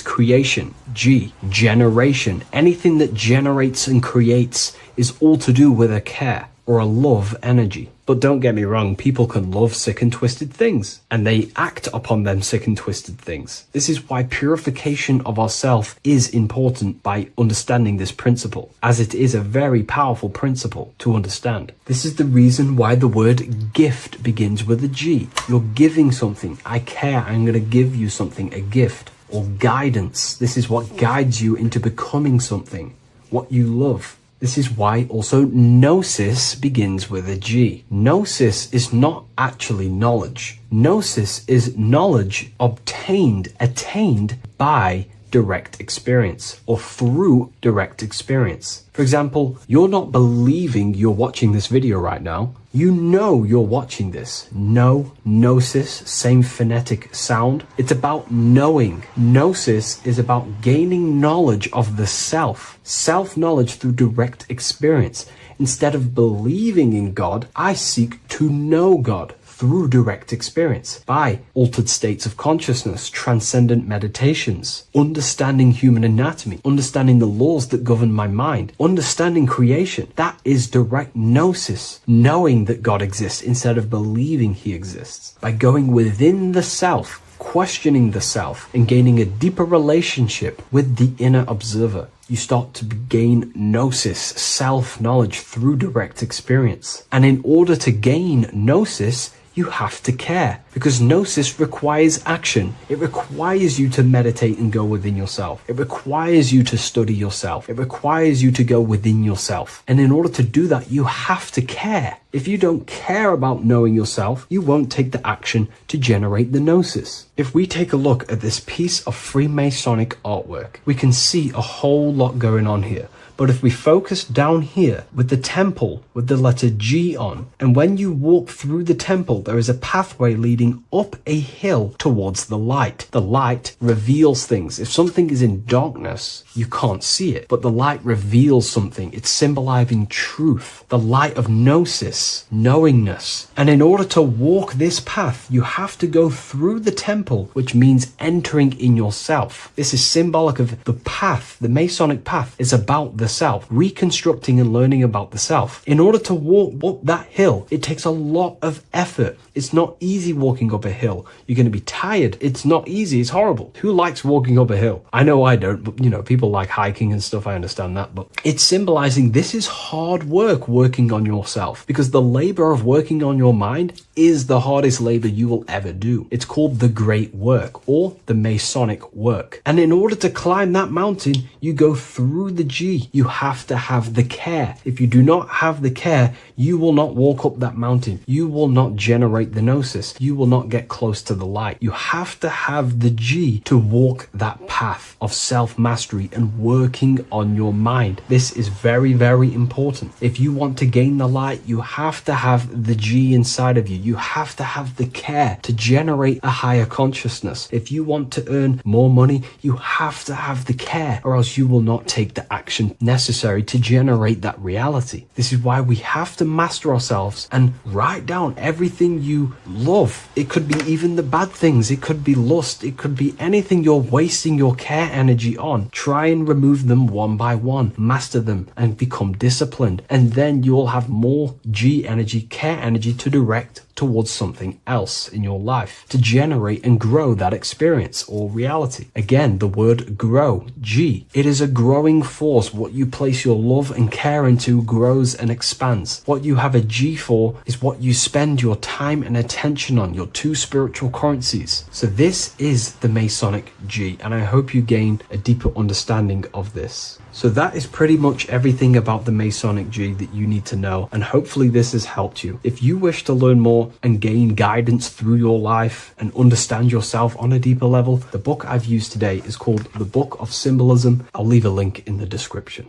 creation. G, generation. Anything that generates and creates is all to do with a care or a love energy. But don't get me wrong, people can love sick and twisted things, and they act upon them sick and twisted things. This is why purification of ourself is important by understanding this principle, as it is a very powerful principle to understand. This is the reason why the word gift begins with a G. You're giving something. I care. I'm going to give you something, a gift. Or guidance. This is what guides you into becoming something, what you love. This is why also gnosis begins with a G. Gnosis is not actually knowledge. Gnosis is knowledge obtained, attained by direct experience or through direct experience. For example, you're not believing you're watching this video right now. You know you're watching this. Know, gnosis, same phonetic sound. It's about knowing. Gnosis is about gaining knowledge of the self. Self-knowledge through direct experience. Instead of believing in God, I seek to know God through direct experience, by altered states of consciousness, transcendent meditations, understanding human anatomy, understanding the laws that govern my mind, understanding creation. That is direct gnosis, knowing that God exists instead of believing he exists. By going within the self, questioning the self, and gaining a deeper relationship with the inner observer, you start to gain gnosis, self-knowledge through direct experience. And in order to gain gnosis, you have to care, because gnosis requires action. It requires you to meditate and go within yourself. It requires you to study yourself. It requires you to go within yourself. And in order to do that, you have to care. If you don't care about knowing yourself, you won't take the action to generate the gnosis. If we take a look at this piece of Freemasonic artwork, we can see a whole lot going on here. But if we focus down here with the temple with the letter G on, and when you walk through the temple, there is a pathway leading up a hill towards the light. The light reveals things. If something is in darkness, you can't see it, but the light reveals something. It's symbolizing truth, the light of gnosis, knowingness. And in order to walk this path, you have to go through the temple, which means entering in yourself. This is symbolic of the path. The Masonic path is about the self, reconstructing and learning about the self. In order to walk up that hill, it takes a lot of effort. It's not easy walking up a hill. You're going to be tired. It's not easy. It's horrible. Who likes walking up a hill? I know I don't, but people like hiking and stuff. I understand that, but it's symbolizing this is hard work working on yourself, because the labor of working on your mind is the hardest labor you will ever do. It's called the great work or the Masonic work. And in order to climb that mountain, you go through the G. You have to have the care. If you do not have the care, you will not walk up that mountain. You will not generate the gnosis. You will not get close to the light. You have to have the G to walk that path of self-mastery and working on your mind. This is very, very important. If you want to gain the light, you have to have the G inside of you. You have to have the care to generate a higher consciousness. If you want to earn more money, you have to have the care, or else you will not take the action necessary to generate that reality. This is why we have to master ourselves and write down everything you love. It could be even the bad things. It could be lust. It could be anything you're wasting your care energy on. Try and remove them one by one. Master them and become disciplined. And then you will have more G energy, care energy to direct towards something else in your life to generate and grow that experience or reality. Again, the word grow, G. It is a growing force. What you place your love and care into grows and expands. What you have a G for is what you spend your time and attention on, your two spiritual currencies. So this is the Masonic G, and I hope you gain a deeper understanding of this. So that is pretty much everything about the Masonic G that you need to know, and hopefully this has helped you. If you wish to learn more and gain guidance through your life and understand yourself on a deeper level, the book I've used today is called The Book of Symbolism. I'll leave a link in the description.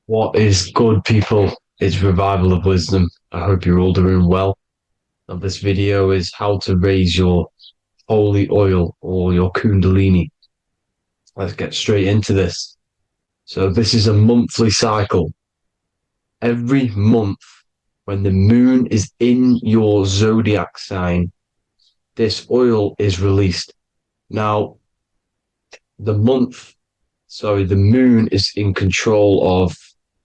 What is good, people? It's Revival of Wisdom. I hope you're all doing well. Now, this video is how to raise your holy oil or your kundalini. Let's get straight into this. So this is a monthly cycle. Every month, when the moon is in your zodiac sign, this oil is released. Now, the moon is in control of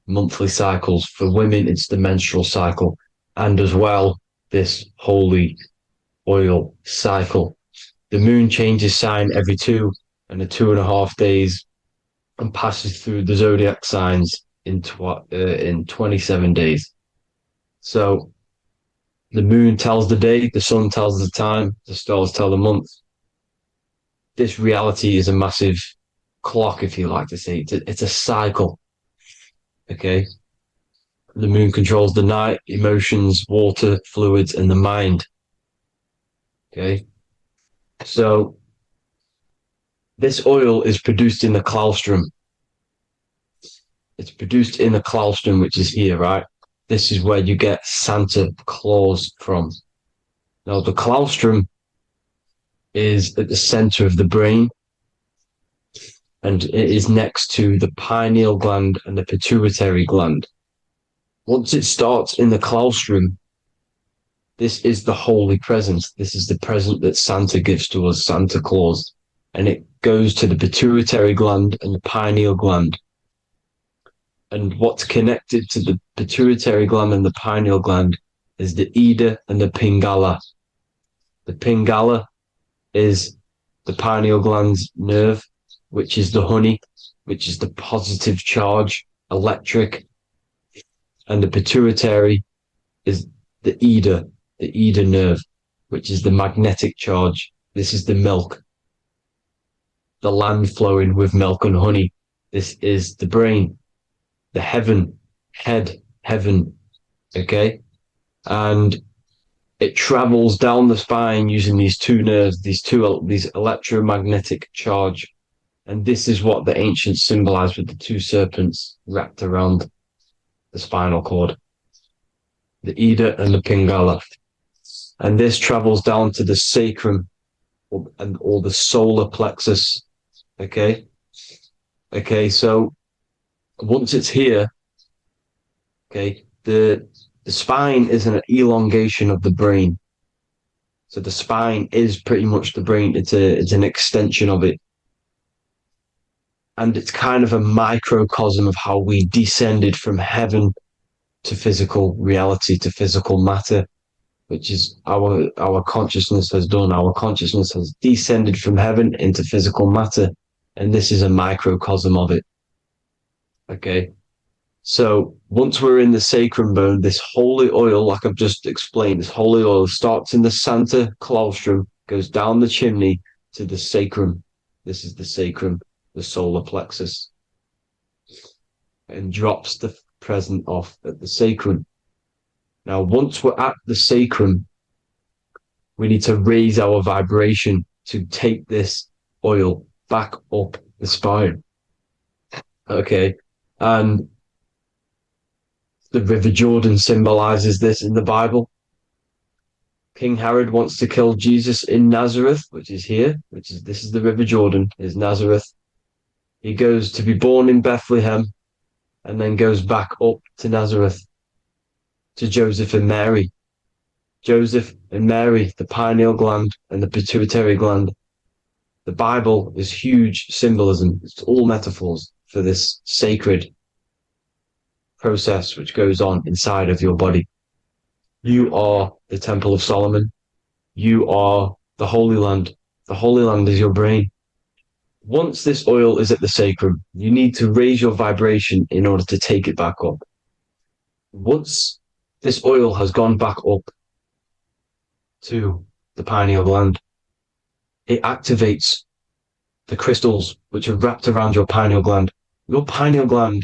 monthly cycles. For women, it's the menstrual cycle, and as well, this holy oil cycle. The moon changes sign every 2.5 days and passes through the zodiac signs in 27 days. So the moon tells the day, the sun tells the time, the stars tell the month. This reality is a massive clock, if you like to say. It's a cycle. Okay? The moon controls the night, emotions, water, fluids, and the mind. Okay? So this oil is produced in the claustrum. It's produced in the claustrum, which is here, right? This is where you get Santa Claus from. Now, the claustrum is at the center of the brain, and it is next to the pineal gland and the pituitary gland. Once it starts in the claustrum, this is the holy presence. This is the present that Santa gives to us, Santa Claus. And it goes to the pituitary gland and the pineal gland. And what's connected to the pituitary gland and the pineal gland is the Ida and the Pingala. The Pingala is the pineal gland's nerve, which is the honey, which is the positive charge, electric. And the pituitary is the Ida nerve, which is the magnetic charge. This is the milk, the land flowing with milk and honey. This is the brain, the heaven, okay? And it travels down the spine using these two nerves, these electromagnetic charge And this is what the ancients symbolized with the two serpents wrapped around the spinal cord, the Ida and the Pingala. And this travels down to the sacrum or the solar plexus. Okay. So once it's here, okay, the spine is an elongation of the brain. So the spine is pretty much the brain. It's an extension of it. And it's kind of a microcosm of how we descended from heaven to physical reality, to physical matter, which is our consciousness has done. Our consciousness has descended from heaven into physical matter. And this is a microcosm of it. Okay. So once we're in the sacrum bone, this holy oil, like I've just explained, this holy oil starts in the Santa claustrum, goes down the chimney to the sacrum. This is the sacrum, the solar plexus, and drops the present off at the sacrum. Now, once we're at the sacrum, we need to raise our vibration to take this oil back up the spine. Okay. And the River Jordan symbolizes this in the Bible. King Herod wants to kill Jesus in Nazareth, which is here, this is the River Jordan, is Nazareth. He goes to be born in Bethlehem and then goes back up to Nazareth to Joseph and Mary. Joseph and Mary, the pineal gland and the pituitary gland. The Bible is huge symbolism. It's all metaphors for this sacred process which goes on inside of your body. You are the Temple of Solomon. You are the Holy Land. The Holy Land is your brain. Once this oil is at the sacrum, you need to raise your vibration in order to take it back up. Once this oil has gone back up to the pineal gland, it activates the crystals which are wrapped around your pineal gland. Your pineal gland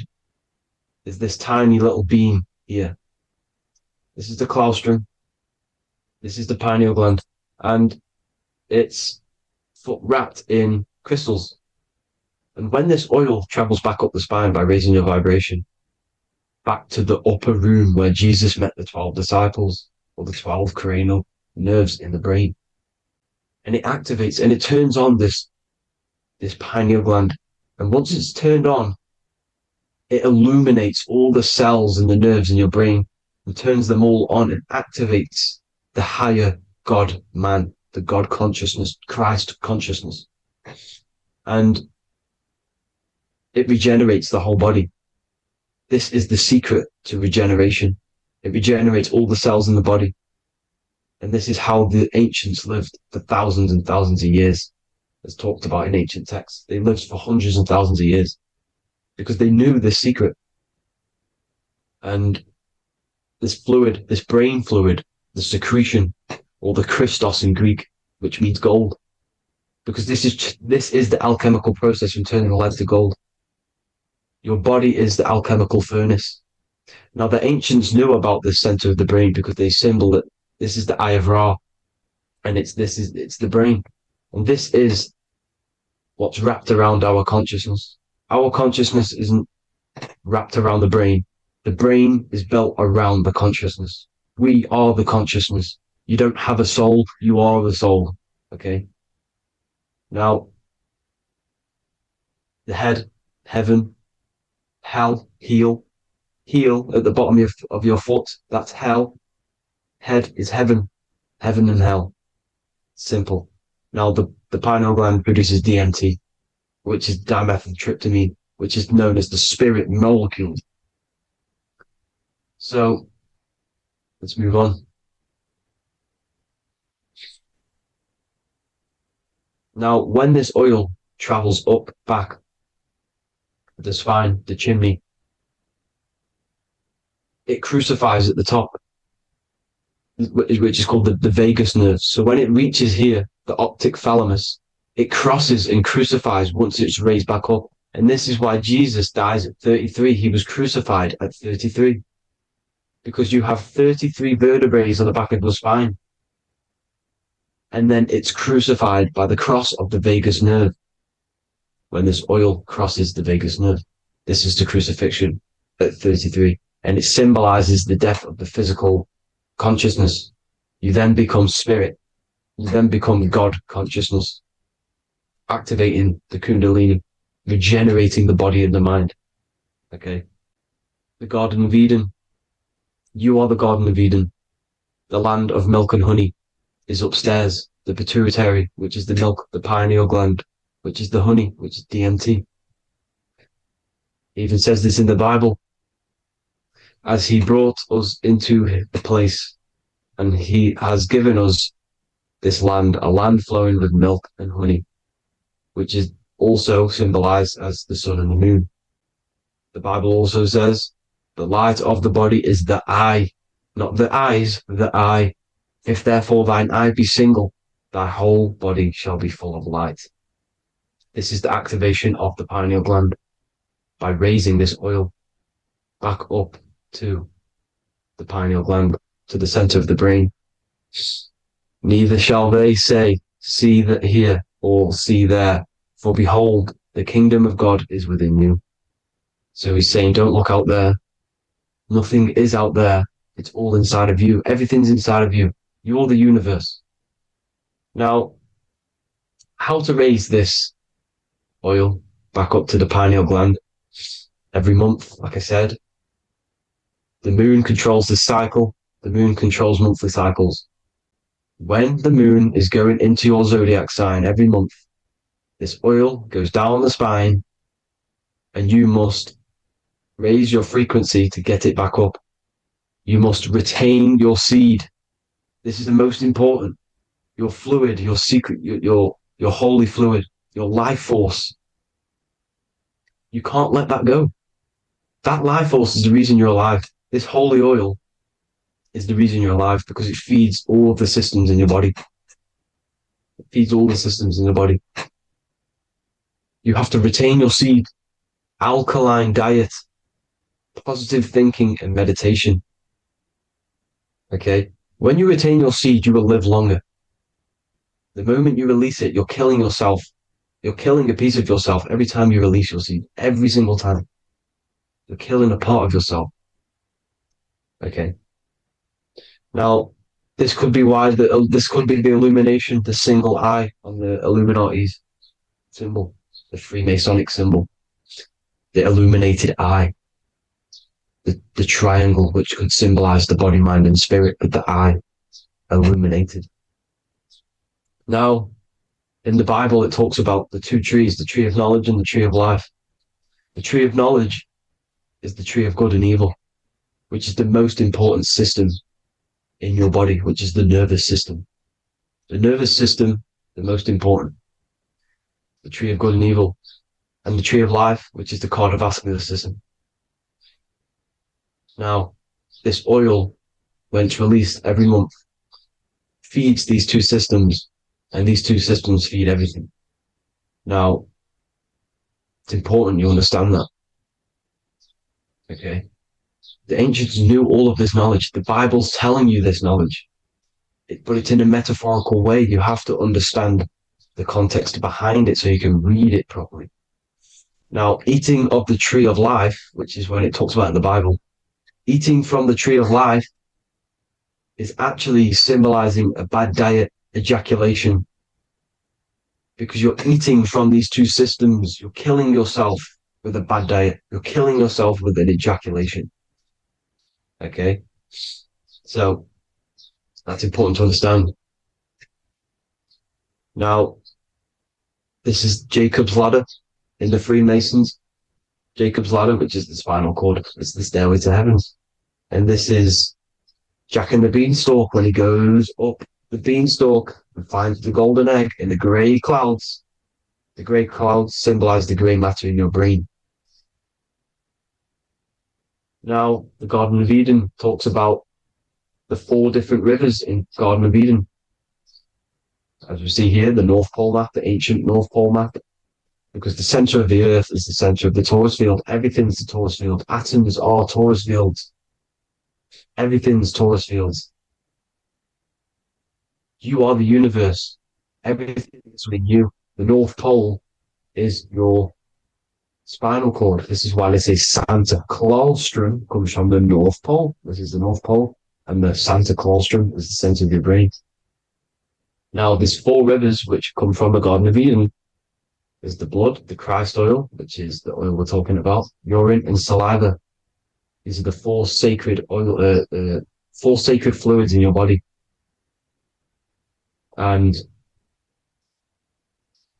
is this tiny little beam here. This is the claustrum. This is the pineal gland. And it's wrapped in crystals. And when this oil travels back up the spine by raising your vibration, back to the upper room where Jesus met the 12 disciples, or the 12 cranial nerves in the brain, and it activates and it turns on this pineal gland. And once it's turned on, it illuminates all the cells and the nerves in your brain and turns them all on and activates the higher God man, the God consciousness, Christ consciousness. And it regenerates the whole body. This is the secret to regeneration. It regenerates all the cells in the body. And this is how the ancients lived for thousands and thousands of years, as talked about in ancient texts. They lived for hundreds and thousands of years because they knew this secret. And this fluid, this brain fluid, the secretion, or the Christos in Greek, which means gold, because this is the alchemical process from turning lead to gold. Your body is the alchemical furnace. Now, the ancients knew about this center of the brain because they symboled it. This is the Eye of Ra, and it's the brain. And this is what's wrapped around our consciousness. Our consciousness isn't wrapped around the brain. The brain is built around the consciousness. We are the consciousness. You don't have a soul, you are the soul. Okay? Now, the head, heaven, hell, heel at the bottom of your foot, that's hell. Head is heaven and hell. Simple. Now, the pineal gland produces DMT, which is dimethyltryptamine, which is known as the spirit molecule. So, let's move on. Now, when this oil travels up, back, the spine, the chimney, it crucifies at the top, which is called the vagus nerve. So when it reaches here, the optic thalamus, it crosses and crucifies once it's raised back up. And this is why Jesus dies at 33. He was crucified at 33. Because you have 33 vertebrae on the back of your spine. And then it's crucified by the cross of the vagus nerve. when this oil crosses the vagus nerve. This is the crucifixion at 33, and it symbolizes the death of the physical consciousness. You then become spirit. You then become God consciousness, activating the Kundalini, regenerating the body and the mind. Okay. The Garden of Eden. You are the Garden of Eden. The land of milk and honey is upstairs. The pituitary, which is the milk, the pineal gland, which is the honey, which is DMT. He even says this in the Bible. As he brought us into the place, and he has given us this land, a land flowing with milk and honey, which is also symbolized as the sun and the moon. The Bible also says, the light of the body is the eye, not the eyes, the eye. If therefore thine eye be single, thy whole body shall be full of light. This is the activation of the pineal gland by raising this oil back up to the pineal gland, to the center of the brain. Neither shall they say, see that here, or see there, for behold, the kingdom of God is within you. So he's saying, don't look out there. Nothing is out there. It's all inside of you. Everything's inside of you. You're the universe. Now, how to raise this oil back up to the pineal gland? Every month, like I said, the moon controls the cycle. The moon controls monthly cycles. When the moon is going into your zodiac sign every month, this oil goes down the spine, and you must raise your frequency to get it back up. You must retain your seed. This is the most important. Your fluid, your secret, your holy fluid, your life force. You can't let that go. That life force is the reason you're alive. This holy oil is the reason you're alive, because it feeds all of the systems in your body. It feeds all the systems in your body. You have to retain your seed, alkaline diet, positive thinking, and meditation. Okay? When you retain your seed, you will live longer. The moment you release it, you're killing yourself. You're killing a piece of yourself every time you release your seed. Every single time. You're killing a part of yourself. Okay? Now, this could be why this could be the illumination, the single eye on the Illuminati's symbol, the Freemasonic symbol, the illuminated eye, the triangle, which could symbolize the body, mind, and spirit, but the eye illuminated. Now, in the Bible, it talks about the two trees, the tree of knowledge and the tree of life. The tree of knowledge is the tree of good and evil, which is the most important system in your body, which is the nervous system. The nervous system, the most important. The tree of good and evil, and the tree of life, which is the cardiovascular system. Now, this oil, when it's released every month, feeds these two systems, and these two systems feed everything. Now, it's important you understand that. Okay? The ancients knew all of this knowledge. The Bible's telling you this knowledge. But it's in a metaphorical way. You have to understand the context behind it so you can read it properly. Now, eating of the tree of life, which is when it talks about in the Bible, eating from the tree of life is actually symbolizing a bad diet, ejaculation, because you're eating from these two systems. You're killing yourself with a bad diet. You're killing yourself with an ejaculation. Okay? So, that's important to understand. Now, this is Jacob's ladder in the Freemasons. Jacob's ladder, which is the spinal cord, it's the stairway to heaven. And this is Jack and the Beanstalk when he goes up the beanstalk and finds the golden egg in the grey clouds. The grey clouds symbolize the grey matter in your brain. Now, the Garden of Eden talks about the 4 different rivers in Garden of Eden. As we see here, the North Pole map, the ancient North Pole map, because the center of the earth is the center of the torus field. Everything's the torus field. Atoms are torus fields. Everything's torus fields. You are the universe. Everything is within you. The North Pole is your spinal cord. This is why they say Santa Claustrum comes from the North Pole. This is the North Pole, and the Santa Claustrum is the center of your brain. Now, there's 4 rivers which come from the Garden of Eden. There's the blood, the Christ oil, which is the oil we're talking about, urine, and saliva. These are the 4 sacred oil, 4 sacred fluids in your body. And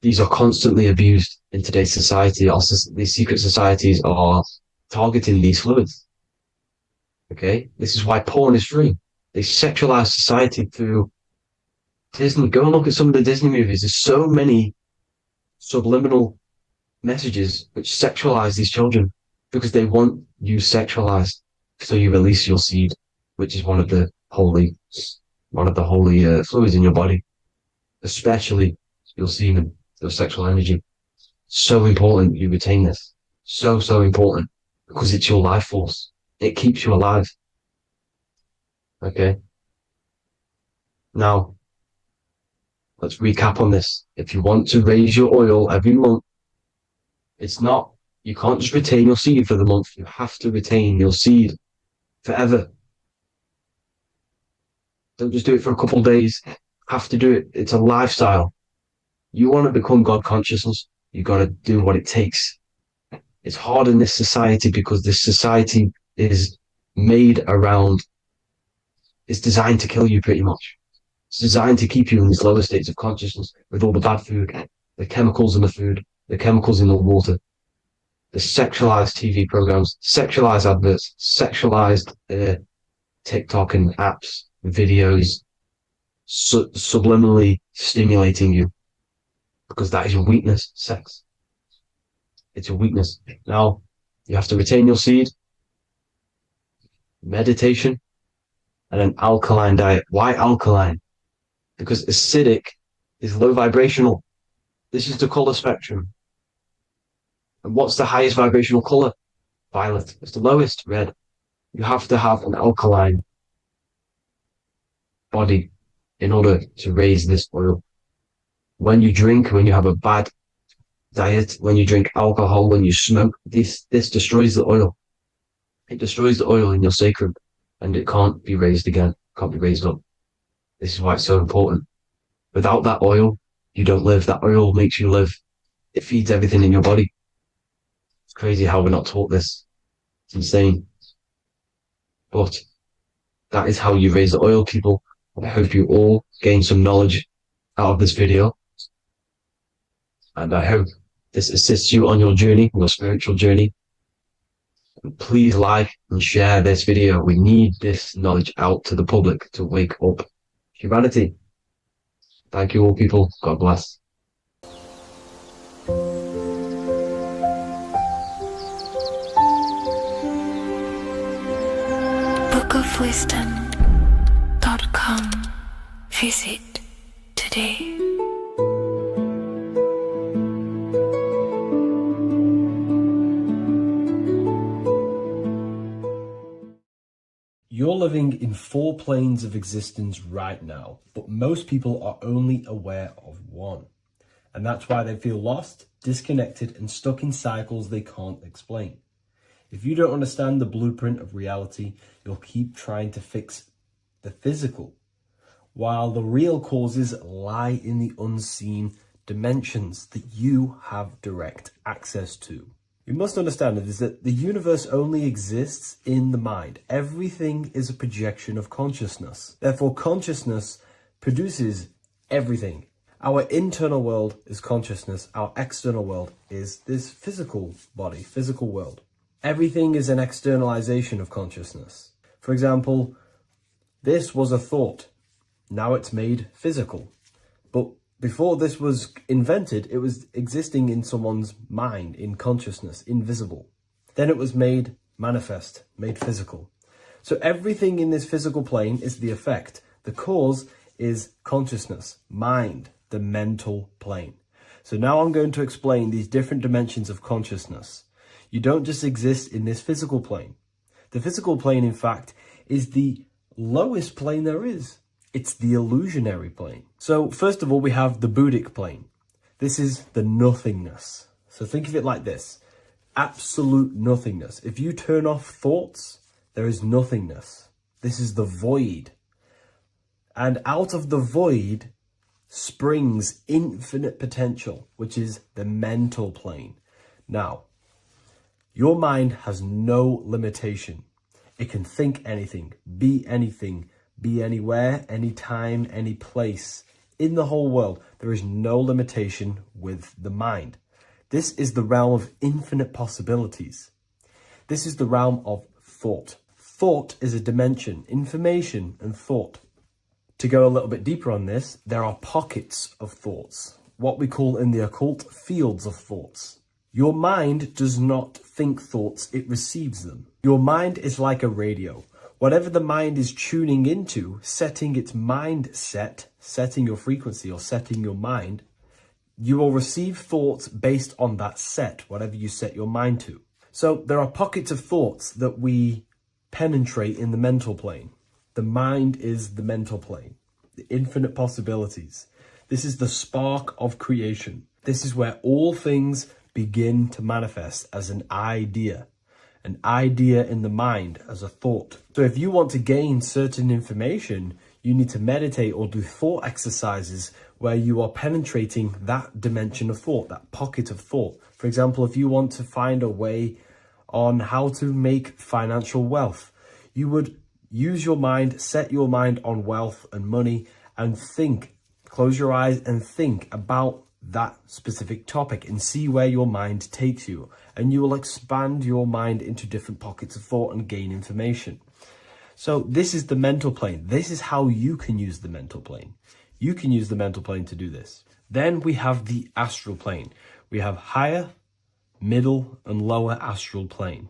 these are constantly abused in today's society. Also, these secret societies are targeting these fluids. Okay? This is why porn is free. They sexualize society through Disney. Go and look at some of the Disney movies. There's so many subliminal messages which sexualize these children because they want you sexualized. So you release your seed, which is one of the holy fluids in your body, especially your semen, your sexual energy. So important you retain this. So important because it's your life force. It keeps you alive. Okay. Now, let's recap on this. If you want to raise your oil every month, you can't just retain your seed for the month. You have to retain your seed forever. Don't just do it for a couple of days. Have to do it. It's a lifestyle. You want to become God consciousness, you got to do what it takes. It's hard in this society because this society is made around, it's designed to kill you pretty much. It's designed to keep you in these lower states of consciousness with all the bad food, the chemicals in the food, the chemicals in the water, the sexualized TV programs, sexualized adverts, sexualized TikTok and apps, videos, subliminally stimulating you because that is your weakness, sex. It's your weakness. Now, you have to retain your seed, meditation, and an alkaline diet. Why alkaline? Because acidic is low vibrational. This is the color spectrum. And what's the highest vibrational color? Violet. It's the lowest, red. You have to have an alkaline body in order to raise this oil. When you drink, when you have a bad diet, when you drink alcohol, when you smoke, this destroys the oil. It destroys the oil in your sacrum and it can't be raised again, can't be raised up. This is why it's so important. Without that oil, you don't live. That oil makes you live. It feeds everything in your body. It's crazy how we're not taught this. It's insane. But that is how you raise the oil, people. I hope you all gain some knowledge out of this video. And I hope this assists you on your journey, your spiritual journey. And please like and share this video. We need this knowledge out to the public to wake up humanity. Thank you all, people. God bless. bookofwisdom.com. Visit today. You're living in 4 planes of existence right now, but most people are only aware of one. And that's why they feel lost, disconnected, and stuck in cycles they can't explain. If you don't understand the blueprint of reality, you'll keep trying to fix the physical, while the real causes lie in the unseen dimensions that you have direct access to. You must understand is that the universe only exists in the mind. Everything is a projection of consciousness. Therefore, consciousness produces everything. Our internal world is consciousness. Our external world is this physical body, physical world. Everything is an externalization of consciousness. For example, this was a thought. Now it's made physical. But before this was invented, it was existing in someone's mind, in consciousness, invisible. Then it was made manifest, made physical. So everything in this physical plane is the effect. The cause is consciousness, mind, the mental plane. So now I'm going to explain these different dimensions of consciousness. You don't just exist in this physical plane. The physical plane, in fact, is the lowest plane there is. It's the illusionary plane. So first of all, we have the Buddhic plane. This is the nothingness. So think of it like this. Absolute nothingness. If you turn off thoughts, there is nothingness. This is the void. And out of the void springs infinite potential, which is the mental plane. Now, your mind has no limitation. It can think anything, be anywhere, anytime, any place. In the whole world, there is no limitation with the mind. This is the realm of infinite possibilities. This is the realm of thought. Thought is a dimension, information and thought. To go a little bit deeper on this, there are pockets of thoughts, what we call in the occult fields of thoughts. Your mind does not think thoughts, it receives them. Your mind is like a radio. Whatever the mind is tuning into, setting its mindset, setting your frequency or setting your mind, you will receive thoughts based on that set, whatever you set your mind to. So there are pockets of thoughts that we penetrate in the mental plane. The mind is the mental plane, the infinite possibilities. This is the spark of creation. This is where all things begin to manifest as an idea in the mind as a thought. So if you want to gain certain information, you need to meditate or do thought exercises where you are penetrating that dimension of thought, that pocket of thought. For example, if you want to find a way on how to make financial wealth, you would use your mind, set your mind on wealth and money and think, close your eyes and think about that specific topic and see where your mind takes you. And you will expand your mind into different pockets of thought and gain information. So this is the mental plane. This is how you can use the mental plane. You can use the mental plane to do this. Then we have the astral plane. We have higher, middle, and lower astral plane.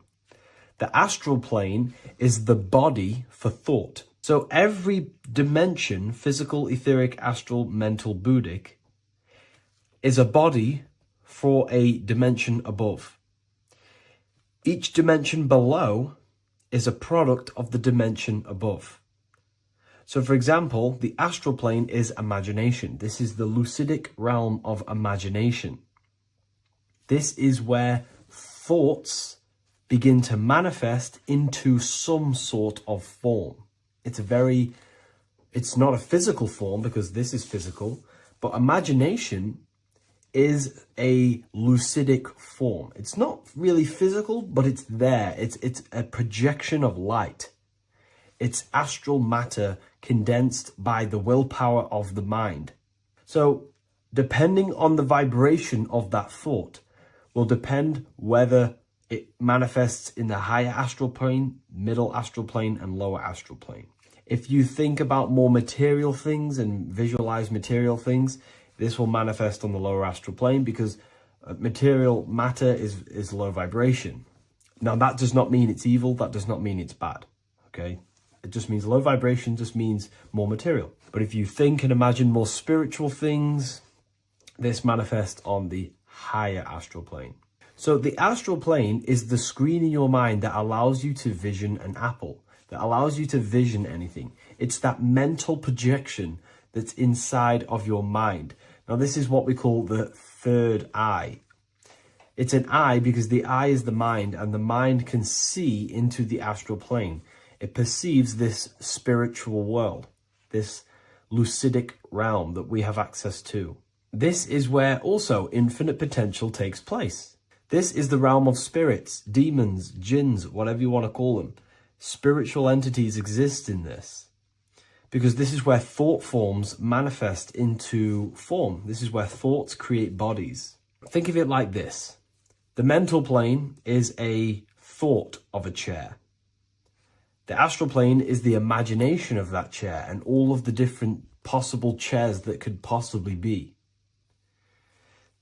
The astral plane is the body for thought. So every dimension, physical, etheric, astral, mental, Buddhic, is a body for a dimension above. Each dimension below is a product of the dimension above. So for example, the astral plane is imagination. This is the lucidic realm of imagination. This is where thoughts begin to manifest into some sort of form. It's not a physical form because this is physical, but imagination is a lucidic form. It's not really physical, but it's there. It's a projection of light. It's astral matter condensed by the willpower of the mind. So depending on the vibration of that thought will depend whether it manifests in the higher astral plane, middle astral plane, and lower astral plane. If you think about more material things and visualize material things, this will manifest on the lower astral plane because material matter is low vibration. Now, that does not mean it's evil. That does not mean it's bad. Okay? It just means low vibration just means more material. But if you think and imagine more spiritual things, this manifests on the higher astral plane. So the astral plane is the screen in your mind that allows you to vision an apple, that allows you to vision anything. It's that mental projection that's inside of your mind. Now, this is what we call the third eye. It's an eye because the eye is the mind, and the mind can see into the astral plane. It perceives this spiritual world, this lucidic realm that we have access to. This is where also infinite potential takes place. This is the realm of spirits, demons, jinns, whatever you want to call them. Spiritual entities exist in this because this is where thought forms manifest into form. This is where thoughts create bodies. Think of it like this. The mental plane is a thought of a chair. The astral plane is the imagination of that chair and all of the different possible chairs that could possibly be.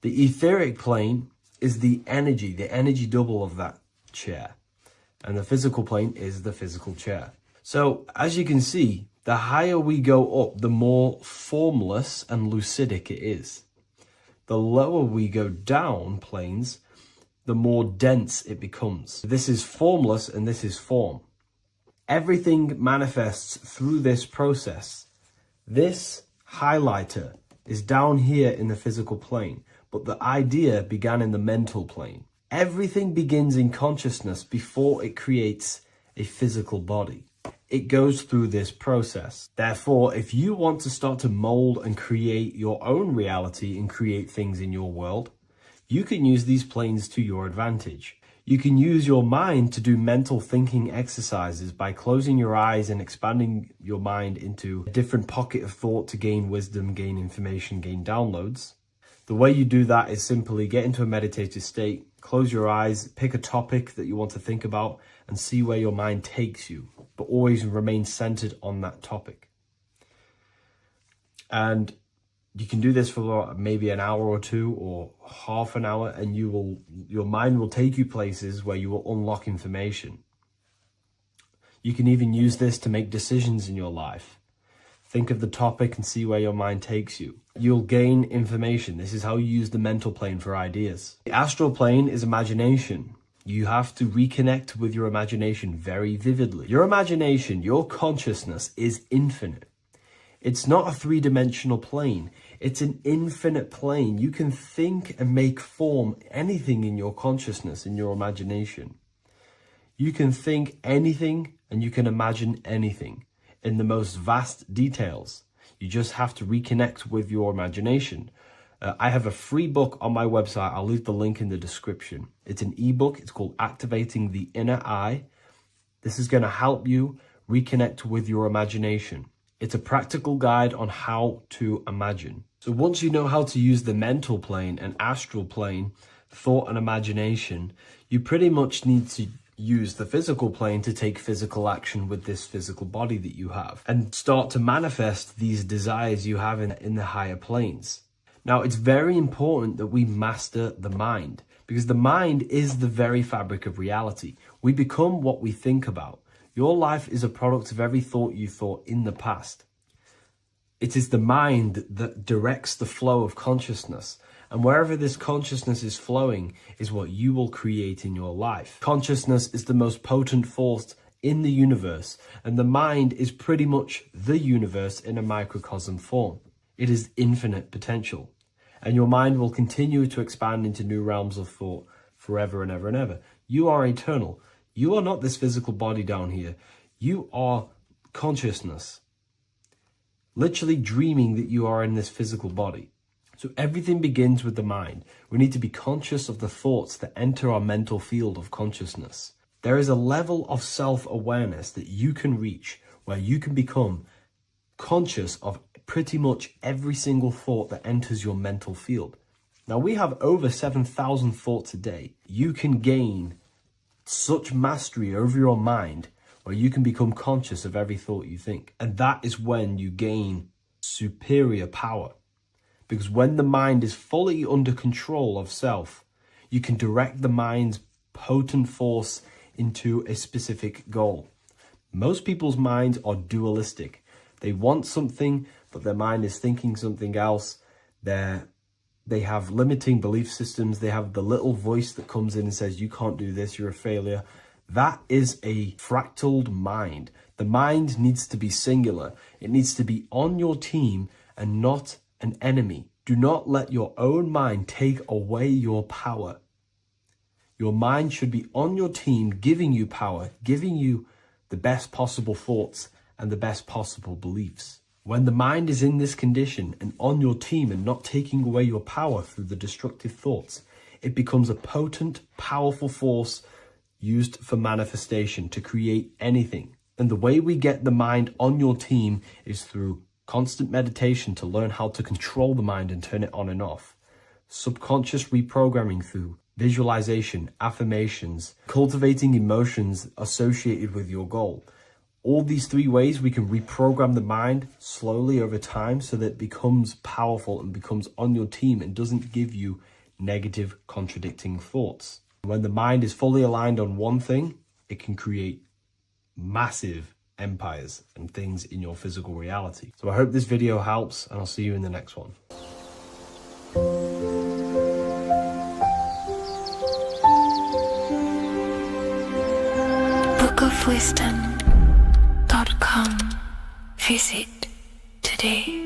The etheric plane is the energy double of that chair. And the physical plane is the physical chair. So as you can see, the higher we go up, the more formless and lucidic it is. The lower we go down planes, the more dense it becomes. This is formless and this is form. Everything manifests through this process. This highlighter is down here in the physical plane, but the idea began in the mental plane. Everything begins in consciousness before it creates a physical body. It goes through this process. Therefore, if you want to start to mold and create your own reality and create things in your world, you can use these planes to your advantage. You can use your mind to do mental thinking exercises by closing your eyes and expanding your mind into a different pocket of thought to gain wisdom, gain information, gain downloads. The way you do that is simply get into a meditative state, close your eyes, pick a topic that you want to think about, and see where your mind takes you, but always remain centered on that topic. And you can do this for maybe an hour or two or half an hour, and your mind will take you places where you will unlock information. You can even use this to make decisions in your life. Think of the topic and see where your mind takes you. You'll gain information. This is how you use the mental plane for ideas. The astral plane is imagination. You have to reconnect with your imagination very vividly. Your imagination, your consciousness is infinite. It's not a three-dimensional plane. It's an infinite plane. You can think and make form anything in your consciousness, in your imagination. You can think anything and you can imagine anything in the most vast details. You just have to reconnect with your imagination. I have a free book on my website. I'll leave the link in the description. It's an ebook. It's called Activating the Inner Eye. This is going to help you reconnect with your imagination. It's a practical guide on how to imagine. So once you know how to use the mental plane and astral plane, thought and imagination, you pretty much need to use the physical plane to take physical action with this physical body that you have and start to manifest these desires you have in the higher planes. Now, it's very important that we master the mind, because the mind is the very fabric of reality. We become what we think about. Your life is a product of every thought you thought in the past. It is the mind that directs the flow of consciousness. And wherever this consciousness is flowing is what you will create in your life. Consciousness is the most potent force in the universe, and the mind is pretty much the universe in a microcosm form. It is infinite potential. And your mind will continue to expand into new realms of thought forever and ever and ever. You are eternal. You are not this physical body down here. You are consciousness. Literally dreaming that you are in this physical body. So everything begins with the mind. We need to be conscious of the thoughts that enter our mental field of consciousness. There is a level of self-awareness that you can reach where you can become conscious of pretty much every single thought that enters your mental field. Now, we have over 7,000 thoughts a day. You can gain such mastery over your mind where you can become conscious of every thought you think. And that is when you gain superior power. Because when the mind is fully under control of self, you can direct the mind's potent force into a specific goal. Most people's minds are dualistic. They want something, but their mind is thinking something else. They have limiting belief systems. They have the little voice that comes in and says, you can't do this, you're a failure. That is a fractaled mind. The mind needs to be singular. It needs to be on your team and not an enemy. Do not let your own mind take away your power. Your mind should be on your team, giving you power, giving you the best possible thoughts and the best possible beliefs. When the mind is in this condition and on your team and not taking away your power through the destructive thoughts, it becomes a potent, powerful force used for manifestation to create anything. And the way we get the mind on your team is through constant meditation to learn how to control the mind and turn it on and off. Subconscious reprogramming through visualization, affirmations, cultivating emotions associated with your goal. All these three ways we can reprogram the mind slowly over time so that it becomes powerful and becomes on your team and doesn't give you negative contradicting thoughts. When the mind is fully aligned on one thing, it can create massive empires and things in your physical reality. So I hope this video helps, and I'll see you in the next one. bookofwisdom.com. Visit today.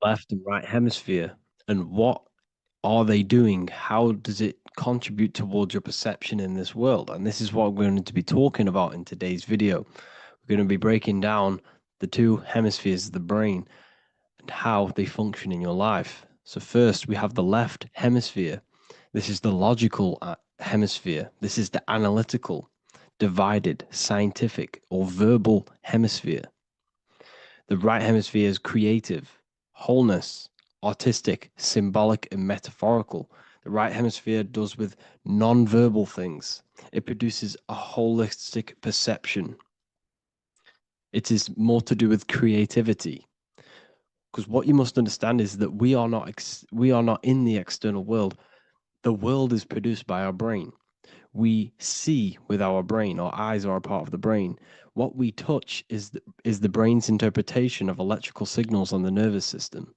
left and right hemisphere, and what are they doing? How does it contribute towards your perception in this world? And this is what we're going to be talking about in today's video. We're going to be breaking down the two hemispheres of the brain and how they function in your life. So first, we have the left hemisphere. This is the logical hemisphere. This is the analytical, divided, scientific, or verbal hemisphere. The right hemisphere is creative, wholeness, artistic, symbolic, and metaphorical. The right hemisphere does with non-verbal things. It produces a holistic perception. It is more to do with creativity. Because what you must understand is that we are not in the external world. The world is produced by our brain. We see with our brain. Our eyes are a part of the brain. What we touch is the brain's interpretation of electrical signals on the nervous system.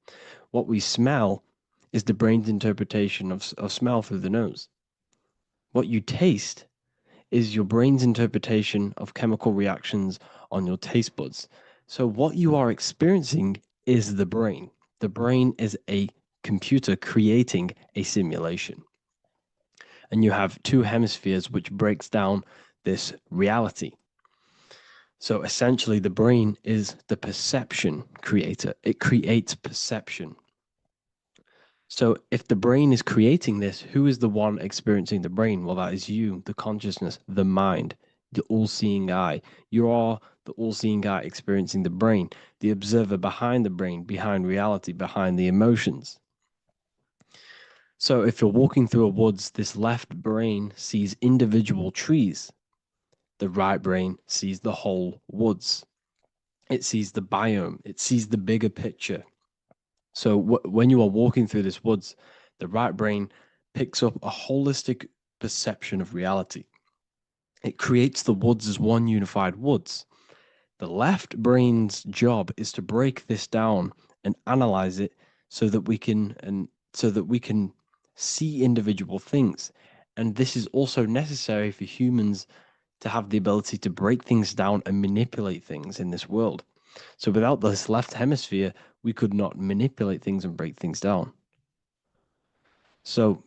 What we smell is the brain's interpretation of smell through the nose. What you taste is your brain's interpretation of chemical reactions on your taste buds. So what you are experiencing is the brain. The brain is a computer creating a simulation. And you have two hemispheres which breaks down this reality. So essentially the brain is the perception creator. It creates perception. So if the brain is creating this, who is the one experiencing the brain? Well, that is you, the consciousness, the mind, the all-seeing eye. You are the all-seeing eye experiencing the brain, the observer behind the brain, behind reality, behind the emotions. So if you're walking through a woods, this left brain sees individual trees. The right brain sees the whole woods. It sees the biome. It sees the bigger picture. So when you are walking through this woods, the right brain picks up a holistic perception of reality. It creates the woods as one unified woods. The left brain's job is to break this down and analyze it so that we can see individual things. And this is also necessary for humans to have the ability to break things down and manipulate things in this world. So without this left hemisphere, we could not manipulate things and break things down. So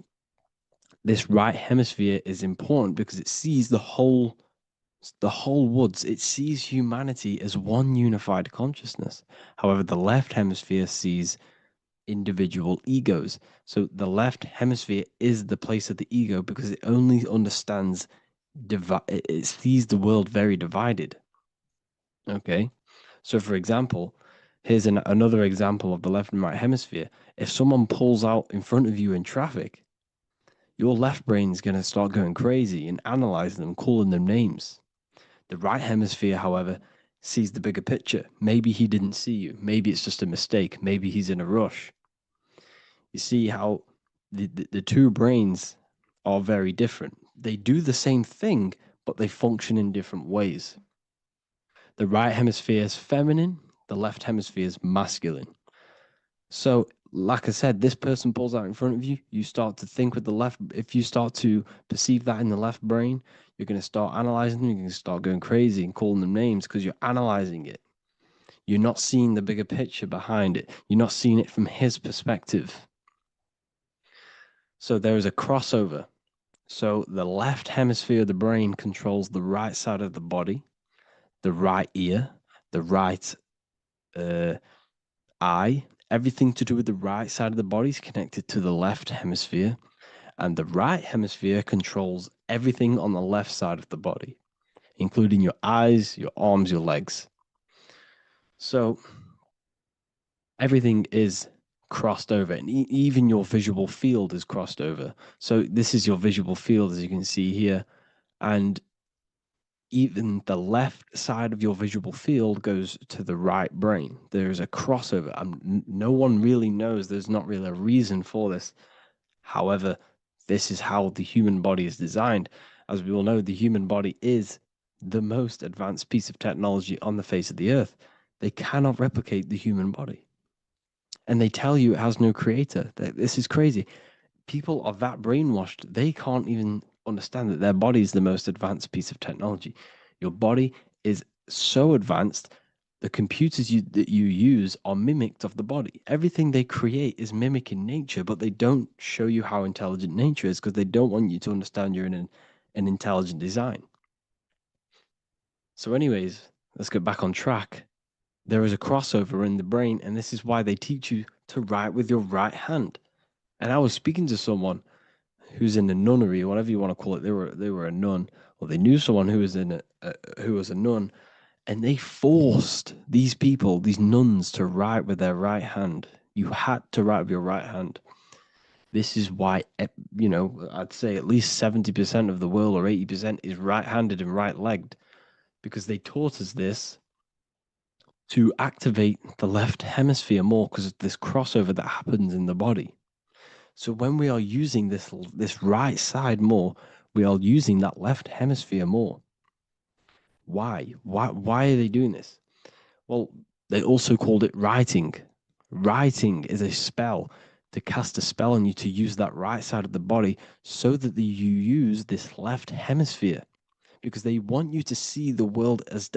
this right hemisphere is important because it sees the whole woods. It sees humanity as one unified consciousness. However, the left hemisphere sees individual egos. So the left hemisphere is the place of the ego because it only understands, it sees the world very divided. Okay. So for example, here's another example of the left and right hemisphere. If someone pulls out in front of you in traffic, your left brain is going to start going crazy and analyzing them, calling them names. The right hemisphere, however, sees the bigger picture. Maybe he didn't see you. Maybe it's just a mistake. Maybe he's in a rush. You see how the two brains are very different. They do the same thing, but they function in different ways. The right hemisphere is feminine. The left hemisphere is masculine. So, like I said, this person pulls out in front of you. You start to think with the left. If you start to perceive that in the left brain, you're going to start analyzing them. You're going to start going crazy and calling them names because you're analyzing it. You're not seeing the bigger picture behind it. You're not seeing it from his perspective. So there is a crossover. So the left hemisphere of the brain controls the right side of the body, the right ear, the right eye. Everything to do with the right side of the body is connected to the left hemisphere, and the right hemisphere controls everything on the left side of the body, including your eyes, your arms, your legs. So everything is crossed over, and even your visual field is crossed over. So this is your visual field, as you can see here, and even the left side of your visual field goes to the right brain. There's a crossover. No one really knows. There's not really a reason for this. However, this is how the human body is designed. As we all know, the human body is the most advanced piece of technology on the face of the earth. They cannot replicate the human body. And they tell you it has no creator. This is crazy. People are that brainwashed, they can't even understand that their body is the most advanced piece of technology. Your body is so advanced, The computers that you use are mimicked of the body. Everything they create is mimicking nature, but they don't show you how intelligent nature is because they don't want you to understand you're in an intelligent design. So, anyways, let's get back on track. There is a crossover in the brain, and this is why they teach you to write with your right hand. And I was speaking to someone who's in a nunnery, or whatever you want to call it. They were a nun, or they knew someone who was who was a nun, and they forced these people, these nuns, to write with their right hand. You had to write with your right hand. This is why, I'd say at least 70% of the world or 80% is right-handed and right-legged, because they taught us this to activate the left hemisphere more because of this crossover that happens in the body. So when we are using this right side more, we are using that left hemisphere more. Why? Why are they doing this? Well, they also called it writing. Writing is a spell, to cast a spell on you to use that right side of the body so that you use this left hemisphere, because they want you to see the world as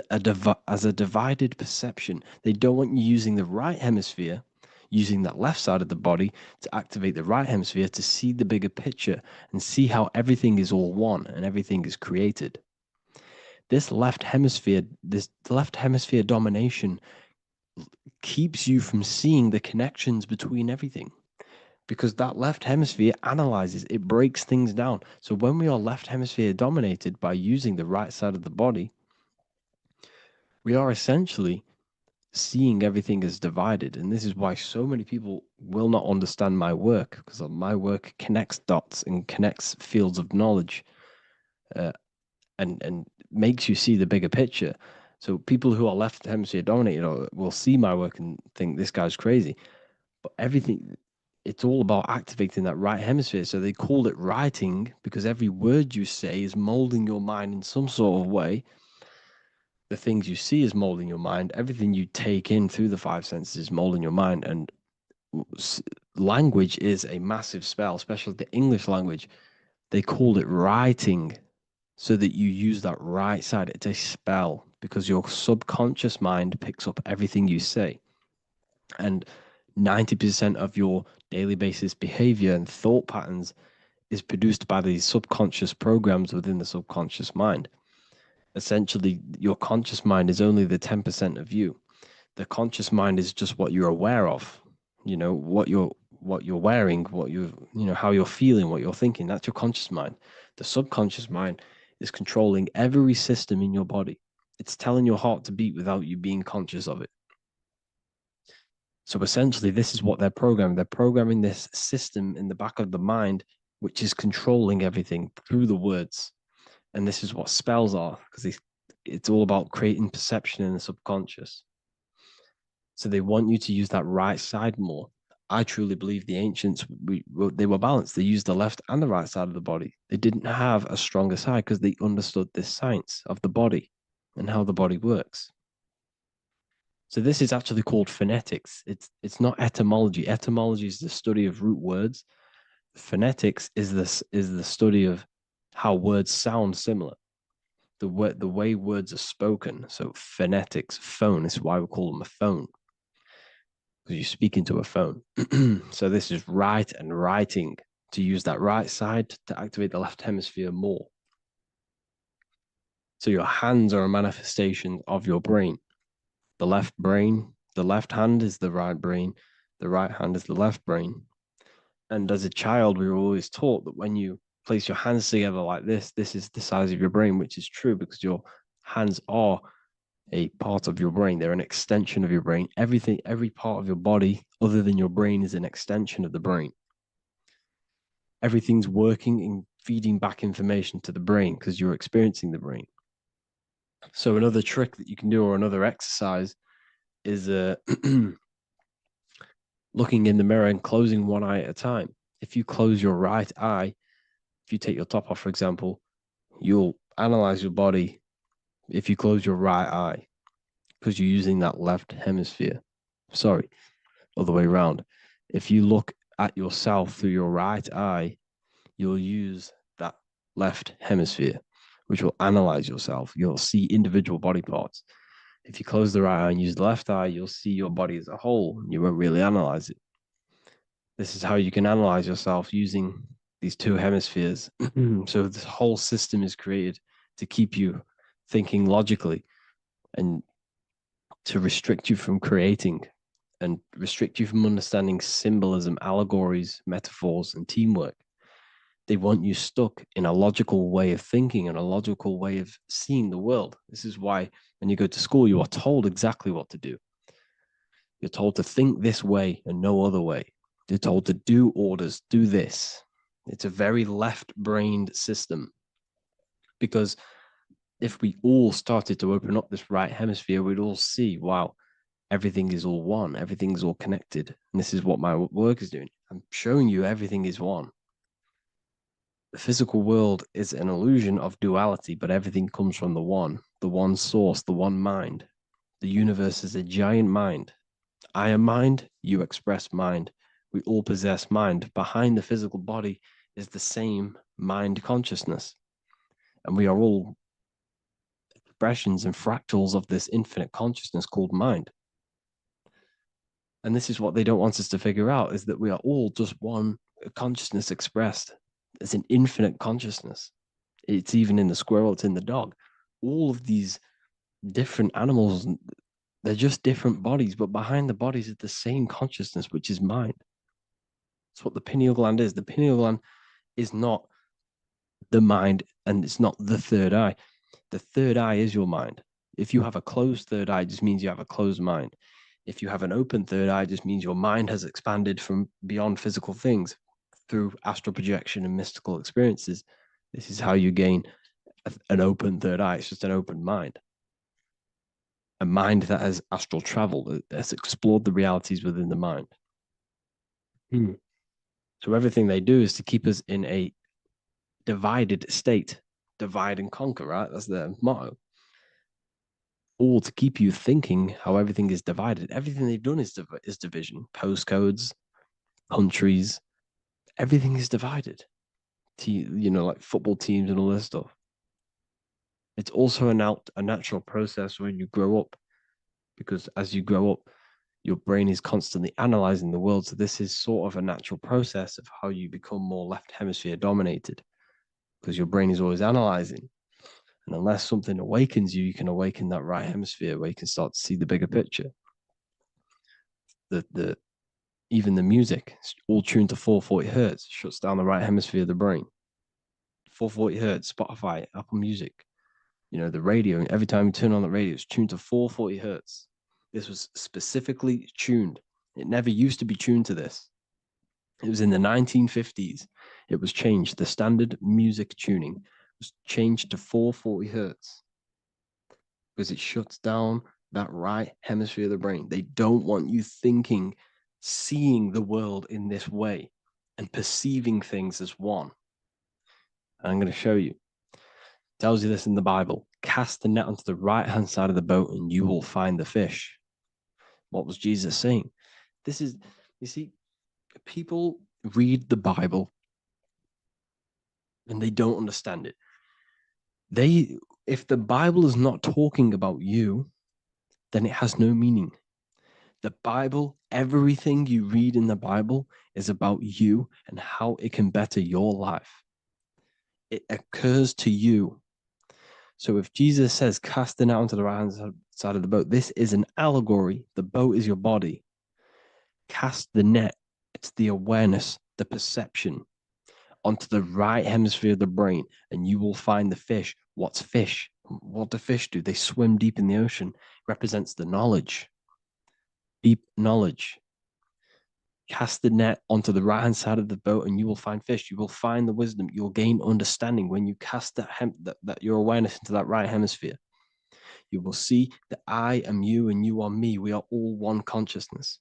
a divided perception. They don't want you using the right hemisphere, using that left side of the body to activate the right hemisphere to see the bigger picture and see how everything is all one and everything is created. This left hemisphere domination keeps you from seeing the connections between everything, because that left hemisphere analyzes, it breaks things down. So when we are left hemisphere dominated by using the right side of the body, we are essentially seeing everything as divided. And this is why so many people will not understand my work, because my work connects dots and connects fields of knowledge, and makes you see the bigger picture. So people who are left hemisphere dominated will see my work and think this guy's crazy. But it's all about activating that right hemisphere. So they call it writing because every word you say is molding your mind in some sort of way. The things you see is molding your mind. Everything you take in through the five senses is molding your mind. And language is a massive spell, especially the English language. They call it writing so that you use that right side. It's a spell because your subconscious mind picks up everything you say. And 90% of your daily basis behavior and thought patterns is produced by these subconscious programs within the subconscious mind. Essentially, your conscious mind is only the 10% of you. The conscious mind is just what you're aware of, what you're wearing, how you're feeling, what you're thinking. That's your conscious mind. The subconscious mind is controlling every system in your body. It's telling your heart to beat without you being conscious of it. So essentially, this is what they're programming. They're programming this system in the back of the mind, which is controlling everything through the words. And this is what spells are, because it's all about creating perception in the subconscious. So they want you to use that right side more. I truly believe the ancients, they were balanced. They used the left and the right side of the body. They didn't have a stronger side because they understood this science of the body and how the body works. So this is actually called phonetics. It's not etymology. Etymology is the study of root words. Phonetics is the study of how words sound similar. The way words are spoken. So phonetics, phone, is why we call them a phone, because you speak into a phone. So this is write and writing, to use that right side to activate the left hemisphere more. So your hands are a manifestation of your brain. The left hand is the right brain, the right hand is the left brain. And as a child, we were always taught that when you place your hands together like this is the size of your brain, which is true because your hands are a part of your brain. They're an extension of your brain. Every part of your body other than your brain is an extension of the brain. Everything's working and feeding back information to the brain because you're experiencing the brain. So another trick that you can do, or another exercise, is looking in the mirror and closing one eye at a time. If you close your right eye, if you take your top off, for example, you'll analyze your body if you close your right eye, because you're using that left hemisphere. Sorry, other way around. If you look at yourself through your right eye, you'll use that left hemisphere, which will analyze yourself. You'll see individual body parts. If you close the right eye and use the left eye, you'll see your body as a whole. You won't really analyze it. This is how you can analyze yourself using these two hemispheres. So this whole system is created to keep you thinking logically and to restrict you from creating and restrict you from understanding symbolism, allegories, metaphors, and teamwork. They want you stuck in a logical way of thinking and a logical way of seeing the world. This is why when you go to school, you are told exactly what to do. You're told to think this way and no other way. You're told to do orders, do this. It's a very left-brained system, because if we all started to open up this right hemisphere, we'd all see, wow, everything is all one, everything's all connected. And this is what my work is doing. I'm showing you everything is one. The physical world is an illusion of duality, but everything comes from the one source, the one mind. The universe is a giant mind. I am mind, you express mind. We all possess mind. Behind the physical body is the same mind consciousness. And we are all expressions and fractals of this infinite consciousness called mind. And this is what they don't want us to figure out, is that we are all just one consciousness expressed. It's an infinite consciousness. It's even in the squirrel, it's in the dog. All of these different animals, they're just different bodies, but behind the bodies is the same consciousness, which is mind. That's what the pineal gland is. The pineal gland is not the mind, and it's not the third eye. The third eye is your mind. If you have a closed third eye, it just means you have a closed mind. If you have an open third eye, it just means your mind has expanded from beyond physical things through astral projection and mystical experiences. This is how you gain an open third eye. It's just an open mind. A mind that has astral travel, that has explored the realities within the mind. So everything they do is to keep us in a divided state. Divide and conquer, right? That's their motto. All to keep you thinking how everything is divided. Everything they've done is division. Postcodes, countries, everything is divided. Like football teams and all this stuff. It's also a natural process when you grow up, because as you grow up, your brain is constantly analyzing the world. So this is sort of a natural process of how you become more left hemisphere dominated, because your brain is always analyzing. And unless something awakens you, you can awaken that right hemisphere where you can start to see the bigger picture. Even the music, all tuned to 440 hertz, shuts down the right hemisphere of the brain. 440 hertz, Spotify, Apple Music, the radio. Every time you turn on the radio, it's tuned to 440 hertz. This was specifically tuned. It never used to be tuned to this. It was in the 1950s. It was changed. The standard music tuning was changed to 440 hertz because it shuts down that right hemisphere of the brain. They don't want you thinking, seeing the world in this way and perceiving things as one. And I'm going to show you. It tells you this in the Bible. Cast the net onto the right-hand side of the boat and you will find the fish. What was Jesus saying? You see, people read the Bible and they don't understand it. If the Bible is not talking about you, then it has no meaning. The Bible, everything you read in the Bible is about you and how it can better your life. It occurs to you. So if Jesus says, cast the net onto the right-hand side of the boat, this is an allegory. The boat is your body. Cast the net. It's the awareness, the perception onto the right hemisphere of the brain, and you will find the fish. What's fish? What do fish do? They swim deep in the ocean. It represents the knowledge. Deep knowledge. Cast the net onto the right-hand side of the boat and you will find fish. You will find the wisdom. You'll gain understanding when you cast that your awareness into that right hemisphere. You will see that I am you and you are me. We are all one consciousness.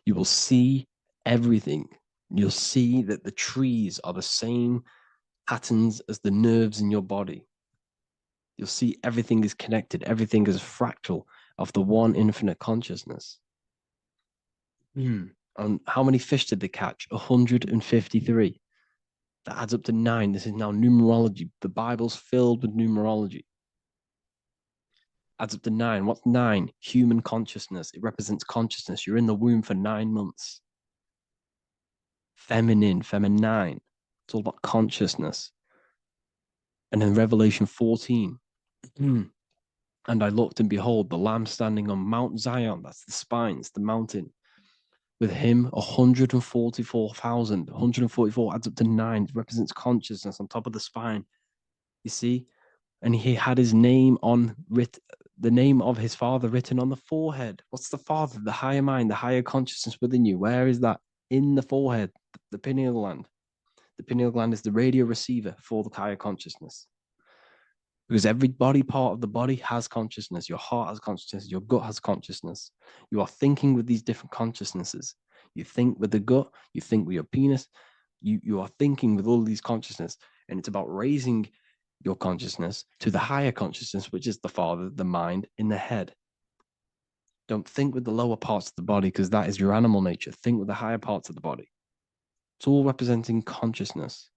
You will see everything. You'll see that the trees are the same patterns as the nerves in your body. You'll see everything is connected. Everything is a fractal of the one infinite consciousness. And how many fish did they catch? 153. That adds up to 9. This is now numerology. The Bible's filled with numerology. adds up to 9. What's 9? Human consciousness. It represents consciousness. You're in the womb for 9 months. Feminine. It's all about consciousness. And in Revelation 14, and I looked, and behold, the Lamb standing on Mount Zion, that's the spines, the mountain, with him 144,000. 144 adds up to 9. It represents consciousness on top of the spine. You see? And he had his name the name of his Father written on the forehead. What's the Father? The higher mind, the higher consciousness within you. Where is that? In the forehead, the pineal gland. The pineal gland is the radio receiver for the higher consciousness. Because every body part of the body has consciousness. Your heart has consciousness. Your gut has consciousness. You are thinking with these different consciousnesses. You think with the gut. You think with your penis. You are thinking with all these consciousness. And it's about raising your consciousness to the higher consciousness, which is the Father, the mind in the head. Don't think with the lower parts of the body, because that is your animal nature. Think with the higher parts of the body. It's all representing consciousness.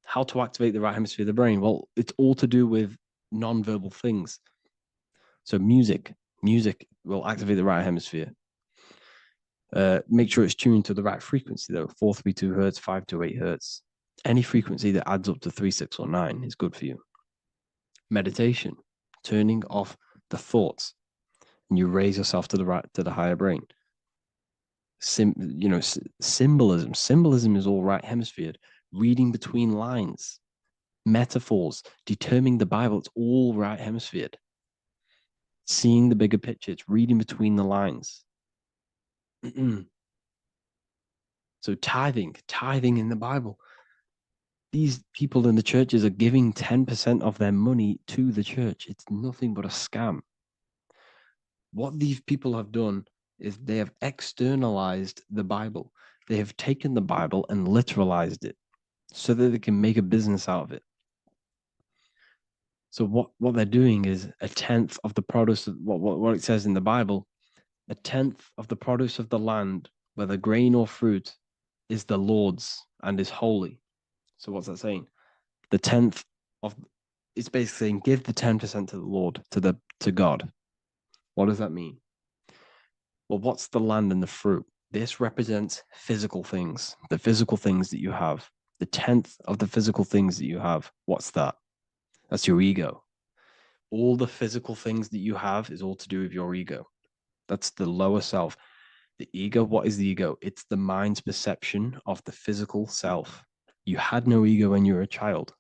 How to activate the right hemisphere of the brain? Well, it's all to do with non-verbal things. So music will activate the right hemisphere. Make sure it's tuned to the right frequency though. 432 hertz, 528 hertz. Any frequency that adds up to 3, 6, or 9 is good for you. Meditation, turning off the thoughts, and you raise yourself to the higher brain. Symbolism. Symbolism is all right hemisphered. Reading between lines, metaphors, determining the Bible, it's all right hemisphered. Seeing the bigger picture, it's reading between the lines. So tithing in the Bible. These people in the churches are giving 10% of their money to the church. It's nothing but a scam. What these people have done is they have externalized the Bible. They have taken the Bible and literalized it so that they can make a business out of it. So what they're doing is a tenth of the produce of what it says in the Bible, a tenth of the produce of the land, whether grain or fruit, is the Lord's and is holy. So what's that saying? The tenth of it's basically saying give the 10% to the Lord, to God. What does that mean? Well, what's the land and the fruit? This represents physical things, the physical things that you have. The tenth of the physical things that you have. What's that? That's your ego. All the physical things that you have is all to do with your ego. That's the lower self. The ego, what is the ego? It's the mind's perception of the physical self. You had no ego when you were a child.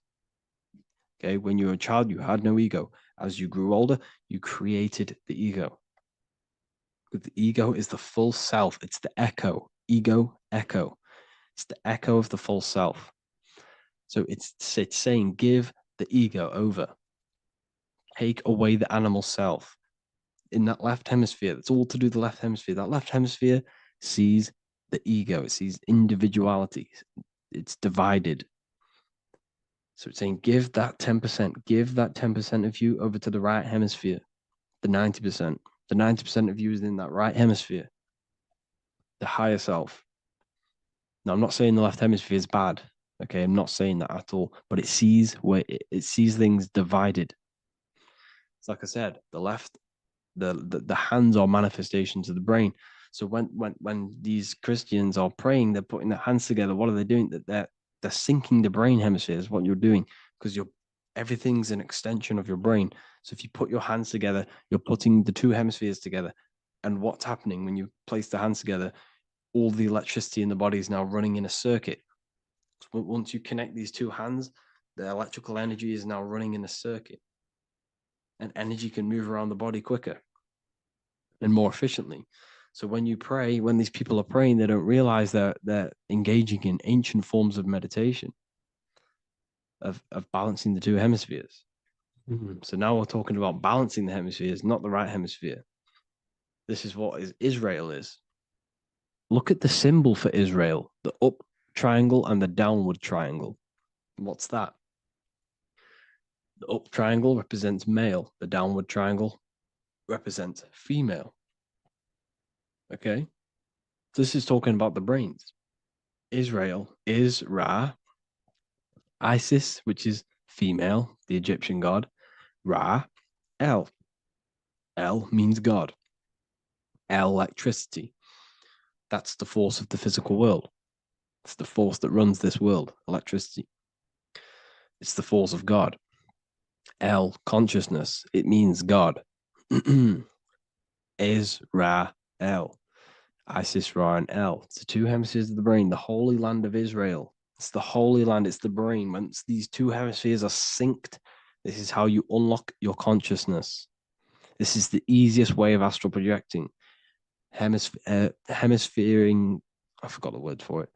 Okay, when you were a child, you had no ego. As you grew older, you created the ego. But the ego is the full self. It's the echo. Ego, echo. It's the echo of the full self. So it's saying give the ego over. Take away the animal self. In that left hemisphere, that's all to do with the left hemisphere. That left hemisphere sees the ego. It sees individuality. It's divided. So it's saying give that 10%. Give that 10% of you over to the right hemisphere. The 90%. The 90% of you is in that right hemisphere. The higher self. Now, I'm not saying the left hemisphere is bad. Okay, I'm not saying that at all. But it sees it sees things divided. It's like I said, the left, the hands are manifestations of the brain. So when these Christians are praying, they're putting their hands together. What are they doing? They're syncing the brain hemispheres. What you're doing, because everything's an extension of your brain. So if you put your hands together, you're putting the two hemispheres together. And what's happening when you place the hands together? All the electricity in the body is now running in a circuit. So once you connect these two hands, the electrical energy is now running in a circuit. And energy can move around the body quicker and more efficiently. So when you pray, when these people are praying, they don't realize that they're engaging in ancient forms of meditation, of balancing the two hemispheres. So now we're talking about balancing the hemispheres, not the right hemisphere. This is what Israel is. Look at the symbol for Israel, the up triangle and the downward triangle. What's that? The up triangle represents male. The downward triangle represents female. Okay? This is talking about the brains. Israel is Ra. Isis, which is female, the Egyptian god. Ra, El. El means God. Electricity. That's the force of the physical world. It's the force that runs this world, electricity. It's the force of God. El, consciousness. It means God. Is Ra, El. Isis, Ra, and El. It's the two hemispheres of the brain, the holy land of Israel. It's the holy land, it's the brain. Once these two hemispheres are synced, this is how you unlock your consciousness. This is the easiest way of astral projecting. Hemisphering, I forgot the word for it.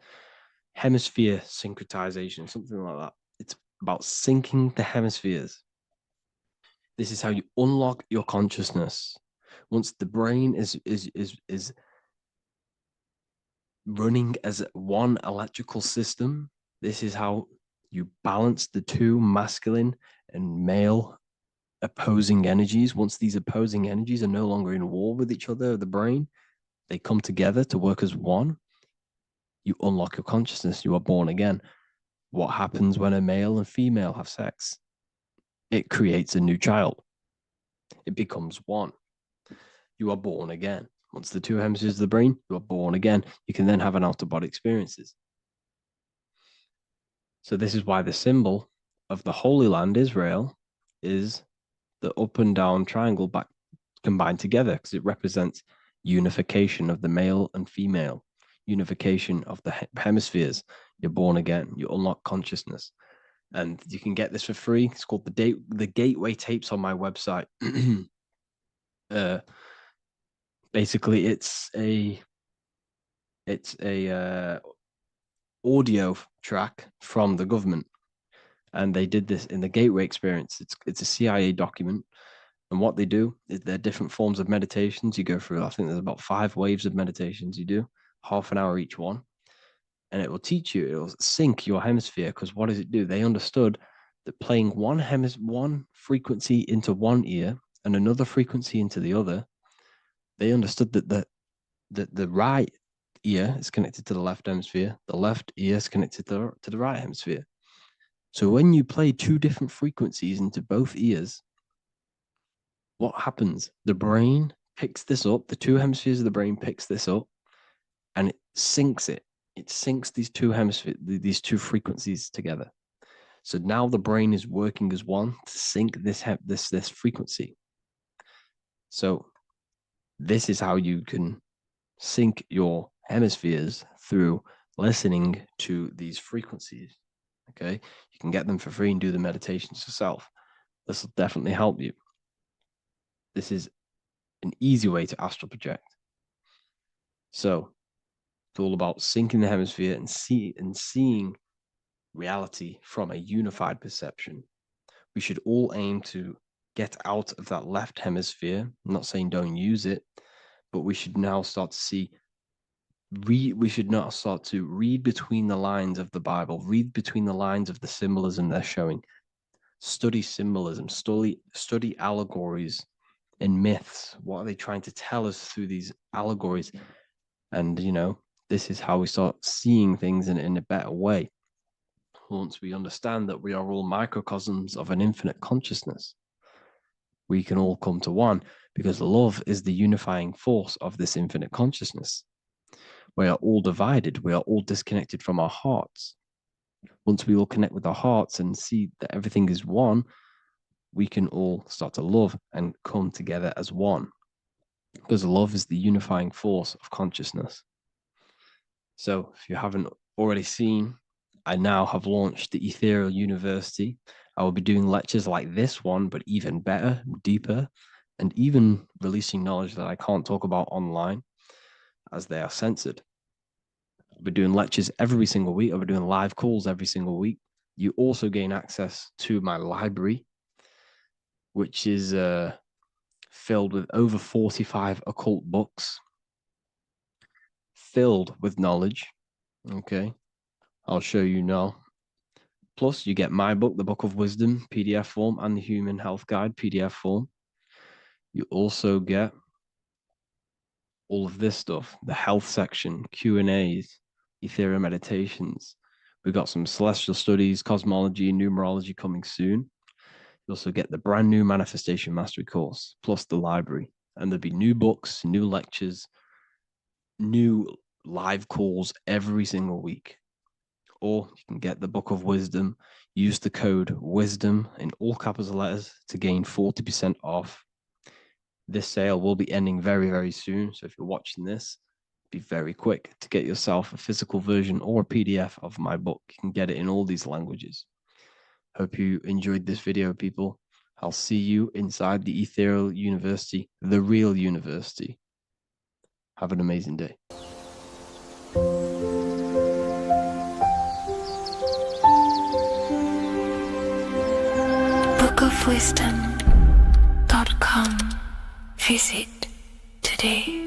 Hemisphere syncretization, something like that. It's about syncing the hemispheres. This is how you unlock your consciousness. Once the brain is running as one electrical system, this is how you balance the two masculine and male opposing energies. Once these opposing energies are no longer in war with each other, the brain, they come together to work as one. You unlock your consciousness. You are born again. What happens when a male and female have sex? It creates a new child. It becomes one. You are born again. Once the two hemispheres of the brain, you are born again. You can then have an out-of-body experiences. So this is why the symbol of the Holy Land, Israel, is the up and down triangle back combined together, because it represents unification of the male and female, unification of the hemispheres. You're born again. You unlock consciousness. And you can get this for free. It's called the Gateway Tapes on my website. Basically, it's a audio track from the government, and they did this in the Gateway Experience. It's a CIA document, and what they do is there are different forms of meditations you go through. I think there's about 5 waves of meditations you do, half an hour each one, and it will teach you. It will sync your hemisphere, because what does it do? They understood that playing one frequency into one ear and another frequency into the other, they understood that the right ear is connected to the left hemisphere, the left ear is connected to the right hemisphere. So when you play 2 different frequencies into both ears, what happens? The brain picks this up, the 2 hemispheres of the brain picks this up, and it syncs it. It syncs these 2 hemispheres, these 2 frequencies together. So now the brain is working as one to sync this frequency. So this is how you can sync your hemispheres through listening to these frequencies. Okay, you can get them for free and do the meditations yourself. This will definitely help you. This is an easy way to astral project. So it's all about syncing the hemisphere and seeing reality from a unified perception. We should all aim to get out of that left hemisphere. I'm not saying don't use it, but we should now start to see. We should now start to read between the lines of the Bible, read between the lines of the symbolism they're showing. Study symbolism, study allegories and myths. What are they trying to tell us through these allegories? And, this is how we start seeing things in a better way. Once we understand that we are all microcosms of an infinite consciousness, we can all come to one, because love is the unifying force of this infinite consciousness. We are all divided. We are all disconnected from our hearts. Once we all connect with our hearts and see that everything is one, we can all start to love and come together as one, because love is the unifying force of consciousness. So if you haven't already seen, I now have launched the Ethereal University. I will be doing lectures like this one, but even better, deeper, and even releasing knowledge that I can't talk about online, as they are censored. I'll be doing lectures every single week. I'll be doing live calls every single week. You also gain access to my library, which is filled with over 45 occult books, filled with knowledge. Okay, I'll show you now. Plus, you get my book, The Book of Wisdom, PDF form, and the Human Health Guide, PDF form. You also get all of this stuff, the health section, Q&As, Ethereal meditations. We've got some celestial studies, cosmology, and numerology coming soon. You also get the brand new Manifestation Mastery course, plus the library. And there'll be new books, new lectures, new live calls every single week. Or you can get the Book of Wisdom, use the code WISDOM in all capital letters to gain 40% off. This sale will be ending very, very soon. So if you're watching this, be very quick to get yourself a physical version or a PDF of my book. You can get it in all these languages. Hope you enjoyed this video, people. I'll see you inside the Ethereal University, the real university. Have an amazing day. bookofwisdom.com. Visit today.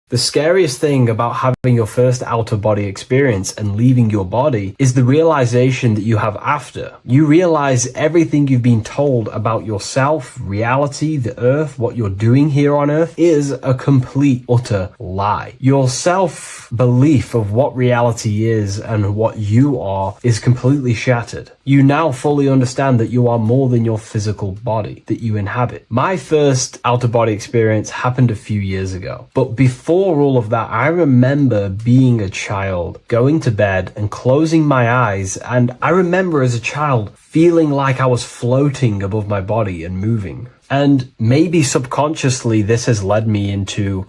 The scariest thing about having your first out-of-body experience and leaving your body is the realization that you have after. You realize everything you've been told about yourself, reality, the earth, what you're doing here on earth is a complete, utter lie. Your self-belief of what reality is and what you are is completely shattered. You now fully understand that you are more than your physical body that you inhabit. My first out-of-body experience happened a few years ago, but before all of that, I remember being a child, going to bed and closing my eyes, and I remember as a child feeling like I was floating above my body and moving. And maybe subconsciously this has led me into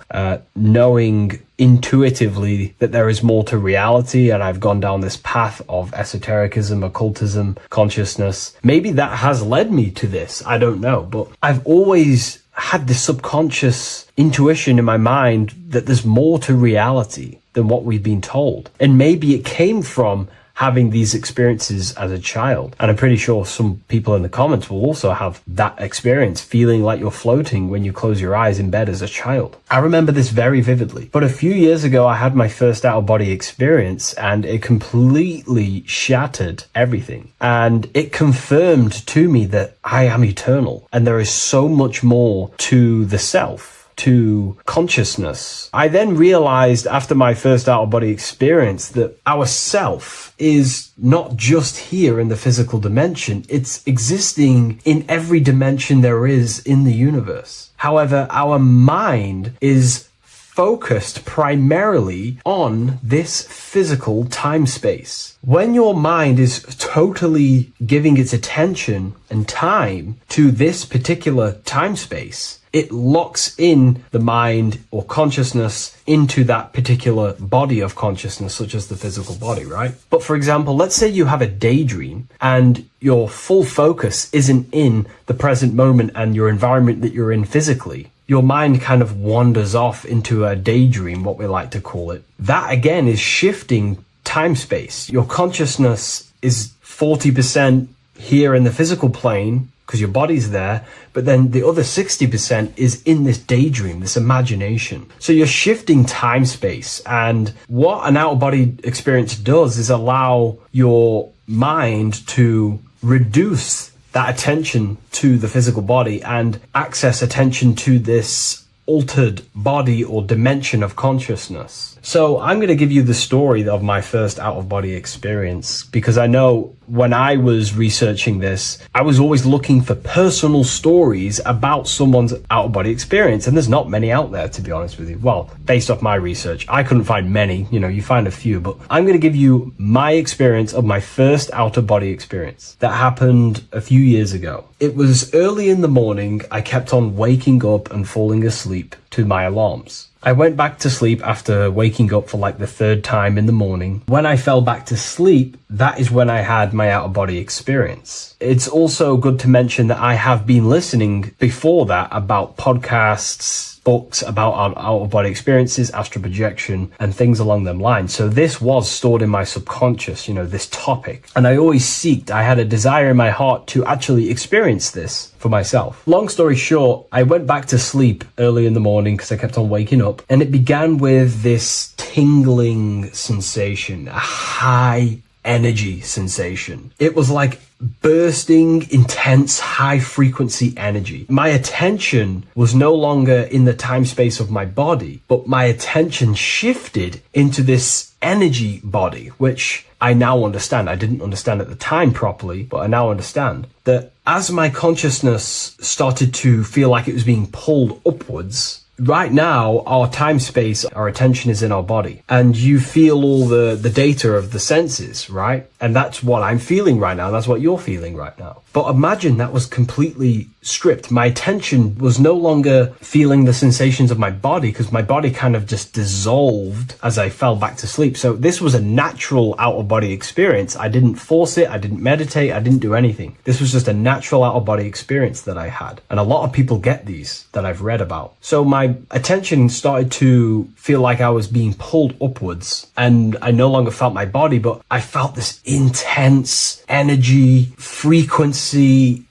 knowing intuitively that there is more to reality, and I've gone down this path of esotericism, occultism, consciousness. Maybe that has led me to this, I don't know, but I've always had this subconscious intuition in my mind that there's more to reality than what we've been told. And maybe it came from having these experiences as a child. And I'm pretty sure some people in the comments will also have that experience, feeling like you're floating when you close your eyes in bed as a child. I remember this very vividly. But a few years ago, I had my first out-of-body experience, and it completely shattered everything. And it confirmed to me that I am eternal, and there is so much more to the self, to consciousness. I then realized after my first out-of-body experience that our self is not just here in the physical dimension, it's existing in every dimension there is in the universe. However, our mind is focused primarily on this physical time space. When your mind is totally giving its attention and time to this particular time space, it locks in the mind or consciousness into that particular body of consciousness, such as the physical body, right? But for example, let's say you have a daydream and your full focus isn't in the present moment and your environment that you're in physically. Your mind kind of wanders off into a daydream, what we like to call it. That again is shifting time space. Your consciousness is 40% here in the physical plane because your body's there, but then the other 60% is in this daydream, this imagination. So you're shifting time space, and what an out-of-body experience does is allow your mind to reduce that attention to the physical body and access attention to this altered body or dimension of consciousness. So I'm going to give you the story of my first out-of-body experience, because I know when I was researching this, I was always looking for personal stories about someone's out-of-body experience, and there's not many out there, to be honest with you. Well, based off my research, I couldn't find many. You find a few, but I'm going to give you my experience of my first out-of-body experience that happened a few years ago. It was early in the morning. I kept on waking up and falling asleep to my alarms. I went back to sleep after waking up for like the third time in the morning. When I fell back to sleep, that is when I had my out-of-body experience. It's also good to mention that I have been listening before that about podcasts, books about our out-of-body experiences, astral projection, and things along them lines. So this was stored in my subconscious, this topic. And I had a desire in my heart to actually experience this for myself. Long story short, I went back to sleep early in the morning because I kept on waking up, and it began with this tingling sensation, a high energy sensation. It was like bursting, intense, high frequency energy. My attention was no longer in the time space of my body, but my attention shifted into this energy body, which I now understand. I didn't understand at the time properly, but I now understand that as my consciousness started to feel like it was being pulled upwards, right now, our time space, our attention is in our body, and you feel all the data of the senses, right? And that's what I'm feeling right now. That's what you're feeling right now. But imagine that was completely stripped. My attention was no longer feeling the sensations of my body, because my body kind of just dissolved as I fell back to sleep. So this was a natural out-of-body experience. I didn't force it. I didn't meditate. I didn't do anything. This was just a natural out-of-body experience that I had. And a lot of people get these that I've read about. So my attention started to feel like I was being pulled upwards, and I no longer felt my body, but I felt this intense energy, frequency,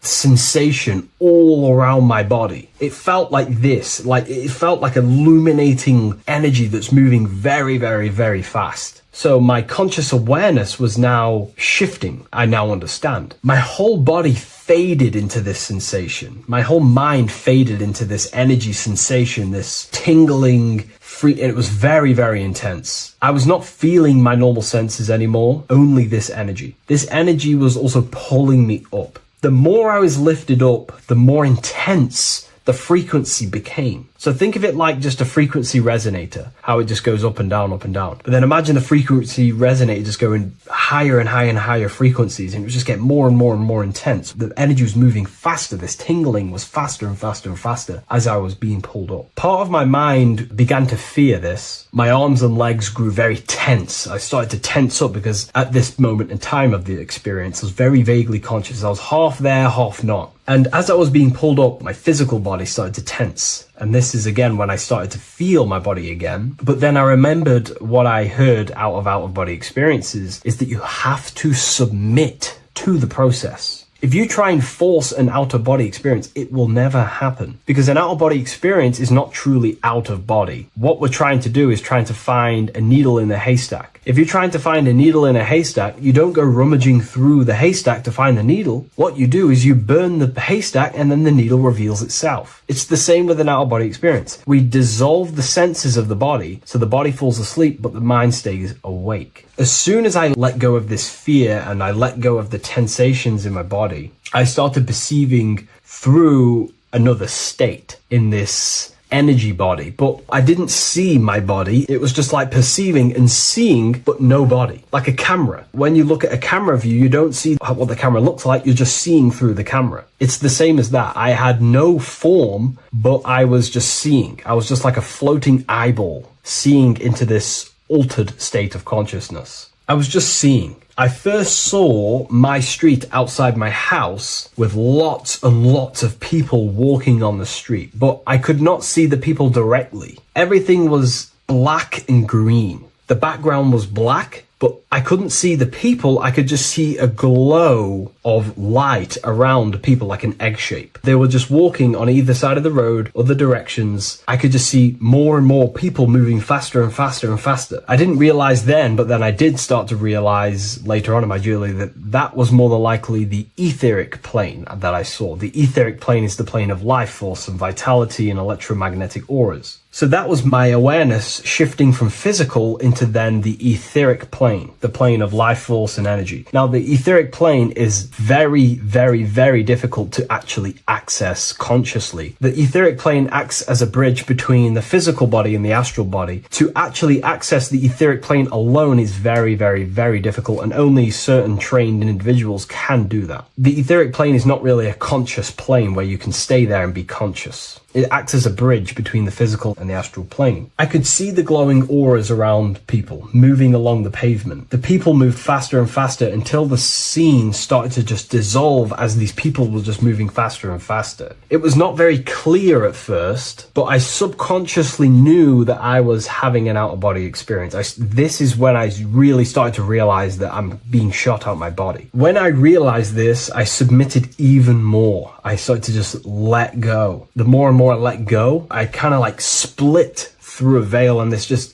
sensation all around my body. It felt like this, like it felt like illuminating energy that's moving very, very, very fast. So my conscious awareness was now shifting. I now understand. My whole body faded into this sensation. My whole mind faded into this energy sensation, this tingling, free. It was very, very intense. I was not feeling my normal senses anymore, only this energy. This energy was also pulling me up. The more I was lifted up, the more intense the frequency became. So think of it like just a frequency resonator, how it just goes up and down, up and down. But then imagine the frequency resonator just going higher and higher and higher frequencies, and it was just getting more and more and more intense. The energy was moving faster. This tingling was faster and faster and faster as I was being pulled up. Part of my mind began to fear this. My arms and legs grew very tense. I started to tense up because at this moment in time of the experience, I was very vaguely conscious. I was half there, half not. And as I was being pulled up, my physical body started to tense. And this is again when I started to feel my body again. But then I remembered what I heard out of body experiences is that you have to submit to the process. If you try and force an out-of-body experience, it will never happen, because an out-of-body experience is not truly out of body. What we're trying to do is trying to find a needle in a haystack. If you're trying to find a needle in a haystack, you don't go rummaging through the haystack to find the needle. What you do is you burn the haystack and then the needle reveals itself. It's the same with an out-of-body experience. We dissolve the senses of the body, so the body falls asleep, but the mind stays awake. As soon as I let go of this fear and I let go of the tensations in my body, I started perceiving through another state in this energy body, but I didn't see my body. It was just like perceiving and seeing, but no body, like a camera. When you look at a camera view, you don't see what the camera looks like. You're just seeing through the camera. It's the same as that. I had no form, but I was just seeing. I was just like a floating eyeball, seeing into this altered state of consciousness. I was just seeing. I first saw my street outside my house with lots and lots of people walking on the street, but I could not see the people directly. Everything was black and green. The background was black, but I couldn't see the people. I could just see a glow of light around people, like an egg shape. They were just walking on either side of the road, other directions. I could just see more and more people moving faster and faster and faster. I didn't realize then, but then I did start to realize later on in my journey that that was more than likely the etheric plane that I saw. The etheric plane is the plane of life force and vitality and electromagnetic auras. So that was my awareness shifting from physical into then the etheric plane, the plane of life force and energy. Now, the etheric plane is very, very, very difficult to actually access consciously. The etheric plane acts as a bridge between the physical body and the astral body. To actually access the etheric plane alone is very, very, very difficult, and only certain trained individuals can do that. The etheric plane is not really a conscious plane where you can stay there and be conscious. It acts as a bridge between the physical and the astral plane. I could see the glowing auras around people moving along the pavement. The people moved faster and faster until the scene started to just dissolve as these people were just moving faster and faster. It was not very clear at first, but I subconsciously knew that I was having an out-of-body experience. This is when I really started to realize that I'm being shot out my body. When I realized this, I submitted even more. I started to just let go. The more and more I let go, I kind of like split through a veil, and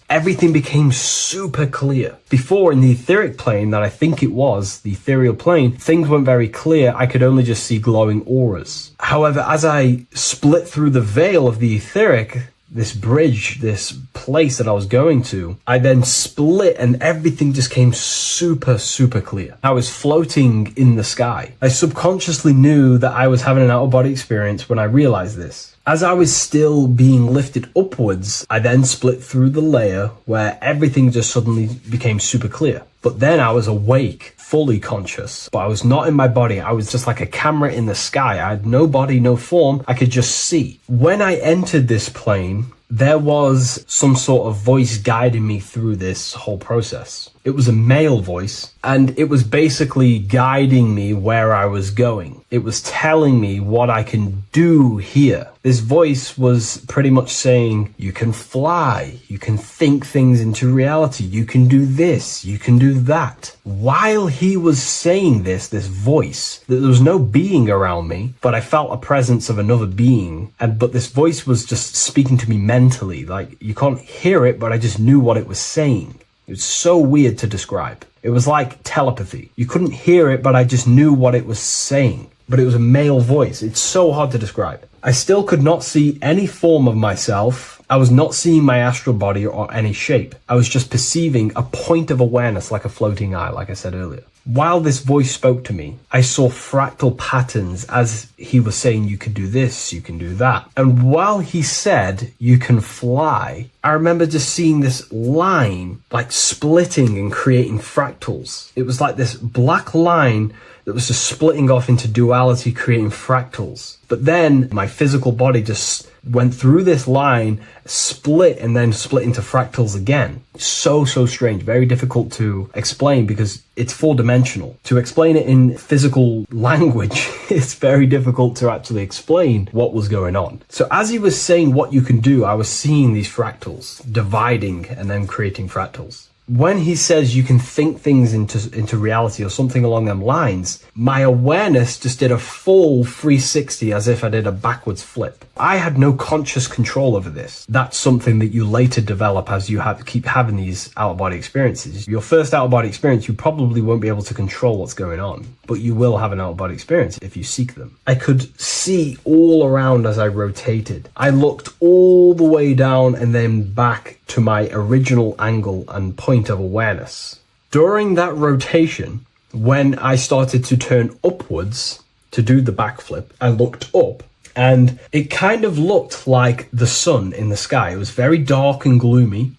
everything became super clear. Before, in the etheric plane that I think it was, the ethereal plane, things weren't very clear. I could only just see glowing auras. However, as I split through the veil of the etheric, this bridge, this place that I was going to, I then split and everything just came super, super clear. I was floating in the sky. I subconsciously knew that I was having an out-of-body experience when I realized this. As I was still being lifted upwards, I then split through the layer where everything just suddenly became super clear. But then I was awake, fully conscious, but I was not in my body. I was just like a camera in the sky. I had no body, no form. I could just see. When I entered this plane, there was some sort of voice guiding me through this whole process. It was a male voice, and it was basically guiding me where I was going. It was telling me what I can do here. This voice was pretty much saying, you can fly, you can think things into reality, you can do this, you can do that. While he was saying this voice, there was no being around me, but I felt a presence of another being. But this voice was just speaking to me mentally. Like, you can't hear it, but I just knew what it was saying. It was so weird to describe. It was like telepathy. You couldn't hear it, but I just knew what it was saying. But it was a male voice. It's so hard to describe. I still could not see any form of myself. I was not seeing my astral body or any shape. I was just perceiving a point of awareness like a floating eye, like I said earlier. While this voice spoke to me, I saw fractal patterns as he was saying, you can do this, you can do that. And while he said, you can fly, I remember just seeing this line like splitting and creating fractals. It was like this black line that was just splitting off into duality, creating fractals. But then my physical body just went through this line, split, and then split into fractals again. So strange, very difficult to explain because it's four-dimensional. To explain it in physical language, it's very difficult to actually explain what was going on. So as he was saying what you can do, I was seeing these fractals dividing and then creating fractals. When he says you can think things into reality or something along them lines, my awareness just did a full 360 as if I did a backwards flip. I had no conscious control over this. That's something that you later develop as you keep having these out-of-body experiences. Your first out-of-body experience, you probably won't be able to control what's going on, but you will have an out-of-body experience if you seek them. I could see all around as I rotated. I looked all the way down and then back to my original angle and point of awareness. During that rotation, when I started to turn upwards to do the backflip, I looked up and it kind of looked like the sun in the sky. It was very dark and gloomy.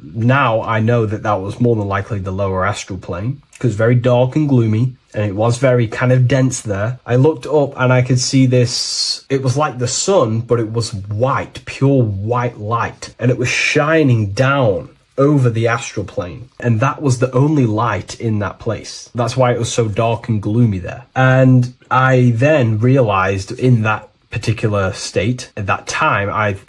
Now I know that was more than likely the lower astral plane because very dark and gloomy, and it was very kind of dense there. I looked up and I could see this. It was like the sun, but it was white, pure white light, and it was shining down over the astral plane. And that was the only light in that place. That's why it was so dark and gloomy there. And I then realized in that particular state, at that time,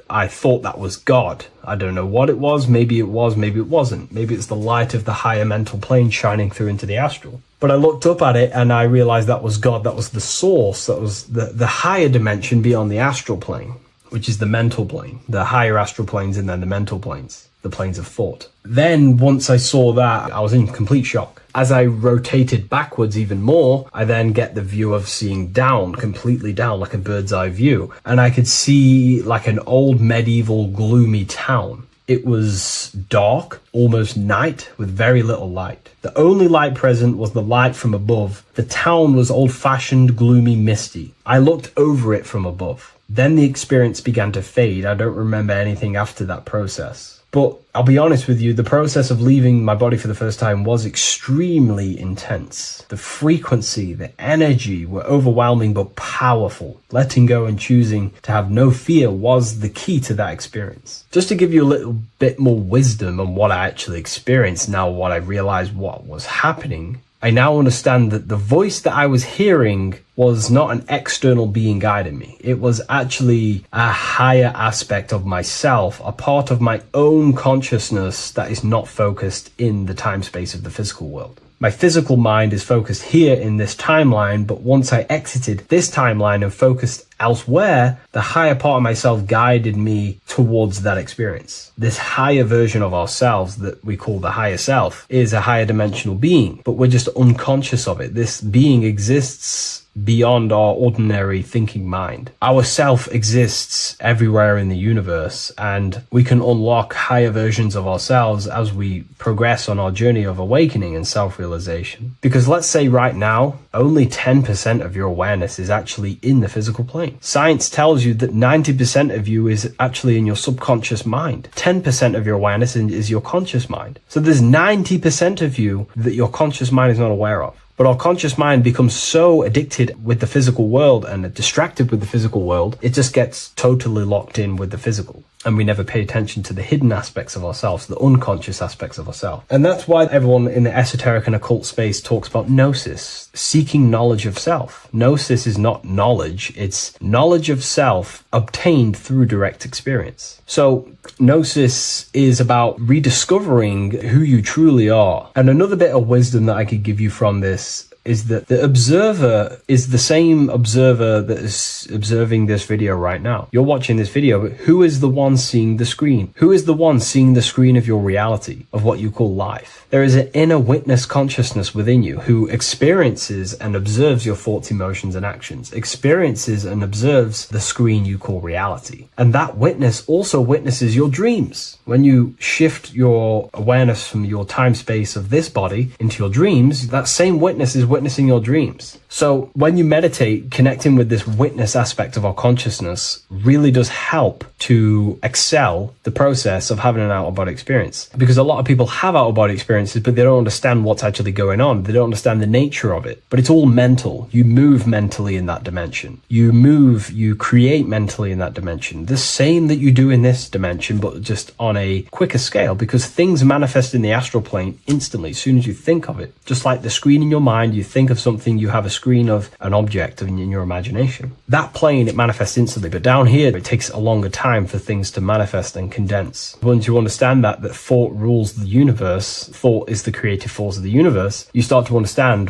I thought that was God. I don't know what it was. Maybe it was, maybe it wasn't. Maybe it's the light of the higher mental plane shining through into the astral. But I looked up at it and I realized that was God. That was the source. That was the higher dimension beyond the astral plane, which is the mental plane. The higher astral planes and then the mental planes, the planes of thought. Then once I saw that, I was in complete shock. As I rotated backwards even more, I then get the view of seeing down, completely down, like a bird's eye view. And I could see like an old medieval gloomy town. It was dark, almost night, with very little light. The only light present was the light from above. The town was old-fashioned, gloomy, misty. I looked over it from above. Then the experience began to fade. I don't remember anything after that process. But I'll be honest with you, the process of leaving my body for the first time was extremely intense. The frequency, the energy were overwhelming but powerful. Letting go and choosing to have no fear was the key to that experience. Just to give you a little bit more wisdom on what I actually experienced now, what I realized what was happening, I now understand that the voice that I was hearing was not an external being guiding me. It was actually a higher aspect of myself, a part of my own consciousness that is not focused in the time space of the physical world. My physical mind is focused here in this timeline, but once I exited this timeline and focused elsewhere, the higher part of myself guided me towards that experience. This higher version of ourselves that we call the higher self is a higher dimensional being, but we're just unconscious of it. This being exists beyond our ordinary thinking mind. Our self exists everywhere in the universe, and we can unlock higher versions of ourselves as we progress on our journey of awakening and self-realization. Because let's say right now, only 10% of your awareness is actually in the physical plane. Science tells you that 90% of you is actually in your subconscious mind. 10% of your awareness is your conscious mind. So there's 90% of you that your conscious mind is not aware of. But our conscious mind becomes so addicted with the physical world and distracted with the physical world, it just gets totally locked in with the physical. And we never pay attention to the hidden aspects of ourselves, the unconscious aspects of ourselves. And that's why everyone in the esoteric and occult space talks about gnosis, seeking knowledge of self. Gnosis is not knowledge, it's knowledge of self obtained through direct experience. So gnosis is about rediscovering who you truly are. And another bit of wisdom that I could give you from this is that the observer is the same observer that is observing this video right now. You're watching this video, but who is the one seeing the screen? Who is the one seeing the screen of your reality, of what you call life? There is an inner witness consciousness within you who experiences and observes your thoughts, emotions, and actions, experiences and observes the screen you call reality. And that witness also witnesses your dreams. When you shift your awareness from your time space of this body into your dreams, that same witness is witnessing your dreams. So when you meditate, connecting with this witness aspect of our consciousness really does help to excel the process of having an out-of-body experience. Because a lot of people have out-of-body experiences, but they don't understand what's actually going on. They don't understand the nature of it. But it's all mental. You move mentally in that dimension. You create mentally in that dimension. The same that you do in this dimension, but just on a quicker scale, because things manifest in the astral plane instantly as soon as you think of it. Just like the screen in your mind, you think of something, you have a screen of an object in your imagination. That plane, it manifests instantly, but down here, it takes a longer time for things to manifest and condense. Once you understand that thought rules the universe, thought is the creative force of the universe, you start to understand,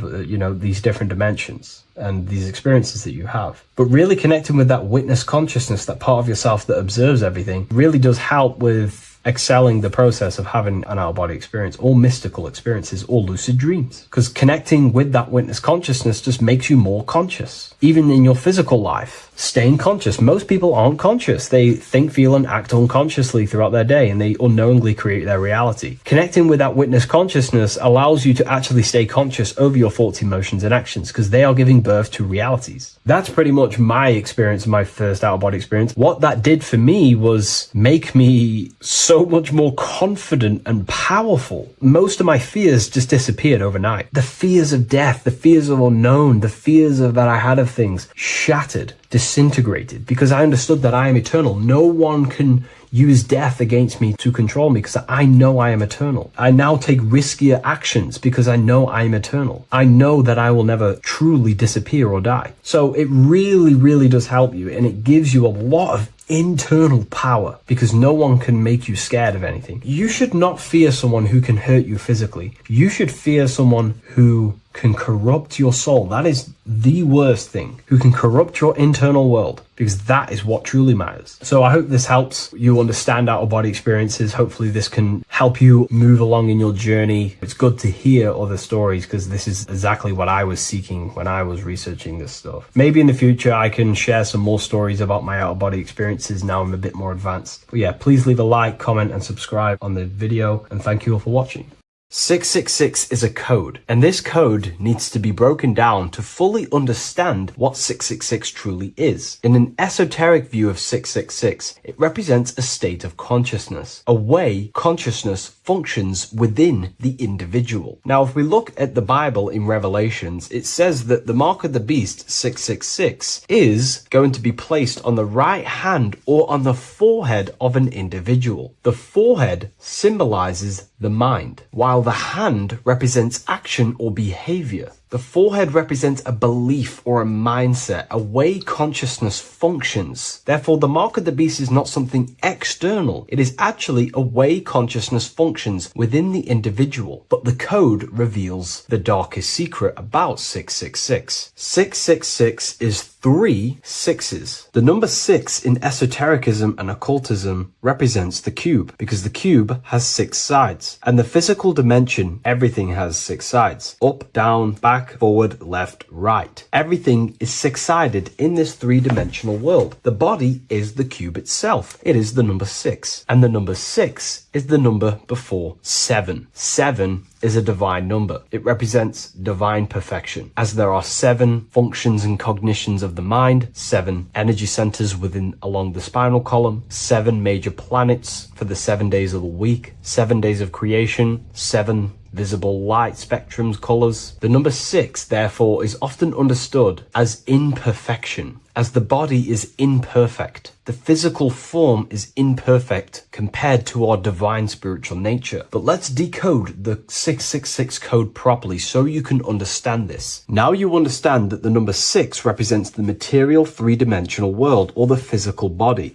these different dimensions and these experiences that you have. But really connecting with that witness consciousness, that part of yourself that observes everything, really does help with excelling the process of having an out-of-body experience, or mystical experiences, or lucid dreams. Because connecting with that witness consciousness just makes you more conscious. Even in your physical life, staying conscious. Most people aren't conscious. They think, feel, and act unconsciously throughout their day, and they unknowingly create their reality. Connecting with that witness consciousness allows you to actually stay conscious over your thoughts, emotions, and actions, because they are giving birth to realities. That's pretty much my experience, my first out-of-body experience. What that did for me was make me so much more confident and powerful. Most of my fears just disappeared overnight. The fears of death, the fears of unknown, the fears of that I had of things shattered, disintegrated, because I understood that I am eternal. No one can use death against me to control me, because I know I am eternal. I now take riskier actions because I know I am eternal. I know that I will never truly disappear or die. So it really, really does help you, and it gives you a lot of internal power, because no one can make you scared of anything. You should not fear someone who can hurt you physically. You should fear someone who can corrupt your soul. That is the worst thing, who can corrupt your internal world, because that is what truly matters. So I hope this helps you understand out-of-body experiences. Hopefully this can help you move along in your journey. It's good to hear other stories, because this is exactly what I was seeking when I was researching this stuff. Maybe in the future I can share some more stories about my out-of-body experiences now I'm a bit more advanced. But yeah, please leave a like, comment, and subscribe on the video, and thank you all for watching. 666 is a code, and this code needs to be broken down to fully understand what 666 truly is. In an esoteric view of 666, it represents a state of consciousness, a way consciousness functions within the individual. Now, if we look at the Bible in Revelations, it says that the mark of the beast, 666, is going to be placed on the right hand or on the forehead of an individual. The forehead symbolizes the mind, while the hand represents action or behavior. The forehead represents a belief or a mindset, a way consciousness functions. Therefore, the mark of the beast is not something external. It is actually a way consciousness functions within the individual. But the code reveals the darkest secret about 666. 666 is 3 sixes. The number 6 in esotericism and occultism represents the cube, because the cube has 6 sides. And the physical dimension, everything has 6 sides. Up, down, back, forward, left, right. Everything is 6-sided in this 3-dimensional world. The body is the cube itself. It is the number 6. And the number 6 is the number before 7. 7 is a divine number. It represents divine perfection, as there are 7 functions and cognitions of the mind, 7 energy centers along the spinal column, 7 major planets for the 7 days of the week, 7 days of creation, 7 visible light spectrums, colors. The number 6, therefore, is often understood as imperfection, as the body is imperfect. The physical form is imperfect compared to our divine spiritual nature. But let's decode the 666 code properly so you can understand this. Now you understand that the number 6 represents the material 3-dimensional world, or the physical body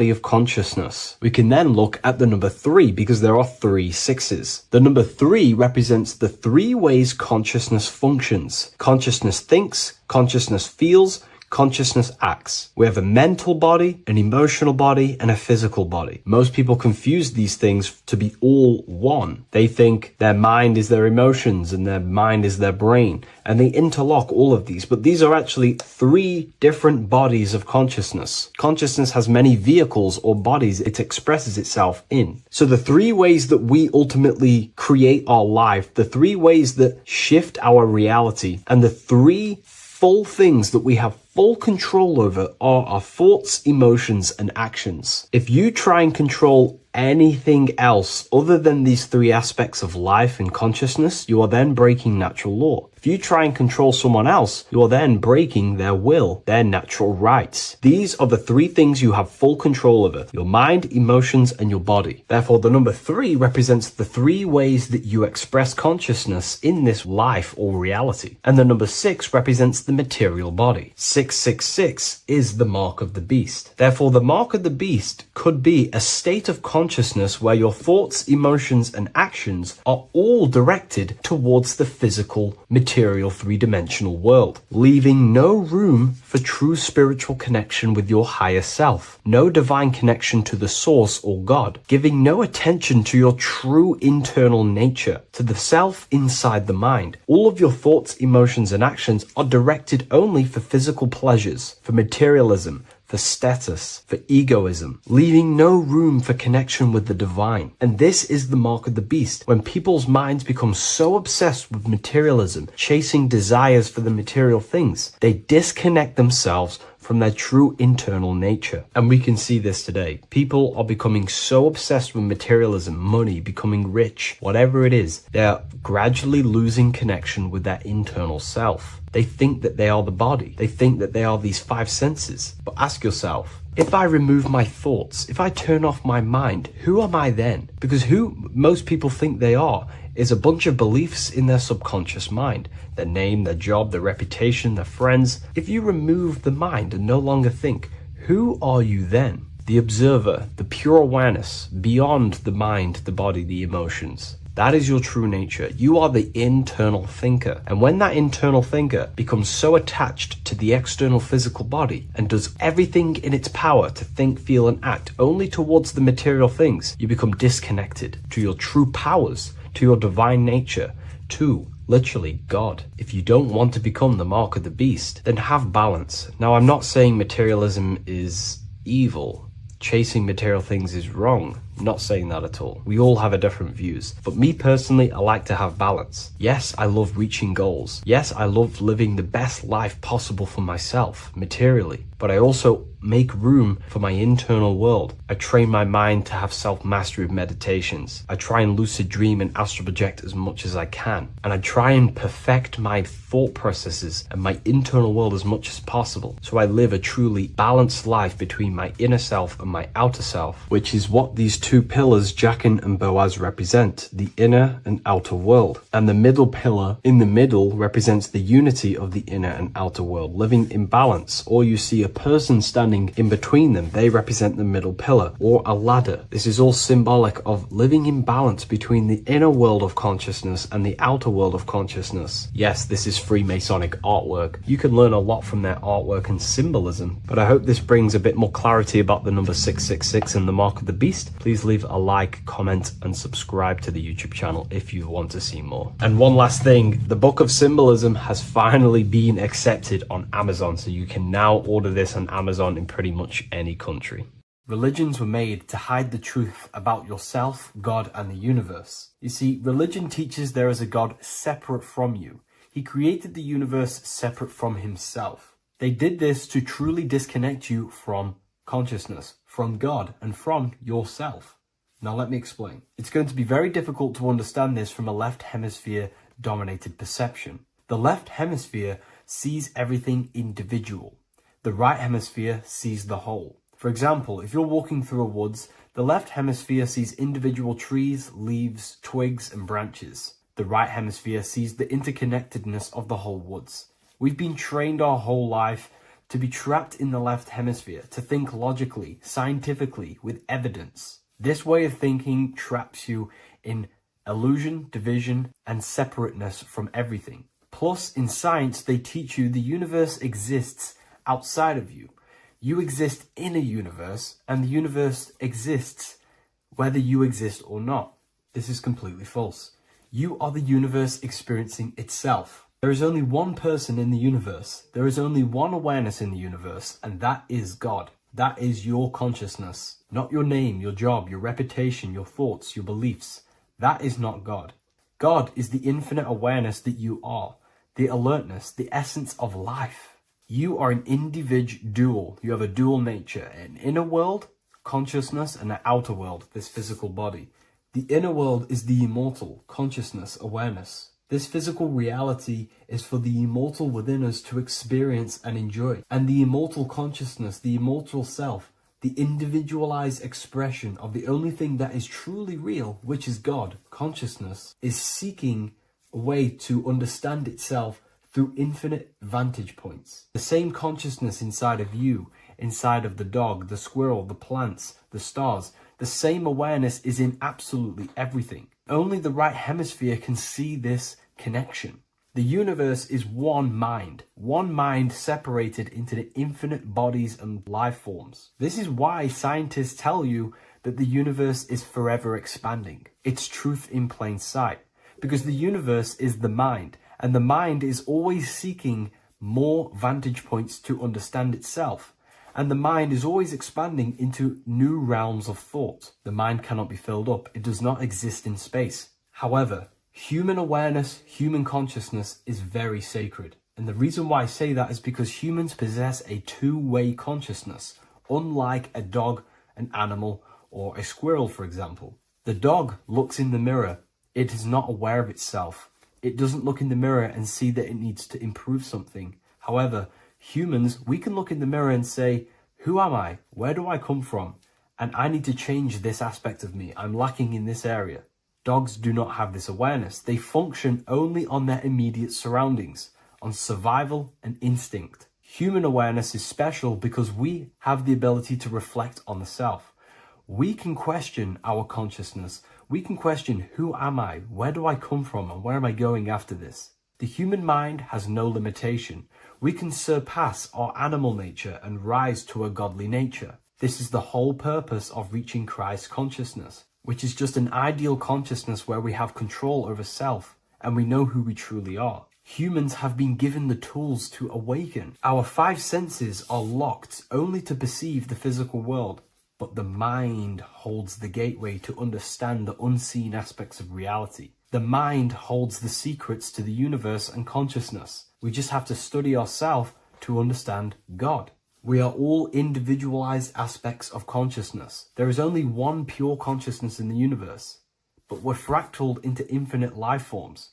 of consciousness. We can then look at the number 3 because there are 3 6s. The number 3 represents the 3 ways consciousness functions. Consciousness thinks, consciousness feels, consciousness acts. We have a mental body, an emotional body, and a physical body. Most people confuse these things to be all one. They think their mind is their emotions and their mind is their brain, and they interlock all of these. But these are actually 3 different bodies of consciousness. Consciousness has many vehicles or bodies it expresses itself in. So the 3 ways that we ultimately create our life, the 3 ways that shift our reality, and the 3 full things that we have full control over are our thoughts, emotions, and actions. If you try and control anything else other than these 3 aspects of life and consciousness, you are then breaking natural law. If you try and control someone else, you are then breaking their will, their natural rights. These are the 3 things you have full control over: your mind, emotions, and your body. Therefore, the number 3 represents the 3 ways that you express consciousness in this life or reality. And the number 6 represents the material body. 666 is the mark of the beast. Therefore, the mark of the beast could be a state of consciousness where your thoughts, emotions, and actions are all directed towards the physical, material 3-dimensional world, leaving no room for true spiritual connection with your higher self, no divine connection to the source or God, giving no attention to your true internal nature, to the self inside the mind. All of your thoughts, emotions, and actions are directed only for physical pleasures, for materialism, for status, for egoism, leaving no room for connection with the divine. And this is the mark of the beast. When people's minds become so obsessed with materialism, chasing desires for the material things, they disconnect themselves from their true internal nature. And we can see this today. People are becoming so obsessed with materialism, money, becoming rich, whatever it is, they're gradually losing connection with their internal self. They think that they are the body. They think that they are these 5 senses. But ask yourself, if I remove my thoughts, if I turn off my mind, who am I then? Because who most people think they are is a bunch of beliefs in their subconscious mind. Their name, their job, their reputation, their friends. If you remove the mind and no longer think, who are you then? The observer, the pure awareness, beyond the mind, the body, the emotions. That is your true nature. You are the internal thinker. And when that internal thinker becomes so attached to the external physical body and does everything in its power to think, feel, and act only towards the material things, you become disconnected to your true powers, to your divine nature, to literally God. If you don't want to become the mark of the beast, then have balance. Now, I'm not saying materialism is evil. Chasing material things is wrong. I'm not saying that at all. We all have a different views. But me personally, I like to have balance. Yes, I love reaching goals. Yes, I love living the best life possible for myself, materially. But I also make room for my internal world. I train my mind to have self-mastery with meditations. I try and lucid dream and astral project as much as I can. And I try and perfect my thought processes and my internal world as much as possible. So I live a truly balanced life between my inner self and my outer self, which is what these two pillars Jachin and Boaz represent, the inner and outer world. And the middle pillar in the middle represents the unity of the inner and outer world, living in balance. Or you see a person standing in between them, they represent the middle pillar, or a ladder. This is all symbolic of living in balance between the inner world of consciousness and the outer world of consciousness. Yes, this is Freemasonic artwork. You can learn a lot from their artwork and symbolism, but I hope this brings a bit more clarity about the number 666 and the mark of the beast. Please leave a like, comment, and subscribe to the YouTube channel if you want to see more. And one last thing, the Book of Symbolism has finally been accepted on Amazon, so you can now order this on Amazon in pretty much any country. Religions were made to hide the truth about yourself, God, and the universe. You see, religion teaches there is a God separate from you. He created the universe separate from himself. They did this to truly disconnect you from consciousness, from God, and from yourself. Now let me explain. It's going to be very difficult to understand this from a left hemisphere dominated perception. The left hemisphere sees everything individual. The right hemisphere sees the whole. For example, if you're walking through a woods, the left hemisphere sees individual trees, leaves, twigs, and branches. The right hemisphere sees the interconnectedness of the whole woods. We've been trained our whole life to be trapped in the left hemisphere, to think logically, scientifically, with evidence. This way of thinking traps you in illusion, division, and separateness from everything. Plus, in science, they teach you the universe exists outside of you. You exist in a universe, and the universe exists whether you exist or not. This is completely false. You are the universe experiencing itself. There is only one person in the universe. There is only one awareness in the universe, and that is God. That is your consciousness. Not your name, your job, your reputation, your thoughts, your beliefs. That is not God. God is the infinite awareness that you are, the alertness, the essence of life. You are an individual. You have a dual nature, an inner world, consciousness, and an outer world, this physical body. The inner world is the immortal, consciousness, awareness. This physical reality is for the immortal within us to experience and enjoy. And the immortal consciousness, the immortal self, the individualized expression of the only thing that is truly real, which is God, consciousness, is seeking a way to understand itself through infinite vantage points. The same consciousness inside of you, inside of the dog, the squirrel, the plants, the stars, the same awareness is in absolutely everything. Only the right hemisphere can see this connection. The universe is one mind separated into the infinite bodies and life forms. This is why scientists tell you that the universe is forever expanding. It's truth in plain sight, because the universe is the mind. And the mind is always seeking more vantage points to understand itself. And the mind is always expanding into new realms of thought. The mind cannot be filled up. It does not exist in space. However, human awareness, human consciousness is very sacred. And the reason why I say that is because humans possess a two-way consciousness, unlike a dog, an animal, or a squirrel, for example. The dog looks in the mirror. It is not aware of itself. It doesn't look in the mirror and see that it needs to improve something. However, humans, we can look in the mirror and say, who am I? Where do I come from? And I need to change this aspect of me. I'm lacking in this area. Dogs do not have this awareness. They function only on their immediate surroundings, on survival and instinct. Human awareness is special because we have the ability to reflect on the self. We can question our consciousness. We can question, who am I? Where do I come from? And where am I going after this? The human mind has no limitation. We can surpass our animal nature and rise to a godly nature. This is the whole purpose of reaching Christ consciousness, which is just an ideal consciousness where we have control over self and we know who we truly are. Humans have been given the tools to awaken. Our five senses are locked only to perceive the physical world. But the mind holds the gateway to understand the unseen aspects of reality. The mind holds the secrets to the universe and consciousness. We just have to study ourselves to understand God. We are all individualized aspects of consciousness. There is only one pure consciousness in the universe, but we're fractaled into infinite life forms,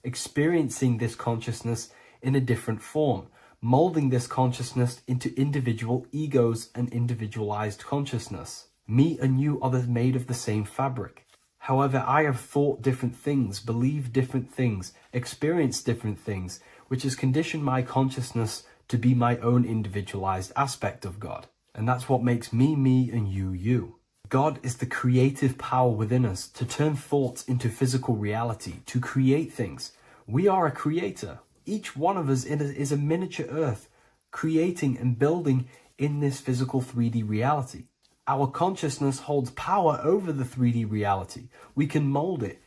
experiencing this consciousness in a different form, molding this consciousness into individual egos and individualized consciousness. Me and you are made of the same fabric. However, I have thought different things, believed different things, experienced different things, which has conditioned my consciousness to be my own individualized aspect of God. And that's what makes me, me, and you, you. God is the creative power within us to turn thoughts into physical reality, to create things. We are a creator. Each one of us is a miniature earth, creating and building in this physical 3D reality. Our consciousness holds power over the 3D reality. We can mold it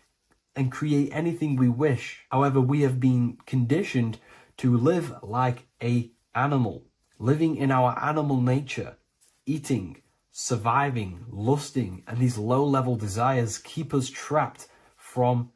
and create anything we wish. However, we have been conditioned to live like an animal, living in our animal nature, eating, surviving, lusting, and these low-level desires keep us trapped from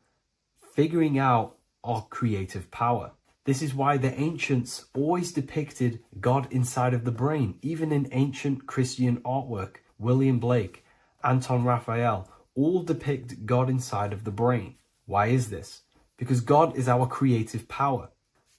figuring out our creative power. This is why the ancients always depicted God inside of the brain. Even in ancient Christian artwork, William Blake, Anton Raphael, all depict God inside of the brain. Why is this? Because God is our creative power.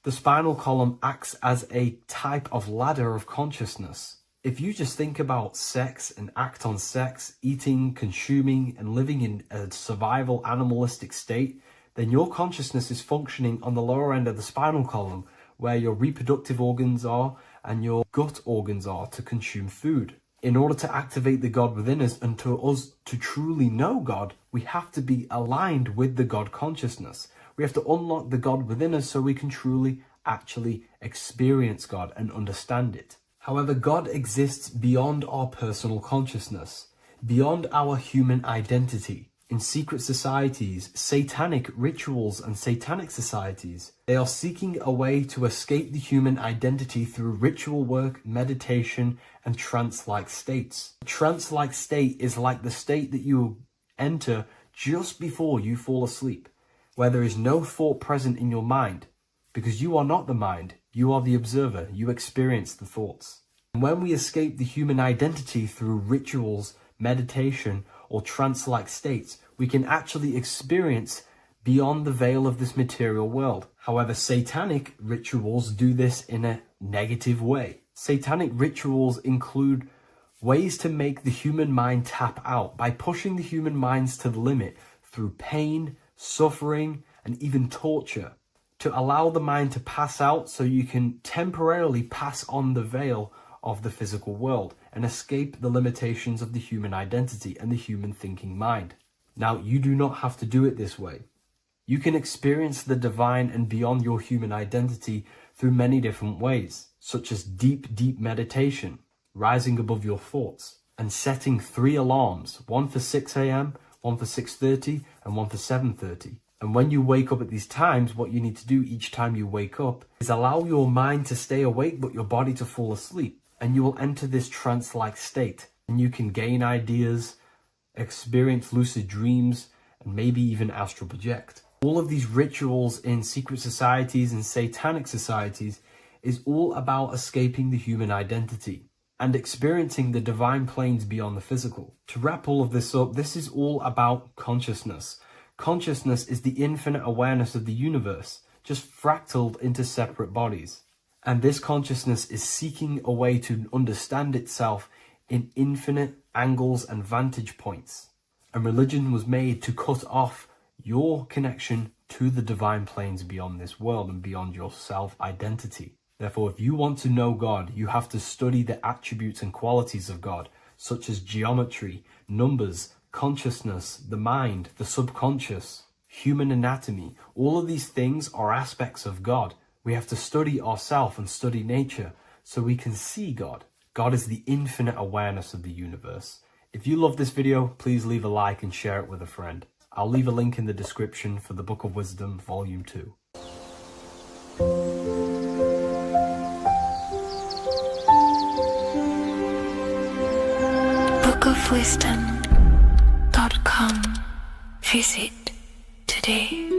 The spinal column acts as a type of ladder of consciousness. If you just think about sex and act on sex, eating, consuming, and living in a survival animalistic state, then your consciousness is functioning on the lower end of the spinal column, where your reproductive organs are and your gut organs are to consume food. In order to activate the God within us and to us to truly know God, we have to be aligned with the God consciousness. We have to unlock the God within us so we can truly actually experience God and understand it. However, God exists beyond our personal consciousness, beyond our human identity. In secret societies, satanic rituals and satanic societies, they are seeking a way to escape the human identity through ritual work, meditation, and trance-like states. A trance-like state is like the state that you enter just before you fall asleep, where there is no thought present in your mind, because you are not the mind, you are the observer, you experience the thoughts. And when we escape the human identity through rituals, meditation, or trance-like states, we can actually experience beyond the veil of this material world. However, satanic rituals do this in a negative way. Satanic rituals include ways to make the human mind tap out by pushing the human minds to the limit through pain, suffering, and even torture, to allow the mind to pass out so you can temporarily pass on the veil of the physical world and escape the limitations of the human identity and the human thinking mind. Now, you do not have to do it this way. You can experience the divine and beyond your human identity through many different ways, such as deep, deep meditation, rising above your thoughts, and setting 3 alarms, one for 6 a.m., one for 6:30, and one for 7:30. And when you wake up at these times, what you need to do each time you wake up is allow your mind to stay awake but your body to fall asleep. And you will enter this trance-like state. And you can gain ideas, experience lucid dreams, and maybe even astral project. All of these rituals in secret societies and satanic societies is all about escaping the human identity and experiencing the divine planes beyond the physical. To wrap all of this up, this is all about consciousness. Consciousness is the infinite awareness of the universe, just fractaled into separate bodies. And this consciousness is seeking a way to understand itself in infinite angles and vantage points. And religion was made to cut off your connection to the divine planes beyond this world and beyond your self-identity. Therefore, if you want to know God, you have to study the attributes and qualities of God, such as geometry, numbers, consciousness, the mind, the subconscious, human anatomy. All of these things are aspects of God. We have to study ourselves and study nature so we can see God. God is the infinite awareness of the universe. If you love this video, please leave a like and share it with a friend. I'll leave a link in the description for the Book of Wisdom, Volume 2. bookofwisdom.com. Visit today.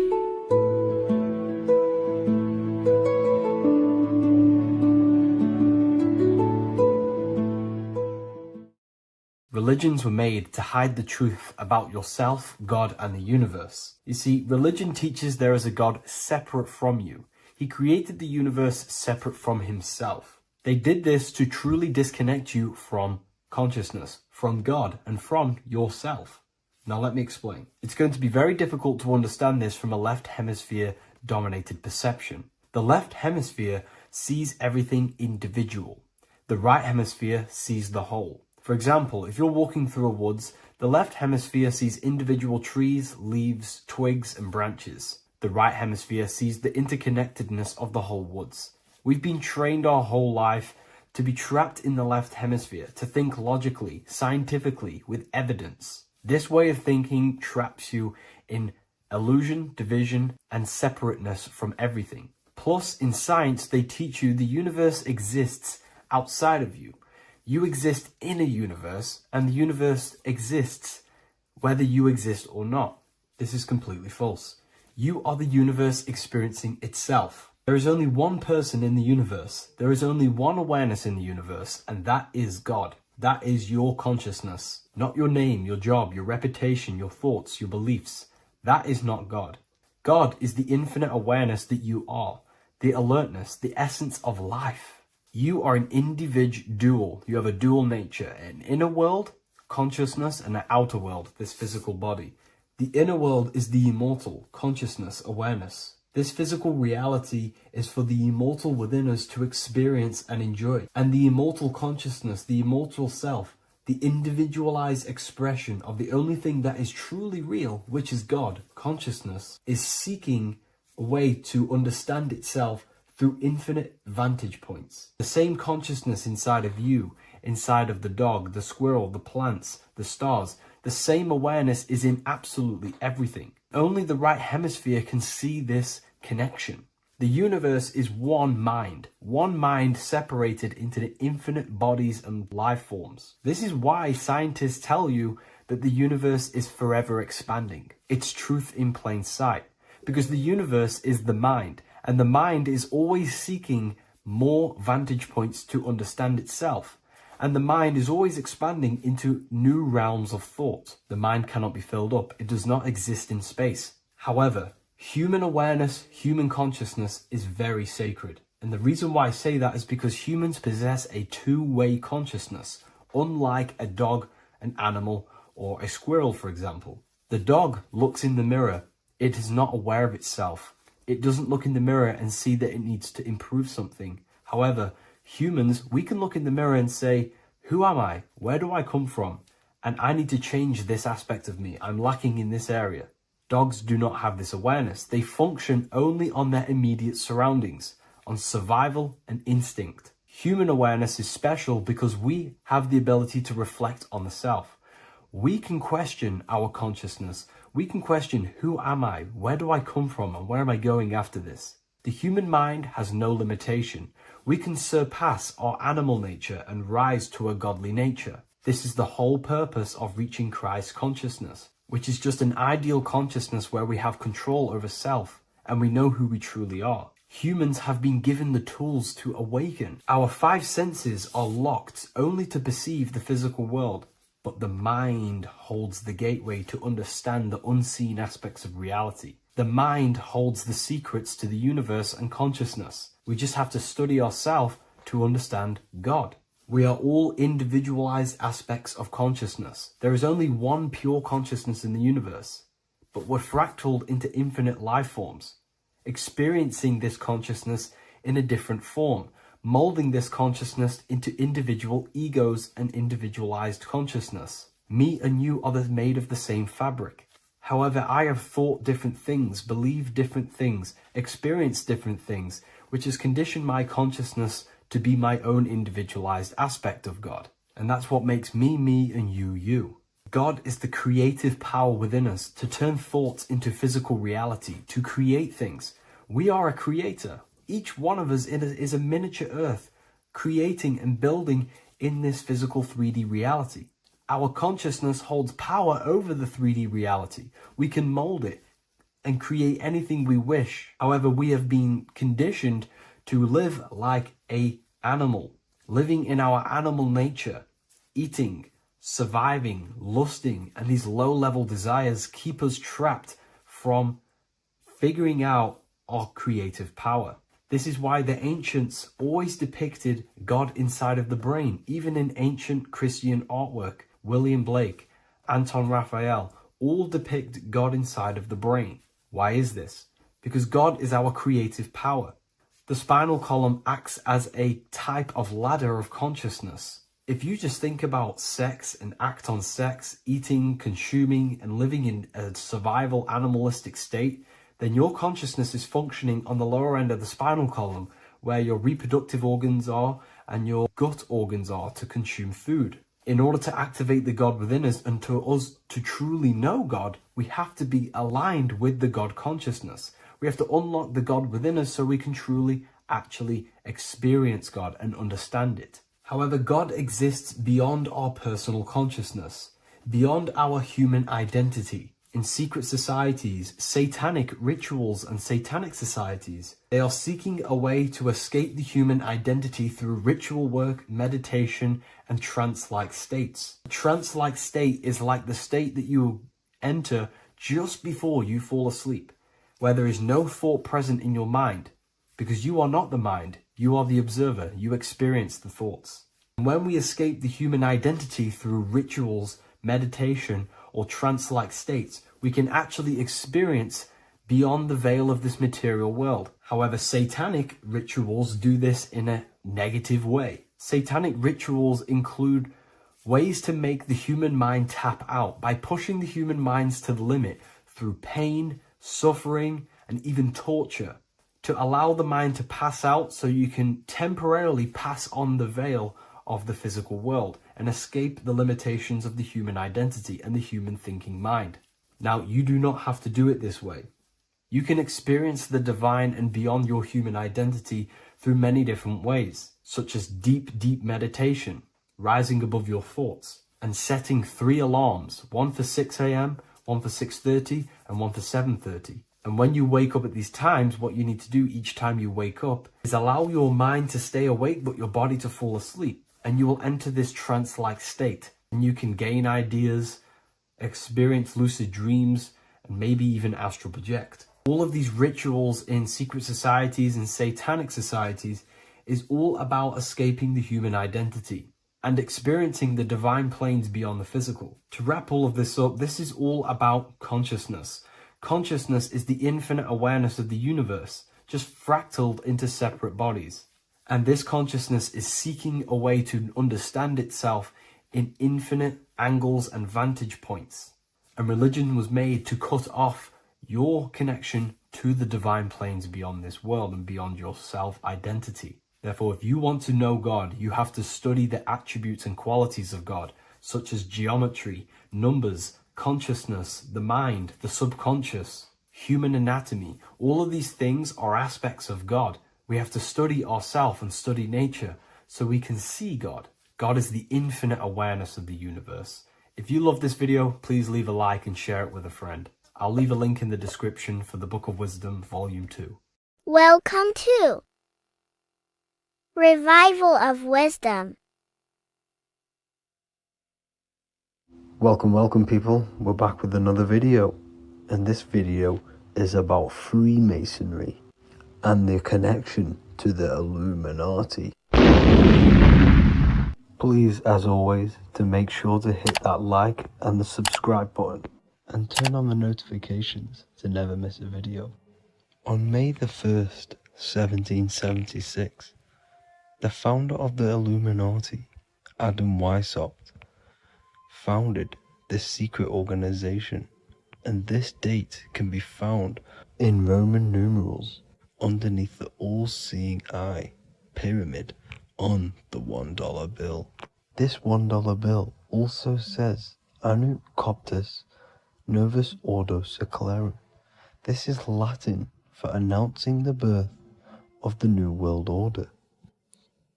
Religions were made to hide the truth about yourself, God, and the universe. You see, religion teaches there is a God separate from you. He created the universe separate from himself. They did this to truly disconnect you from consciousness from God and from yourself. Now let me explain. It's going to be very difficult to understand this from a left hemisphere dominated perception. The left hemisphere sees everything individual. The right hemisphere sees the whole. For example, if you're walking through a woods, the left hemisphere sees individual trees, leaves, twigs, and branches. The right hemisphere sees the interconnectedness of the whole woods. We've been trained our whole life to be trapped in the left hemisphere, to think logically, scientifically, with evidence. This way of thinking traps you in illusion, division, and separateness from everything. Plus, in science, they teach you the universe exists outside of you. You exist in a universe, and the universe exists whether you exist or not. This is completely false. You are the universe experiencing itself. There is only one person in the universe. There is only one awareness in the universe, and that is God. That is your consciousness. Not your name, your job, your reputation, your thoughts, your beliefs. That is not God. God is the infinite awareness that you are, the alertness, the essence of life. You are an individual. You have a dual nature, an inner world, consciousness, and an outer world, this physical body. The inner world is the immortal, consciousness, awareness. This physical reality is for the immortal within us to experience and enjoy. And the immortal consciousness, the immortal self, the individualized expression of the only thing that is truly real, which is God, consciousness, is seeking a way to understand itself through infinite vantage points. The same consciousness inside of you, inside of the dog, the squirrel, the plants, the stars, the same awareness is in absolutely everything. Only the right hemisphere can see this connection. The universe is one mind separated into the infinite bodies and life forms. This is why scientists tell you that the universe is forever expanding. It's truth in plain sight, because the universe is the mind, and the mind is always seeking more vantage points to understand itself. And the mind is always expanding into new realms of thought. The mind cannot be filled up. It does not exist in space. However, human awareness, human consciousness is very sacred. And the reason why I say that is because humans possess a two-way consciousness, unlike a dog, an animal, or a squirrel, for example. The dog looks in the mirror. It is not aware of itself. It doesn't look in the mirror and see that it needs to improve something. However, humans, we can look in the mirror and say, who am I? Where do I come from? And I need to change this aspect of me. I'm lacking in this area. Dogs do not have this awareness. They function only on their immediate surroundings, on survival and instinct. Human awareness is special because we have the ability to reflect on the self. We can question our consciousness. We can question, who am I? Where do I come from? And where am I going after this? The human mind has no limitation. We can surpass our animal nature and rise to a godly nature. This is the whole purpose of reaching Christ consciousness, which is just an ideal consciousness where we have control over self and we know who we truly are. Humans have been given the tools to awaken. Our five senses are locked only to perceive the physical world, but the mind holds the gateway to understand the unseen aspects of reality. The mind holds the secrets to the universe and consciousness. We just have to study ourselves to understand God. We are all individualized aspects of consciousness. There is only one pure consciousness in the universe, but we're fractaled into infinite life forms, experiencing this consciousness in a different form, molding this consciousness into individual egos and individualized consciousness. Me and you are made of the same fabric. However, I have thought different things, believed different things, experienced different things, which has conditioned my consciousness to be my own individualized aspect of God. And that's what makes me, me, and you, you. God is the creative power within us to turn thoughts into physical reality, to create things. We are a creator. Each one of us is a miniature earth, creating and building in this physical 3D reality. Our consciousness holds power over the 3D reality. We can mold it and create anything we wish. However, we have been conditioned to live like an animal, living in our animal nature, eating, surviving, lusting, and these low-level desires keep us trapped from figuring out our creative power. This is why the ancients always depicted God inside of the brain, even in ancient Christian artwork. William Blake, Anton Raphael, all depict God inside of the brain. Why is this? Because God is our creative power. The spinal column acts as a type of ladder of consciousness. If you just think about sex and act on sex, eating, consuming, and living in a survival animalistic state, then your consciousness is functioning on the lower end of the spinal column, where your reproductive organs are and your gut organs are to consume food. In order to activate the God within us and to us to truly know God, we have to be aligned with the God consciousness. We have to unlock the God within us so we can truly actually experience God and understand it. However, God exists beyond our personal consciousness, beyond our human identity. In secret societies, satanic rituals and satanic societies, they are seeking a way to escape the human identity through ritual work, meditation, and trance-like states. A trance-like state is like the state that you enter just before you fall asleep, where there is no thought present in your mind, because you are not the mind, you are the observer, you experience the thoughts. And when we escape the human identity through rituals, meditation, or trance-like states, we can actually experience beyond the veil of this material world. However, satanic rituals do this in a negative way. Satanic rituals include ways to make the human mind tap out by pushing the human minds to the limit through pain, suffering, and even torture, to allow the mind to pass out so you can temporarily pass on the veil of the physical world and escape the limitations of the human identity and the human thinking mind. Now, you do not have to do it this way. You can experience the divine and beyond your human identity through many different ways, such as deep, deep meditation, rising above your thoughts, and setting 3 alarms, one for 6 a.m., one for 6:30, and one for 7:30. And when you wake up at these times, what you need to do each time you wake up is allow your mind to stay awake but your body to fall asleep. And you will enter this trance-like state. And you can gain ideas, experience lucid dreams, and maybe even astral project. All of these rituals in secret societies and satanic societies is all about escaping the human identity and experiencing the divine planes beyond the physical. To wrap all of this up, this is all about consciousness. Consciousness is the infinite awareness of the universe, just fractaled into separate bodies. And this consciousness is seeking a way to understand itself in infinite angles and vantage points. And religion was made to cut off your connection to the divine planes beyond this world and beyond your self-identity. Therefore, if you want to know God, you have to study the attributes and qualities of God, such as geometry, numbers, consciousness, the mind, the subconscious, human anatomy. All of these things are aspects of God. We have to study ourselves and study nature so we can see God. God is the infinite awareness of the universe. If you love this video, please leave a like and share it with a friend. I'll leave a link in the description for the Book of Wisdom, Volume 2. Welcome to Revival of Wisdom. Welcome people, we're back with another video, and this video is about Freemasonry and their connection to the Illuminati. Please, as always, to make sure to hit that like and the subscribe button and turn on the notifications to never miss a video. On May the 1st, 1776, the founder of the Illuminati, Adam Weishaupt, founded this secret organization, and this date can be found in Roman numerals underneath the all-seeing eye pyramid on the $1 bill. This $1 bill also says Anu Coptus Novus Ordo Secularum. This is Latin for announcing the birth of the New World Order.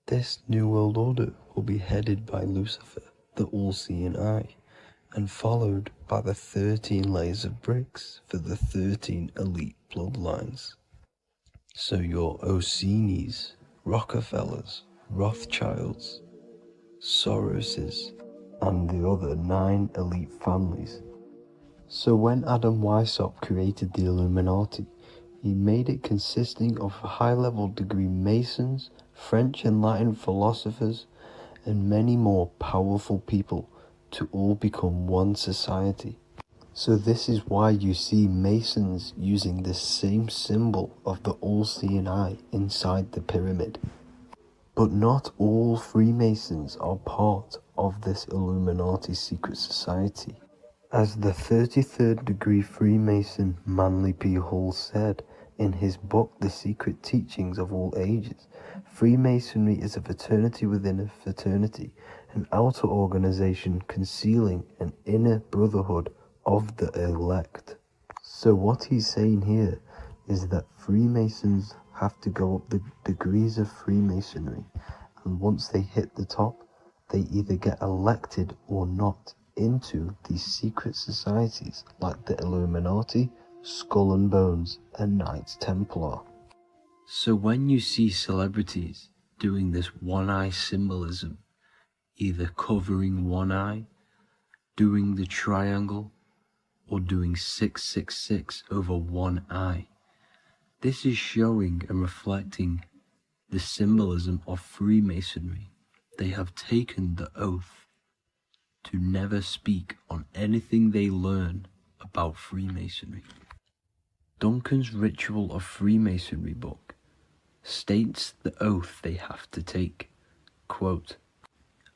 This New World Order will be headed by Lucifer, the all-seeing eye, and followed by the 13 layers of bricks for the 13 elite bloodlines. So your Orsini's, Rockefellers, Rothschilds, Soroses, and the other 9 elite families. So when Adam Weishaupt created the Illuminati, He made it consisting of high-level degree Masons, French and Latin philosophers, and many more powerful people to all become one society. So this is why you see Masons using the same symbol of the all-seeing eye inside the pyramid. But not all Freemasons are part of this Illuminati secret society. As the 33rd degree Freemason Manly P. Hall said in his book The Secret Teachings of All Ages, Freemasonry is a fraternity within a fraternity, an outer organization concealing an inner brotherhood of the elect. So what he's saying here is that Freemasons have to go up the degrees of Freemasonry, and once they hit the top, they either get elected or not into these secret societies like the Illuminati, Skull and Bones, and Knights Templar. So when you see celebrities doing this one-eye symbolism, either covering one eye, doing the triangle, or doing 666 over one eye, this is showing and reflecting the symbolism of Freemasonry. They have taken the oath to never speak on anything they learn about Freemasonry. Duncan's Ritual of Freemasonry book states the oath they have to take. Quote,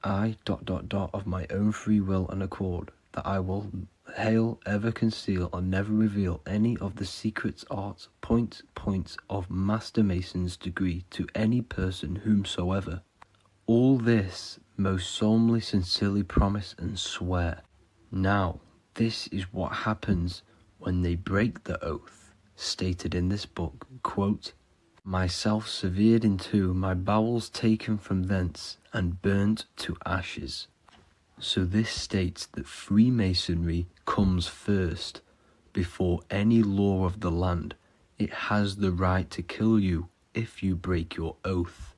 I ... of my own free will and accord, that I will hail, ever conceal, and never reveal any of the secrets, arts, points of Master Mason's degree to any person whomsoever. All this most solemnly, sincerely promise and swear. Now, this is what happens when they break the oath, stated in this book, quote, myself severed in two, my bowels taken from thence, and burnt to ashes. So this states that Freemasonry comes first, before any law of the land. It has the right to kill you if you break your oath.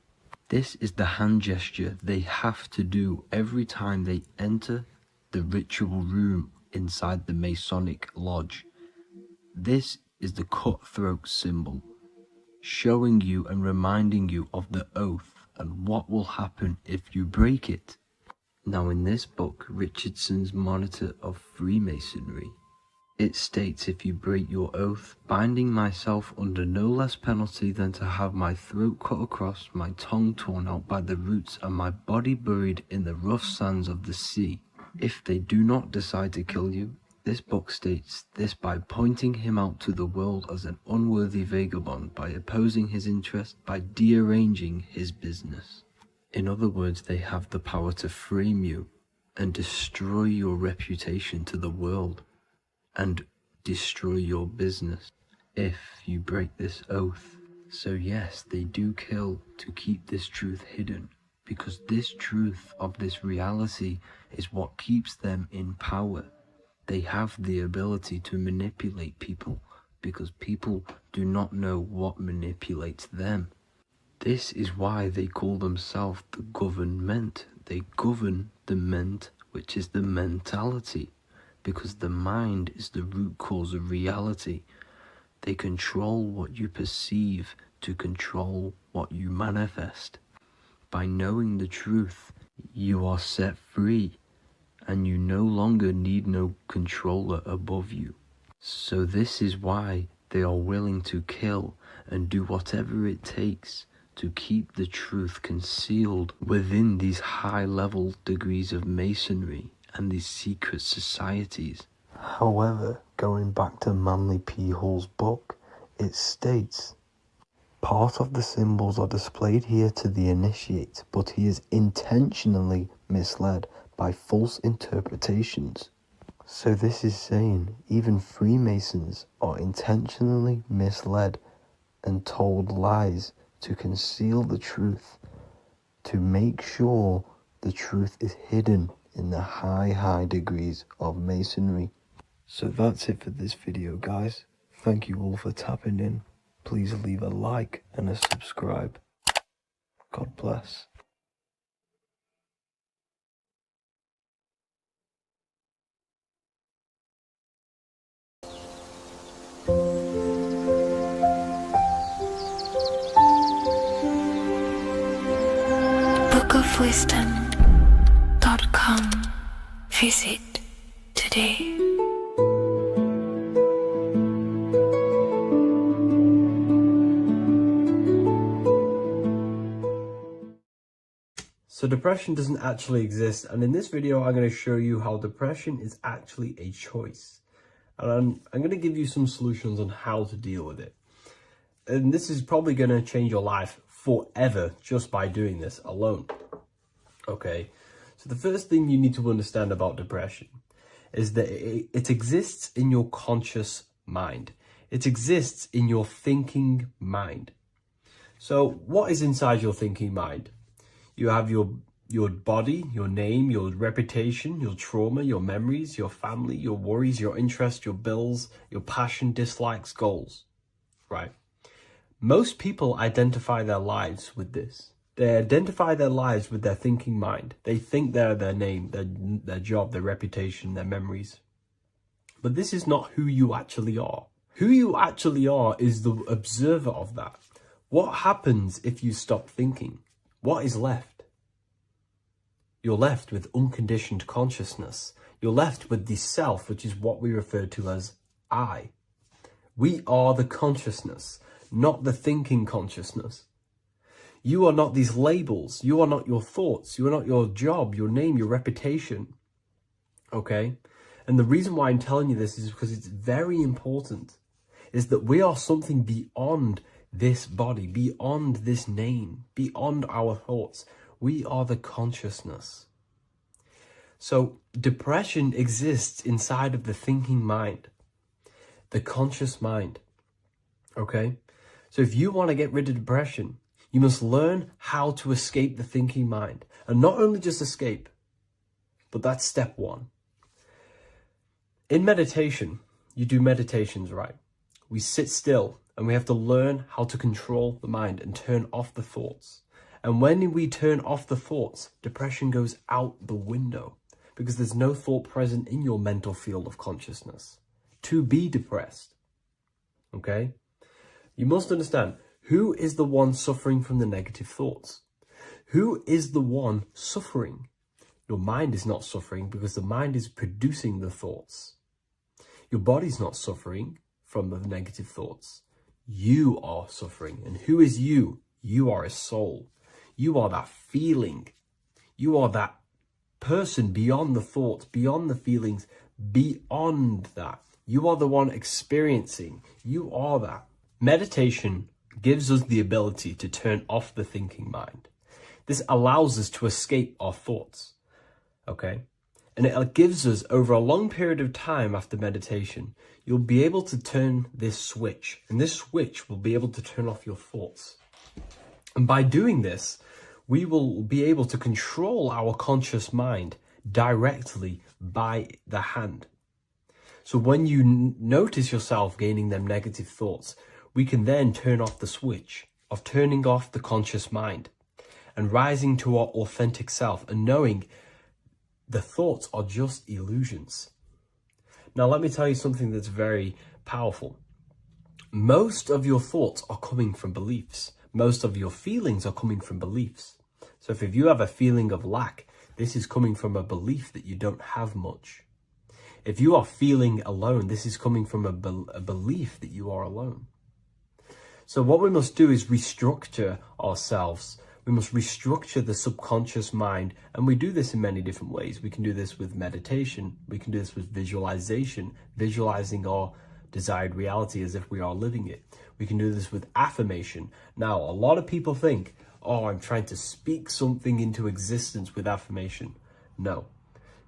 This is the hand gesture they have to do every time they enter the ritual room inside the Masonic lodge. This is the cutthroat symbol, showing you and reminding you of the oath and what will happen if you break it. Now in this book, Richardson's Monitor of Freemasonry, it states, if you break your oath, binding myself under no less penalty than to have my throat cut across, my tongue torn out by the roots, and my body buried in the rough sands of the sea. If they do not decide to kill you, this book states this by pointing him out to the world as an unworthy vagabond, by opposing his interest, by dearranging his business. In other words, they have the power to frame you and destroy your reputation to the world, and destroy your business if you break this oath. So yes, they do kill to keep this truth hidden, because this truth of this reality is what keeps them in power. They have the ability to manipulate people, because people do not know what manipulates them. This is why they call themselves the government. They govern the ment, which is the mentality, because the mind is the root cause of reality. They control what you perceive to control what you manifest. By knowing the truth, you are set free, and you no longer need no controller above you. So this is why they are willing to kill and do whatever it takes to keep the truth concealed within these high-level degrees of masonry and these secret societies. However, going back to Manly P. Hall's book, it states, part of the symbols are displayed here to the initiate, but he is intentionally misled by false interpretations. So this is saying even Freemasons are intentionally misled and told lies to conceal the truth, to make sure the truth is hidden in the high degrees of masonry. So that's it for this video, guys. Thank you all for tapping in. Please leave a like and a subscribe. God bless. www.wisdom.com. Visit today. So depression doesn't actually exist, and in this video I'm going to show you how depression is actually a choice. And I'm going to give you some solutions on how to deal with it. And this is probably going to change your life forever just by doing this alone. Okay, so the first thing you need to understand about depression is that it exists in your conscious mind. It exists in your thinking mind. So what is inside your thinking mind? You have your body, your name, your reputation, your trauma, your memories, your family, your worries, your interests, your bills, your passion, dislikes, goals, right? Most people identify their lives with this. They identify their lives with their thinking mind. They think they're their name, their job, their reputation, their memories. But this is not who you actually are. Who you actually are is the observer of that. What happens if you stop thinking? What is left? You're left with unconditioned consciousness. You're left with the self, which is what we refer to as I. We are the consciousness, not the thinking consciousness. You are not these labels. You are not your thoughts. You are not your job, your name, your reputation. Okay? And the reason why I'm telling you this is because it's very important, is that we are something beyond this body, beyond this name, beyond our thoughts. We are the consciousness. So depression exists inside of the thinking mind, the conscious mind. Okay? So if you want to get rid of depression, you must learn how to escape the thinking mind. And not only just escape, but that's step one. In meditation, you do meditations, right? We sit still and we have to learn how to control the mind and turn off the thoughts. And when we turn off the thoughts, depression goes out the window because there's no thought present in your mental field of consciousness to be depressed. Okay? You must understand, who is the one suffering from the negative thoughts? Who is the one suffering? Your mind is not suffering because the mind is producing the thoughts. Your body's not suffering from the negative thoughts. You are suffering. And who is you? You are a soul. You are that feeling. You are that person beyond the thoughts, beyond the feelings, beyond that. You are the one experiencing. You are that. Meditation gives us the ability to turn off the thinking mind. This allows us to escape our thoughts. Okay? And it gives us, over a long period of time after meditation, you'll be able to turn this switch. And this switch will be able to turn off your thoughts. And by doing this, we will be able to control our conscious mind directly by the hand. So when you notice yourself gaining them negative thoughts, we can then turn off the switch of turning off the conscious mind and rising to our authentic self and knowing the thoughts are just illusions. Now, let me tell you something that's very powerful. Most of your thoughts are coming from beliefs. Most of your feelings are coming from beliefs. So if you have a feeling of lack, this is coming from a belief that you don't have much. If you are feeling alone, this is coming from a belief that you are alone. So what we must do is restructure ourselves. We must restructure the subconscious mind. And we do this in many different ways. We can do this with meditation. We can do this with visualization, visualizing our desired reality as if we are living it. We can do this with affirmation. Now, a lot of people think, oh, I'm trying to speak something into existence with affirmation. No,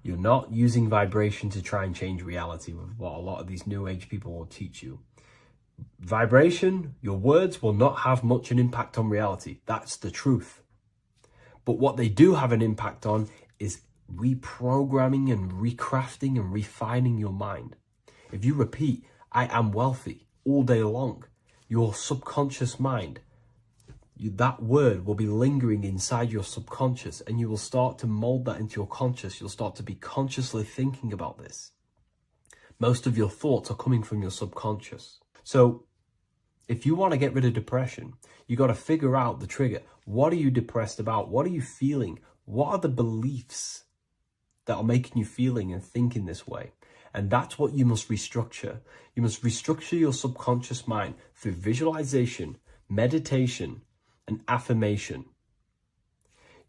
you're not using vibration to try and change reality with what a lot of these new age people will teach you. Vibration, your words will not have much an impact on reality. That's the truth. But what they do have an impact on is reprogramming and recrafting and refining your mind. If you repeat, I am wealthy all day long, your subconscious mind, that word will be lingering inside your subconscious and you will start to mold that into your conscious. You'll start to be consciously thinking about this. Most of your thoughts are coming from your subconscious. So if you want to get rid of depression, you got to figure out the trigger. What are you depressed about? What are you feeling? What are the beliefs that are making you feeling and thinking this way? And that's what you must restructure. You must restructure your subconscious mind through visualization, meditation, and affirmation.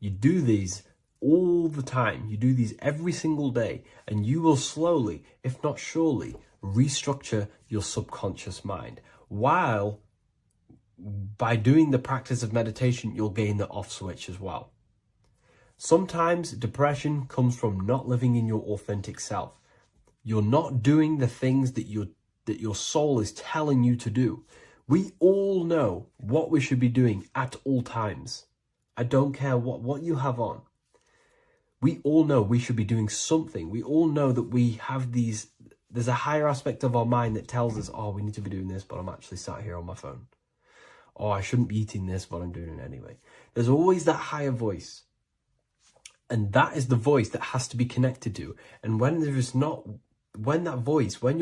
You do these all the time. You do these every single day, and you will slowly, if not surely, restructure your subconscious mind. While by doing the practice of meditation, you'll gain the off switch as well. Sometimes depression comes from not living in your authentic self. You're not doing the things that your soul is telling you to do. We all know what we should be doing at all times. I don't care what you have on. We all know we should be doing something. We all know that we have there's a higher aspect of our mind that tells us, oh, we need to be doing this, but I'm actually sat here on my phone. Oh, I shouldn't be eating this, but I'm doing it anyway. There's always that higher voice. And that is the voice that has to be connected to. And when your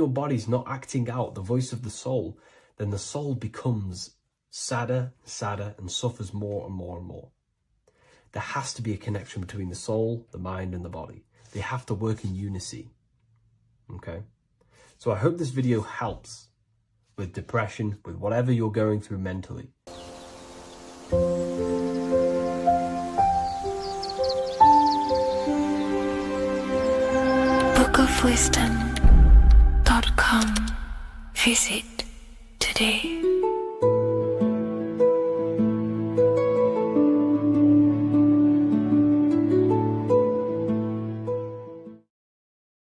body's not acting out the voice of the soul, then the soul becomes sadder, and suffers more and more and more. There has to be a connection between the soul, the mind, and the body. They have to work in unison. Okay? So I hope this video helps with depression, with whatever you're going through mentally. bookofwisdom.com. Visit today.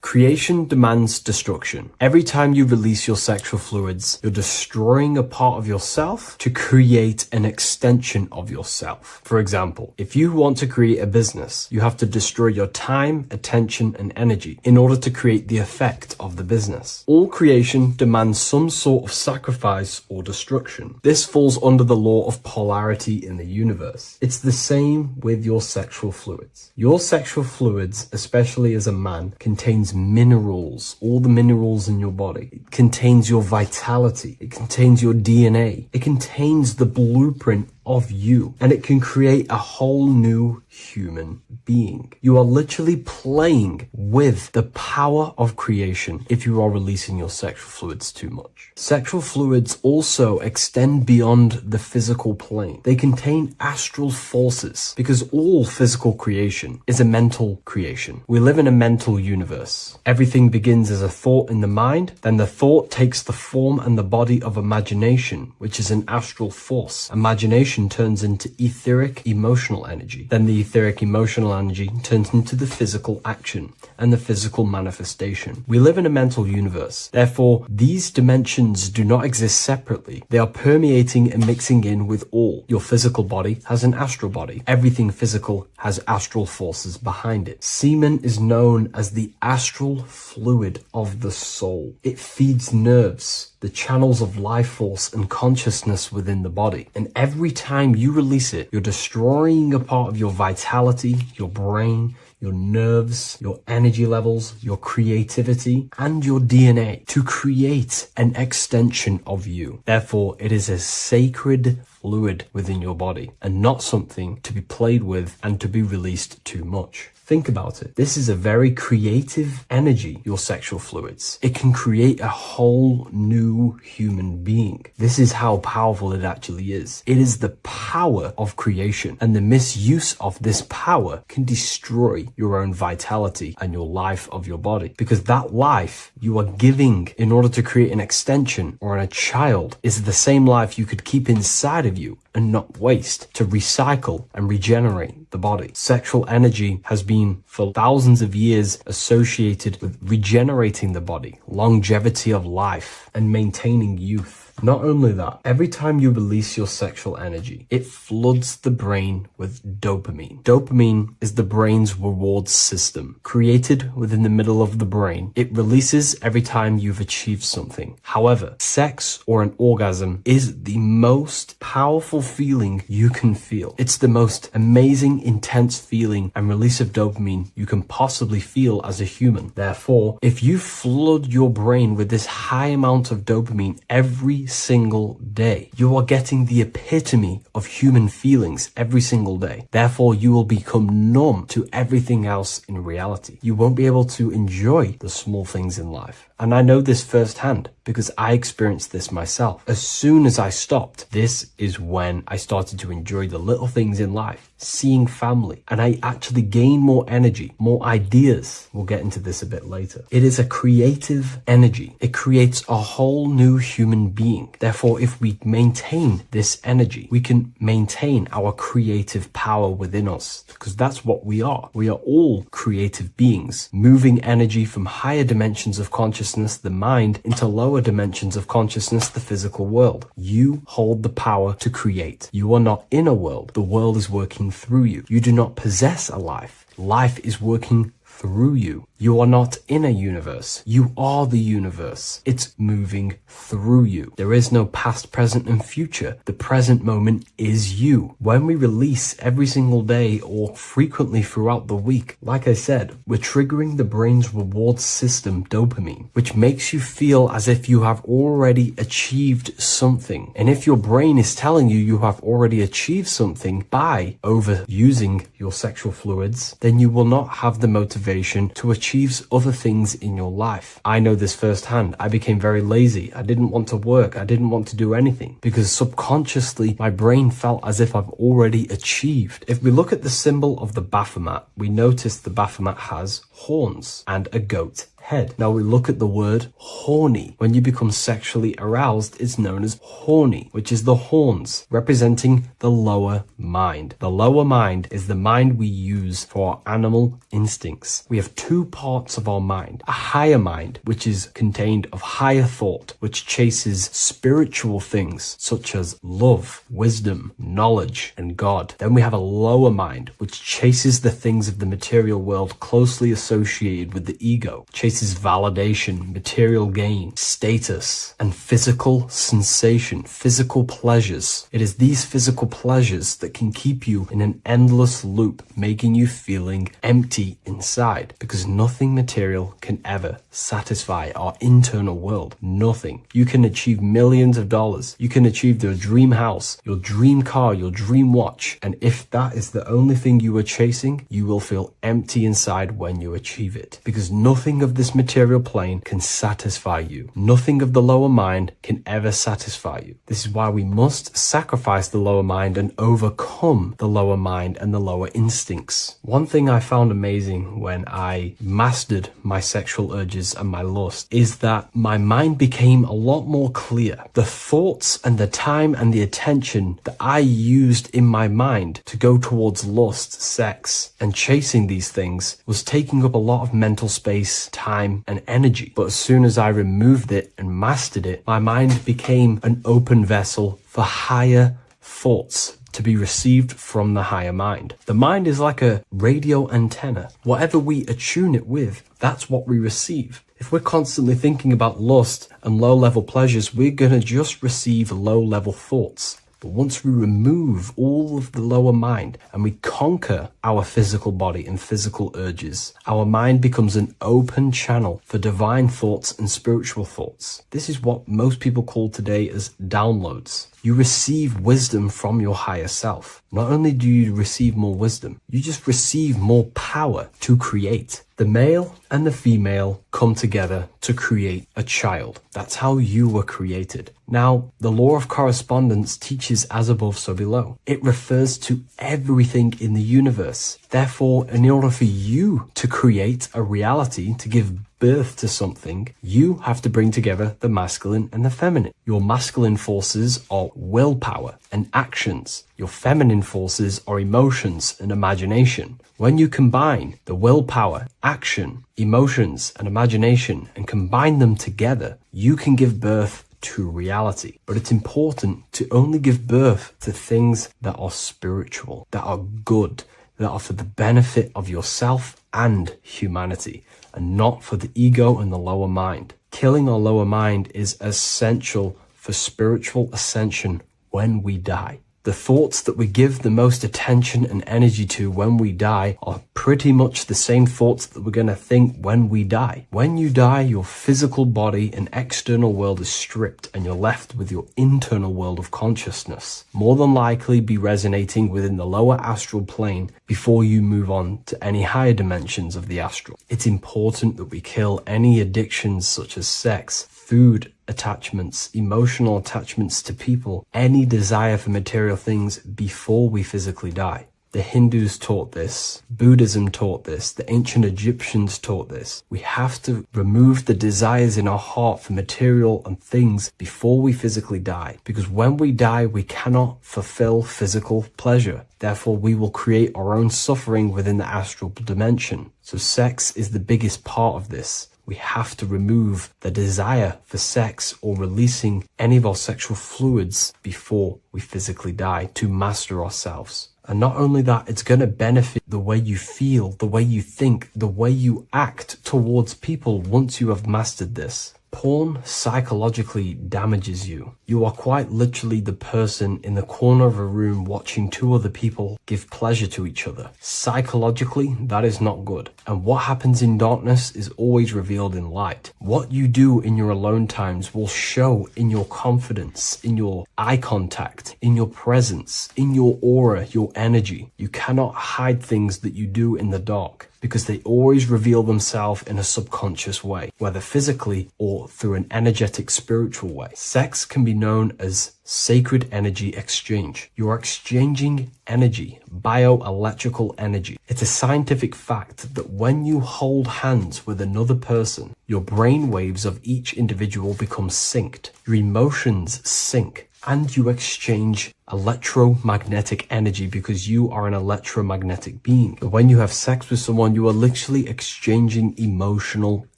Creation demands destruction. Every time you release your sexual fluids, you're destroying a part of yourself to create an extension of yourself. For example, if you want to create a business, you have to destroy your time, attention, and energy in order to create the effect of the business. All creation demands some sort of sacrifice or destruction. This falls under the law of polarity in the universe. It's the same with your sexual fluids. Your sexual fluids, especially as a man, contains minerals, all the minerals in your body. It contains your vitality. It contains your DNA. It contains the blueprint of you, and it can create a whole new human being. You are literally playing with the power of creation if you are releasing your sexual fluids too much. Sexual fluids also extend beyond the physical plane. They contain astral forces because all physical creation is a mental creation. We live in a mental universe. Everything begins as a thought in the mind, then the thought takes the form and the body of imagination, which is an astral force. Imagination turns into etheric emotional energy. Then the etheric emotional energy turns into the physical action and the physical manifestation. We live in a mental universe. Therefore, these dimensions do not exist separately. They are permeating and mixing in with all. Your physical body has an astral body. Everything physical has astral forces behind it. Semen is known as the astral fluid of the soul. It feeds nerves, the channels of life force and consciousness within the body. And every time you release it, you're destroying a part of your vitality, your brain, your nerves, your energy levels, your creativity, and your DNA to create an extension of you. Therefore, it is a sacred fluid within your body and not something to be played with and to be released too much. Think about it. This is a very creative energy, your sexual fluids. It can create a whole new human being. This is how powerful it actually is. It is the power of creation, and the misuse of this power can destroy your own vitality and your life of your body, because that life you are giving in order to create an extension or a child is the same life you could keep inside of you and not waste to recycle and regenerate the body. Sexual energy has been for thousands of years associated with regenerating the body, longevity of life, and maintaining youth. Not only that, every time you release your sexual energy, it floods the brain with dopamine. Dopamine is the brain's reward system. Created within the middle of the brain, it releases every time you've achieved something. However, sex or an orgasm is the most powerful feeling you can feel. It's the most amazing, intense feeling and release of dopamine you can possibly feel as a human. Therefore, if you flood your brain with this high amount of dopamine every single day, you are getting the epitome of human feelings every single day. Therefore, you will become numb to everything else in reality. You won't be able to enjoy the small things in life. And I know this firsthand because I experienced this myself. As soon as I stopped, this is when I started to enjoy the little things in life, seeing family, and I actually gained more energy, more ideas. We'll get into this a bit later. It is a creative energy. It creates a whole new human being. Therefore, if we maintain this energy, we can maintain our creative power within us, because that's what we are. We are all creative beings, moving energy from higher dimensions of consciousness, the mind, into lower dimensions of consciousness, the physical world. You hold the power to create. You are not in a world. The world is working through you. You do not possess a life. Life is working through you. You are not in a universe. You are the universe. It's moving through you. There is no past, present, and future. The present moment is you. When we release every single day or frequently throughout the week, like I said, we're triggering the brain's reward system, dopamine, which makes you feel as if you have already achieved something. And if your brain is telling you you have already achieved something by overusing your sexual fluids, then you will not have the motivation to achieve other things in your life. I know this firsthand. I became very lazy. I didn't want to work. I didn't want to do anything because subconsciously my brain felt as if I've already achieved. If we look at the symbol of the Baphomet, we notice the Baphomet has horns and a goat head. Now we look at the word horny. When you become sexually aroused, it's known as horny, which is the horns, representing the lower mind. The lower mind is the mind we use for our animal instincts. We have two parts of our mind. A higher mind, which is contained of higher thought, which chases spiritual things such as love, wisdom, knowledge, and God. Then we have a lower mind, which chases the things of the material world closely associated with the ego, chases validation, material gain, status, and physical sensation, physical pleasures. It is these physical pleasures that can keep you in an endless loop, making you feeling empty inside, because nothing material can ever satisfy our internal world. Nothing. You can achieve millions of dollars. You can achieve your dream house, your dream car, your dream watch. And if that is the only thing you are chasing, you will feel empty inside when you achieve it, because nothing of this material plane can satisfy you. Nothing of the lower mind can ever satisfy you. This is why we must sacrifice the lower mind and overcome the lower mind and the lower instincts. One thing I found amazing when I mastered my sexual urges and my lust is that my mind became a lot more clear. The thoughts and the time and the attention that I used in my mind to go towards lust, sex, and chasing these things was taking up a lot of mental space, time, and energy. But as soon as I removed it and mastered it, my mind became an open vessel for higher thoughts to be received from the higher mind. The mind is like a radio antenna. Whatever we attune it with, that's what we receive. If we're constantly thinking about lust and low-level pleasures, we're going to just receive low-level thoughts. But once we remove all of the lower mind and we conquer our physical body and physical urges, our mind becomes an open channel for divine thoughts and spiritual thoughts. This is what most people call today as downloads. You receive wisdom from your higher self. Not only do you receive more wisdom, you just receive more power to create. The male and the female come together to create a child. That's how you were created. Now, the law of correspondence teaches as above, so below. It refers to everything in the universe. Therefore, in order for you to create a reality, to give birth to something, you have to bring together the masculine and the feminine. Your masculine forces are willpower and actions. Your feminine forces are emotions and imagination. When you combine the willpower, action, emotions, and imagination and combine them together, you can give birth to reality. But it's important to only give birth to things that are spiritual, that are good, that are for the benefit of yourself and humanity, and not for the ego and the lower mind. Killing our lower mind is essential for spiritual ascension when we die. The thoughts that we give the most attention and energy to when we die are pretty much the same thoughts that we're going to think when we die. When you die, your physical body and external world is stripped and you're left with your internal world of consciousness, more than likely be resonating within the lower astral plane before you move on to any higher dimensions of the astral. It's important that we kill any addictions such as sex, food attachments, emotional attachments to people, any desire for material things before we physically die. The Hindus taught this, Buddhism taught this, the ancient Egyptians taught this. We have to remove the desires in our heart for material and things before we physically die, because when we die, we cannot fulfill physical pleasure. Therefore, we will create our own suffering within the astral dimension. So sex is the biggest part of this. We have to remove the desire for sex or releasing any of our sexual fluids before we physically die to master ourselves. And not only that, it's going to benefit the way you feel, the way you think, the way you act towards people once you have mastered this. Porn psychologically damages you. You are quite literally the person in the corner of a room watching two other people give pleasure to each other. Psychologically, that is not good. And what happens in darkness is always revealed in light. What you do in your alone times will show in your confidence, in your eye contact, in your presence, in your aura, your energy. You cannot hide things that you do in the dark, because they always reveal themselves in a subconscious way, whether physically or through an energetic spiritual way. Sex can be known as sacred energy exchange. You are exchanging energy, bioelectrical energy. It's a scientific fact that when you hold hands with another person, your brain waves of each individual become synced. Your emotions sync. And you exchange electromagnetic energy because you are an electromagnetic being. When you have sex with someone, you are literally exchanging emotional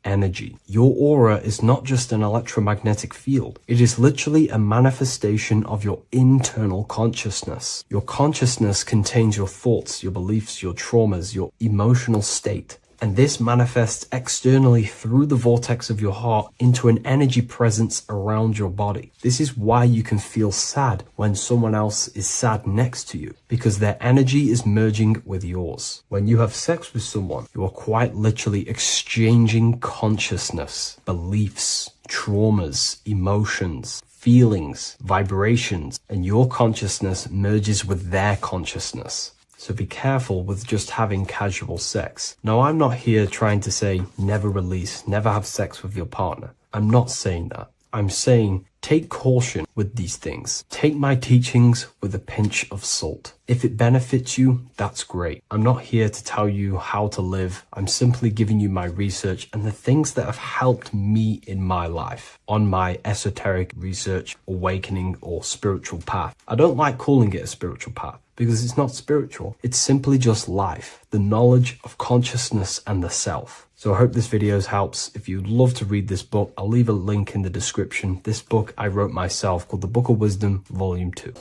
energy. Your aura is not just an electromagnetic field. It is literally a manifestation of your internal consciousness. Your consciousness contains your thoughts, your beliefs, your traumas, your emotional state. And this manifests externally through the vortex of your heart into an energy presence around your body. This is why you can feel sad when someone else is sad next to you, because their energy is merging with yours. When you have sex with someone, you are quite literally exchanging consciousness, beliefs, traumas, emotions, feelings, vibrations, and your consciousness merges with their consciousness. So be careful with just having casual sex. Now, I'm not here trying to say never release, never have sex with your partner. I'm not saying that. I'm saying take caution with these things. Take my teachings with a pinch of salt. If it benefits you, that's great. I'm not here to tell you how to live. I'm simply giving you my research and the things that have helped me in my life on my esoteric research, awakening, or spiritual path. I don't like calling it a spiritual path, because it's not spiritual. It's simply just life, the knowledge of consciousness and the self. So I hope this video helps. If you'd love to read this book, I'll leave a link in the description. This book I wrote myself called The Book of Wisdom, Volume 2.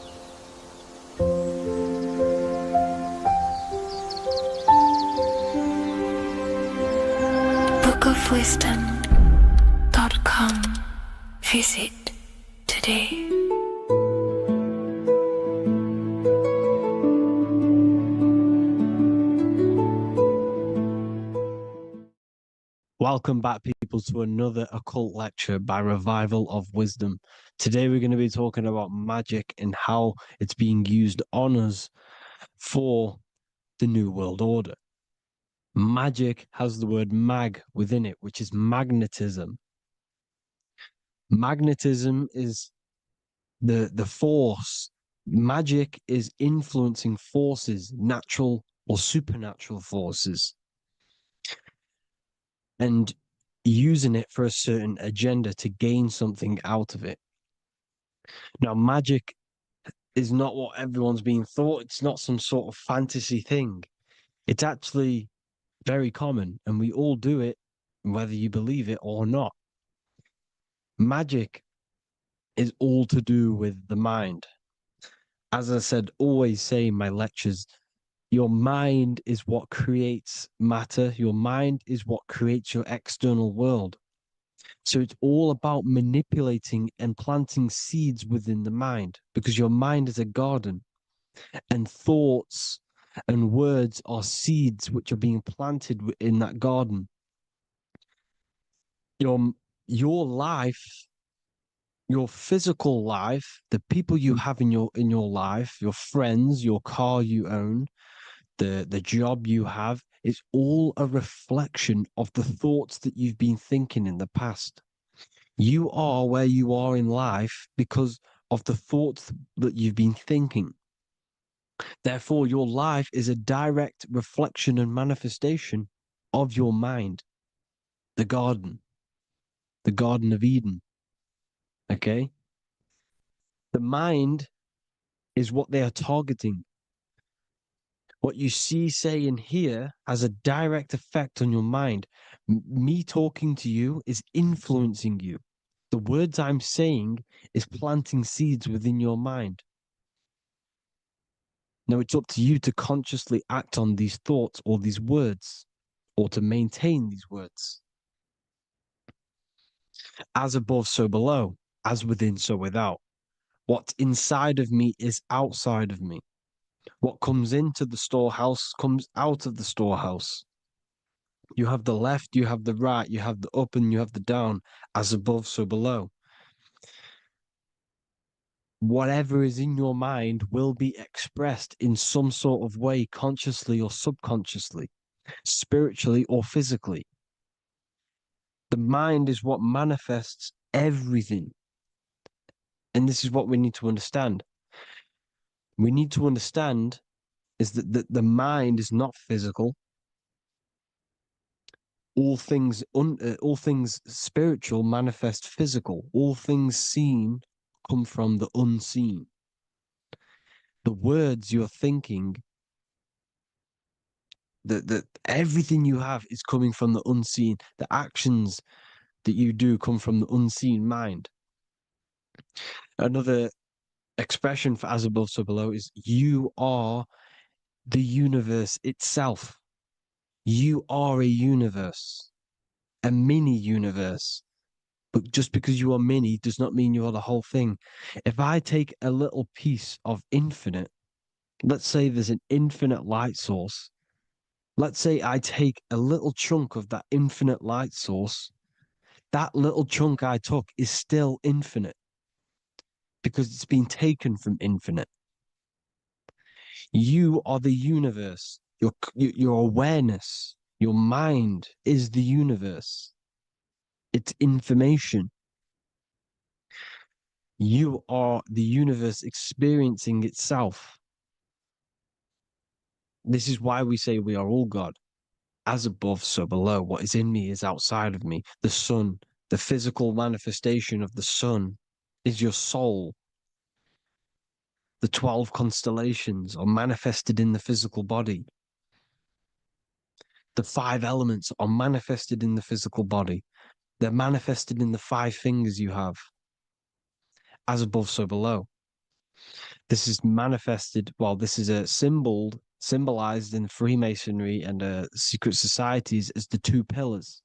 bookofwisdom.com. Visit today. Welcome back, people, to another occult lecture by Revival of Wisdom. Today we're going to be talking about magic and how it's being used on us for the New World Order. Magic has the word mag within it, which is magnetism. Magnetism is the force. Magic is influencing forces, natural or supernatural forces, and using it for a certain agenda to gain something out of it. Now, magic is not what everyone's being thought. It's not some sort of fantasy thing. It's actually very common, and we all do it, whether you believe it or not. Magic is all to do with the mind. As I said, always say in my lectures, your mind is what creates matter. Your mind is what creates your external world. So it's all about manipulating and planting seeds within the mind, because your mind is a garden. And thoughts and words are seeds which are being planted in that garden. Your life, your physical life, the people you have in your life, your friends, your car you own, the job you have, is all a reflection of the thoughts that you've been thinking in the past. You are where you are in life because of the thoughts that you've been thinking. Therefore, your life is a direct reflection and manifestation of your mind, the Garden of Eden. Okay? The mind is what they are targeting. What you see, say, and hear has a direct effect on your mind. Me talking to you is influencing you. The words I'm saying is planting seeds within your mind. Now it's up to you to consciously act on these thoughts or these words, or to maintain these words. As above, so below. As within, so without. What's inside of me is outside of me. What comes into the storehouse comes out of the storehouse. You have the left, you have the right, you have the up, and you have the down. As above, so below. Whatever is in your mind will be expressed in some sort of way, consciously or subconsciously, spiritually or physically. The mind is what manifests everything. And this is what we need to understand. We need to understand is that the mind is not physical. All things spiritual manifest physical. All things seen come from the unseen. The words you're thinking, that everything you have is coming from the unseen. The actions that you do come from the unseen mind. Another expression for as above, so below is you are the universe itself. You are a universe, a mini universe. But just because you are mini does not mean you are the whole thing. If I take a little piece of infinite, let's say there's an infinite light source. Let's say I take a little chunk of that infinite light source. That little chunk I took is still infinite because it's been taken from infinite. You are the universe. Your awareness, your mind is the universe. It's information. You are the universe experiencing itself. This is why we say we are all God. As above, so below. What is in me is outside of me. The sun, the physical manifestation of the sun, is your soul. The 12 constellations are manifested in the physical body. The 5 elements are manifested in the physical body. They're manifested in the 5 fingers you have. As above, so below. This is manifested, well, this is a symbolized in Freemasonry and secret societies as the 2 pillars.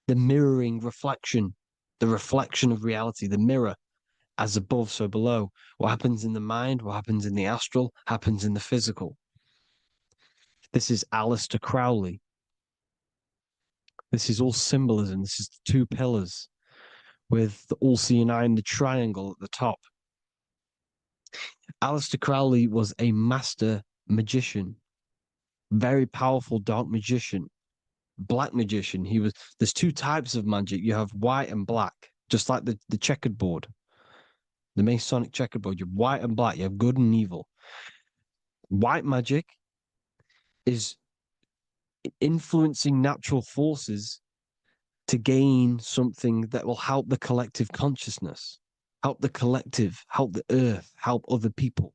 The mirroring reflection, the reflection of reality, the mirror, as above, so below. What happens in the mind, what happens in the astral, happens in the physical. This is Aleister Crowley. This is all symbolism. This is the 2 pillars with the all-seeing eye and the triangle at the top. Aleister Crowley was a master magician, very powerful dark magician, black magician. There's 2 types of magic. You have white and black, just like the checkered board, the Masonic checkered board. You have white and black. You have good and evil. White magic is influencing natural forces to gain something that will help the collective consciousness, help the collective, help the earth, help other people.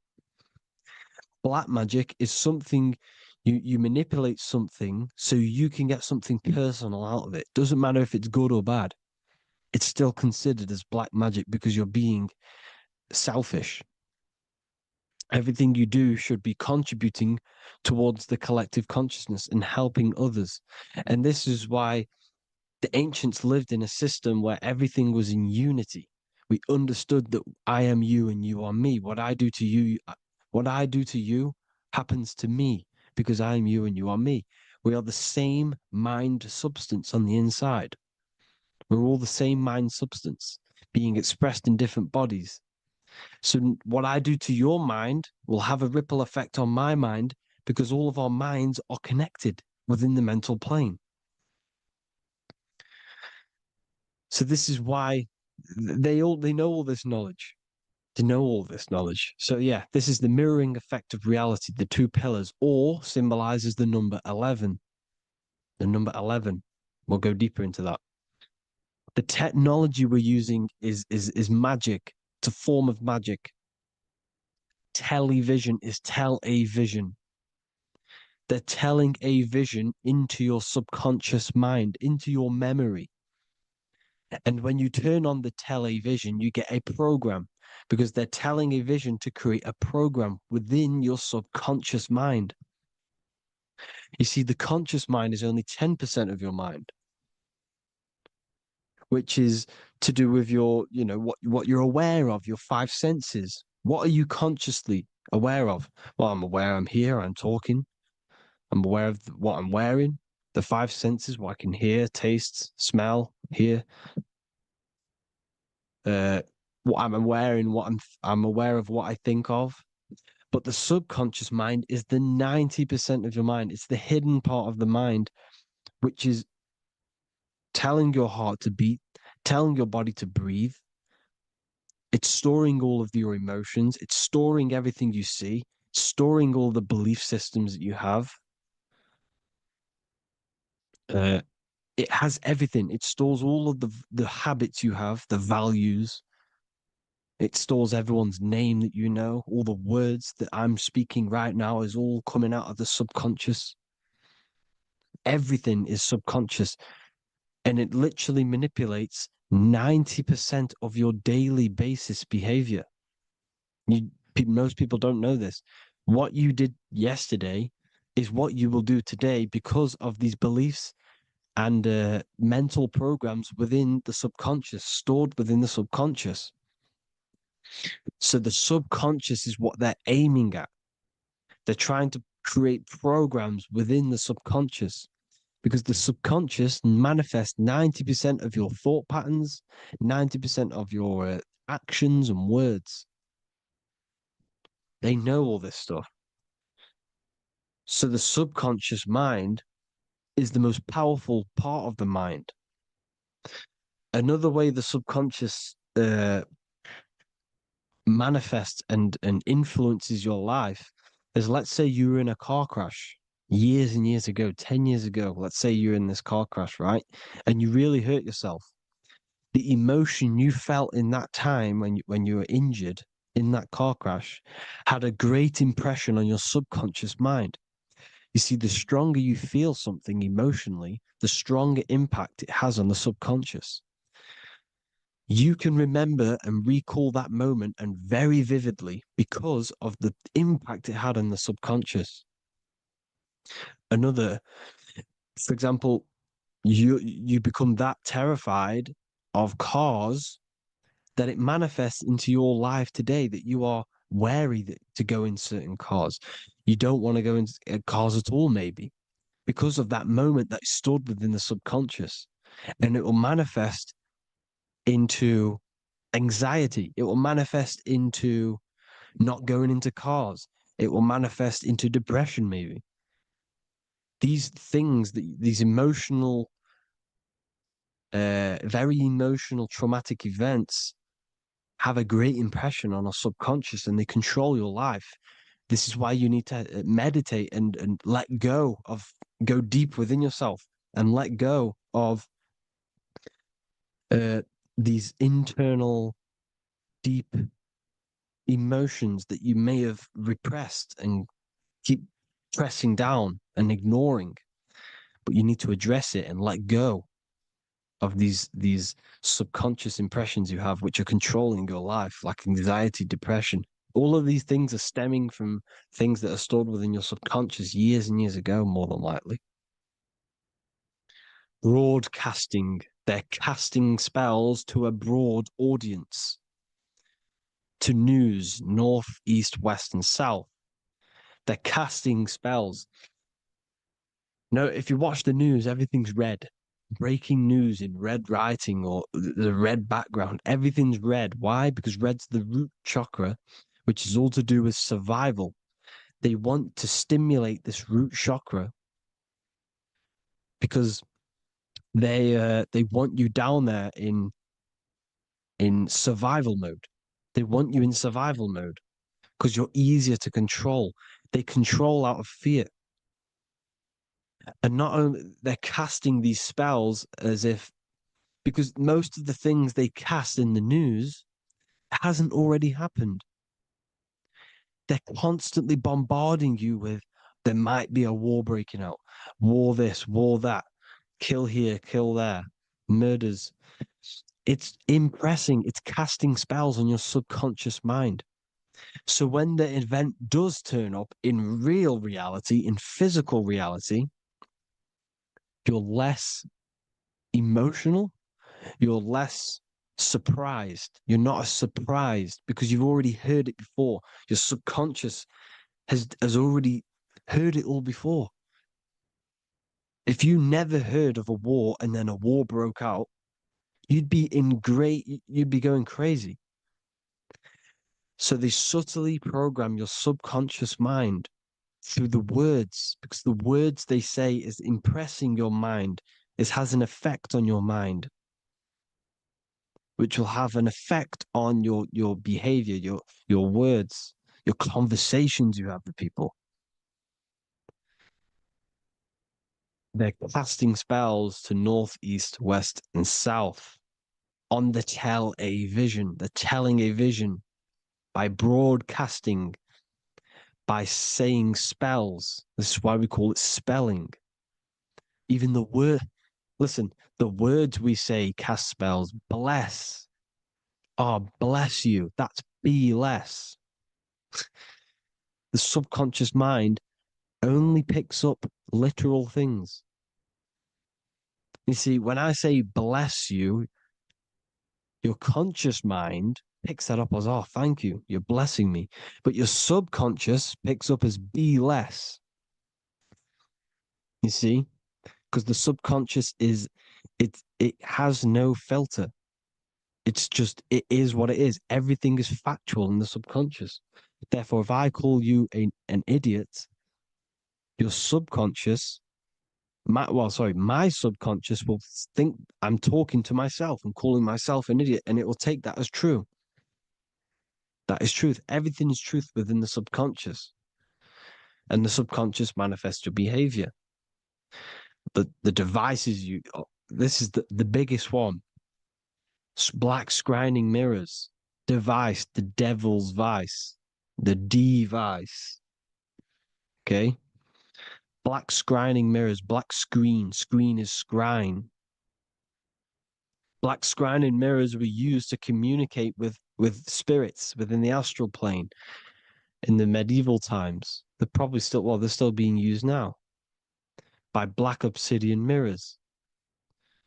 Black magic is something you manipulate something so you can get something personal out of it. Doesn't matter if it's good or bad. It's still considered as black magic because you're being selfish. Everything you do should be contributing towards the collective consciousness and helping others. And this is why the ancients lived in a system where everything was in unity. We understood that I am you and you are me. What I do to you, What I do to you happens to me because I am you and you are me. We are the same mind substance on the inside. We're all the same mind substance being expressed in different bodies. So what I do to your mind will have a ripple effect on my mind because all of our minds are connected within the mental plane. So this is why they know all this knowledge. They know all this knowledge. So yeah, this is the mirroring effect of reality, the two pillars, or symbolizes the number 11. The number 11. We'll go deeper into that. The technology we're using is magic. It's a form of magic. Television is tele-vision. They're telling a vision into your subconscious mind, into your memory. And when you turn on the television, you get a program because they're telling a vision to create a program within your subconscious mind. You see, the conscious mind is only 10% of your mind, which is to do with your, what you're aware of, your five senses. What are you consciously aware of? Well, I'm aware I'm here, I'm talking. I'm aware of what I'm wearing, the five senses, what I can hear, taste, smell, hear. What I'm wearing, I'm aware of what I think of. But the subconscious mind is the 90% of your mind. It's the hidden part of the mind, which is telling your heart to beat, telling your body to breathe. It's storing all of your emotions. It's storing everything you see, storing all the belief systems that you have. It has everything. It stores all of the habits you have, the values. It stores everyone's name that you know. All the words that I'm speaking right now is all coming out of the subconscious. Everything is subconscious. And it literally manipulates 90% of your daily basis behavior. Most people don't know this. What you did yesterday is what you will do today because of these beliefs and mental programs within the subconscious, stored within the subconscious. So the subconscious is what they're aiming at. They're trying to create programs within the subconscious because the subconscious manifests 90% of your thought patterns, 90% of your actions and words. They know all this stuff. So the subconscious mind is the most powerful part of the mind. Another way the subconscious manifests and influences your life is, let's say you were in a car crash years and years ago, 10 years ago. Let's say you're in this car crash, right? And you really hurt yourself. The emotion you felt in that time when you were injured in that car crash had a great impression on your subconscious mind. You see, the stronger you feel something emotionally, the stronger impact it has on the subconscious. You can remember and recall that moment and very vividly because of the impact it had on the subconscious. For example, you become that terrified of cars that it manifests into your life today, that you are wary to go in certain cars. You don't want to go in cars at all, maybe, because of that moment that stored within the subconscious. And it will manifest into anxiety. It will manifest into not going into cars. It will manifest into depression, maybe. These things, these emotional, very emotional, traumatic events have a great impression on our subconscious and they control your life. This is why you need to meditate and let go deep within yourself and let go of these internal, deep emotions that you may have repressed and keep pressing down and ignoring. But you need to address it and let go of these subconscious impressions you have, which are controlling your life, like anxiety, depression. All of these things are stemming from things that are stored within your subconscious years and years ago, more than likely. Broadcasting. They're casting spells to a broad audience. to news, north, east, west, and south. They're casting spells. No, if you watch the news, everything's red. Breaking news in red writing or the red background. Everything's red. Why? Because red's the root chakra, which is all to do with survival. They want to stimulate this root chakra because they want you down there in survival mode. They want you in survival mode because you're easier to control. They control out of fear. And not only they're casting these spells as if, because most of the things they cast in the news hasn't already happened. They're constantly bombarding you with there might be a war breaking out, war this, war that, kill here, kill there, murders. It's impressing, it's casting spells on your subconscious mind. So when the event does turn up in real reality, in physical reality, you're less emotional, you're less surprised. You're not as surprised because you've already heard it before. Your subconscious has already heard it all before. If you never heard of a war and then a war broke out, you'd be going crazy. So they subtly program your subconscious mind through the words, because the words they say is impressing your mind. It has an effect on your mind, which will have an effect on your behavior, your words, your conversations you have with people. They're casting spells to north, east, west, and south on the tell a vision. They're telling a vision by broadcasting, by saying spells. This is why we call it spelling. Even the word, listen, the words we say cast spells. Bless. Oh, bless you. That's be less. The subconscious mind only picks up literal things. You see, when I say bless you, your conscious mind picks that up as, oh, thank you, you're blessing me. But your subconscious picks up as be less. You see? Because the subconscious it has no filter. It's just, it is what it is. Everything is factual in the subconscious. Therefore, if I call you an idiot, your subconscious, my subconscious will think I'm talking to myself and calling myself an idiot, and it will take that as true. That is truth. Everything is truth within the subconscious. And the subconscious manifests your behavior. The devices this is the biggest one. Black scrying mirrors. Device, the devil's vice. The device. Okay? Black scrying mirrors, black screen. Screen is scrying. Black scrying mirrors were used to communicate with spirits within the astral plane in the medieval times. They're still being used now by black obsidian mirrors.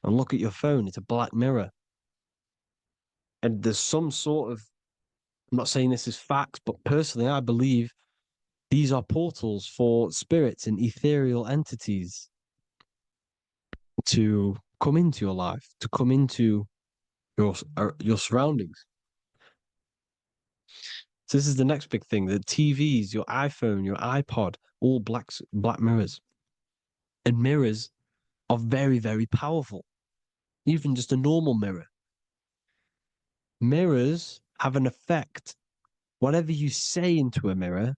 And look at your phone, it's a black mirror. And there's some sort of, I'm not saying this is fact, but personally, I believe these are portals for spirits and ethereal entities to come into your life, to come into your surroundings. So this is the next big thing. The TVs, your iPhone, your iPod, all black mirrors. And mirrors are very, very powerful. Even just a normal mirror. Mirrors have an effect. Whatever you say into a mirror,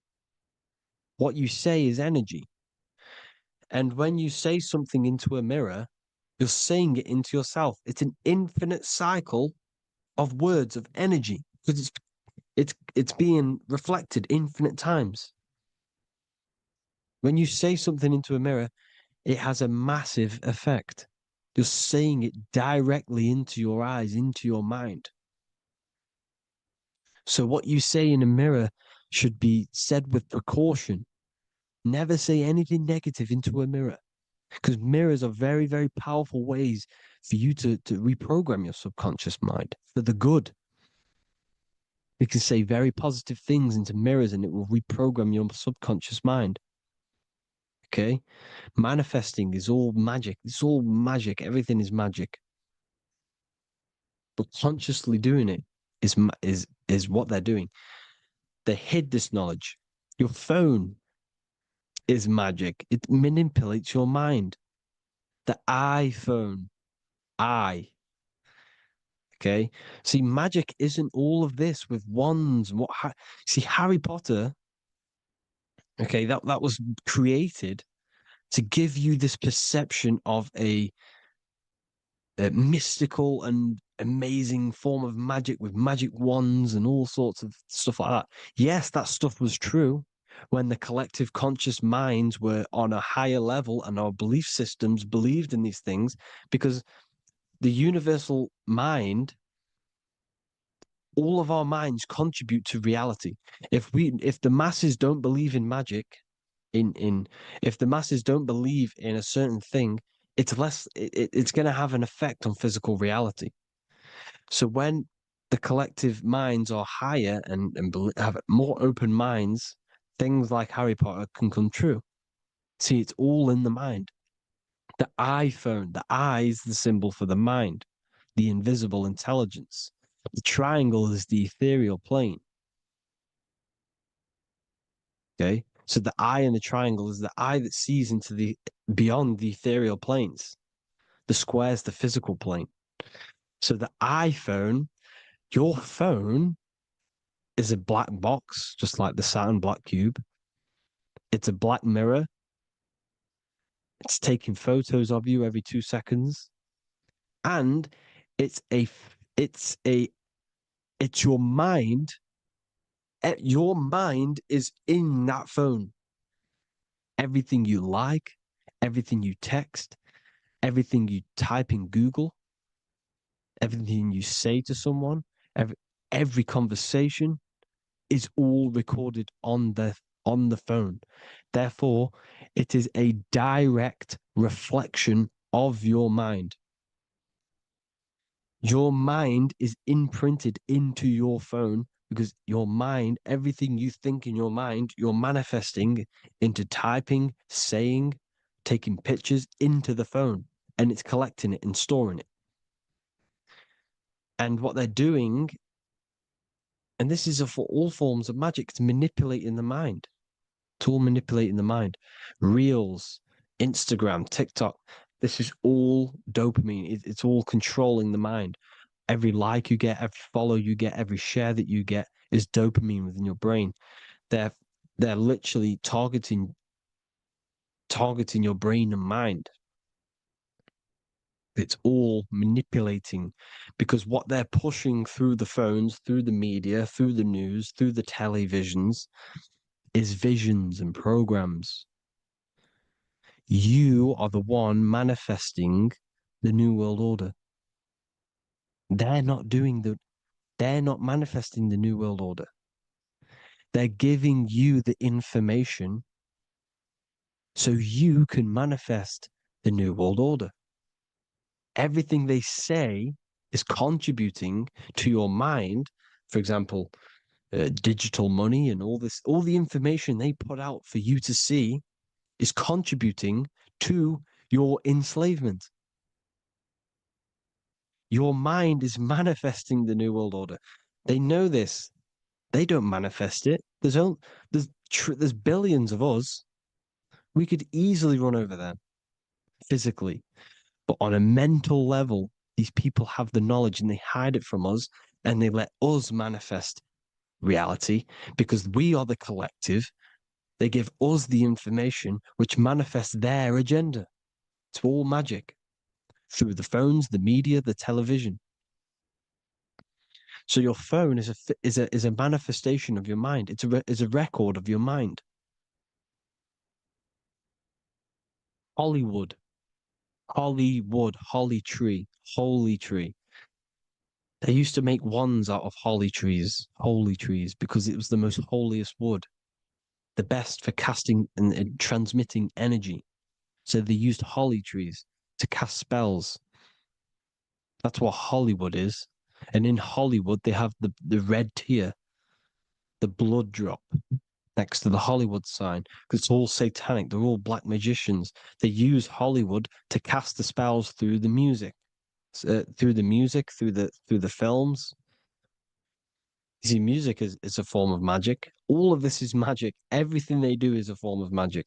what you say is energy. And when you say something into a mirror, you're saying it into yourself. It's an infinite cycle of words of energy because it's being reflected infinite times. When you say something into a mirror, it has a massive effect. You're saying it directly into your eyes, into your mind. So what you say in a mirror should be said with precaution. Never say anything negative into a mirror, because mirrors are very, very powerful ways for you to reprogram your subconscious mind for the good. You can say very positive things into mirrors and it will reprogram your subconscious mind. Okay? Manifesting is all magic. It's all magic. Everything is magic. But consciously doing it is what they're doing. They hid this knowledge. Your phone is magic. It manipulates your mind. The iPhone. Okay. See, magic isn't all of this with wands. See, Harry Potter, okay, that was created to give you this perception of a mystical and amazing form of magic with magic wands and all sorts of stuff like that. Yes, that stuff was true when the collective conscious minds were on a higher level and our belief systems believed in these things, because the universal mind, all of our minds contribute to reality. If the masses don't believe in magic, if the masses don't believe in a certain thing, it's going to have an effect on physical reality. So when the collective minds are higher and have more open minds, things like Harry Potter can come true. See, it's all in the mind. The iPhone, the eye is the symbol for the mind, the invisible intelligence. The triangle is the ethereal plane. Okay. So the eye in the triangle is the eye that sees into the beyond the ethereal planes. The square is the physical plane. So the iPhone, your phone, is a black box, just like the Saturn black cube. It's a black mirror. It's taking photos of you every 2 seconds. And it's your mind. Your mind is in that phone. Everything you like, everything you text, everything you type in Google, everything you say to someone, every conversation is all recorded on the phone. Therefore, it is a direct reflection of your mind. Your mind is imprinted into your phone because your mind, everything you think in your mind, you're manifesting into typing, saying, taking pictures into the phone, and it's collecting it and storing it. And what they're doing, and this is for all forms of magic, it's manipulating the mind. It's all manipulating the mind. Reels, Instagram, TikTok, this is all dopamine. It's all controlling the mind. Every like you get, every follow you get, every share that you get is dopamine within your brain. They're literally targeting your brain and mind. It's all manipulating, because what they're pushing through the phones, through the media, through the news, through the televisions is visions and programs. You are the one manifesting the New World Order. They're not manifesting the New World Order. They're giving you the information so you can manifest the New World Order. Everything they say is contributing to your mind. For example, digital money and all the information they put out for you to see is contributing to your enslavement. Your mind is manifesting the New World Order. They know this. They don't manifest it. There's billions of us. We could easily run over them physically. But on a mental level, these people have the knowledge and they hide it from us and they let us manifest reality because we are the collective. They give us the information which manifests their agenda. It's all magic through the phones, the media, the television. So your phone is a manifestation of your mind. It's a record of your mind. Hollywood, holly tree, holy tree. They used to make wands out of holy trees, because it was the most holiest wood, the best for casting and transmitting energy. So they used holly trees to cast spells. That's what Hollywood is. And in Hollywood, they have the red tier. the blood drop next to the Hollywood sign, because it's all satanic. They're all black magicians. They use Hollywood to cast the spells through the music, through the films. You see, music is a form of magic. All of this is magic. Everything they do is a form of magic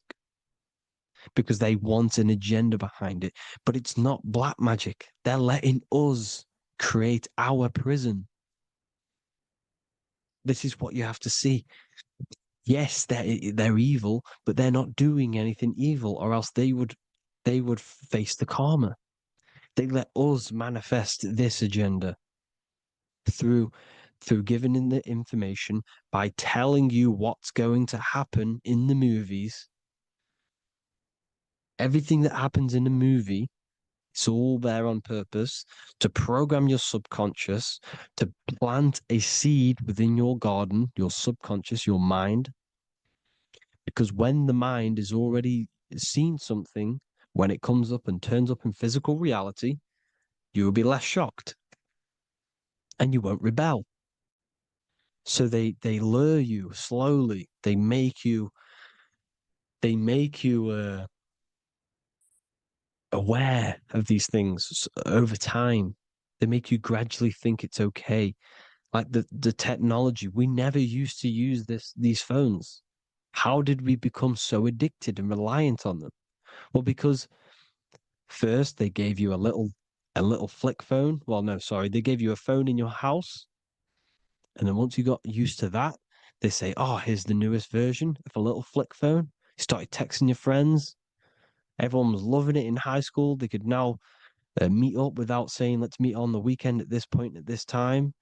because they want an agenda behind it. But it's not black magic. They're letting us create our prison. This is what you have to see. Yes, they're evil, but they're not doing anything evil, or else they would face the karma. They let us manifest this agenda through giving in the information, by telling you what's going to happen in the movies. Everything that happens in a movie, it's all there on purpose to program your subconscious, to plant a seed within your garden, your subconscious, your mind. Because when the mind is already seen something, when it comes up and turns up in physical reality, you will be less shocked and you won't rebel. So they lure you slowly. They make you aware of these things over time. They make you gradually think it's okay. Like the technology, we never used to use these phones. How did we become so addicted and reliant on them? Well, because first they gave you a little flick phone. Well, no, sorry, they gave you a phone in your house. And then once you got used to that, they say, oh, here's the newest version of a little flick phone. You started texting your friends. Everyone was loving it in high school. They could now meet up without saying, let's meet on the weekend at this point at this time,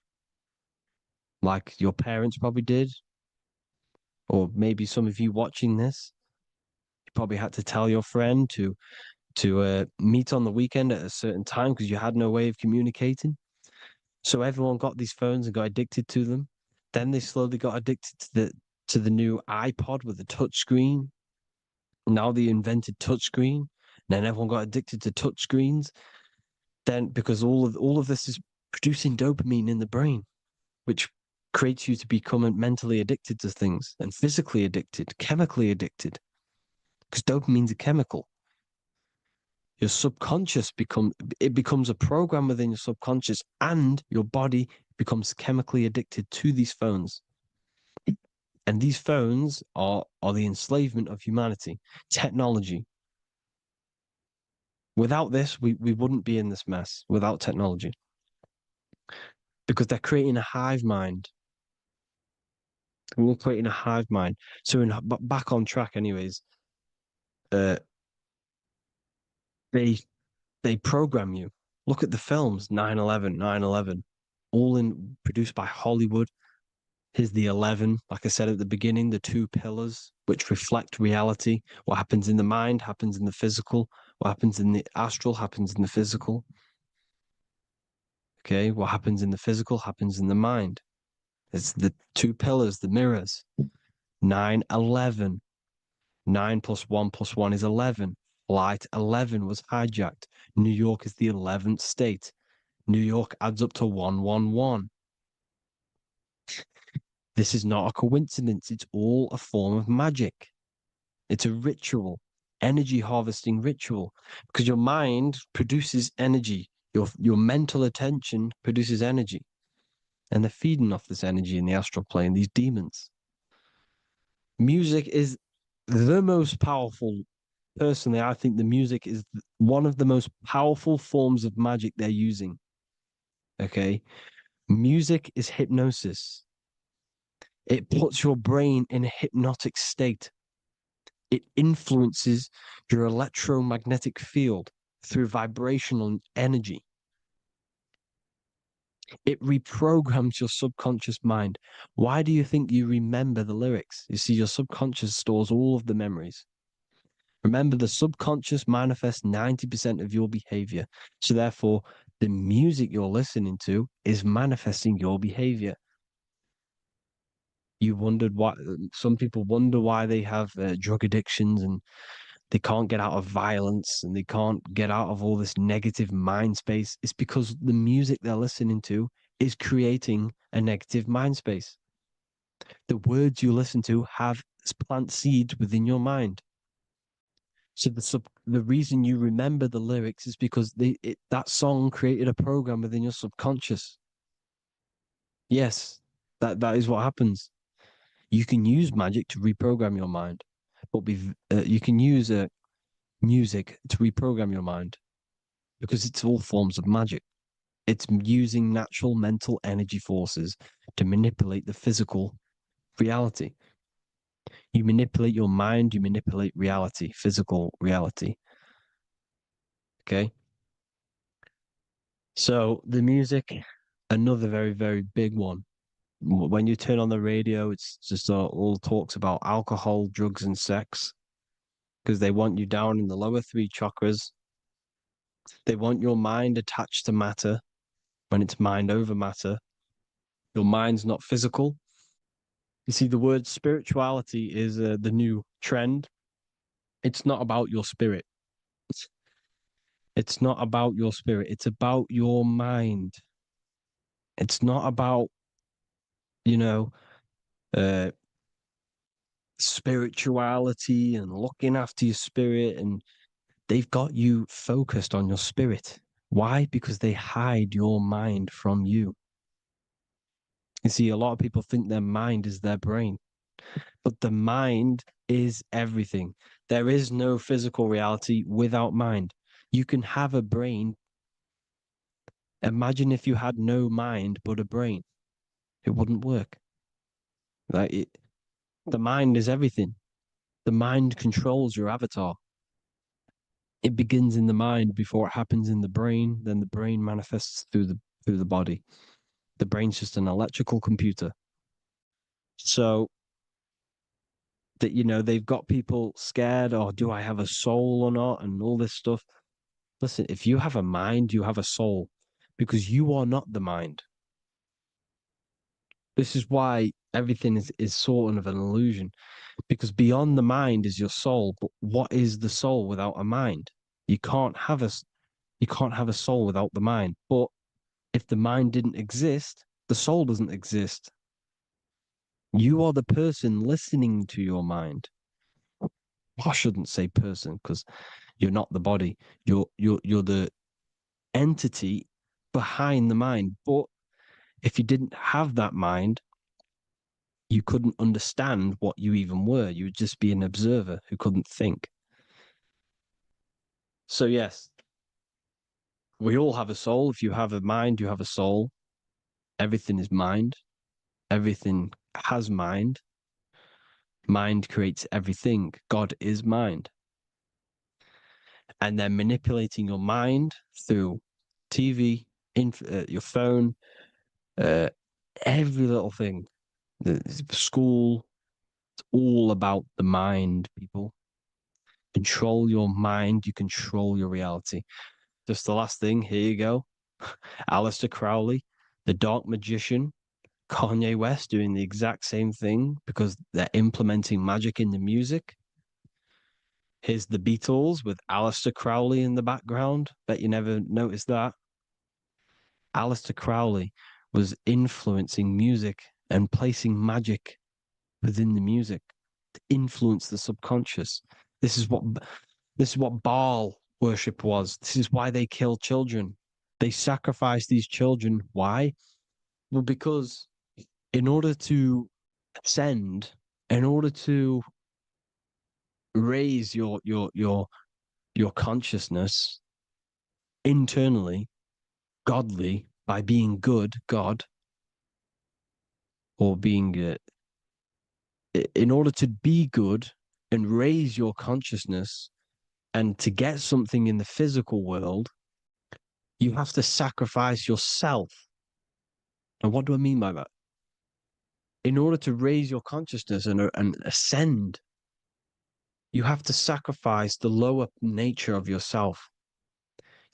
like your parents probably did. Or maybe some of you watching this, you probably had to tell your friend to meet on the weekend at a certain time because you had no way of communicating. So everyone got these phones and got addicted to them. Then they slowly got addicted to the new iPod with the touch screen. Now they invented touch screen. Then everyone got addicted to touch screens. Then because all of this is producing dopamine in the brain, which creates you to become mentally addicted to things and physically addicted, chemically addicted. Because dopamine's a chemical. Your subconscious becomes a program within your subconscious, and your body becomes chemically addicted to these phones. And these phones are the enslavement of humanity, technology. Without this, we wouldn't be in this mess without technology. Because they're creating a hive mind. We're creating a hive mind. So back on track anyways, they program you. Look at the films, 9/11, 9/11, all produced by Hollywood. Here's the 11, like I said at the beginning, the two pillars which reflect reality. What happens in the mind happens in the physical. What happens in the astral happens in the physical. Okay, what happens in the physical happens in the mind. It's the two pillars, the mirrors. 9/11. 9 plus 1 plus 1 is 11. Flight 11 was hijacked. New York is the 11th state. New York adds up to 111. This is not a coincidence. It's all a form of magic. It's a ritual, energy harvesting ritual, because your mind produces energy. Your mental attention produces energy. And they're feeding off this energy in the astral plane, these demons. Music is the most powerful. Personally, I think the music is one of the most powerful forms of magic they're using. Okay. Music is hypnosis. It puts your brain in a hypnotic state. It influences your electromagnetic field through vibrational energy. It reprograms your subconscious mind. Why do you think you remember the lyrics? You see, your subconscious stores all of the memories. Remember, the subconscious manifests 90% of your behavior. So therefore, the music you're listening to is manifesting your behavior. You wondered why some people wonder why they have drug addictions and they can't get out of violence and they can't get out of all this negative mind space. It's because the music they're listening to is creating a negative mind space. The words you listen to have plant seeds within your mind. So the reason you remember the lyrics is because that song created a program within your subconscious. Yes, that is what happens. You can use magic to reprogram your mind, but you can use music to reprogram your mind because it's all forms of magic. It's using natural mental energy forces to manipulate the physical reality. You manipulate your mind, you manipulate reality, physical reality. Okay. So the music, another very, very big one. When you turn on the radio, it's just all talks about alcohol, drugs, and sex because they want you down in the lower three chakras. They want your mind attached to matter when it's mind over matter. Your mind's not physical. You see, the word spirituality is the new trend. It's not about your spirit. It's not about your spirit. It's about your mind. It's not about, you know, uh, spirituality and looking after your spirit. And they've got you focused on your spirit. Why? Because they hide your mind from you. You see, a lot of people think their mind is their brain, but the mind is everything. There is no physical reality without mind. You can have a brain. Imagine if you had no mind but a brain. It wouldn't work. The mind is everything. The mind controls your avatar. It begins in the mind before it happens in the brain. Then the brain manifests through the body. The brain's just an electrical computer. So that they've got people scared. Or do I have a soul or not? And all this stuff. Listen, if you have a mind, you have a soul, because you are not the mind. This is why everything is sort of an illusion, because beyond the mind is your soul. But what is the soul without a mind? You can't have a soul without the mind. But if the mind didn't exist, the soul doesn't exist. You are the person listening to your mind. I shouldn't say person because you're not the body. You're the entity behind the mind. But if you didn't have that mind, you couldn't understand what you even were. You would just be an observer who couldn't think. So yes, we all have a soul. If you have a mind, you have a soul. Everything is mind. Everything has mind. Mind creates everything. God is mind. And then manipulating your mind through TV, your phone, every little thing. The school, it's all about the mind, people. Control your mind, you control your reality. Just the last thing, here you go. Aleister Crowley, the dark magician, Kanye West doing the exact same thing because they're implementing magic in the music. Here's the Beatles with Aleister Crowley in the background. Bet you never noticed that. Aleister Crowley was influencing music and placing magic within the music to influence the subconscious. This is what Baal worship was. This is why they kill children. They sacrifice these children. Why? Well, because in order to ascend, in order to raise your consciousness internally, godly, by being good, God, or being in order to be good and raise your consciousness and to get something in the physical world, you have to sacrifice yourself. And what do I mean by that? In order to raise your consciousness and ascend, you have to sacrifice the lower nature of yourself.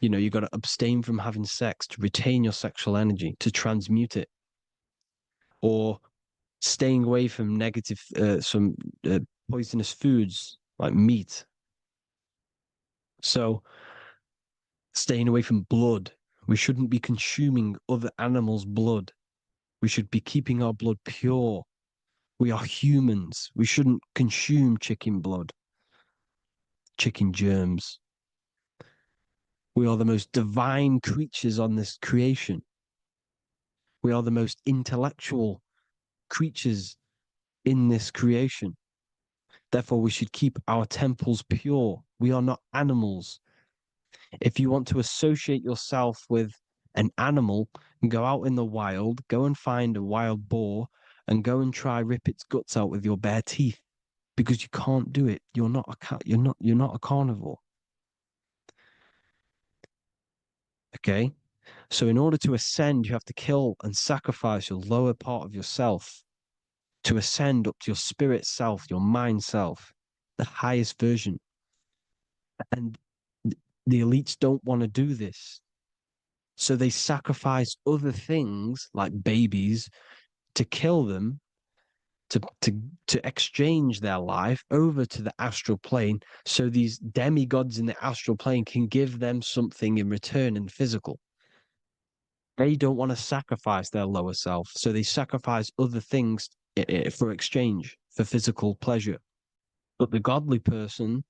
You got to abstain from having sex to retain your sexual energy, to transmute it, or staying away from some poisonous foods like meat. So, staying away from blood. We shouldn't be consuming other animals' blood. We should be keeping our blood pure. We are humans. We shouldn't consume chicken blood, chicken germs. We are the most divine creatures on this creation. We are the most intellectual creatures in this creation. Therefore, we should keep our temples pure. We are not animals. If you want to associate yourself with an animal, go out in the wild, go and find a wild boar and go and try rip its guts out with your bare teeth, because you can't do it. You're not a cat. You're not a carnivore. Okay? So in order to ascend, you have to kill and sacrifice your lower part of yourself to ascend up to your spirit self, your mind self, the highest version. And the elites don't want to do this. So they sacrifice other things like babies to kill them, to exchange their life over to the astral plane, so these demigods in the astral plane can give them something in return in physical. They don't want to sacrifice their lower self, so they sacrifice other things for exchange, for physical pleasure. But the godly person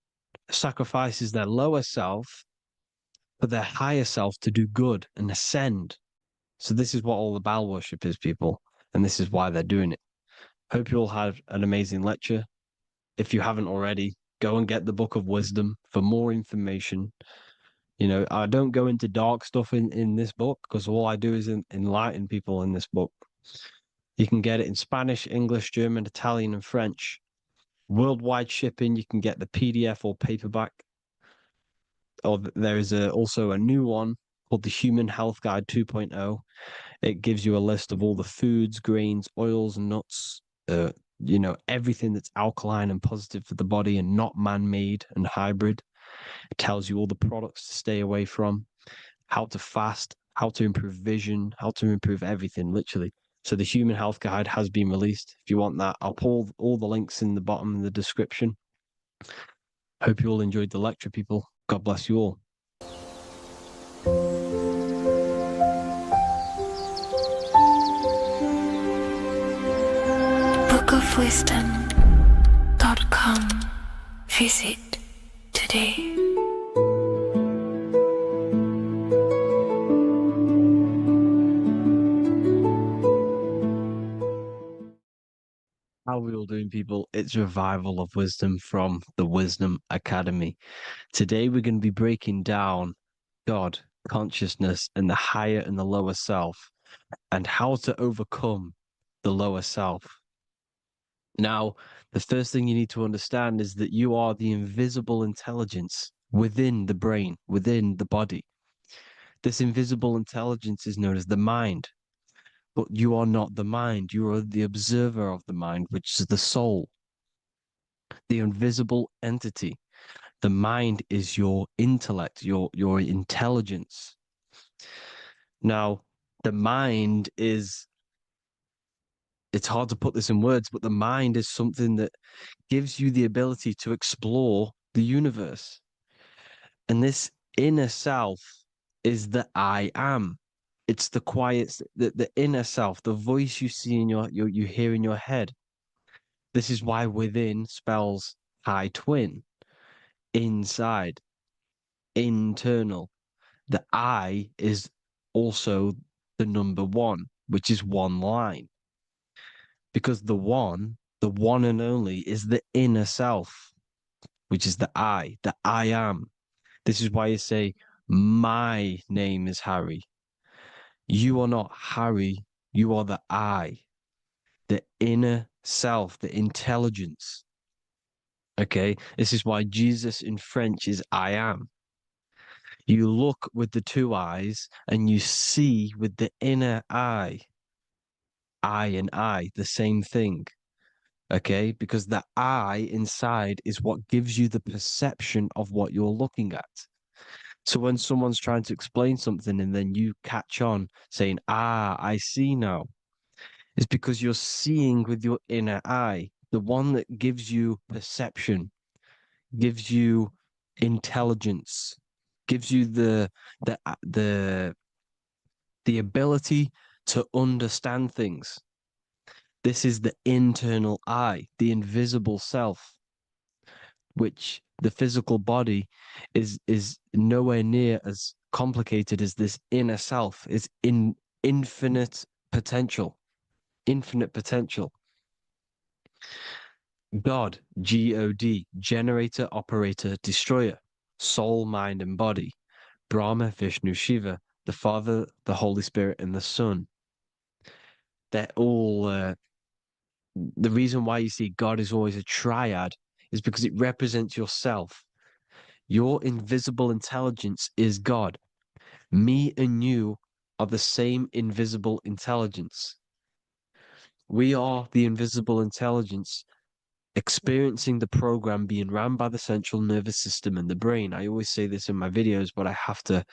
sacrifices their lower self for their higher self to do good and ascend. So this is what all the Baal worship is, people, and this is why they're doing it. Hope you all had an amazing lecture. If you haven't already, go and get the Book of Wisdom for more information. You know, I don't go into dark stuff in this book, because all I do is enlighten people in this book. You can get it in Spanish, English, German, Italian, and French. Worldwide shipping, you can get the PDF or paperback. Or there is also a new one called the Human Health Guide 2.0. It gives you a list of all the foods, grains, oils, and nuts, you know, everything that's alkaline and positive for the body and not man-made and hybrid. It tells you all the products to stay away from, how to fast, how to improve vision, how to improve everything, literally. So the Human Health Guide has been released. If you want that, I'll pull all the links in the bottom in the description. Hope you all enjoyed the lecture, people. God bless you all. bookofwisdom.com. Visit today. How are we all doing, people? It's Revival of Wisdom from the Wisdom Academy. Today we're going to be breaking down God, consciousness, and the higher and the lower self, and how to overcome the lower self. Now, the first thing you need to understand is that you are the invisible intelligence within the brain, within the body. This invisible intelligence is known as the mind. But you are not the mind. You are the observer of the mind, which is the soul, the invisible entity. The mind is your intellect, your intelligence. Now, the mind is, it's hard to put this in words, but the mind is something that gives you the ability to explore the universe. And this inner self is the I am. It's the quiet, the inner self, the voice you see in you hear in your head. This is why within spells high twin, inside, internal. The I is also the number one, which is one line. Because the one and only, is the inner self, which is the I am. This is why you say, my name is Harry. You are not Harry, you are the I, the inner self, the intelligence. Okay, this is why Jesus in French is I am. You look with the two eyes and you see with the inner eye. I and I, the same thing. Okay, because the I inside is what gives you the perception of what you're looking at. So when someone's trying to explain something and then you catch on saying, I see now, it's because you're seeing with your inner eye, the one that gives you perception, gives you intelligence, gives you the ability to understand things. This is the internal I, the invisible self, which the physical body is nowhere near as complicated as this inner self. Is in infinite potential, infinite potential. God, God, generator, operator, destroyer, soul, mind, and body. Brahma, Vishnu, Shiva, the Father, the Holy Spirit, and the Son. They're all. The reason why you see God is always a triad is because it represents yourself. Your invisible intelligence is God. Me and you are the same invisible intelligence. We are the invisible intelligence experiencing the program being run by the central nervous system and the brain. I always say this in my videos, but I have to,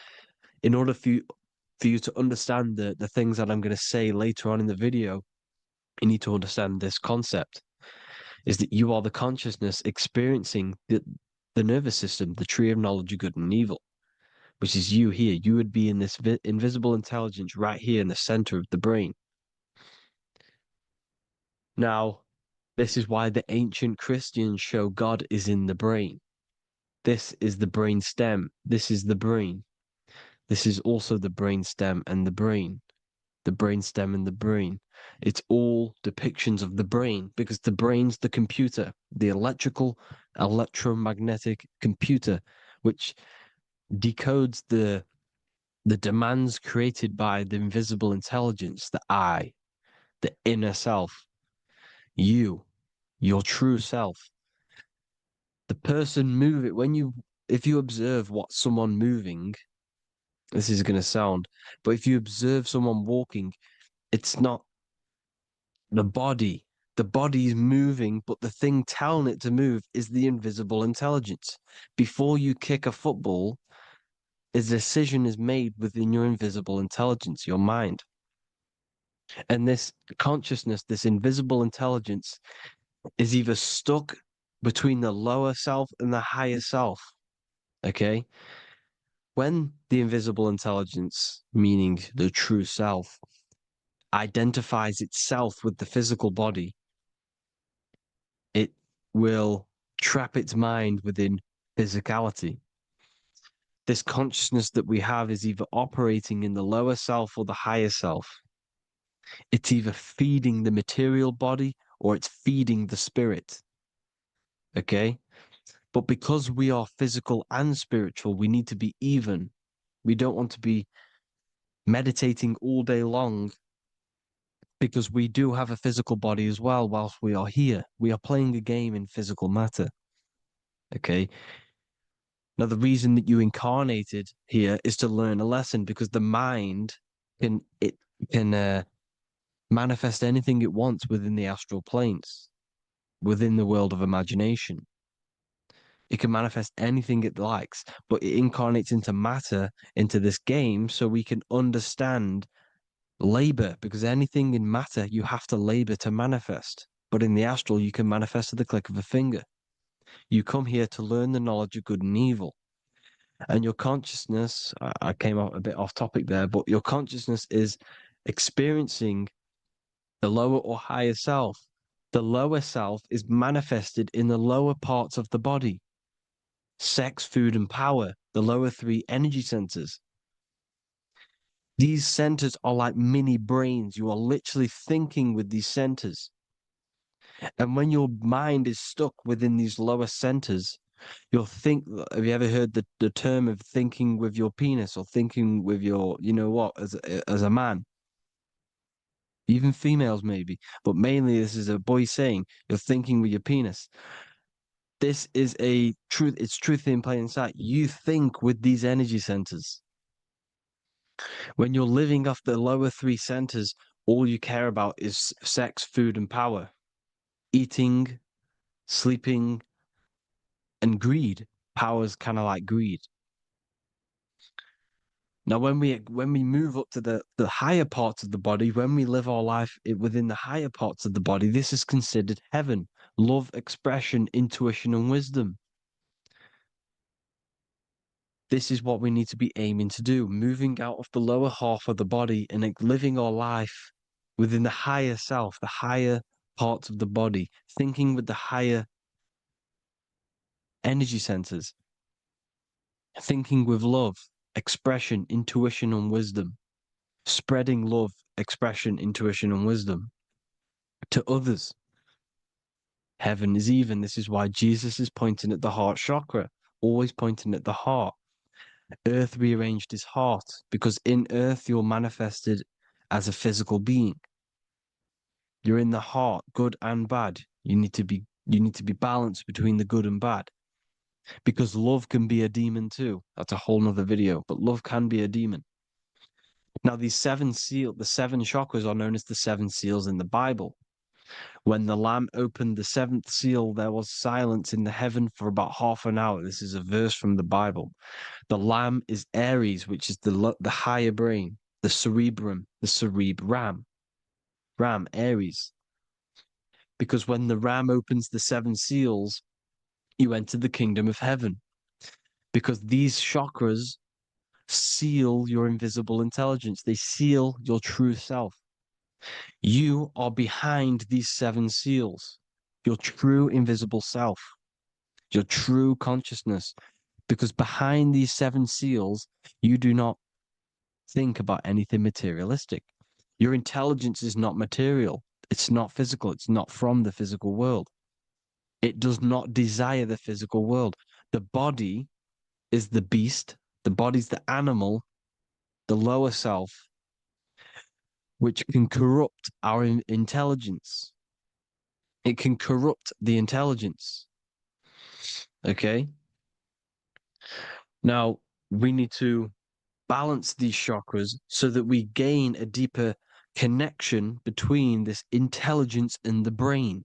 in order for you to understand the things that I'm going to say later on in the video, you need to understand this concept, is that you are the consciousness experiencing the nervous system, the tree of knowledge of good and evil, which is you here. You would be in this invisible intelligence right here in the center of the brain. Now, this is why the ancient Christians show God is in the brain. This is the brain stem. This is the brain. This is also the brain stem and the brain. The brain stem and the brain. It's all depictions of the brain because the brain's the computer, the electromagnetic computer, which decodes the demands created by the invisible intelligence, the I, the inner self, you, your true self. The person moving, if you observe what someone moving, this is going to sound, but if you observe someone walking, it's not the body. The body is moving, but the thing telling it to move is the invisible intelligence. Before you kick a football, a decision is made within your invisible intelligence, your mind. And this consciousness, this invisible intelligence, is either stuck between the lower self and the higher self. Okay? When the invisible intelligence, meaning the true self, identifies itself with the physical body, it will trap its mind within physicality. This consciousness that we have is either operating in the lower self or the higher self. It's either feeding the material body or it's feeding the spirit. Okay? But because we are physical and spiritual, we need to be even. We don't want to be meditating all day long because we do have a physical body as well whilst we are here. We are playing a game in physical matter. Okay? Now, the reason that you incarnated here is to learn a lesson because the mind can manifest anything it wants within the astral planes, within the world of imagination. It can manifest anything it likes, but it incarnates into matter, into this game, so we can understand labor, because anything in matter, you have to labor to manifest. But in the astral, you can manifest at the click of a finger. You come here to learn the knowledge of good and evil. And your consciousness, I came out a bit off topic there, but your consciousness is experiencing the lower or higher self. The lower self is manifested in the lower parts of the body. Sex, food, and power, the lower three energy centers. These centers are like mini brains. You are literally thinking with these centers. And when your mind is stuck within these lower centers, you'll think, have you ever heard the term of thinking with your penis or thinking with your, you know what, as a man? Even females maybe, but mainly this is a boy saying, you're thinking with your penis. This is a truth, it's truth in plain sight. You think with these energy centers. When you're living off the lower three centers, all you care about is sex, food, and power. Eating, sleeping, and greed. Power's kind of like greed. Now, when we move up to the higher parts of the body, when we live our life within the higher parts of the body, this is considered heaven, love, expression, intuition, and wisdom. This is what we need to be aiming to do, moving out of the lower half of the body and living our life within the higher self, the higher parts of the body, thinking with the higher energy centers, thinking with love, expression, intuition, and wisdom, spreading love, expression, intuition, and wisdom to others. Heaven is even. This is why Jesus is pointing at the heart chakra, always pointing at the heart. Earth rearranged his heart because in earth you're manifested as a physical being. You're in the heart, good and bad. You need to be balanced between the good and bad. Because love can be a demon too. That's a whole nother video, but love can be a demon. Now, the seven chakras are known as the seven seals in the Bible. When the Lamb opened the seventh seal, there was silence in the heaven for about half an hour. This is a verse from the Bible. The Lamb is Aries, which is the higher brain, the cerebrum, the cerebram. Ram, Aries. Because when the Ram opens the seven seals, you enter the kingdom of heaven. Because these chakras seal your invisible intelligence. They seal your true self. You are behind these seven seals, your true invisible self, your true consciousness. Because behind these seven seals, you do not think about anything materialistic. Your intelligence is not material. It's not physical. It's not from the physical world. It does not desire the physical world. The body is the beast. The body's the animal, the lower self, which can corrupt our intelligence. It can corrupt the intelligence. Okay? Now, we need to balance these chakras so that we gain a deeper connection between this intelligence and the brain.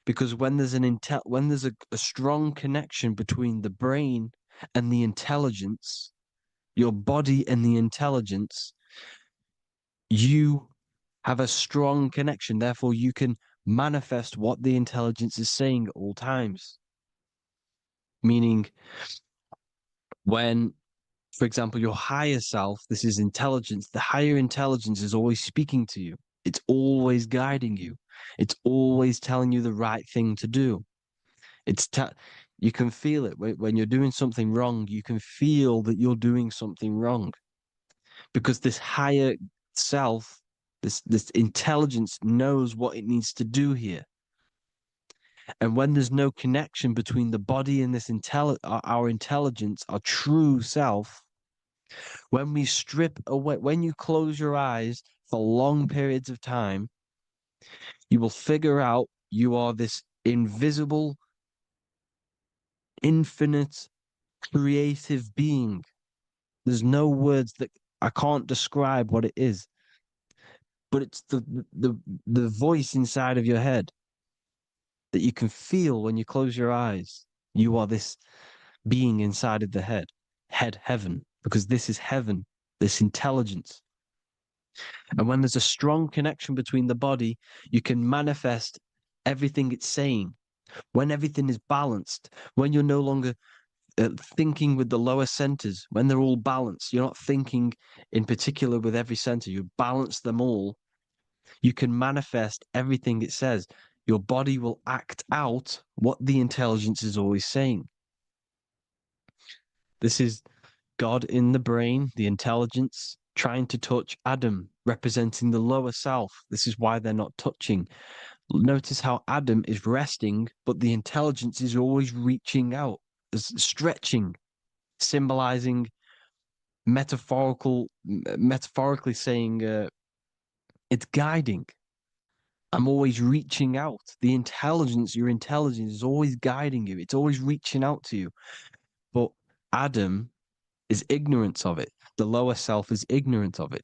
Because when there's a strong connection between the brain and the intelligence, your body and the intelligence, you have a strong connection. Therefore, you can manifest what the intelligence is saying at all times. Meaning, when, for example, your higher self, this is intelligence, the higher intelligence is always speaking to you. It's always guiding you. It's always telling you the right thing to do. You can feel it when you're doing something wrong. You can feel that you're doing something wrong because this higher self, this intelligence knows what it needs to do here. And when there's no connection between the body and this our intelligence, our true self, when we strip away, when you close your eyes for long periods of time, you will figure out you are this invisible, infinite, creative being. There's no words that I can't describe what it is. But it's the voice inside of your head that you can feel when you close your eyes. You are this being inside of the heaven, because this is heaven, this intelligence. And when there's a strong connection between the body, you can manifest everything it's saying. When everything is balanced, when you're no longer thinking with the lower centers, when they're all balanced, you're not thinking in particular with every center, you balance them all, you can manifest everything it says. Your body will act out what the intelligence is always saying. This is God in the brain, the intelligence, trying to touch Adam, representing the lower self. This is why they're not touching. Notice how Adam is resting, but the intelligence is always reaching out, stretching, symbolizing metaphorically saying it's guiding. I'm always reaching out. The intelligence, your intelligence is always guiding you. It's always reaching out to you. But Adam is ignorant of it. The lower self is ignorant of it.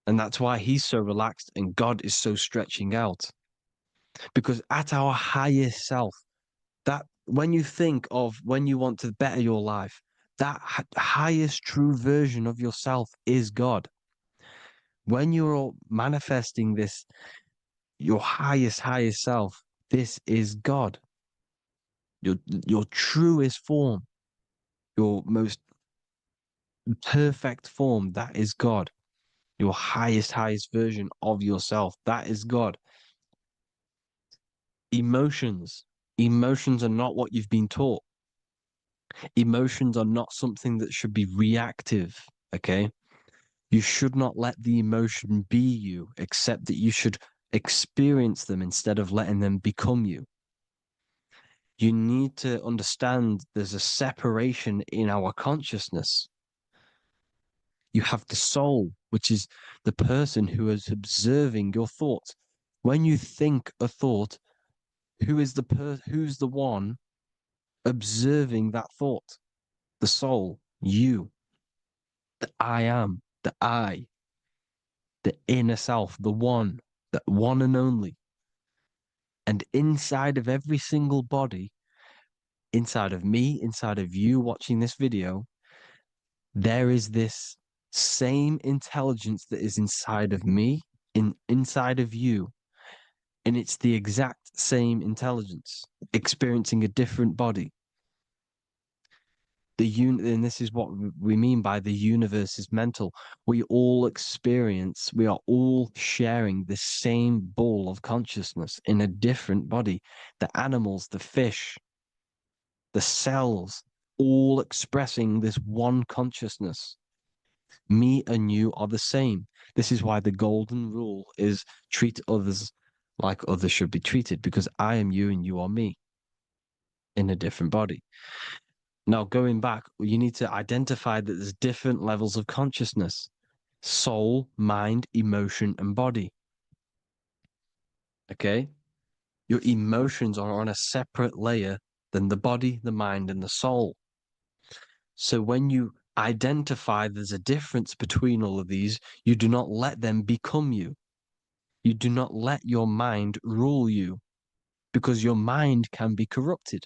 And that's why he's so relaxed and God is so stretching out. Because at our highest self, that when you think of when you want to better your life, that highest true version of yourself is God. When you're manifesting this, your highest self, this is God. Your truest form, your most perfect form, that is God. your highest version of yourself. That is God. Emotions. Emotions are not what you've been taught. Emotions are not something that should be reactive, okay? You should not let the emotion be you, except that you should experience them instead of letting them become you. You need to understand there's a separation in our consciousness. You have the soul, which is the person who is observing your thoughts. When you think a thought, who's the one observing that thought? The soul, you, the I am, the I, the inner self, the one and only. And inside of every single body, inside of me, inside of you watching this video, there is this same intelligence that is inside of me, inside of you. And it's the exact same intelligence, experiencing a different body. And this is what we mean by the universe is mental. We all we are all sharing the same ball of consciousness in a different body. The animals, the fish, the cells, all expressing this one consciousness. Me and you are the same. This is why the golden rule is treat others like others should be treated, because I am you and you are me in a different body. Now, going back, you need to identify that there's different levels of consciousness: soul, mind, emotion, and body. Okay? Your emotions are on a separate layer than the body, the mind, and the soul. So when you identify there's a difference between all of these, you do not let them become you. You do not let your mind rule you, because your mind can be corrupted.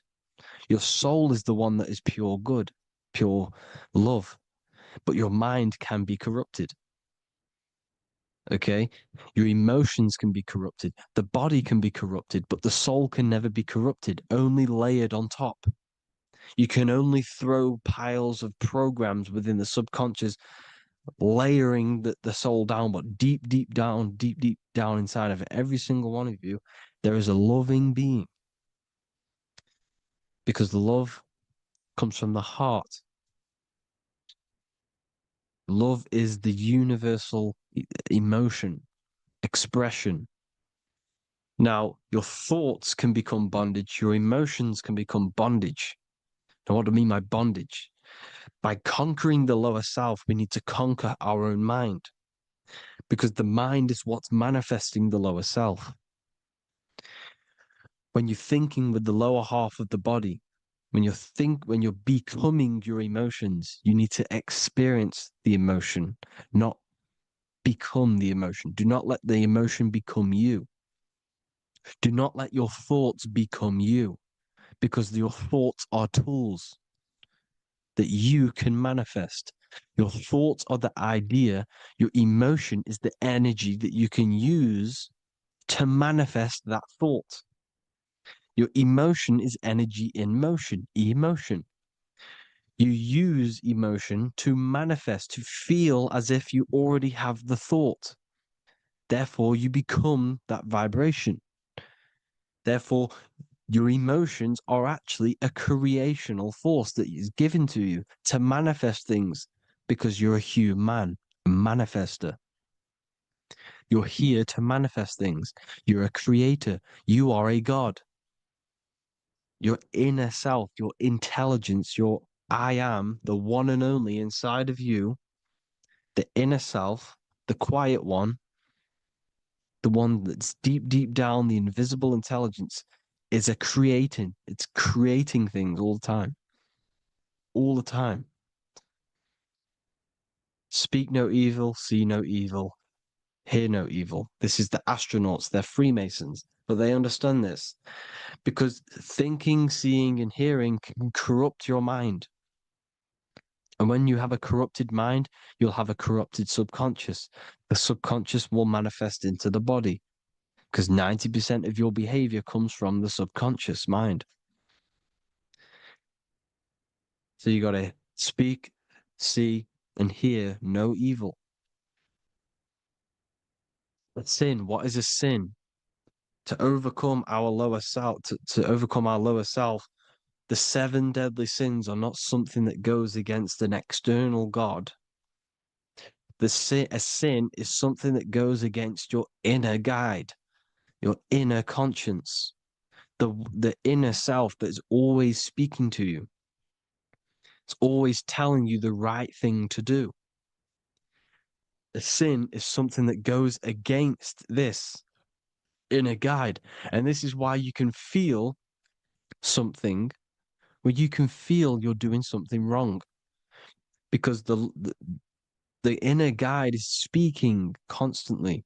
Your soul is the one that is pure good, pure love, but your mind can be corrupted. Okay? Your emotions can be corrupted. The body can be corrupted, but the soul can never be corrupted, only layered on top. You can only throw piles of programs within the subconscious, layering the soul down, but deep down inside of every single one of you, there is a loving being. Because love comes from the heart. Love is the universal emotion, expression. Now, your thoughts can become bondage, your emotions can become bondage. Now, what do I mean by bondage? By conquering the lower self, we need to conquer our own mind, because the mind is what's manifesting the lower self. When you're thinking with the lower half of the body, when you're becoming your emotions, you need to experience the emotion, not become the emotion. Do not let the emotion become you. Do not let your thoughts become you, because your thoughts are tools that you can manifest. Your thoughts are the idea. Your emotion is the energy that you can use to manifest that thought. Your emotion is energy in motion, emotion. You use emotion to manifest, to feel as if you already have the thought. Therefore, you become that vibration. Therefore, your emotions are actually a creational force that is given to you to manifest things, because you're a human, a manifester. You're here to manifest things. You're a creator. You are a god. Your inner self, your intelligence, your I am, the one and only inside of you, the inner self, the quiet one, the one that's deep down, the invisible intelligence, is it's creating things all the time. All the time. Speak no evil, see no evil, hear no evil. This is the astronauts, they're Freemasons, but they understand this, because thinking, seeing, and hearing can corrupt your mind. And when you have a corrupted mind, you'll have a corrupted subconscious. The subconscious will manifest into the body, because 90% of your behavior comes from the subconscious mind. So you got to speak, see, and hear no evil. A sin, what is a sin? To overcome our lower self, to overcome our lower self, the 7 deadly sins are not something that goes against an external God. A sin is something that goes against your inner guide, your inner conscience, the inner self that's always speaking to you. It's always telling you the right thing to do. A sin is something that goes against this inner guide. And this is why you can feel something where you can feel you're doing something wrong. Because the inner guide is speaking constantly.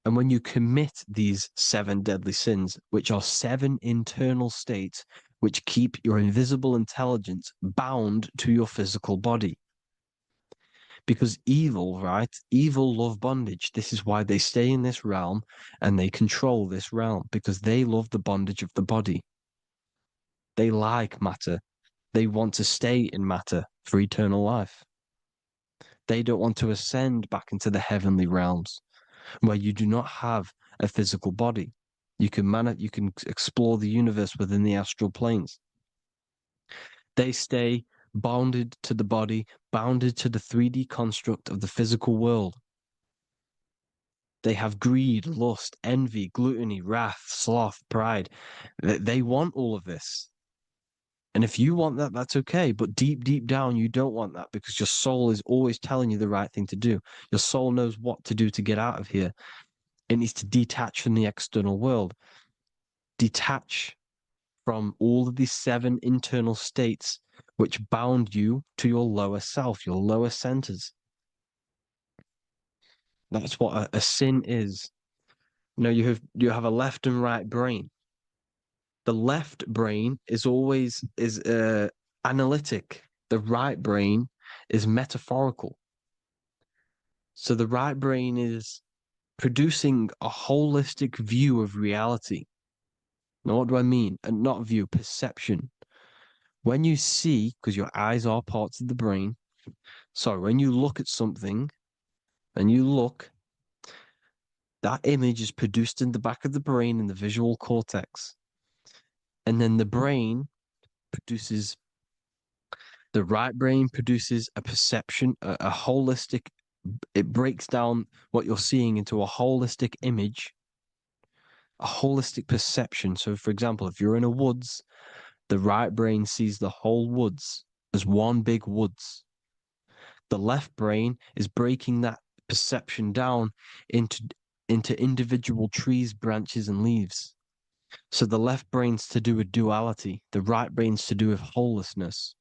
And when you commit these 7 deadly sins, which are 7 internal states which keep your invisible intelligence bound to your physical body. Because evil, right? Evil love bondage. This is why they stay in this realm and they control this realm, because they love the bondage of the body. They like matter. They want to stay in matter for eternal life. They don't want to ascend back into the heavenly realms where you do not have a physical body. You can explore the universe within the astral planes. They stay bounded to the body, bounded to the 3D construct of the physical world. They have greed, lust, envy, gluttony, wrath, sloth, pride. They want all of this. And if you want that, that's okay. But deep, deep down, you don't want that because your soul is always telling you the right thing to do. Your soul knows what to do to get out of here. It needs to detach from the external world. Detach from all of these 7 internal states which bound you to your lower self, your lower centers. That's what a sin is. You know, you have a left and right brain. The left brain is always analytic. The right brain is metaphorical. So the right brain is producing a holistic view of reality. Now, what do I mean? And not view, perception. When you see, because your eyes are parts of the brain, so when you look at something and you look, that image is produced in the back of the brain in the visual cortex. And then the right brain produces a perception, a holistic, it breaks down what you're seeing into a holistic image, a holistic perception. So, for example, if you're in a woods, the right brain sees the whole woods as one big woods. The left brain is breaking that perception down into individual trees, branches, and leaves. So the left brain's to do with duality, the right brain's to do with wholeness,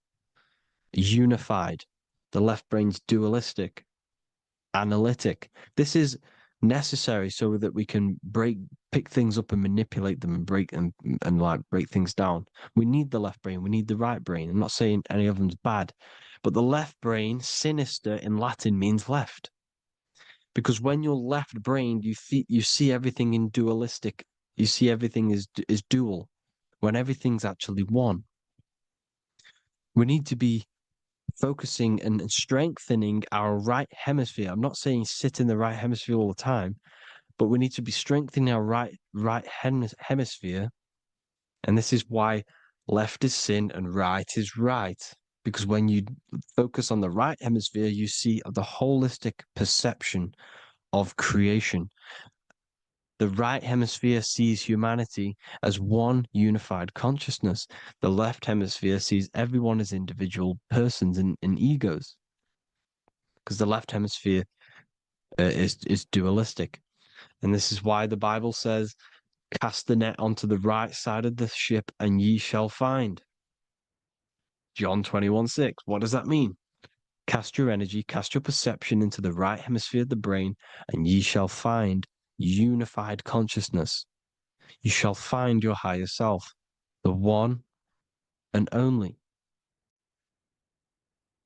unified. The left brain's dualistic, analytic. This is necessary so that we can pick things up and manipulate them and break things down. We need the left brain, we need the right brain. I'm not saying any of them's bad, but the left brain, sinister in Latin, means left. Because when you're left-brained, you see everything in dualistic. You see everything is dual, when everything's actually one. We need to be focusing and strengthening our right hemisphere. I'm not saying sit in the right hemisphere all the time, but we need to be strengthening our right hemisphere. And this is why left is sin and right is right. Because when you focus on the right hemisphere, you see the holistic perception of creation. The right hemisphere sees humanity as one unified consciousness. The left hemisphere sees everyone as individual persons and egos. Because the left hemisphere is dualistic. And this is why the Bible says, cast the net onto the right side of the ship and ye shall find. John 21:6. What does that mean? Cast your energy, cast your perception into the right hemisphere of the brain, and ye shall find unified consciousness. You shall find your higher self, the one and only.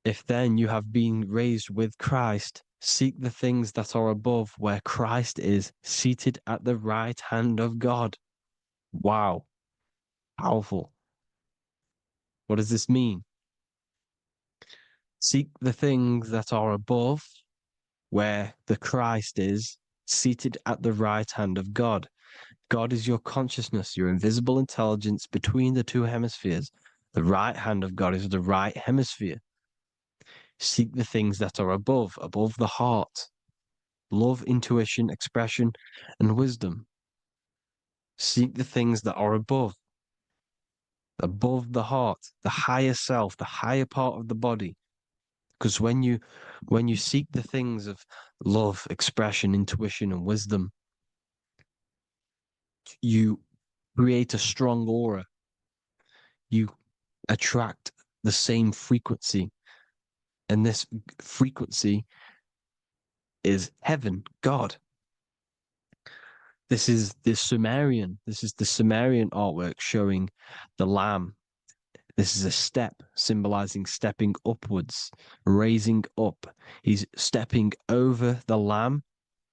If then you have been raised with Christ, seek the things that are above, where Christ is seated at the right hand of God. Wow. Powerful. What does this mean? Seek the things that are above, where the Christ is seated at the right hand of God. God is your consciousness, your invisible intelligence between the two hemispheres. The right hand of God is the right hemisphere. Seek the things that are above the heart. Love, intuition, expression, and wisdom. Seek the things that are above the heart, the higher self, the higher part of the body. Because when you seek the things of love, expression, intuition, and wisdom, you create a strong aura. You attract the same frequency. And this frequency is heaven, God. This is the Sumerian artwork showing the lamb. This is a step symbolizing stepping upwards, raising up. He's stepping over the lamb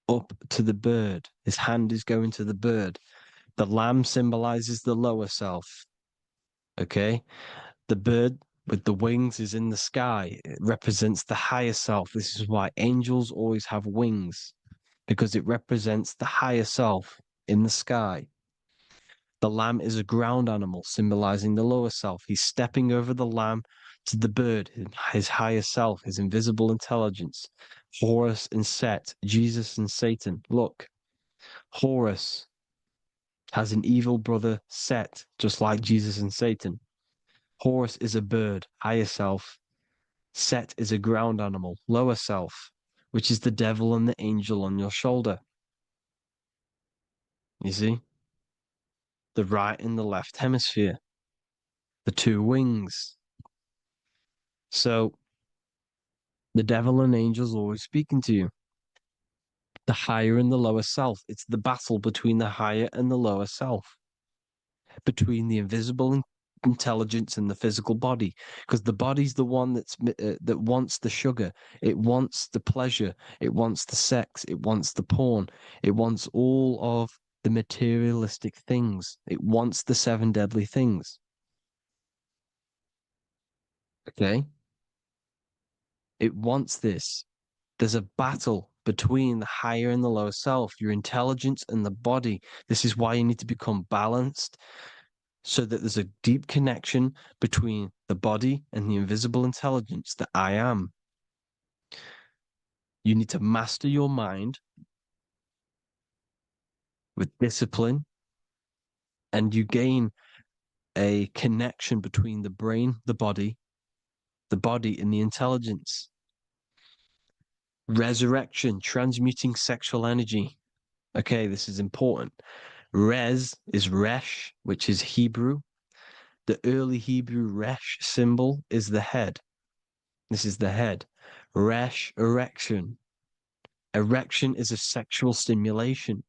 up to the bird. His hand is going to the bird. The lamb symbolizes the lower self. Okay? The bird with the wings is in the sky. It represents the higher self. This is why angels always have wings, because it represents the higher self in the sky. The lamb is a ground animal, symbolizing the lower self. He's stepping over the lamb to the bird, his higher self, his invisible intelligence. Horus and Set, Jesus and Satan. Look, Horus has an evil brother, Set, just like Jesus and Satan. Horus is a bird, higher self. Set is a ground animal, lower self, which is the devil and the angel on your shoulder. You see? The right and the left hemisphere, the two wings. So the devil and angels always speaking to you. The higher and the lower self. It's the battle between the higher and the lower self, between the invisible intelligence and the physical body, because the body's the one that wants the sugar, it wants the pleasure, it wants the sex, it wants the porn, it wants all of the materialistic things, it wants the 7 deadly things. Okay, it wants this. There's a battle between the higher and the lower self, your intelligence and the body. This is why you need to become balanced, so that there's a deep connection between the body and the invisible intelligence, the I am. You need to master your mind with discipline, and you gain a connection between the brain, the body and the intelligence. Resurrection, transmuting sexual energy. Okay, this is important. Res is Resh, which is Hebrew. The early Hebrew Resh symbol is the head. This is the head. Resh, erection. Erection is a sexual stimulation.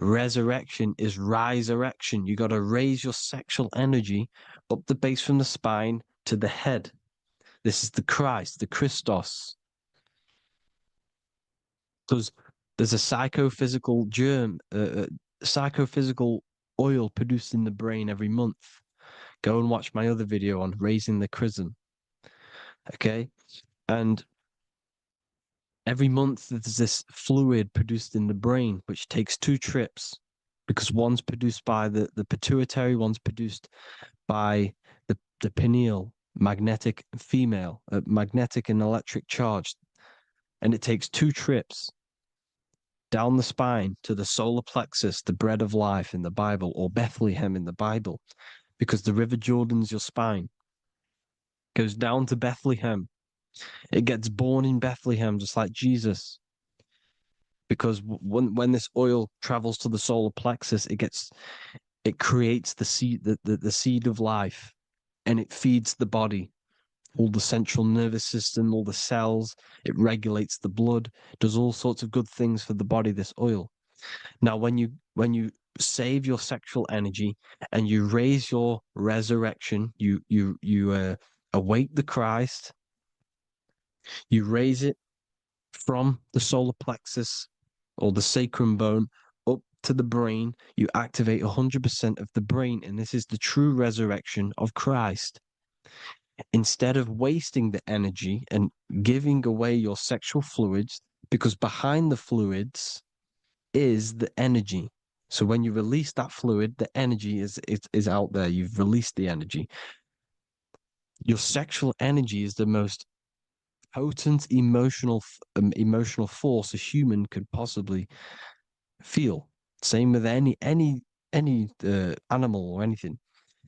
Resurrection is rise erection. You got to raise your sexual energy up the base from the spine to the head. This is the Christ, the Christos. There's a psychophysical psychophysical oil produced in the brain every month. Go and watch my other video on raising the chrism. Okay? And every month there's this fluid produced in the brain, which takes 2 trips, because one's produced by the pituitary, one's produced by the pineal, magnetic female, magnetic and electric charge. And it takes 2 trips down the spine to the solar plexus, the bread of life in the Bible, or Bethlehem in the Bible, because the River Jordan's your spine. Goes down to Bethlehem. It gets born in Bethlehem, just like Jesus. Because when this oil travels to the solar plexus, it creates the seed, the seed of life, and it feeds the body, all the central nervous system, all the cells. It regulates the blood, does all sorts of good things for the body, this oil. Now, when you save your sexual energy and you raise your resurrection, you awake the Christ, you raise it from the solar plexus or the sacrum bone up to the brain, you activate 100% of the brain, and this is the true resurrection of Christ. Instead of wasting the energy and giving away your sexual fluids because behind the fluids is the energy. So when you release that fluid, the energy is out there. You've released the energy. Your sexual energy is the most potent emotional force a human could possibly feel. Same with any animal or anything.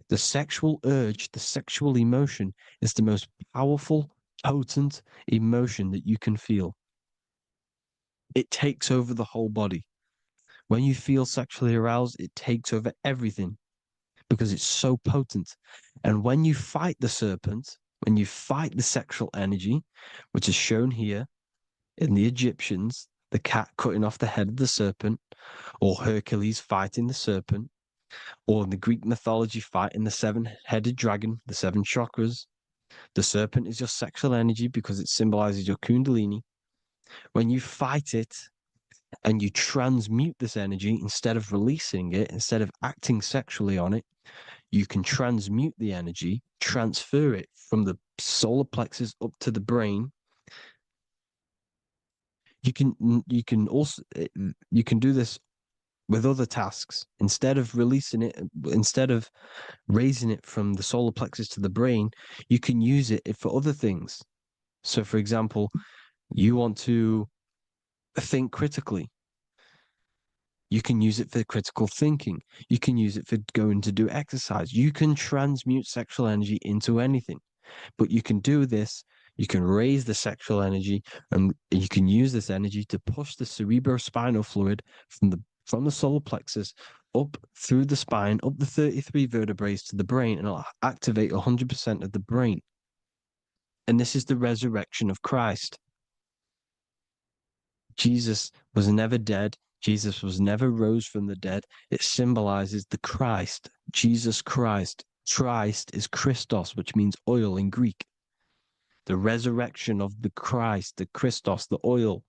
The sexual urge, the sexual emotion is the most powerful, potent emotion that you can feel. It takes over the whole body. When you feel sexually aroused, it takes over everything because it's so potent. And when you fight the serpent, when you fight the sexual energy, which is shown here in the Egyptians, the cat cutting off the head of the serpent, or Hercules fighting the serpent, or in the Greek mythology fighting the seven-headed dragon, the seven chakras. The serpent is your sexual energy because it symbolizes your kundalini. When you fight it and you transmute this energy, instead of releasing it, instead of acting sexually on it, you can transmute the energy, transfer it from the solar plexus up to the brain. You can also you can do this with other tasks. Instead of releasing it, instead of raising it from the solar plexus to the brain, you can use it for other things. So, for example, you want to think critically. You can use it for critical thinking. You can use it for going to do exercise. You can transmute sexual energy into anything, but you can do this. You can raise the sexual energy, and you can use this energy to push the cerebrospinal fluid from the solar plexus up through the spine, up the 33 vertebrae to the brain, and it'll activate 100% of the brain. And this is the resurrection of Christ. Jesus was never dead. Jesus was never rose from the dead. It symbolizes the Christ, Jesus Christ. Christ is Christos, which means oil in Greek. The resurrection of the Christ, the Christos, the oil.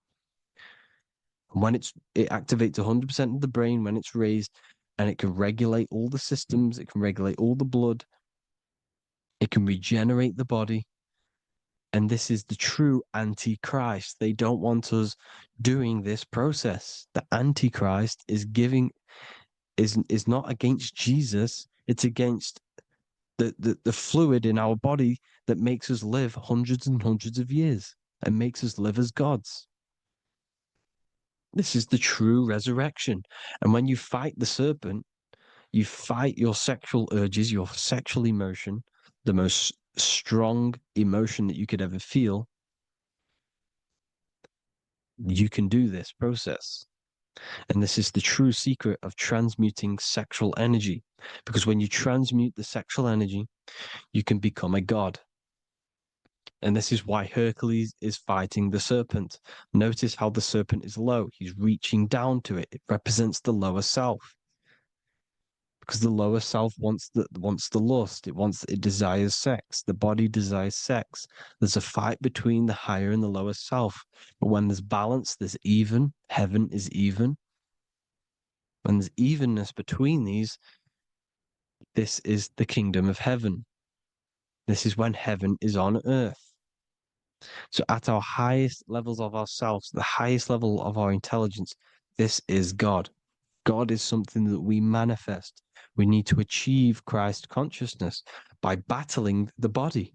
When it activates 100% of the brain when it's raised, and it can regulate all the systems, it can regulate all the blood, it can regenerate the body. And this is the true Antichrist. They don't want us doing this process. The Antichrist is not against Jesus, it's against the fluid in our body that makes us live hundreds and hundreds of years and makes us live as gods. This is the true resurrection. And when you fight the serpent, you fight your sexual urges, your sexual emotion, the most strong emotion that you could ever feel. You can do this process. And this is the true secret of transmuting sexual energy. Because when you transmute the sexual energy, you can become a god. And this is why Hercules is fighting the serpent. Notice how the serpent is low. He's reaching down to it. It represents the lower self. Because the lower self wants the lust. It desires sex. The body desires sex. There's a fight between the higher and the lower self. But when there's balance, there's even. Heaven is even. When there's evenness between these, this is the kingdom of heaven. This is when heaven is on earth. So at our highest levels of ourselves, the highest level of our intelligence, this is God. God is something that we manifest. We need to achieve Christ consciousness by battling the body.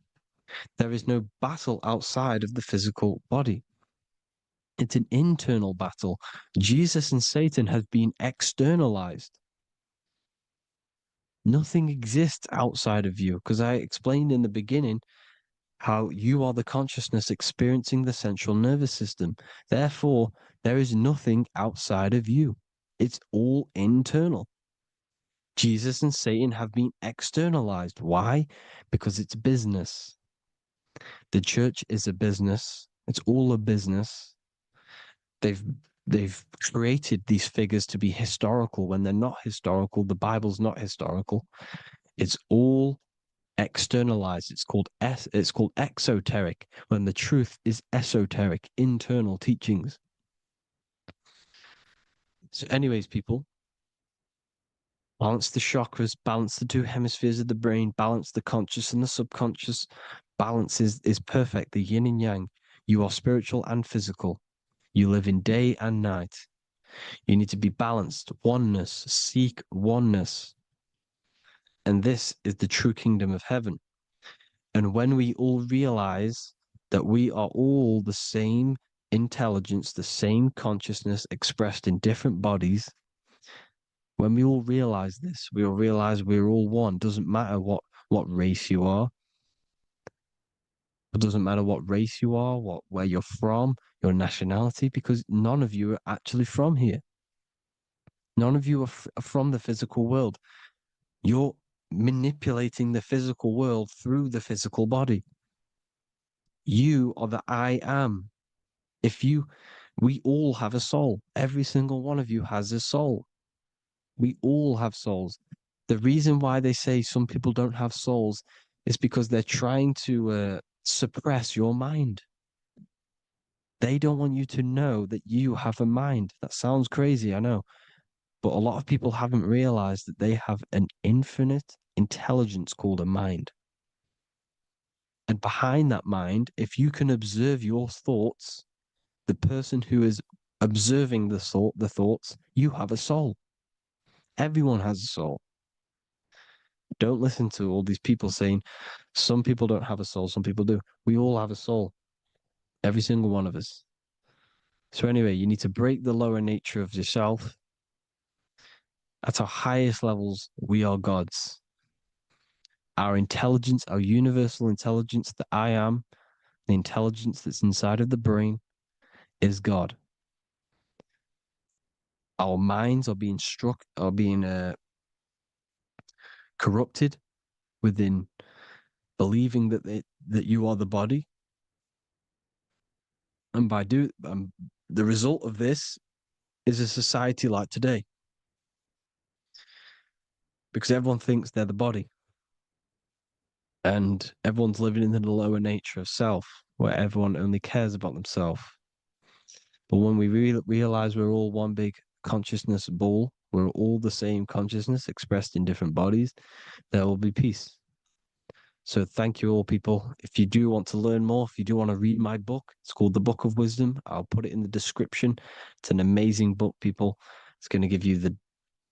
There is no battle outside of the physical body. It's an internal battle. Jesus and Satan have been externalized. Nothing exists outside of you, because I explained in the beginning how you are the consciousness experiencing the central nervous system. Therefore, there is nothing outside of you. It's all internal. Jesus and Satan have been externalized. Why? Because it's business. The church is a business. It's all a business. They've created these figures to be historical when they're not historical. The Bible's not historical. It's all externalized. It's called exoteric, when the truth is esoteric, internal teachings. So, anyways, people, balance the chakras, balance the two hemispheres of the brain, balance the conscious and the subconscious. Balance is perfect, the yin and yang. You are spiritual and physical. You live in day and night. You need to be balanced, oneness, seek oneness. And this is the true kingdom of heaven. And when we all realize that we are all the same intelligence, the same consciousness expressed in different bodies, when we all realize this, we all realize we're all one. Doesn't matter what race you are. It doesn't matter what race you are, where you're from, your nationality, because none of you are actually from here. None of you are from the physical world. You're manipulating the physical world through the physical body. You are the I am. We all have a soul. Every single one of you has a soul. We all have souls. The reason why they say some people don't have souls is because they're trying to suppress your mind. They don't want you to know that you have a mind. That sounds crazy, I know. But a lot of people haven't realized that they have an infinite intelligence called a mind. And behind that mind, if you can observe your thoughts, the person who is observing the thoughts, you have a soul. Everyone has a soul. Don't listen to all these people saying some people don't have a soul, some people do. We all have a soul. Every single one of us. So anyway, you need to break the lower nature of yourself. At our highest levels, we are gods. Our intelligence, our universal intelligence, the I am, the intelligence that's inside of the brain, is God. Our minds are being corrupted within believing that you are the body. And by the result of this is a society like today. Because everyone thinks they're the body. And everyone's living in the lower nature of self, where everyone only cares about themselves. But when we realize we're all one big consciousness ball, we're all the same consciousness expressed in different bodies, there will be peace. So thank you all, people. If you do want to learn more, if you do want to read my book, it's called The Book of Wisdom. I'll put it in the description. It's an amazing book, people. It's going to give you the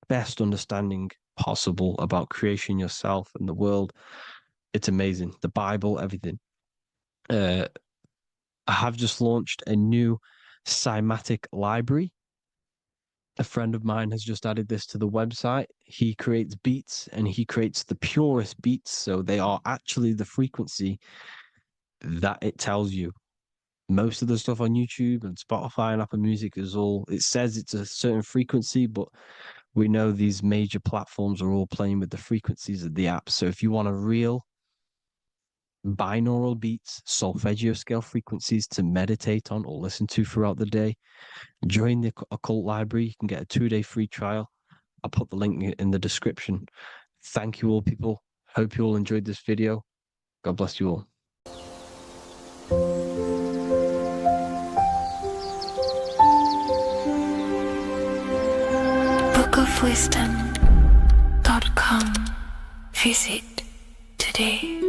best understanding possible about creation, yourself, and the world. It's amazing. The Bible, everything. I have just launched a new cymatic library. A friend of mine has just added this to the website. He creates beats and he creates the purest beats. So they are actually the frequency that it tells you. Most of the stuff on YouTube and Spotify and Apple Music it says it's a certain frequency, but we know these major platforms are all playing with the frequencies of the app. So if you want a real binaural beats, solfeggio scale frequencies to meditate on or listen to throughout the day, join the Occult Library. You can get a 2-day free trial. I'll put the link in the description. Thank you all, people. Hope you all enjoyed this video. God bless you all. bookofwisdom.com. Visit today.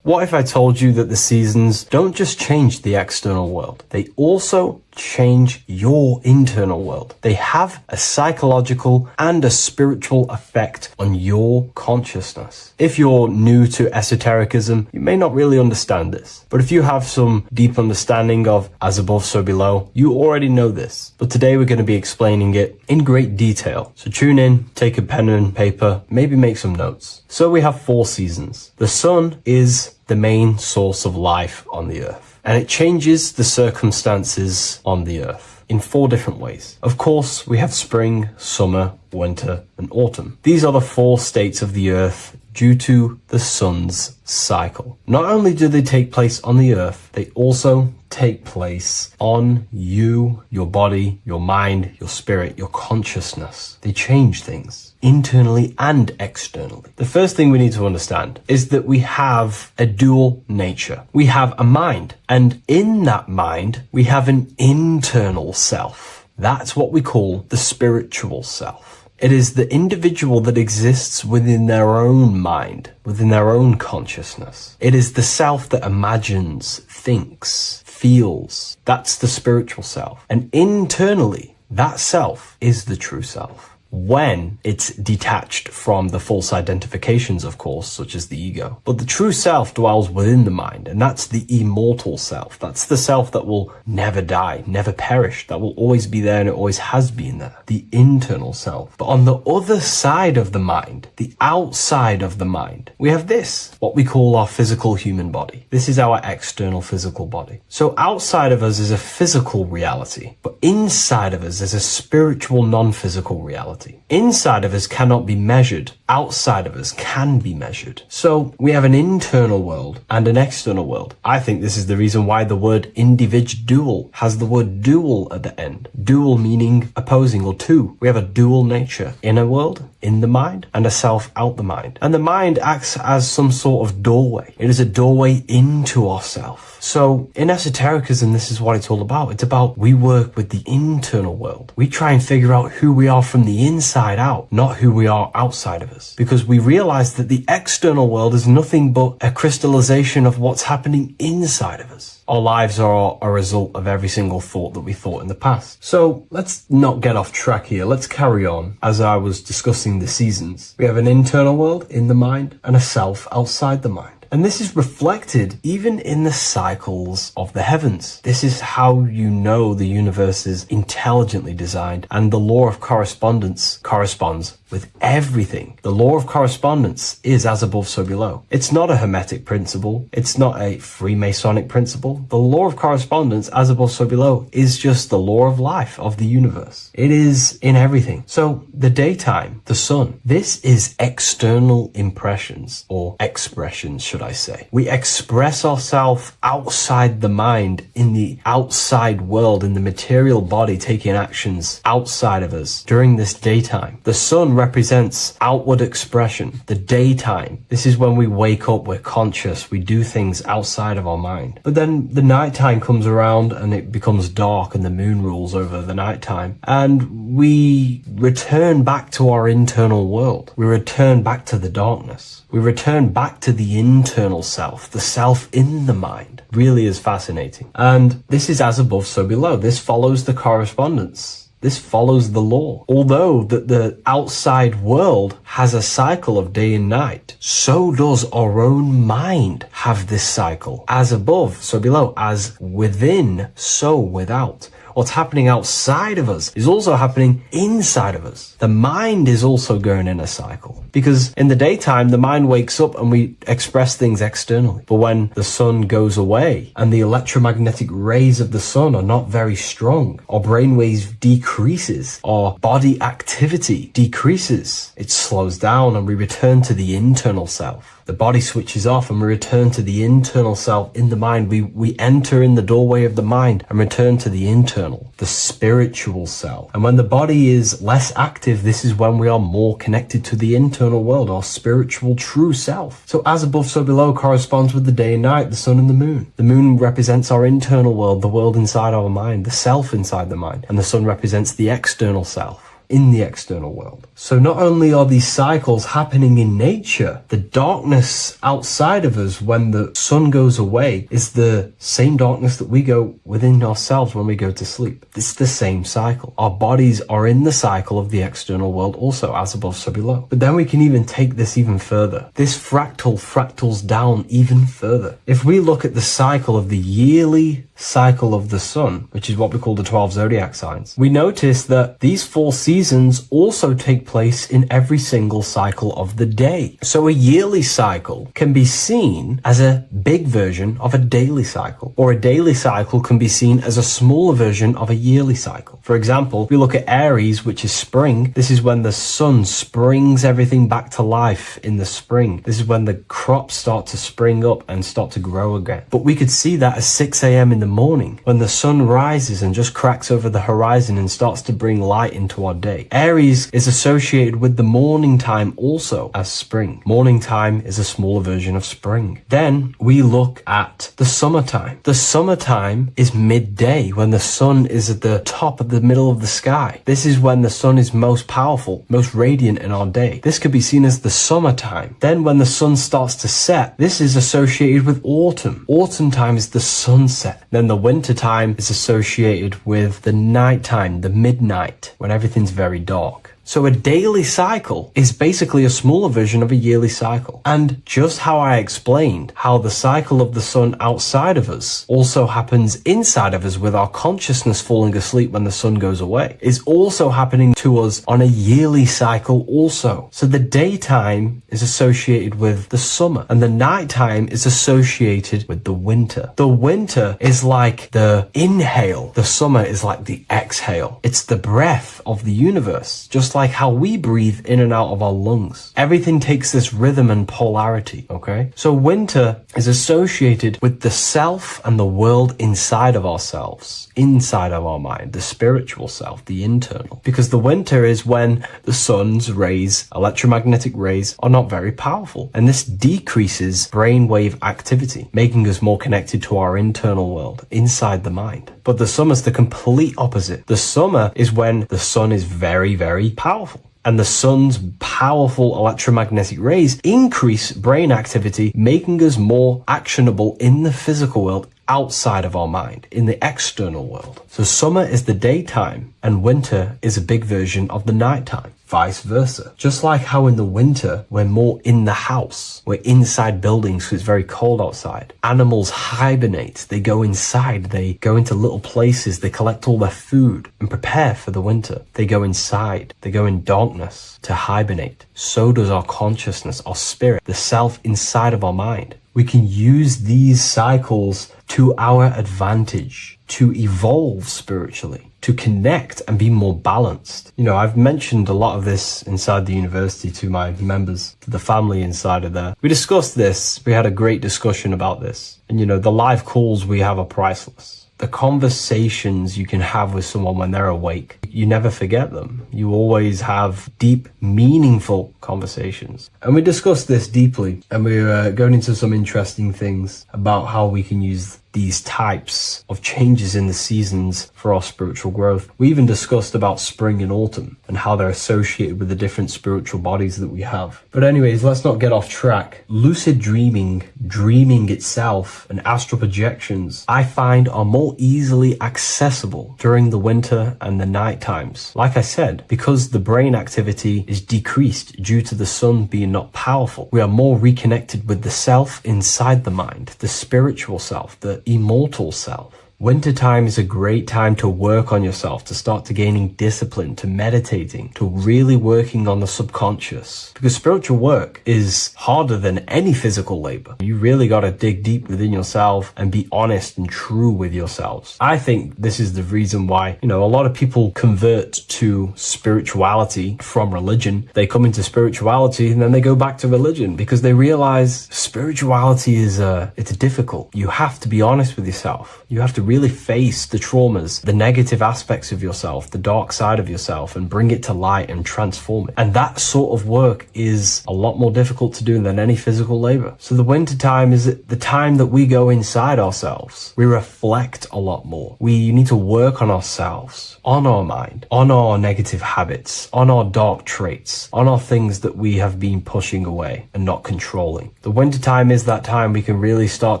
What if I told you that the seasons don't just change the external world, they also change your internal world? They have a psychological and a spiritual effect on your consciousness. If you're new to esotericism, you may not really understand this. But if you have some deep understanding of as above, so below, you already know this. But today we're going to be explaining it in great detail. So tune in, take a pen and paper, maybe make some notes. So we have 4 seasons. The sun is the main source of life on the earth, and it changes the circumstances on the earth in 4 different ways. Of course, we have spring, summer, winter, and autumn. These are the 4 states of the earth due to the sun's cycle. Not only do they take place on the earth, they also take place on you, your body, your mind, your spirit, your consciousness. They change things internally and externally. The first thing we need to understand is that we have a dual nature. We have a mind, and in that mind, we have an internal self. That's what we call the spiritual self. It is the individual that exists within their own mind, within their own consciousness. It is the self that imagines, thinks, feels. That's the spiritual self. And internally, that self is the true self. When it's detached from the false identifications, of course, such as the ego. But the true self dwells within the mind, and that's the immortal self. That's the self that will never die, never perish, that will always be there and it always has been there. The internal self. But on the other side of the mind, the outside of the mind, we have this, what we call our physical human body. This is our external physical body. So outside of us is a physical reality, but inside of us is a spiritual non-physical reality. Inside of us cannot be measured. Outside of us can be measured. So we have an internal world and an external world. I think this is the reason why the word individual has the word dual at the end. Dual meaning opposing or two. We have a dual nature. Inner world, in the mind, and a self out the mind. And the mind acts as some sort of doorway. It is a doorway into ourself. So in esotericism, this is what it's all about. It's about we work with the internal world. We try and figure out who we are from the inside out, not who we are outside of us. Because we realize that the external world is nothing but a crystallization of what's happening inside of us. Our lives are a result of every single thought that we thought in the past. So let's not get off track here. Let's carry on. As I was discussing the seasons, we have an internal world in the mind and a self outside the mind. And this is reflected even in the cycles of the heavens. This is how you know the universe is intelligently designed, and the law of correspondence corresponds with everything. The law of correspondence is as above, so below. It's not a Hermetic principle. It's not a Freemasonic principle. The law of correspondence, as above, so below, is just the law of life, of the universe. It is in everything. So the daytime, the sun, this is external impressions, or expressions, should I say. We express ourselves outside the mind, in the outside world, in the material body, taking actions outside of us during this daytime. The sun represents outward expression, the daytime. This is when we wake up, we're conscious, we do things outside of our mind. But then the nighttime comes around and it becomes dark and the moon rules over the nighttime. And we return back to our internal world. We return back to the darkness. We return back to the internal self, the self in the mind. Really is fascinating. And this is as above, so below. This follows the correspondence. This follows the law. Although that the outside world has a cycle of day and night, so does our own mind have this cycle. As above, so below. As within, so without. What's happening outside of us is also happening inside of us. The mind is also going in a cycle. Because in the daytime, the mind wakes up and we express things externally. But when the sun goes away and the electromagnetic rays of the sun are not very strong, our brainwaves decreases, our body activity decreases. It slows down and we return to the internal self. The body switches off and we return to the internal self in the mind. We enter in the doorway of the mind and return to the internal, the spiritual self. And when the body is less active, this is when we are more connected to the internal world, our spiritual true self. So as above, so below corresponds with the day and night, the sun and the moon. The moon represents our internal world, the world inside our mind, the self inside the mind. And the sun represents the external self in the external world. So not only are these cycles happening in nature, the darkness outside of us when the sun goes away is the same darkness that we go within ourselves when we go to sleep. It's the same cycle. Our bodies are in the cycle of the external world also, as above, so below. But then we can even take this even further. This fractals down even further. If we look at the cycle of the yearly cycle of the sun, which is what we call the 12 zodiac signs, we notice that these 4 seasons also take place in every single cycle of the day. So a yearly cycle can be seen as a big version of a daily cycle, or a daily cycle can be seen as a smaller version of a yearly cycle. For example, we look at Aries, which is spring. This is when the sun springs everything back to life in the spring. This is when the crops start to spring up and start to grow again. But we could see that at 6 a.m. in the morning, when the sun rises and just cracks over the horizon and starts to bring light into our day. Aries is associated associated with the morning time also as spring. Morning time is a smaller version of spring. Then we look at the summertime. The summertime is midday, when the sun is at the top of the middle of the sky. This is when the sun is most powerful, most radiant in our day. This could be seen as the summertime. Then when the sun starts to set, this is associated with autumn. Autumn time is the sunset. Then the winter time is associated with the nighttime, the midnight, when everything's very dark. So a daily cycle is basically a smaller version of a yearly cycle. And just how I explained how the cycle of the sun outside of us also happens inside of us with our consciousness falling asleep when the sun goes away, is also happening to us on a yearly cycle also. So the daytime is associated with the summer and the nighttime is associated with the winter. The winter is like the inhale. The summer is like the exhale. It's the breath of the universe, just like how we breathe in and out of our lungs. Everything takes this rhythm and polarity, okay? So winter is associated with the self and the world inside of ourselves, inside of our mind, the spiritual self, the internal. Because the winter is when the sun's rays, electromagnetic rays, are not very powerful. And this decreases brainwave activity, making us more connected to our internal world, inside the mind. But the summer's the complete opposite. The summer is when the sun is very, very powerful. And the sun's powerful electromagnetic rays increase brain activity, making us more actionable in the physical world outside of our mind, in the external world. So summer is the daytime and winter is a big version of the nighttime. Vice versa. Just like how in the winter, we're more in the house. We're inside buildings because it's very cold outside. Animals hibernate. They go inside. They go into little places. They collect all their food and prepare for the winter. They go inside. They go in darkness to hibernate. So does our consciousness, our spirit, the self inside of our mind. We can use these cycles to our advantage, to evolve spiritually, to connect and be more balanced. You know, I've mentioned a lot of this inside the university to my members, to the family inside of there. We discussed this. We had a great discussion about this. And, you know, the live calls we have are priceless. The conversations you can have with someone when they're awake, you never forget them. You always have deep, meaningful conversations. And we discussed this deeply, and we were going into some interesting things about how we can use these types of changes in the seasons for our spiritual growth. We even discussed about spring and autumn and how they're associated with the different spiritual bodies that we have. But anyways, let's not get off track. Lucid dreaming, dreaming itself, and astral projections, I find are more easily accessible during the winter and the night times. Like I said, because the brain activity is decreased due to the sun being not powerful, we are more reconnected with the self inside the mind, the spiritual self, the immortal self. Wintertime is a great time to work on yourself, to start to gaining discipline, to meditating, to really working on the subconscious. Because spiritual work is harder than any physical labor. You really got to dig deep within yourself and be honest and true with yourselves. I think this is the reason why, you know, a lot of people convert to spirituality from religion. They come into spirituality and then they go back to religion because they realize spirituality is it's difficult. You have to be honest with yourself. You have to really face the traumas, the negative aspects of yourself, the dark side of yourself, and bring it to light and transform it. And that sort of work is a lot more difficult to do than any physical labor. So the winter time is the time that we go inside ourselves. We reflect a lot more. We need to work on ourselves, on our mind, on our negative habits, on our dark traits, on our things that we have been pushing away and not controlling. The winter time is that time we can really start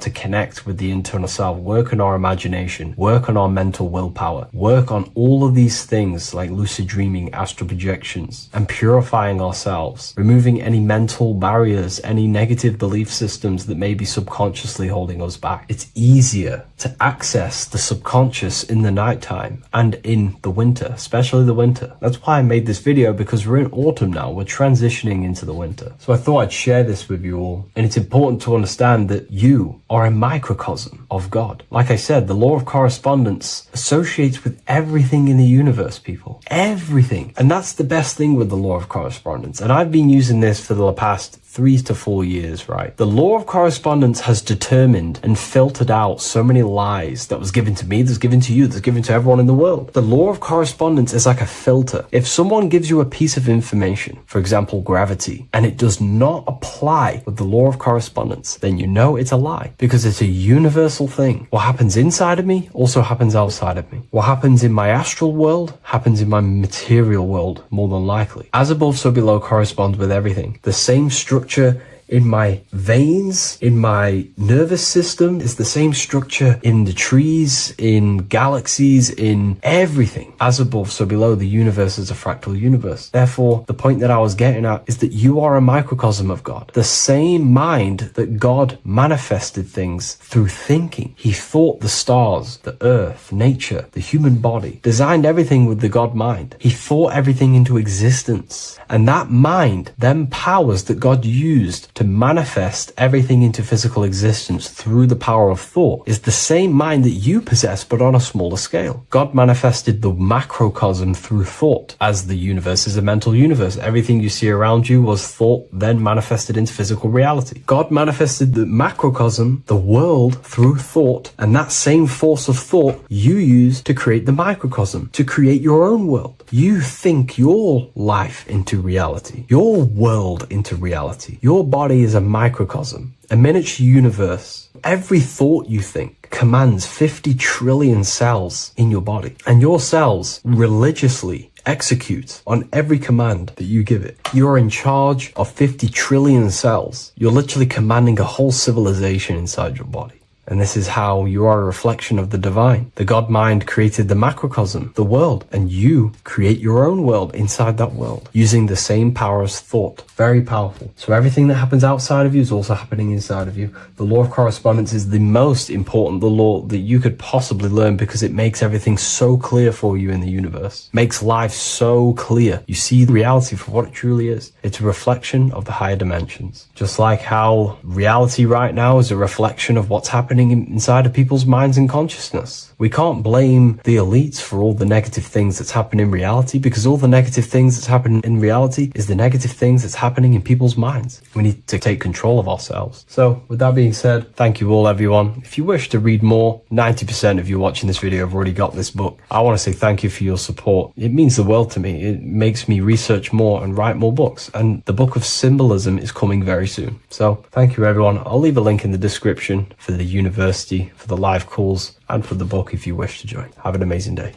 to connect with the internal self, work on our imagination, work on our mental willpower, work on all of these things like lucid dreaming, astral projections, and purifying ourselves, removing any mental barriers, any negative belief systems that may be subconsciously holding us back. It's easier to access the subconscious in the nighttime and in the winter, especially the winter. That's why I made this video, because we're in autumn now. We're transitioning into the winter. So I thought I'd share this with you all. And it's important to understand that you are a microcosm of God. Like I said, the law of correspondence associates with everything in the universe, people. Everything. And that's the best thing with the law of correspondence. And I've been using this for the past 3 to 4 years, right? The law of correspondence has determined and filtered out so many lies that was given to me, that's given to you, that's given to everyone in the world. The law of correspondence is like a filter. If someone gives you a piece of information, for example, gravity, and it does not apply with the law of correspondence, then you know it's a lie, because it's a universal thing. What happens inside of me also happens outside of me. What happens in my astral world happens in my material world, more than likely. As above, so below corresponds with everything. The same structure in my veins, in my nervous system, is the same structure in the trees, in galaxies, in everything. As above, so below, the universe is a fractal universe. Therefore, the point that I was getting at is that you are a microcosm of God. The same mind that God manifested things through thinking. He thought the stars, the earth, nature, the human body, designed everything with the God mind. He thought everything into existence. And that mind, them powers that God used to manifest everything into physical existence through the power of thought, is the same mind that you possess, but on a smaller scale. God manifested the macrocosm through thought, as the universe is a mental universe. Everything you see around you was thought, then manifested into physical reality. God manifested the macrocosm, the world, through thought, and that same force of thought you use to create the microcosm, to create your own world. You think your life into reality, your world into reality. Your body is a microcosm, a miniature universe. Every thought you think commands 50 trillion cells in your body, and your cells religiously execute on every command that you give it. You're in charge of 50 trillion cells. You're literally commanding a whole civilization inside your body. And this is how you are a reflection of the divine. The God mind created the macrocosm, the world, and you create your own world inside that world using the same power as thought. Very powerful. So everything that happens outside of you is also happening inside of you. The law of correspondence is the most important, the law that you could possibly learn, because it makes everything so clear for you in the universe. Makes life so clear. You see reality for what it truly is. It's a reflection of the higher dimensions. Just like how reality right now is a reflection of what's happening inside of people's minds and consciousness. We can't blame the elites for all the negative things that's happening in reality, because all the negative things that's happening in reality is the negative things that's happening in people's minds. We need to take control of ourselves. So with that being said, thank you all, everyone. If you wish to read more, 90% of you watching this video have already got this book. I want to say thank you for your support. It means the world to me. It makes me research more and write more books. And the book of symbolism is coming very soon. So thank you, everyone. I'll leave a link in the description for the university, for the live calls, and for the book if you wish to join. Have an amazing day.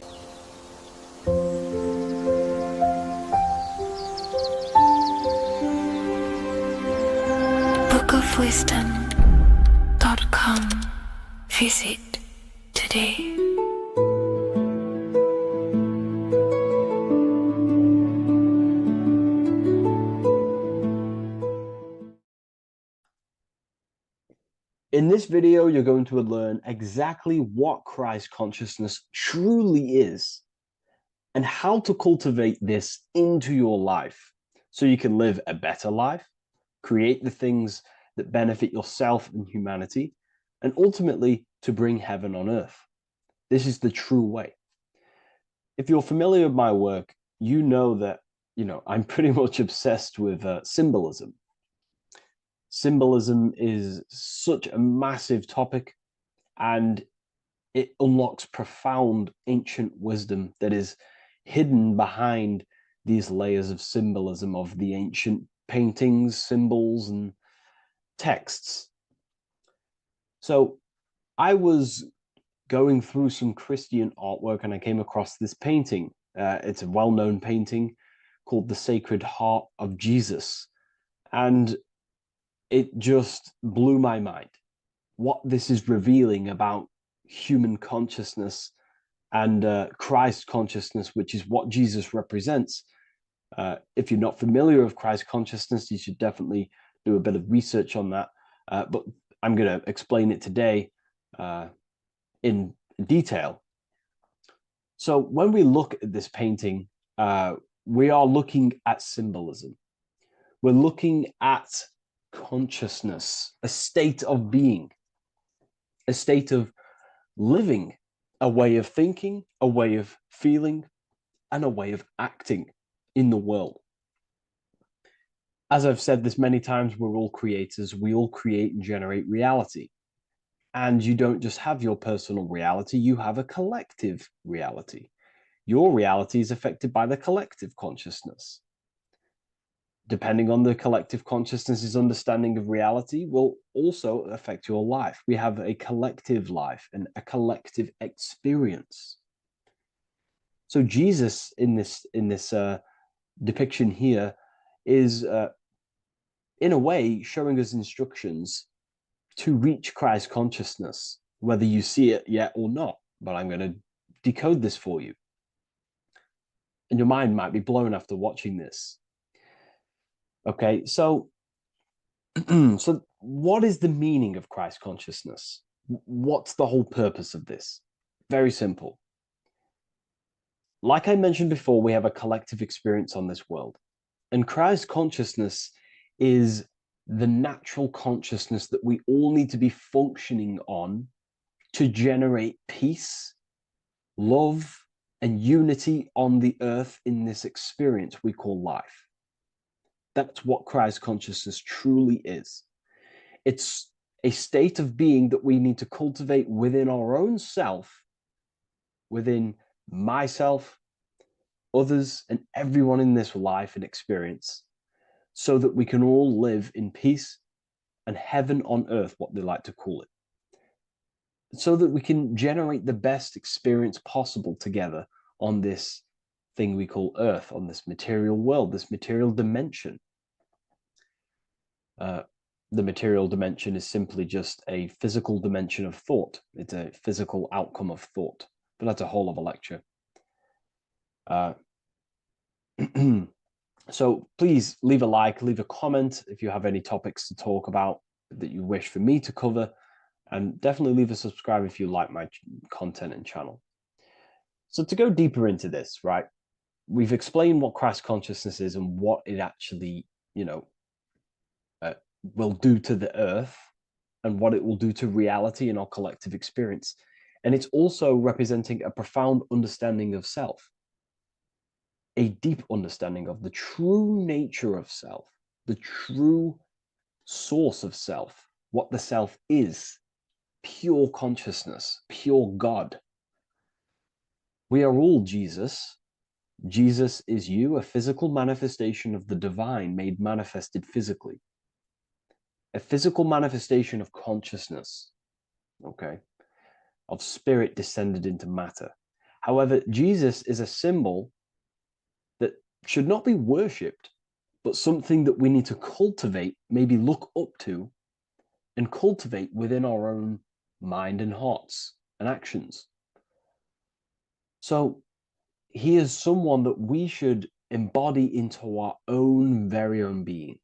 bookofwisdom.com. Visit today. In this video, you're going to learn exactly what Christ consciousness truly is and how to cultivate this into your life so you can live a better life, create the things that benefit yourself and humanity, and ultimately to bring heaven on earth. This is the true way. If you're familiar with my work, you know that, I'm pretty much obsessed with symbolism. Symbolism is such a massive topic, and it unlocks profound ancient wisdom that is hidden behind these layers of symbolism of the ancient paintings, symbols, and texts. So I was going through some Christian artwork and I came across this painting. It's a well-known painting called The Sacred Heart of Jesus. And it just blew my mind what this is revealing about human consciousness and Christ consciousness, which is what Jesus represents. If you're not familiar with Christ consciousness, you should definitely do a bit of research on that. But I'm going to explain it today in detail. So when we look at this painting, we are looking at symbolism. We're looking at consciousness, a state of being, a state of living, a way of thinking, a way of feeling, and a way of acting in the world. As I've said this many times, we're all creators. We all create and generate reality. And you don't just have your personal reality, you have a collective reality. Your reality is affected by the collective consciousness. Depending on the collective consciousness's understanding of reality will also affect your life. We have a collective life and a collective experience. So Jesus in this depiction here is in a way showing us instructions to reach Christ consciousness, whether you see it yet or not. But I'm going to decode this for you. And your mind might be blown after watching this. Okay, so so what is the meaning of Christ consciousness? What's the whole purpose of this? Very simple. Like I mentioned before, we have a collective experience on this world. And Christ consciousness is the natural consciousness that we all need to be functioning on to generate peace, love, and unity on the earth in this experience we call life. That's what Christ consciousness truly is. It's a state of being that we need to cultivate within our own self, within myself, others, and everyone in this life and experience, so that we can all live in peace and heaven on earth, what they like to call it, so that we can generate the best experience possible together on this thing we call earth, on this material world, this material dimension. The material dimension is simply just a physical dimension of thought. It's a physical outcome of thought, but that's a whole of a lecture. So please leave a like, leave a comment if you have any topics to talk about that you wish for me to cover, and definitely leave a subscribe if you like my content and channel. So to go deeper into this, right, we've explained what Christ consciousness is and what it actually, will do to the earth and what it will do to reality and our collective experience. And it's also representing a profound understanding of self, a deep understanding of the true nature of self, the true source of self, what the self is, pure consciousness, pure God. We are all Jesus. Jesus is you, a physical manifestation of the divine made manifested physically. A physical manifestation of consciousness, okay, of spirit descended into matter. However, Jesus is a symbol that should not be worshipped, but something that we need to cultivate, maybe look up to, and cultivate within our own mind and hearts and actions. So he is someone that we should embody into our own very own being.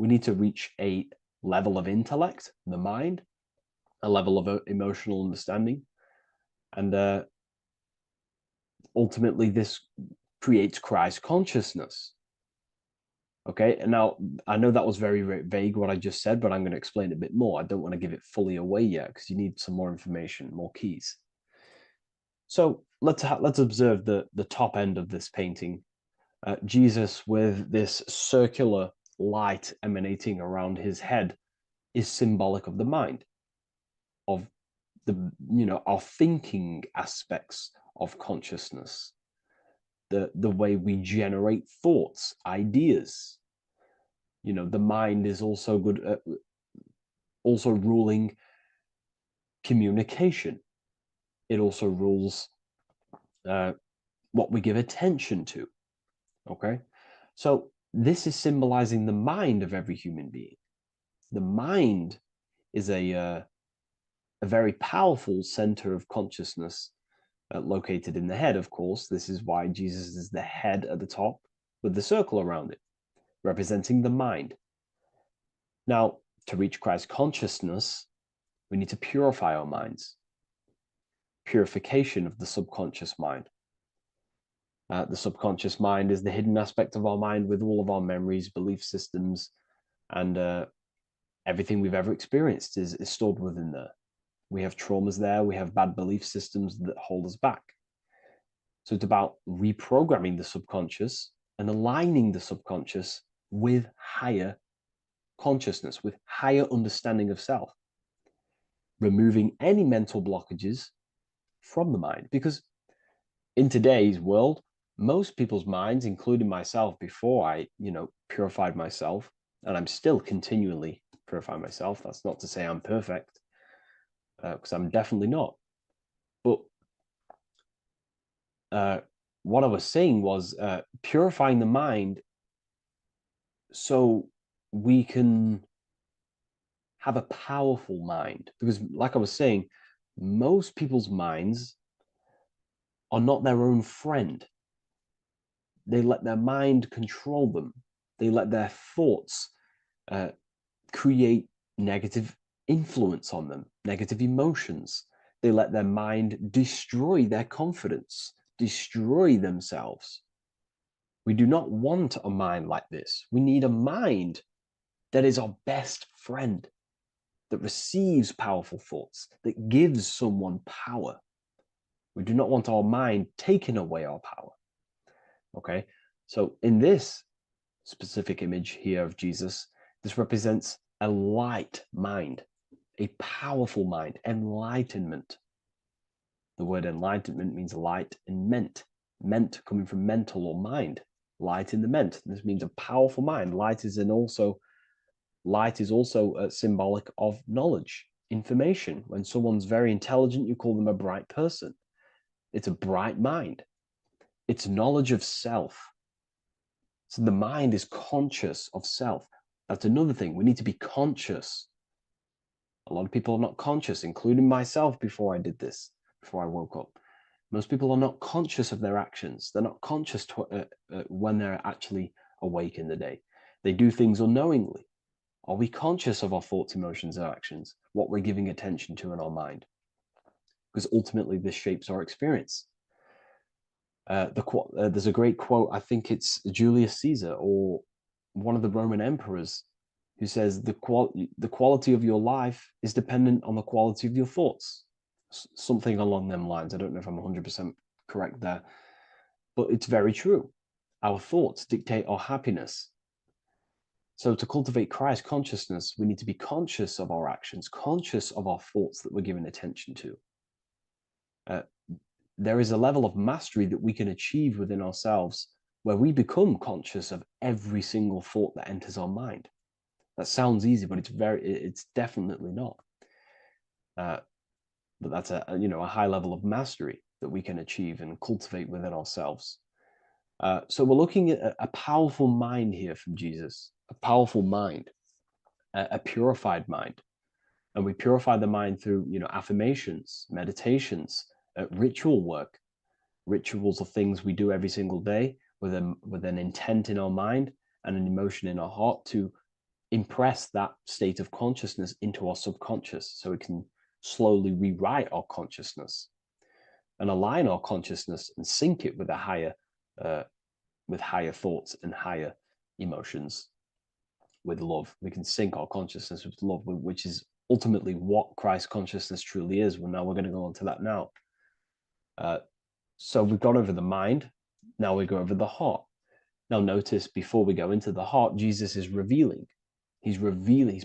We need to reach a level of intellect, the mind, a level of emotional understanding, and ultimately this creates Christ consciousness. Okay, and now I know that was very, very vague what I just said, but I'm going to explain it a bit more. I don't want to give it fully away yet because you need some more information, more keys. So let's observe the top end of this painting. Jesus with this circular light emanating around his head is symbolic of the mind, of the our thinking aspects of consciousness, the way we generate thoughts, ideas. The mind is also good at also ruling communication. It also rules what we give attention to. Okay, so this is symbolizing the mind of every human being. The mind is a very powerful center of consciousness located in the head, of course. This is why Jesus is the head at the top with the circle around it, representing the mind. Now, to reach Christ consciousness, we need to purify our minds. Purification of the subconscious mind. The subconscious mind is the hidden aspect of our mind with all of our memories, belief systems, and everything we've ever experienced is stored within there. We have traumas there. We have bad belief systems that hold us back. So it's about reprogramming the subconscious and aligning the subconscious with higher consciousness, with higher understanding of self, removing any mental blockages from the mind. Because in today's world, most people's minds, including myself before I, purified myself, and I'm still continually purifying myself. That's not to say I'm perfect, because I'm definitely not. But what I was saying was purifying the mind so we can have a powerful mind. Because like I was saying, most people's minds are not their own friend. They let their mind control them. They let their thoughts create negative influence on them, negative emotions. They let their mind destroy their confidence, destroy themselves. We do not want a mind like this. We need a mind that is our best friend, that receives powerful thoughts, that gives someone power. We do not want our mind taking away our power. Okay, so in this specific image here of Jesus, this represents a light mind, a powerful mind, enlightenment. The word enlightenment means light and ment coming from mental or mind, light in the ment. This means a powerful mind. Light is also symbolic of knowledge, information. When someone's very intelligent, you call them a bright person. It's a bright mind. It's knowledge of self. So the mind is conscious of self. That's another thing. We need to be conscious. A lot of people are not conscious, including myself before I did this, before I woke up. Most people are not conscious of their actions. They're not conscious when they're actually awake in the day. They do things unknowingly. Are we conscious of our thoughts, emotions, and actions, what we're giving attention to in our mind? Because ultimately this shapes our experience. There's a great quote, I think it's Julius Caesar or one of the Roman emperors, who says the quality of your life is dependent on the quality of your thoughts. Something along them lines. I don't know if I'm 100% correct there, but it's very true. Our thoughts dictate our happiness. So to cultivate Christ consciousness, we need to be conscious of our actions, conscious of our thoughts that we're giving attention to. There is a level of mastery that we can achieve within ourselves where we become conscious of every single thought that enters our mind. That sounds easy, but it's definitely not. But that's a high level of mastery that we can achieve and cultivate within ourselves. So we're looking at a powerful mind here from Jesus, a powerful mind, a purified mind. And we purify the mind through, affirmations, meditations, ritual work. Rituals are things we do every single day with an intent in our mind and an emotion in our heart to impress that state of consciousness into our subconscious, so we can slowly rewrite our consciousness and align our consciousness and sync it with higher thoughts and higher emotions with love. We can sync our consciousness with love, which is ultimately what Christ consciousness truly is. Well, now we're going to go on to that now. So we've gone over the mind. Now we go over the heart. Now notice, before we go into the heart, Jesus is revealing. He's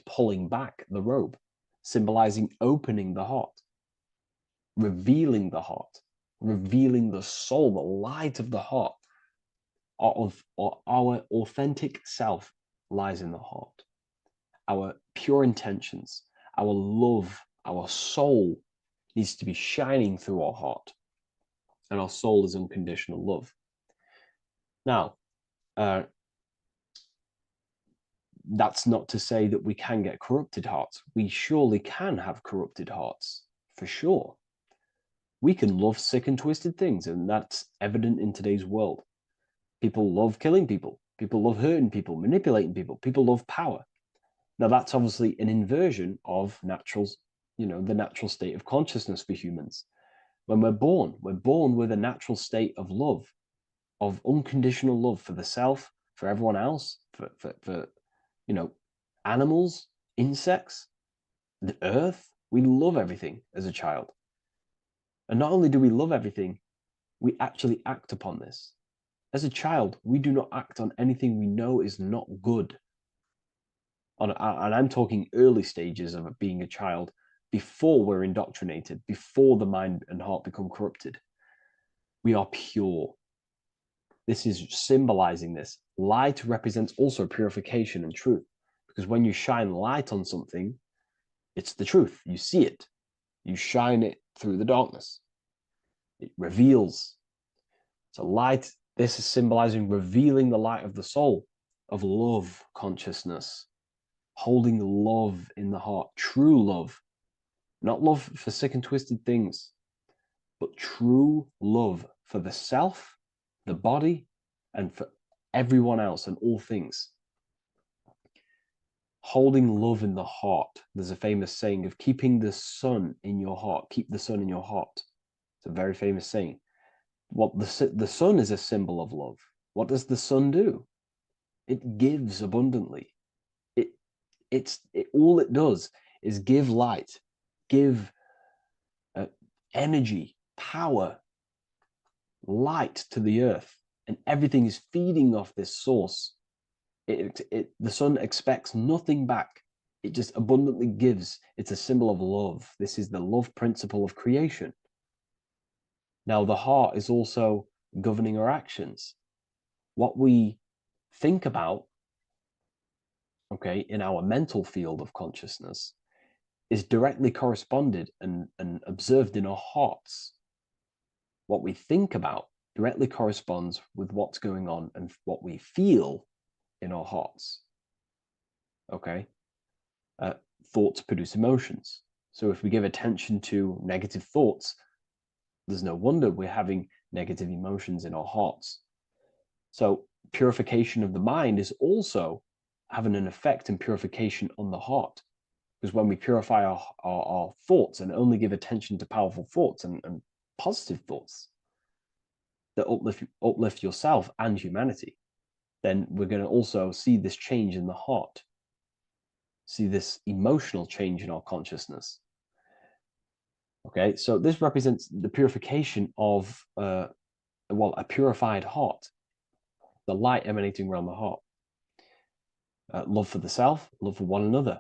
pulling back the robe, symbolizing opening the heart, revealing the heart, revealing the soul, the light of the heart. Our authentic self lies in the heart. Our pure intentions, our love, our soul needs to be shining through our heart. And our soul is unconditional love. Now, that's not to say that we can get corrupted hearts. We surely can have corrupted hearts, for sure. We can love sick and twisted things, and that's evident in today's world. People love killing people. People love hurting people, manipulating people. People love power. Now, that's obviously an inversion of the natural state of consciousness for humans. When we're born with a natural state of love, of unconditional love for the self, for everyone else, for animals, insects, the earth. We love everything as a child. And not only do we love everything, we actually act upon this. As a child, we do not act on anything we know is not good. And I'm talking early stages of being a child, before we're indoctrinated, before the mind and heart become corrupted. We are pure. This is symbolizing this. Light represents also purification and truth, because when you shine light on something, it's the truth. You see it. You shine it through the darkness. It reveals. So light, this is symbolizing revealing the light of the soul, of love consciousness, holding love in the heart, true love, not love for sick and twisted things, but true love for the self, the body, and for everyone else and all things. Holding love in the heart. There's a famous saying of keeping the sun in your heart. Keep the sun in your heart. It's a very famous saying. What the sun is a symbol of love. What does the sun do? It gives abundantly. All it does is give light, give energy, power, light to the earth, and everything is feeding off this source. The sun expects nothing back. It just abundantly gives. It's a symbol of love. This is the love principle of creation. Now, the heart is also governing our actions. What we think about, okay, in our mental field of consciousness is directly corresponded and observed in our hearts. What we think about directly corresponds with what's going on and what we feel in our hearts. Okay? Thoughts produce emotions. So if we give attention to negative thoughts, there's no wonder we're having negative emotions in our hearts. So purification of the mind is also having an effect in purification on the heart. Because when we purify our thoughts and only give attention to powerful thoughts and positive thoughts that uplift yourself and humanity, then we're going to also see this change in the heart, see this emotional change in our consciousness. Okay, so this represents the purification of, a purified heart, the light emanating around the heart. Love for the self, love for one another.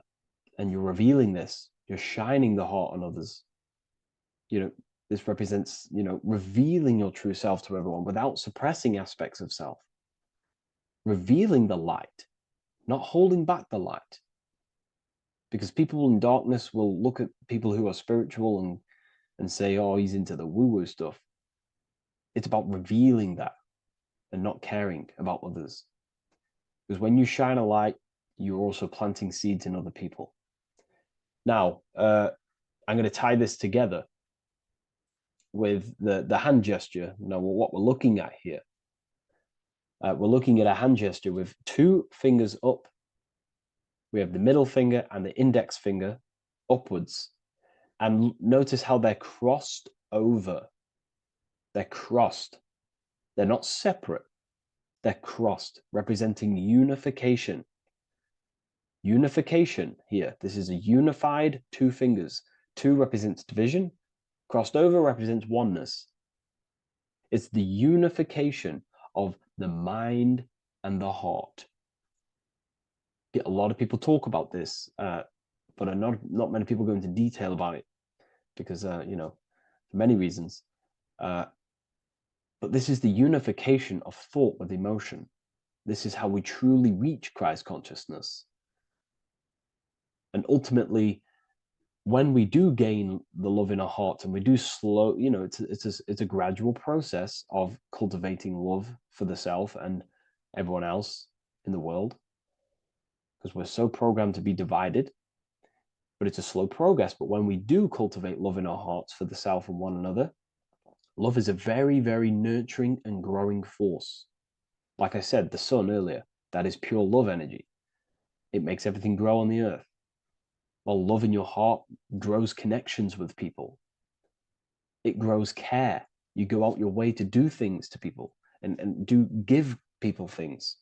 And you're revealing this, you're shining the heart on others. This represents, revealing your true self to everyone without suppressing aspects of self. Revealing the light, not holding back the light. Because people in darkness will look at people who are spiritual and say, oh, he's into the woo-woo stuff. It's about revealing that and not caring about others. Because when you shine a light, you're also planting seeds in other people. Now, I'm going to tie this together with the hand gesture. Now, what we're looking at here, we're looking at a hand gesture with two fingers up. We have the middle finger and the index finger upwards. And notice how they're crossed over. They're crossed. They're not separate. They're crossed, representing unification. Unification here. This is a unified two fingers. Two represents division. Crossed over represents oneness. It's the unification of the mind and the heart. A lot of people talk about this, but not many people go into detail about it because, for many reasons. But this is the unification of thought with emotion. This is how we truly reach Christ consciousness. And ultimately, when we do gain the love in our hearts and we do slow, it's a gradual process of cultivating love for the self and everyone else in the world, because we're so programmed to be divided, but it's a slow progress. But when we do cultivate love in our hearts for the self and one another, love is a very, very nurturing and growing force. Like I said, the sun earlier, that is pure love energy. It makes everything grow on the earth. While love in your heart grows connections with people. It grows care. You go out your way to do things to people and do give people things.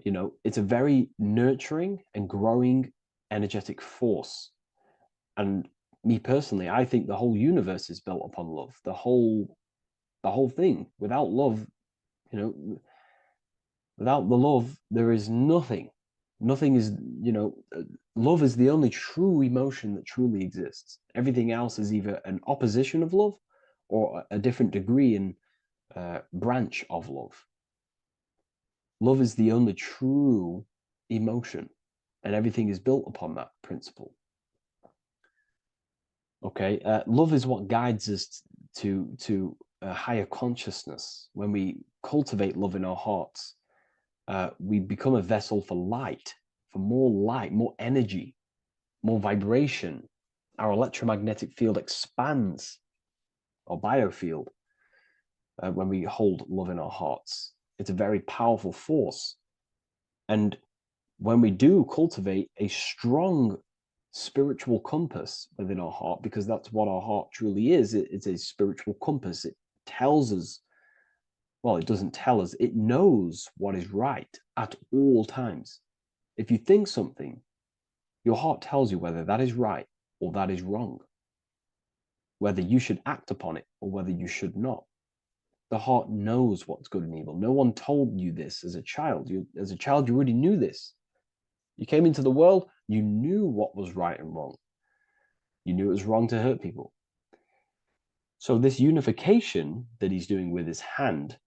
It's a very nurturing and growing energetic force. And me personally, I think the whole universe is built upon love. The whole thing. Without love, You know, without the love, there is nothing. Nothing is, love is the only true emotion that truly exists. Everything else is either an opposition of love or a different degree and branch of love. Love is the only true emotion, and everything is built upon that principle. Okay, love is what guides us to a higher consciousness. When we cultivate love in our hearts, we become a vessel for light, more energy, more vibration. Our electromagnetic field expands, our biofield, when we hold love in our hearts. It's a very powerful force. And when we do cultivate a strong spiritual compass within our heart, because that's what our heart truly is, it's a spiritual compass. It tells us, well, it doesn't tell us, it knows what is right at all times. If you think something, your heart tells you whether that is right or that is wrong, whether you should act upon it or whether you should not. The heart knows what's good and evil. No one told you this as a child. As a child, you already knew this. You came into the world, you knew what was right and wrong. You knew it was wrong to hurt people. So this unification that he's doing with his hand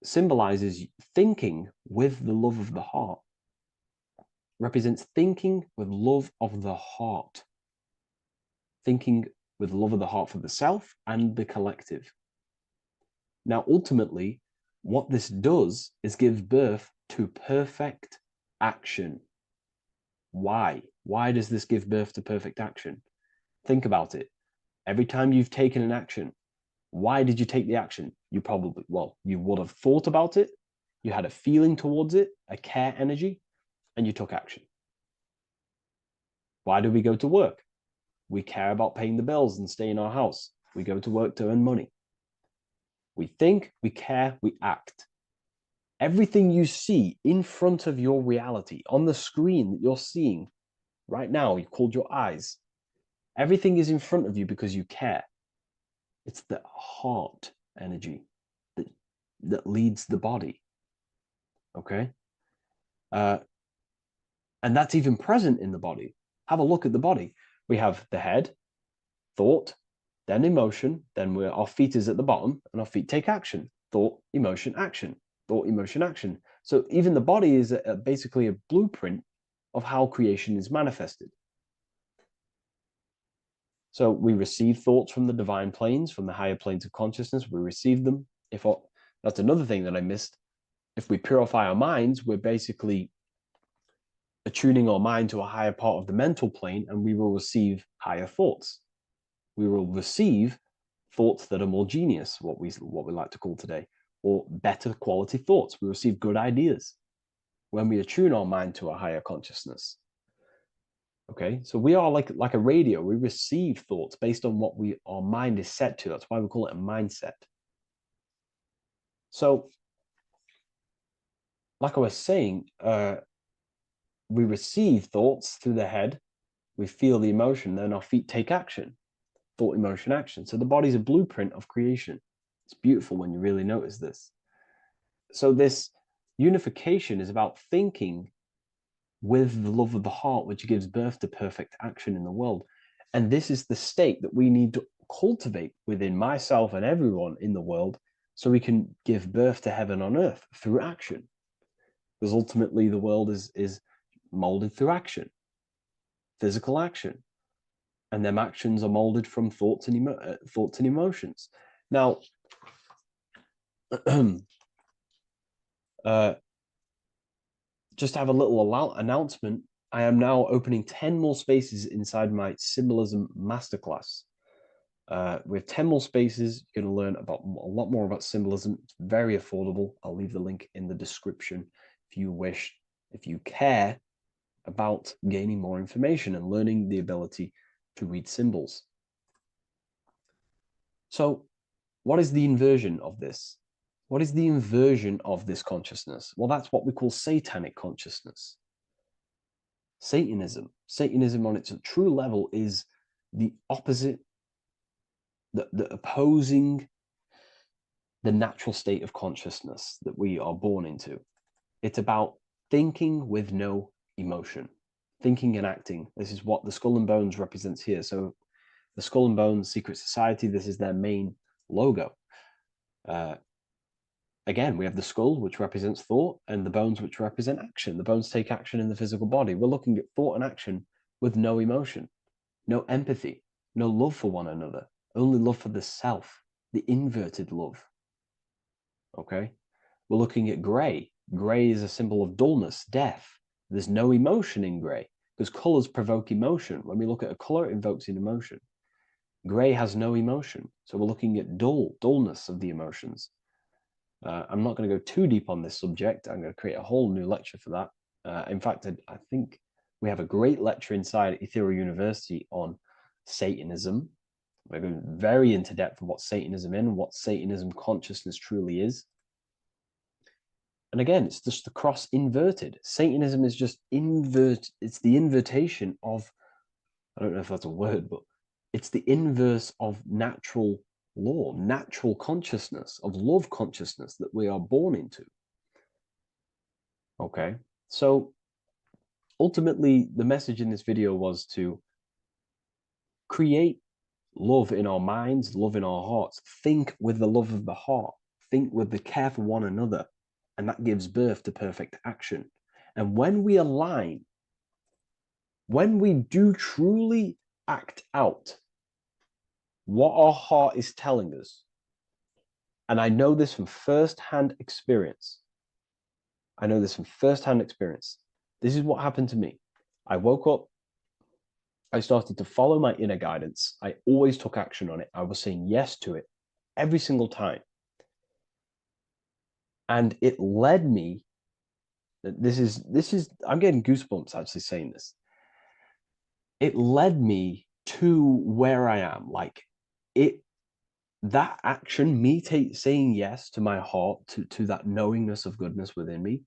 symbolizes thinking with the love of the heart, represents thinking with love of the heart, thinking with love of the heart for the self and the collective. Now, ultimately, what this does is give birth to perfect action. Why? Why does this give birth to perfect action? Think about it. Every time you've taken an action, why did you take the action? You probably, you would have thought about it, you had a feeling towards it, a care energy, and you took action. Why do we go to work? We care about paying the bills and stay in our house. We go to work to earn money. We think, we care, we act. Everything you see in front of your reality, on the screen that you're seeing right now, you called your eyes. Everything is in front of you because you care. It's the heart energy that leads the body. Okay? And that's even present in the body. Have a look at the body. We have the head, thought, then emotion, then our feet is at the bottom, and our feet take action. Thought, emotion, action. Thought, emotion, action. So even the body is basically a blueprint of how creation is manifested. So we receive thoughts from the divine planes, from the higher planes of consciousness. We receive them. That's another thing that I missed. If we purify our minds, we're basically attuning our mind to a higher part of the mental plane, and we will receive higher thoughts. We will receive thoughts that are more genius, what we like to call today, or better quality thoughts. We receive good ideas when we attune our mind to a higher consciousness. Okay, so we are like a radio. We receive thoughts based on what our mind is set to. That's why we call it a mindset. So, like I was saying, we receive thoughts through the head, we feel the emotion, then our feet take action. Thought, emotion, action. So the body's a blueprint of creation. It's beautiful when you really notice this. So this unification is about thinking with the love of the heart, which gives birth to perfect action in the world. And this is the state that we need to cultivate within myself and everyone in the world so we can give birth to heaven on earth through action. Because ultimately the world is molded through action, physical action. And them actions are molded from thoughts and emotions. Now, just to have a little announcement, I am now opening 10 more spaces inside my symbolism masterclass. With 10 more spaces, you're going to learn about a lot more about symbolism. It's very affordable. I'll leave the link in the description if you wish, if you care about gaining more information and learning the ability to read symbols. So, what is the inversion of this? What is the inversion of this consciousness? Well, that's what we call satanic consciousness. Satanism. Satanism on its true level is the opposite, the opposing the natural state of consciousness that we are born into. It's about thinking with no emotion, thinking and acting. This is what the Skull and Bones represents here. So the Skull and Bones Secret Society, this is their main logo. Again, we have the skull, which represents thought, and the bones, which represent action. The bones take action in the physical body. We're looking at thought and action with no emotion, no empathy, no love for one another, only love for the self, the inverted love. Okay? We're looking at gray. Gray is a symbol of dullness, death. There's no emotion in gray because colors provoke emotion. When we look at a color, it invokes an emotion. Gray has no emotion. So we're looking at dullness of the emotions. I'm not going to go too deep on this subject. I'm going to create a whole new lecture for that. In fact, I think we have a great lecture inside Ethereal University on Satanism. We're going very into depth of what Satanism is and what Satanism consciousness truly is. And again, it's just the cross inverted. Satanism is just it's the invertation of, I don't know if that's a word, but it's the inverse of natural law, natural consciousness, of love consciousness that we are born into. Okay, so ultimately the message in this video was to create love in our minds, love in our hearts, think with the love of the heart, think with the care for one another, and that gives birth to perfect action. And when we align, when we do truly act out what our heart is telling us, and I know this from first-hand experience. This is what happened to me. I woke up, I started to follow my inner guidance. I always took action on it. I was saying yes to it every single time. And it led me, this is, I'm getting goosebumps actually saying this. It led me to where I am. Like that action, me saying yes to my heart, to that knowingness of goodness within me,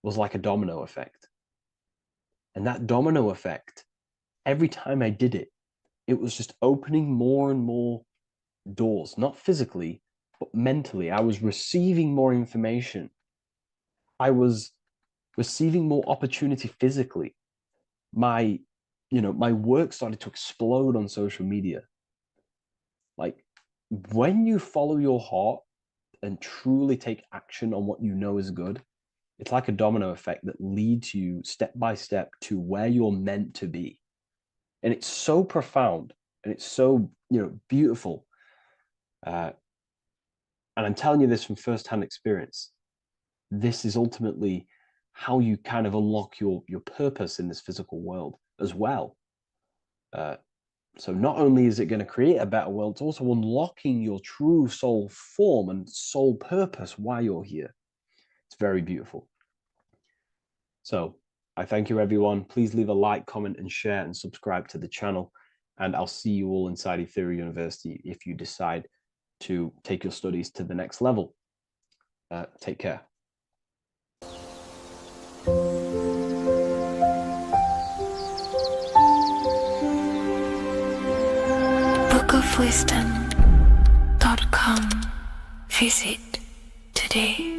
was like a domino effect. And that domino effect, every time I did it, it was just opening more and more doors, not physically, but mentally. I was receiving more information. I was receiving more opportunity physically. My work started to explode on social media. Like, when you follow your heart and truly take action on what you know is good, it's like a domino effect that leads you step by step to where you're meant to be. And it's so profound and it's so, beautiful. And I'm telling you this from firsthand experience. This is ultimately how you kind of unlock your purpose in this physical world as well. So not only is it going to create a better world, it's also unlocking your true soul form and soul purpose while you're here. It's very beautiful. So I thank you, everyone. Please leave a like, comment, and share, and subscribe to the channel. And I'll see you all inside Ethereal University if you decide to take your studies to the next level. Take care. bookofwisdom.com. Visit today.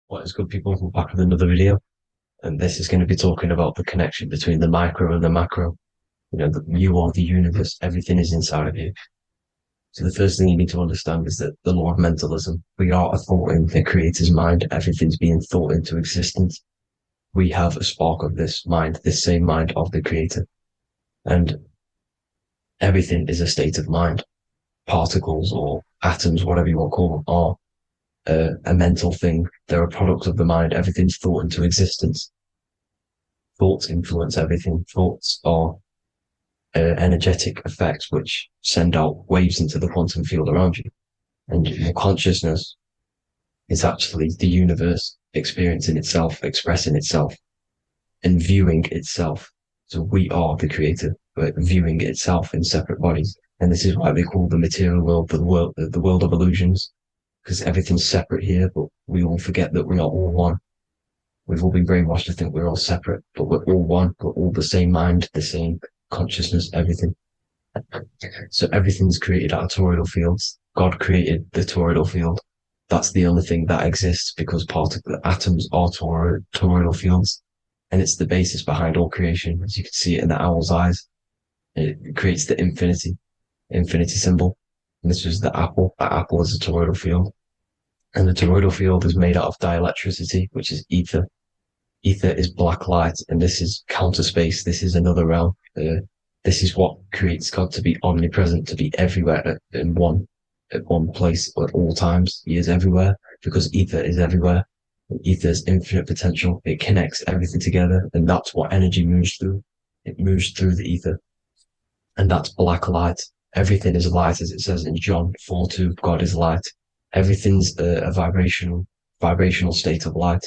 What is good, people? We're back with another video, and this is going to be talking about the connection between the micro and the macro. You are the universe, everything is inside of you. So the first thing you need to understand is that the law of mentalism, we are a thought in the creator's mind, everything's being thought into existence. We have a spark of this mind, this same mind of the creator. And everything is a state of mind. Particles or atoms, whatever you want to call them, are a mental thing. They're a product of the mind. Everything's thought into existence. Thoughts influence everything. Thoughts are energetic effects which send out waves into the quantum field around you. And your consciousness is actually the universe experiencing itself, expressing itself, and viewing itself. So we are the creator, but viewing itself in separate bodies. And this is why they call the material world the world of illusions, because everything's separate here, but we all forget that we are all one. We've all been brainwashed to think we're all separate, but we're all one. We're all the same mind, the same consciousness, everything. So everything's created out of toroidal fields. God created the toroidal field. That's the only thing that exists because part of the atoms are toroidal fields. And it's the basis behind all creation. As you can see it in the owl's eyes, it creates the infinity symbol. And this was the apple. That apple is a toroidal field. And the toroidal field is made out of dielectricity, which is ether. Ether is black light, and this is counter space. This is another realm. This is what creates God to be omnipresent, to be everywhere at one place at all times. He is everywhere because ether is everywhere. And ether is infinite potential. It connects everything together, and that's what energy moves through. It moves through the ether, and that's black light. Everything is light, as it says in John 4:2. God is light. Everything's a vibrational state of light.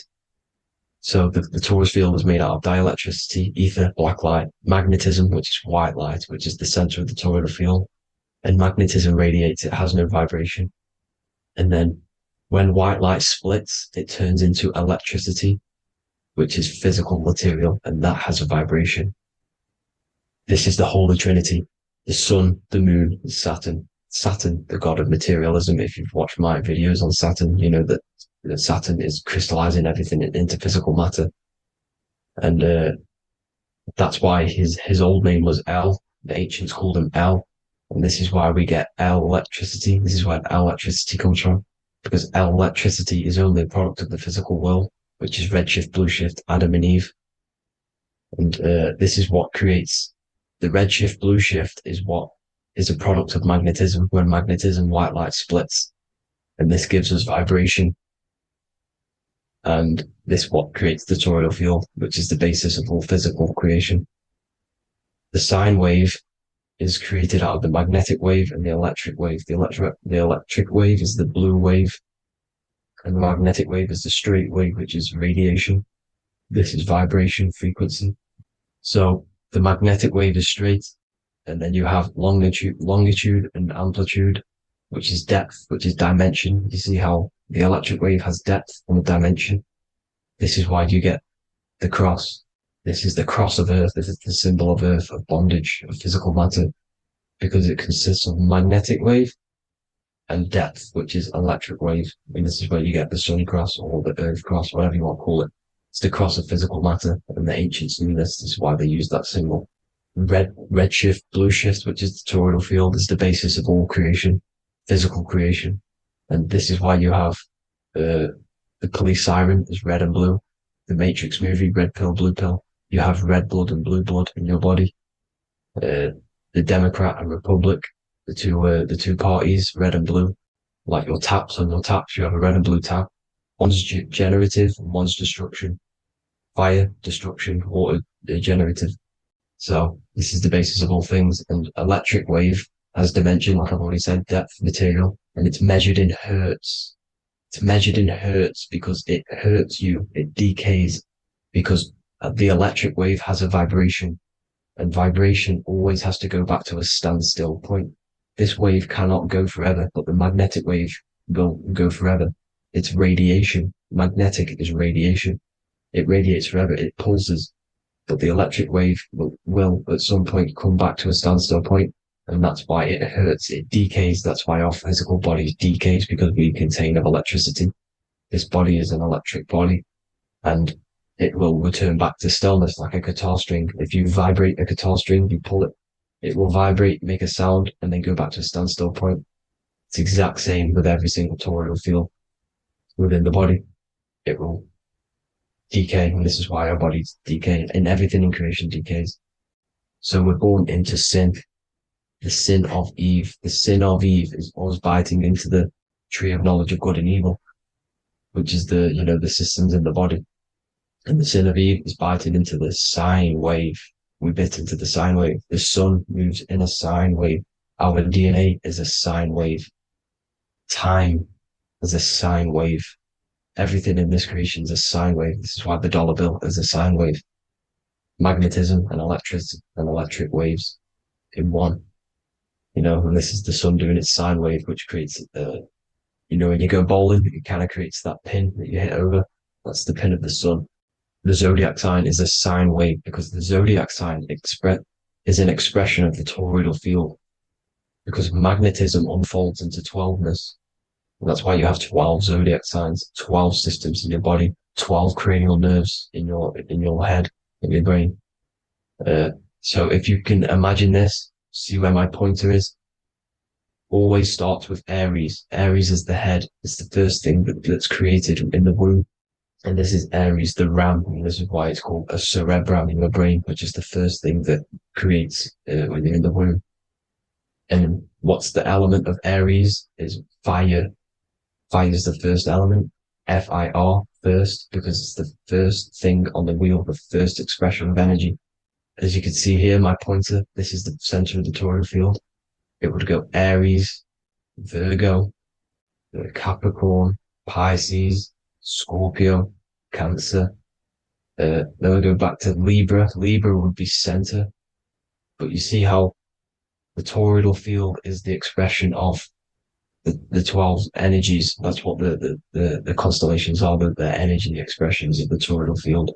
So the torus field is made out of dielectricity, ether, black light, magnetism, which is white light, which is the center of the toroidal field. And magnetism radiates, it has no vibration. And then when white light splits, it turns into electricity, which is physical material, and that has a vibration. This is the Holy Trinity, the sun, the moon, Saturn. Saturn, the god of materialism. If you've watched my videos on Saturn, you know that Saturn is crystallizing everything into physical matter. And that's why his old name was El. The ancients called him El. And this is why we get L electricity. This is where L electricity comes from. Because L electricity is only a product of the physical world, which is redshift, blueshift, Adam and Eve. And this is what creates the redshift, blueshift is what is a product of magnetism. When magnetism, white light splits. And this gives us vibration. And this what creates the toroidal field, which is the basis of all physical creation. The sine wave is created out of the magnetic wave and the electric wave. The electric wave is the blue wave, and the magnetic wave is the straight wave, which is radiation. This is vibration frequency. So the magnetic wave is straight, and then you have longitude and amplitude, which is depth, which is dimension. You see how the electric wave has depth and dimension. This is why you get the cross. This is the cross of Earth. This is the symbol of Earth, of bondage, of physical matter, because it consists of magnetic wave and depth, which is electric wave. And this is where you get the sun cross or the earth cross, whatever you want to call it. It's the cross of physical matter. And the ancients knew this. This is why they used that symbol. Redshift, blueshift, which is the toroidal field, is the basis of all creation, physical creation. And this is why you have the police siren is red and blue. The Matrix movie, red pill, blue pill. You have red blood and blue blood in your body. The Democrat and Republic, the two parties, red and blue. Like your taps on your taps, you have a red and blue tap. One's generative, one's destruction. Fire, destruction, water, generative. So this is the basis of all things. And electric wave has dimension, like I've already said, depth, material, and it's measured in hertz. It's measured in hertz because it hurts you. It decays because the electric wave has a vibration, and vibration always has to go back to a standstill point. This wave cannot go forever, but the magnetic wave will go forever. It's radiation. Magnetic is radiation. It radiates forever. It pulses. But the electric wave will at some point come back to a standstill point, and that's why it hurts. It decays. That's why our physical body decays, because we contain of electricity. This body is an electric body, and it will return back to stillness like a guitar string. If you vibrate a guitar string, you pull it, it will vibrate, make a sound, and then go back to a standstill point. It's the exact same with every single toroidal field within the body. It will decay, and this is why our bodies decay, and everything in creation decays. So we're born into sin. The sin of Eve. The sin of Eve is us biting into the tree of knowledge of good and evil, which is the systems in the body. And the sin of Eve is biting into the sine wave. We bit into the sine wave. The sun moves in a sine wave. Our DNA is a sine wave. Time is a sine wave. Everything in this creation is a sine wave. This is why the dollar bill is a sine wave. Magnetism and electric waves in one. And this is the sun doing its sine wave, which creates, when you go bowling, it kind of creates that pin that you hit over. That's the pin of the sun. The zodiac sign is a sine wave because the zodiac sign is an expression of the toroidal field because magnetism unfolds into 12ness. And that's why you have 12 zodiac signs, 12 systems in your body, 12 cranial nerves in your head, in your brain. So if you can imagine this, see where my pointer is, always starts with Aries. Aries is the head. It's the first thing that's created in the womb. And this is Aries, the ram. And this is why it's called a cerebrum in your brain, which is the first thing that creates when you're in the womb. And what's the element of Aries is fire. Fire is the first element. Fire, first, because it's the first thing on the wheel, the first expression of energy. As you can see here, my pointer, this is the center of the toroidal field. It would go Aries, Virgo, Capricorn, Pisces, Scorpio, Cancer. Then we go back to Libra. Libra would be center. But you see how the toroidal field is the expression of the 12 energies. That's what the constellations are, the energy expressions of the toroidal field.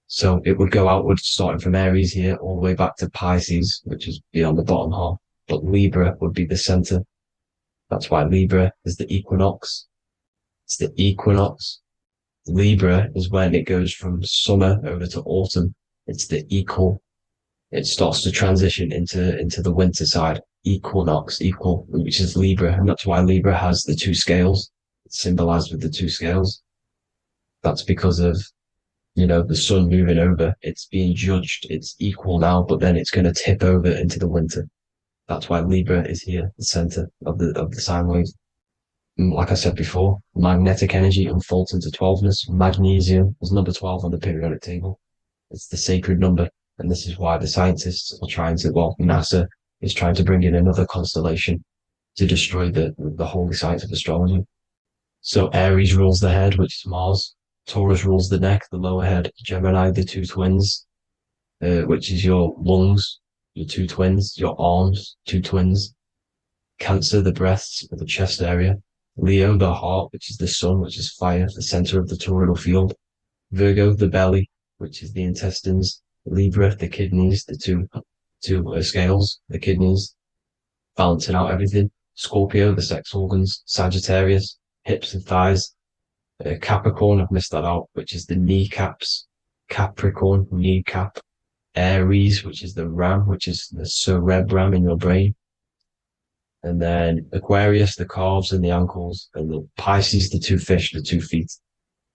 So it would go outward, starting from Aries here, all the way back to Pisces, which is beyond the bottom half. But Libra would be the center. That's why Libra is the equinox. It's the equinox. Libra is when it goes from summer over to autumn. It's the equal. It starts to transition into the winter side. Equinox, equal, which is Libra. And that's why Libra has the two scales. It's symbolized with the two scales. That's because of, the sun moving over. It's being judged. It's equal now, but then it's going to tip over into the winter. That's why Libra is here, the center of the sine wave. Like I said before, magnetic energy unfolds into 12ness. Magnesium is number 12 on the periodic table. It's the sacred number. And this is why the scientists are NASA is trying to bring in another constellation to destroy the holy science of astrology. So Aries rules the head, which is Mars. Taurus rules the neck, the lower head. Gemini, the two twins, which is your lungs, your two twins, your arms, two twins. Cancer, the breasts, the chest area. Leo, the heart, which is the sun, which is fire, the center of the toroidal field. Virgo, the belly, which is the intestines. Libra, the kidneys, the two scales, the kidneys, balancing out everything. Scorpio, the sex organs. Sagittarius, hips and thighs. Capricorn, I've missed that out, which is the kneecaps. Capricorn, kneecap. Aries, which is the ram, which is the cerebrum in your brain. And then Aquarius, the calves and the ankles, and the Pisces, the two fish, the 2 feet.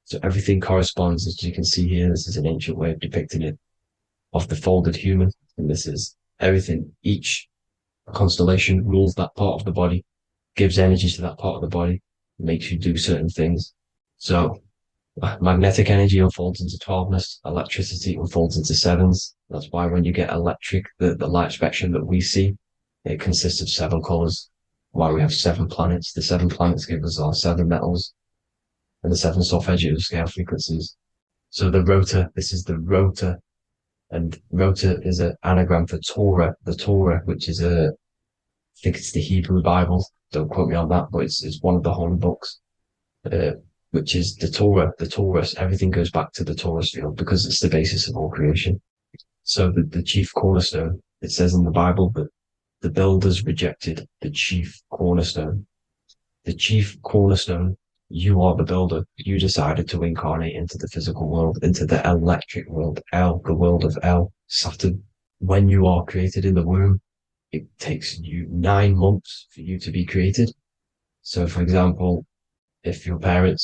So everything corresponds, as you can see here. This is an ancient way of depicting it, of the folded human. And this is everything. Each constellation rules that part of the body, gives energy to that part of the body, makes you do certain things. So magnetic energy unfolds into 12ness, electricity unfolds into 7s. That's why when you get electric, the light spectrum that we see, it consists of 7 colors. Why we have 7 planets. The 7 planets give us our 7 metals and the 7 solfeggio scale frequencies. So the rotor, this is the rotor, and rotor is an anagram for Torah. The Torah, which is I think it's the Hebrew Bible. Don't quote me on that, but it's one of the holy books, which is the Torah, the Taurus. Everything goes back to the Taurus field because it's the basis of all creation. So the chief cornerstone, it says in the Bible that the builders rejected the chief cornerstone. The chief cornerstone, you are the builder. You decided to incarnate into the physical world, into the electric world, El, the world of El, Saturn. When you are created in the womb, it takes you 9 months for you to be created. So, for example, if you went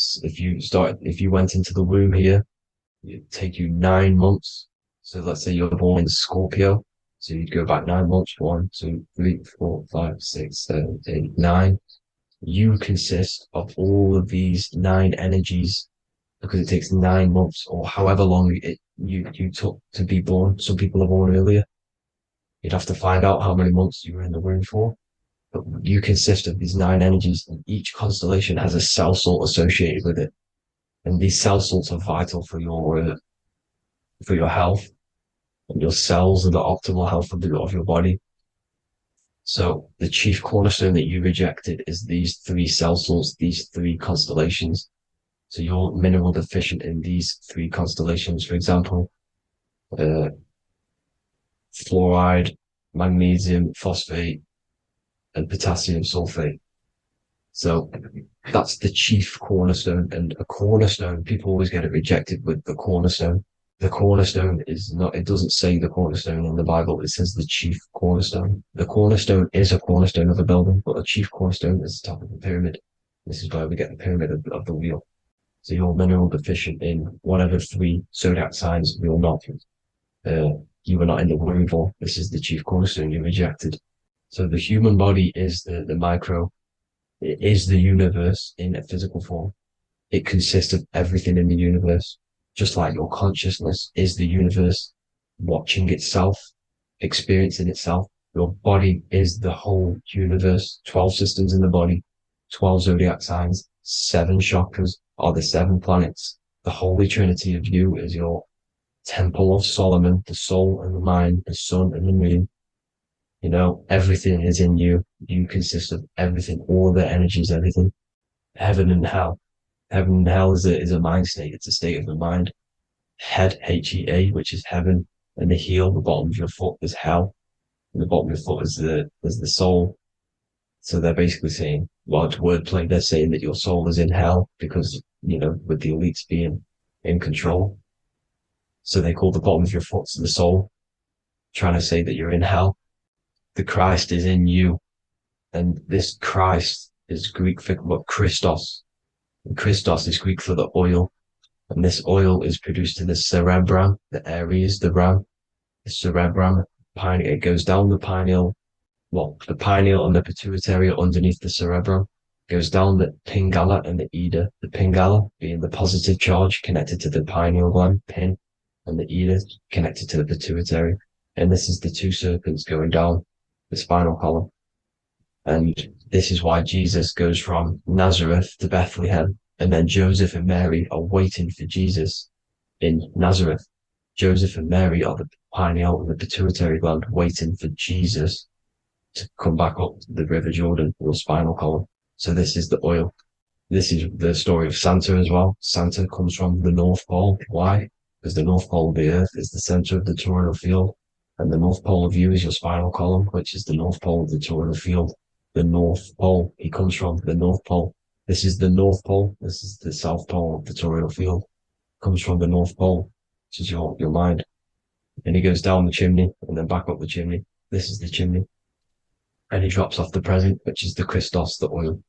into the womb here, it'd take you 9 months. So let's say you're born in Scorpio. So you'd go back 9 months, 1, 2, 3, 4, 5, 6, 7, 8, 9. You consist of all of these 9 energies because it takes 9 months or however long you took to be born. Some people are born earlier. You'd have to find out how many months you were in the womb for. But you consist of these 9 energies, and each constellation has a cell salt associated with it. And these cell salts are vital for your health. And your cells and the optimal health of your body. So the chief cornerstone that you rejected is these 3 cell salts, these 3 constellations. So you're mineral deficient in these three constellations, for example, fluoride, magnesium, phosphate, and potassium sulfate. So that's the chief cornerstone. And a cornerstone, people always get it rejected with the cornerstone. The cornerstone is not, it doesn't say the cornerstone in the Bible, it says the chief cornerstone. The cornerstone is a cornerstone of a building, but a chief cornerstone is the top of the pyramid. This is where we get the pyramid of the wheel. So you're mineral deficient in whatever three zodiac signs you're not. You were not in the womb for. This is the chief cornerstone you rejected. So the human body is the micro. It is the universe in a physical form. It consists of everything in the universe, just like your consciousness is the universe watching itself, experiencing itself. Your body is the whole universe, 12 systems in the body, 12 zodiac signs, 7 chakras are the 7 planets. The Holy Trinity of you is your Temple of Solomon, the soul and the mind, the sun and the moon. You know, everything is in you. You consist of everything, all the energies, everything. Heaven and hell. Heaven and hell is a mind state. It's a state of the mind. Head, H-E-A, which is heaven, and the heel, the bottom of your foot, is hell. And the bottom of your foot is the soul. So they're basically saying, well, it's wordplay. They're saying that your soul is in hell because, you know, with the elites being in control. So they call the bottom of your foot the soul, trying to say that you're in hell. The Christ is in you. And this Christ is Greek for what Christos. And Christos is Greek for the oil. And this oil is produced in the cerebrum, the Aries, the ram, the cerebrum. It goes down the pineal, well, the pineal and the pituitary are underneath the cerebrum. Goes down the pingala and the ida. The pingala being the positive charge connected to the pineal gland, pin, and the ida connected to the pituitary. And this is the two serpents going down the spinal column. And this is why Jesus goes from Nazareth to Bethlehem, and then Joseph and Mary are waiting for Jesus in Nazareth. Joseph and Mary are the pineal and the pituitary gland waiting for Jesus to come back up the River Jordan, or spinal column. So this is the oil. This is the story of Santa as well. Santa comes from the North Pole. Why? Because the North Pole of the Earth is the center of the toroidal field, and the North Pole of you is your spinal column, which is the North Pole of the toroidal field. The North Pole, he comes from the North Pole. This is the North Pole. This is the South Pole of the toroidal field. Comes from the North Pole, which is your mind. And he goes down the chimney and then back up the chimney. This is the chimney. And he drops off the present, which is the Christos, the oil.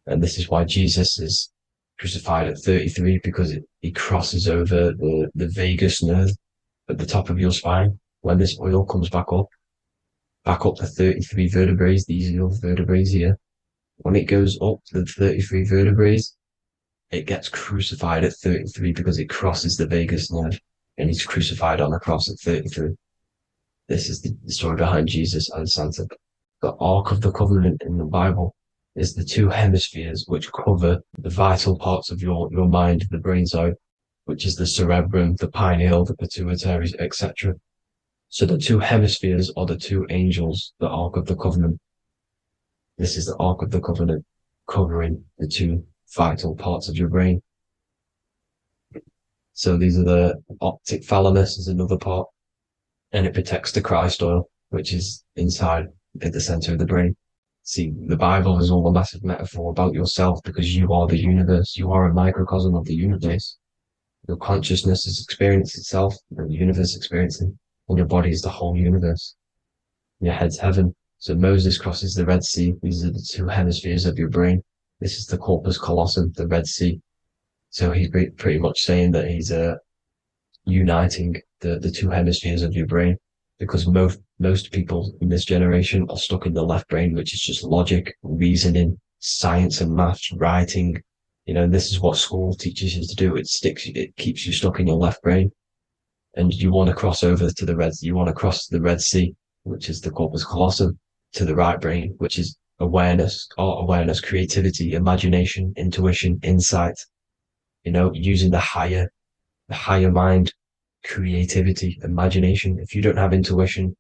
And this is why Jesus is crucified at 33, because he crosses over the vagus nerve at the top of your spine. When this oil comes back up the 33 vertebrae, these are your vertebrae here. When it goes up the 33 vertebrae, it gets crucified at 33 because it crosses the vagus nerve, and he's crucified on the cross at 33. This is the story behind Jesus and Santa. The Ark of the Covenant in the Bible is the two hemispheres which cover the vital parts of your mind, the brain side, which is the cerebrum, the pineal, the pituitary, etc. So the two hemispheres are the two angels, the Ark of the Covenant. This is the Ark of the Covenant covering the two vital parts of your brain. So these are the optic thalamus is another part, and it protects the Christ oil, which is inside at the center of the brain. See, the Bible is all a massive metaphor about yourself because you are the universe. You are a microcosm of the universe. Your consciousness has experienced itself, and the universe experiencing, and your body is the whole universe. Your head's heaven. So Moses crosses the Red Sea. These are the two hemispheres of your brain. This is the corpus callosum, the Red Sea. So he's pretty much saying that he's uniting the two hemispheres of your brain, because most people in this generation are stuck in the left brain, which is just logic, reasoning, science and maths, writing. You know, this is what school teaches you to do. It keeps you stuck in your left brain. And you want to cross over to you want to cross the Red Sea, which is the corpus callosum, to the right brain, which is awareness, art awareness, creativity, imagination, intuition, insight, you know, using the higher mind, creativity, imagination. If you don't have intuition,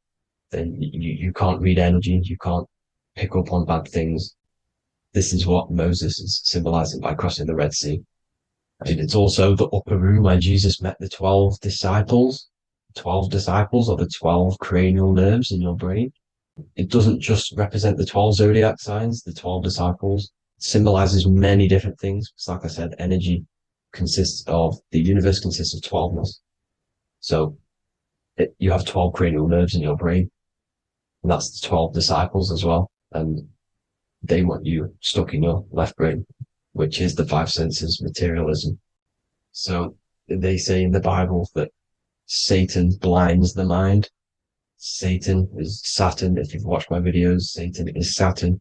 then you can't read energy, you can't pick up on bad things. This is what Moses is symbolizing by crossing the Red Sea. And it's also the upper room where Jesus met the 12 disciples. 12 disciples are the 12 cranial nerves in your brain. It doesn't just represent the 12 zodiac signs, the 12 disciples. It symbolizes many different things. It's like I said, energy the universe consists of 12ness. So you have 12 cranial nerves in your brain, and that's the 12 disciples as well. And they want you stuck in your left brain, which is the five senses materialism. So they say in the Bible that Satan blinds the mind. Satan is Saturn. If you've watched my videos, Satan is Saturn.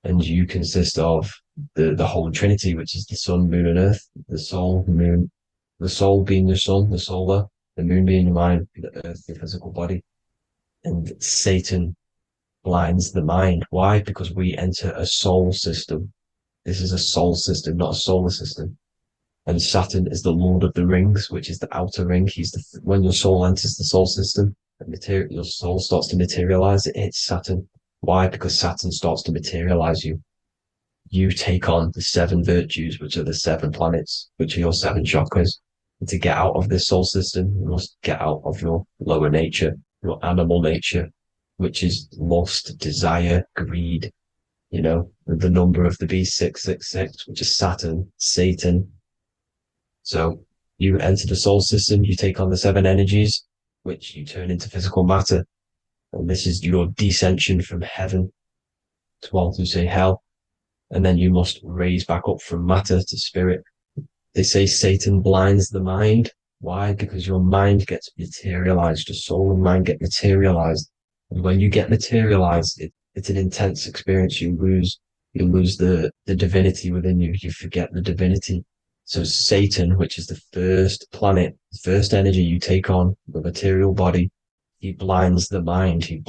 And you consist of the whole Trinity, which is the sun, moon, and earth, the soul, moon, the soul being the sun, the solar, the moon being your mind, the earth, the physical body. And Satan blinds the mind. Why? Because we enter a soul system. This is a soul system, not a solar system. And Saturn is the Lord of the Rings, which is the outer ring. When your soul enters the soul system, your soul starts to materialize. It hits Saturn. Why? Because Saturn starts to materialize you. You take on the 7 virtues, which are the 7 planets, which are your 7 chakras. And to get out of this soul system, you must get out of your lower nature, your animal nature, which is lust, desire, greed. You know, the number of the beast 666, which is Saturn, Satan. So you enter the soul system, you take on the 7 energies, which you turn into physical matter. And this is your descension from heaven to what you say hell. And then you must raise back up from matter to spirit. They say Satan blinds the mind. Why? Because your mind gets materialized. Your soul and mind get materialized. And when you get materialized, it's an intense experience. You lose the divinity within you. You forget the divinity. So Satan, which is the first planet, the first energy you take on, the material body, he blinds the mind. He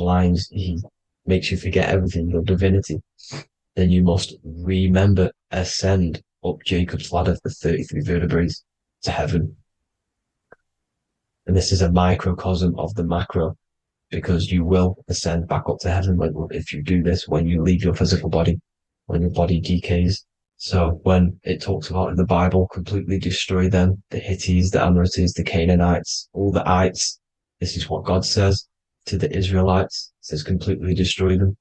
makes you forget everything, your divinity. Then you must remember, ascend up Jacob's ladder, the 33 vertebrae to heaven. And this is a microcosm of the macro, because you will ascend back up to heaven if you do this, when you leave your physical body, when your body decays. So when it talks about in the Bible, completely destroy them, the Hittites, the Amorites, the Canaanites, all the ites, this is what God says to the Israelites. It says completely destroy them.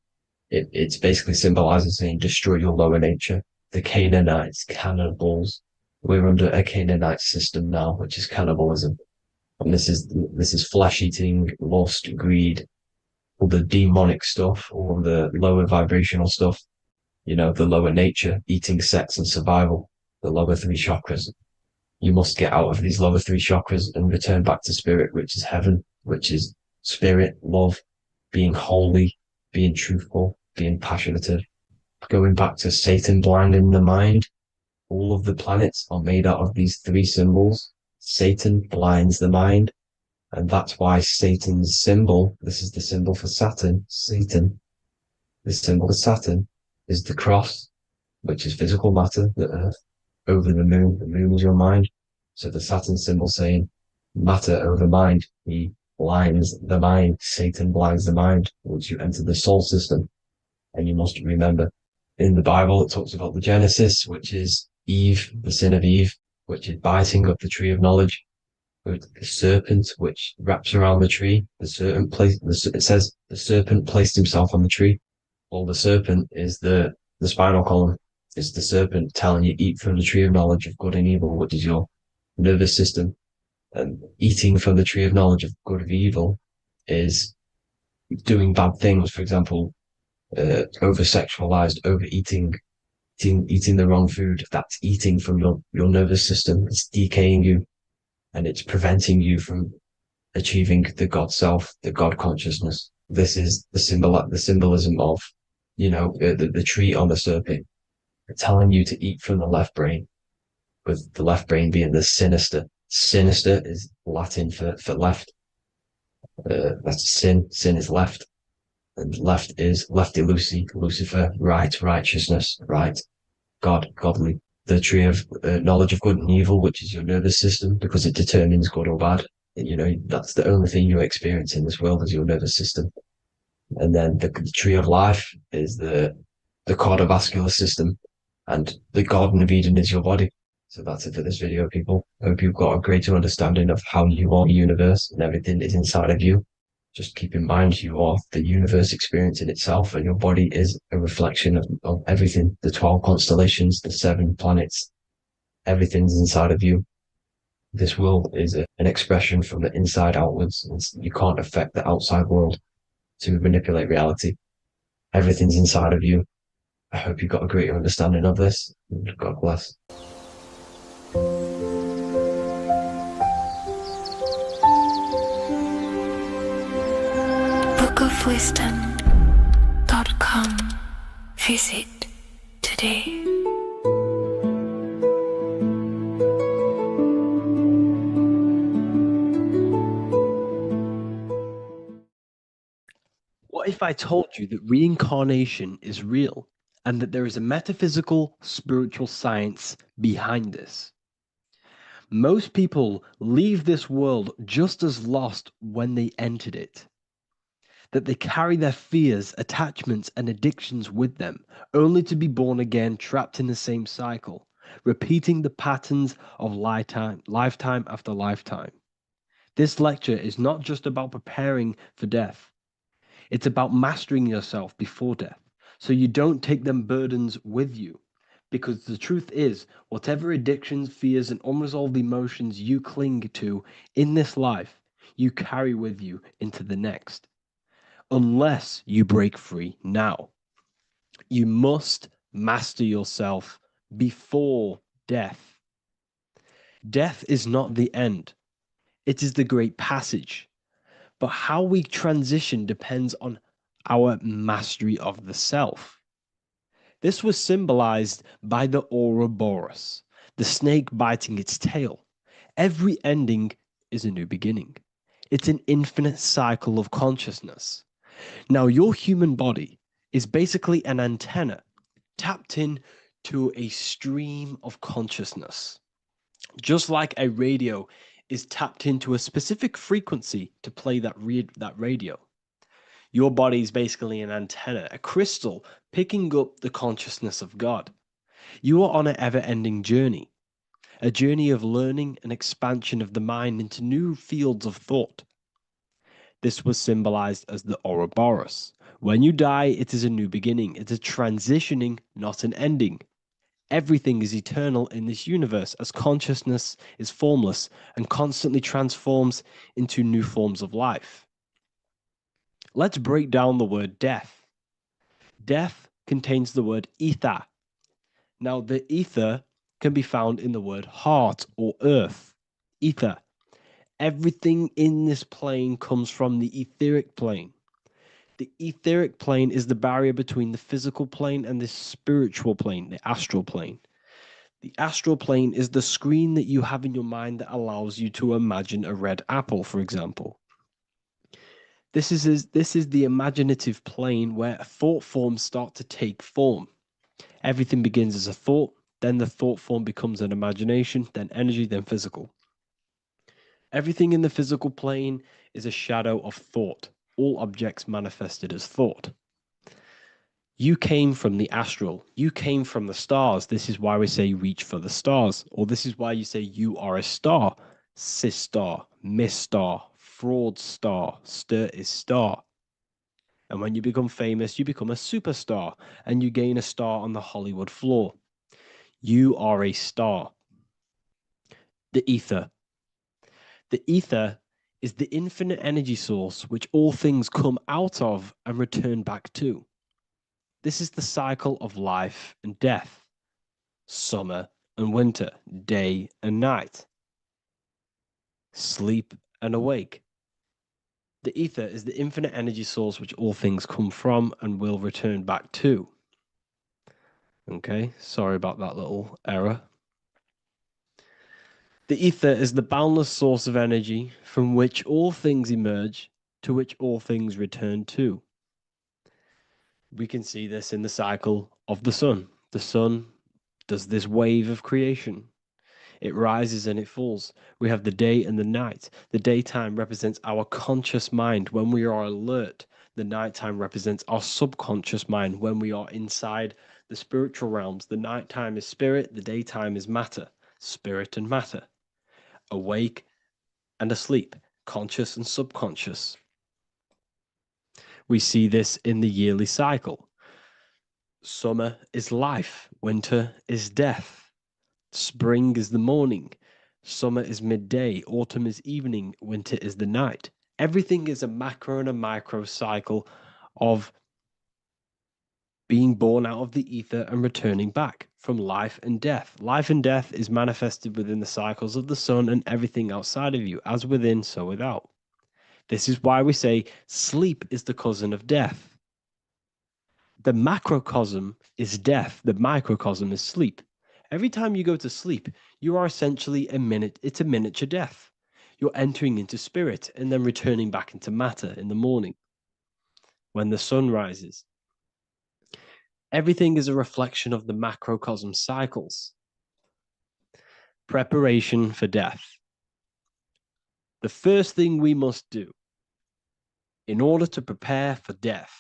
It's basically symbolizing saying destroy your lower nature. The Canaanites, cannibals. We're under a Canaanite system now, which is cannibalism. And this is flesh eating, lust, greed, all the demonic stuff, all the lower vibrational stuff, you know, the lower nature, eating, sex, and survival, the lower 3 chakras. You must get out of these lower 3 chakras and return back to spirit, which is heaven, which is spirit, love, being holy, being truthful, being passionate. Going back to Satan blinding the mind, all of the planets are made out of these 3 symbols. Satan blinds the mind, and that's why Satan's symbol, this is the symbol for Saturn, Satan, this symbol of Saturn is the cross, which is physical matter, the earth, over the moon is your mind. So the Saturn symbol saying matter over mind, he blinds the mind, Satan blinds the mind once you enter the soul system. And you must remember, in the Bible, it talks about the Genesis, which is Eve, the sin of Eve, which is biting of the tree of knowledge, with the serpent, which wraps around the tree. It says the serpent placed himself on the tree. Well, the serpent is the spinal column. It's the serpent telling you eat from the tree of knowledge of good and evil, which is your nervous system. And eating from the tree of knowledge of good and evil is doing bad things. For example, over-sexualized, overeating, eating the wrong food. That's eating from your nervous system. It's decaying you, and it's preventing you from achieving the God self, the God consciousness. This is the symbolism of, you know, the tree on the serpent, telling you to eat from the left brain, with the left brain being the sinister. Sinister is Latin for left. That's sin. Sin is left. And left is lefty Lucy, Lucifer, right, righteousness, right, God, godly. The tree of knowledge of good and evil, which is your nervous system, because it determines good or bad. You know, that's the only thing you experience in this world is your nervous system. And then the tree of life is the cardiovascular system, and the Garden of Eden is your body. So that's it for this video, people. I hope you've got a greater understanding of how you are the universe and everything is inside of you. Just keep in mind you are the universe experience in itself, and your body is a reflection of everything. The 12 constellations, the 7 planets, everything's inside of you. This world is an expression from the inside outwards. You can't affect the outside world to manipulate reality. Everything's inside of you. I hope you got a greater understanding of this. God bless. bookofwisdom.com. Visit today. What if I told you that reincarnation is real and that there is a metaphysical, spiritual science behind this? Most people leave this world just as lost when they entered it. That they carry their fears, attachments, and addictions with them, only to be born again trapped in the same cycle, repeating the patterns of lifetime after lifetime. This lecture is not just about preparing for death. It's about mastering yourself before death, so you don't take them burdens with you. Because the truth is, whatever addictions, fears, and unresolved emotions you cling to in this life, you carry with you into the next. Unless you break free now. You must master yourself before death. Death is not the end. It is the great passage. But how we transition depends on our mastery of the self. This was symbolized by the Ouroboros, the snake biting its tail. Every ending is a new beginning. It's an infinite cycle of consciousness. Now, your human body is basically an antenna tapped in to a stream of consciousness. Just like a radio is tapped into a specific frequency to play that radio. Your body is basically an antenna, a crystal picking up the consciousness of God. You are on an ever-ending journey, a journey of learning and expansion of the mind into new fields of thought. This was symbolized as the Ouroboros. When you die, it is a new beginning. It's a transitioning, not an ending. Everything is eternal in this universe as consciousness is formless and constantly transforms into new forms of life. Let's break down the word death. Death contains the word ether. Now, the ether can be found in the word heart or earth. Ether. Everything in this plane comes from the etheric plane. The etheric plane is the barrier between the physical plane and the spiritual plane, the astral plane. The astral plane is the screen that you have in your mind that allows you to imagine a red apple, for example. This is the imaginative plane where thought forms start to take form. Everything begins as a thought, then the thought form becomes an imagination, then energy, then physical. Everything in the physical plane is a shadow of thought. All objects manifested as thought. You came from the astral. You came from the stars. This is why we say reach for the stars. Or this is why you say you are a star. Cis star, miss star, fraud star, stir is star. And when you become famous, you become a superstar and you gain a star on the Hollywood floor. You are a star. The ether. The ether is the infinite energy source which all things come out of and return back to. This is the cycle of life and death, summer and winter, day and night, sleep and awake. The ether is the infinite energy source which all things come from and will return back to. Okay, sorry about that little error. The ether is the boundless source of energy from which all things emerge, to which all things return to. We can see this in the cycle of the sun. The sun does this wave of creation. It rises and it falls. We have the day and the night. The daytime represents our conscious mind when we are alert. The nighttime represents our subconscious mind when we are inside the spiritual realms. The nighttime is spirit, the daytime is matter. spirit and matter, awake and asleep, conscious and subconscious. We see this in the yearly cycle. Summer is life, winter is death. Spring is the morning, summer is midday, autumn is evening, winter is the night. Everything is a macro and a micro cycle of being born out of the ether and returning back from life and death. Life and death is manifested within the cycles of the sun and everything outside of you, as within, so without. This is why we say sleep is the cousin of death. The macrocosm is death, the microcosm is sleep. Every time you go to sleep, you are essentially it's a miniature death. You're entering into spirit and then returning back into matter in the morning when the sun rises. Everything is a reflection of the macrocosm cycles. Preparation for death. The first thing we must do in order to prepare for death,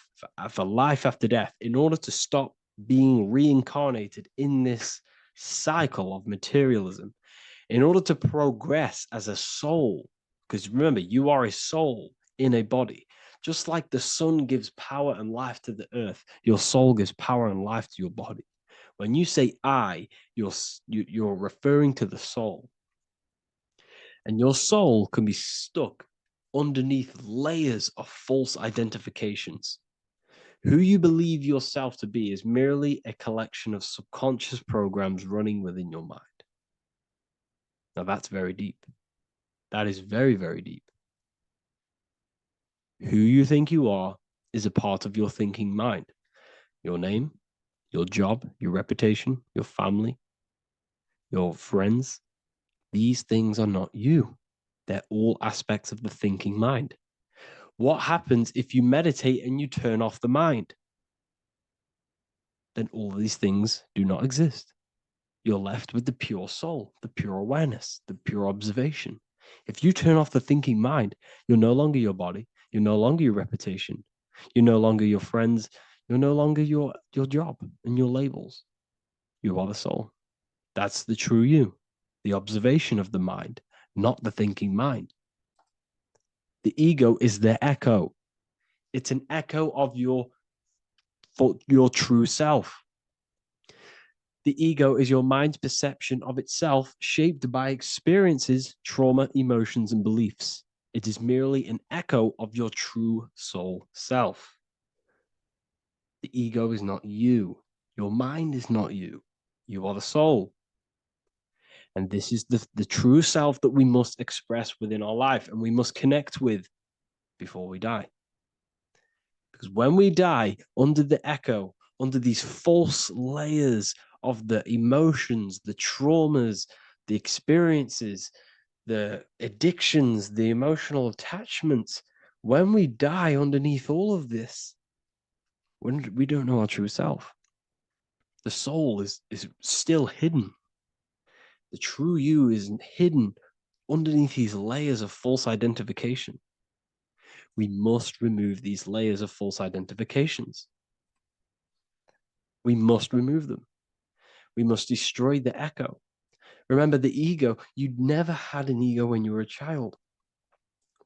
for life after death, in order to stop being reincarnated in this cycle of materialism, in order to progress as a soul, because remember, you are a soul in a body. Just like the sun gives power and life to the earth, your soul gives power and life to your body. When you say I, you're referring to the soul. And your soul can be stuck underneath layers of false identifications. Who you believe yourself to be is merely a collection of subconscious programs running within your mind. Now that's very deep. That is very, very deep. Who you think you are is a part of your thinking mind. Your name, your job, your reputation, your family, your friends. These things are not you. They're all aspects of the thinking mind. What happens if you meditate and you turn off the mind? Then all these things do not exist. You're left with the pure soul, the pure awareness, the pure observation. If you turn off the thinking mind, you're no longer your body, you're no longer your reputation, you're no longer your friends, you're no longer your job and your labels. You are the soul. That's the true you, the observation of the mind, not the thinking mind. The ego is the echo. It's an echo of your true self. The ego is your mind's perception of itself shaped by experiences, trauma, emotions, and beliefs. It is merely an echo of your true soul self. The ego is not you. Your mind is not you. You are the soul. And this is the true self that we must express within our life and we must connect with before we die. Because when we die under the echo, under these false layers of the emotions, the traumas, the experiences, the addictions, the emotional attachments, when we die underneath all of this, when we don't know our true self, the soul is still hidden. The true you is hidden underneath these layers of false identification. We must remove these layers of false identifications. We must remove them. We must destroy the echo. Remember, the ego, you never had an ego when you were a child.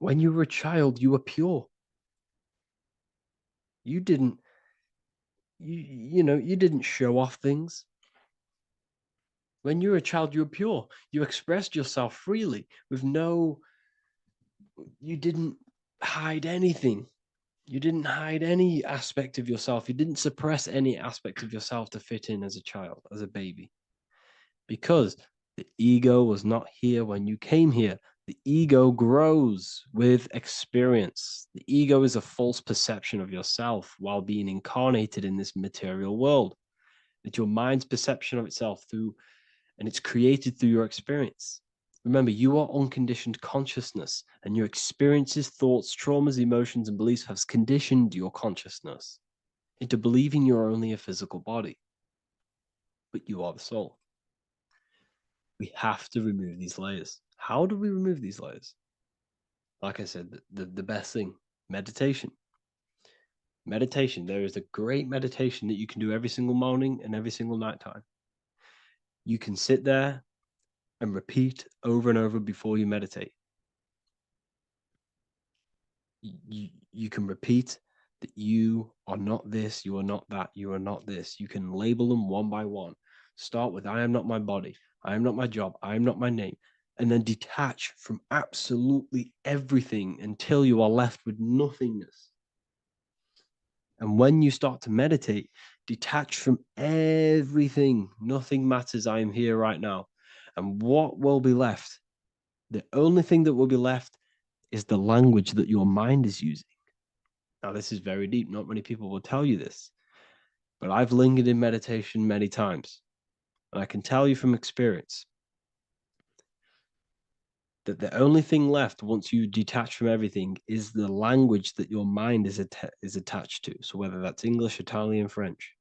When you were a child, you were pure. You didn't, you didn't show off things. When you were a child, you were pure. You expressed yourself freely with you didn't hide anything. You didn't hide any aspect of yourself. You didn't suppress any aspect of yourself to fit in as a child, as a baby. Because the ego was not here when you came here. The ego grows with experience. The ego is a false perception of yourself while being incarnated in this material world. It's your mind's perception of itself and it's created through your experience. Remember, you are unconditioned consciousness, and your experiences, thoughts, traumas, emotions, and beliefs have conditioned your consciousness into believing you're only a physical body, but you are the soul. We have to remove these layers. How do we remove these layers? Like I said, the best thing, meditation. Meditation. There is a great meditation that you can do every single morning and every single night time. You can sit there and repeat over and over before you meditate. You can repeat that you are not this, you are not that, you are not this. You can label them one by one. Start with, I am not my body, I am not my job, I am not my name, and then detach from absolutely everything until you are left with nothingness. And when you start to meditate, detach from everything. Nothing matters. I am here right now. And what will be left? The only thing that will be left is the language that your mind is using. Now, this is very deep. Not many people will tell you this, but I've lingered in meditation many times. And I can tell you from experience that the only thing left once you detach from everything is the language that your mind is attached to. So whether that's English, Italian, French.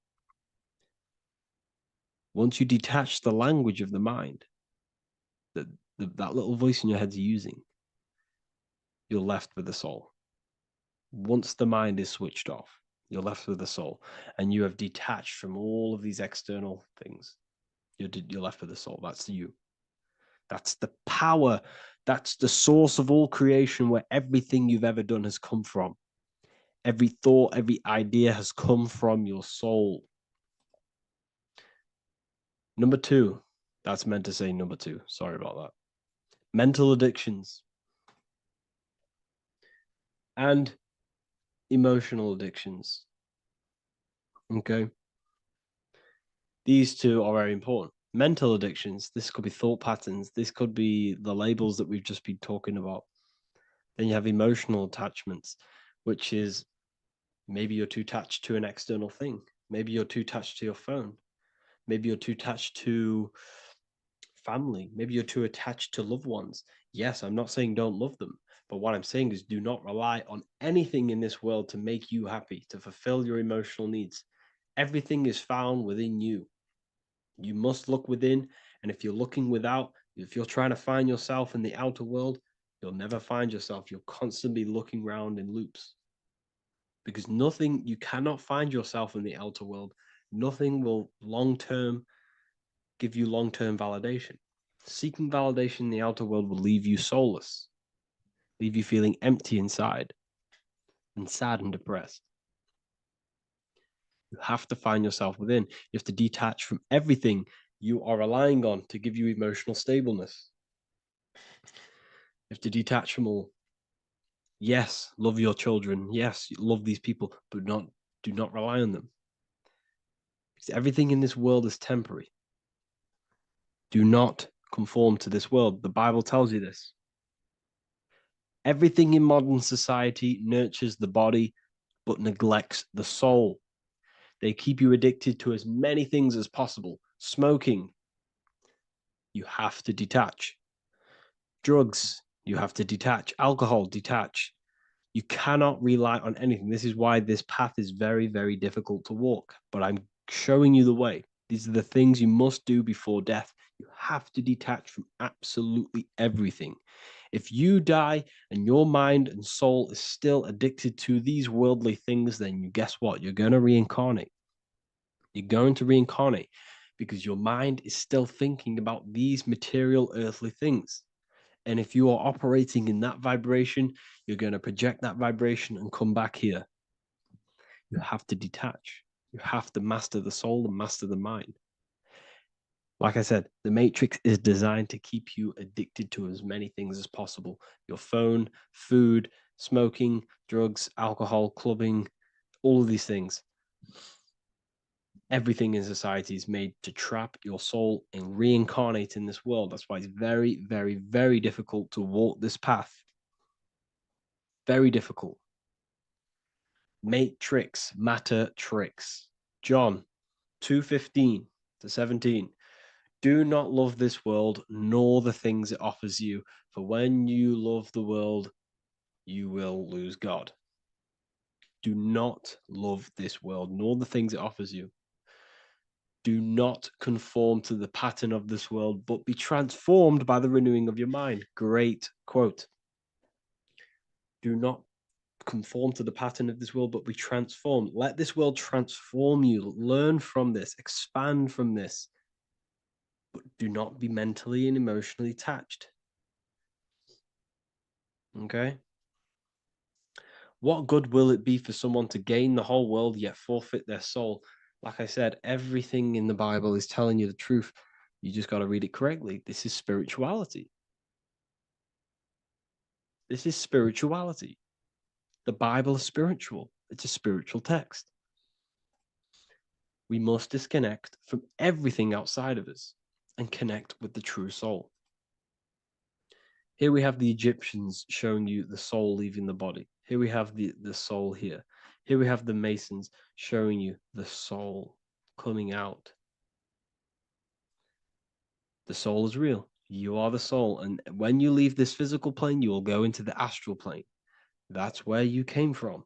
Once you detach the language of the mind that that little voice in your head's using, you're left with the soul. Once the mind is switched off, you're left with the soul, and you have detached from all of these external things. You're left with the soul. That's you. That's the power. That's the source of all creation, where everything you've ever done has come from. Every thought, every idea has come from your soul. Number two, that's meant to say number two. Sorry about that. Mental addictions and emotional addictions. Okay. These two are very important. Mental addictions, this could be thought patterns, this could be the labels that we've just been talking about. Then you have emotional attachments, which is maybe you're too attached to an external thing. Maybe you're too attached to your phone. Maybe you're too attached to family. Maybe you're too attached to loved ones. Yes, I'm not saying don't love them, but what I'm saying is do not rely on anything in this world to make you happy, to fulfill your emotional needs. Everything is found within you. You must look within, and if you're looking without, if you're trying to find yourself in the outer world, you'll never find yourself. You'll constantly be looking around in loops. Because nothing, you cannot find yourself in the outer world. Nothing will give you long-term validation. Seeking validation in the outer world will leave you soulless, leave you feeling empty inside and sad and depressed. You have to find yourself within. You have to detach from everything you are relying on to give you emotional stableness. You have to detach from all. Yes, love your children. Yes, love these people, but do not rely on them. Because everything in this world is temporary. Do not conform to this world. The Bible tells you this. Everything in modern society nurtures the body, but neglects the soul. They keep you addicted to as many things as possible. Smoking, you have to detach. Drugs, you have to detach. Alcohol, detach. You cannot rely on anything. This is why this path is very, very difficult to walk. But I'm showing you the way. These are the things you must do before death. You have to detach from absolutely everything. If you die and your mind and soul is still addicted to these worldly things, then guess what? You're going to reincarnate. You're going to reincarnate because your mind is still thinking about these material earthly things. And if you are operating in that vibration, you're going to project that vibration and come back here. You have to detach. You have to master the soul and master the mind. Like I said, the matrix is designed to keep you addicted to as many things as possible. Your phone, food, smoking, drugs, alcohol, clubbing, all of these things. Everything in society is made to trap your soul and reincarnate in this world. That's why it's very, very, very difficult to walk this path. Very difficult. Matrix, matter, tricks. John 2:15-17. Do not love this world, nor the things it offers you. For when you love the world, you will lose God. Do not love this world, nor the things it offers you. Do not conform to the pattern of this world, but be transformed by the renewing of your mind. Great quote. Do not conform to the pattern of this world, but be transformed. Let this world transform you. Learn from this, expand from this. but do not be mentally and emotionally attached. Okay? What good will it be for someone to gain the whole world yet forfeit their soul? Like I said, everything in the Bible is telling you the truth. You just got to read it correctly. This is spirituality. This is spirituality. The Bible is spiritual. It's a spiritual text. We must disconnect from everything outside of us and connect with the true soul. Here we have the Egyptians showing you the soul leaving the body. Here we have the soul here. Here we have the Masons showing you the soul coming out. The soul is real. You are the soul. And when you leave this physical plane, you will go into the astral plane. That's where you came from.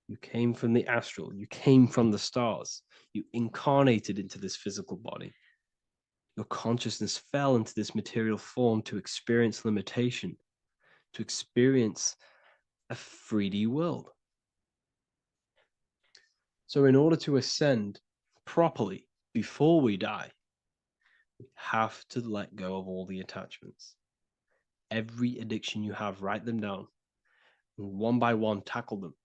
You came from the astral. You came from the stars. You incarnated into this physical body. Your consciousness fell into this material form to experience limitation, to experience a 3D world. So in order to ascend properly before we die, we have to let go of all the attachments. Every addiction you have, write them down. And one by one, tackle them.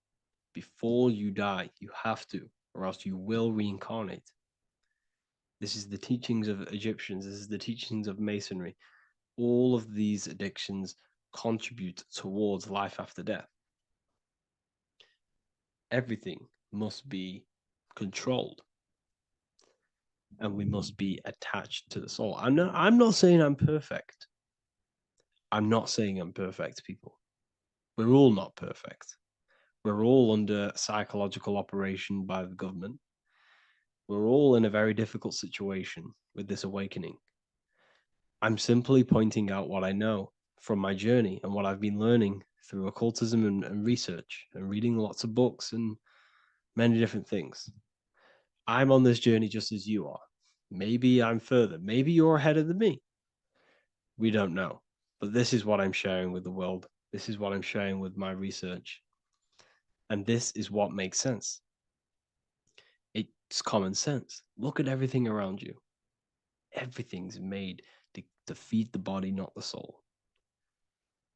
Before you die, you have to, or else you will reincarnate. This is the teachings of Egyptians. This is the teachings of Masonry. All of these addictions contribute towards life after death. Everything must be controlled. And we must be attached to the soul. I'm not saying I'm perfect. I'm not saying I'm perfect, people. We're all not perfect. We're all under psychological operation by the government. We're all in a very difficult situation with this awakening. I'm simply pointing out what I know from my journey and what I've been learning through occultism and research and reading lots of books and many different things. I'm on this journey just as you are. Maybe I'm further. Maybe you're ahead of me. We don't know. But this is what I'm sharing with the world. This is what I'm sharing with my research. And this is what makes sense. It's common sense. Look at everything around you. Everything's made to feed the body, not the soul.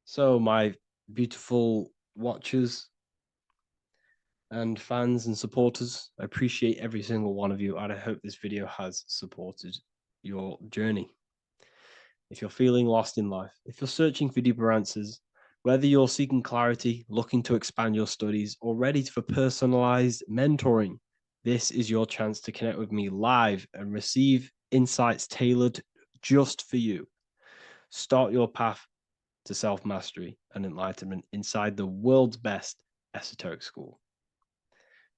So, my beautiful watchers and fans and supporters, I appreciate every single one of you, and I hope this video has supported your journey. If you're feeling lost in life, if you're searching for deeper answers, whether you're seeking clarity, looking to expand your studies, or ready for personalized mentoring, this is your chance to connect with me live and receive insights tailored just for you. Start your path to self-mastery and enlightenment inside the world's best esoteric school.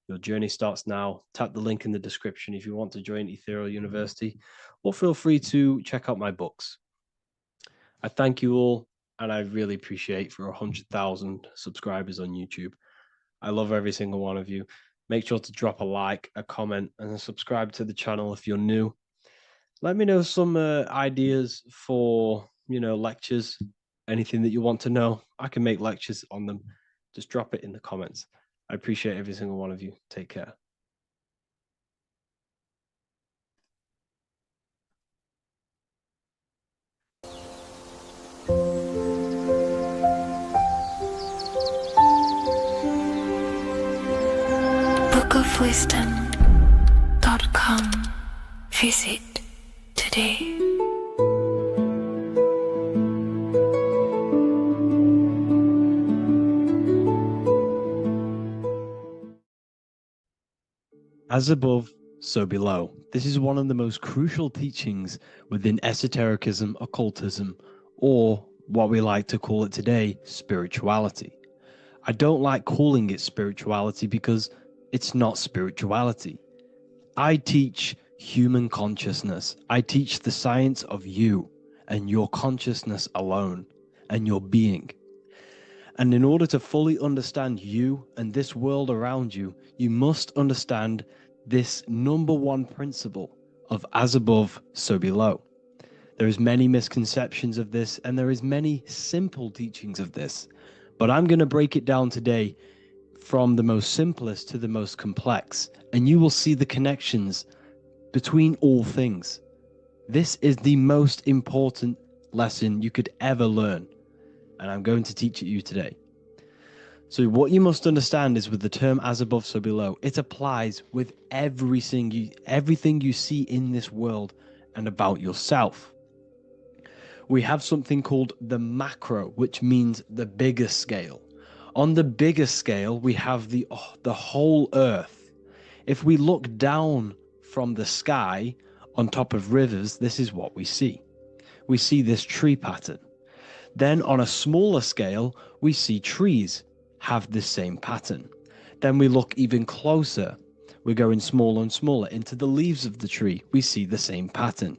Your journey starts now. Tap the link in the description if you want to join Ethereal University, or feel free to check out my books. I thank you all, and I really appreciate for 100,000 subscribers on YouTube. I love every single one of you. Make sure to drop a like, a comment, and subscribe to the channel if you're new. Let me know some ideas for, lectures, anything that you want to know. I can make lectures on them. Just drop it in the comments. I appreciate every single one of you. Take care. bookofwisdom.com. Visit today. As above, so below. This is one of the most crucial teachings within esotericism, occultism, or what we like to call it today, spirituality. I don't like calling it spirituality because it's not spirituality. I teach human consciousness. I teach the science of you and your consciousness alone and your being. And in order to fully understand you and this world around you, you must understand this number one principle of as above, so below. There is many misconceptions of this, and there is many simple teachings of this, but I'm going to break it down today from the most simplest to the most complex, and you will see the connections between all things. This is the most important lesson you could ever learn, and I'm going to teach it you today. So what you must understand is with the term as above, so below, it applies with everything you see in this world and about yourself. We have something called the macro, which means the bigger scale. On the bigger scale, we have the whole earth. If we look down from the sky on top of rivers, this is what we see. We see this tree pattern. Then on a smaller scale, we see trees have the same pattern. Then we look even closer. We're going smaller and smaller into the leaves of the tree. We see the same pattern.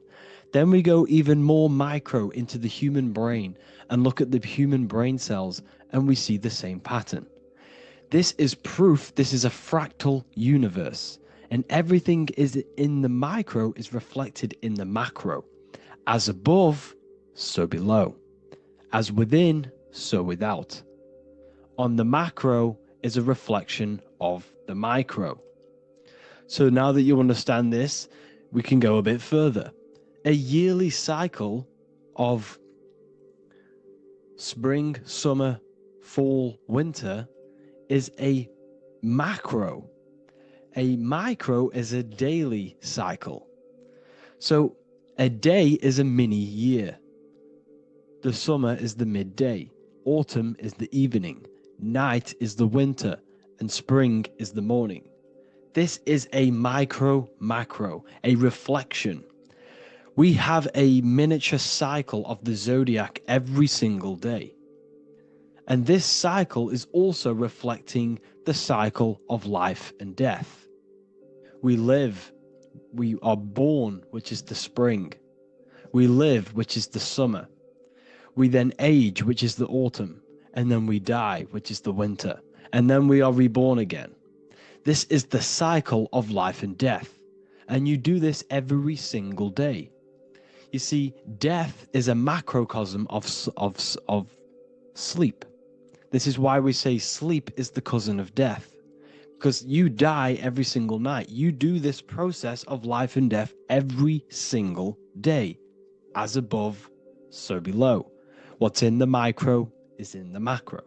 Then we go even more micro into the human brain and look at the human brain cells, and we see the same pattern. This is proof this is a fractal universe, and everything is in the micro is reflected in the macro. As above, so below. As within, so without. On the macro is a reflection of the micro. So now that you understand this, we can go a bit further. A yearly cycle of spring, summer, fall, winter is a macro. A micro is a daily cycle. So a day is a mini year. The summer is the midday. Autumn is the evening. Night is the winter. And spring is the morning. This is a macro, a reflection. We have a miniature cycle of the zodiac every single day. And this cycle is also reflecting the cycle of life and death. We live, we are born, which is the spring. We live, which is the summer. We then age, which is the autumn. And then we die, which is the winter. And then we are reborn again. This is the cycle of life and death. And you do this every single day. You see, death is a macrocosm of sleep. This is why we say sleep is the cousin of death. Because you die every single night. You do this process of life and death every single day. As above, so below. What's in the micro is in the macro.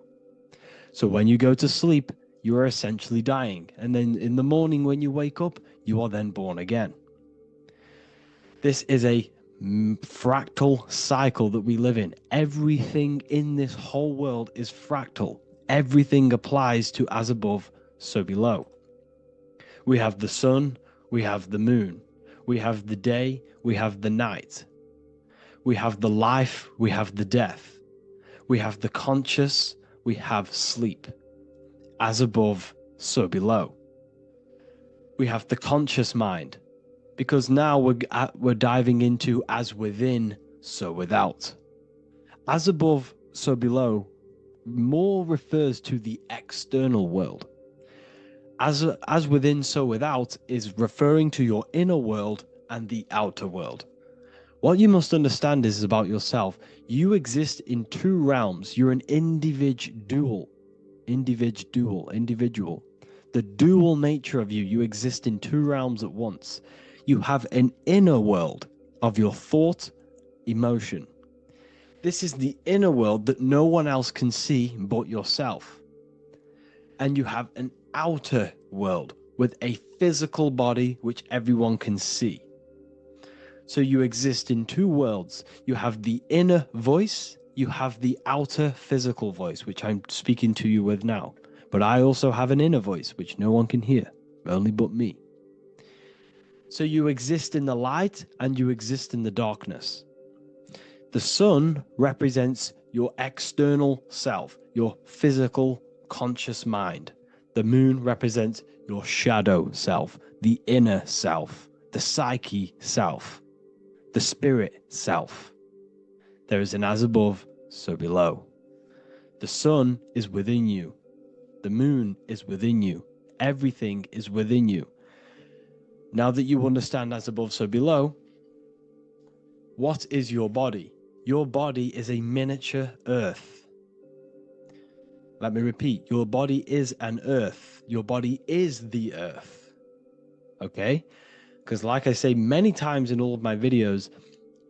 So when you go to sleep, you are essentially dying. And then in the morning when you wake up, you are then born again. This is a fractal cycle that we live in. Everything in this whole world is fractal. Everything applies to as above, so below. We have the sun, we have the moon, we have the day, we have the night. We have the life, we have the death. We have the conscious, we have sleep. As above, so below. We have the conscious mind, because now we're diving into as within, so without. As above, so below more refers to the external world. As within, so without is referring to your inner world and the outer world. What you must understand is about yourself. You exist in two realms. You're an individual. The dual nature of you exist in two realms at once. You have an inner world of your thought, emotion. This is the inner world that no one else can see but yourself. And you have an outer world with a physical body which everyone can see. So you exist in two worlds. You have the inner voice, you have the outer physical voice, which I'm speaking to you with now. But I also have an inner voice, which no one can hear, only but me. So you exist in the light and you exist in the darkness. The sun represents your external self, your physical, conscious mind. The moon represents your shadow self, the inner self, the psyche self, the spirit self. There is an as above, so below. The sun is within you. The moon is within you. Everything is within you. Now that you understand as above, so below, what is your body? Your body is a miniature earth. Let me repeat, your body is an earth. Your body is the earth. Okay? Because like I say many times in all of my videos,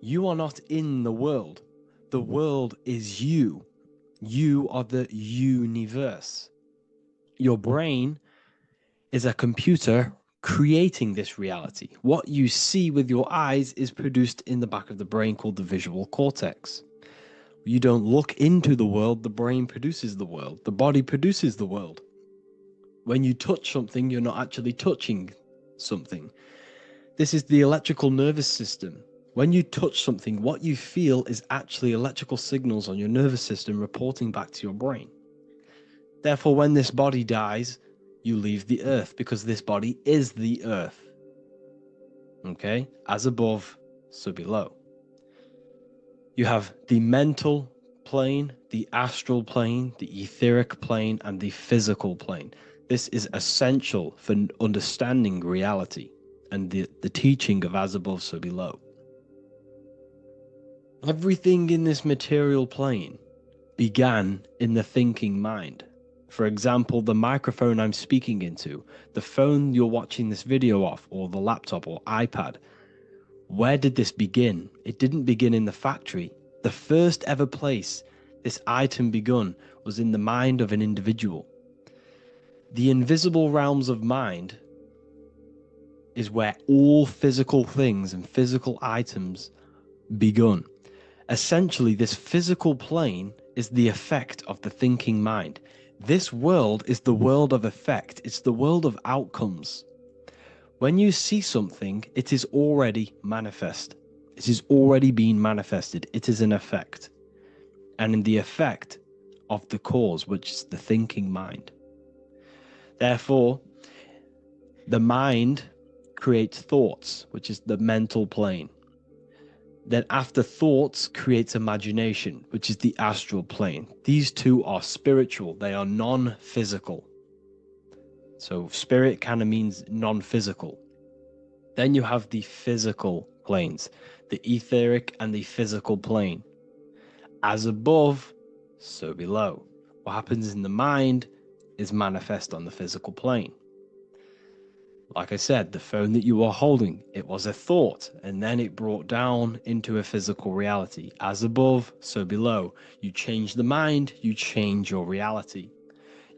You are not in the world. The world is you. You are the universe. Your brain is a computer creating this reality. What you see with your eyes is produced in the back of the brain called the visual cortex. You don't look into the world, the brain produces the world. The body produces the world. When you touch something, you're not actually touching something. This is the electrical nervous system. When you touch something, what you feel is actually electrical signals on your nervous system reporting back to your brain. Therefore, when this body dies, you leave the earth because this body is the earth. Okay? As above, so below. You have the mental plane, the astral plane, the etheric plane, and the physical plane. This is essential for understanding reality and the teaching of as above, so below. Everything in this material plane began in the thinking mind. For example, the microphone I'm speaking into, the phone you're watching this video off, or the laptop or iPad. Where did this begin? It didn't begin in the factory. The first ever place this item begun was in the mind of an individual. The invisible realms of mind is where all physical things and physical items begun. Essentially, this physical plane is the effect of the thinking mind. This world is the world of effect. It's the world of outcomes. When you see something, it is already manifest. It is already being manifested. It is an effect. And in the effect of the cause, which is the thinking mind. Therefore, the mind creates thoughts, which is the mental plane. Then after thoughts creates imagination, which is the astral plane. These two are spiritual. They are non-physical. So spirit kind of means non-physical. Then you have the physical planes, the etheric and the physical plane. As above, so below. What happens in the mind is manifest on the physical plane. Like I said, the phone that you are holding, it was a thought, and then it brought down into a physical reality. As above, so below. You change the mind, you change your reality.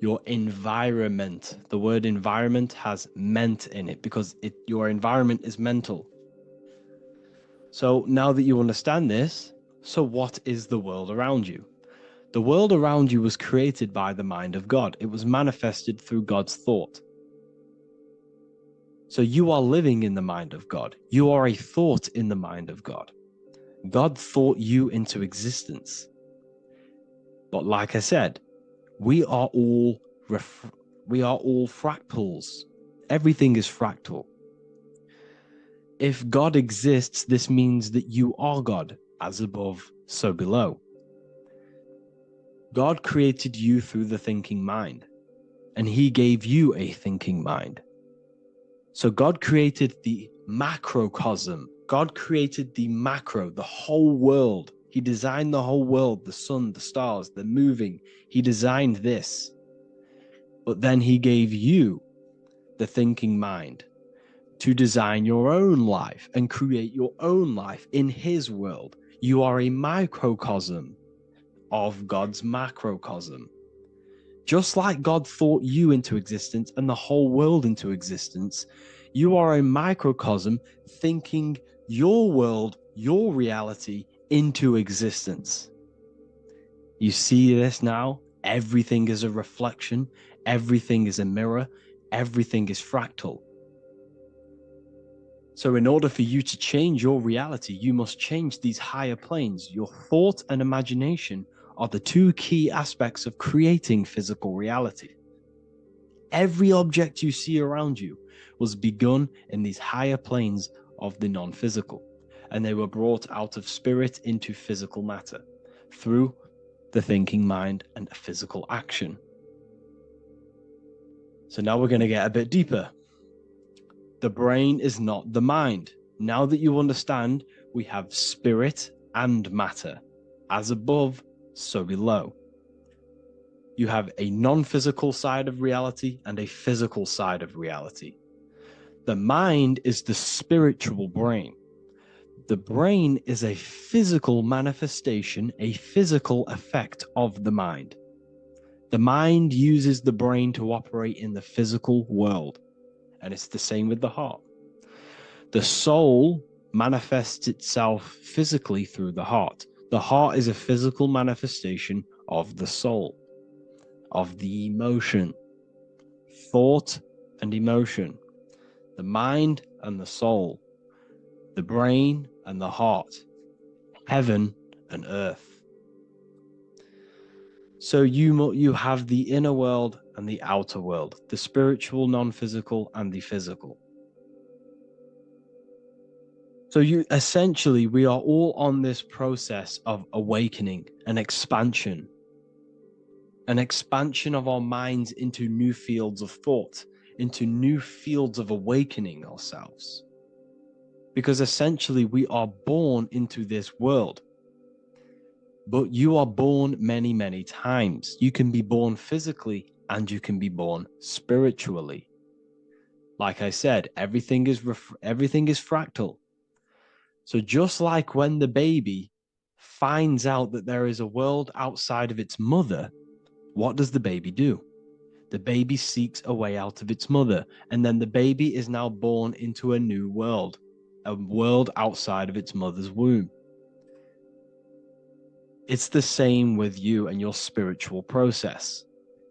Your environment. The word environment has ment in it because your environment is mental. So now that you understand this, so what is the world around you? The world around you was created by the mind of God. It was manifested through God's thought. So you are living in the mind of God. You are a thought in the mind of God. God thought you into existence. But like I said, we are all fractals. Everything is fractal. If God exists, this means that you are God, as above, so below. God created you through the thinking mind, and he gave you a thinking mind. So God created the macrocosm. God created the macro, the whole world. He designed the whole world, the sun, the stars, the moving. He designed this. But then he gave you the thinking mind to design your own life and create your own life in his world. You are a microcosm of God's macrocosm. Just like God thought you into existence and the whole world into existence, you are a microcosm thinking your world, your reality into existence. You see this now? Everything is a reflection. Everything is a mirror. Everything is fractal. So in order for you to change your reality, you must change these higher planes. Your thought and imagination are the two key aspects of creating physical reality. Every object you see around you was begun in these higher planes of the non-physical, and they were brought out of spirit into physical matter through the thinking mind and physical action. So now we're going to get a bit deeper. The brain is not the mind. Now that you understand, we have spirit and matter. As above, so below. You have a non-physical side of reality and a physical side of reality. The mind is the spiritual brain. The brain is a physical manifestation, a physical effect of the mind. The mind uses the brain to operate in the physical world, and it's the same with the heart. The soul manifests itself physically through the heart. The heart is a physical manifestation of the soul, of the emotion, thought and emotion, the mind and the soul, the brain and the heart, heaven and earth. So you have the inner world and the outer world, the spiritual, non-physical, and the physical. So we are all on this process of awakening, an expansion of our minds into new fields of thought, into new fields of awakening ourselves. Because essentially we are born into this world. But you are born many, many times. You can be born physically and you can be born spiritually. Like I said, everything is fractal. So just like when the baby finds out that there is a world outside of its mother, what does the baby do? The baby seeks a way out of its mother, and then the baby is now born into a new world, a world outside of its mother's womb. It's the same with you and your spiritual process.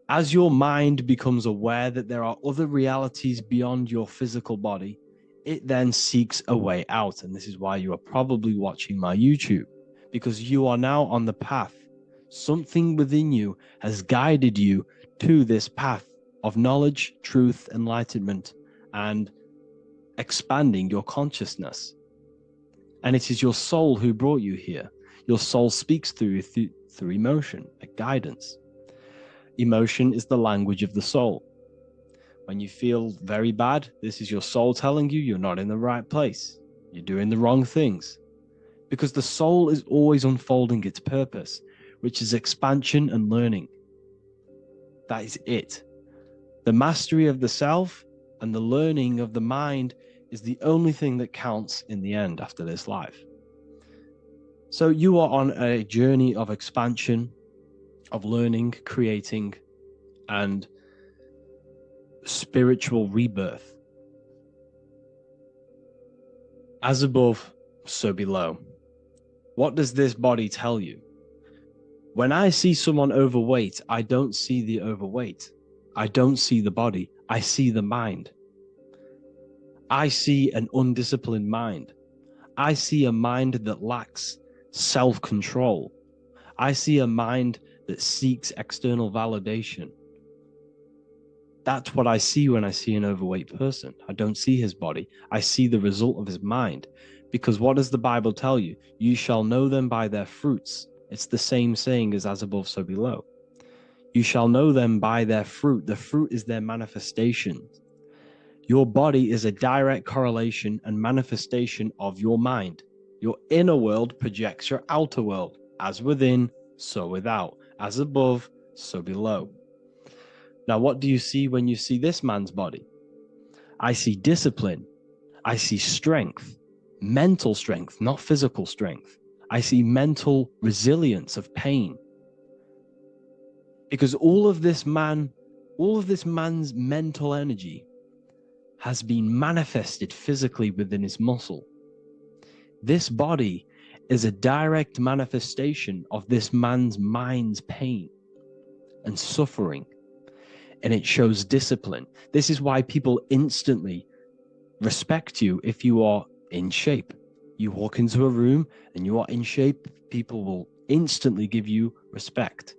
As your mind becomes aware that there are other realities beyond your physical body, it then seeks a way out. And this is why you are probably watching my YouTube, because you are now on the path. Something within you has guided you to this path of knowledge, truth, enlightenment, and expanding your consciousness. And it is your soul who brought you here. Your soul speaks through emotion, a guidance. Emotion is the language of the soul. When you feel very bad, this is your soul telling you you're not in the right place. You're doing the wrong things. Because the soul is always unfolding its purpose, which is expansion and learning. That is it. The mastery of the self and the learning of the mind is the only thing that counts in the end after this life. So you are on a journey of expansion, of learning, creating, and spiritual rebirth. As above, so below. What does this body tell you? When I see someone overweight, I don't see the overweight. I don't see the body. I see the mind. I see an undisciplined mind. I see a mind that lacks self-control. I see a mind that seeks external validation. That's what I see when I see an overweight person. I don't see his body. I see the result of his mind. Because what does the Bible tell you? You shall know them by their fruits. It's the same saying as above, so below. You shall know them by their fruit. The fruit is their manifestation. Your body is a direct correlation and manifestation of your mind. Your inner world projects your outer world. As within, so without. As above, so below. Now, what do you see when you see this man's body? I see discipline. I see strength. Mental strength, not physical strength. I see mental resilience of pain. Because all of this man's mental energy has been manifested physically within his muscle. This body is a direct manifestation of this man's mind's pain and suffering, and it shows discipline. This is why people instantly respect you if you are in shape. You walk into a room and you are in shape, people will instantly give you respect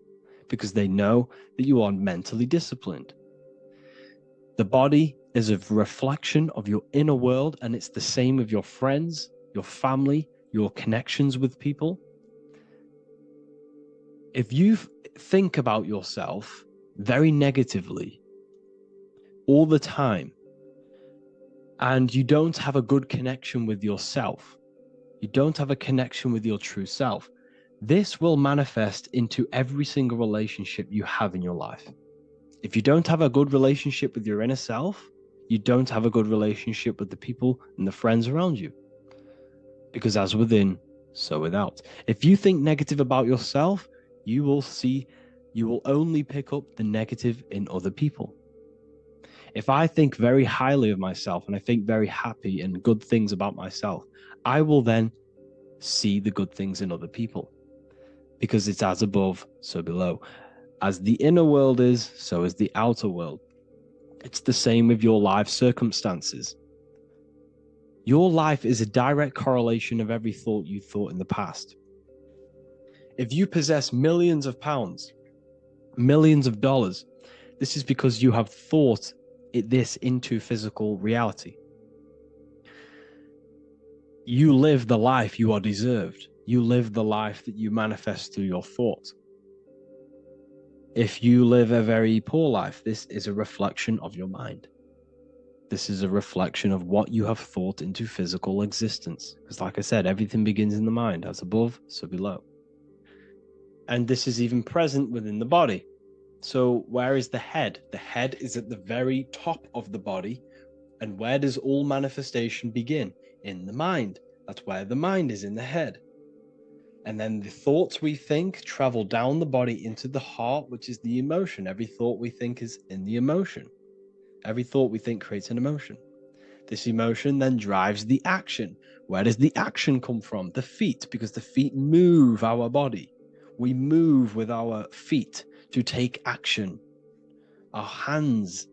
because they know that you are mentally disciplined. The body is a reflection of your inner world, and it's the same with your friends, your family, your connections with people. If you think about yourself very negatively all the time, and you don't have a good connection with yourself, you don't have a connection with your true self, this will manifest into every single relationship you have in your life. If you don't have a good relationship with your inner self, you don't have a good relationship with the people and the friends around you. Because as within, so without. If you think negative about yourself, you will only pick up the negative in other people. If I think very highly of myself and I think very happy and good things about myself, I will then see the good things in other people. Because it's as above, so below. As the inner world is, so is the outer world. It's the same with your life circumstances. Your life is a direct correlation of every thought you thought in the past. If you possess millions of pounds, millions of dollars, this is because you have thought this into physical reality. You live the life you are deserved. You live the life that you manifest through your thought. If you live a very poor life, this is a reflection of your mind. This is a reflection of what you have thought into physical existence. Because like I said, everything begins in the mind, as above, so below. And this is even present within the body. So where is the head? The head is at the very top of the body. And where does all manifestation begin? In the mind. That's where the mind is, in the head. And then the thoughts we think travel down the body into the heart, which is the emotion. Every thought we think is in the emotion. Every thought we think creates an emotion. This emotion then drives the action. Where does the action come from? The feet, because the feet move our body. We move with our feet to take action. Our hands.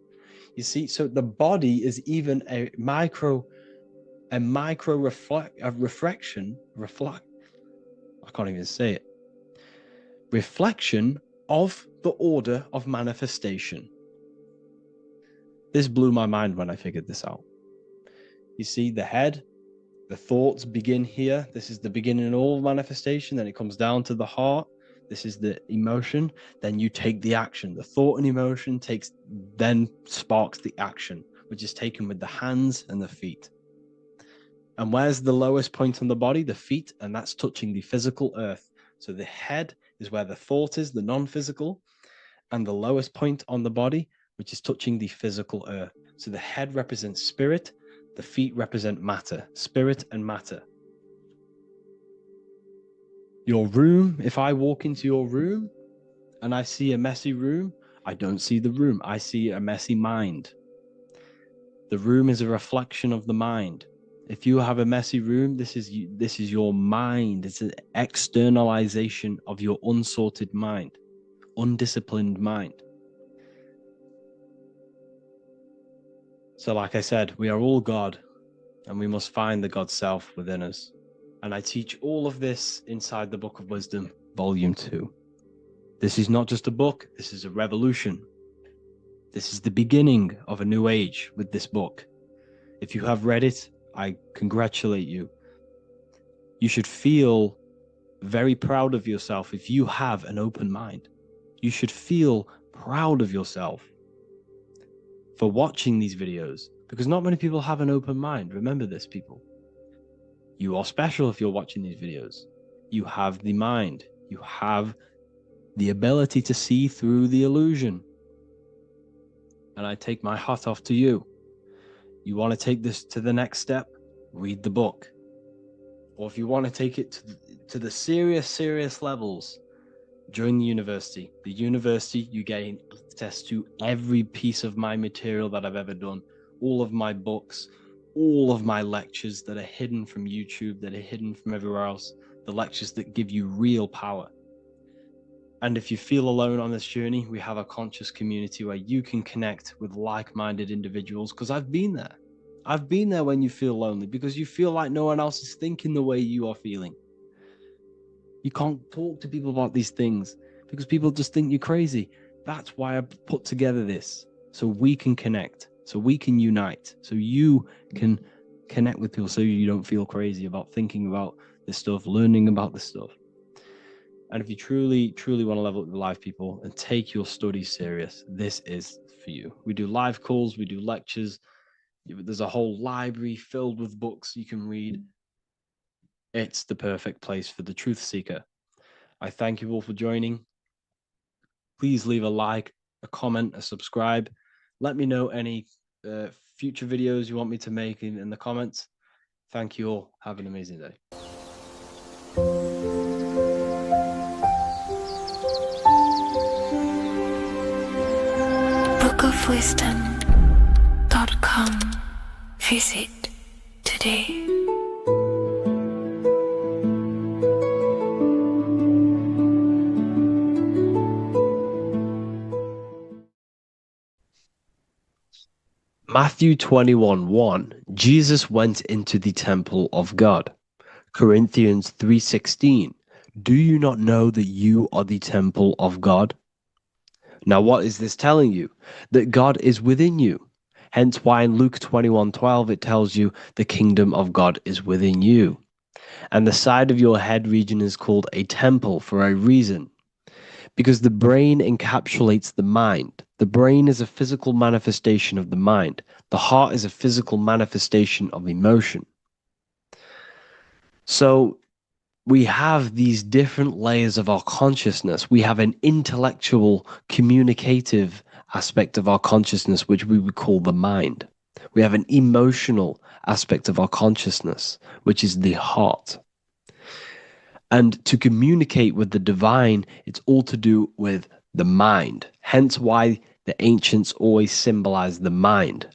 You see, so the body is even a micro reflection. I can't even say it. Reflection of the order of manifestation. This blew my mind when I figured this out. You see, the head, the thoughts begin here. This is the beginning of all manifestation. Then it comes down to the heart. This is the emotion. Then you take the action. The thought and emotion then sparks the action, which is taken with the hands and the feet. And where's the lowest point on the body? The feet, and that's touching the physical earth. So the head is where the thought is, the non-physical, and the lowest point on the body, which is touching the physical earth. So the head represents spirit, the feet represent matter, spirit and matter. Your room, if I walk into your room and I see a messy room, I don't see the room, I see a messy mind. The room is a reflection of the mind. If you have a messy room, this is your mind. It's an externalization of your unsorted mind, undisciplined mind. So like I said, we are all God, and we must find the God self within us. And I teach all of this inside the Book of Wisdom, Volume 2. This is not just a book, this is a revolution. This is the beginning of a new age with this book. If you have read it, I congratulate you. You should feel very proud of yourself if you have an open mind. You should feel proud of yourself for watching these videos, because not many people have an open mind. Remember this, people. You are special if you're watching these videos. You have the mind. You have the ability to see through the illusion. And I take my hat off to you. You want to take this to the next step? Read the book. Or if you want to take it to the serious levels, join the university. The university, you gain access to every piece of my material that I've ever done, all of my books, all of my lectures that are hidden from YouTube, that are hidden from everywhere else, the lectures that give you real power. And if you feel alone on this journey, we have a conscious community where you can connect with like-minded individuals, because I've been there. I've been there when you feel lonely, because you feel like no one else is thinking the way you are feeling. You can't talk to people about these things because people just think you're crazy. That's why I put together this, so we can connect, so we can unite, so you can connect with people, so you don't feel crazy about thinking about this stuff, learning about this stuff. And if you truly want to level up your life, people, and take your studies serious, this is for you. We do live calls, we do lectures. There's a whole library filled with books you can read. It's the perfect place for the truth seeker. I thank you all for joining. Please leave a like, a comment, a subscribe. Let me know any future videos you want me to make in the comments. Thank you all. Have an amazing day. bookofwisdom.com. Visit today. Matthew 21:1, Jesus went into the temple of God. Corinthians 3:16, do you not know that you are the temple of God? Now, what is this telling you? That God is within you. Hence why in Luke 21:12 it tells you the kingdom of God is within you. And the side of your head region is called a temple for a reason. Because the brain encapsulates the mind. The brain is a physical manifestation of the mind. The heart is a physical manifestation of emotion. So we have these different layers of our consciousness. We have an intellectual, communicative aspect of our consciousness, which we would call the mind. We have an emotional aspect of our consciousness, which is the heart. And to communicate with the divine, it's all to do with the mind. Hence why the ancients always symbolize the mind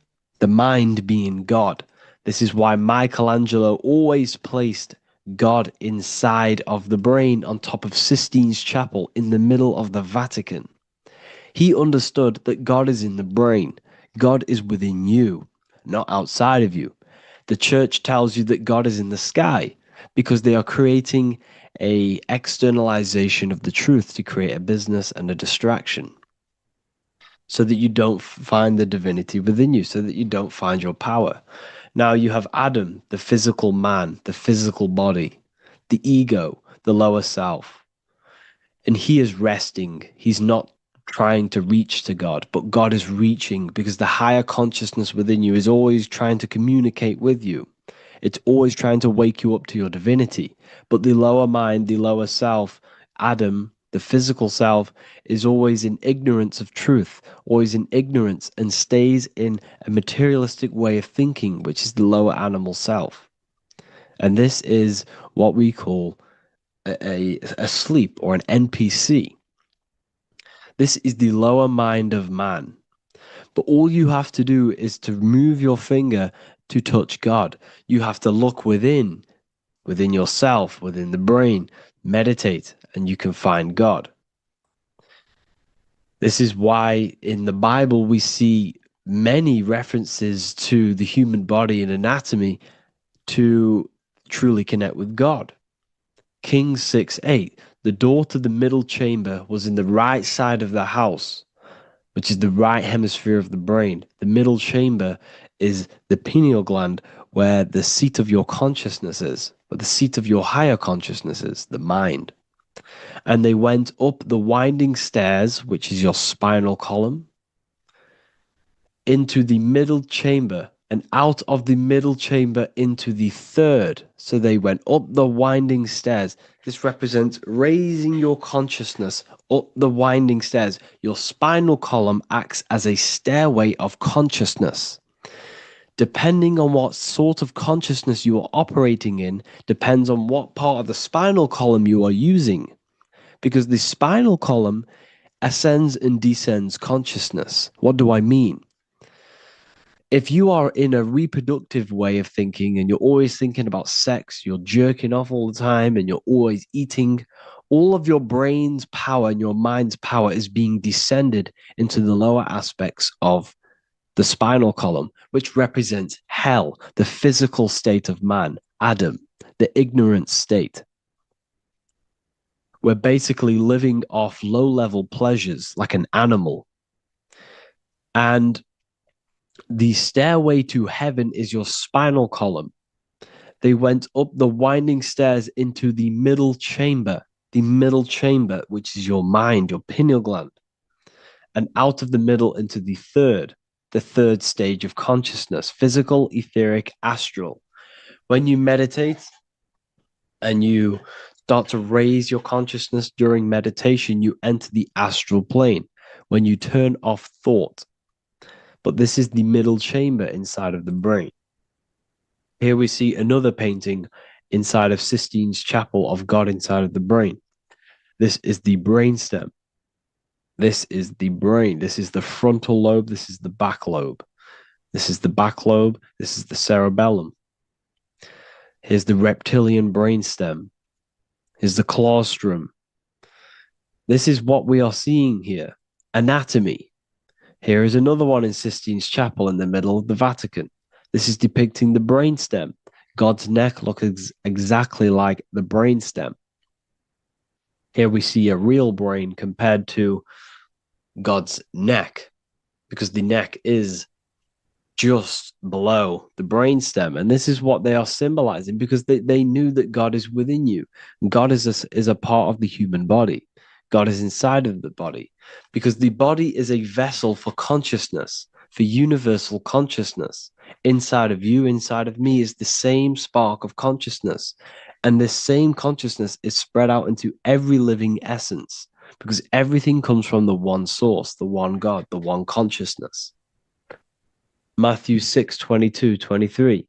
being God. This is why Michelangelo always placed God inside of the brain on top of Sistine Chapel in the middle of the Vatican. He understood that God is in the brain. God is within you, not outside of you. The church tells you that God is in the sky because they are creating a externalization of the truth to create a business and a distraction so that you don't find the divinity within you, so that you don't find your power. Now you have Adam, the physical man, the physical body, the ego, the lower self. And he is resting. He's not trying to reach to God, but God is reaching because the higher consciousness within you is always trying to communicate with you. It's always trying to wake you up to your divinity. But the lower mind, the lower self, Adam, the physical self, is always in ignorance of truth, always in ignorance, and stays in a materialistic way of thinking, which is the lower animal self. And this is what we call a sleep or an NPC. This is the lower mind of man. But all you have to do is to move your finger to touch God. You have to look within yourself, within the brain, meditate, and you can find God. This is why in the Bible we see many references to the human body and anatomy to truly connect with God. Kings 6:8, the door to the middle chamber was in the right side of the house, which is the right hemisphere of the brain. The middle chamber is the pineal gland, where the seat of your consciousness is, where the seat of your higher consciousness is, the mind. And they went up the winding stairs, which is your spinal column, into the middle chamber, and out of the middle chamber into the third. So they went up the winding stairs. This represents raising your consciousness up the winding stairs. Your spinal column acts as a stairway of consciousness. Depending on what sort of consciousness you are operating in, depends on what part of the spinal column you are using. Because the spinal column ascends and descends consciousness. What do I mean? If you are in a reproductive way of thinking and you're always thinking about sex, you're jerking off all the time and you're always eating, all of your brain's power and your mind's power is being descended into the lower aspects of the spinal column, which represents hell, the physical state of man, Adam, the ignorant state. We're basically living off low-level pleasures like an animal. And the stairway to heaven is your spinal column. They went up the winding stairs into the middle chamber, which is your mind, your pineal gland, and out of the middle into the third stage of consciousness, physical, etheric, astral. When you meditate and you start to raise your consciousness during meditation, you enter the astral plane when you turn off thought. But this is the middle chamber inside of the brain. Here we see another painting inside of Sistine's chapel of God inside of the brain. This is the brainstem. This is the brain. This is the frontal lobe. This is the back lobe. This is the back lobe. This is the cerebellum. Here's the reptilian brainstem. Here's the claustrum. This is what we are seeing here. Anatomy. Here is another one in Sistine's chapel in the middle of the Vatican. This is depicting the brainstem. God's neck looks exactly like the brainstem. Here we see a real brain compared to God's neck, because the neck is just below the brainstem. And this is what they are symbolizing, because they knew that God is within you. God is a part of the human body. God is inside of the body, because the body is a vessel for consciousness, for universal consciousness. Inside of you, inside of me, is the same spark of consciousness. And this same consciousness is spread out into every living essence, because everything comes from the one source, the one God, the one consciousness. Matthew 6:22-23.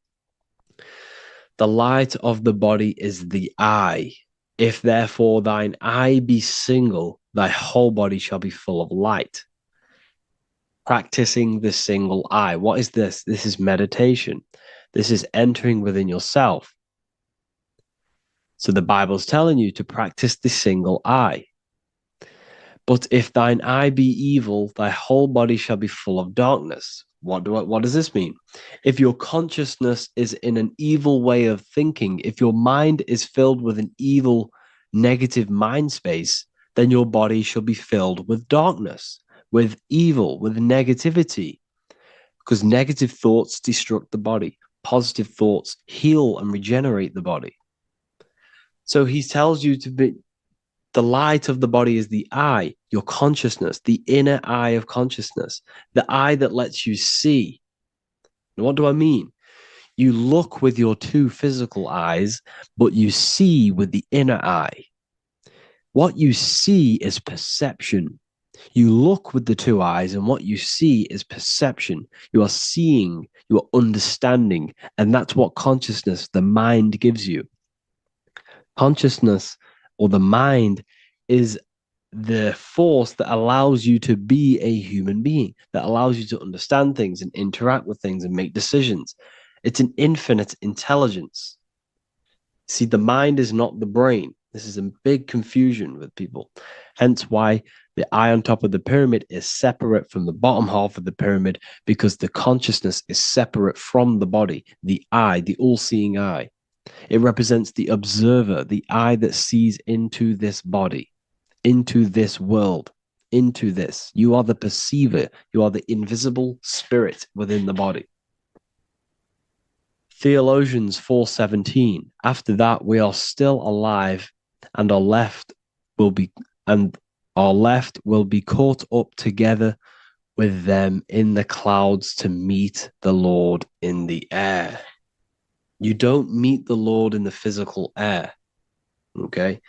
The light of the body is the eye. If therefore thine eye be single, thy whole body shall be full of light. Practicing the single eye. What is this? This is meditation. This is entering within yourself. So the Bible's telling you to practice the single eye. But if thine eye be evil, thy whole body shall be full of darkness. What does this mean? If your consciousness is in an evil way of thinking, if your mind is filled with an evil, negative mind space, then your body shall be filled with darkness, with evil, with negativity. Because negative thoughts destruct the body. Positive thoughts heal and regenerate the body. So he tells you to be, the light of the body is the eye, your consciousness, the inner eye of consciousness, the eye that lets you see. And what do I mean? You look with your two physical eyes, but you see with the inner eye. What you see is perception. You look with the two eyes, and what you see is perception. You are seeing, you are understanding, and that's what consciousness, the mind, gives you. Consciousness, or the mind, is the force that allows you to be a human being, that allows you to understand things and interact with things and make decisions. It's an infinite intelligence. See, the mind is not the brain. This is a big confusion with people. Hence why the eye on top of the pyramid is separate from the bottom half of the pyramid, because the consciousness is separate from the body, the eye, the all-seeing eye. It represents the observer, the eye that sees into this body, into this world, into this. You are the perceiver. You are the invisible spirit within the body. Theologians 4:17. After that, we are still alive, and our left will be caught up together with them in the clouds to meet the Lord in the air. You don't meet the Lord in the physical air. Okay?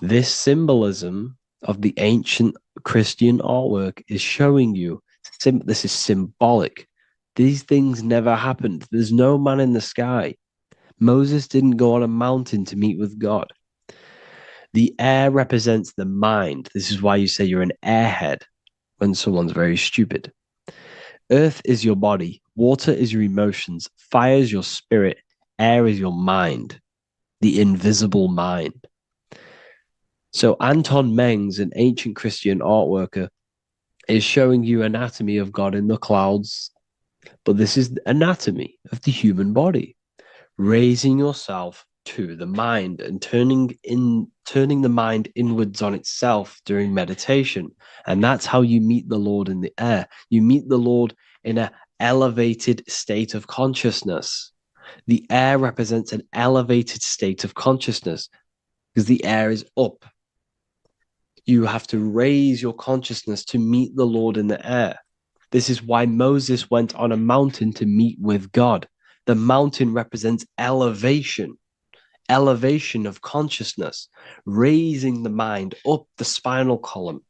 This symbolism of the ancient Christian artwork is showing you this is symbolic. These things never happened. There's no man in the sky. Moses didn't go on a mountain to meet with God. The air represents the mind. This is why you say you're an airhead when someone's very stupid. Earth is your body. Water is your emotions. Fire is your spirit. Air is your mind, the invisible mind. So Anton Mengs, an ancient Christian art worker, is showing you anatomy of God in the clouds. But this is the anatomy of the human body, raising yourself to the mind and turning the mind inwards on itself during meditation. And that's how you meet the Lord in the air. You meet the Lord in an elevated state of consciousness. The air represents an elevated state of consciousness because the air is up. You have to raise your consciousness to meet the Lord in the air. This is why Moses went on a mountain to meet with God. The mountain represents elevation of consciousness, raising the mind up the spinal column,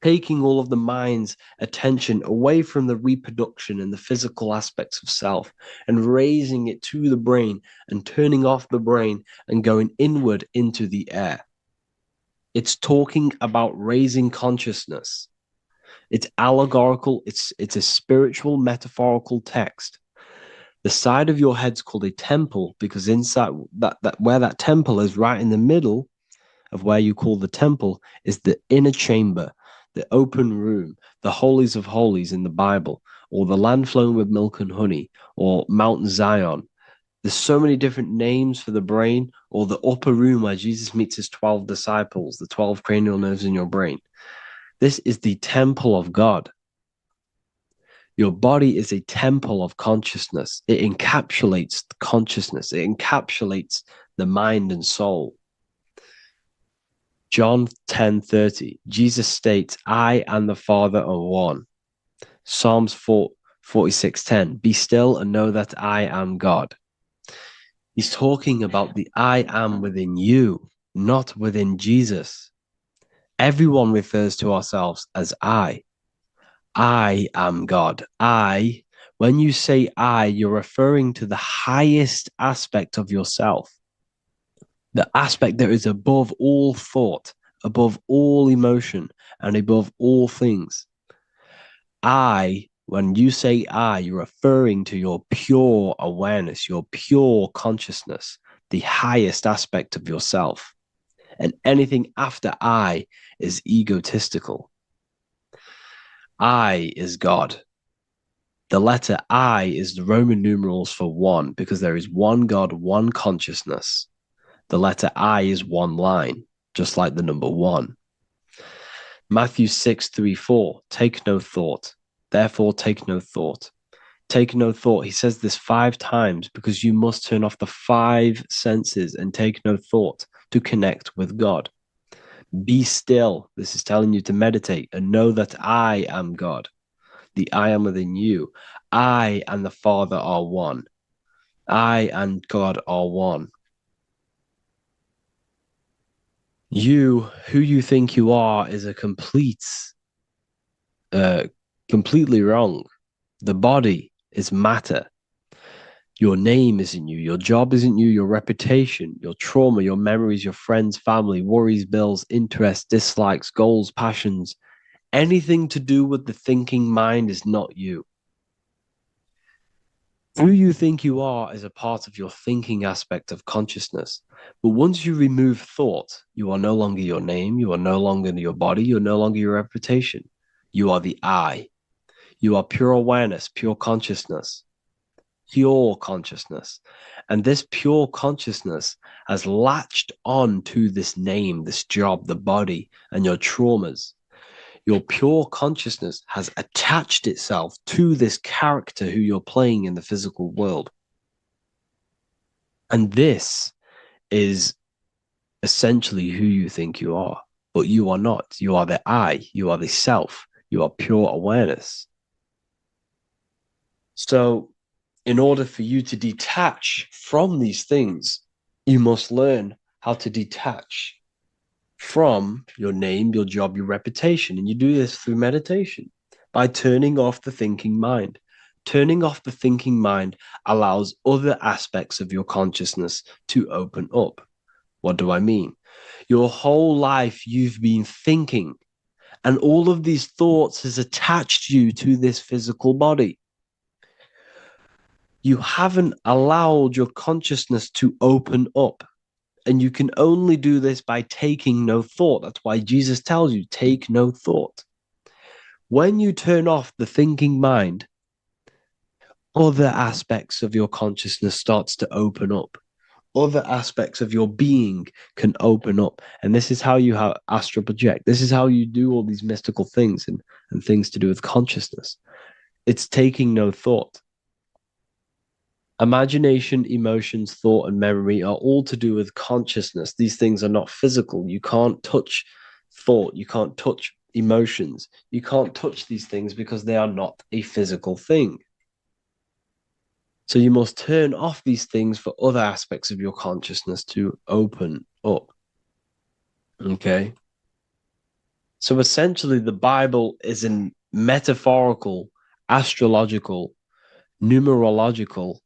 taking all of the mind's attention away from the reproduction and the physical aspects of self and raising it to the brain and turning off the brain and going inward into the air. It's talking about raising consciousness. It's allegorical. It's a spiritual, metaphorical text. The side of your head's called a temple because inside that where that temple is, right in the middle of where you call the temple, is the inner chamber, the open room, the holies of holies in the Bible, or the land flowing with milk and honey, or Mount Zion. There's so many different names for the brain, or the upper room where Jesus meets his 12 disciples, the 12 cranial nerves in your brain. This is the temple of God. Your body is a temple of consciousness. It encapsulates consciousness. It encapsulates the mind and soul. John 10:30, Jesus states, I and the Father are one. Psalms 46:10, be still and know that I am God. He's talking about the I am within you, not within Jesus. Everyone refers to ourselves as I. I am God. When you say I, you're referring to the highest aspect of yourself, the aspect that is above all thought, above all emotion, and above all things. When you say I, you're referring to your pure awareness, your pure consciousness, the highest aspect of yourself. And anything after I is egotistical. I is God. The letter I is the Roman numerals for one, because there is one God, one consciousness. The letter I is one line, just like the number one. Matthew 6:3-4, take no thought. Therefore, take no thought. Take no thought. He says this 5 times because you must turn off the 5 senses and take no thought to connect with God. Be still. This is telling you to meditate and know that I am God. The I am within you. I and the Father are one. I and God are one. You, who you think you are, is a completely wrong. The body is matter. Your name isn't you. Your job isn't you. Your reputation, your trauma, your memories, your friends, family, worries, bills, interests, dislikes, goals, passions. Anything to do with the thinking mind is not you. Who you think you are is a part of your thinking aspect of consciousness. But once you remove thought, you are no longer your name. You are no longer your body. You're no longer your reputation. You are the I. You are pure awareness, pure consciousness. Pure consciousness. And this pure consciousness has latched on to this name, this job, the body, and your traumas. Your pure consciousness has attached itself to this character who you're playing in the physical world. And this is essentially who you think you are, but you are not. You are the I, you are the self, you are pure awareness. So, in order for you to detach from these things, you must learn how to detach from your name, your job, your reputation. And you do this through meditation by turning off the thinking mind. Turning off the thinking mind allows other aspects of your consciousness to open up. What do I mean? Your whole life you've been thinking, and all of these thoughts has attached you to this physical body. You haven't allowed your consciousness to open up. And you can only do this by taking no thought. That's why Jesus tells you, take no thought. When you turn off the thinking mind, other aspects of your consciousness starts to open up. Other aspects of your being can open up. And this is how you astral project. This is how you do all these mystical things and things to do with consciousness. It's taking no thought. Imagination, emotions, thought, and memory are all to do with consciousness. These things are not physical. You can't touch thought. You can't touch emotions. You can't touch these things because they are not a physical thing. So you must turn off these things for other aspects of your consciousness to open up. Okay? So essentially, the Bible is a metaphorical, astrological, numerological,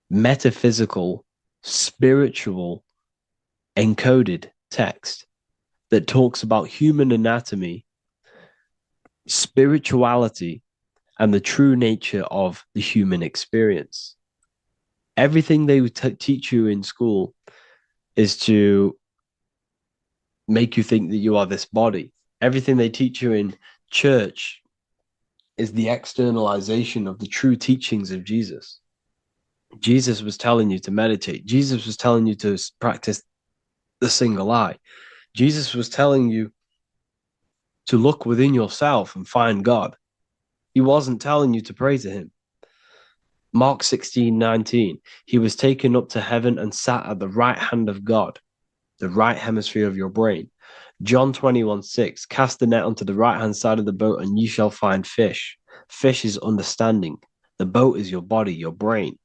metaphysical, spiritual, encoded text that talks about human anatomy, spirituality, and the true nature of the human experience. Everything they teach you in school is to make you think that you are this body. Everything they teach you in church is the externalization of the true teachings of Jesus. Jesus was telling you to meditate. Jesus was telling you to practice the single eye. Jesus was telling you to look within yourself and find God. He wasn't telling you to pray to him. Mark 16:19, he was taken up to heaven and sat at the right hand of God, the right hemisphere of your brain. John 21:6, cast the net onto the right-hand side of the boat and you shall find fish. Fish is understanding. The boat is your body, your brain.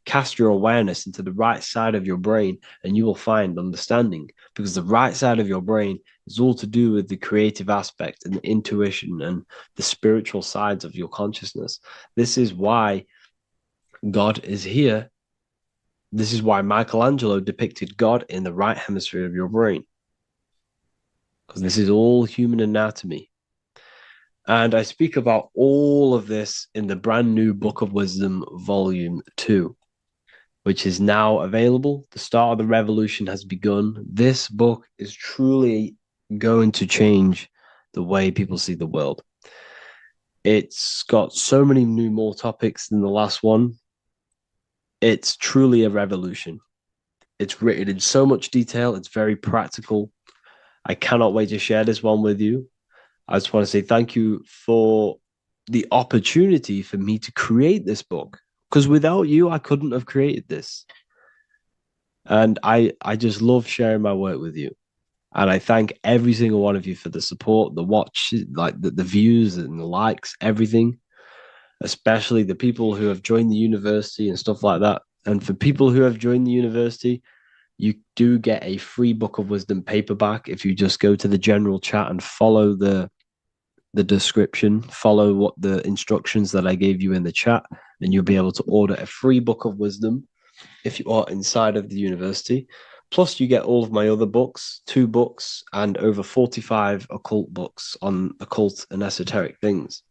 Cast your awareness into the right side of your brain and you will find understanding, because the right side of your brain is all to do with the creative aspect and the intuition and the spiritual sides of your consciousness. This is why God is here. This is why Michelangelo depicted God in the right hemisphere of your brain, because this is all human anatomy. And I speak about all of this in the brand new Book of Wisdom, Volume 2, which is now available. The start of the revolution has begun. This book is truly going to change the way people see the world. It's got so many more topics than the last one. It's truly a revolution. It's written in so much detail. It's very practical. I cannot wait to share this one with you. I just want to say thank you for the opportunity for me to create this book, because without you, I couldn't have created this. And I just love sharing my work with you. And I thank every single one of you for the support, the watch, like the views and the likes, everything, especially the people who have joined the university and stuff like that. And for people who have joined the university, you do get a free Book of Wisdom paperback if you just go to the general chat and follow the description, follow what the instructions that I gave you in the chat, and you'll be able to order a free Book of Wisdom if you are inside of the university. Plus, you get all of my other books, 2 books, and over 45 occult books on occult and esoteric things.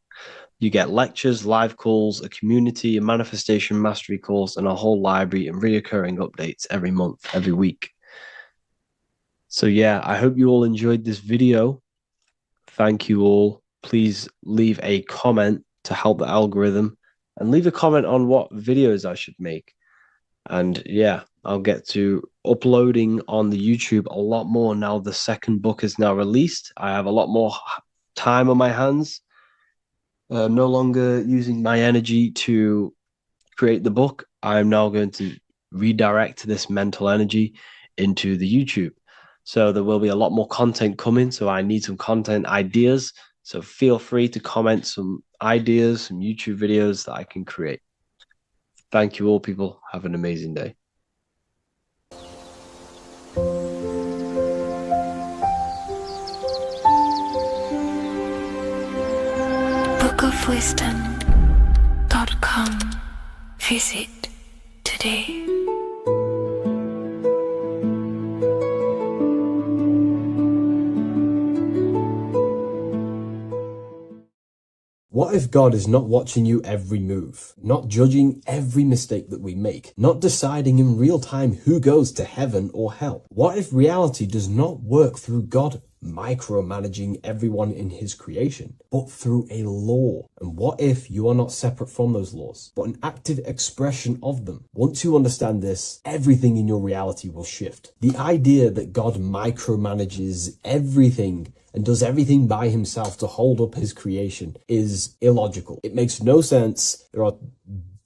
You get lectures, live calls, a community, a manifestation mastery course, and a whole library and reoccurring updates every month, every week. So yeah, I hope you all enjoyed this video. Thank you all. Please leave a comment to help the algorithm, and leave a comment on what videos I should make. And yeah, I'll get to uploading on the YouTube a lot more now the second book is now released. I have a lot more time on my hands. No longer using my energy to create the book. I'm now going to redirect this mental energy into the YouTube. So there will be a lot more content coming. So I need some content ideas. So feel free to comment some ideas, some YouTube videos that I can create. Thank you all, people. Have an amazing day. bookofwisdom.com. Visit today. What if God is not watching you every move, not judging every mistake that we make, not deciding in real time who goes to heaven or hell? What if reality does not work through God micromanaging everyone in his creation, but through a law? And what if you are not separate from those laws, but an active expression of them? Once you understand this, everything in your reality will shift. The idea that God micromanages everything and does everything by himself to hold up his creation is illogical. It makes no sense. There are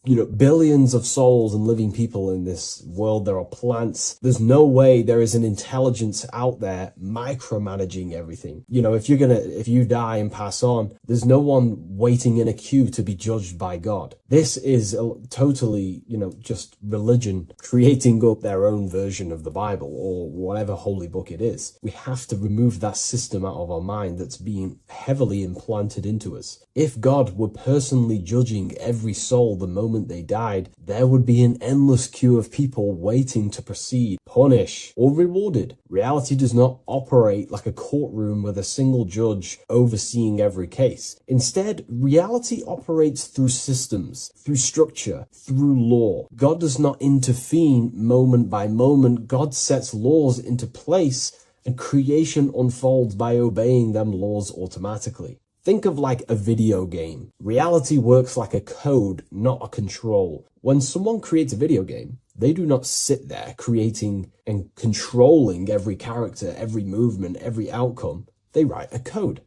billions of souls and living people in this world. There are plants. There's no way there is an intelligence out there micromanaging everything. If you die and pass on, there's no one waiting in a queue to be judged by God. This is totally, just religion creating up their own version of the Bible or whatever holy book it is. We have to remove that system out of our mind that's being heavily implanted into us. If God were personally judging every soul the moment they died, there would be an endless queue of people waiting to proceed, punish, or rewarded. Reality does not operate like a courtroom with a single judge overseeing every case. Instead, reality operates through systems, through structure, through law. God does not intervene moment by moment. God sets laws into place, and creation unfolds by obeying them laws automatically. Think of like a video game. Reality works like a code, not a control. When someone creates a video game, they do not sit there creating and controlling every character, every movement, every outcome. They write a code.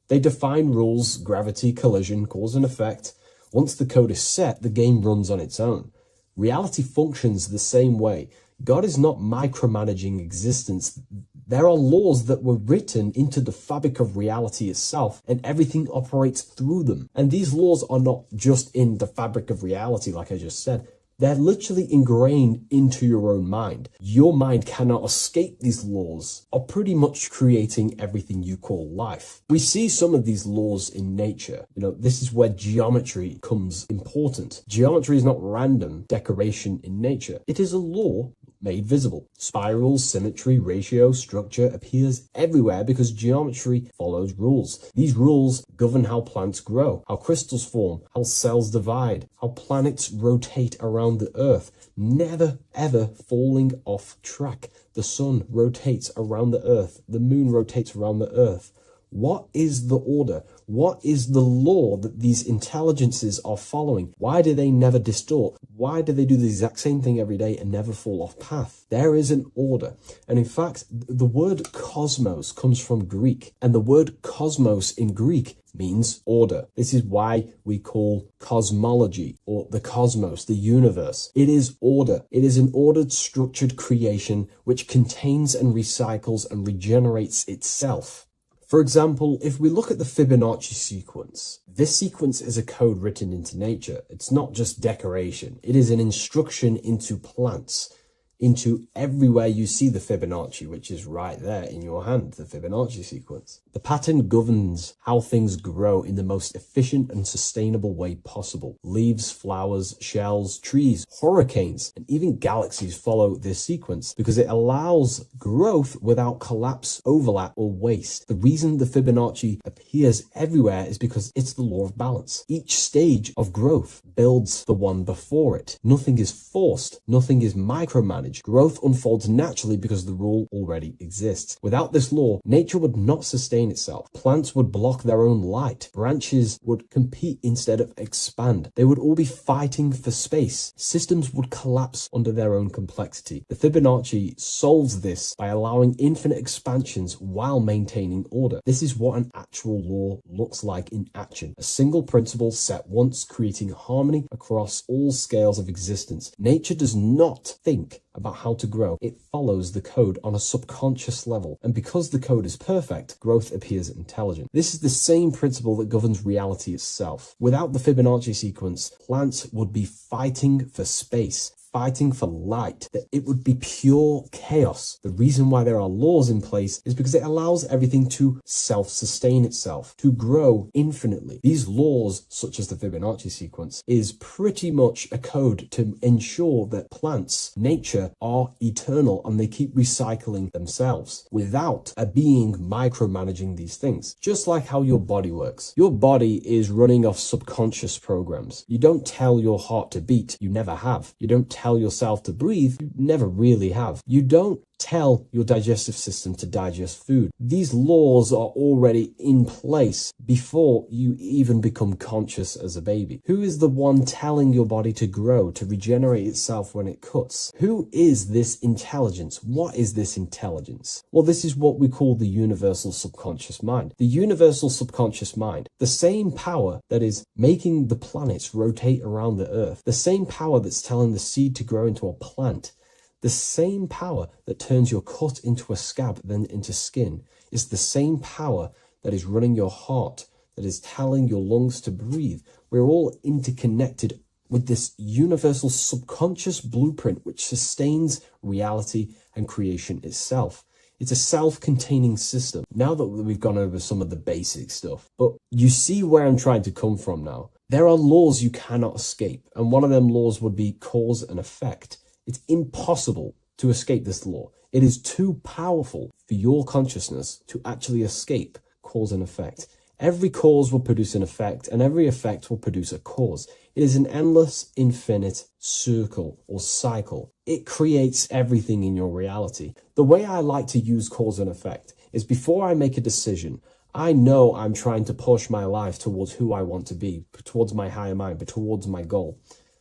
They define rules, gravity, collision, cause and effect. Once the code is set, the game runs on its own. Reality functions the same way. God is not micromanaging existence. There are laws that were written into the fabric of reality itself, and everything operates through them. And these laws are not just in the fabric of reality, like I just said. They're literally ingrained into your own mind. Your mind cannot escape these laws, are pretty much creating everything you call life. We see some of these laws in nature. This is where geometry comes important. Geometry is not random decoration in nature. It is a law made visible. Spirals, symmetry, ratio, structure appears everywhere because geometry follows rules. These rules govern how plants grow, how crystals form, how cells divide, how planets rotate around the Earth, never ever falling off track. The sun rotates around the Earth. The moon rotates around the Earth. What is the order? What is the law that these intelligences are following? Why do they never distort? Why do they do the exact same thing every day and never fall off path? There is an order. And in fact, the word cosmos comes from Greek, and the word cosmos in Greek means order. This is why we call cosmology or the cosmos, the universe. It is order. It is an ordered, structured creation which contains and recycles and regenerates itself. For example, if we look at the Fibonacci sequence, this sequence is a code written into nature. It's not just decoration. It is an instruction into plants, into everywhere you see the Fibonacci, which is right there in your hand, the Fibonacci sequence. The pattern governs how things grow in the most efficient and sustainable way possible. Leaves, flowers, shells, trees, hurricanes, and even galaxies follow this sequence because it allows growth without collapse, overlap, or waste. The reason the Fibonacci appears everywhere is because it's the law of balance. Each stage of growth builds the one before it. Nothing is forced. Nothing is micromanaged. Growth unfolds naturally because the rule already exists. Without this law, nature would not sustain itself. Plants would block their own light. Branches would compete instead of expand. They would all be fighting for space. Systems would collapse under their own complexity. The Fibonacci solves this by allowing infinite expansions while maintaining order. This is what an actual law looks like in action. A single principle set once, creating harmony across all scales of existence. Nature does not think about how to grow. It follows the code on a subconscious level. And because the code is perfect, growth appears intelligent. This is the same principle that governs reality itself. Without the Fibonacci sequence, plants would be fighting for space, fighting for light, that it would be pure chaos. The reason why there are laws in place is because it allows everything to self-sustain itself, to grow infinitely. These laws, such as the Fibonacci sequence, is pretty much a code to ensure that plants, nature, are eternal and they keep recycling themselves without a being micromanaging these things. Just like how your body works. Your body is running off subconscious programs. You don't tell your heart to beat, you never have. You don't tell yourself to breathe, you never really have. You don't tell your digestive system to digest food. These laws are already in place before you even become conscious as a baby. Who is the one telling your body to grow, to regenerate itself when it cuts? Who is this intelligence? What is this intelligence? Well, this is what we call the universal subconscious mind. The universal subconscious mind, the same power that is making the planets rotate around the earth, the same power that's telling the seed to grow into a plant, the same power that turns your cut into a scab, then into skin, is the same power that is running your heart, that is telling your lungs to breathe. We're all interconnected with this universal subconscious blueprint which sustains reality and creation itself. It's a self-containing system. Now that we've gone over some of the basic stuff, but you see where I'm trying to come from now. There are laws you cannot escape, and one of them laws would be cause and effect. It's impossible to escape this law. It is too powerful for your consciousness to actually escape cause and effect. Every cause will produce an effect, and every effect will produce a cause. It is an endless, infinite circle or cycle. It creates everything in your reality. The way I like to use cause and effect is before I make a decision, I know I'm trying to push my life towards who I want to be, towards my higher mind, but towards my goal.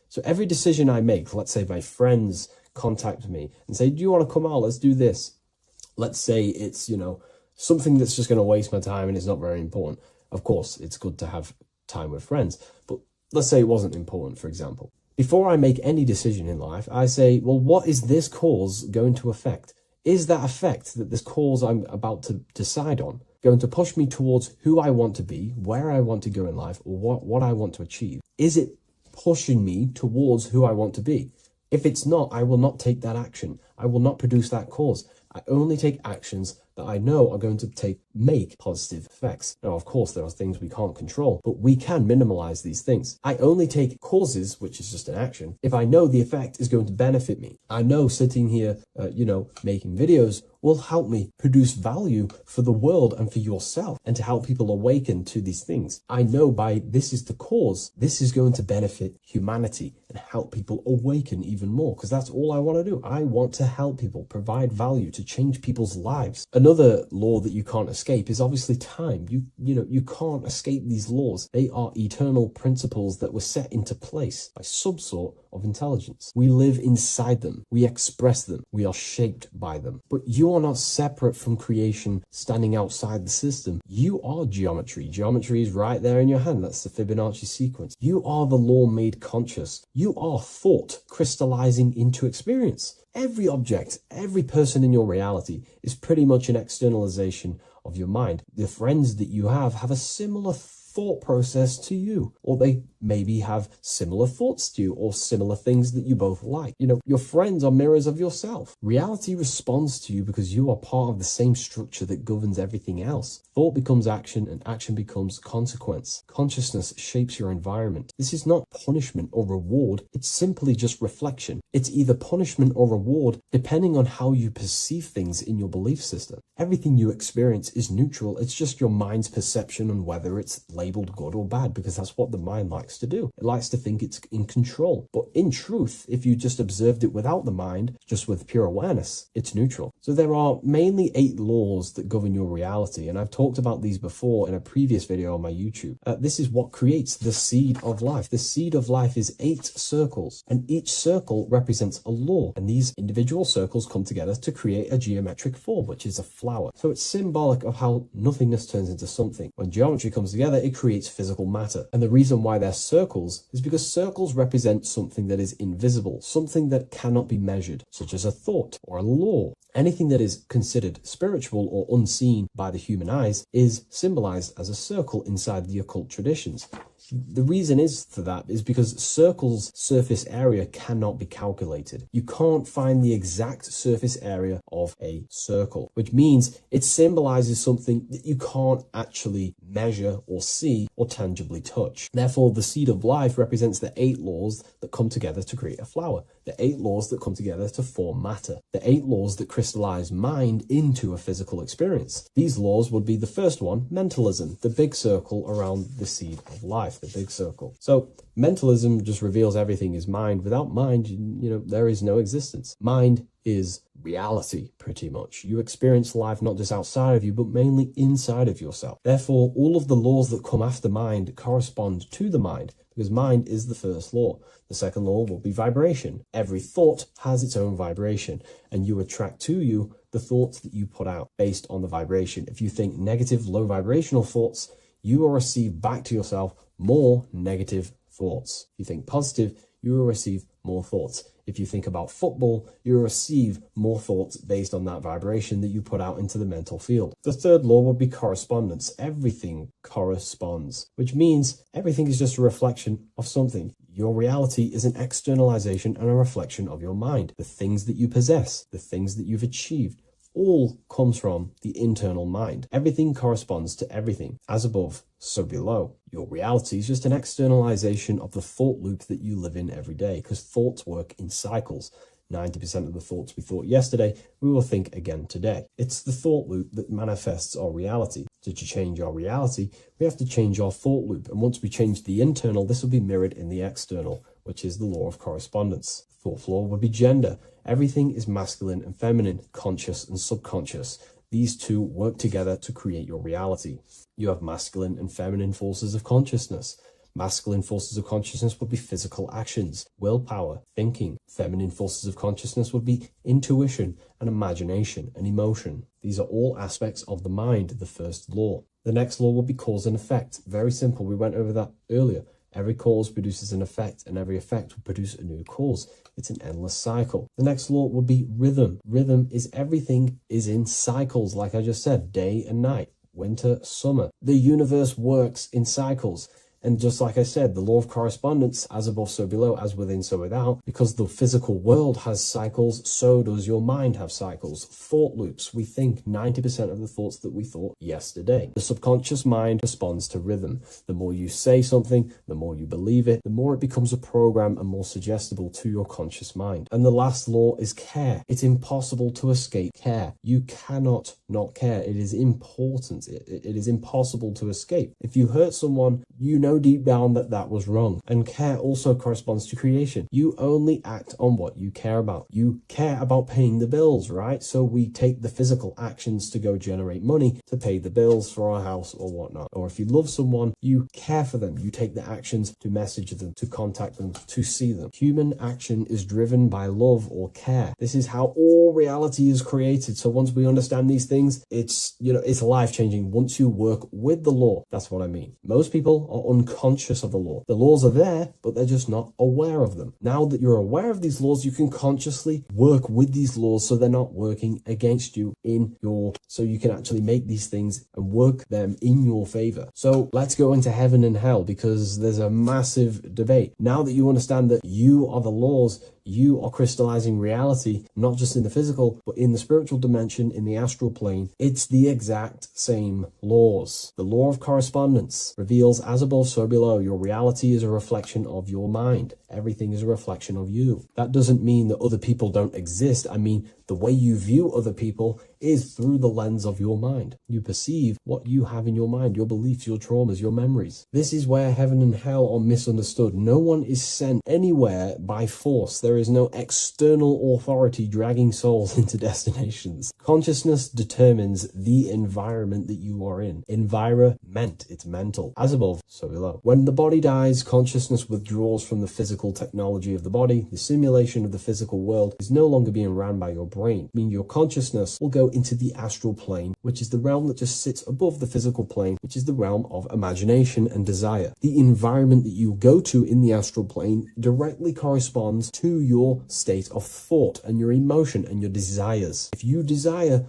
So every decision I make, let's say my friends contact me and say, do you want to come out? Let's do this. Let's say it's, something that's just going to waste my time and it's not very important. Of course, it's good to have time with friends, but let's say it wasn't important, for example. Before I make any decision in life, I say, well, what is this cause going to affect? Is that effect that this cause I'm about to decide on going to push me towards who I want to be, where I want to go in life, or what I want to achieve? Is it pushing me towards who I want to be? If it's not, I will not take that action. I will not produce that cause. I only take actions that I know are going to make positive effects. Now, of course, there are things we can't control, but we can minimize these things. I only take causes, which is just an action, if I know the effect is going to benefit me. I know sitting here, making videos will help me produce value for the world and for yourself and to help people awaken to these things. I know this is the cause, this is going to benefit humanity and help people awaken even more, because that's all I want to do. I want to help people, provide value, to change people's lives. Another law that you can't escape is obviously time. You can't escape these laws. They are eternal principles that were set into place by some sort of intelligence. We live inside them. We express them. We are shaped by them. But you are not separate from creation standing outside the system. You are geometry. Geometry is right there in your hand. That's the Fibonacci sequence. You are the law made conscious. You are thought crystallizing into experience. Every object, every person in your reality is pretty much an externalization of your mind. The friends that you have a similar thought process to you, or they maybe have similar thoughts to you, or similar things that you both like. Your friends are mirrors of yourself. Reality responds to you because you are part of the same structure that governs everything else. Thought becomes action, and action becomes consequence. Consciousness shapes your environment. This is not punishment or reward. It's simply just reflection. It's either punishment or reward depending on how you perceive things in your belief system. Everything you experience is neutral. It's just your mind's perception on whether it's labeled good or bad, because that's what the mind likes to do. It likes to think it's in control. But in truth, if you just observed it without the mind, just with pure awareness, it's neutral. So there are mainly 8 laws that govern your reality, and I've talked about these before in a previous video on my YouTube. This is what creates the seed of life. The seed of life is 8 circles, and each circle represents a law, and these individual circles come together to create a geometric form, which is a flower. So it's symbolic of how nothingness turns into something. When geometry comes together, it creates physical matter. And the reason why they're circles is because circles represent something that is invisible, something that cannot be measured, such as a thought or a law. Anything that is considered spiritual or unseen by the human eyes is symbolized as a circle inside the occult traditions. The reason for that is because circles' surface area cannot be calculated. You can't find the exact surface area of a circle, which means it symbolizes something that you can't actually measure or see or tangibly touch. Therefore, the seed of life represents the 8 laws that come together to create a flower. The 8 laws that come together to form matter. The 8 laws that crystallize mind into a physical experience. These laws would be the first one, mentalism, the big circle around the seed of life, the big circle. So mentalism just reveals everything is mind. Without mind, there is no existence. Mind is reality, pretty much. You experience life not just outside of you, but mainly inside of yourself. Therefore, all of the laws that come after mind correspond to the mind, because mind is the first law. The second law will be vibration. Every thought has its own vibration, and you attract to you the thoughts that you put out based on the vibration. If you think negative, low vibrational thoughts, you will receive back to yourself more negative thoughts. If you think positive, you will receive more thoughts. If you think about football, you will receive more thoughts based on that vibration that you put out into the mental field. The third law would be correspondence. Everything corresponds, which means everything is just a reflection of something. Your reality is an externalization and a reflection of your mind. The things that you possess, the things that you've achieved, all comes from the internal mind. Everything corresponds to everything. As above, so below. Your reality is just an externalization of the thought loop that you live in every day, because thoughts work in cycles. 90% of the thoughts we thought yesterday, we will think again today. It's the thought loop that manifests our reality. To change our reality, we have to change our thought loop. And once we change the internal, this will be mirrored in the external, which is the law of correspondence. Fourth law would be gender. Everything is masculine and feminine, conscious and subconscious. These two work together to create your reality. You have masculine and feminine forces of consciousness. Masculine forces of consciousness would be physical actions, willpower, thinking. Feminine forces of consciousness would be intuition and imagination and emotion. These are all aspects of the mind, the first law. The next law would be cause and effect. Very simple. We went over that earlier. Every cause produces an effect, and every effect will produce a new cause. It's an endless cycle. The next law would be rhythm. Rhythm is everything is in cycles, like I just said, day and night, winter, summer. The universe works in cycles. And just like I said, the law of correspondence, as above, so below, as within, so without, because the physical world has cycles, so does your mind have cycles. Thought loops. We think 90% of the thoughts that we thought yesterday. The subconscious mind responds to rhythm. The more you say something, the more you believe it, the more it becomes a program and more suggestible to your conscious mind. And the last law is care. It's impossible to escape care. You cannot not care. It is important. It is impossible to escape. If you hurt someone, you know deep down that that was wrong. And care also corresponds to creation. You only act on what you care about. You care about paying the bills, right? So we take the physical actions to go generate money to pay the bills for our house or whatnot. Or if you love someone, you care for them. You take the actions to message them, to contact them, to see them. Human action is driven by love or care. This is how all reality is created. So once we understand these things, it's life-changing once you work with the law. That's what I mean. Most people are unconscious of the law. The laws are there, but they're just not aware of them. Now that you're aware of these laws, you can consciously work with these laws so they're not working against you so you can actually make these things and work them in your favor. So let's go into heaven and hell, because there's a massive debate. Now that you understand that you are the laws, you are crystallizing reality, not just in the physical, but in the spiritual dimension, in the astral plane. It's the exact same laws. The law of correspondence reveals as above, so below. Your reality is a reflection of your mind. Everything is a reflection of you. That doesn't mean that other people don't exist. I mean, the way you view other people is through the lens of your mind. You perceive what you have in your mind, your beliefs, your traumas, your memories. This is where heaven and hell are misunderstood. No one is sent anywhere by force. There is no external authority dragging souls into destinations. Consciousness determines the environment that you are in. Environment, it's mental. As above, so below. When the body dies, consciousness withdraws from the physical technology of the body. The simulation of the physical world is no longer being ran by your brain. I mean, your consciousness will go into the astral plane, which is the realm that just sits above the physical plane, which is the realm of imagination and desire. The environment that you go to in the astral plane directly corresponds to your state of thought and your emotion and your desires. If you desire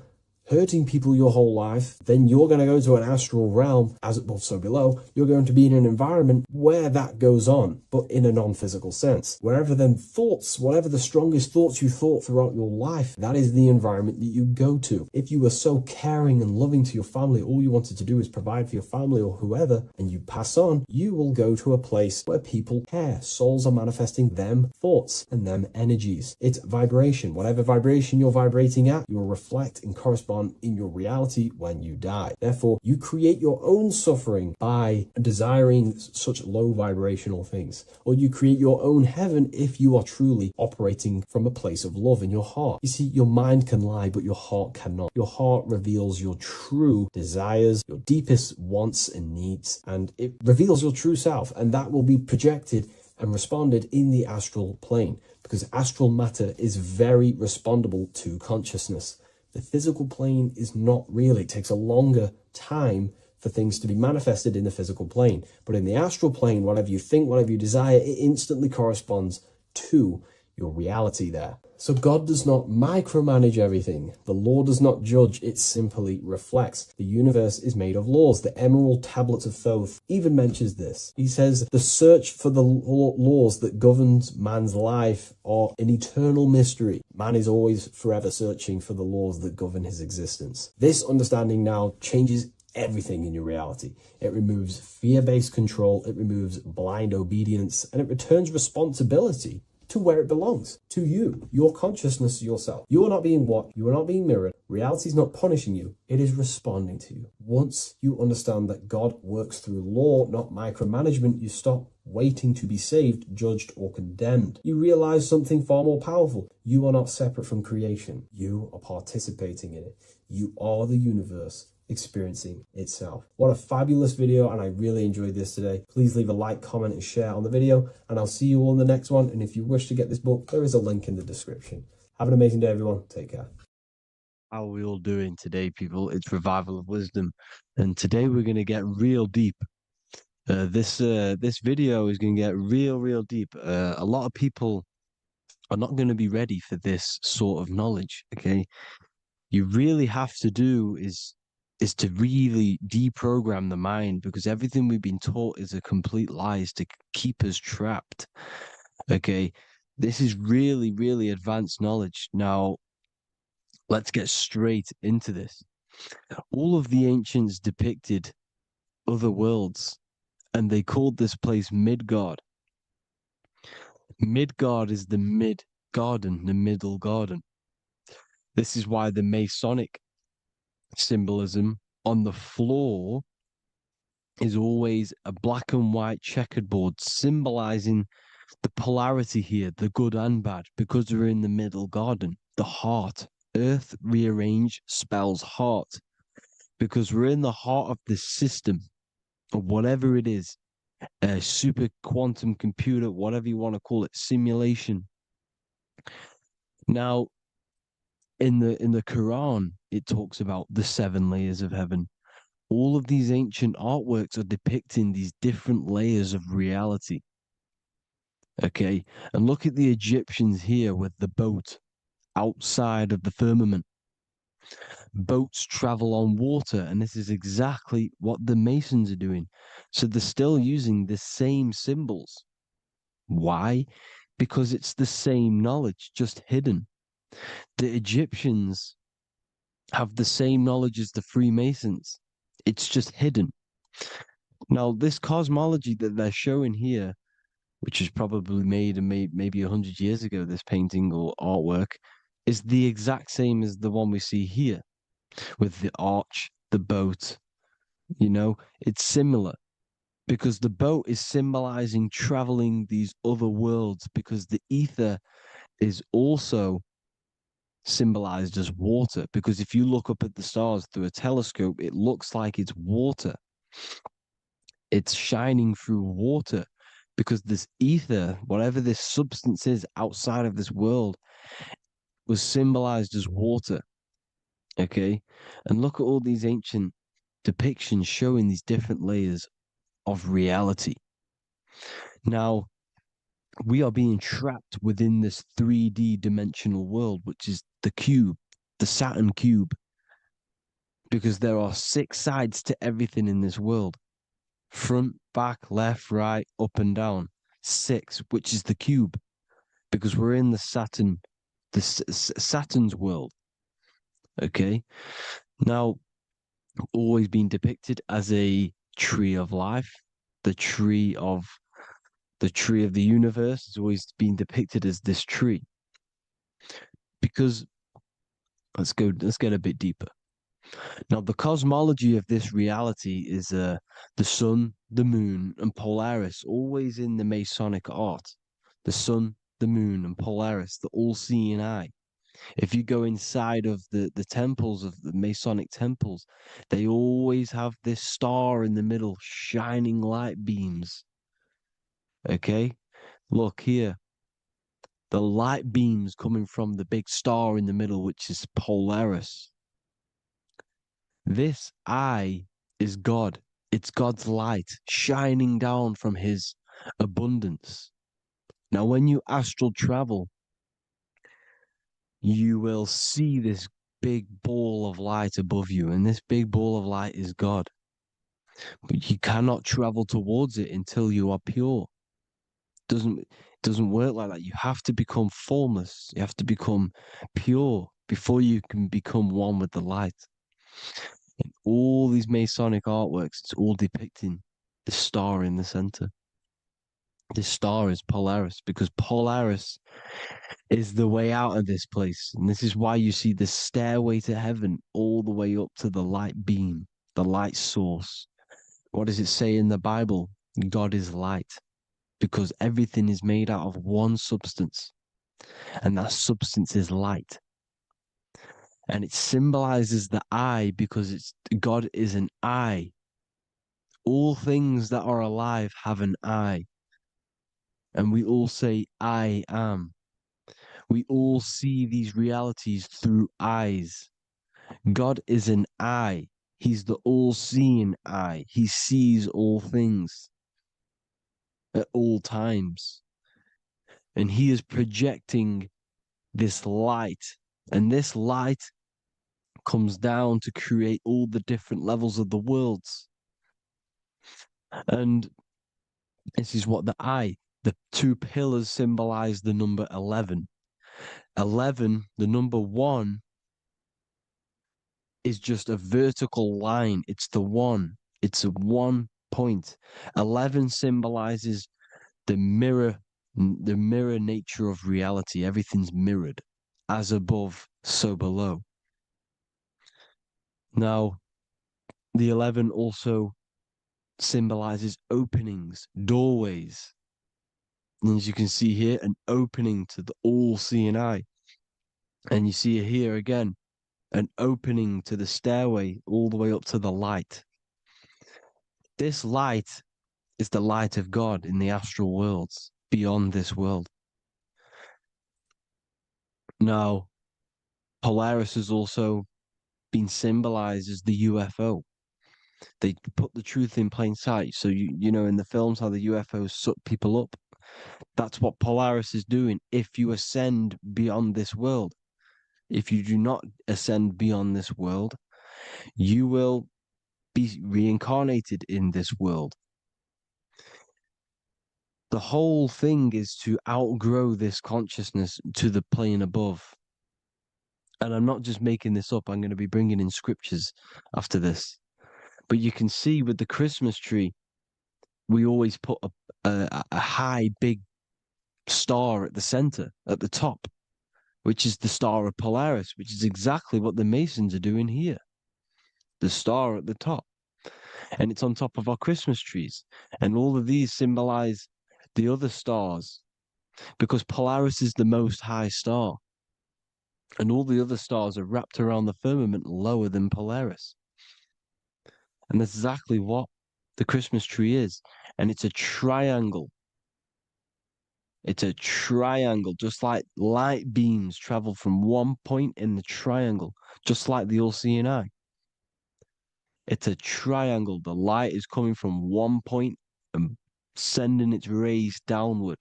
hurting people your whole life, then you're going to go to an astral realm, as above so below. You're going to be in an environment where that goes on, but in a non-physical sense. Wherever them thoughts, whatever the strongest thoughts you thought throughout your life, that is the environment that you go to. If you were so caring and loving to your family, all you wanted to do is provide for your family or whoever, and you pass on, you will go to a place where people care. Souls are manifesting them thoughts and them energies. It's vibration. Whatever vibration you're vibrating at, you will reflect and correspond in your reality when you die. Therefore, you create your own suffering by desiring such low vibrational things, or you create your own heaven if you are truly operating from a place of love in your heart. You see, your mind can lie, but your heart cannot. Your heart reveals your true desires, your deepest wants and needs, and it reveals your true self, and that will be projected and responded in the astral plane, because astral matter is very respondable to consciousness. The physical plane is not really. It takes a longer time for things to be manifested in the physical plane. But in the astral plane, whatever you think, whatever you desire, it instantly corresponds to your reality there. So God does not micromanage everything. The law does not judge, it simply reflects. The universe is made of laws. The Emerald Tablets of Thoth even mentions this. He says, the search for the laws that governs man's life are an eternal mystery. Man is always forever searching for the laws that govern his existence. This understanding now changes everything in your reality. It removes fear-based control, it removes blind obedience, and it returns responsibility to where it belongs, to you, your consciousness, yourself. You are not being watched, you are not being mirrored. Reality is not punishing you, it is responding to you. Once you understand that God works through law, not micromanagement, you stop waiting to be saved, judged, or condemned. You realize something far more powerful. You are not separate from creation. You are participating in it. You are the universe experiencing itself. What a fabulous video, and I really enjoyed this today. Please leave a like, comment, and share on the video, and I'll see you all in the next one. And if you wish to get this book, there is a link in the description. Have an amazing day, everyone. Take care. How are we all doing today, people? It's Revival of Wisdom, and today we're going to get real deep. This video is going to get real deep. A lot of people are not going to be ready for this sort of knowledge. Okay, you really have to do is to really deprogram the mind, because everything we've been taught is a complete lie, is to keep us trapped. Okay, this is really advanced knowledge. Now, let's get straight into this. All of the ancients depicted other worlds, and they called this place Midgard. Midgard is the mid garden, the middle garden. This is why the Masonic symbolism on the floor is always a black and white checkered board, symbolizing the polarity here, the good and bad, because we're in the middle garden, the heart. Earth rearranged spells heart, because we're in the heart of this system, or whatever it is, a super quantum computer, whatever you want to call it, simulation. Now, in the Quran, it talks about the 7 layers of heaven. All of these ancient artworks are depicting these different layers of reality. Okay, and look at the Egyptians here with the boat outside of the firmament. Boats travel on water, and this is exactly what the Masons are doing. So they're still using the same symbols. Why? Because it's the same knowledge, just hidden. The Egyptians have the same knowledge as the Freemasons. It's just hidden. Now, this cosmology that they're showing here, which is probably made maybe 100 years ago, this painting or artwork, is the exact same as the one we see here, with the arch, the boat. You know, it's similar, because the boat is symbolizing traveling these other worlds, because the ether is also symbolized as water, because if you look up at the stars through a telescope, it looks like it's water. It's shining through water, because this ether, whatever this substance is outside of this world, was symbolized as water. Okay, and look at all these ancient depictions showing these different layers of reality. Now, we are being trapped within this 3D dimensional world, which is the cube, the Saturn cube. because there are 6 sides to everything in this world. Front, back, left, right, up and down. 6, which is the cube, because we're in the Saturn's world. Okay. Now, always been depicted as a tree of life, the tree of the universe has always been depicted as this tree. Because let's get a bit deeper. Now, the cosmology of this reality is the sun, the moon, and Polaris, always in the Masonic art. The sun, the moon, and Polaris, the all-seeing eye. If you go inside of the temples, of the Masonic temples, they always have this star in the middle, shining light beams. Okay? Look here. The light beams coming from the big star in the middle, which is Polaris. This eye is God. It's God's light shining down from his abundance. Now, when you astral travel, you will see this big ball of light above you, and this big ball of light is God. But you cannot travel towards it until you are pure. It doesn't work like that. You have to become formless. You have to become pure before you can become one with the light. In all these Masonic artworks, it's all depicting the star in the center. This star is Polaris, because Polaris is the way out of this place. And this is why you see the stairway to heaven all the way up to the light beam, the light source. What does it say in the Bible? God is light, because everything is made out of one substance, and that substance is light. And it symbolizes the eye because God is an eye. All things that are alive have an eye. And we all say, I am. We all see these realities through eyes. God is an eye. He's the all-seeing eye. He sees all things at all times. And he is projecting this light. And this light comes down to create all the different levels of the worlds. And this is what the 2 pillars symbolize the number 11. 11, the number 1, is just a vertical line. It's the 1. It's a 1 point. 11 symbolizes the mirror nature of reality. Everything's mirrored. As above, so below. Now, the 11 also symbolizes openings, doorways. And as you can see here, an opening to the all-seeing eye. And you see here again, an opening to the stairway all the way up to the light. This light is the light of God in the astral worlds, beyond this world. Now, Polaris has also been symbolized as the UFO. They put the truth in plain sight. So, you know, in the films, how the UFOs suck people up. That's what Polaris is doing if you ascend beyond this world. If you do not ascend beyond this world, you will be reincarnated in this world. The whole thing is to outgrow this consciousness to the plane above. And I'm not just making this up. I'm going to be bringing in scriptures after this. But you can see with the Christmas tree, we always put a high, big star at the center, at the top, which is the star of Polaris, which is exactly what the Masons are doing here. The star at the top. And it's on top of our Christmas trees. And all of these symbolize the other stars, because Polaris is the most high star. And all the other stars are wrapped around the firmament lower than Polaris. And that's exactly what the Christmas tree is. And it's a triangle. It's a triangle, just like light beams travel from one point in the triangle, just like the all-seeing eye. It's a triangle. The light is coming from one point and sending its rays downward.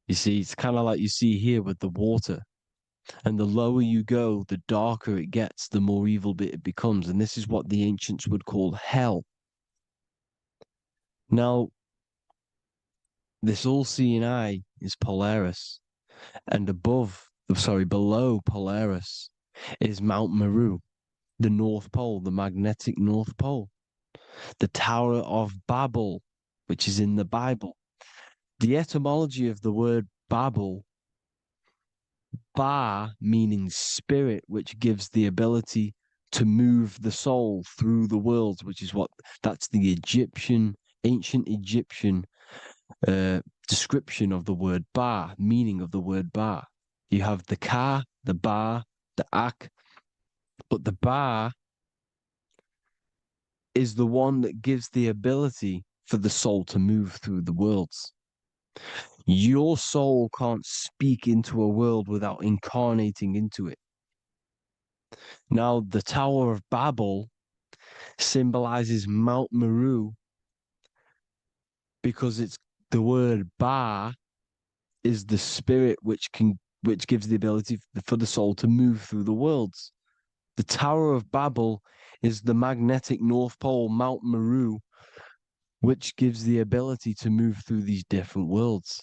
You see, it's kind of like you see here with the water. And the lower you go, the darker it gets, the more evil it becomes. And this is what the ancients would call hell. Now, this all-seeing eye is Polaris, and below Polaris is Mount Meru, the North Pole, the magnetic North Pole, the Tower of Babel, which is in the Bible. The etymology of the word Babel, Ba meaning spirit, which gives the ability to move the soul through the worlds, which is that's the ancient Egyptian description of the word Ba, meaning of the word Ba. You have the Ka, the Ba, the Ak, but the Ba is the one that gives the ability for the soul to move through the worlds. Your soul can't speak into a world without incarnating into it. Now, the Tower of Babel symbolizes Mount Meru because it's the word Ba is the spirit which gives the ability for the soul to move through the worlds. The Tower of Babel is the magnetic North Pole, Mount Meru, which gives the ability to move through these different worlds.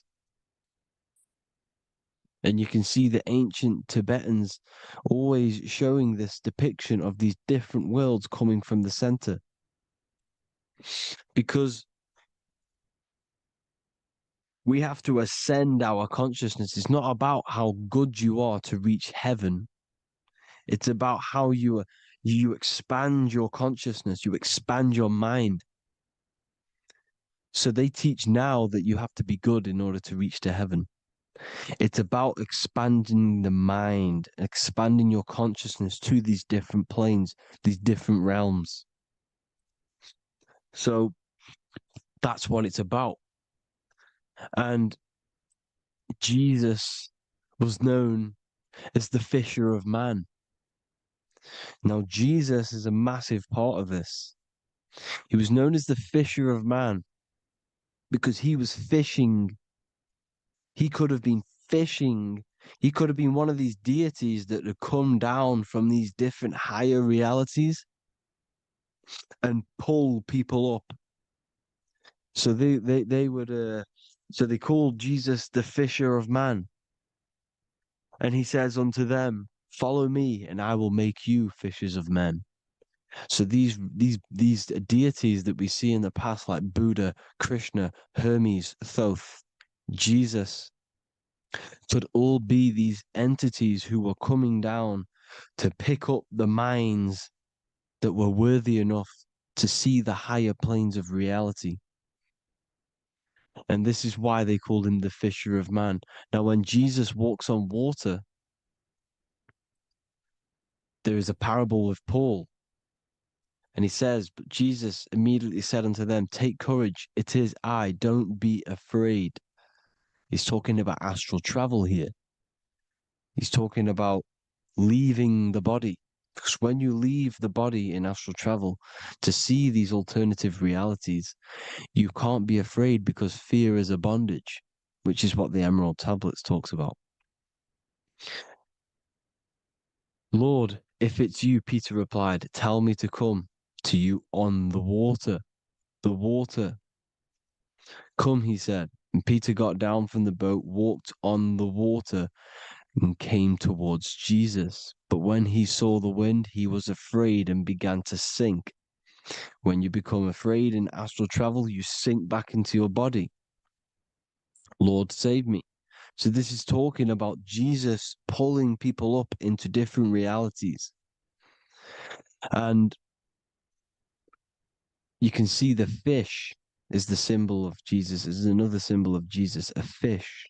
And you can see the ancient Tibetans always showing this depiction of these different worlds coming from the center. Because we have to ascend our consciousness. It's not about how good you are to reach heaven. It's about how you expand your consciousness, you expand your mind. So they teach now that you have to be good in order to reach to heaven. It's about expanding the mind, expanding your consciousness to these different planes, these different realms. So that's what it's about. And Jesus was known as the fisher of man. Now, Jesus is a massive part of this. He was known as the fisher of man because he was fishing. He could have been fishing. He could have been one of these deities that had come down from these different higher realities and pull people up. So they would so they called Jesus the fisher of man. And he says unto them, follow me and I will make you fishers of men. So these deities that we see in the past, like Buddha, Krishna, Hermes, Thoth, Jesus, could all be these entities who were coming down to pick up the minds that were worthy enough to see the higher planes of reality. And this is why they called him the fisher of man. Now, when Jesus walks on water, there is a parable with Paul. And he says, but Jesus immediately said unto them, take courage, it is I, don't be afraid. He's talking about astral travel here. He's talking about leaving the body. Because when you leave the body in astral travel to see these alternative realities, you can't be afraid because fear is a bondage, which is what the Emerald Tablets talks about. Lord, if it's you, Peter replied, tell me to come to you on the water. The water. Come, he said. And Peter got down from the boat, walked on the water, and came towards Jesus. But when he saw the wind, he was afraid and began to sink. When you become afraid in astral travel, you sink back into your body. Lord, save me. So this is talking about Jesus pulling people up into different realities. And you can see the fish is the symbol of Jesus, is another symbol of Jesus, a fish.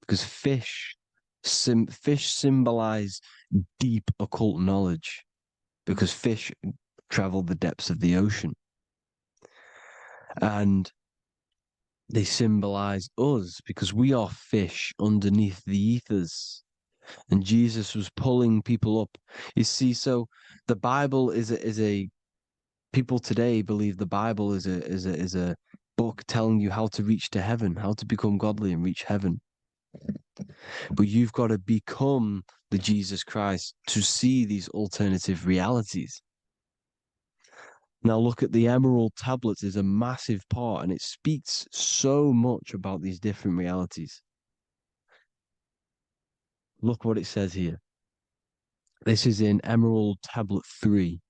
Because fish symbolize deep occult knowledge, because fish travel the depths of the ocean. And they symbolize us because we are fish underneath the ethers. And Jesus was pulling people up. You see, so the Bible is a people today believe the Bible is a book telling you how to reach to heaven, how to become godly and reach heaven. But you've got to become the Jesus Christ to see these alternative realities. Now look at the Emerald Tablets is a massive part, and it speaks so much about these different realities. Look what it says here. This is in Emerald Tablet 3.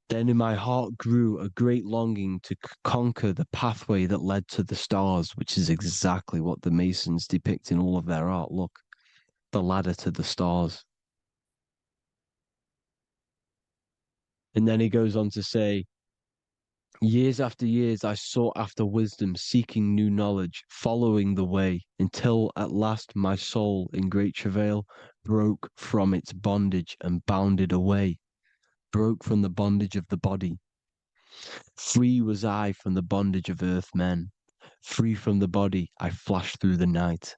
Then in my heart grew a great longing to conquer the pathway that led to the stars, which is exactly what the Masons depict in all of their art. Look, the ladder to the stars. And then he goes on to say, years after years, I sought after wisdom, seeking new knowledge, following the way, until at last my soul, in great travail, broke from its bondage and bounded away, broke from the bondage of the body. Free was I from the bondage of earth men. Free from the body, I flashed through the night.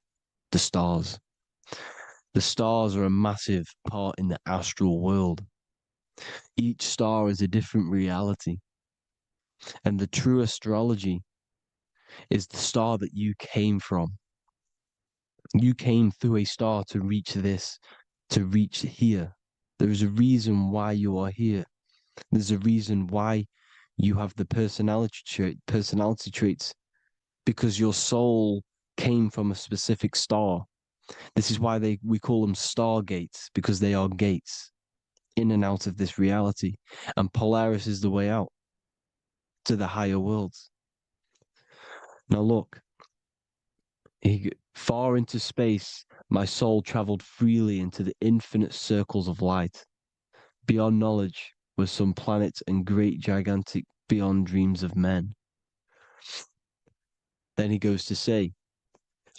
The stars. The stars are a massive part in the astral world. Each star is a different reality. And the true astrology is the star that you came from. You came through a star to reach this, to reach here. There is a reason why you are here. There's a reason why you have the personality traits, because your soul came from a specific star. This is why we call them stargates, because they are gates in and out of this reality. And Polaris is the way out to the higher worlds. Now look, far into space, my soul traveled freely into the infinite circles of light. Beyond knowledge were some planets and great gigantic beyond dreams of men. Then he goes to say,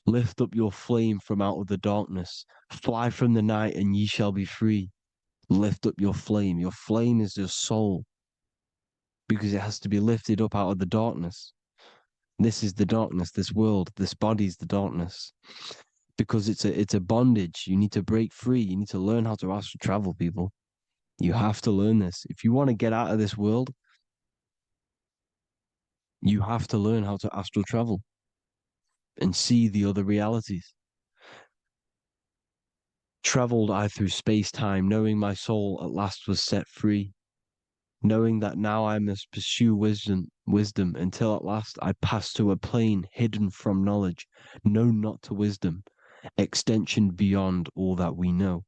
lift up your flame from out of the darkness, fly from the night and ye shall be free. Lift up your flame. Your flame is your soul, because it has to be lifted up out of the darkness. This is the darkness, this world, this body is the darkness. Because it's a bondage. You need to break free. You need to learn how to astral travel, people. You have to learn this. If you want to get out of this world, you have to learn how to astral travel and see the other realities. Traveled I through space-time, knowing my soul at last was set free, knowing that now I must pursue wisdom until at last I pass to a plane hidden from knowledge, known not to wisdom, extension beyond all that we know.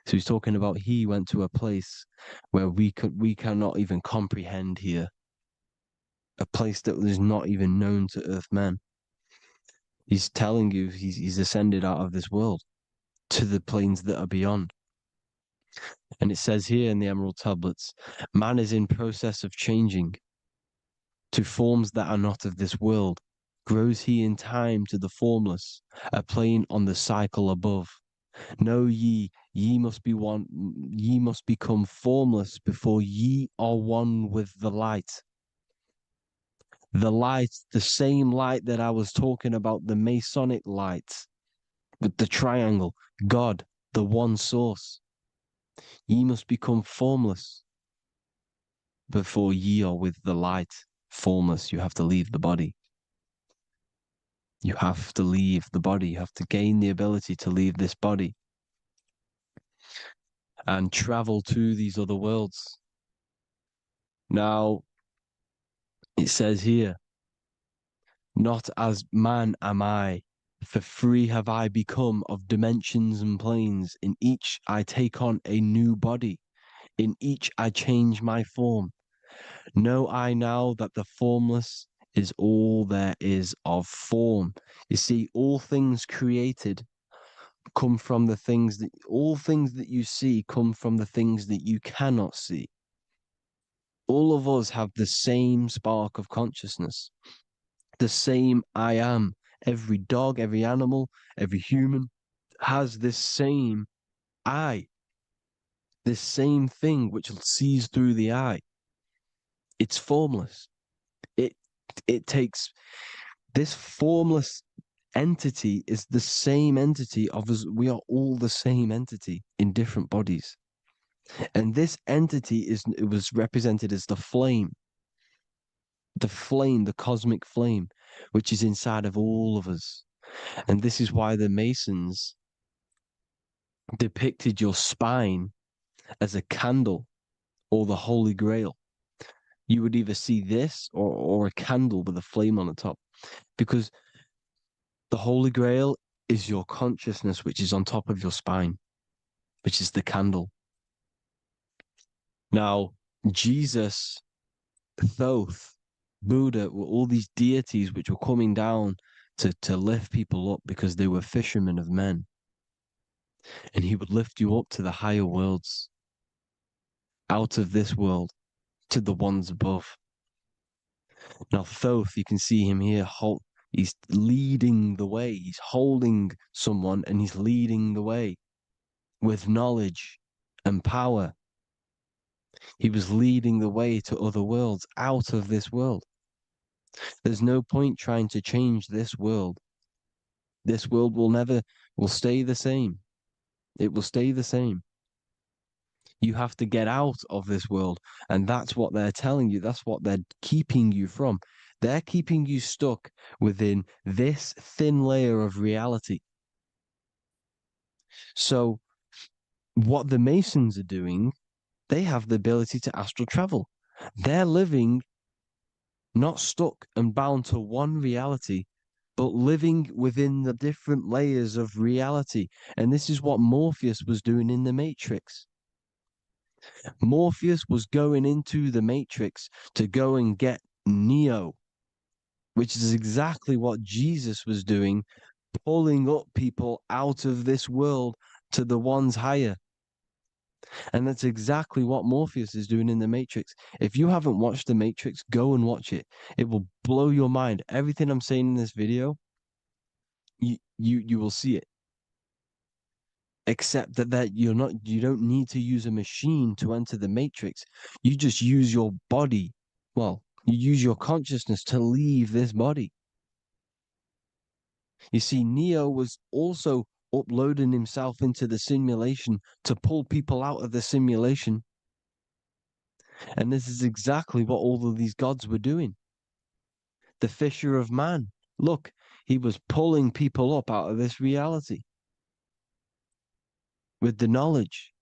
So he's talking about he went to a place where we cannot even comprehend here, a place that is not even known to Earthmen. He's telling you he's ascended out of this world to the planes that are beyond. And it says here in the Emerald Tablets, man is in process of changing to forms that are not of this world. Grows he in time to the formless, a plane on the cycle above. Know ye must be one, ye must become formless before ye are one with the light. The light, the same light that I was talking about, the Masonic light, with the triangle, God, the one source. Ye must become formless before ye are with the light. Formless, you have to leave the body. You have to leave the body. You have to gain the ability to leave this body and travel to these other worlds. Now, it says here, not as man am I, for free have I become of dimensions and planes. In each I take on a new body. In each I change my form. Know I now that the formless is all there is of form. You see, all things created come from the things that, all things that you see come from the things that you cannot see. All of us have the same spark of consciousness, the same I am. Every dog, every animal, every human has this same I, this same thing which sees through the eye. It's formless. It takes this formless entity is the same entity of us. We are all the same entity in different bodies. And this entity it was represented as the flame, the cosmic flame, which is inside of all of us. And this is why the Masons depicted your spine as a candle or the Holy Grail. You would either see this or a candle with a flame on the top, because the Holy Grail is your consciousness, which is on top of your spine, which is the candle. Now, Jesus, Thoth, Buddha were all these deities which were coming down to lift people up because they were fishermen of men. And he would lift you up to the higher worlds, out of this world, to the ones above. Now, Thoth, you can see him here, he's leading the way. He's holding someone and he's leading the way with knowledge and power. He was leading the way to other worlds, out of this world. There's no point trying to change this world. This world will stay the same. It will stay the same. You have to get out of this world. And that's what they're telling you. That's what they're keeping you from. They're keeping you stuck within this thin layer of reality. So what the Masons are doing, they have the ability to astral travel. They're living not stuck and bound to one reality, but living within the different layers of reality. And this is what Morpheus was doing in the Matrix. Morpheus was going into the Matrix to go and get Neo, which is exactly what Jesus was doing, pulling up people out of this world to the ones higher. And that's exactly what Morpheus is doing in the Matrix. If you haven't watched the Matrix, go and watch it. It will blow your mind. Everything I'm saying in this video, you will see it. Except that you don't need to use a machine to enter the Matrix. You just use your body. Well, you use your consciousness to leave this body. You see, Neo was also uploading himself into the simulation to pull people out of the simulation. And this is exactly what all of these gods were doing. The fisher of man. Look, he was pulling people up out of this reality with the knowledge.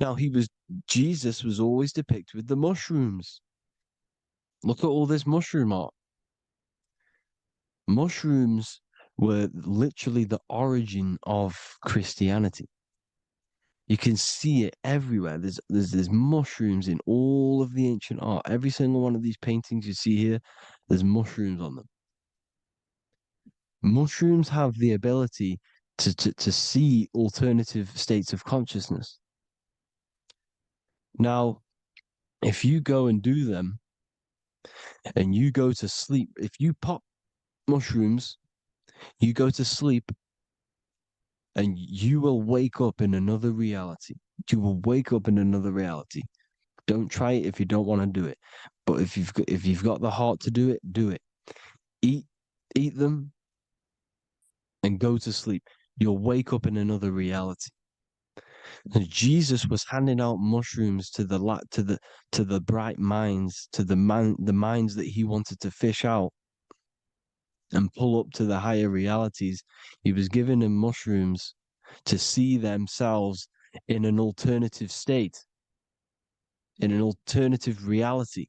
Now, Jesus was always depicted with the mushrooms. Look at all this mushroom art. Mushrooms were literally the origin of Christianity. You can see it everywhere. There's mushrooms in all of the ancient art. Every single one of these paintings you see here, there's mushrooms on them. Mushrooms have the ability to see alternative states of consciousness. Now, if you go and do them and you go to sleep, if you pop mushrooms, you go to sleep and you will wake up in another reality. You will wake up in another reality. Don't try it if you don't want to do it. But if you've got the heart to do it, do it. Eat them and go to sleep. You'll wake up in another reality. And Jesus was handing out mushrooms to the bright minds, to the minds that he wanted to fish out and pull up to the higher realities. He was giving them mushrooms to see themselves in an alternative state, in an alternative reality.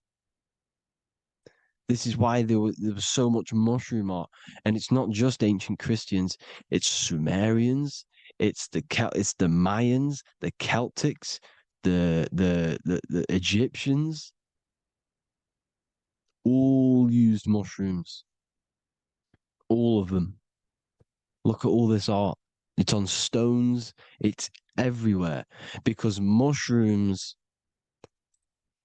This is why there was so much mushroom art, and it's not just ancient Christians. It's Sumerians, it's the Mayans, the Celtics, the Egyptians. All used mushrooms. All of them. Look at all this art. It's on stones. It's everywhere because mushrooms.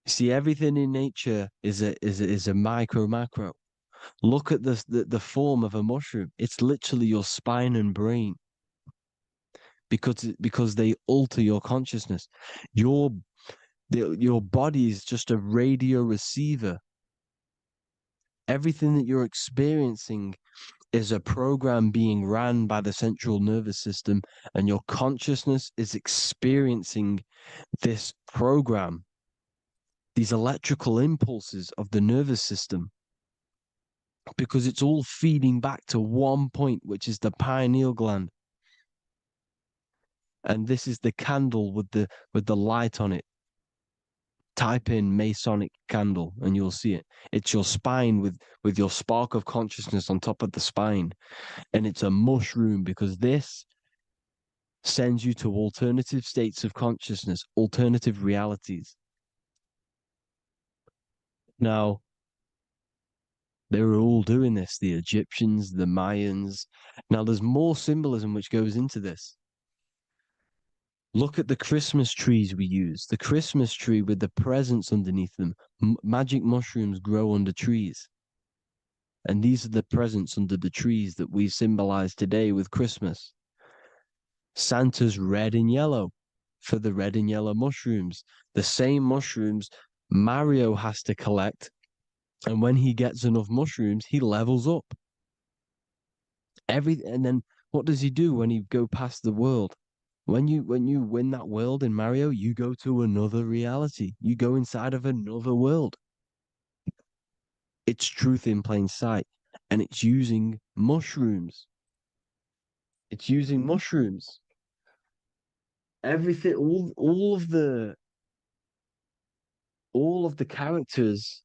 See, everything in nature is a macro. Look at the form of a mushroom. It's literally your spine and brain. Because they alter your consciousness. Your body is just a radio receiver. Everything that you're experiencing is a program being ran by the central nervous system, and your consciousness is experiencing this program, these electrical impulses of the nervous system. because it's all feeding back to one point, which is the pineal gland. And this is the candle with the light on it. Type in Masonic candle and you'll see it. It's your spine with your spark of consciousness on top of the spine. And it's a mushroom because this sends you to alternative states of consciousness, alternative realities. Now, they were all doing this, the Egyptians, the Mayans. Now, there's more symbolism which goes into this. Look at the Christmas trees we use. The Christmas tree with the presents underneath them. Magic mushrooms grow under trees. And these are the presents under the trees that we symbolize today with Christmas. Santa's red and yellow for the red and yellow mushrooms. The same mushrooms Mario has to collect. And when he gets enough mushrooms, he levels up. And then what does he do when he go past the world? When you win that world in Mario, you go to another reality. You go inside of another world. It's truth in plain sight. And it's using mushrooms. It's using mushrooms. Everything, all of the characters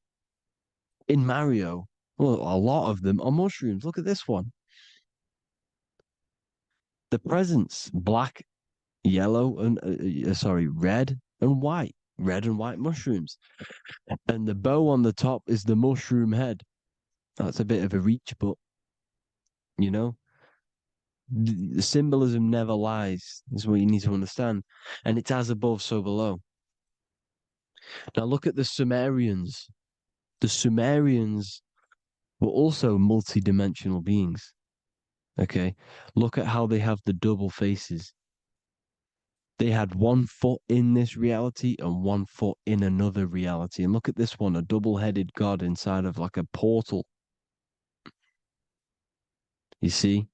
in Mario, well, a lot of them are mushrooms. Look at this one. The presents, black, yellow, and red and white. Red and white mushrooms. And the bow on the top is the mushroom head. That's a bit of a reach, but you know, the symbolism never lies, is what you need to understand. And it's as above, so below. Now look at the Sumerians. The Sumerians were also multi-dimensional beings. Okay, look at how they have the double faces. They had 1 foot in this reality and 1 foot in another reality. And look at this one, a double-headed god inside of like a portal. You see?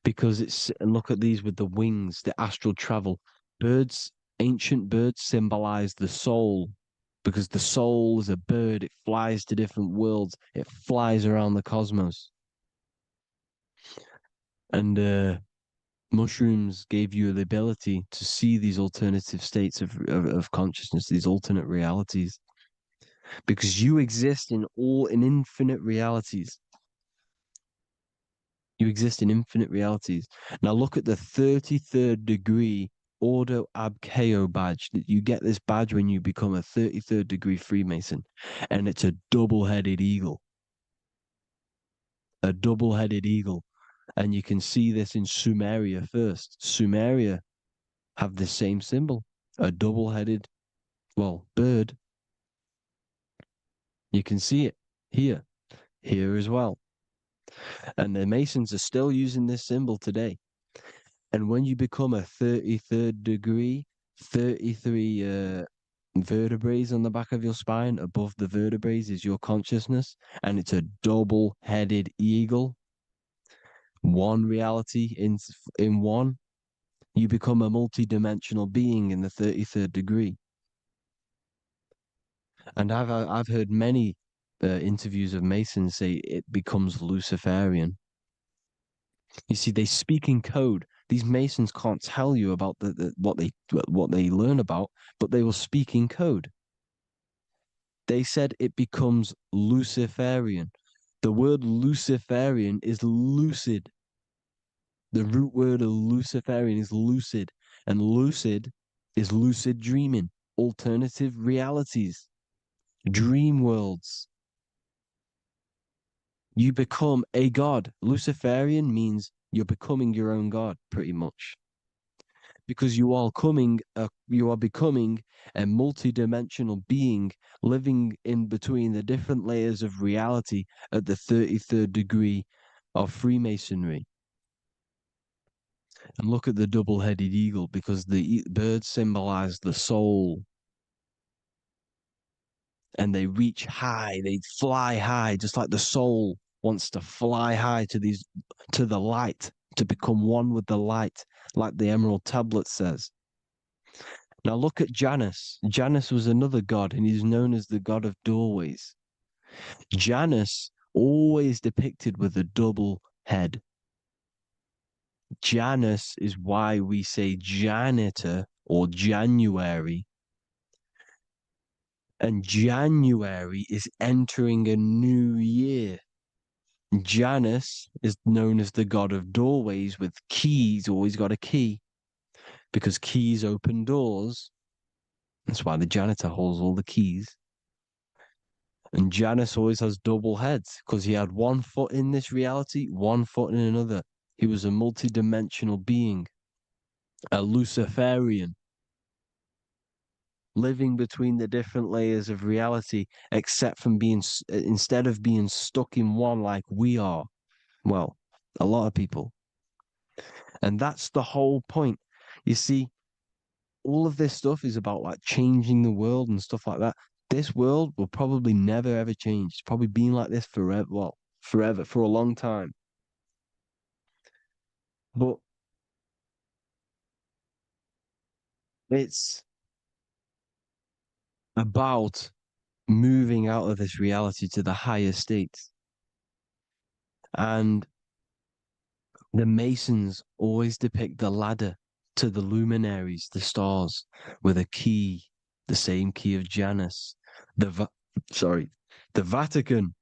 Because and look at these with the wings, the astral travel. Birds, ancient birds symbolize the soul. Because the soul is a bird, it flies to different worlds. It flies around the cosmos. And mushrooms gave you the ability to see these alternative states of consciousness, these alternate realities, because you exist in infinite realities. You exist in infinite realities. Now look at the 33rd degree Ordo Ab Chao badge. That you get this badge when you become a 33rd degree Freemason, and it's a double-headed eagle. A double-headed eagle. And you can see this in Sumeria first. Sumeria have the same symbol, a double-headed, bird. You can see it here as well. And the Masons are still using this symbol today. And when you become a 33rd degree, 33 vertebrae on the back of your spine, above the vertebrae is your consciousness, and it's a double-headed eagle. One reality in one, you become a multi-dimensional being in the 33rd degree. And I've heard many interviews of Masons say it becomes Luciferian. You see, they speak in code. These Masons can't tell you about what they learn about, but they will speak in code. They said it becomes Luciferian. The word Luciferian is lucid. The root word of Luciferian is lucid, and lucid is lucid dreaming, alternative realities, dream worlds. You become a god. Luciferian means you're becoming your own god, pretty much. Because you are becoming a multi-dimensional being living in between the different layers of reality at the 33rd degree of Freemasonry. And look at the double-headed eagle, because the birds symbolize the soul. And they reach high, they fly high, just like the soul wants to fly high to the light, to become one with the light, like the Emerald Tablet says. Now look at Janus. Janus was another god, and he's known as the god of doorways. Janus always depicted with a double head. Janus is why we say janitor or January. And January is entering a new year. Janus is known as the god of doorways with keys, always got a key, because keys open doors. That's why the janitor holds all the keys. And Janus always has double heads because he had one foot in this reality, one foot in another. He was a multi-dimensional being, a Luciferian, living between the different layers of reality, except from instead of being stuck in one like we are. Well, a lot of people. And that's the whole point. You see, all of this stuff is about like changing the world and stuff like that. This world will probably never ever change. It's probably been like this forever. Well, forever, for a long time. But it's about moving out of this reality to the higher states. And the Masons always depict the ladder to the luminaries, the stars, with a key, the same key of Janus. The Vatican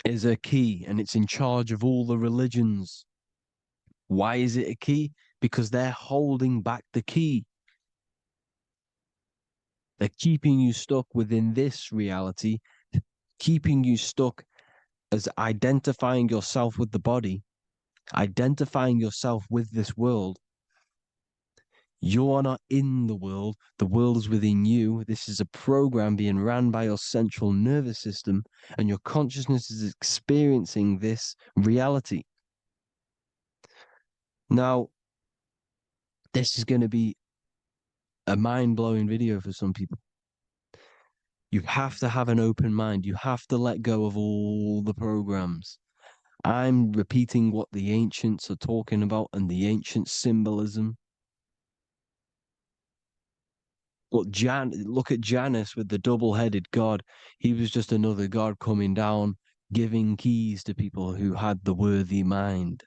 is a key, and it's in charge of all the religions. Why is it a key? Because they're holding back the key. They're keeping you stuck within this reality, keeping you stuck as identifying yourself with the body, identifying yourself with this world. You are not in the world is within you. This is a program being ran by your central nervous system, and your consciousness is experiencing this reality. Now, this is going to be a mind-blowing video for some people. You have to have an open mind. You have to let go of all the programs. I'm repeating what the ancients are talking about and the ancient symbolism. Look at Janus with the double-headed god. He was just another god coming down, giving keys to people who had the worthy mind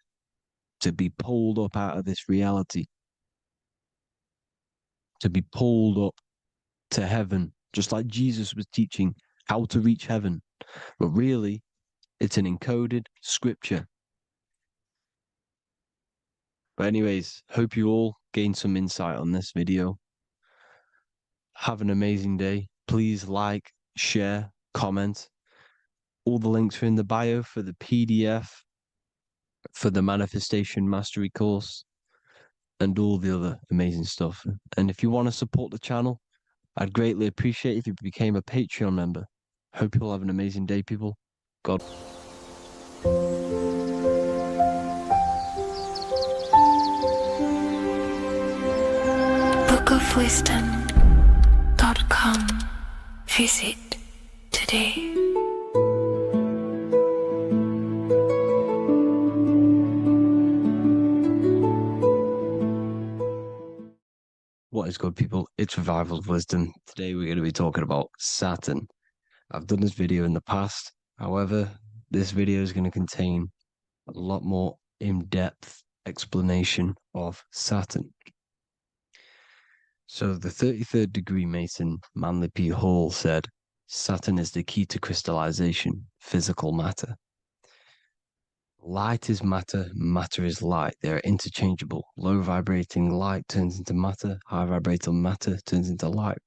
to be pulled up out of this reality, to be pulled up to heaven, just like Jesus was teaching how to reach heaven. But really, it's an encoded scripture. But anyways, hope you all gained some insight on this video. Have an amazing day. Please like, share, comment. All the links are in the bio for the PDF, for the Manifestation Mastery course, and all the other amazing stuff. And if you want to support the channel, I'd greatly appreciate if you became a Patreon member. Hope you'll have an amazing day, people. God. bookofwisdom.com. Visit today. What is good, people? It's Revival of Wisdom. Today we're going to be talking about Saturn. I've done this video in the past. However, this video is going to contain a lot more in-depth explanation of Saturn. So the 33rd degree Mason, Manly P. Hall, said, Saturn is the key to crystallization, physical matter. Light is matter, matter is light. They are interchangeable. Low vibrating light turns into matter, high vibrating matter turns into light.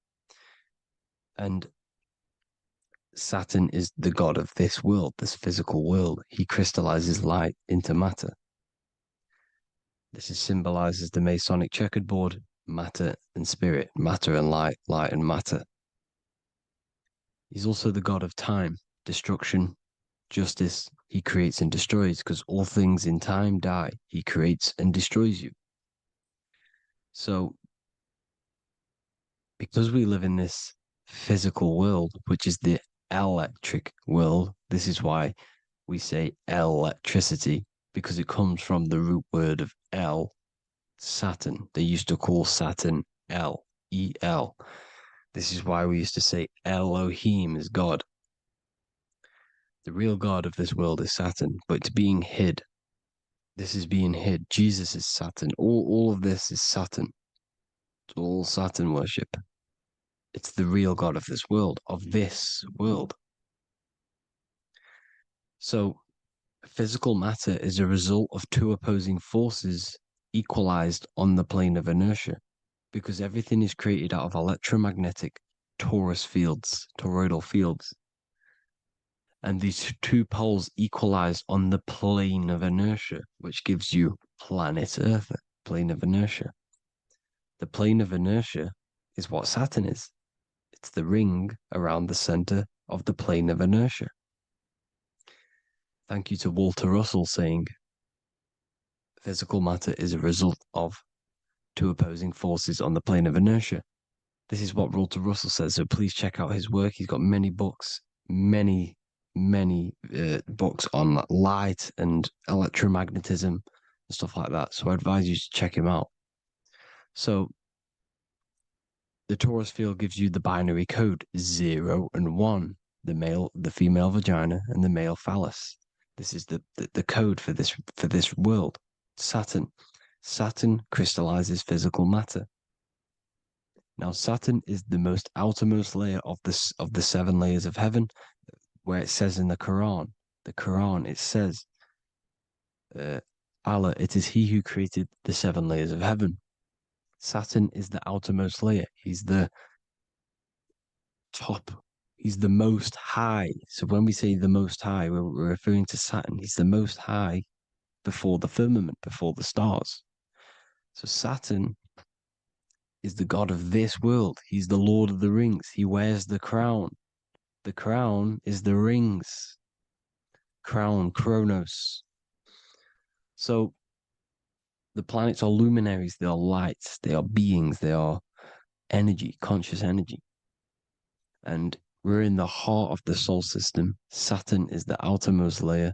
And Saturn is the god of this world, this physical world. He crystallizes light into matter. This is symbolized as the Masonic checkered board, matter and spirit, matter and light, light and matter. He's also the god of time, destruction, justice. He creates and destroys, because all things in time die. He creates and destroys you. So, because we live in this physical world, which is the electric world, this is why we say electricity, because it comes from the root word of El, Saturn. They used to call Saturn El, E-L. This is why we used to say Elohim is God. The real God of this world is Saturn, but it's being hid. This is being hid. Jesus is Saturn. All of this is Saturn. It's all Saturn worship. It's the real God of this world, So, physical matter is a result of two opposing forces equalized on the plane of inertia, because everything is created out of electromagnetic toroidal fields. And these two poles equalize on the plane of inertia, which gives you planet Earth, plane of inertia. The plane of inertia is what Saturn is. It's the ring around the center of the plane of inertia. Thank you to Walter Russell saying, physical matter is a result of two opposing forces on the plane of inertia. This is what Walter Russell says, so please check out his work. He's got many books, many books on light and electromagnetism and stuff like that. So I advise you to check him out. So the torus field gives you the binary code 0 and 1, the female vagina and the male phallus. This is the code for this world. Saturn crystallizes physical matter. Now Saturn is the most outermost layer of the 7 layers of heaven, where it says in the Quran, it says, Allah, it is He who created the 7 layers of heaven. Saturn is the outermost layer. He's the top. He's the most high. So when we say the most high, we're referring to Saturn. He's the most high before the firmament, before the stars. So Saturn is the god of this world. He's the Lord of the Rings. He wears the crown. The crown is the rings. Crown, Kronos. So the planets are luminaries. They are lights. They are beings. They are energy, conscious energy. And we're in the heart of the solar system. Saturn is the outermost layer.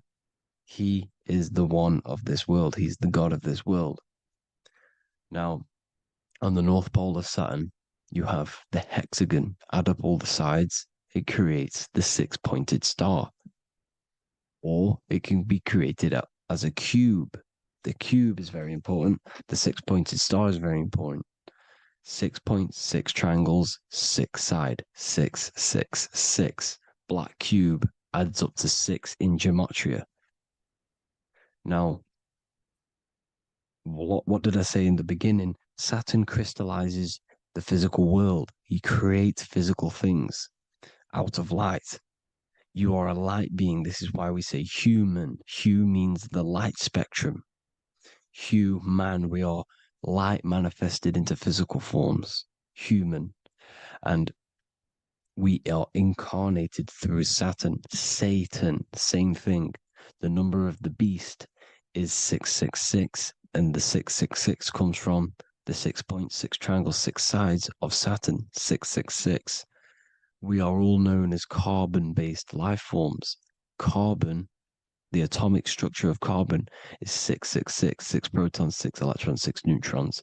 He is the one of this world. He's the god of this world. Now, on the North Pole of Saturn, you have the hexagon. Add up all the sides. It creates the 6-pointed star. Or it can be created as a cube. The cube is very important. The 6-pointed star is very important. 6 points, 6 triangles, 6 side, 6, 6, 6. Black cube adds up to 6 in gematria. Now, what did I say in the beginning? Saturn crystallizes the physical world. He creates physical things out of light. You are a light being. This is why we say human. Hue means the light spectrum. Hue, man, we are light manifested into physical forms, human. And we are incarnated through Saturn. Satan, same thing. The number of the beast is 666, and the 666 comes from the 6.6 triangle, 6 sides of Saturn, 666. We are all known as carbon-based life forms. Carbon, the atomic structure of carbon, is 666, 6 protons, 6 electrons, 6 neutrons.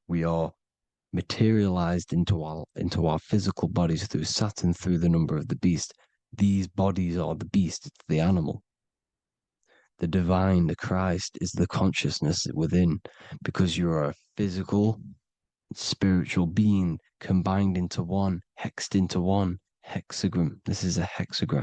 We are materialized into our physical bodies through Saturn, through the number of the beast. These bodies are the beast, it's the animal. The divine, the Christ, is the consciousness within, because you are a physical, spiritual being combined into one, hexed into one, hexagram. This is a hexagram.